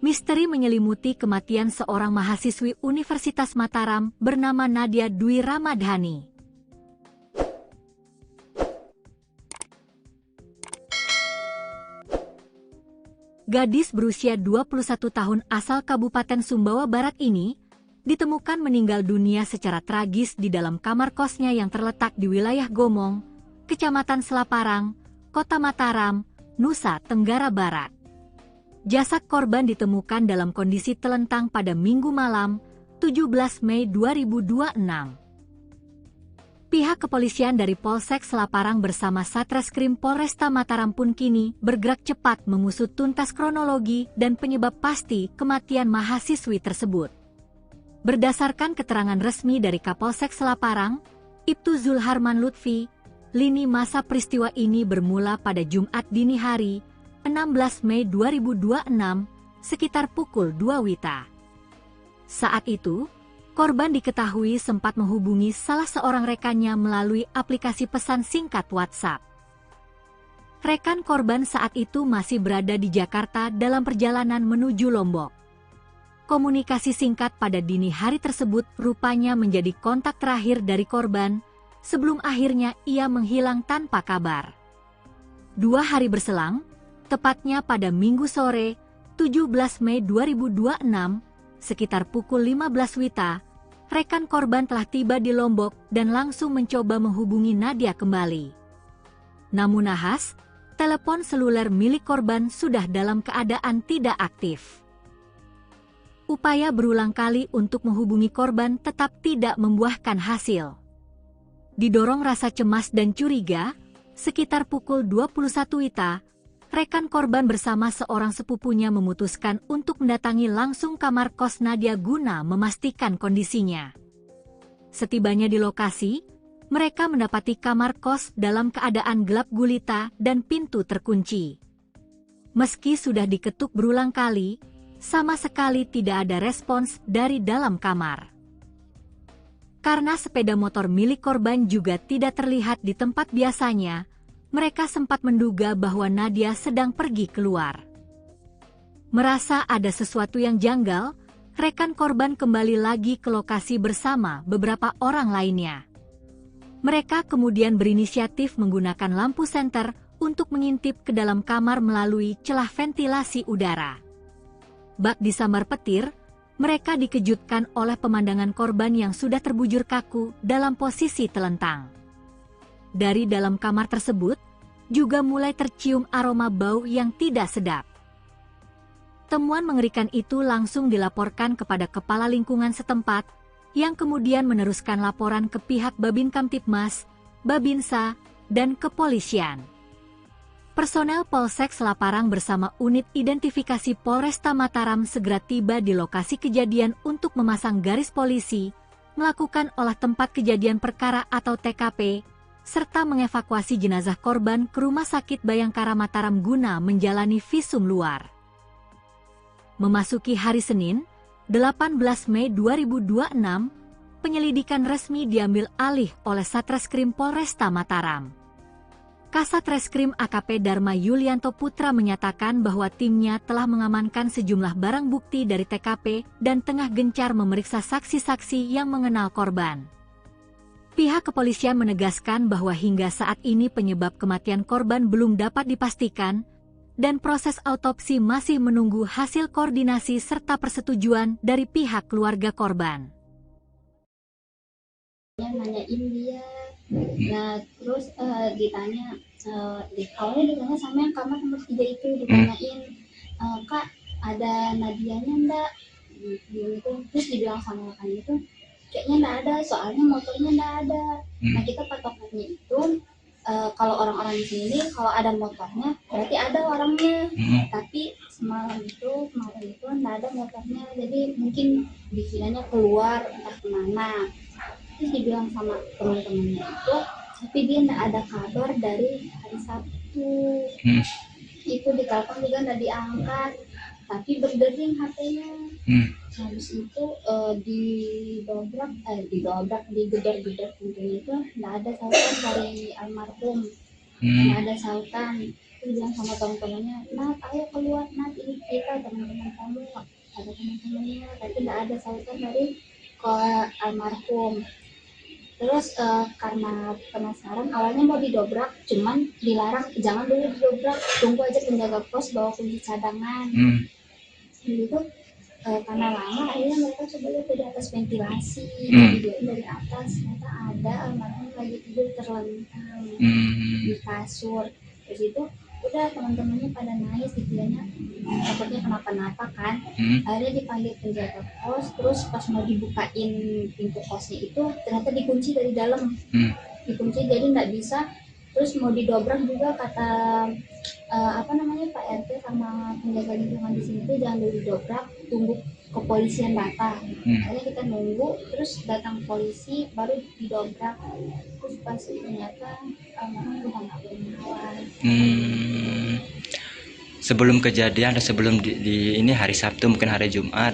Misteri menyelimuti kematian seorang mahasiswi Universitas Mataram bernama Nadia Dwi Ramadhani. Gadis berusia 21 tahun asal Kabupaten Sumbawa Barat ini ditemukan meninggal dunia secara tragis di dalam kamar kosnya yang terletak di wilayah Gomong, Kecamatan Selaparang, Kota Mataram, Nusa Tenggara Barat. Jasad korban ditemukan dalam kondisi telentang pada Minggu malam, 17 Mei 2026. Pihak kepolisian dari Polsek Selaparang bersama Satreskrim Polresta Mataram pun kini bergerak cepat mengusut tuntas kronologi dan penyebab pasti kematian mahasiswi tersebut. Berdasarkan keterangan resmi dari Kapolsek Selaparang, Ibtu Zulharman Lutfi, lini masa peristiwa ini bermula pada Jumat dini hari, 16 Mei 2026, sekitar pukul 2 WITA. Saat itu, korban diketahui sempat menghubungi salah seorang rekannya melalui aplikasi pesan singkat WhatsApp. Rekan korban saat itu masih berada di Jakarta dalam perjalanan menuju Lombok. Komunikasi singkat pada dini hari tersebut rupanya menjadi kontak terakhir dari korban, sebelum akhirnya ia menghilang tanpa kabar. 2 hari berselang, tepatnya pada Minggu sore, 17 Mei 2026, sekitar pukul 15 WITA, rekan korban telah tiba di Lombok dan langsung mencoba menghubungi Nadia kembali. Namun nahas, telepon seluler milik korban sudah dalam keadaan tidak aktif. Upaya berulang kali untuk menghubungi korban tetap tidak membuahkan hasil. Didorong rasa cemas dan curiga, sekitar pukul 21 WITA, rekan korban bersama seorang sepupunya memutuskan untuk mendatangi langsung kamar kos Nadia guna memastikan kondisinya. Setibanya di lokasi, mereka mendapati kamar kos dalam keadaan gelap gulita dan pintu terkunci. Meski sudah diketuk berulang kali, sama sekali tidak ada respons dari dalam kamar. Karena sepeda motor milik korban juga tidak terlihat di tempat biasanya, mereka sempat menduga bahwa Nadia sedang pergi keluar. Merasa ada sesuatu yang janggal, rekan korban kembali lagi ke lokasi bersama beberapa orang lainnya. Mereka kemudian berinisiatif menggunakan lampu senter untuk mengintip ke dalam kamar melalui celah ventilasi udara. Bak disambar petir, mereka dikejutkan oleh pemandangan korban yang sudah terbujur kaku dalam posisi telentang. Dari dalam kamar tersebut, juga mulai tercium aroma bau yang tidak sedap. Temuan mengerikan itu langsung dilaporkan kepada kepala lingkungan setempat, yang kemudian meneruskan laporan ke pihak Babin Kamtibmas, Babinsa, dan kepolisian. Personel Polsek Selaparang bersama unit identifikasi Polresta Mataram segera tiba di lokasi kejadian untuk memasang garis polisi, melakukan olah tempat kejadian perkara atau TKP, serta mengevakuasi jenazah korban ke Rumah Sakit Bayangkara Mataram guna menjalani visum luar. Memasuki hari Senin, 18 Mei 2026, penyelidikan resmi diambil alih oleh Satreskrim Polresta Mataram. Kasat Reskrim AKP Dharma Yulianto Putra menyatakan bahwa timnya telah mengamankan sejumlah barang bukti dari TKP dan tengah gencar memeriksa saksi-saksi yang mengenal korban. Pihak kepolisian menegaskan bahwa hingga saat ini penyebab kematian korban belum dapat dipastikan, dan proses autopsi masih menunggu hasil koordinasi serta persetujuan dari pihak keluarga korban.
Nanyain dia, nah terus ditanya, awalnya ditanya sama yang kamar nomor 3 itu, ditanyain, Kak ada Nadianya enggak? Gitu. Terus dibilang sama rekan itu, kayaknya enggak ada, soalnya motornya enggak ada. Nah kita patokannya itu, kalau orang-orang di sini kalau ada motornya berarti ada orangnya, tapi kemarin itu enggak ada motornya, jadi mungkin dikiranya keluar entah kemana. Terus dibilang sama teman-temannya itu, tapi dia enggak ada kabar dari hari Sabtu. Itu ditelepon juga enggak diangkat, tapi berdering HP-nya. Habis itu digedor-gedor pintunya itu enggak ada sautan dari almarhum. Enggak ada sautan. Terus bilang sama teman-temannya, Nat ayo keluar Nat, ini kita teman-teman kamu, ada teman-temannya, tapi enggak ada sautan dari almarhum. Terus karena penasaran, awalnya mau didobrak, cuman dilarang, jangan dulu didobrak, tunggu aja penjaga pos bawa kunci cadangan. Gitu. Karena lama, akhirnya mereka coba lihat dari atas ventilasi, dari atas, ternyata ada almarhum lagi tidur terlentang di kasur. Terus itu udah teman-temannya pada nangis gitu ya, takutnya kenapa-napa kan. Akhirnya dipanggil penjaga kos, terus pas mau dibukain pintu kosnya itu ternyata dikunci dari dalam. Dikunci jadi nggak bisa. Terus mau didobrak juga kata Pak RT sama penjaga lingkungan di sini tuh jangan dulu didobrak, tunggu kepolisian datang. Akhirnya kita nunggu, terus datang polisi baru didobrak. Terus pas ternyata memang udah nggak bernawan.
Sebelum kejadian atau sebelum di ini hari Sabtu mungkin hari Jumat,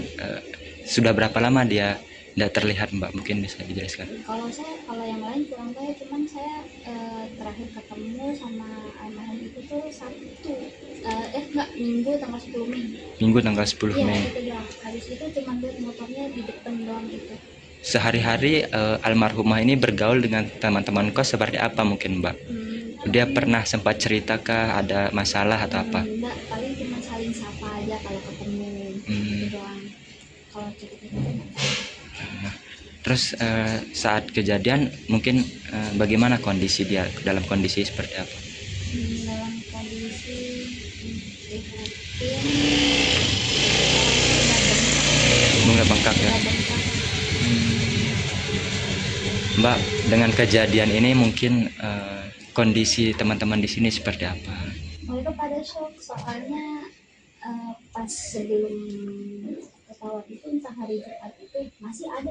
sudah berapa lama dia tidak terlihat, Mbak? Mungkin bisa dijelaskan.
Kalau yang lain kurang tahu, cuman saya terakhir ketemu sama almarhum itu tuh Sabtu, Minggu tanggal 10 Mei.
Minggu tanggal 10 Mei.
Iya, itu doang. Habis itu cuma lihat motornya di depan doang itu.
Sehari-hari almarhumah ini bergaul dengan teman-teman kos seperti apa mungkin, Mbak? Dia pernah sempat cerita ada masalah atau apa?
Enggak, paling cuma saling sapa aja kalau ketemu. Itu doang. Kalau cerita-cerita
Terus saat kejadian mungkin bagaimana kondisi dia, dalam kondisi seperti apa?
Dalam kondisi
Bunga bengkak ya. Mbak, dengan kejadian ini mungkin kondisi teman-teman di sini seperti apa?
Mereka pada shock soalnya pas sebelum pesawat itu entah hari Jumat itu masih ada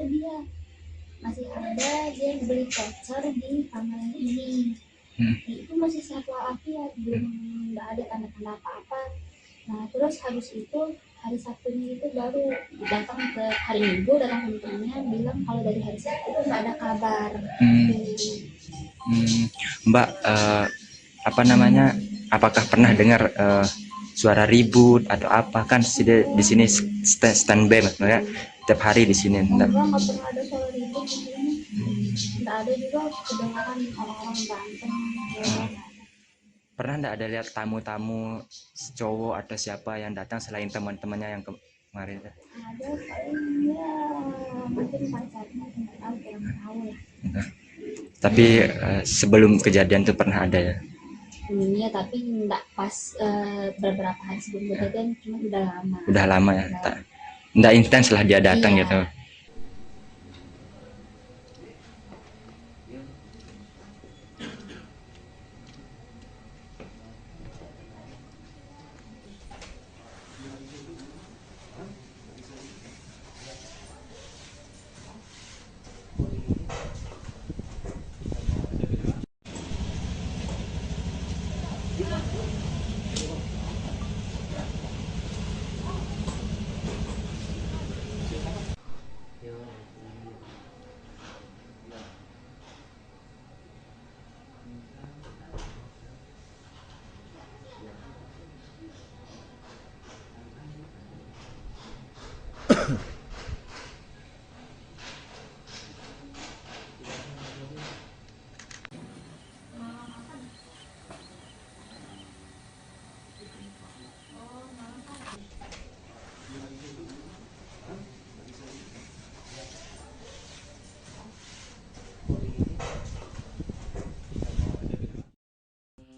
dia beli voucher di kamar ini. Itu masih sehat walafiat, belum nggak ada tanda-tanda apa-apa. Nah terus habis itu hari Sabtunya itu baru datang ke hari Minggu, datang temannya bilang kalau dari hari Sabtu itu nggak ada kabar.
Mbak, apakah pernah dengar suara ribut atau apa? Kan di sini standby ya, tiap hari di sini.
Nggak pernah ada suara ribut di sini. Nggak ada juga kedengaran orang-orang berantem.
Pernah nggak ada lihat tamu-tamu cowok atau siapa yang datang selain teman-temannya yang kemarin?
Ada paling ya mungkin pacarnya, nggak tahu, kurang tahu lah.
Tapi sebelum kejadian itu pernah ada ya?
Iya, tapi nggak pas beberapa hari sebelum kejadian, cuma udah lama.
Udah lama ya, nggak intens lah dia datang gitu.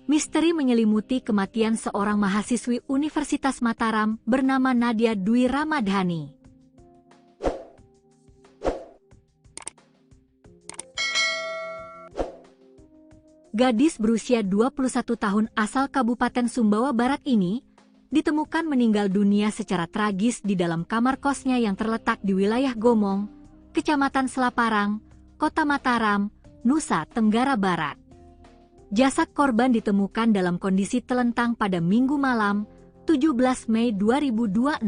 Misteri menyelimuti kematian seorang mahasiswi Universitas Mataram bernama Nadia Dwi Ramadhani. Gadis berusia 21 tahun asal Kabupaten Sumbawa Barat ini ditemukan meninggal dunia secara tragis di dalam kamar kosnya yang terletak di wilayah Gomong, Kecamatan Selaparang, Kota Mataram, Nusa Tenggara Barat. Jasad korban ditemukan dalam kondisi telentang pada Minggu malam, 17 Mei 2026.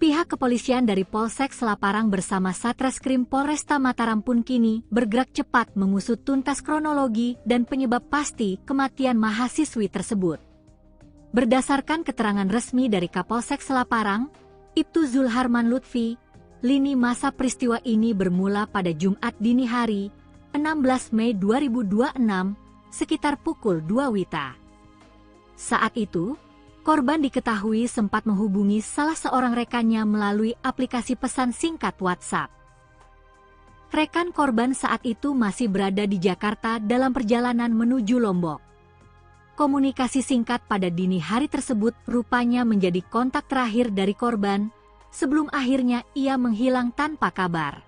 Pihak kepolisian dari Polsek Selaparang bersama Satreskrim Polresta Mataram pun kini bergerak cepat mengusut tuntas kronologi dan penyebab pasti kematian mahasiswi tersebut. Berdasarkan keterangan resmi dari Kapolsek Selaparang, Ibtu Zulharman Lutfi, lini masa peristiwa ini bermula pada Jumat dini hari, 16 Mei 2026, sekitar pukul 2 WITA. Saat itu, korban diketahui sempat menghubungi salah seorang rekannya melalui aplikasi pesan singkat WhatsApp. Rekan korban saat itu masih berada di Jakarta dalam perjalanan menuju Lombok. Komunikasi singkat pada dini hari tersebut rupanya menjadi kontak terakhir dari korban, sebelum akhirnya ia menghilang tanpa kabar.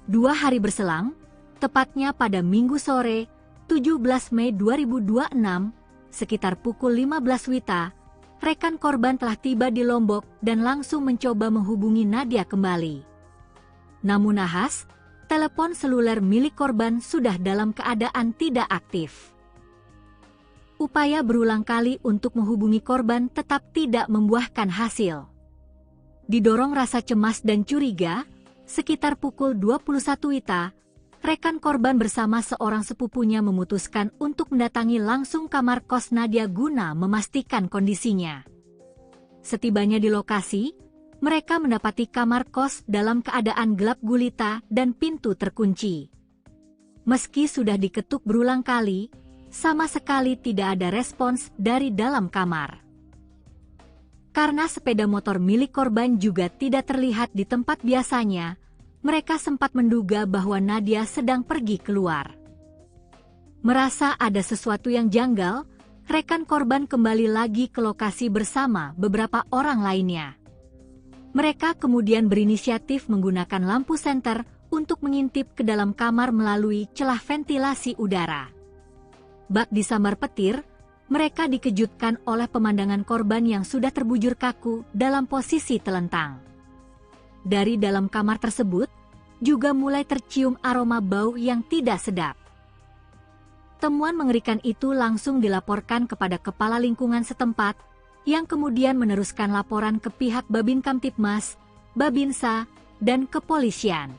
2 hari berselang, tepatnya pada Minggu sore, 17 Mei 2026, sekitar pukul 15 WITA, rekan korban telah tiba di Lombok dan langsung mencoba menghubungi Nadia kembali. Namun nahas, telepon seluler milik korban sudah dalam keadaan tidak aktif. Upaya berulang kali untuk menghubungi korban tetap tidak membuahkan hasil. Didorong rasa cemas dan curiga, sekitar pukul 21 WITA, rekan korban bersama seorang sepupunya memutuskan untuk mendatangi langsung kamar kos Nadia guna memastikan kondisinya. Setibanya di lokasi, mereka mendapati kamar kos dalam keadaan gelap gulita dan pintu terkunci. Meski sudah diketuk berulang kali, sama sekali tidak ada respons dari dalam kamar. Karena sepeda motor milik korban juga tidak terlihat di tempat biasanya, mereka sempat menduga bahwa Nadia sedang pergi keluar. Merasa ada sesuatu yang janggal, rekan korban kembali lagi ke lokasi bersama beberapa orang lainnya. Mereka kemudian berinisiatif menggunakan lampu senter untuk mengintip ke dalam kamar melalui celah ventilasi udara. Bak disambar petir, mereka dikejutkan oleh pemandangan korban yang sudah terbujur kaku dalam posisi telentang. Dari dalam kamar tersebut, juga mulai tercium aroma bau yang tidak sedap. Temuan mengerikan itu langsung dilaporkan kepada kepala lingkungan setempat, yang kemudian meneruskan laporan ke pihak Babin Kamtibmas, Babinsa, dan kepolisian.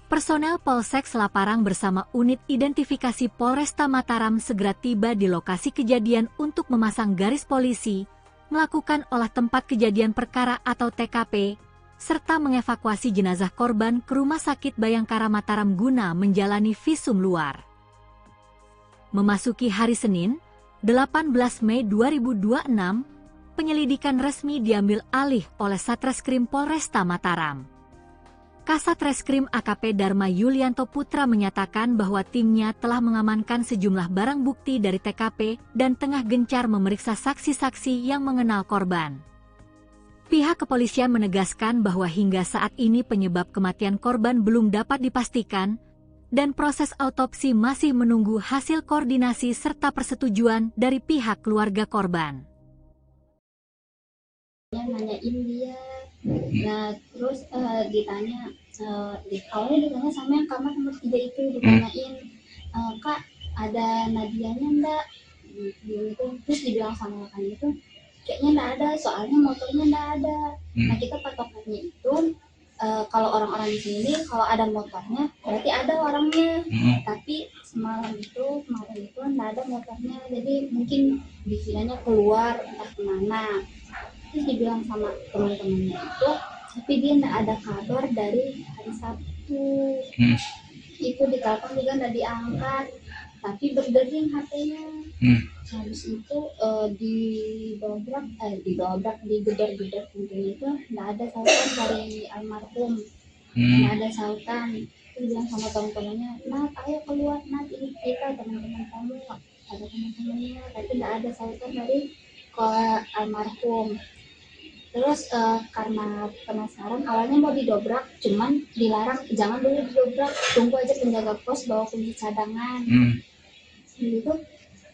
Personel Polsek Selaparang bersama unit identifikasi Polresta Mataram segera tiba di lokasi kejadian untuk memasang garis polisi, melakukan olah tempat kejadian perkara atau TKP, serta mengevakuasi jenazah korban ke Rumah Sakit Bayangkara Mataram guna menjalani visum luar. Memasuki hari Senin, 18 Mei 2026, penyelidikan resmi diambil alih oleh Satreskrim Polresta Mataram. Kasat Reskrim AKP Dharma Yulianto Putra menyatakan bahwa timnya telah mengamankan sejumlah barang bukti dari TKP dan tengah gencar memeriksa saksi-saksi yang mengenal korban. Pihak kepolisian menegaskan bahwa hingga saat ini penyebab kematian korban belum dapat dipastikan, dan proses autopsi masih menunggu hasil koordinasi serta persetujuan dari pihak keluarga korban.
Nanyain dia, nah terus ditanya, awalnya ditanya sama yang kamar nomor 3 itu, ditanyain, Kak ada Nadianya enggak? Gitu. Terus dibilang sama rekan itu, kayaknya enggak ada, soalnya motornya enggak ada. Nah kita patokannya itu, kalau orang-orang di sini kalau ada motornya berarti ada orangnya, tapi kemarin itu enggak ada motornya, jadi mungkin dikiranya keluar entah kemana. Terus dibilang sama teman-temannya itu, tapi dia enggak ada kabar dari hari Sabtu. Itu ditelepon juga enggak diangkat, tapi berdering HP-nya. Habis itu digedor-gedor pintunya itu enggak ada sautan dari almarhum. Enggak ada sautan. Terus bilang sama teman-temannya, "Nat, ayo keluar, Nat, ini kita teman-teman kamu." Ada teman-temannya, tapi enggak ada sautan dari almarhum. Terus karena penasaran, awalnya mau didobrak, cuman dilarang, jangan dulu didobrak, tunggu aja penjaga pos bawa kunci cadangan. Gitu.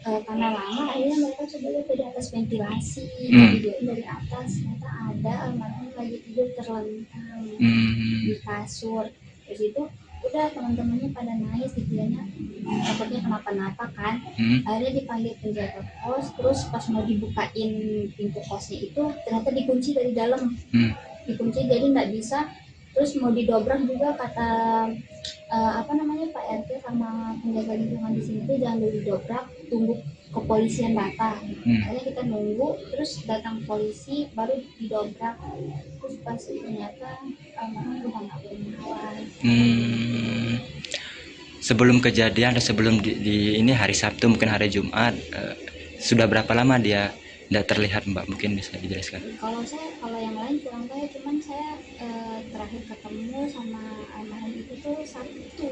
Karena lama, akhirnya mereka coba lihat dari atas ventilasi, videoin dari atas, ternyata ada almarhum lagi tidur terlentang di kasur. Terus itu udah teman-temannya pada nangis, dikiranya takutnya kenapa-napa kan. Akhirnya dipanggil penjaga pos, terus pas mau dibukain pintu kosnya itu ternyata dikunci dari dalam, dikunci jadi nggak bisa. Terus mau didobrak juga kata Pak RT sama penjaga lingkungan di sini tuh jangan dulu didobrak, tunggu kepolisian datang. Akhirnya kita nunggu, terus datang polisi baru didobrak. Terus pas ternyata almarhum udah nggak bernyawa.
Sebelum kejadian atau sebelum di ini hari Sabtu mungkin hari Jumat, sudah berapa lama dia tidak terlihat, Mbak? Mungkin bisa dijelaskan.
Kalau yang lain kurang tahu, cuman saya terakhir ketemu sama almarhum itu tuh Sabtu,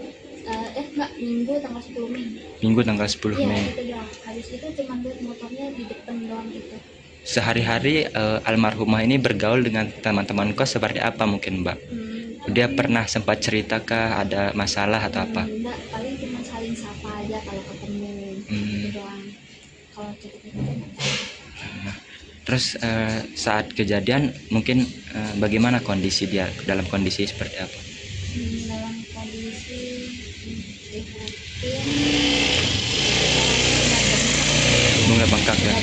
Minggu tanggal 10 Mei.
Minggu tanggal 10 Mei.
Iya, itu habis itu cuma lihat motornya di depan doang itu.
Sehari-hari almarhumah ini bergaul dengan teman-teman kos seperti apa mungkin Mbak? Dia pernah sempat cerita ada masalah atau apa?
Enggak, paling cuma saling sapa aja kalau ketemu gitu doang. Kalau cerita-cerita
Terus saat kejadian mungkin bagaimana kondisi dia, dalam kondisi seperti apa?
dalam kondisi prihatin,
Bunga bengkak ya.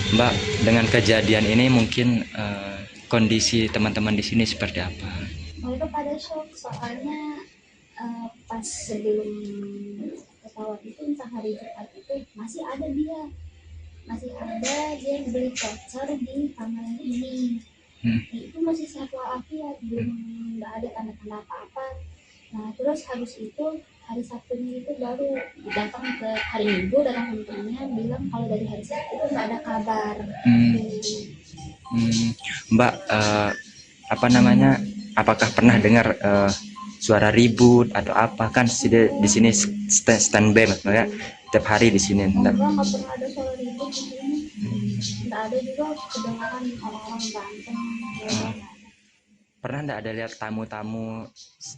Mbak, dengan kejadian ini mungkin kondisi teman-teman di sini seperti apa?
mereka pada shock soalnya pas sebelum pesawat itu entah hari Jumat itu masih ada dia beli voucher di tanggal ini. Itu masih sehat walafiat, belum nggak ada tanda-tanda apa-apa. Nah terus habis itu hari Sabtunya itu baru datang ke hari Minggu, datang ke temennya bilang kalau dari hari Sabtu itu nggak ada kabar.
Mbak, apa namanya? Apakah pernah dengar suara ribut atau apa? Kan di sini standby maksudnya tiap hari di sini.
Enggak pernah ada suara ribut di sini. Nggak ada juga kedengaran orang-orang berantem.
Pernah nggak ada lihat tamu-tamu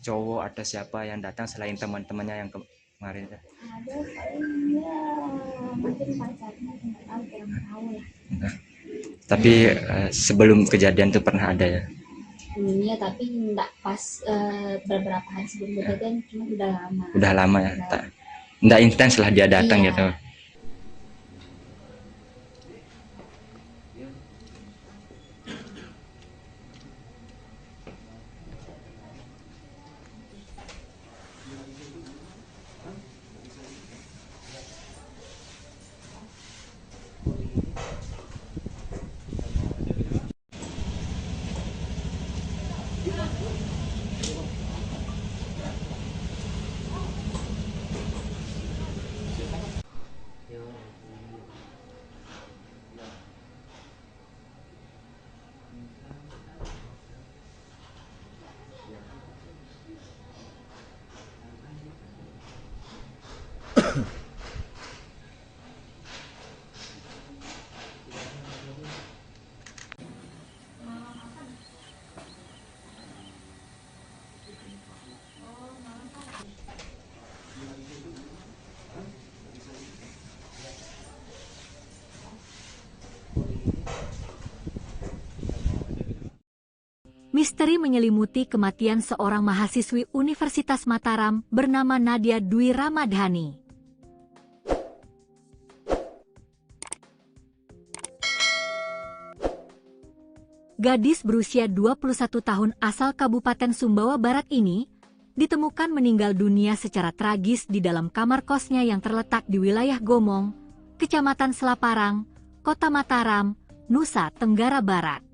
cowok atau siapa yang datang selain teman-temannya yang kemarin?
Ada paling ya mungkin pacarnya, nggak tahu, kurang tahu lah.
Tapi sebelum kejadian itu pernah ada ya?
Iya, tapi nggak pas beberapa hari sebelum kejadian, cuma udah lama.
Udah lama ya? Nggak intens lah dia datang gitu?
Misteri menyelimuti kematian seorang mahasiswi Universitas Mataram bernama Nadia Dwi Ramadhani. Gadis berusia 21 tahun asal Kabupaten Sumbawa Barat ini ditemukan meninggal dunia secara tragis di dalam kamar kosnya yang terletak di wilayah Gomong, Kecamatan Selaparang, Kota Mataram, Nusa Tenggara Barat.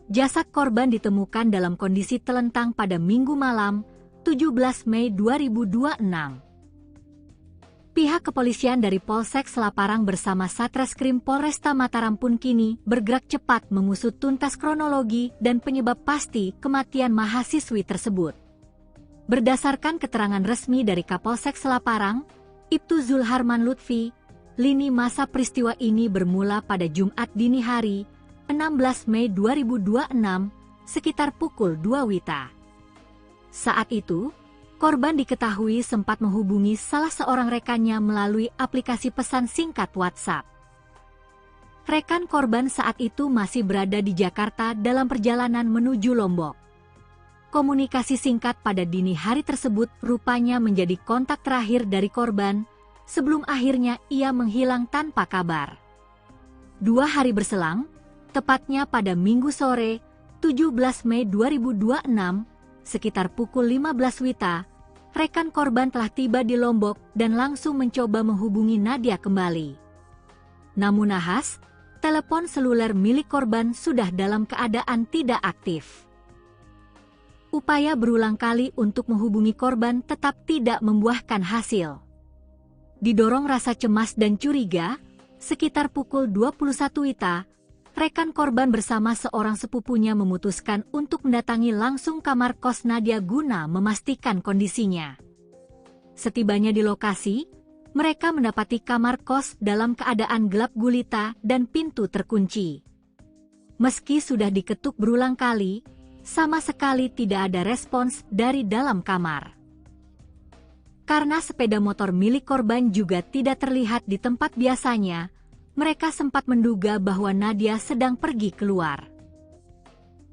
Jasad korban ditemukan dalam kondisi telentang pada Minggu malam, 17 Mei 2026. Pihak kepolisian dari Polsek Selaparang bersama Satreskrim Polresta Mataram pun kini bergerak cepat mengusut tuntas kronologi dan penyebab pasti kematian mahasiswi tersebut. Berdasarkan keterangan resmi dari Kapolsek Selaparang, Ibtu Zulharman Lutfi, lini masa peristiwa ini bermula pada Jumat dini hari, 16 Mei 2026, sekitar pukul 2 WITA. Saat itu, korban diketahui sempat menghubungi salah seorang rekannya melalui aplikasi pesan singkat WhatsApp. Rekan korban saat itu masih berada di Jakarta dalam perjalanan menuju Lombok. Komunikasi singkat pada dini hari tersebut rupanya menjadi kontak terakhir dari korban sebelum akhirnya ia menghilang tanpa kabar. 2 hari berselang, tepatnya pada Minggu sore, 17 Mei 2026, sekitar pukul 15 WITA, rekan korban telah tiba di Lombok dan langsung mencoba menghubungi Nadia kembali. Namun nahas, telepon seluler milik korban sudah dalam keadaan tidak aktif. Upaya berulang kali untuk menghubungi korban tetap tidak membuahkan hasil. Didorong rasa cemas dan curiga, sekitar pukul 21 WITA, rekan korban bersama seorang sepupunya memutuskan untuk mendatangi langsung kamar kos Nadia guna memastikan kondisinya. Setibanya di lokasi, mereka mendapati kamar kos dalam keadaan gelap gulita dan pintu terkunci. Meski sudah diketuk berulang kali, sama sekali tidak ada respons dari dalam kamar. Karena sepeda motor milik korban juga tidak terlihat di tempat biasanya, mereka sempat menduga bahwa Nadia sedang pergi keluar.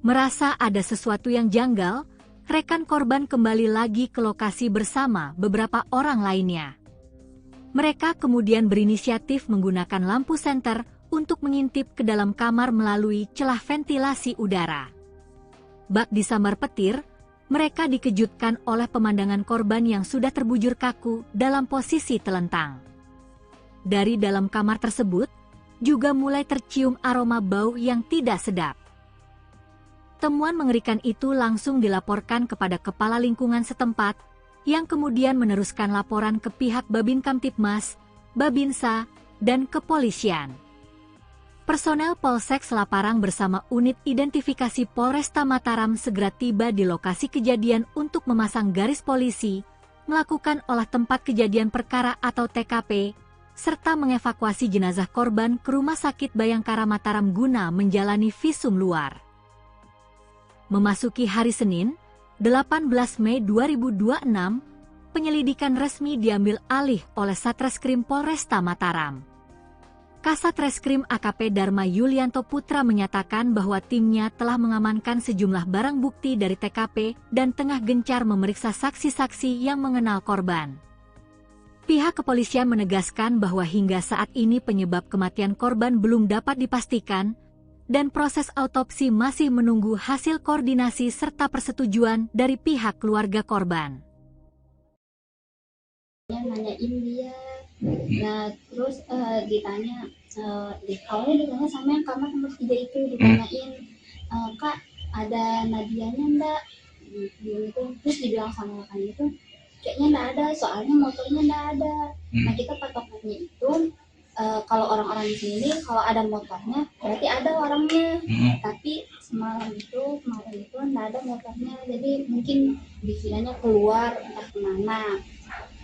Merasa ada sesuatu yang janggal, rekan korban kembali lagi ke lokasi bersama beberapa orang lainnya. Mereka kemudian berinisiatif menggunakan lampu senter untuk mengintip ke dalam kamar melalui celah ventilasi udara. Bak disambar petir, mereka dikejutkan oleh pemandangan korban yang sudah terbujur kaku dalam posisi telentang. Dari dalam kamar tersebut, juga mulai tercium aroma bau yang tidak sedap. Temuan mengerikan itu langsung dilaporkan kepada kepala lingkungan setempat, yang kemudian meneruskan laporan ke pihak Babin Kamtibmas, Babinsa, dan kepolisian. Personel Polsek Selaparang bersama unit identifikasi Polresta Mataram segera tiba di lokasi kejadian untuk memasang garis polisi, melakukan olah tempat kejadian perkara atau TKP, serta mengevakuasi jenazah korban ke Rumah Sakit Bayangkara Mataram guna menjalani visum luar. Memasuki hari Senin, 18 Mei 2026, penyelidikan resmi diambil alih oleh Satreskrim Polresta Mataram. Kasat Reskrim AKP Dharma Yulianto Putra menyatakan bahwa timnya telah mengamankan sejumlah barang bukti dari TKP dan tengah gencar memeriksa saksi-saksi yang mengenal korban. Pihak kepolisian menegaskan bahwa hingga saat ini penyebab kematian korban belum dapat dipastikan, dan proses autopsi masih menunggu hasil koordinasi serta persetujuan dari pihak keluarga korban.
Nanyain dia, nah terus ditanya, awalnya ditanya sama yang kamar nomor 3 itu, ditanyain, Kak ada Nadianya enggak, gitu. Terus dibilang sama kan itu kayaknya enggak ada, soalnya motornya enggak ada. Nah kita patokannya itu kalau orang-orang di sini kalau ada motornya berarti ada orangnya, tapi kemarin itu enggak ada motornya, jadi mungkin dikiranya keluar entah kemana.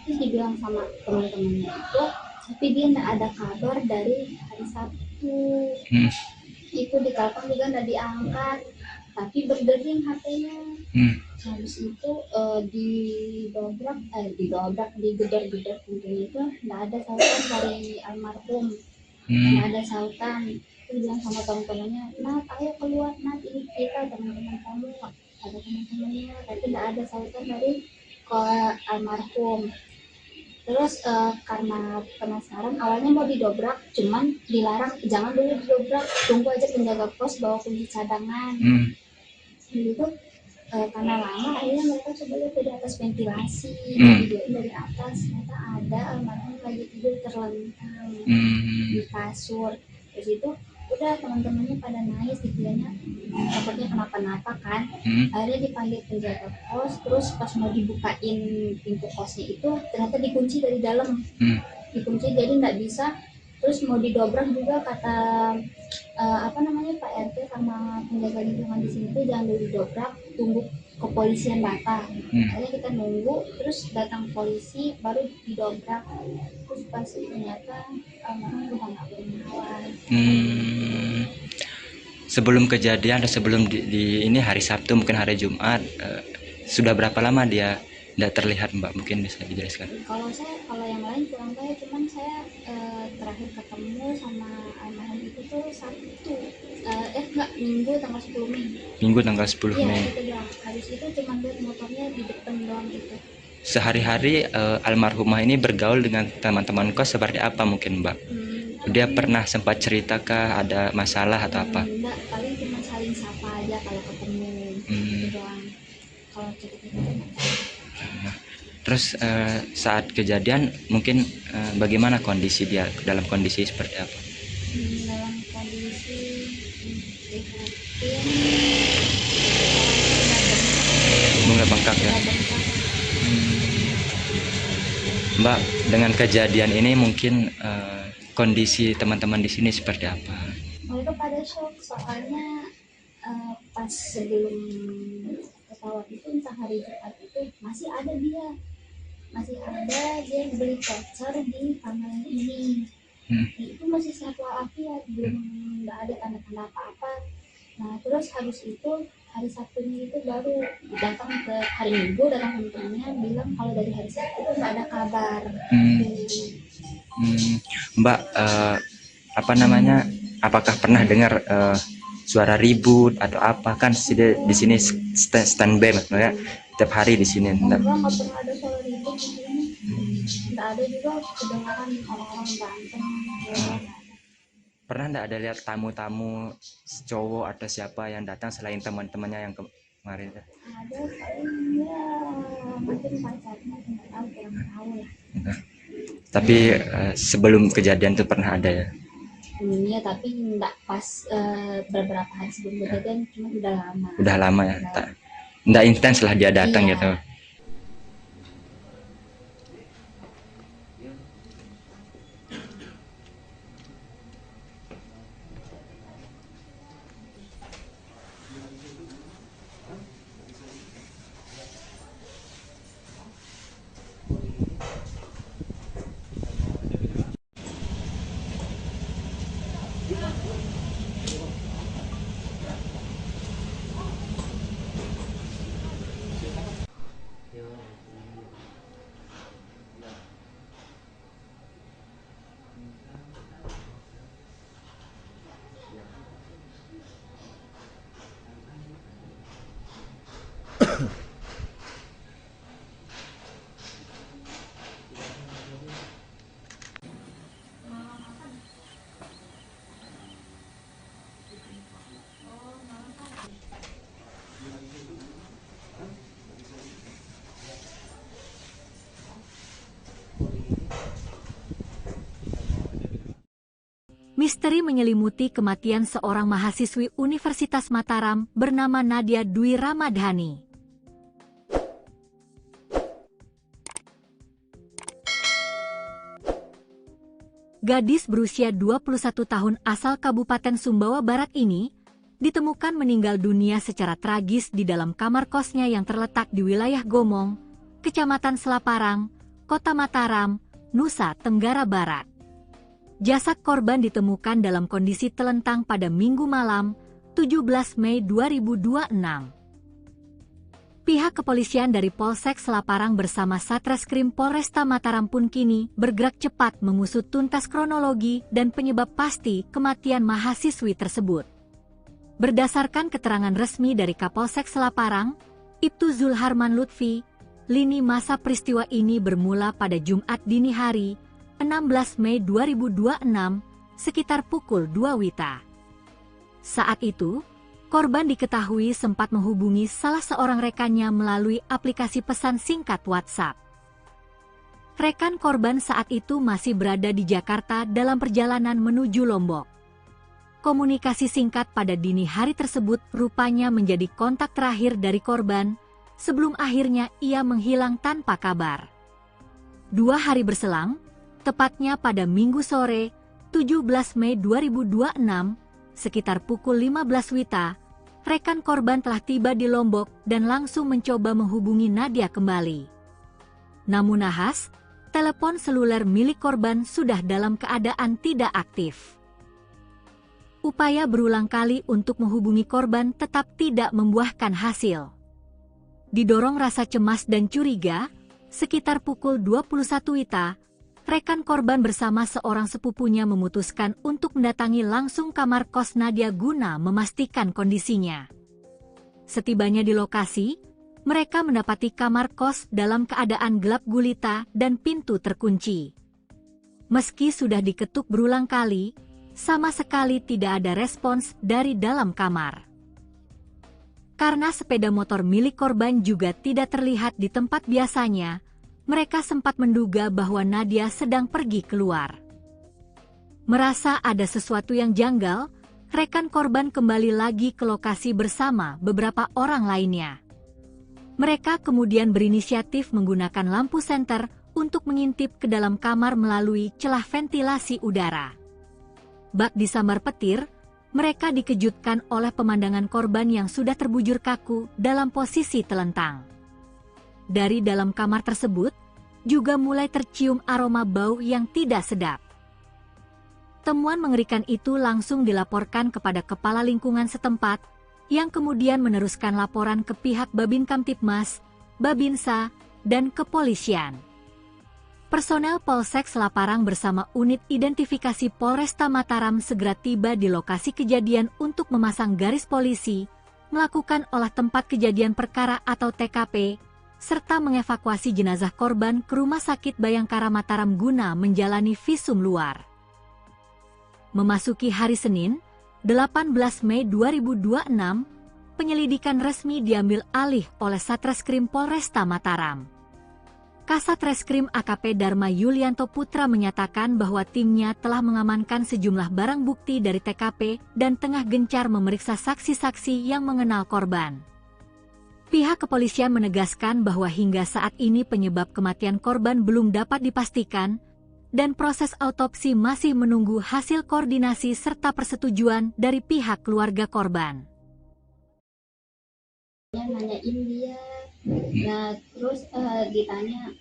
Terus dibilang sama teman-temannya itu, tapi dia nggak ada kabar dari hari Sabtu. Itu ditelepon juga nggak diangkat, tapi berdering HP-nya. Habis itu digedor-gedor pintunya itu nggak ada sautan dari almarhum, nggak ada sautan. Terus bilang sama teman-temannya, Nat ayo keluar Nat, ini kita teman-teman kamu, ada teman-temannya, tapi nggak ada sautan dari ke almarhum. Terus karena penasaran awalnya mau didobrak, cuman dilarang, jangan dulu didobrak, tunggu aja penjaga pos bawa kunci cadangan. Gitu karena lama akhirnya mereka coba lihat dari atas ventilasi, videoin dari atas, ternyata ada almarhum lagi tidur terlentang di kasur. Terus itu udah teman-temannya pada nangis, dikiranya takutnya kenapa-napa kan. Akhirnya dipanggil penjaga pos, terus pas mau dibukain pintu kosnya itu ternyata dikunci dari dalam, dikunci jadi nggak bisa. Terus mau didobrak juga kata Pak RT sama penjaga lingkungan di sini tuh jangan dulu didobrak, tunggu kepolisian datang. Akhirnya kita nunggu, terus datang polisi baru didobrak. Terus pas ternyata almarhum udah nggak bernyawa.
Sebelum kejadian atau sebelum di ini hari Sabtu mungkin hari Jumat, sudah berapa lama dia tidak terlihat Mbak? Mungkin bisa dijelaskan.
Kalau yang lain kurang tahu, cuman saya terakhir ketemu sama almarhum itu tuh Sabtu, Minggu tanggal 10 Mei.
Minggu tanggal 10 Mei.
Iya, habis itu cuma lihat motornya di depan doang gitu.
Sehari-hari almarhumah ini bergaul dengan teman-teman kos seperti apa mungkin Mbak? Dia pernah sempat cerita ada masalah atau apa?
Enggak, paling cuma saling sapa aja kalau ketemu. Gitu doang. Kalau cerita-cerita
Terus saat kejadian mungkin bagaimana kondisi dia, dalam kondisi seperti apa?
Dalam kondisi
Bunga bengkak ya. Mbak, dengan kejadian ini mungkin kondisi teman-teman di sini seperti apa?
Mereka pada shock, soalnya pas sebelum pesawat itu entah hari Jumat itu masih ada dia masih ada dia beli voucher di kamar yang ini. Itu masih sehat walafiat, belum nggak ada tanda-tanda apa-apa. Nah terus habis itu hari Sabtunya itu baru datang ke hari Minggu, datang temennya bilang kalau dari hari Sabtu itu nggak ada kabar.
Mbak, apa namanya, apakah pernah dengar suara ribut atau apa? Kan di sini standby maksudnya tiap hari di sini.
Enggak pernah ada suara ribut di sini. Nggak ada juga kedengaran orang-orang berantem.
Pernah nggak ada lihat tamu-tamu cowok atau siapa yang datang selain teman-temannya yang kemarin?
Ada paling ya mungkin pacarnya, nggak tahu, kurang tahu ya.
Tapi sebelum kejadian itu pernah ada ya?
Iya, tapi nggak pas beberapa hari sebelum kejadian, cuma udah lama.
Udah lama ya? Nggak intens lah dia datang gitu.
Misteri menyelimuti kematian seorang mahasiswi Universitas Mataram bernama Nadia Dwi Ramadhani. Gadis berusia 21 tahun asal Kabupaten Sumbawa Barat ini ditemukan meninggal dunia secara tragis di dalam kamar kosnya yang terletak di wilayah Gomong, Kecamatan Selaparang, Kota Mataram, Nusa Tenggara Barat. Jasad korban ditemukan dalam kondisi telentang pada Minggu malam, 17 Mei 2026. Pihak kepolisian dari Polsek Selaparang bersama Satreskrim Polresta Mataram pun kini bergerak cepat mengusut tuntas kronologi dan penyebab pasti kematian mahasiswi tersebut. Berdasarkan keterangan resmi dari Kapolsek Selaparang, Ibtu Zulharman Lutfi, lini masa peristiwa ini bermula pada Jumat dini hari, 16 Mei 2026, sekitar pukul 2 WITA. Saat itu, korban diketahui sempat menghubungi salah seorang rekannya melalui aplikasi pesan singkat WhatsApp. Rekan korban saat itu masih berada di Jakarta dalam perjalanan menuju Lombok. Komunikasi singkat pada dini hari tersebut rupanya menjadi kontak terakhir dari korban sebelum akhirnya ia menghilang tanpa kabar. 2 hari berselang, tepatnya pada Minggu sore, 17 Mei 2026, sekitar pukul 15 WITA, rekan korban telah tiba di Lombok dan langsung mencoba menghubungi Nadia kembali. Namun nahas, telepon seluler milik korban sudah dalam keadaan tidak aktif. Upaya berulang kali untuk menghubungi korban tetap tidak membuahkan hasil. Didorong rasa cemas dan curiga, sekitar pukul 21 WITA, rekan korban bersama seorang sepupunya memutuskan untuk mendatangi langsung kamar kos Nadia guna memastikan kondisinya. Setibanya di lokasi, mereka mendapati kamar kos dalam keadaan gelap gulita dan pintu terkunci. Meski sudah diketuk berulang kali, sama sekali tidak ada respons dari dalam kamar. Karena sepeda motor milik korban juga tidak terlihat di tempat biasanya, mereka sempat menduga bahwa Nadia sedang pergi keluar. Merasa ada sesuatu yang janggal, rekan korban kembali lagi ke lokasi bersama beberapa orang lainnya. Mereka kemudian berinisiatif menggunakan lampu senter untuk mengintip ke dalam kamar melalui celah ventilasi udara. Bak disambar petir, mereka dikejutkan oleh pemandangan korban yang sudah terbujur kaku dalam posisi telentang. Dari dalam kamar tersebut, juga mulai tercium aroma bau yang tidak sedap. Temuan mengerikan itu langsung dilaporkan kepada kepala lingkungan setempat, yang kemudian meneruskan laporan ke pihak Babin Kamtibmas, Babinsa, dan kepolisian. Personel Polsek Selaparang bersama unit identifikasi Polresta Mataram segera tiba di lokasi kejadian untuk memasang garis polisi, melakukan olah tempat kejadian perkara atau TKP, serta mengevakuasi jenazah korban ke Rumah Sakit Bayangkara Mataram guna menjalani visum luar. Memasuki hari Senin, 18 Mei 2026, penyelidikan resmi diambil alih oleh Satreskrim Polresta Mataram. Kasat Reskrim AKP Dharma Yulianto Putra menyatakan bahwa timnya telah mengamankan sejumlah barang bukti dari TKP dan tengah gencar memeriksa saksi-saksi yang mengenal korban. Pihak kepolisian menegaskan bahwa hingga saat ini penyebab kematian korban belum dapat dipastikan, dan proses autopsi masih menunggu hasil koordinasi serta persetujuan dari pihak keluarga korban.
Nanyain dia, nah terus ditanya,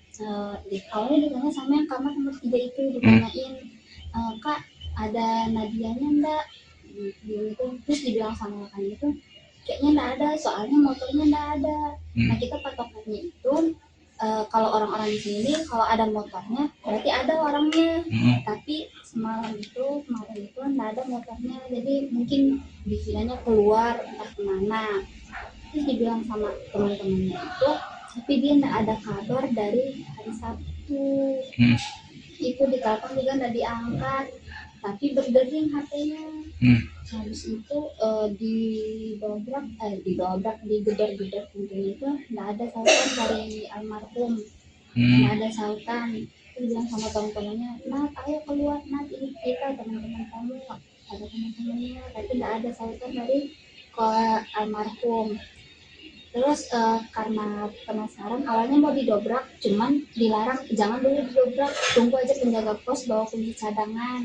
awalnya ditanya sama yang kamar nomor 3 itu, ditanyain, Kak ada Nadianya enggak? Gitu. Terus dibilang sama kakaknya itu, kayaknya enggak ada, soalnya motornya enggak ada. Nah kita patokannya itu, kalau orang-orang di sini kalau ada motornya berarti ada orangnya, tapi kemarin itu nggak ada motornya, jadi mungkin dikiranya keluar entah kemana. Terus dibilang sama teman-temannya itu, tapi dia nggak ada kabar dari hari Sabtu. Itu ditelepon juga nggak diangkat, tapi berdering HP-nya. Habis itu digedor-gedor pintunya itu nggak ada sautan dari almarhum, nggak ada sautan. Terus bilang sama teman-temannya, Nat ayo keluar Nat, ini kita teman-teman kamu, ada teman-temannya, tapi nggak ada sautan dari almarhum. Terus karena penasaran awalnya mau didobrak, cuman dilarang, jangan dulu didobrak, tunggu aja penjaga pos bawa kunci cadangan.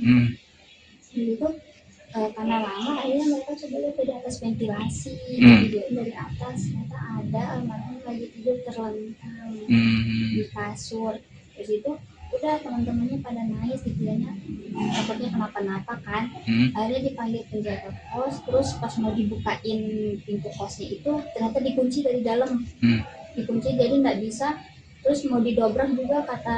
Gitu. Karena lama akhirnya mereka coba lihat dari atas ventilasi, videoin dari atas, ternyata ada almarhum lagi tidur terlentang di kasur. Terus itu udah teman-temannya pada nangis, dikiranya takutnya kenapa-napa kan. Akhirnya dipanggil penjaga kos, terus pas mau dibukain pintu kosnya itu ternyata dikunci dari dalam, dikunci jadi nggak bisa. Terus mau didobrak juga kata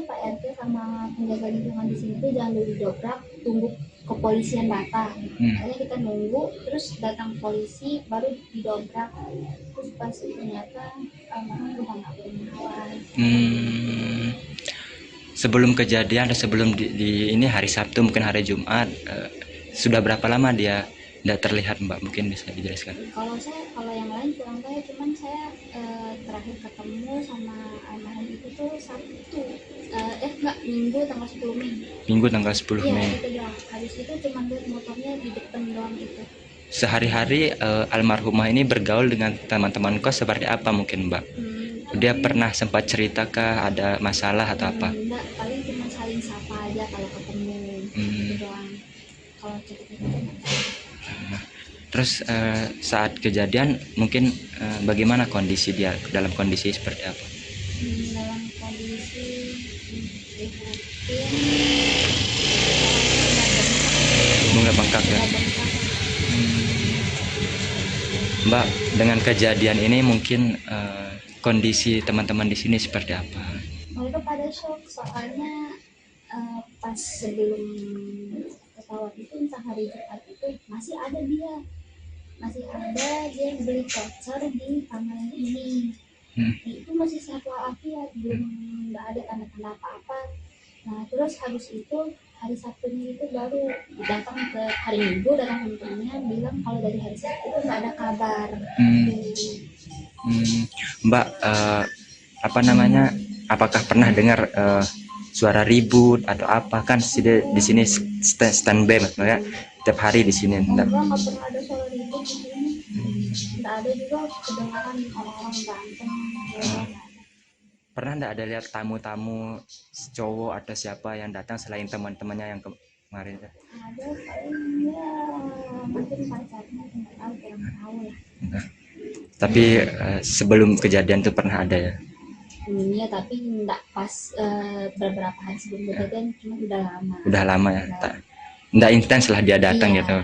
Pak RT sama penjaga lingkungan di sini tuh jangan dulu didobrak, tunggu kepolisian datang. Akhirnya kita nunggu, terus datang polisi baru didobrak. Terus pas ternyata udah nggak bernyawa.
Sebelum kejadian dan sebelum di ini hari Sabtu mungkin hari Jumat, sudah berapa lama dia tidak terlihat Mbak? Mungkin bisa dijelaskan.
Kalau yang lain kurang tahu, cuman saya terakhir ketemu sama almarhum itu tuh Sabtu, Minggu tanggal 10 Mei.
Minggu tanggal 10 Mei.
Iya, itu doang. Habis itu cuma lihat motornya di depan doang gitu.
Sehari-hari almarhumah ini bergaul dengan teman-teman kos seperti apa mungkin Mbak? Dia pernah sempat ceritakah ada masalah atau apa?
Enggak, paling cuma saling sapa aja kalau ketemu. Itu doang. Kalau cerita-cerita.
Terus saat kejadian mungkin bagaimana kondisi dia, dalam kondisi seperti apa?
Dalam kondisi
Bunga bengkak ya. Mbak, dengan kejadian ini mungkin kondisi teman-teman di sini seperti apa?
Mereka pada shock, soalnya pas sebelum pesawat itu entah hari Jumat itu masih ada dia beli voucher di kamar ini. Itu masih sehat walafiat, belum nggak ada tanda-tanda apa-apa. Nah terus habis itu hari Sabtunya itu baru datang ke hari Minggu, datang temennya bilang kalau dari hari Sabtu itu nggak ada kabar.
Mbak, apakah pernah dengar suara ribut atau apa? Kan di sini standby ya, tiap hari di sini.
Enggak pernah ada suara ribut di sini. Enggak ada juga kedengaran orang-orang berantem.
Pernah enggak ada lihat tamu-tamu cowok atau siapa yang datang selain teman-temannya yang kemarin?
Ada paling ya mungkin pacarnya, kurang tahu lah.
Tapi sebelum kejadian itu pernah ada ya?
Iya, tapi enggak pas beberapa hari sebelum kejadian, cuma udah lama.
Udah lama ya.
Udah.
Tak, nggak intens lah dia datang
Iya.
gitu.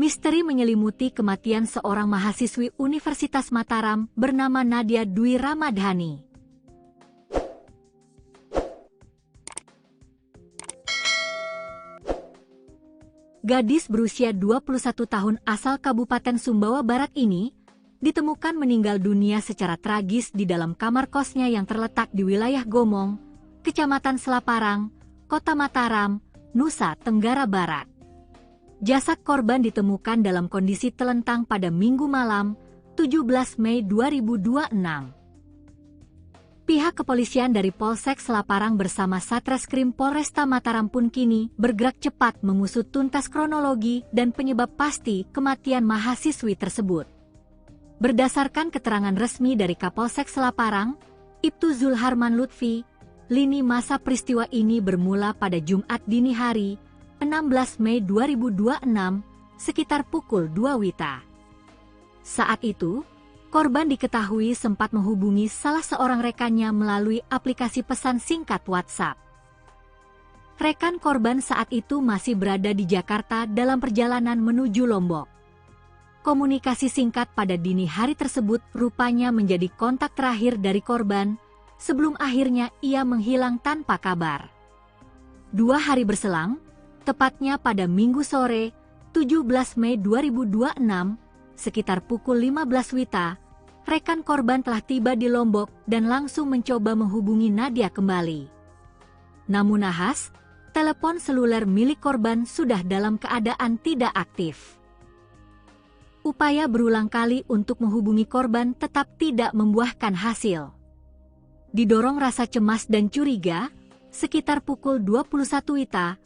Misteri menyelimuti kematian seorang mahasiswi Universitas Mataram bernama Nadia Dwi Ramadhani. Gadis berusia 21 tahun asal Kabupaten Sumbawa Barat ini ditemukan meninggal dunia secara tragis di dalam kamar kosnya yang terletak di wilayah Gomong, Kecamatan Selaparang, Kota Mataram, Nusa Tenggara Barat. Jasad korban ditemukan dalam kondisi telentang pada Minggu malam, 17 Mei 2026. Pihak kepolisian dari Polsek Selaparang bersama Satreskrim Polresta Mataram pun kini bergerak cepat mengusut tuntas kronologi dan penyebab pasti kematian mahasiswi tersebut. Berdasarkan keterangan resmi dari Kapolsek Selaparang, Ibtu Zulharman Lutfi, lini masa peristiwa ini bermula pada Jumat dini hari, 16 Mei 2026, sekitar pukul 2 WITA. Saat itu, korban diketahui sempat menghubungi salah seorang rekannya melalui aplikasi pesan singkat WhatsApp. Rekan korban saat itu masih berada di Jakarta dalam perjalanan menuju Lombok. Komunikasi singkat pada dini hari tersebut rupanya menjadi kontak terakhir dari korban, sebelum akhirnya ia menghilang tanpa kabar. 2 hari berselang, tepatnya pada Minggu sore, 17 Mei 2026, sekitar pukul 15 WITA, rekan korban telah tiba di Lombok dan langsung mencoba menghubungi Nadia kembali. Namun nahas, telepon seluler milik korban sudah dalam keadaan tidak aktif. Upaya berulang kali untuk menghubungi korban tetap tidak membuahkan hasil. Didorong rasa cemas dan curiga, sekitar pukul 21 WITA,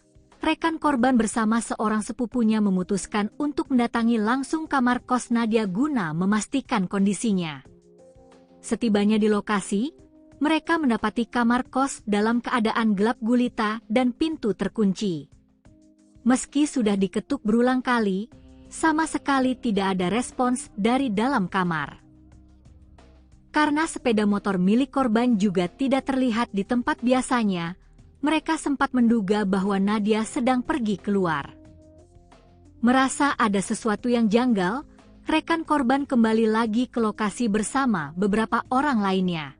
rekan korban bersama seorang sepupunya memutuskan untuk mendatangi langsung kamar kos Nadia guna memastikan kondisinya. Setibanya di lokasi, mereka mendapati kamar kos dalam keadaan gelap gulita dan pintu terkunci. Meski sudah diketuk berulang kali, sama sekali tidak ada respons dari dalam kamar. Karena sepeda motor milik korban juga tidak terlihat di tempat biasanya, mereka sempat menduga bahwa Nadia sedang pergi keluar. Merasa ada sesuatu yang janggal, rekan korban kembali lagi ke lokasi bersama beberapa orang lainnya.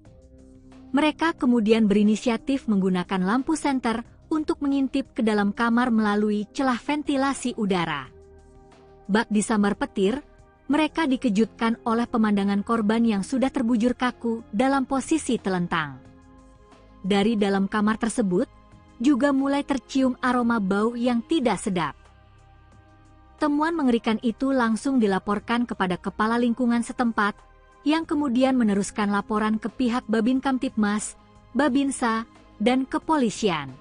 Mereka kemudian berinisiatif menggunakan lampu senter untuk mengintip ke dalam kamar melalui celah ventilasi udara. Bak disambar petir, mereka dikejutkan oleh pemandangan korban yang sudah terbujur kaku dalam posisi telentang. Dari dalam kamar tersebut, juga mulai tercium aroma bau yang tidak sedap. Temuan mengerikan itu langsung dilaporkan kepada kepala lingkungan setempat, yang kemudian meneruskan laporan ke pihak Babin Kamtibmas, Babinsa, dan kepolisian.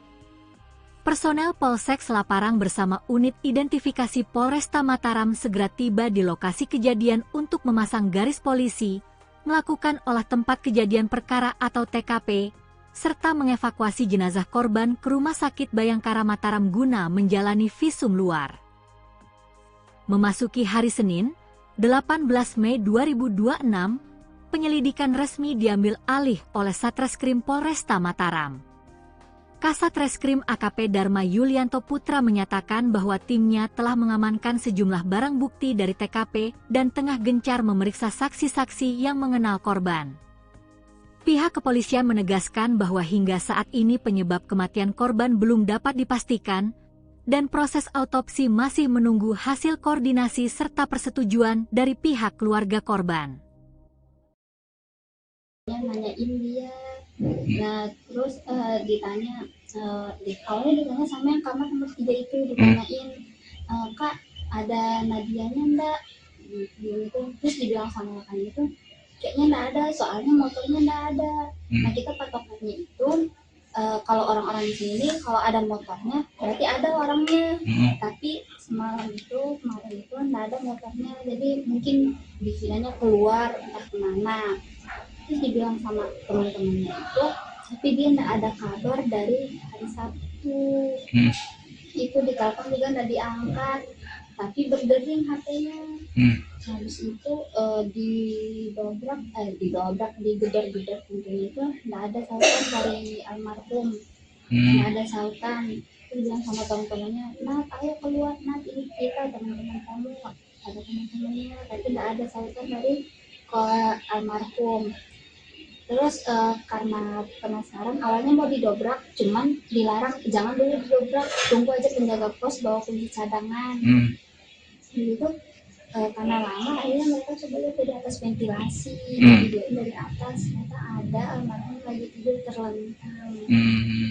Personel Polsek Selaparang bersama unit identifikasi Polresta Mataram segera tiba di lokasi kejadian untuk memasang garis polisi, melakukan olah tempat kejadian perkara atau TKP, serta mengevakuasi jenazah korban ke Rumah Sakit Bayangkara Mataram guna menjalani visum luar. Memasuki hari Senin, 18 Mei 2026, penyelidikan resmi diambil alih oleh Satreskrim Polresta Mataram. Kasat Reskrim AKP Dharma Yulianto Putra menyatakan bahwa timnya telah mengamankan sejumlah barang bukti dari TKP dan tengah gencar memeriksa saksi-saksi yang mengenal korban. Pihak kepolisian menegaskan bahwa hingga saat ini penyebab kematian korban belum dapat dipastikan, dan proses autopsi masih menunggu hasil koordinasi serta persetujuan dari pihak keluarga korban.
Nanyain dia, nah terus ditanya, awalnya ditanya sama yang kamar nomor 3 itu, ditanyain, Kak ada Nadianya enggak, gitu. Terus dibilang sama kan itu kayaknya enggak ada, soalnya motornya enggak ada. Nah kita patokannya itu kalau orang-orang di sini kalau ada motornya berarti ada orangnya, tapi kemarin itu enggak ada motornya, jadi mungkin dikiranya keluar entah kemana. Terus dibilang sama teman-temannya itu, tapi dia enggak ada kabar dari hari Sabtu. Itu ditelepon juga enggak diangkat, tapi berdering HP-nya. Habis itu digedor-gedor pintunya itu enggak ada sautan dari almarhum. Enggak ada sautan. Terus bilang sama teman-temannya, "Nat, ayo keluar, Nat, ini kita teman-teman kamu." Ada teman-temannya, tapi enggak ada sautan dari almarhum. Terus karena penasaran, awalnya mau didobrak, cuman dilarang, jangan dulu didobrak, tunggu aja penjaga pos bawa kunci cadangan. Gitu. Karena lama, akhirnya mereka coba lihat dari atas ventilasi, videoin dari atas, ternyata ada almarhum lagi tidur terlentang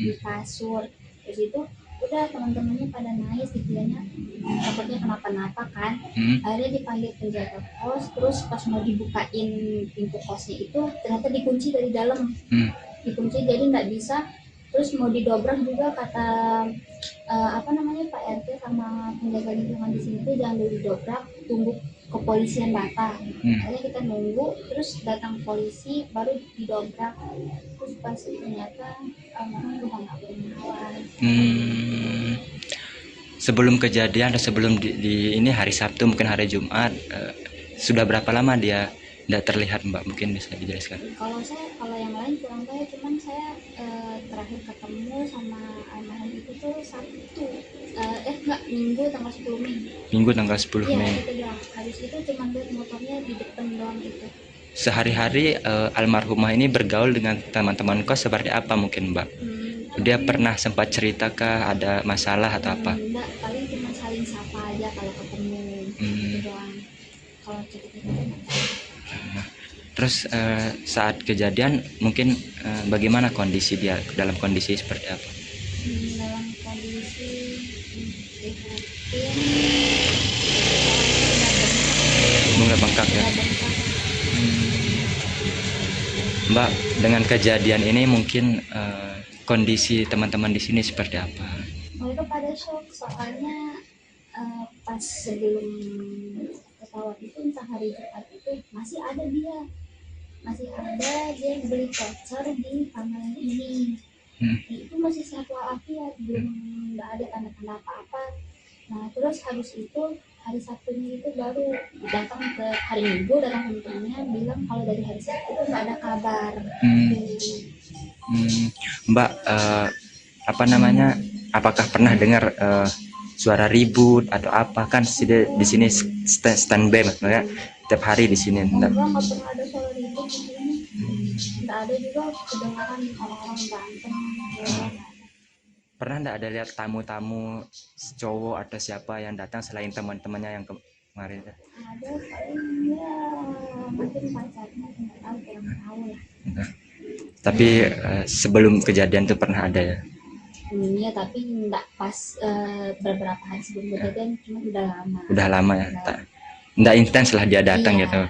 di kasur. Terus itu udah teman-temannya pada nangis, dikiranya takutnya kenapa-napa kan. Akhirnya dipanggil penjaga pos, terus pas mau dibukain pintu kosnya itu ternyata dikunci dari dalam, dikunci jadi nggak bisa. Terus mau didobrak juga kata Pak RT sama penjaga lingkungan di sini tuh jangan dulu didobrak, tunggu kepolisian datang. Akhirnya kita nunggu, terus datang polisi baru didobrak. Terus pas ternyata almarhum udah nggak bernyawa.
Sebelum kejadian atau sebelum di ini hari Sabtu mungkin hari Jumat, sudah berapa lama dia tidak terlihat, Mbak? Mungkin bisa dijelaskan.
Kalau yang lain kurang tahu, cuman saya terakhir ketemu sama almarhum itu tuh Sabtu, Minggu tanggal 10 Mei.
Minggu tanggal 10 Mei.
Iya, itu doang. Habis itu cuma lihat motornya di depan doang gitu.
Sehari-hari almarhumah ini bergaul dengan teman-teman kos seperti apa mungkin, Mbak? Dia pernah sempat cerita ada masalah atau apa?
Enggak, paling cuma saling sapa aja kalau ketemu. Itu doang. Kalau cerita-cerita
Terus saat kejadian mungkin bagaimana kondisi dia, dalam kondisi seperti apa?
dalam kondisi
Bunga bengkak ya. Mbak, dengan kejadian ini mungkin kondisi teman-teman di sini seperti apa?
Mereka pada shock, soalnya pas sebelum pesawat itu entah hari Jumat itu masih ada dia beli voucher di kamar ini. Itu masih sehat walafiat, belum nggak ada tanda-tanda apa-apa. Nah terus habis itu hari Sabtunya itu baru datang ke hari Minggu, datang temennya bilang kalau dari hari Sabtu itu nggak ada kabar.
Mbak, apakah pernah dengar suara ribut atau apa? Kan di sini standby maksudnya tiap hari di sini.
Enggak pernah ada suara ribut di sini. Enggak ada juga kedengaran orang-orang berantem.
Pernah enggak ada lihat tamu-tamu cowok atau siapa yang datang selain teman-temannya yang kemarin?
Ada paling ya mungkin pacarnya, nggak tahu, kurang tahu lah.
Tapi sebelum kejadian itu pernah ada ya?
Iya, tapi enggak pas beberapa hari sebelum kejadian, cuma udah lama.
Udah lama ya? Enggak intens lah dia datang
Iya.
gitu.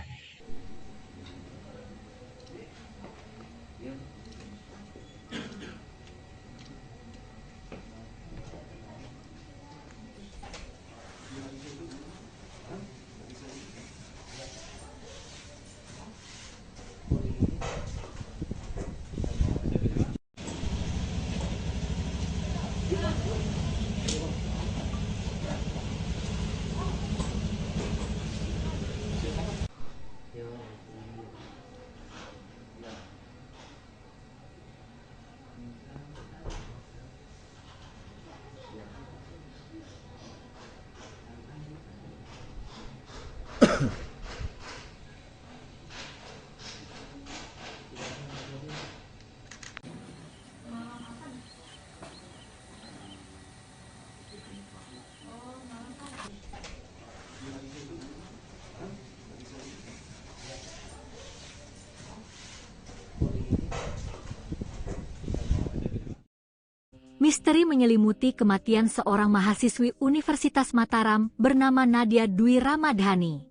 Misteri menyelimuti kematian seorang mahasiswi Universitas Mataram bernama Nadia Dwi Ramadhani.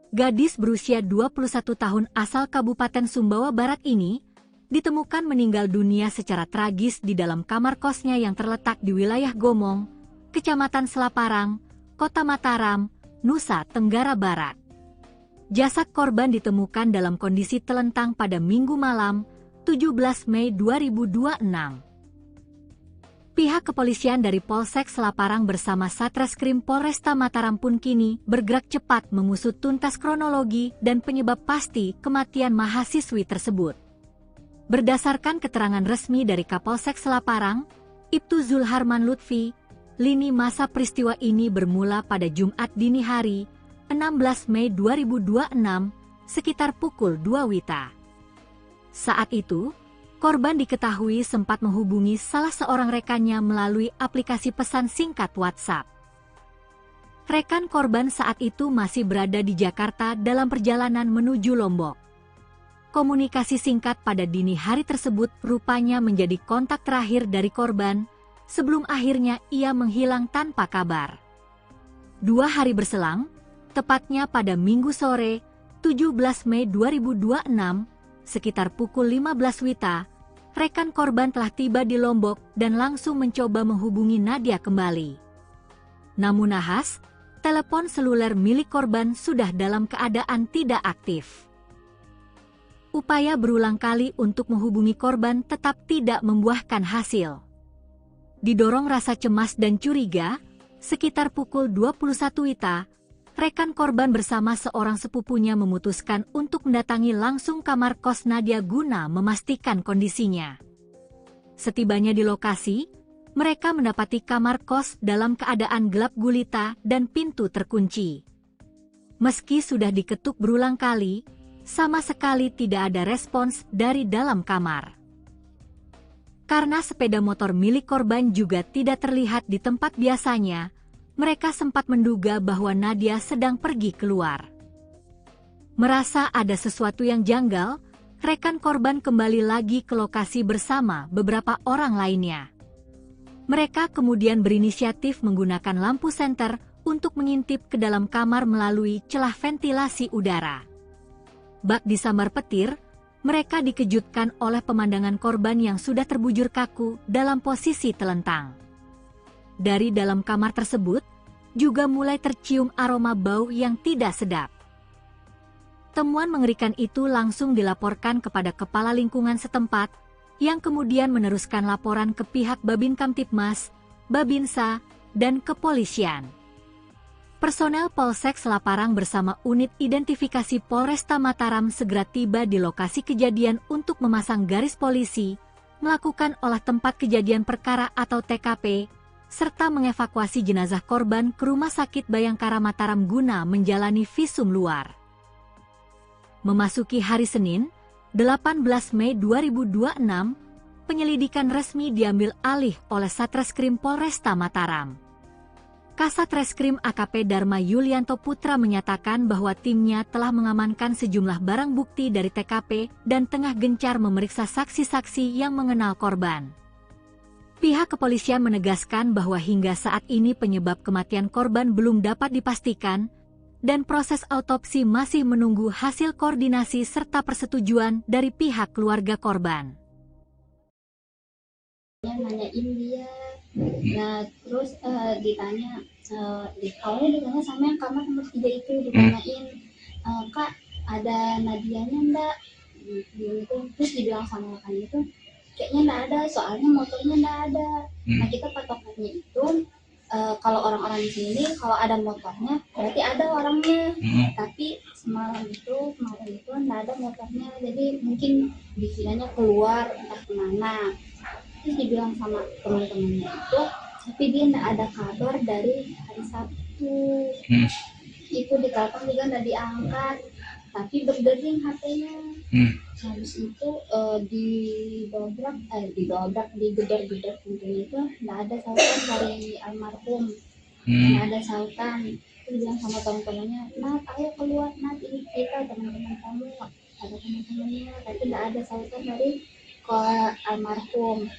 Gadis berusia 21 tahun asal Kabupaten Sumbawa Barat ini ditemukan meninggal dunia secara tragis di dalam kamar kosnya yang terletak di wilayah Gomong, Kecamatan Selaparang, Kota Mataram, Nusa Tenggara Barat. Jasad korban ditemukan dalam kondisi telentang pada Minggu malam, 17 Mei 2026. Pihak kepolisian dari Polsek Selaparang bersama Satreskrim Polresta Mataram pun kini bergerak cepat mengusut tuntas kronologi dan penyebab pasti kematian mahasiswi tersebut. Berdasarkan keterangan resmi dari Kapolsek Selaparang, Ibtu Zulharman Lutfi, lini masa peristiwa ini bermula pada Jumat dini hari, 16 Mei 2026, sekitar pukul 2 WITA. Saat itu, korban diketahui sempat menghubungi salah seorang rekannya melalui aplikasi pesan singkat WhatsApp. Rekan korban saat itu masih berada di Jakarta dalam perjalanan menuju Lombok. Komunikasi singkat pada dini hari tersebut rupanya menjadi kontak terakhir dari korban, sebelum akhirnya ia menghilang tanpa kabar. 2 hari berselang, tepatnya pada Minggu sore, 17 Mei 2026, sekitar pukul 15 WITA, rekan korban telah tiba di Lombok dan langsung mencoba menghubungi Nadia kembali. Namun nahas, telepon seluler milik korban sudah dalam keadaan tidak aktif. Upaya berulang kali untuk menghubungi korban tetap tidak membuahkan hasil. Didorong rasa cemas dan curiga, sekitar pukul 21 WITA, rekan korban bersama seorang sepupunya memutuskan untuk mendatangi langsung kamar kos Nadia guna memastikan kondisinya. Setibanya di lokasi, mereka mendapati kamar kos dalam keadaan gelap gulita dan pintu terkunci. Meski sudah diketuk berulang kali, sama sekali tidak ada respons dari dalam kamar. Karena sepeda motor milik korban juga tidak terlihat di tempat biasanya, mereka sempat menduga bahwa Nadia sedang pergi keluar. Merasa ada sesuatu yang janggal, rekan korban kembali lagi ke lokasi bersama beberapa orang lainnya. Mereka kemudian berinisiatif menggunakan lampu senter untuk mengintip ke dalam kamar melalui celah ventilasi udara. Bak disambar petir, mereka dikejutkan oleh pemandangan korban yang sudah terbujur kaku dalam posisi telentang. Dari dalam kamar tersebut, juga mulai tercium aroma bau yang tidak sedap. Temuan mengerikan itu langsung dilaporkan kepada Kepala Lingkungan setempat, yang kemudian meneruskan laporan ke pihak Babin Kamtibmas, Babinsa, dan kepolisian. Personel Polsek Selaparang bersama unit identifikasi Polresta Mataram segera tiba di lokasi kejadian untuk memasang garis polisi, melakukan olah tempat kejadian perkara atau TKP, serta mengevakuasi jenazah korban ke Rumah Sakit Bayangkara Mataram guna menjalani visum luar. Memasuki hari Senin, 18 Mei 2026, penyelidikan resmi diambil alih oleh Satreskrim Polresta Mataram. Kasat Reskrim AKP Dharma Yulianto Putra menyatakan bahwa timnya telah mengamankan sejumlah barang bukti dari TKP dan tengah gencar memeriksa saksi-saksi yang mengenal korban. Pihak kepolisian menegaskan bahwa hingga saat ini penyebab kematian korban belum dapat dipastikan, dan proses autopsi masih menunggu hasil koordinasi serta persetujuan dari pihak keluarga korban.
Nanyain dia, nah terus ditanya, awalnya ditanya sama yang kamar nomor 3 itu, ditanyain, Kak ada Nadianya enggak? Gitu. Terus dibilang sama rekan itu, kayaknya enggak ada, soalnya motornya enggak ada. Nah kita patokannya itu, kalau orang-orang di sini kalau ada motornya berarti ada orangnya, tapi kemarin itu enggak ada motornya, jadi mungkin dikiranya keluar entah kemana. Terus dibilang sama teman-temannya itu, tapi dia enggak ada kabar dari hari Sabtu. Itu ditelepon juga enggak diangkat, tapi berdering HP-nya. Habis itu digedor-gedor pintunya itu enggak ada sautan dari almarhum. Enggak ada sautan. Itu bilang sama teman-temannya, Nat ayo keluar Nat, ini kita teman-teman kamu ada teman-temannya, tapi nggak ada sautan dari ke almarhum.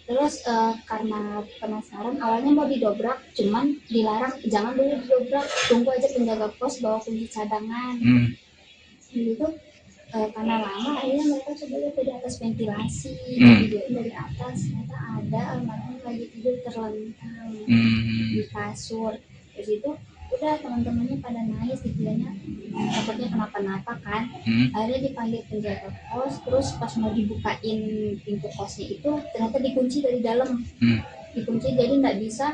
Terus karena penasaran, awalnya mau didobrak, cuman dilarang, jangan dulu didobrak, tunggu aja penjaga pos bawa kunci cadangan. Gitu. Karena lama, akhirnya mereka coba lihat dari atas ventilasi, videoin dari atas, ternyata ada almarhum lagi tidur terlentang di kasur. Terus itu udah teman-temannya pada nangis, dikiranya takutnya kenapa-napa kan. Akhirnya dipanggil penjaga kos, terus pas mau dibukain pintu kosnya itu ternyata dikunci dari dalam, dikunci jadi nggak bisa.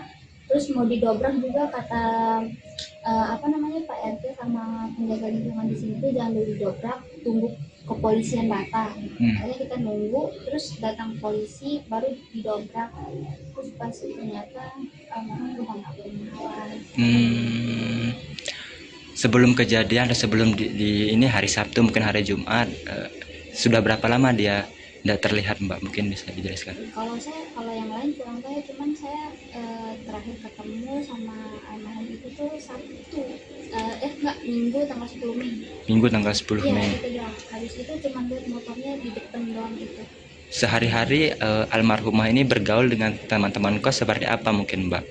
Terus mau didobrak juga kata Pak RT sama penjaga lingkungan di sini tuh jangan dulu didobrak, tunggu kepolisian datang. Akhirnya kita nunggu, terus datang polisi baru didobrak. Terus pas ternyata udah nggak bernyawa.
Sebelum kejadian atau sebelum di ini hari Sabtu mungkin hari Jumat, sudah berapa lama dia tidak terlihat, Mbak? Mungkin bisa dijelaskan.
Kalau yang lain kurang tahu, cuman saya terakhir ketemu sama almarhum itu tuh Sabtu, Minggu tanggal 10 Mei.
Minggu tanggal 10
Iya,
Mei.
itu doang. Habis itu cuma lihat motornya di depan doang gitu.
Sehari-hari almarhumah ini bergaul dengan teman-teman kos seperti apa mungkin, Mbak?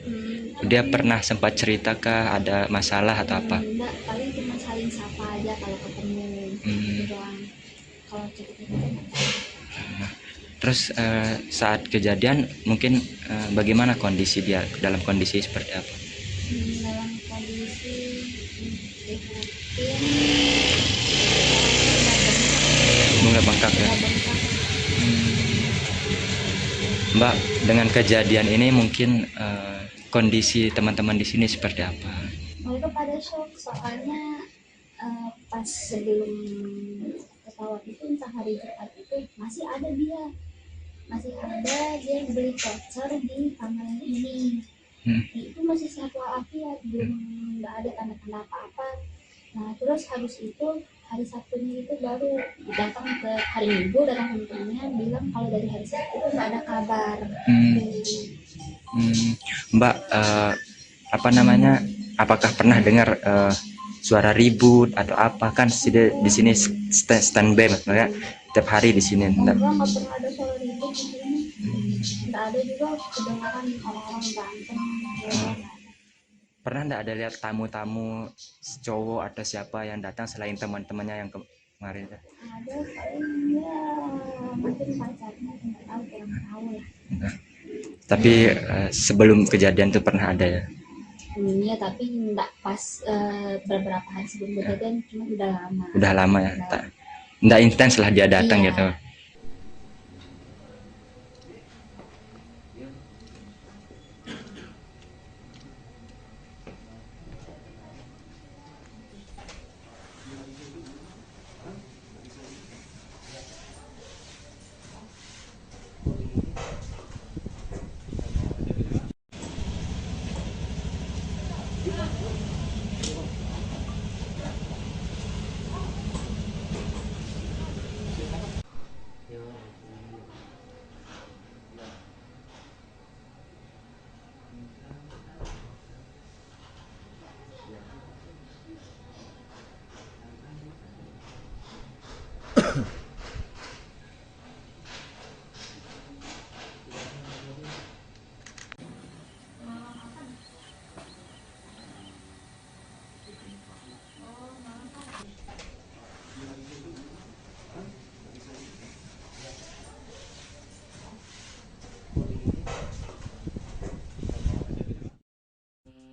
Dia pernah sempat cerita kah ada masalah atau apa?
Enggak, paling cuma saling sapa aja kalau ketemu. Gitu doang. Kalau cerita-cerita
Terus saat kejadian mungkin bagaimana kondisi dia, dalam kondisi seperti apa?
dalam kondisi
Bunga bengkak ya. Mbak, dengan kejadian ini mungkin kondisi teman-teman di sini seperti apa?
Mereka pada shock, soalnya pas sebelum pesawat itu, entah hari Jumat itu masih ada dia beli voucher di kamar ini. Itu masih sehat walafiat, belum nggak ada tanda-tanda apa-apa. Nah terus habis itu hari Sabtunya itu baru datang ke hari Minggu, datang temennya bilang kalau dari hari Sabtu itu nggak ada kabar.
Mbak, apakah pernah dengar suara ribut atau apa? Kan di sini standby maksudnya tiap hari di sini.
Enggak pernah ada suara ribut di sini. Nggak ada juga kedengaran orang-orang berantem.
Pernah nggak ada lihat tamu-tamu cowok atau siapa yang datang selain teman-temannya yang kemarin?
Ada paling ya mungkin pacarnya, nggak tahu, kurang tahu lah.
Tapi sebelum kejadian itu pernah ada ya?
Iya, tapi nggak pas beberapa hari sebelum kejadian, cuma udah lama.
Udah lama ya? Nggak intens lah dia datang
Iya.
gitu.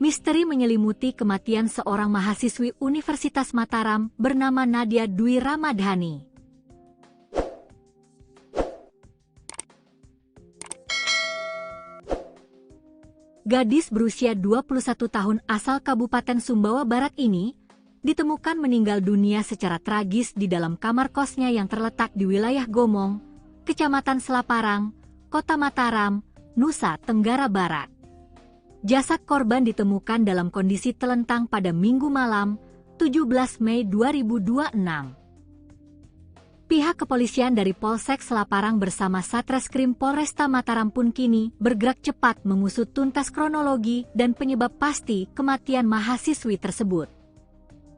Misteri menyelimuti kematian seorang mahasiswi Universitas Mataram bernama Nadia Dwi Ramadhani. Gadis berusia 21 tahun asal Kabupaten Sumbawa Barat ini ditemukan meninggal dunia secara tragis di dalam kamar kosnya yang terletak di wilayah Gomong, Kecamatan Selaparang, Kota Mataram, Nusa Tenggara Barat. Jasad korban ditemukan dalam kondisi telentang pada Minggu malam, 17 Mei 2026. Pihak kepolisian dari Polsek Selaparang bersama Satreskrim Polresta Mataram pun kini bergerak cepat mengusut tuntas kronologi dan penyebab pasti kematian mahasiswi tersebut.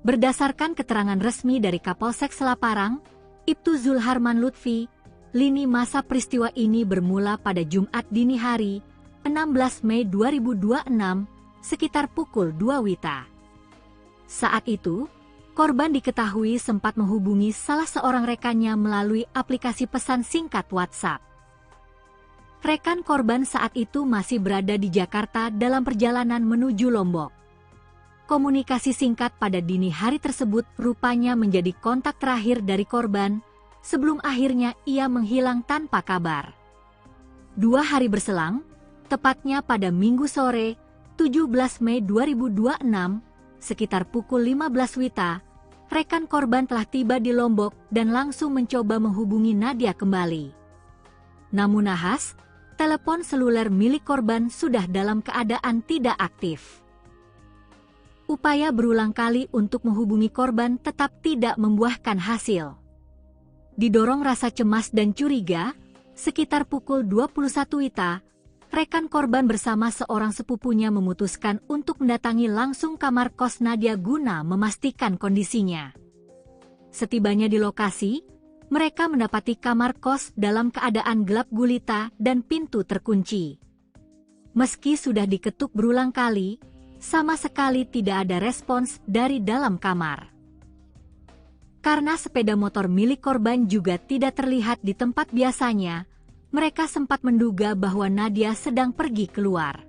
Berdasarkan keterangan resmi dari Kapolsek Selaparang, Ibtu Zulharman Lutfi, lini masa peristiwa ini bermula pada Jumat dini hari, 16 Mei 2026, sekitar pukul 2 WITA. Saat itu, korban diketahui sempat menghubungi salah seorang rekannya melalui aplikasi pesan singkat WhatsApp. Rekan korban saat itu masih berada di Jakarta dalam perjalanan menuju Lombok. Komunikasi singkat pada dini hari tersebut rupanya menjadi kontak terakhir dari korban, sebelum akhirnya ia menghilang tanpa kabar. 2 hari berselang, tepatnya pada Minggu sore, 17 Mei 2026, sekitar pukul 15 WITA, rekan korban telah tiba di Lombok dan langsung mencoba menghubungi Nadia kembali. Namun nahas, telepon seluler milik korban sudah dalam keadaan tidak aktif. Upaya berulang kali untuk menghubungi korban tetap tidak membuahkan hasil. Didorong rasa cemas dan curiga, sekitar pukul 21 WITA, rekan korban bersama seorang sepupunya memutuskan untuk mendatangi langsung kamar kos Nadia guna memastikan kondisinya. Setibanya di lokasi, mereka mendapati kamar kos dalam keadaan gelap gulita dan pintu terkunci. Meski sudah diketuk berulang kali, sama sekali tidak ada respons dari dalam kamar. Karena sepeda motor milik korban juga tidak terlihat di tempat biasanya, mereka sempat menduga bahwa Nadia sedang pergi keluar.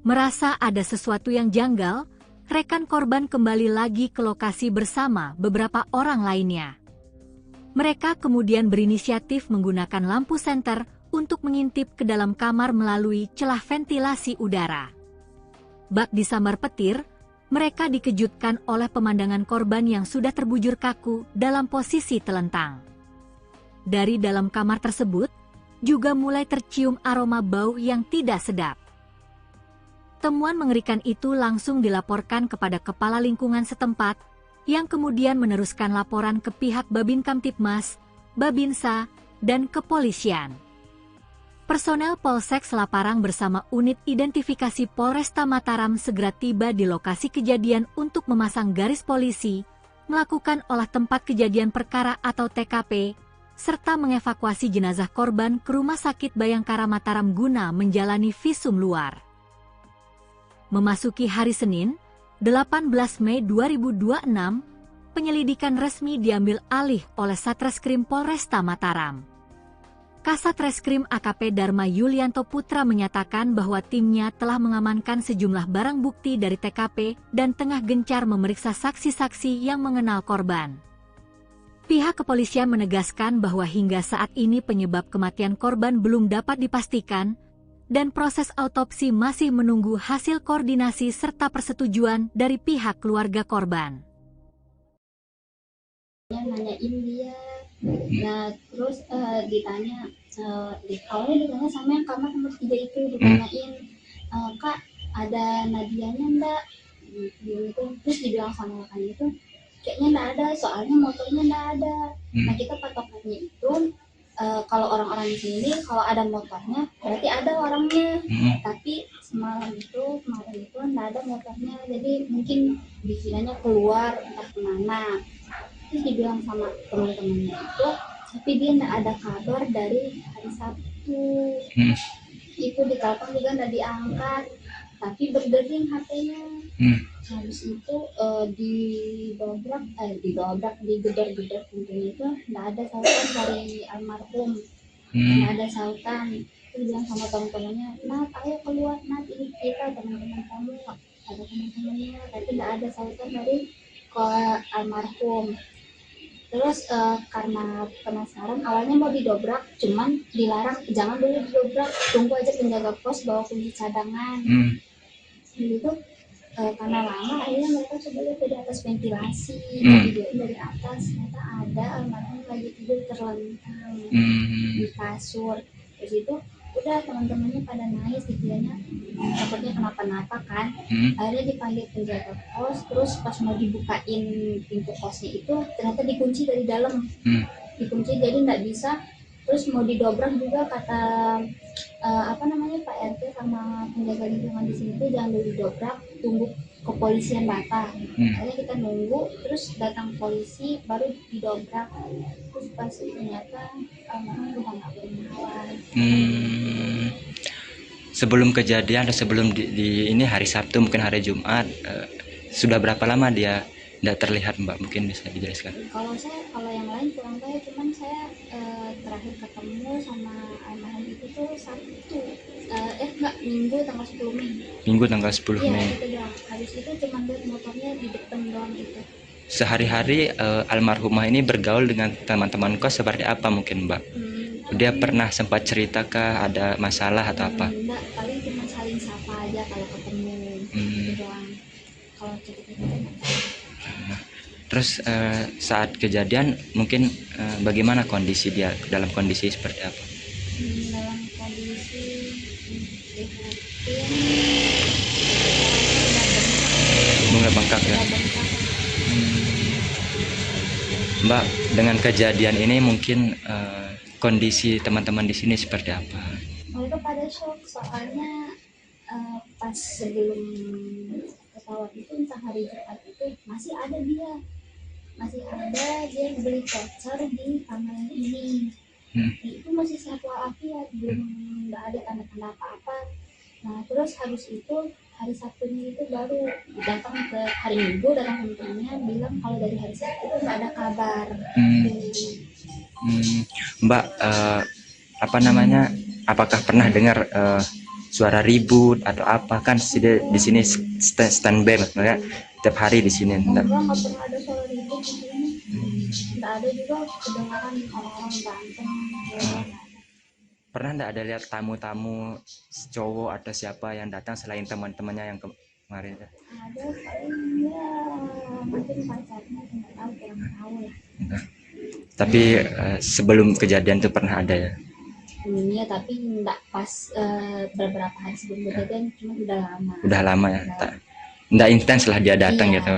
Merasa ada sesuatu yang janggal, rekan korban kembali lagi ke lokasi bersama beberapa orang lainnya. Mereka kemudian berinisiatif menggunakan lampu senter untuk mengintip ke dalam kamar melalui celah ventilasi udara. Bak disambar petir, mereka dikejutkan oleh pemandangan korban yang sudah terbujur kaku dalam posisi telentang. Dari dalam kamar tersebut, juga mulai tercium aroma bau yang tidak sedap. Temuan mengerikan itu langsung dilaporkan kepada kepala lingkungan setempat, yang kemudian meneruskan laporan ke pihak Babin Kamtibmas, Babinsa, dan kepolisian. Personel Polsek Selaparang bersama unit identifikasi Polresta Mataram segera tiba di lokasi kejadian untuk memasang garis polisi, melakukan olah tempat kejadian perkara atau TKP, serta mengevakuasi jenazah korban ke Rumah Sakit Bayangkara Mataram guna menjalani visum luar. Memasuki hari Senin, 18 Mei 2026, penyelidikan resmi diambil alih oleh Satreskrim Polresta Mataram. Kasat Reskrim AKP Dharma Yulianto Putra menyatakan bahwa timnya telah mengamankan sejumlah barang bukti dari TKP dan tengah gencar memeriksa saksi-saksi yang mengenal korban. Pihak kepolisian menegaskan bahwa hingga saat ini penyebab kematian korban belum dapat dipastikan, dan proses autopsi masih menunggu hasil koordinasi serta persetujuan dari pihak keluarga korban.
Nanyain dia, nah terus ditanya, awalnya ditanya sama yang kamar nomor 3 itu, ditanyain, Kak ada Nadianya enggak? Gitu. Terus dibilang sama rekannya itu, kayaknya enggak ada, soalnya motornya enggak ada. Nah kita patokannya itu, kalau orang-orang di sini kalau ada motornya berarti ada orangnya, tapi kemarin itu enggak ada motornya, jadi mungkin dikiranya keluar entah kemana. Terus dibilang sama teman-temannya itu, tapi dia enggak ada kabar dari hari Sabtu. Itu ditelepon juga enggak diangkat, tapi berdering HP-nya. Habis itu digedor-gedor pintunya itu enggak ada sautan dari almarhum. Enggak ada sautan. Terus bilang sama teman-temannya, "Nat, ayo keluar, Nat, ini kita teman-teman kamu." Ada teman-temannya, tapi enggak ada sautan dari almarhum. Terus karena penasaran, awalnya mau didobrak, cuman dilarang, jangan dulu didobrak, tunggu aja penjaga pos bawa kunci cadangan. Gitu. Karena lama, akhirnya mereka coba lihat dari atas ventilasi, videoin dari atas, ternyata ada almarhum lagi tidur terlentang di kasur. Terus itu udah teman-temannya pada nangis, dikiranya takutnya kenapa-napa kan. Akhirnya dipanggil penjaga pos, terus pas mau dibukain pintu kosnya itu ternyata dikunci dari dalam, dikunci jadi nggak bisa. Terus mau didobrak juga kata apa namanya, Pak RT sama penjaga lingkungan di sini tuh jangan dulu didobrak, tunggu kepolisian datang. Akhirnya kita nunggu, terus datang polisi baru didobrak, terus pas ternyata udah nggak bernalar.
Sebelum kejadian atau sebelum di ini hari Sabtu mungkin hari Jumat, sudah berapa lama dia tidak terlihat Mbak, mungkin bisa dijelaskan?
Kalau yang lain kurang tahu, cuman saya terakhir ketemu sama almarhum itu tuh Sabtu, enggak, Minggu tanggal 10 Mei.
Minggu tanggal 10
Iya,
Mei.
itu doang. Habis itu cuman lihat motornya di depan doang itu.
Sehari-hari almarhumah ini bergaul dengan teman-teman kos seperti apa mungkin Mbak? Dia pernah sempat cerita ada masalah atau apa?
Enggak, paling cuma saling sapa aja kalau ketemu. Itu doang. Kalau cerita-cerita.
Terus saat kejadian mungkin bagaimana kondisi dia, dalam kondisi seperti apa?
Dalam kondisi
Bunga bengkak ya. Mbak, dengan kejadian ini mungkin kondisi teman-teman di sini seperti apa?
Mereka pada shock, soalnya pas sebelum pesawat itu, entah hari Jumat itu masih ada dia beli voucher di kamar ini. Itu masih sehat walafiat, belum nggak ada tanda-tanda apa-apa. Nah terus habis itu hari Sabtunya itu baru datang ke hari Minggu, datang ke temannya bilang kalau dari hari Sabtu itu nggak ada kabar.
Mbak, apa namanya, apakah pernah dengar suara ribut atau apa? Kan di sini standby maksudnya tiap hari di sini.
Enggak pernah ada suara ribut di sini. Nggak ada juga kedengaran orang-orang berantem.
Pernah nggak ada lihat tamu-tamu cowok atau siapa yang datang selain teman-temannya yang kemarin?
Ada paling ya mungkin pacarnya, nggak tahu, kurang tahu lah.
Tapi sebelum kejadian itu pernah ada ya?
Iya, tapi nggak pas beberapa hari sebelum kejadian, cuma udah lama.
Udah lama ya, nggak intens lah dia datang gitu.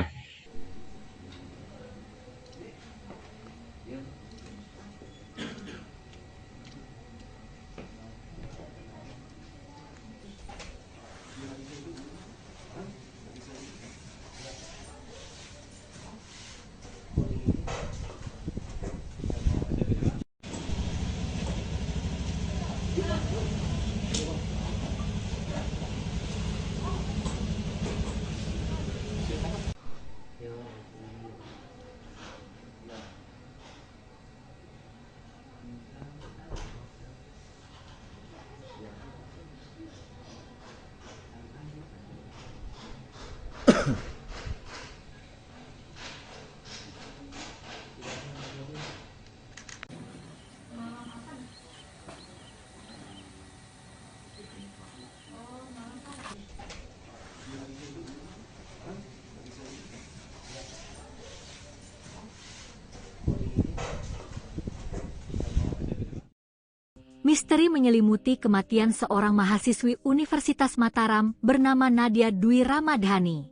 Misteri menyelimuti kematian seorang mahasiswi Universitas Mataram bernama Nadia Dwi Ramadhani.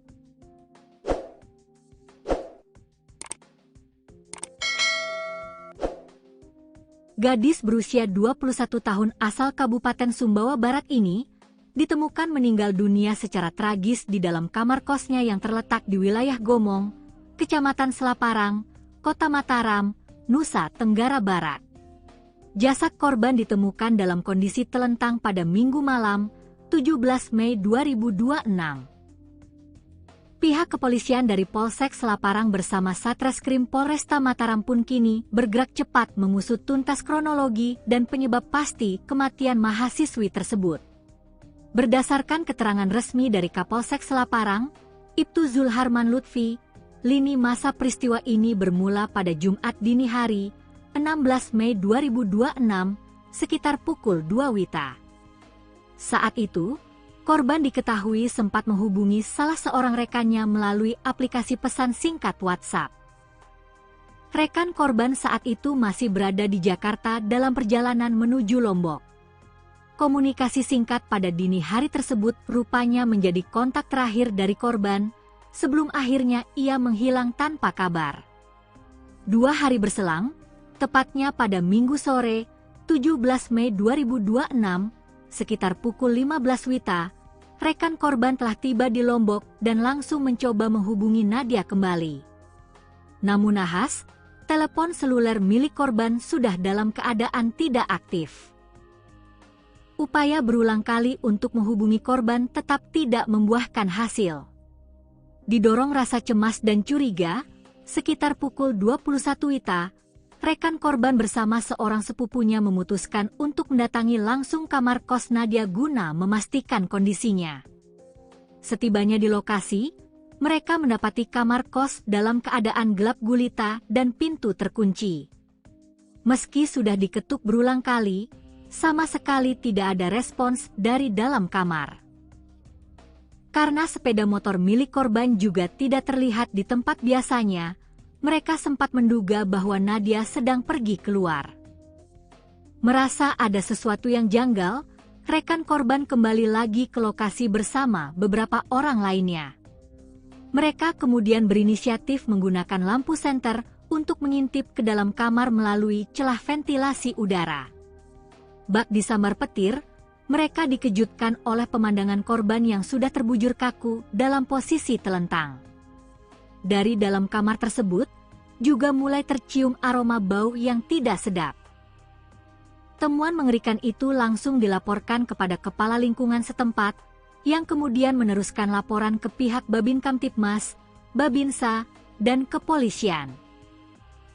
Gadis berusia 21 tahun asal Kabupaten Sumbawa Barat ini ditemukan meninggal dunia secara tragis di dalam kamar kosnya yang terletak di wilayah Gomong, Kecamatan Selaparang, Kota Mataram, Nusa Tenggara Barat. Jasad korban ditemukan dalam kondisi telentang pada Minggu malam, 17 Mei 2026. Pihak kepolisian dari Polsek Selaparang bersama Satreskrim Polresta Mataram pun kini bergerak cepat mengusut tuntas kronologi dan penyebab pasti kematian mahasiswi tersebut. Berdasarkan keterangan resmi dari Kapolsek Selaparang, Ibtu Zulharman Lutfi, lini masa peristiwa ini bermula pada Jumat dini hari, 16 Mei 2026, sekitar pukul 2 WITA. Saat itu, korban diketahui sempat menghubungi salah seorang rekannya melalui aplikasi pesan singkat WhatsApp. Rekan korban saat itu masih berada di Jakarta dalam perjalanan menuju Lombok. Komunikasi singkat pada dini hari tersebut rupanya menjadi kontak terakhir dari korban sebelum akhirnya ia menghilang tanpa kabar. 2 hari berselang, tepatnya pada Minggu sore, 17 Mei 2026, sekitar pukul 15 WITA, rekan korban telah tiba di Lombok dan langsung mencoba menghubungi Nadia kembali. Namun nahas, telepon seluler milik korban sudah dalam keadaan tidak aktif. Upaya berulang kali untuk menghubungi korban tetap tidak membuahkan hasil. Didorong rasa cemas dan curiga, sekitar pukul 21 WITA, rekan korban bersama seorang sepupunya memutuskan untuk mendatangi langsung kamar kos Nadia guna memastikan kondisinya. Setibanya di lokasi, mereka mendapati kamar kos dalam keadaan gelap gulita dan pintu terkunci. Meski sudah diketuk berulang kali, sama sekali tidak ada respons dari dalam kamar. Karena sepeda motor milik korban juga tidak terlihat di tempat biasanya, mereka sempat menduga bahwa Nadia sedang pergi keluar. Merasa ada sesuatu yang janggal, rekan korban kembali lagi ke lokasi bersama beberapa orang lainnya. Mereka kemudian berinisiatif menggunakan lampu senter untuk mengintip ke dalam kamar melalui celah ventilasi udara. Bak disambar petir, mereka dikejutkan oleh pemandangan korban yang sudah terbujur kaku dalam posisi telentang. Dari dalam kamar tersebut, juga mulai tercium aroma bau yang tidak sedap. Temuan mengerikan itu langsung dilaporkan kepada kepala lingkungan setempat, yang kemudian meneruskan laporan ke pihak Babin Kamtibmas, Babinsa, dan kepolisian.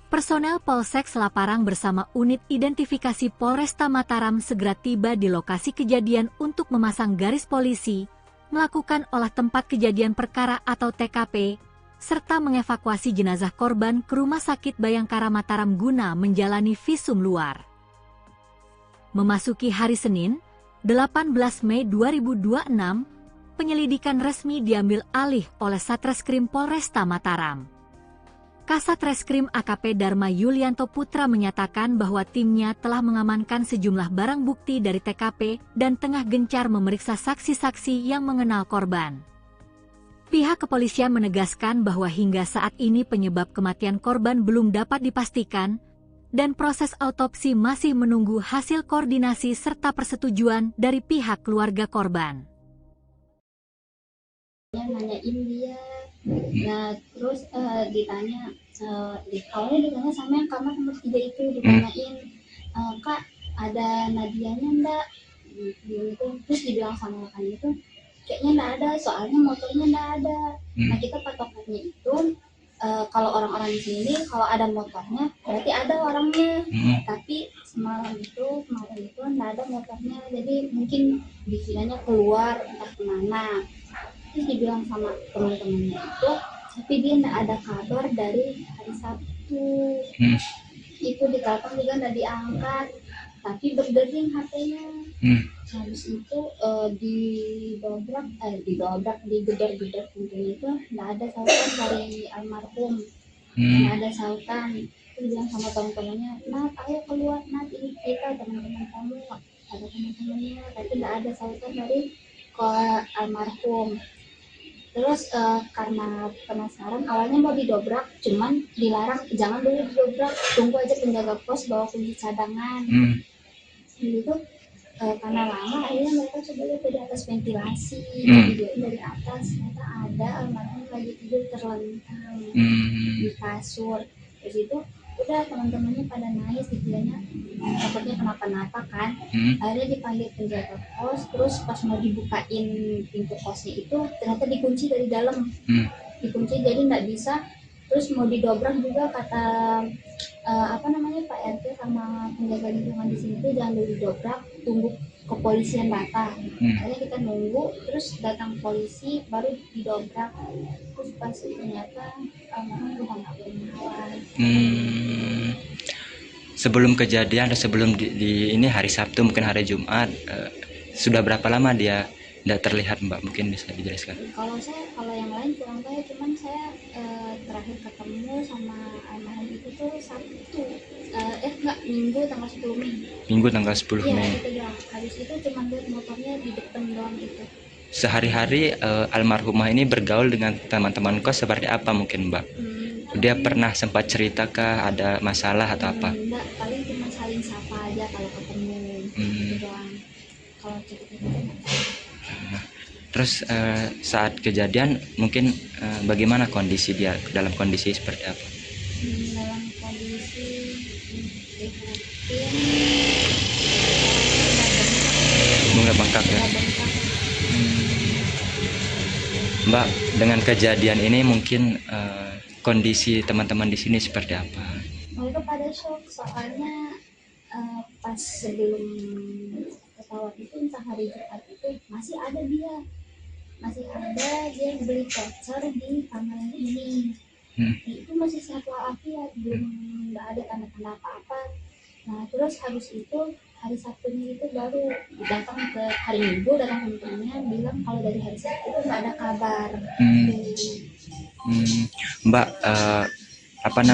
Personel Polsek Selaparang bersama unit identifikasi Polresta Mataram segera tiba di lokasi kejadian untuk memasang garis polisi, melakukan olah tempat kejadian perkara atau TKP, serta mengevakuasi jenazah korban ke Rumah Sakit Bayangkara Mataram guna menjalani visum luar. Memasuki hari Senin, 18 Mei 2026, penyelidikan resmi diambil alih oleh Satreskrim Polresta Mataram. Kasat Reskrim AKP Dharma Yulianto Putra menyatakan bahwa timnya telah mengamankan sejumlah barang bukti dari TKP dan tengah gencar memeriksa saksi-saksi yang mengenal korban. Pihak kepolisian menegaskan bahwa hingga saat ini penyebab kematian korban belum dapat dipastikan, dan proses autopsi masih menunggu hasil koordinasi serta persetujuan dari pihak keluarga korban.
Nanyain dia, nah terus ditanya, awalnya ditanya sama yang kamar nomor 3 itu, ditanyain, Kak ada Nadianya enggak? Gitu. Terus dibilang sama rekan itu, kayaknya enggak ada, soalnya motornya enggak ada. Nah kita patokannya itu, kalau orang-orang di sini kalau ada motornya berarti ada orangnya, tapi kemarin itu enggak ada motornya, jadi mungkin dikiranya keluar entah kemana. Terus dibilang sama teman-temannya itu, tapi dia enggak ada kabar dari hari Sabtu. Itu ditelepon juga enggak diangkat, tapi berdering HP-nya. Habis itu digedor-gedor pintunya itu enggak ada sautan dari almarhum. Enggak ada sautan. Terus bilang sama teman-temannya, "Nat, ayo keluar, Nat, ini kita teman-teman kamu." Ada teman-temannya, tapi enggak ada sautan dari almarhum. Terus karena penasaran, awalnya mau didobrak, cuman dilarang, jangan dulu didobrak, tunggu aja penjaga pos bawa kunci cadangan. Gitu. Karena lama, akhirnya mereka coba lihat dari atas ventilasi, videoin dari atas, ternyata ada almarhum lagi tidur terlentang di kasur. Terus itu udah teman-temannya pada nangis, dikiranya takutnya kenapa-napa kan. Akhirnya dipanggil penjaga kos, terus pas mau dibukain pintu kosnya itu ternyata dikunci dari dalam, dikunci jadi nggak bisa. Terus mau didobrak juga kata Pak RT sama penjaga lingkungan di sini tuh jangan dulu didobrak, tunggu kepolisian datang. Akhirnya kita nunggu, terus datang polisi baru didobrak. Terus pas ternyata udah nggak bernyawa.
Sebelum kejadian atau sebelum di ini hari Sabtu mungkin hari Jumat, sudah berapa lama dia tidak terlihat, Mbak? Mungkin bisa dijelaskan.
Kalau yang lain kurang tahu, cuman saya terakhir ketemu sama almarhum itu tuh Sabtu, Minggu tanggal 10 Mei.
Minggu tanggal 10 Mei.
Iya, itu doang. Habis itu cuma lihat motornya di depan doang gitu.
Sehari-hari almarhumah ini bergaul dengan teman-teman kos seperti apa mungkin, Mbak? Dia pernah sempat ceritakah ada masalah atau apa?
Enggak, paling cuma saling sapa aja kalau ketemu. Gitu doang. kalau cerita-cerita.
Terus saat kejadian mungkin bagaimana kondisi dia, dalam kondisi seperti apa?
Dalam kondisi prihatin,
Bunga bengkak ya.
udah bengkak.
Mbak, dengan kejadian ini mungkin kondisi teman-teman di sini seperti apa?
Mereka pada shock soalnya pas sebelum pesawat itu, entah hari Jumat itu masih ada dia beli voucher di kamar ini. Itu masih sehat walafiat, belum nggak ada tanda-tanda apa-apa. Nah terus habis itu hari Sabtunya itu baru datang ke hari Minggu, datang ke temennya bilang kalau dari hari Sabtu itu nggak ada kabar.
Mbak, apa namanya?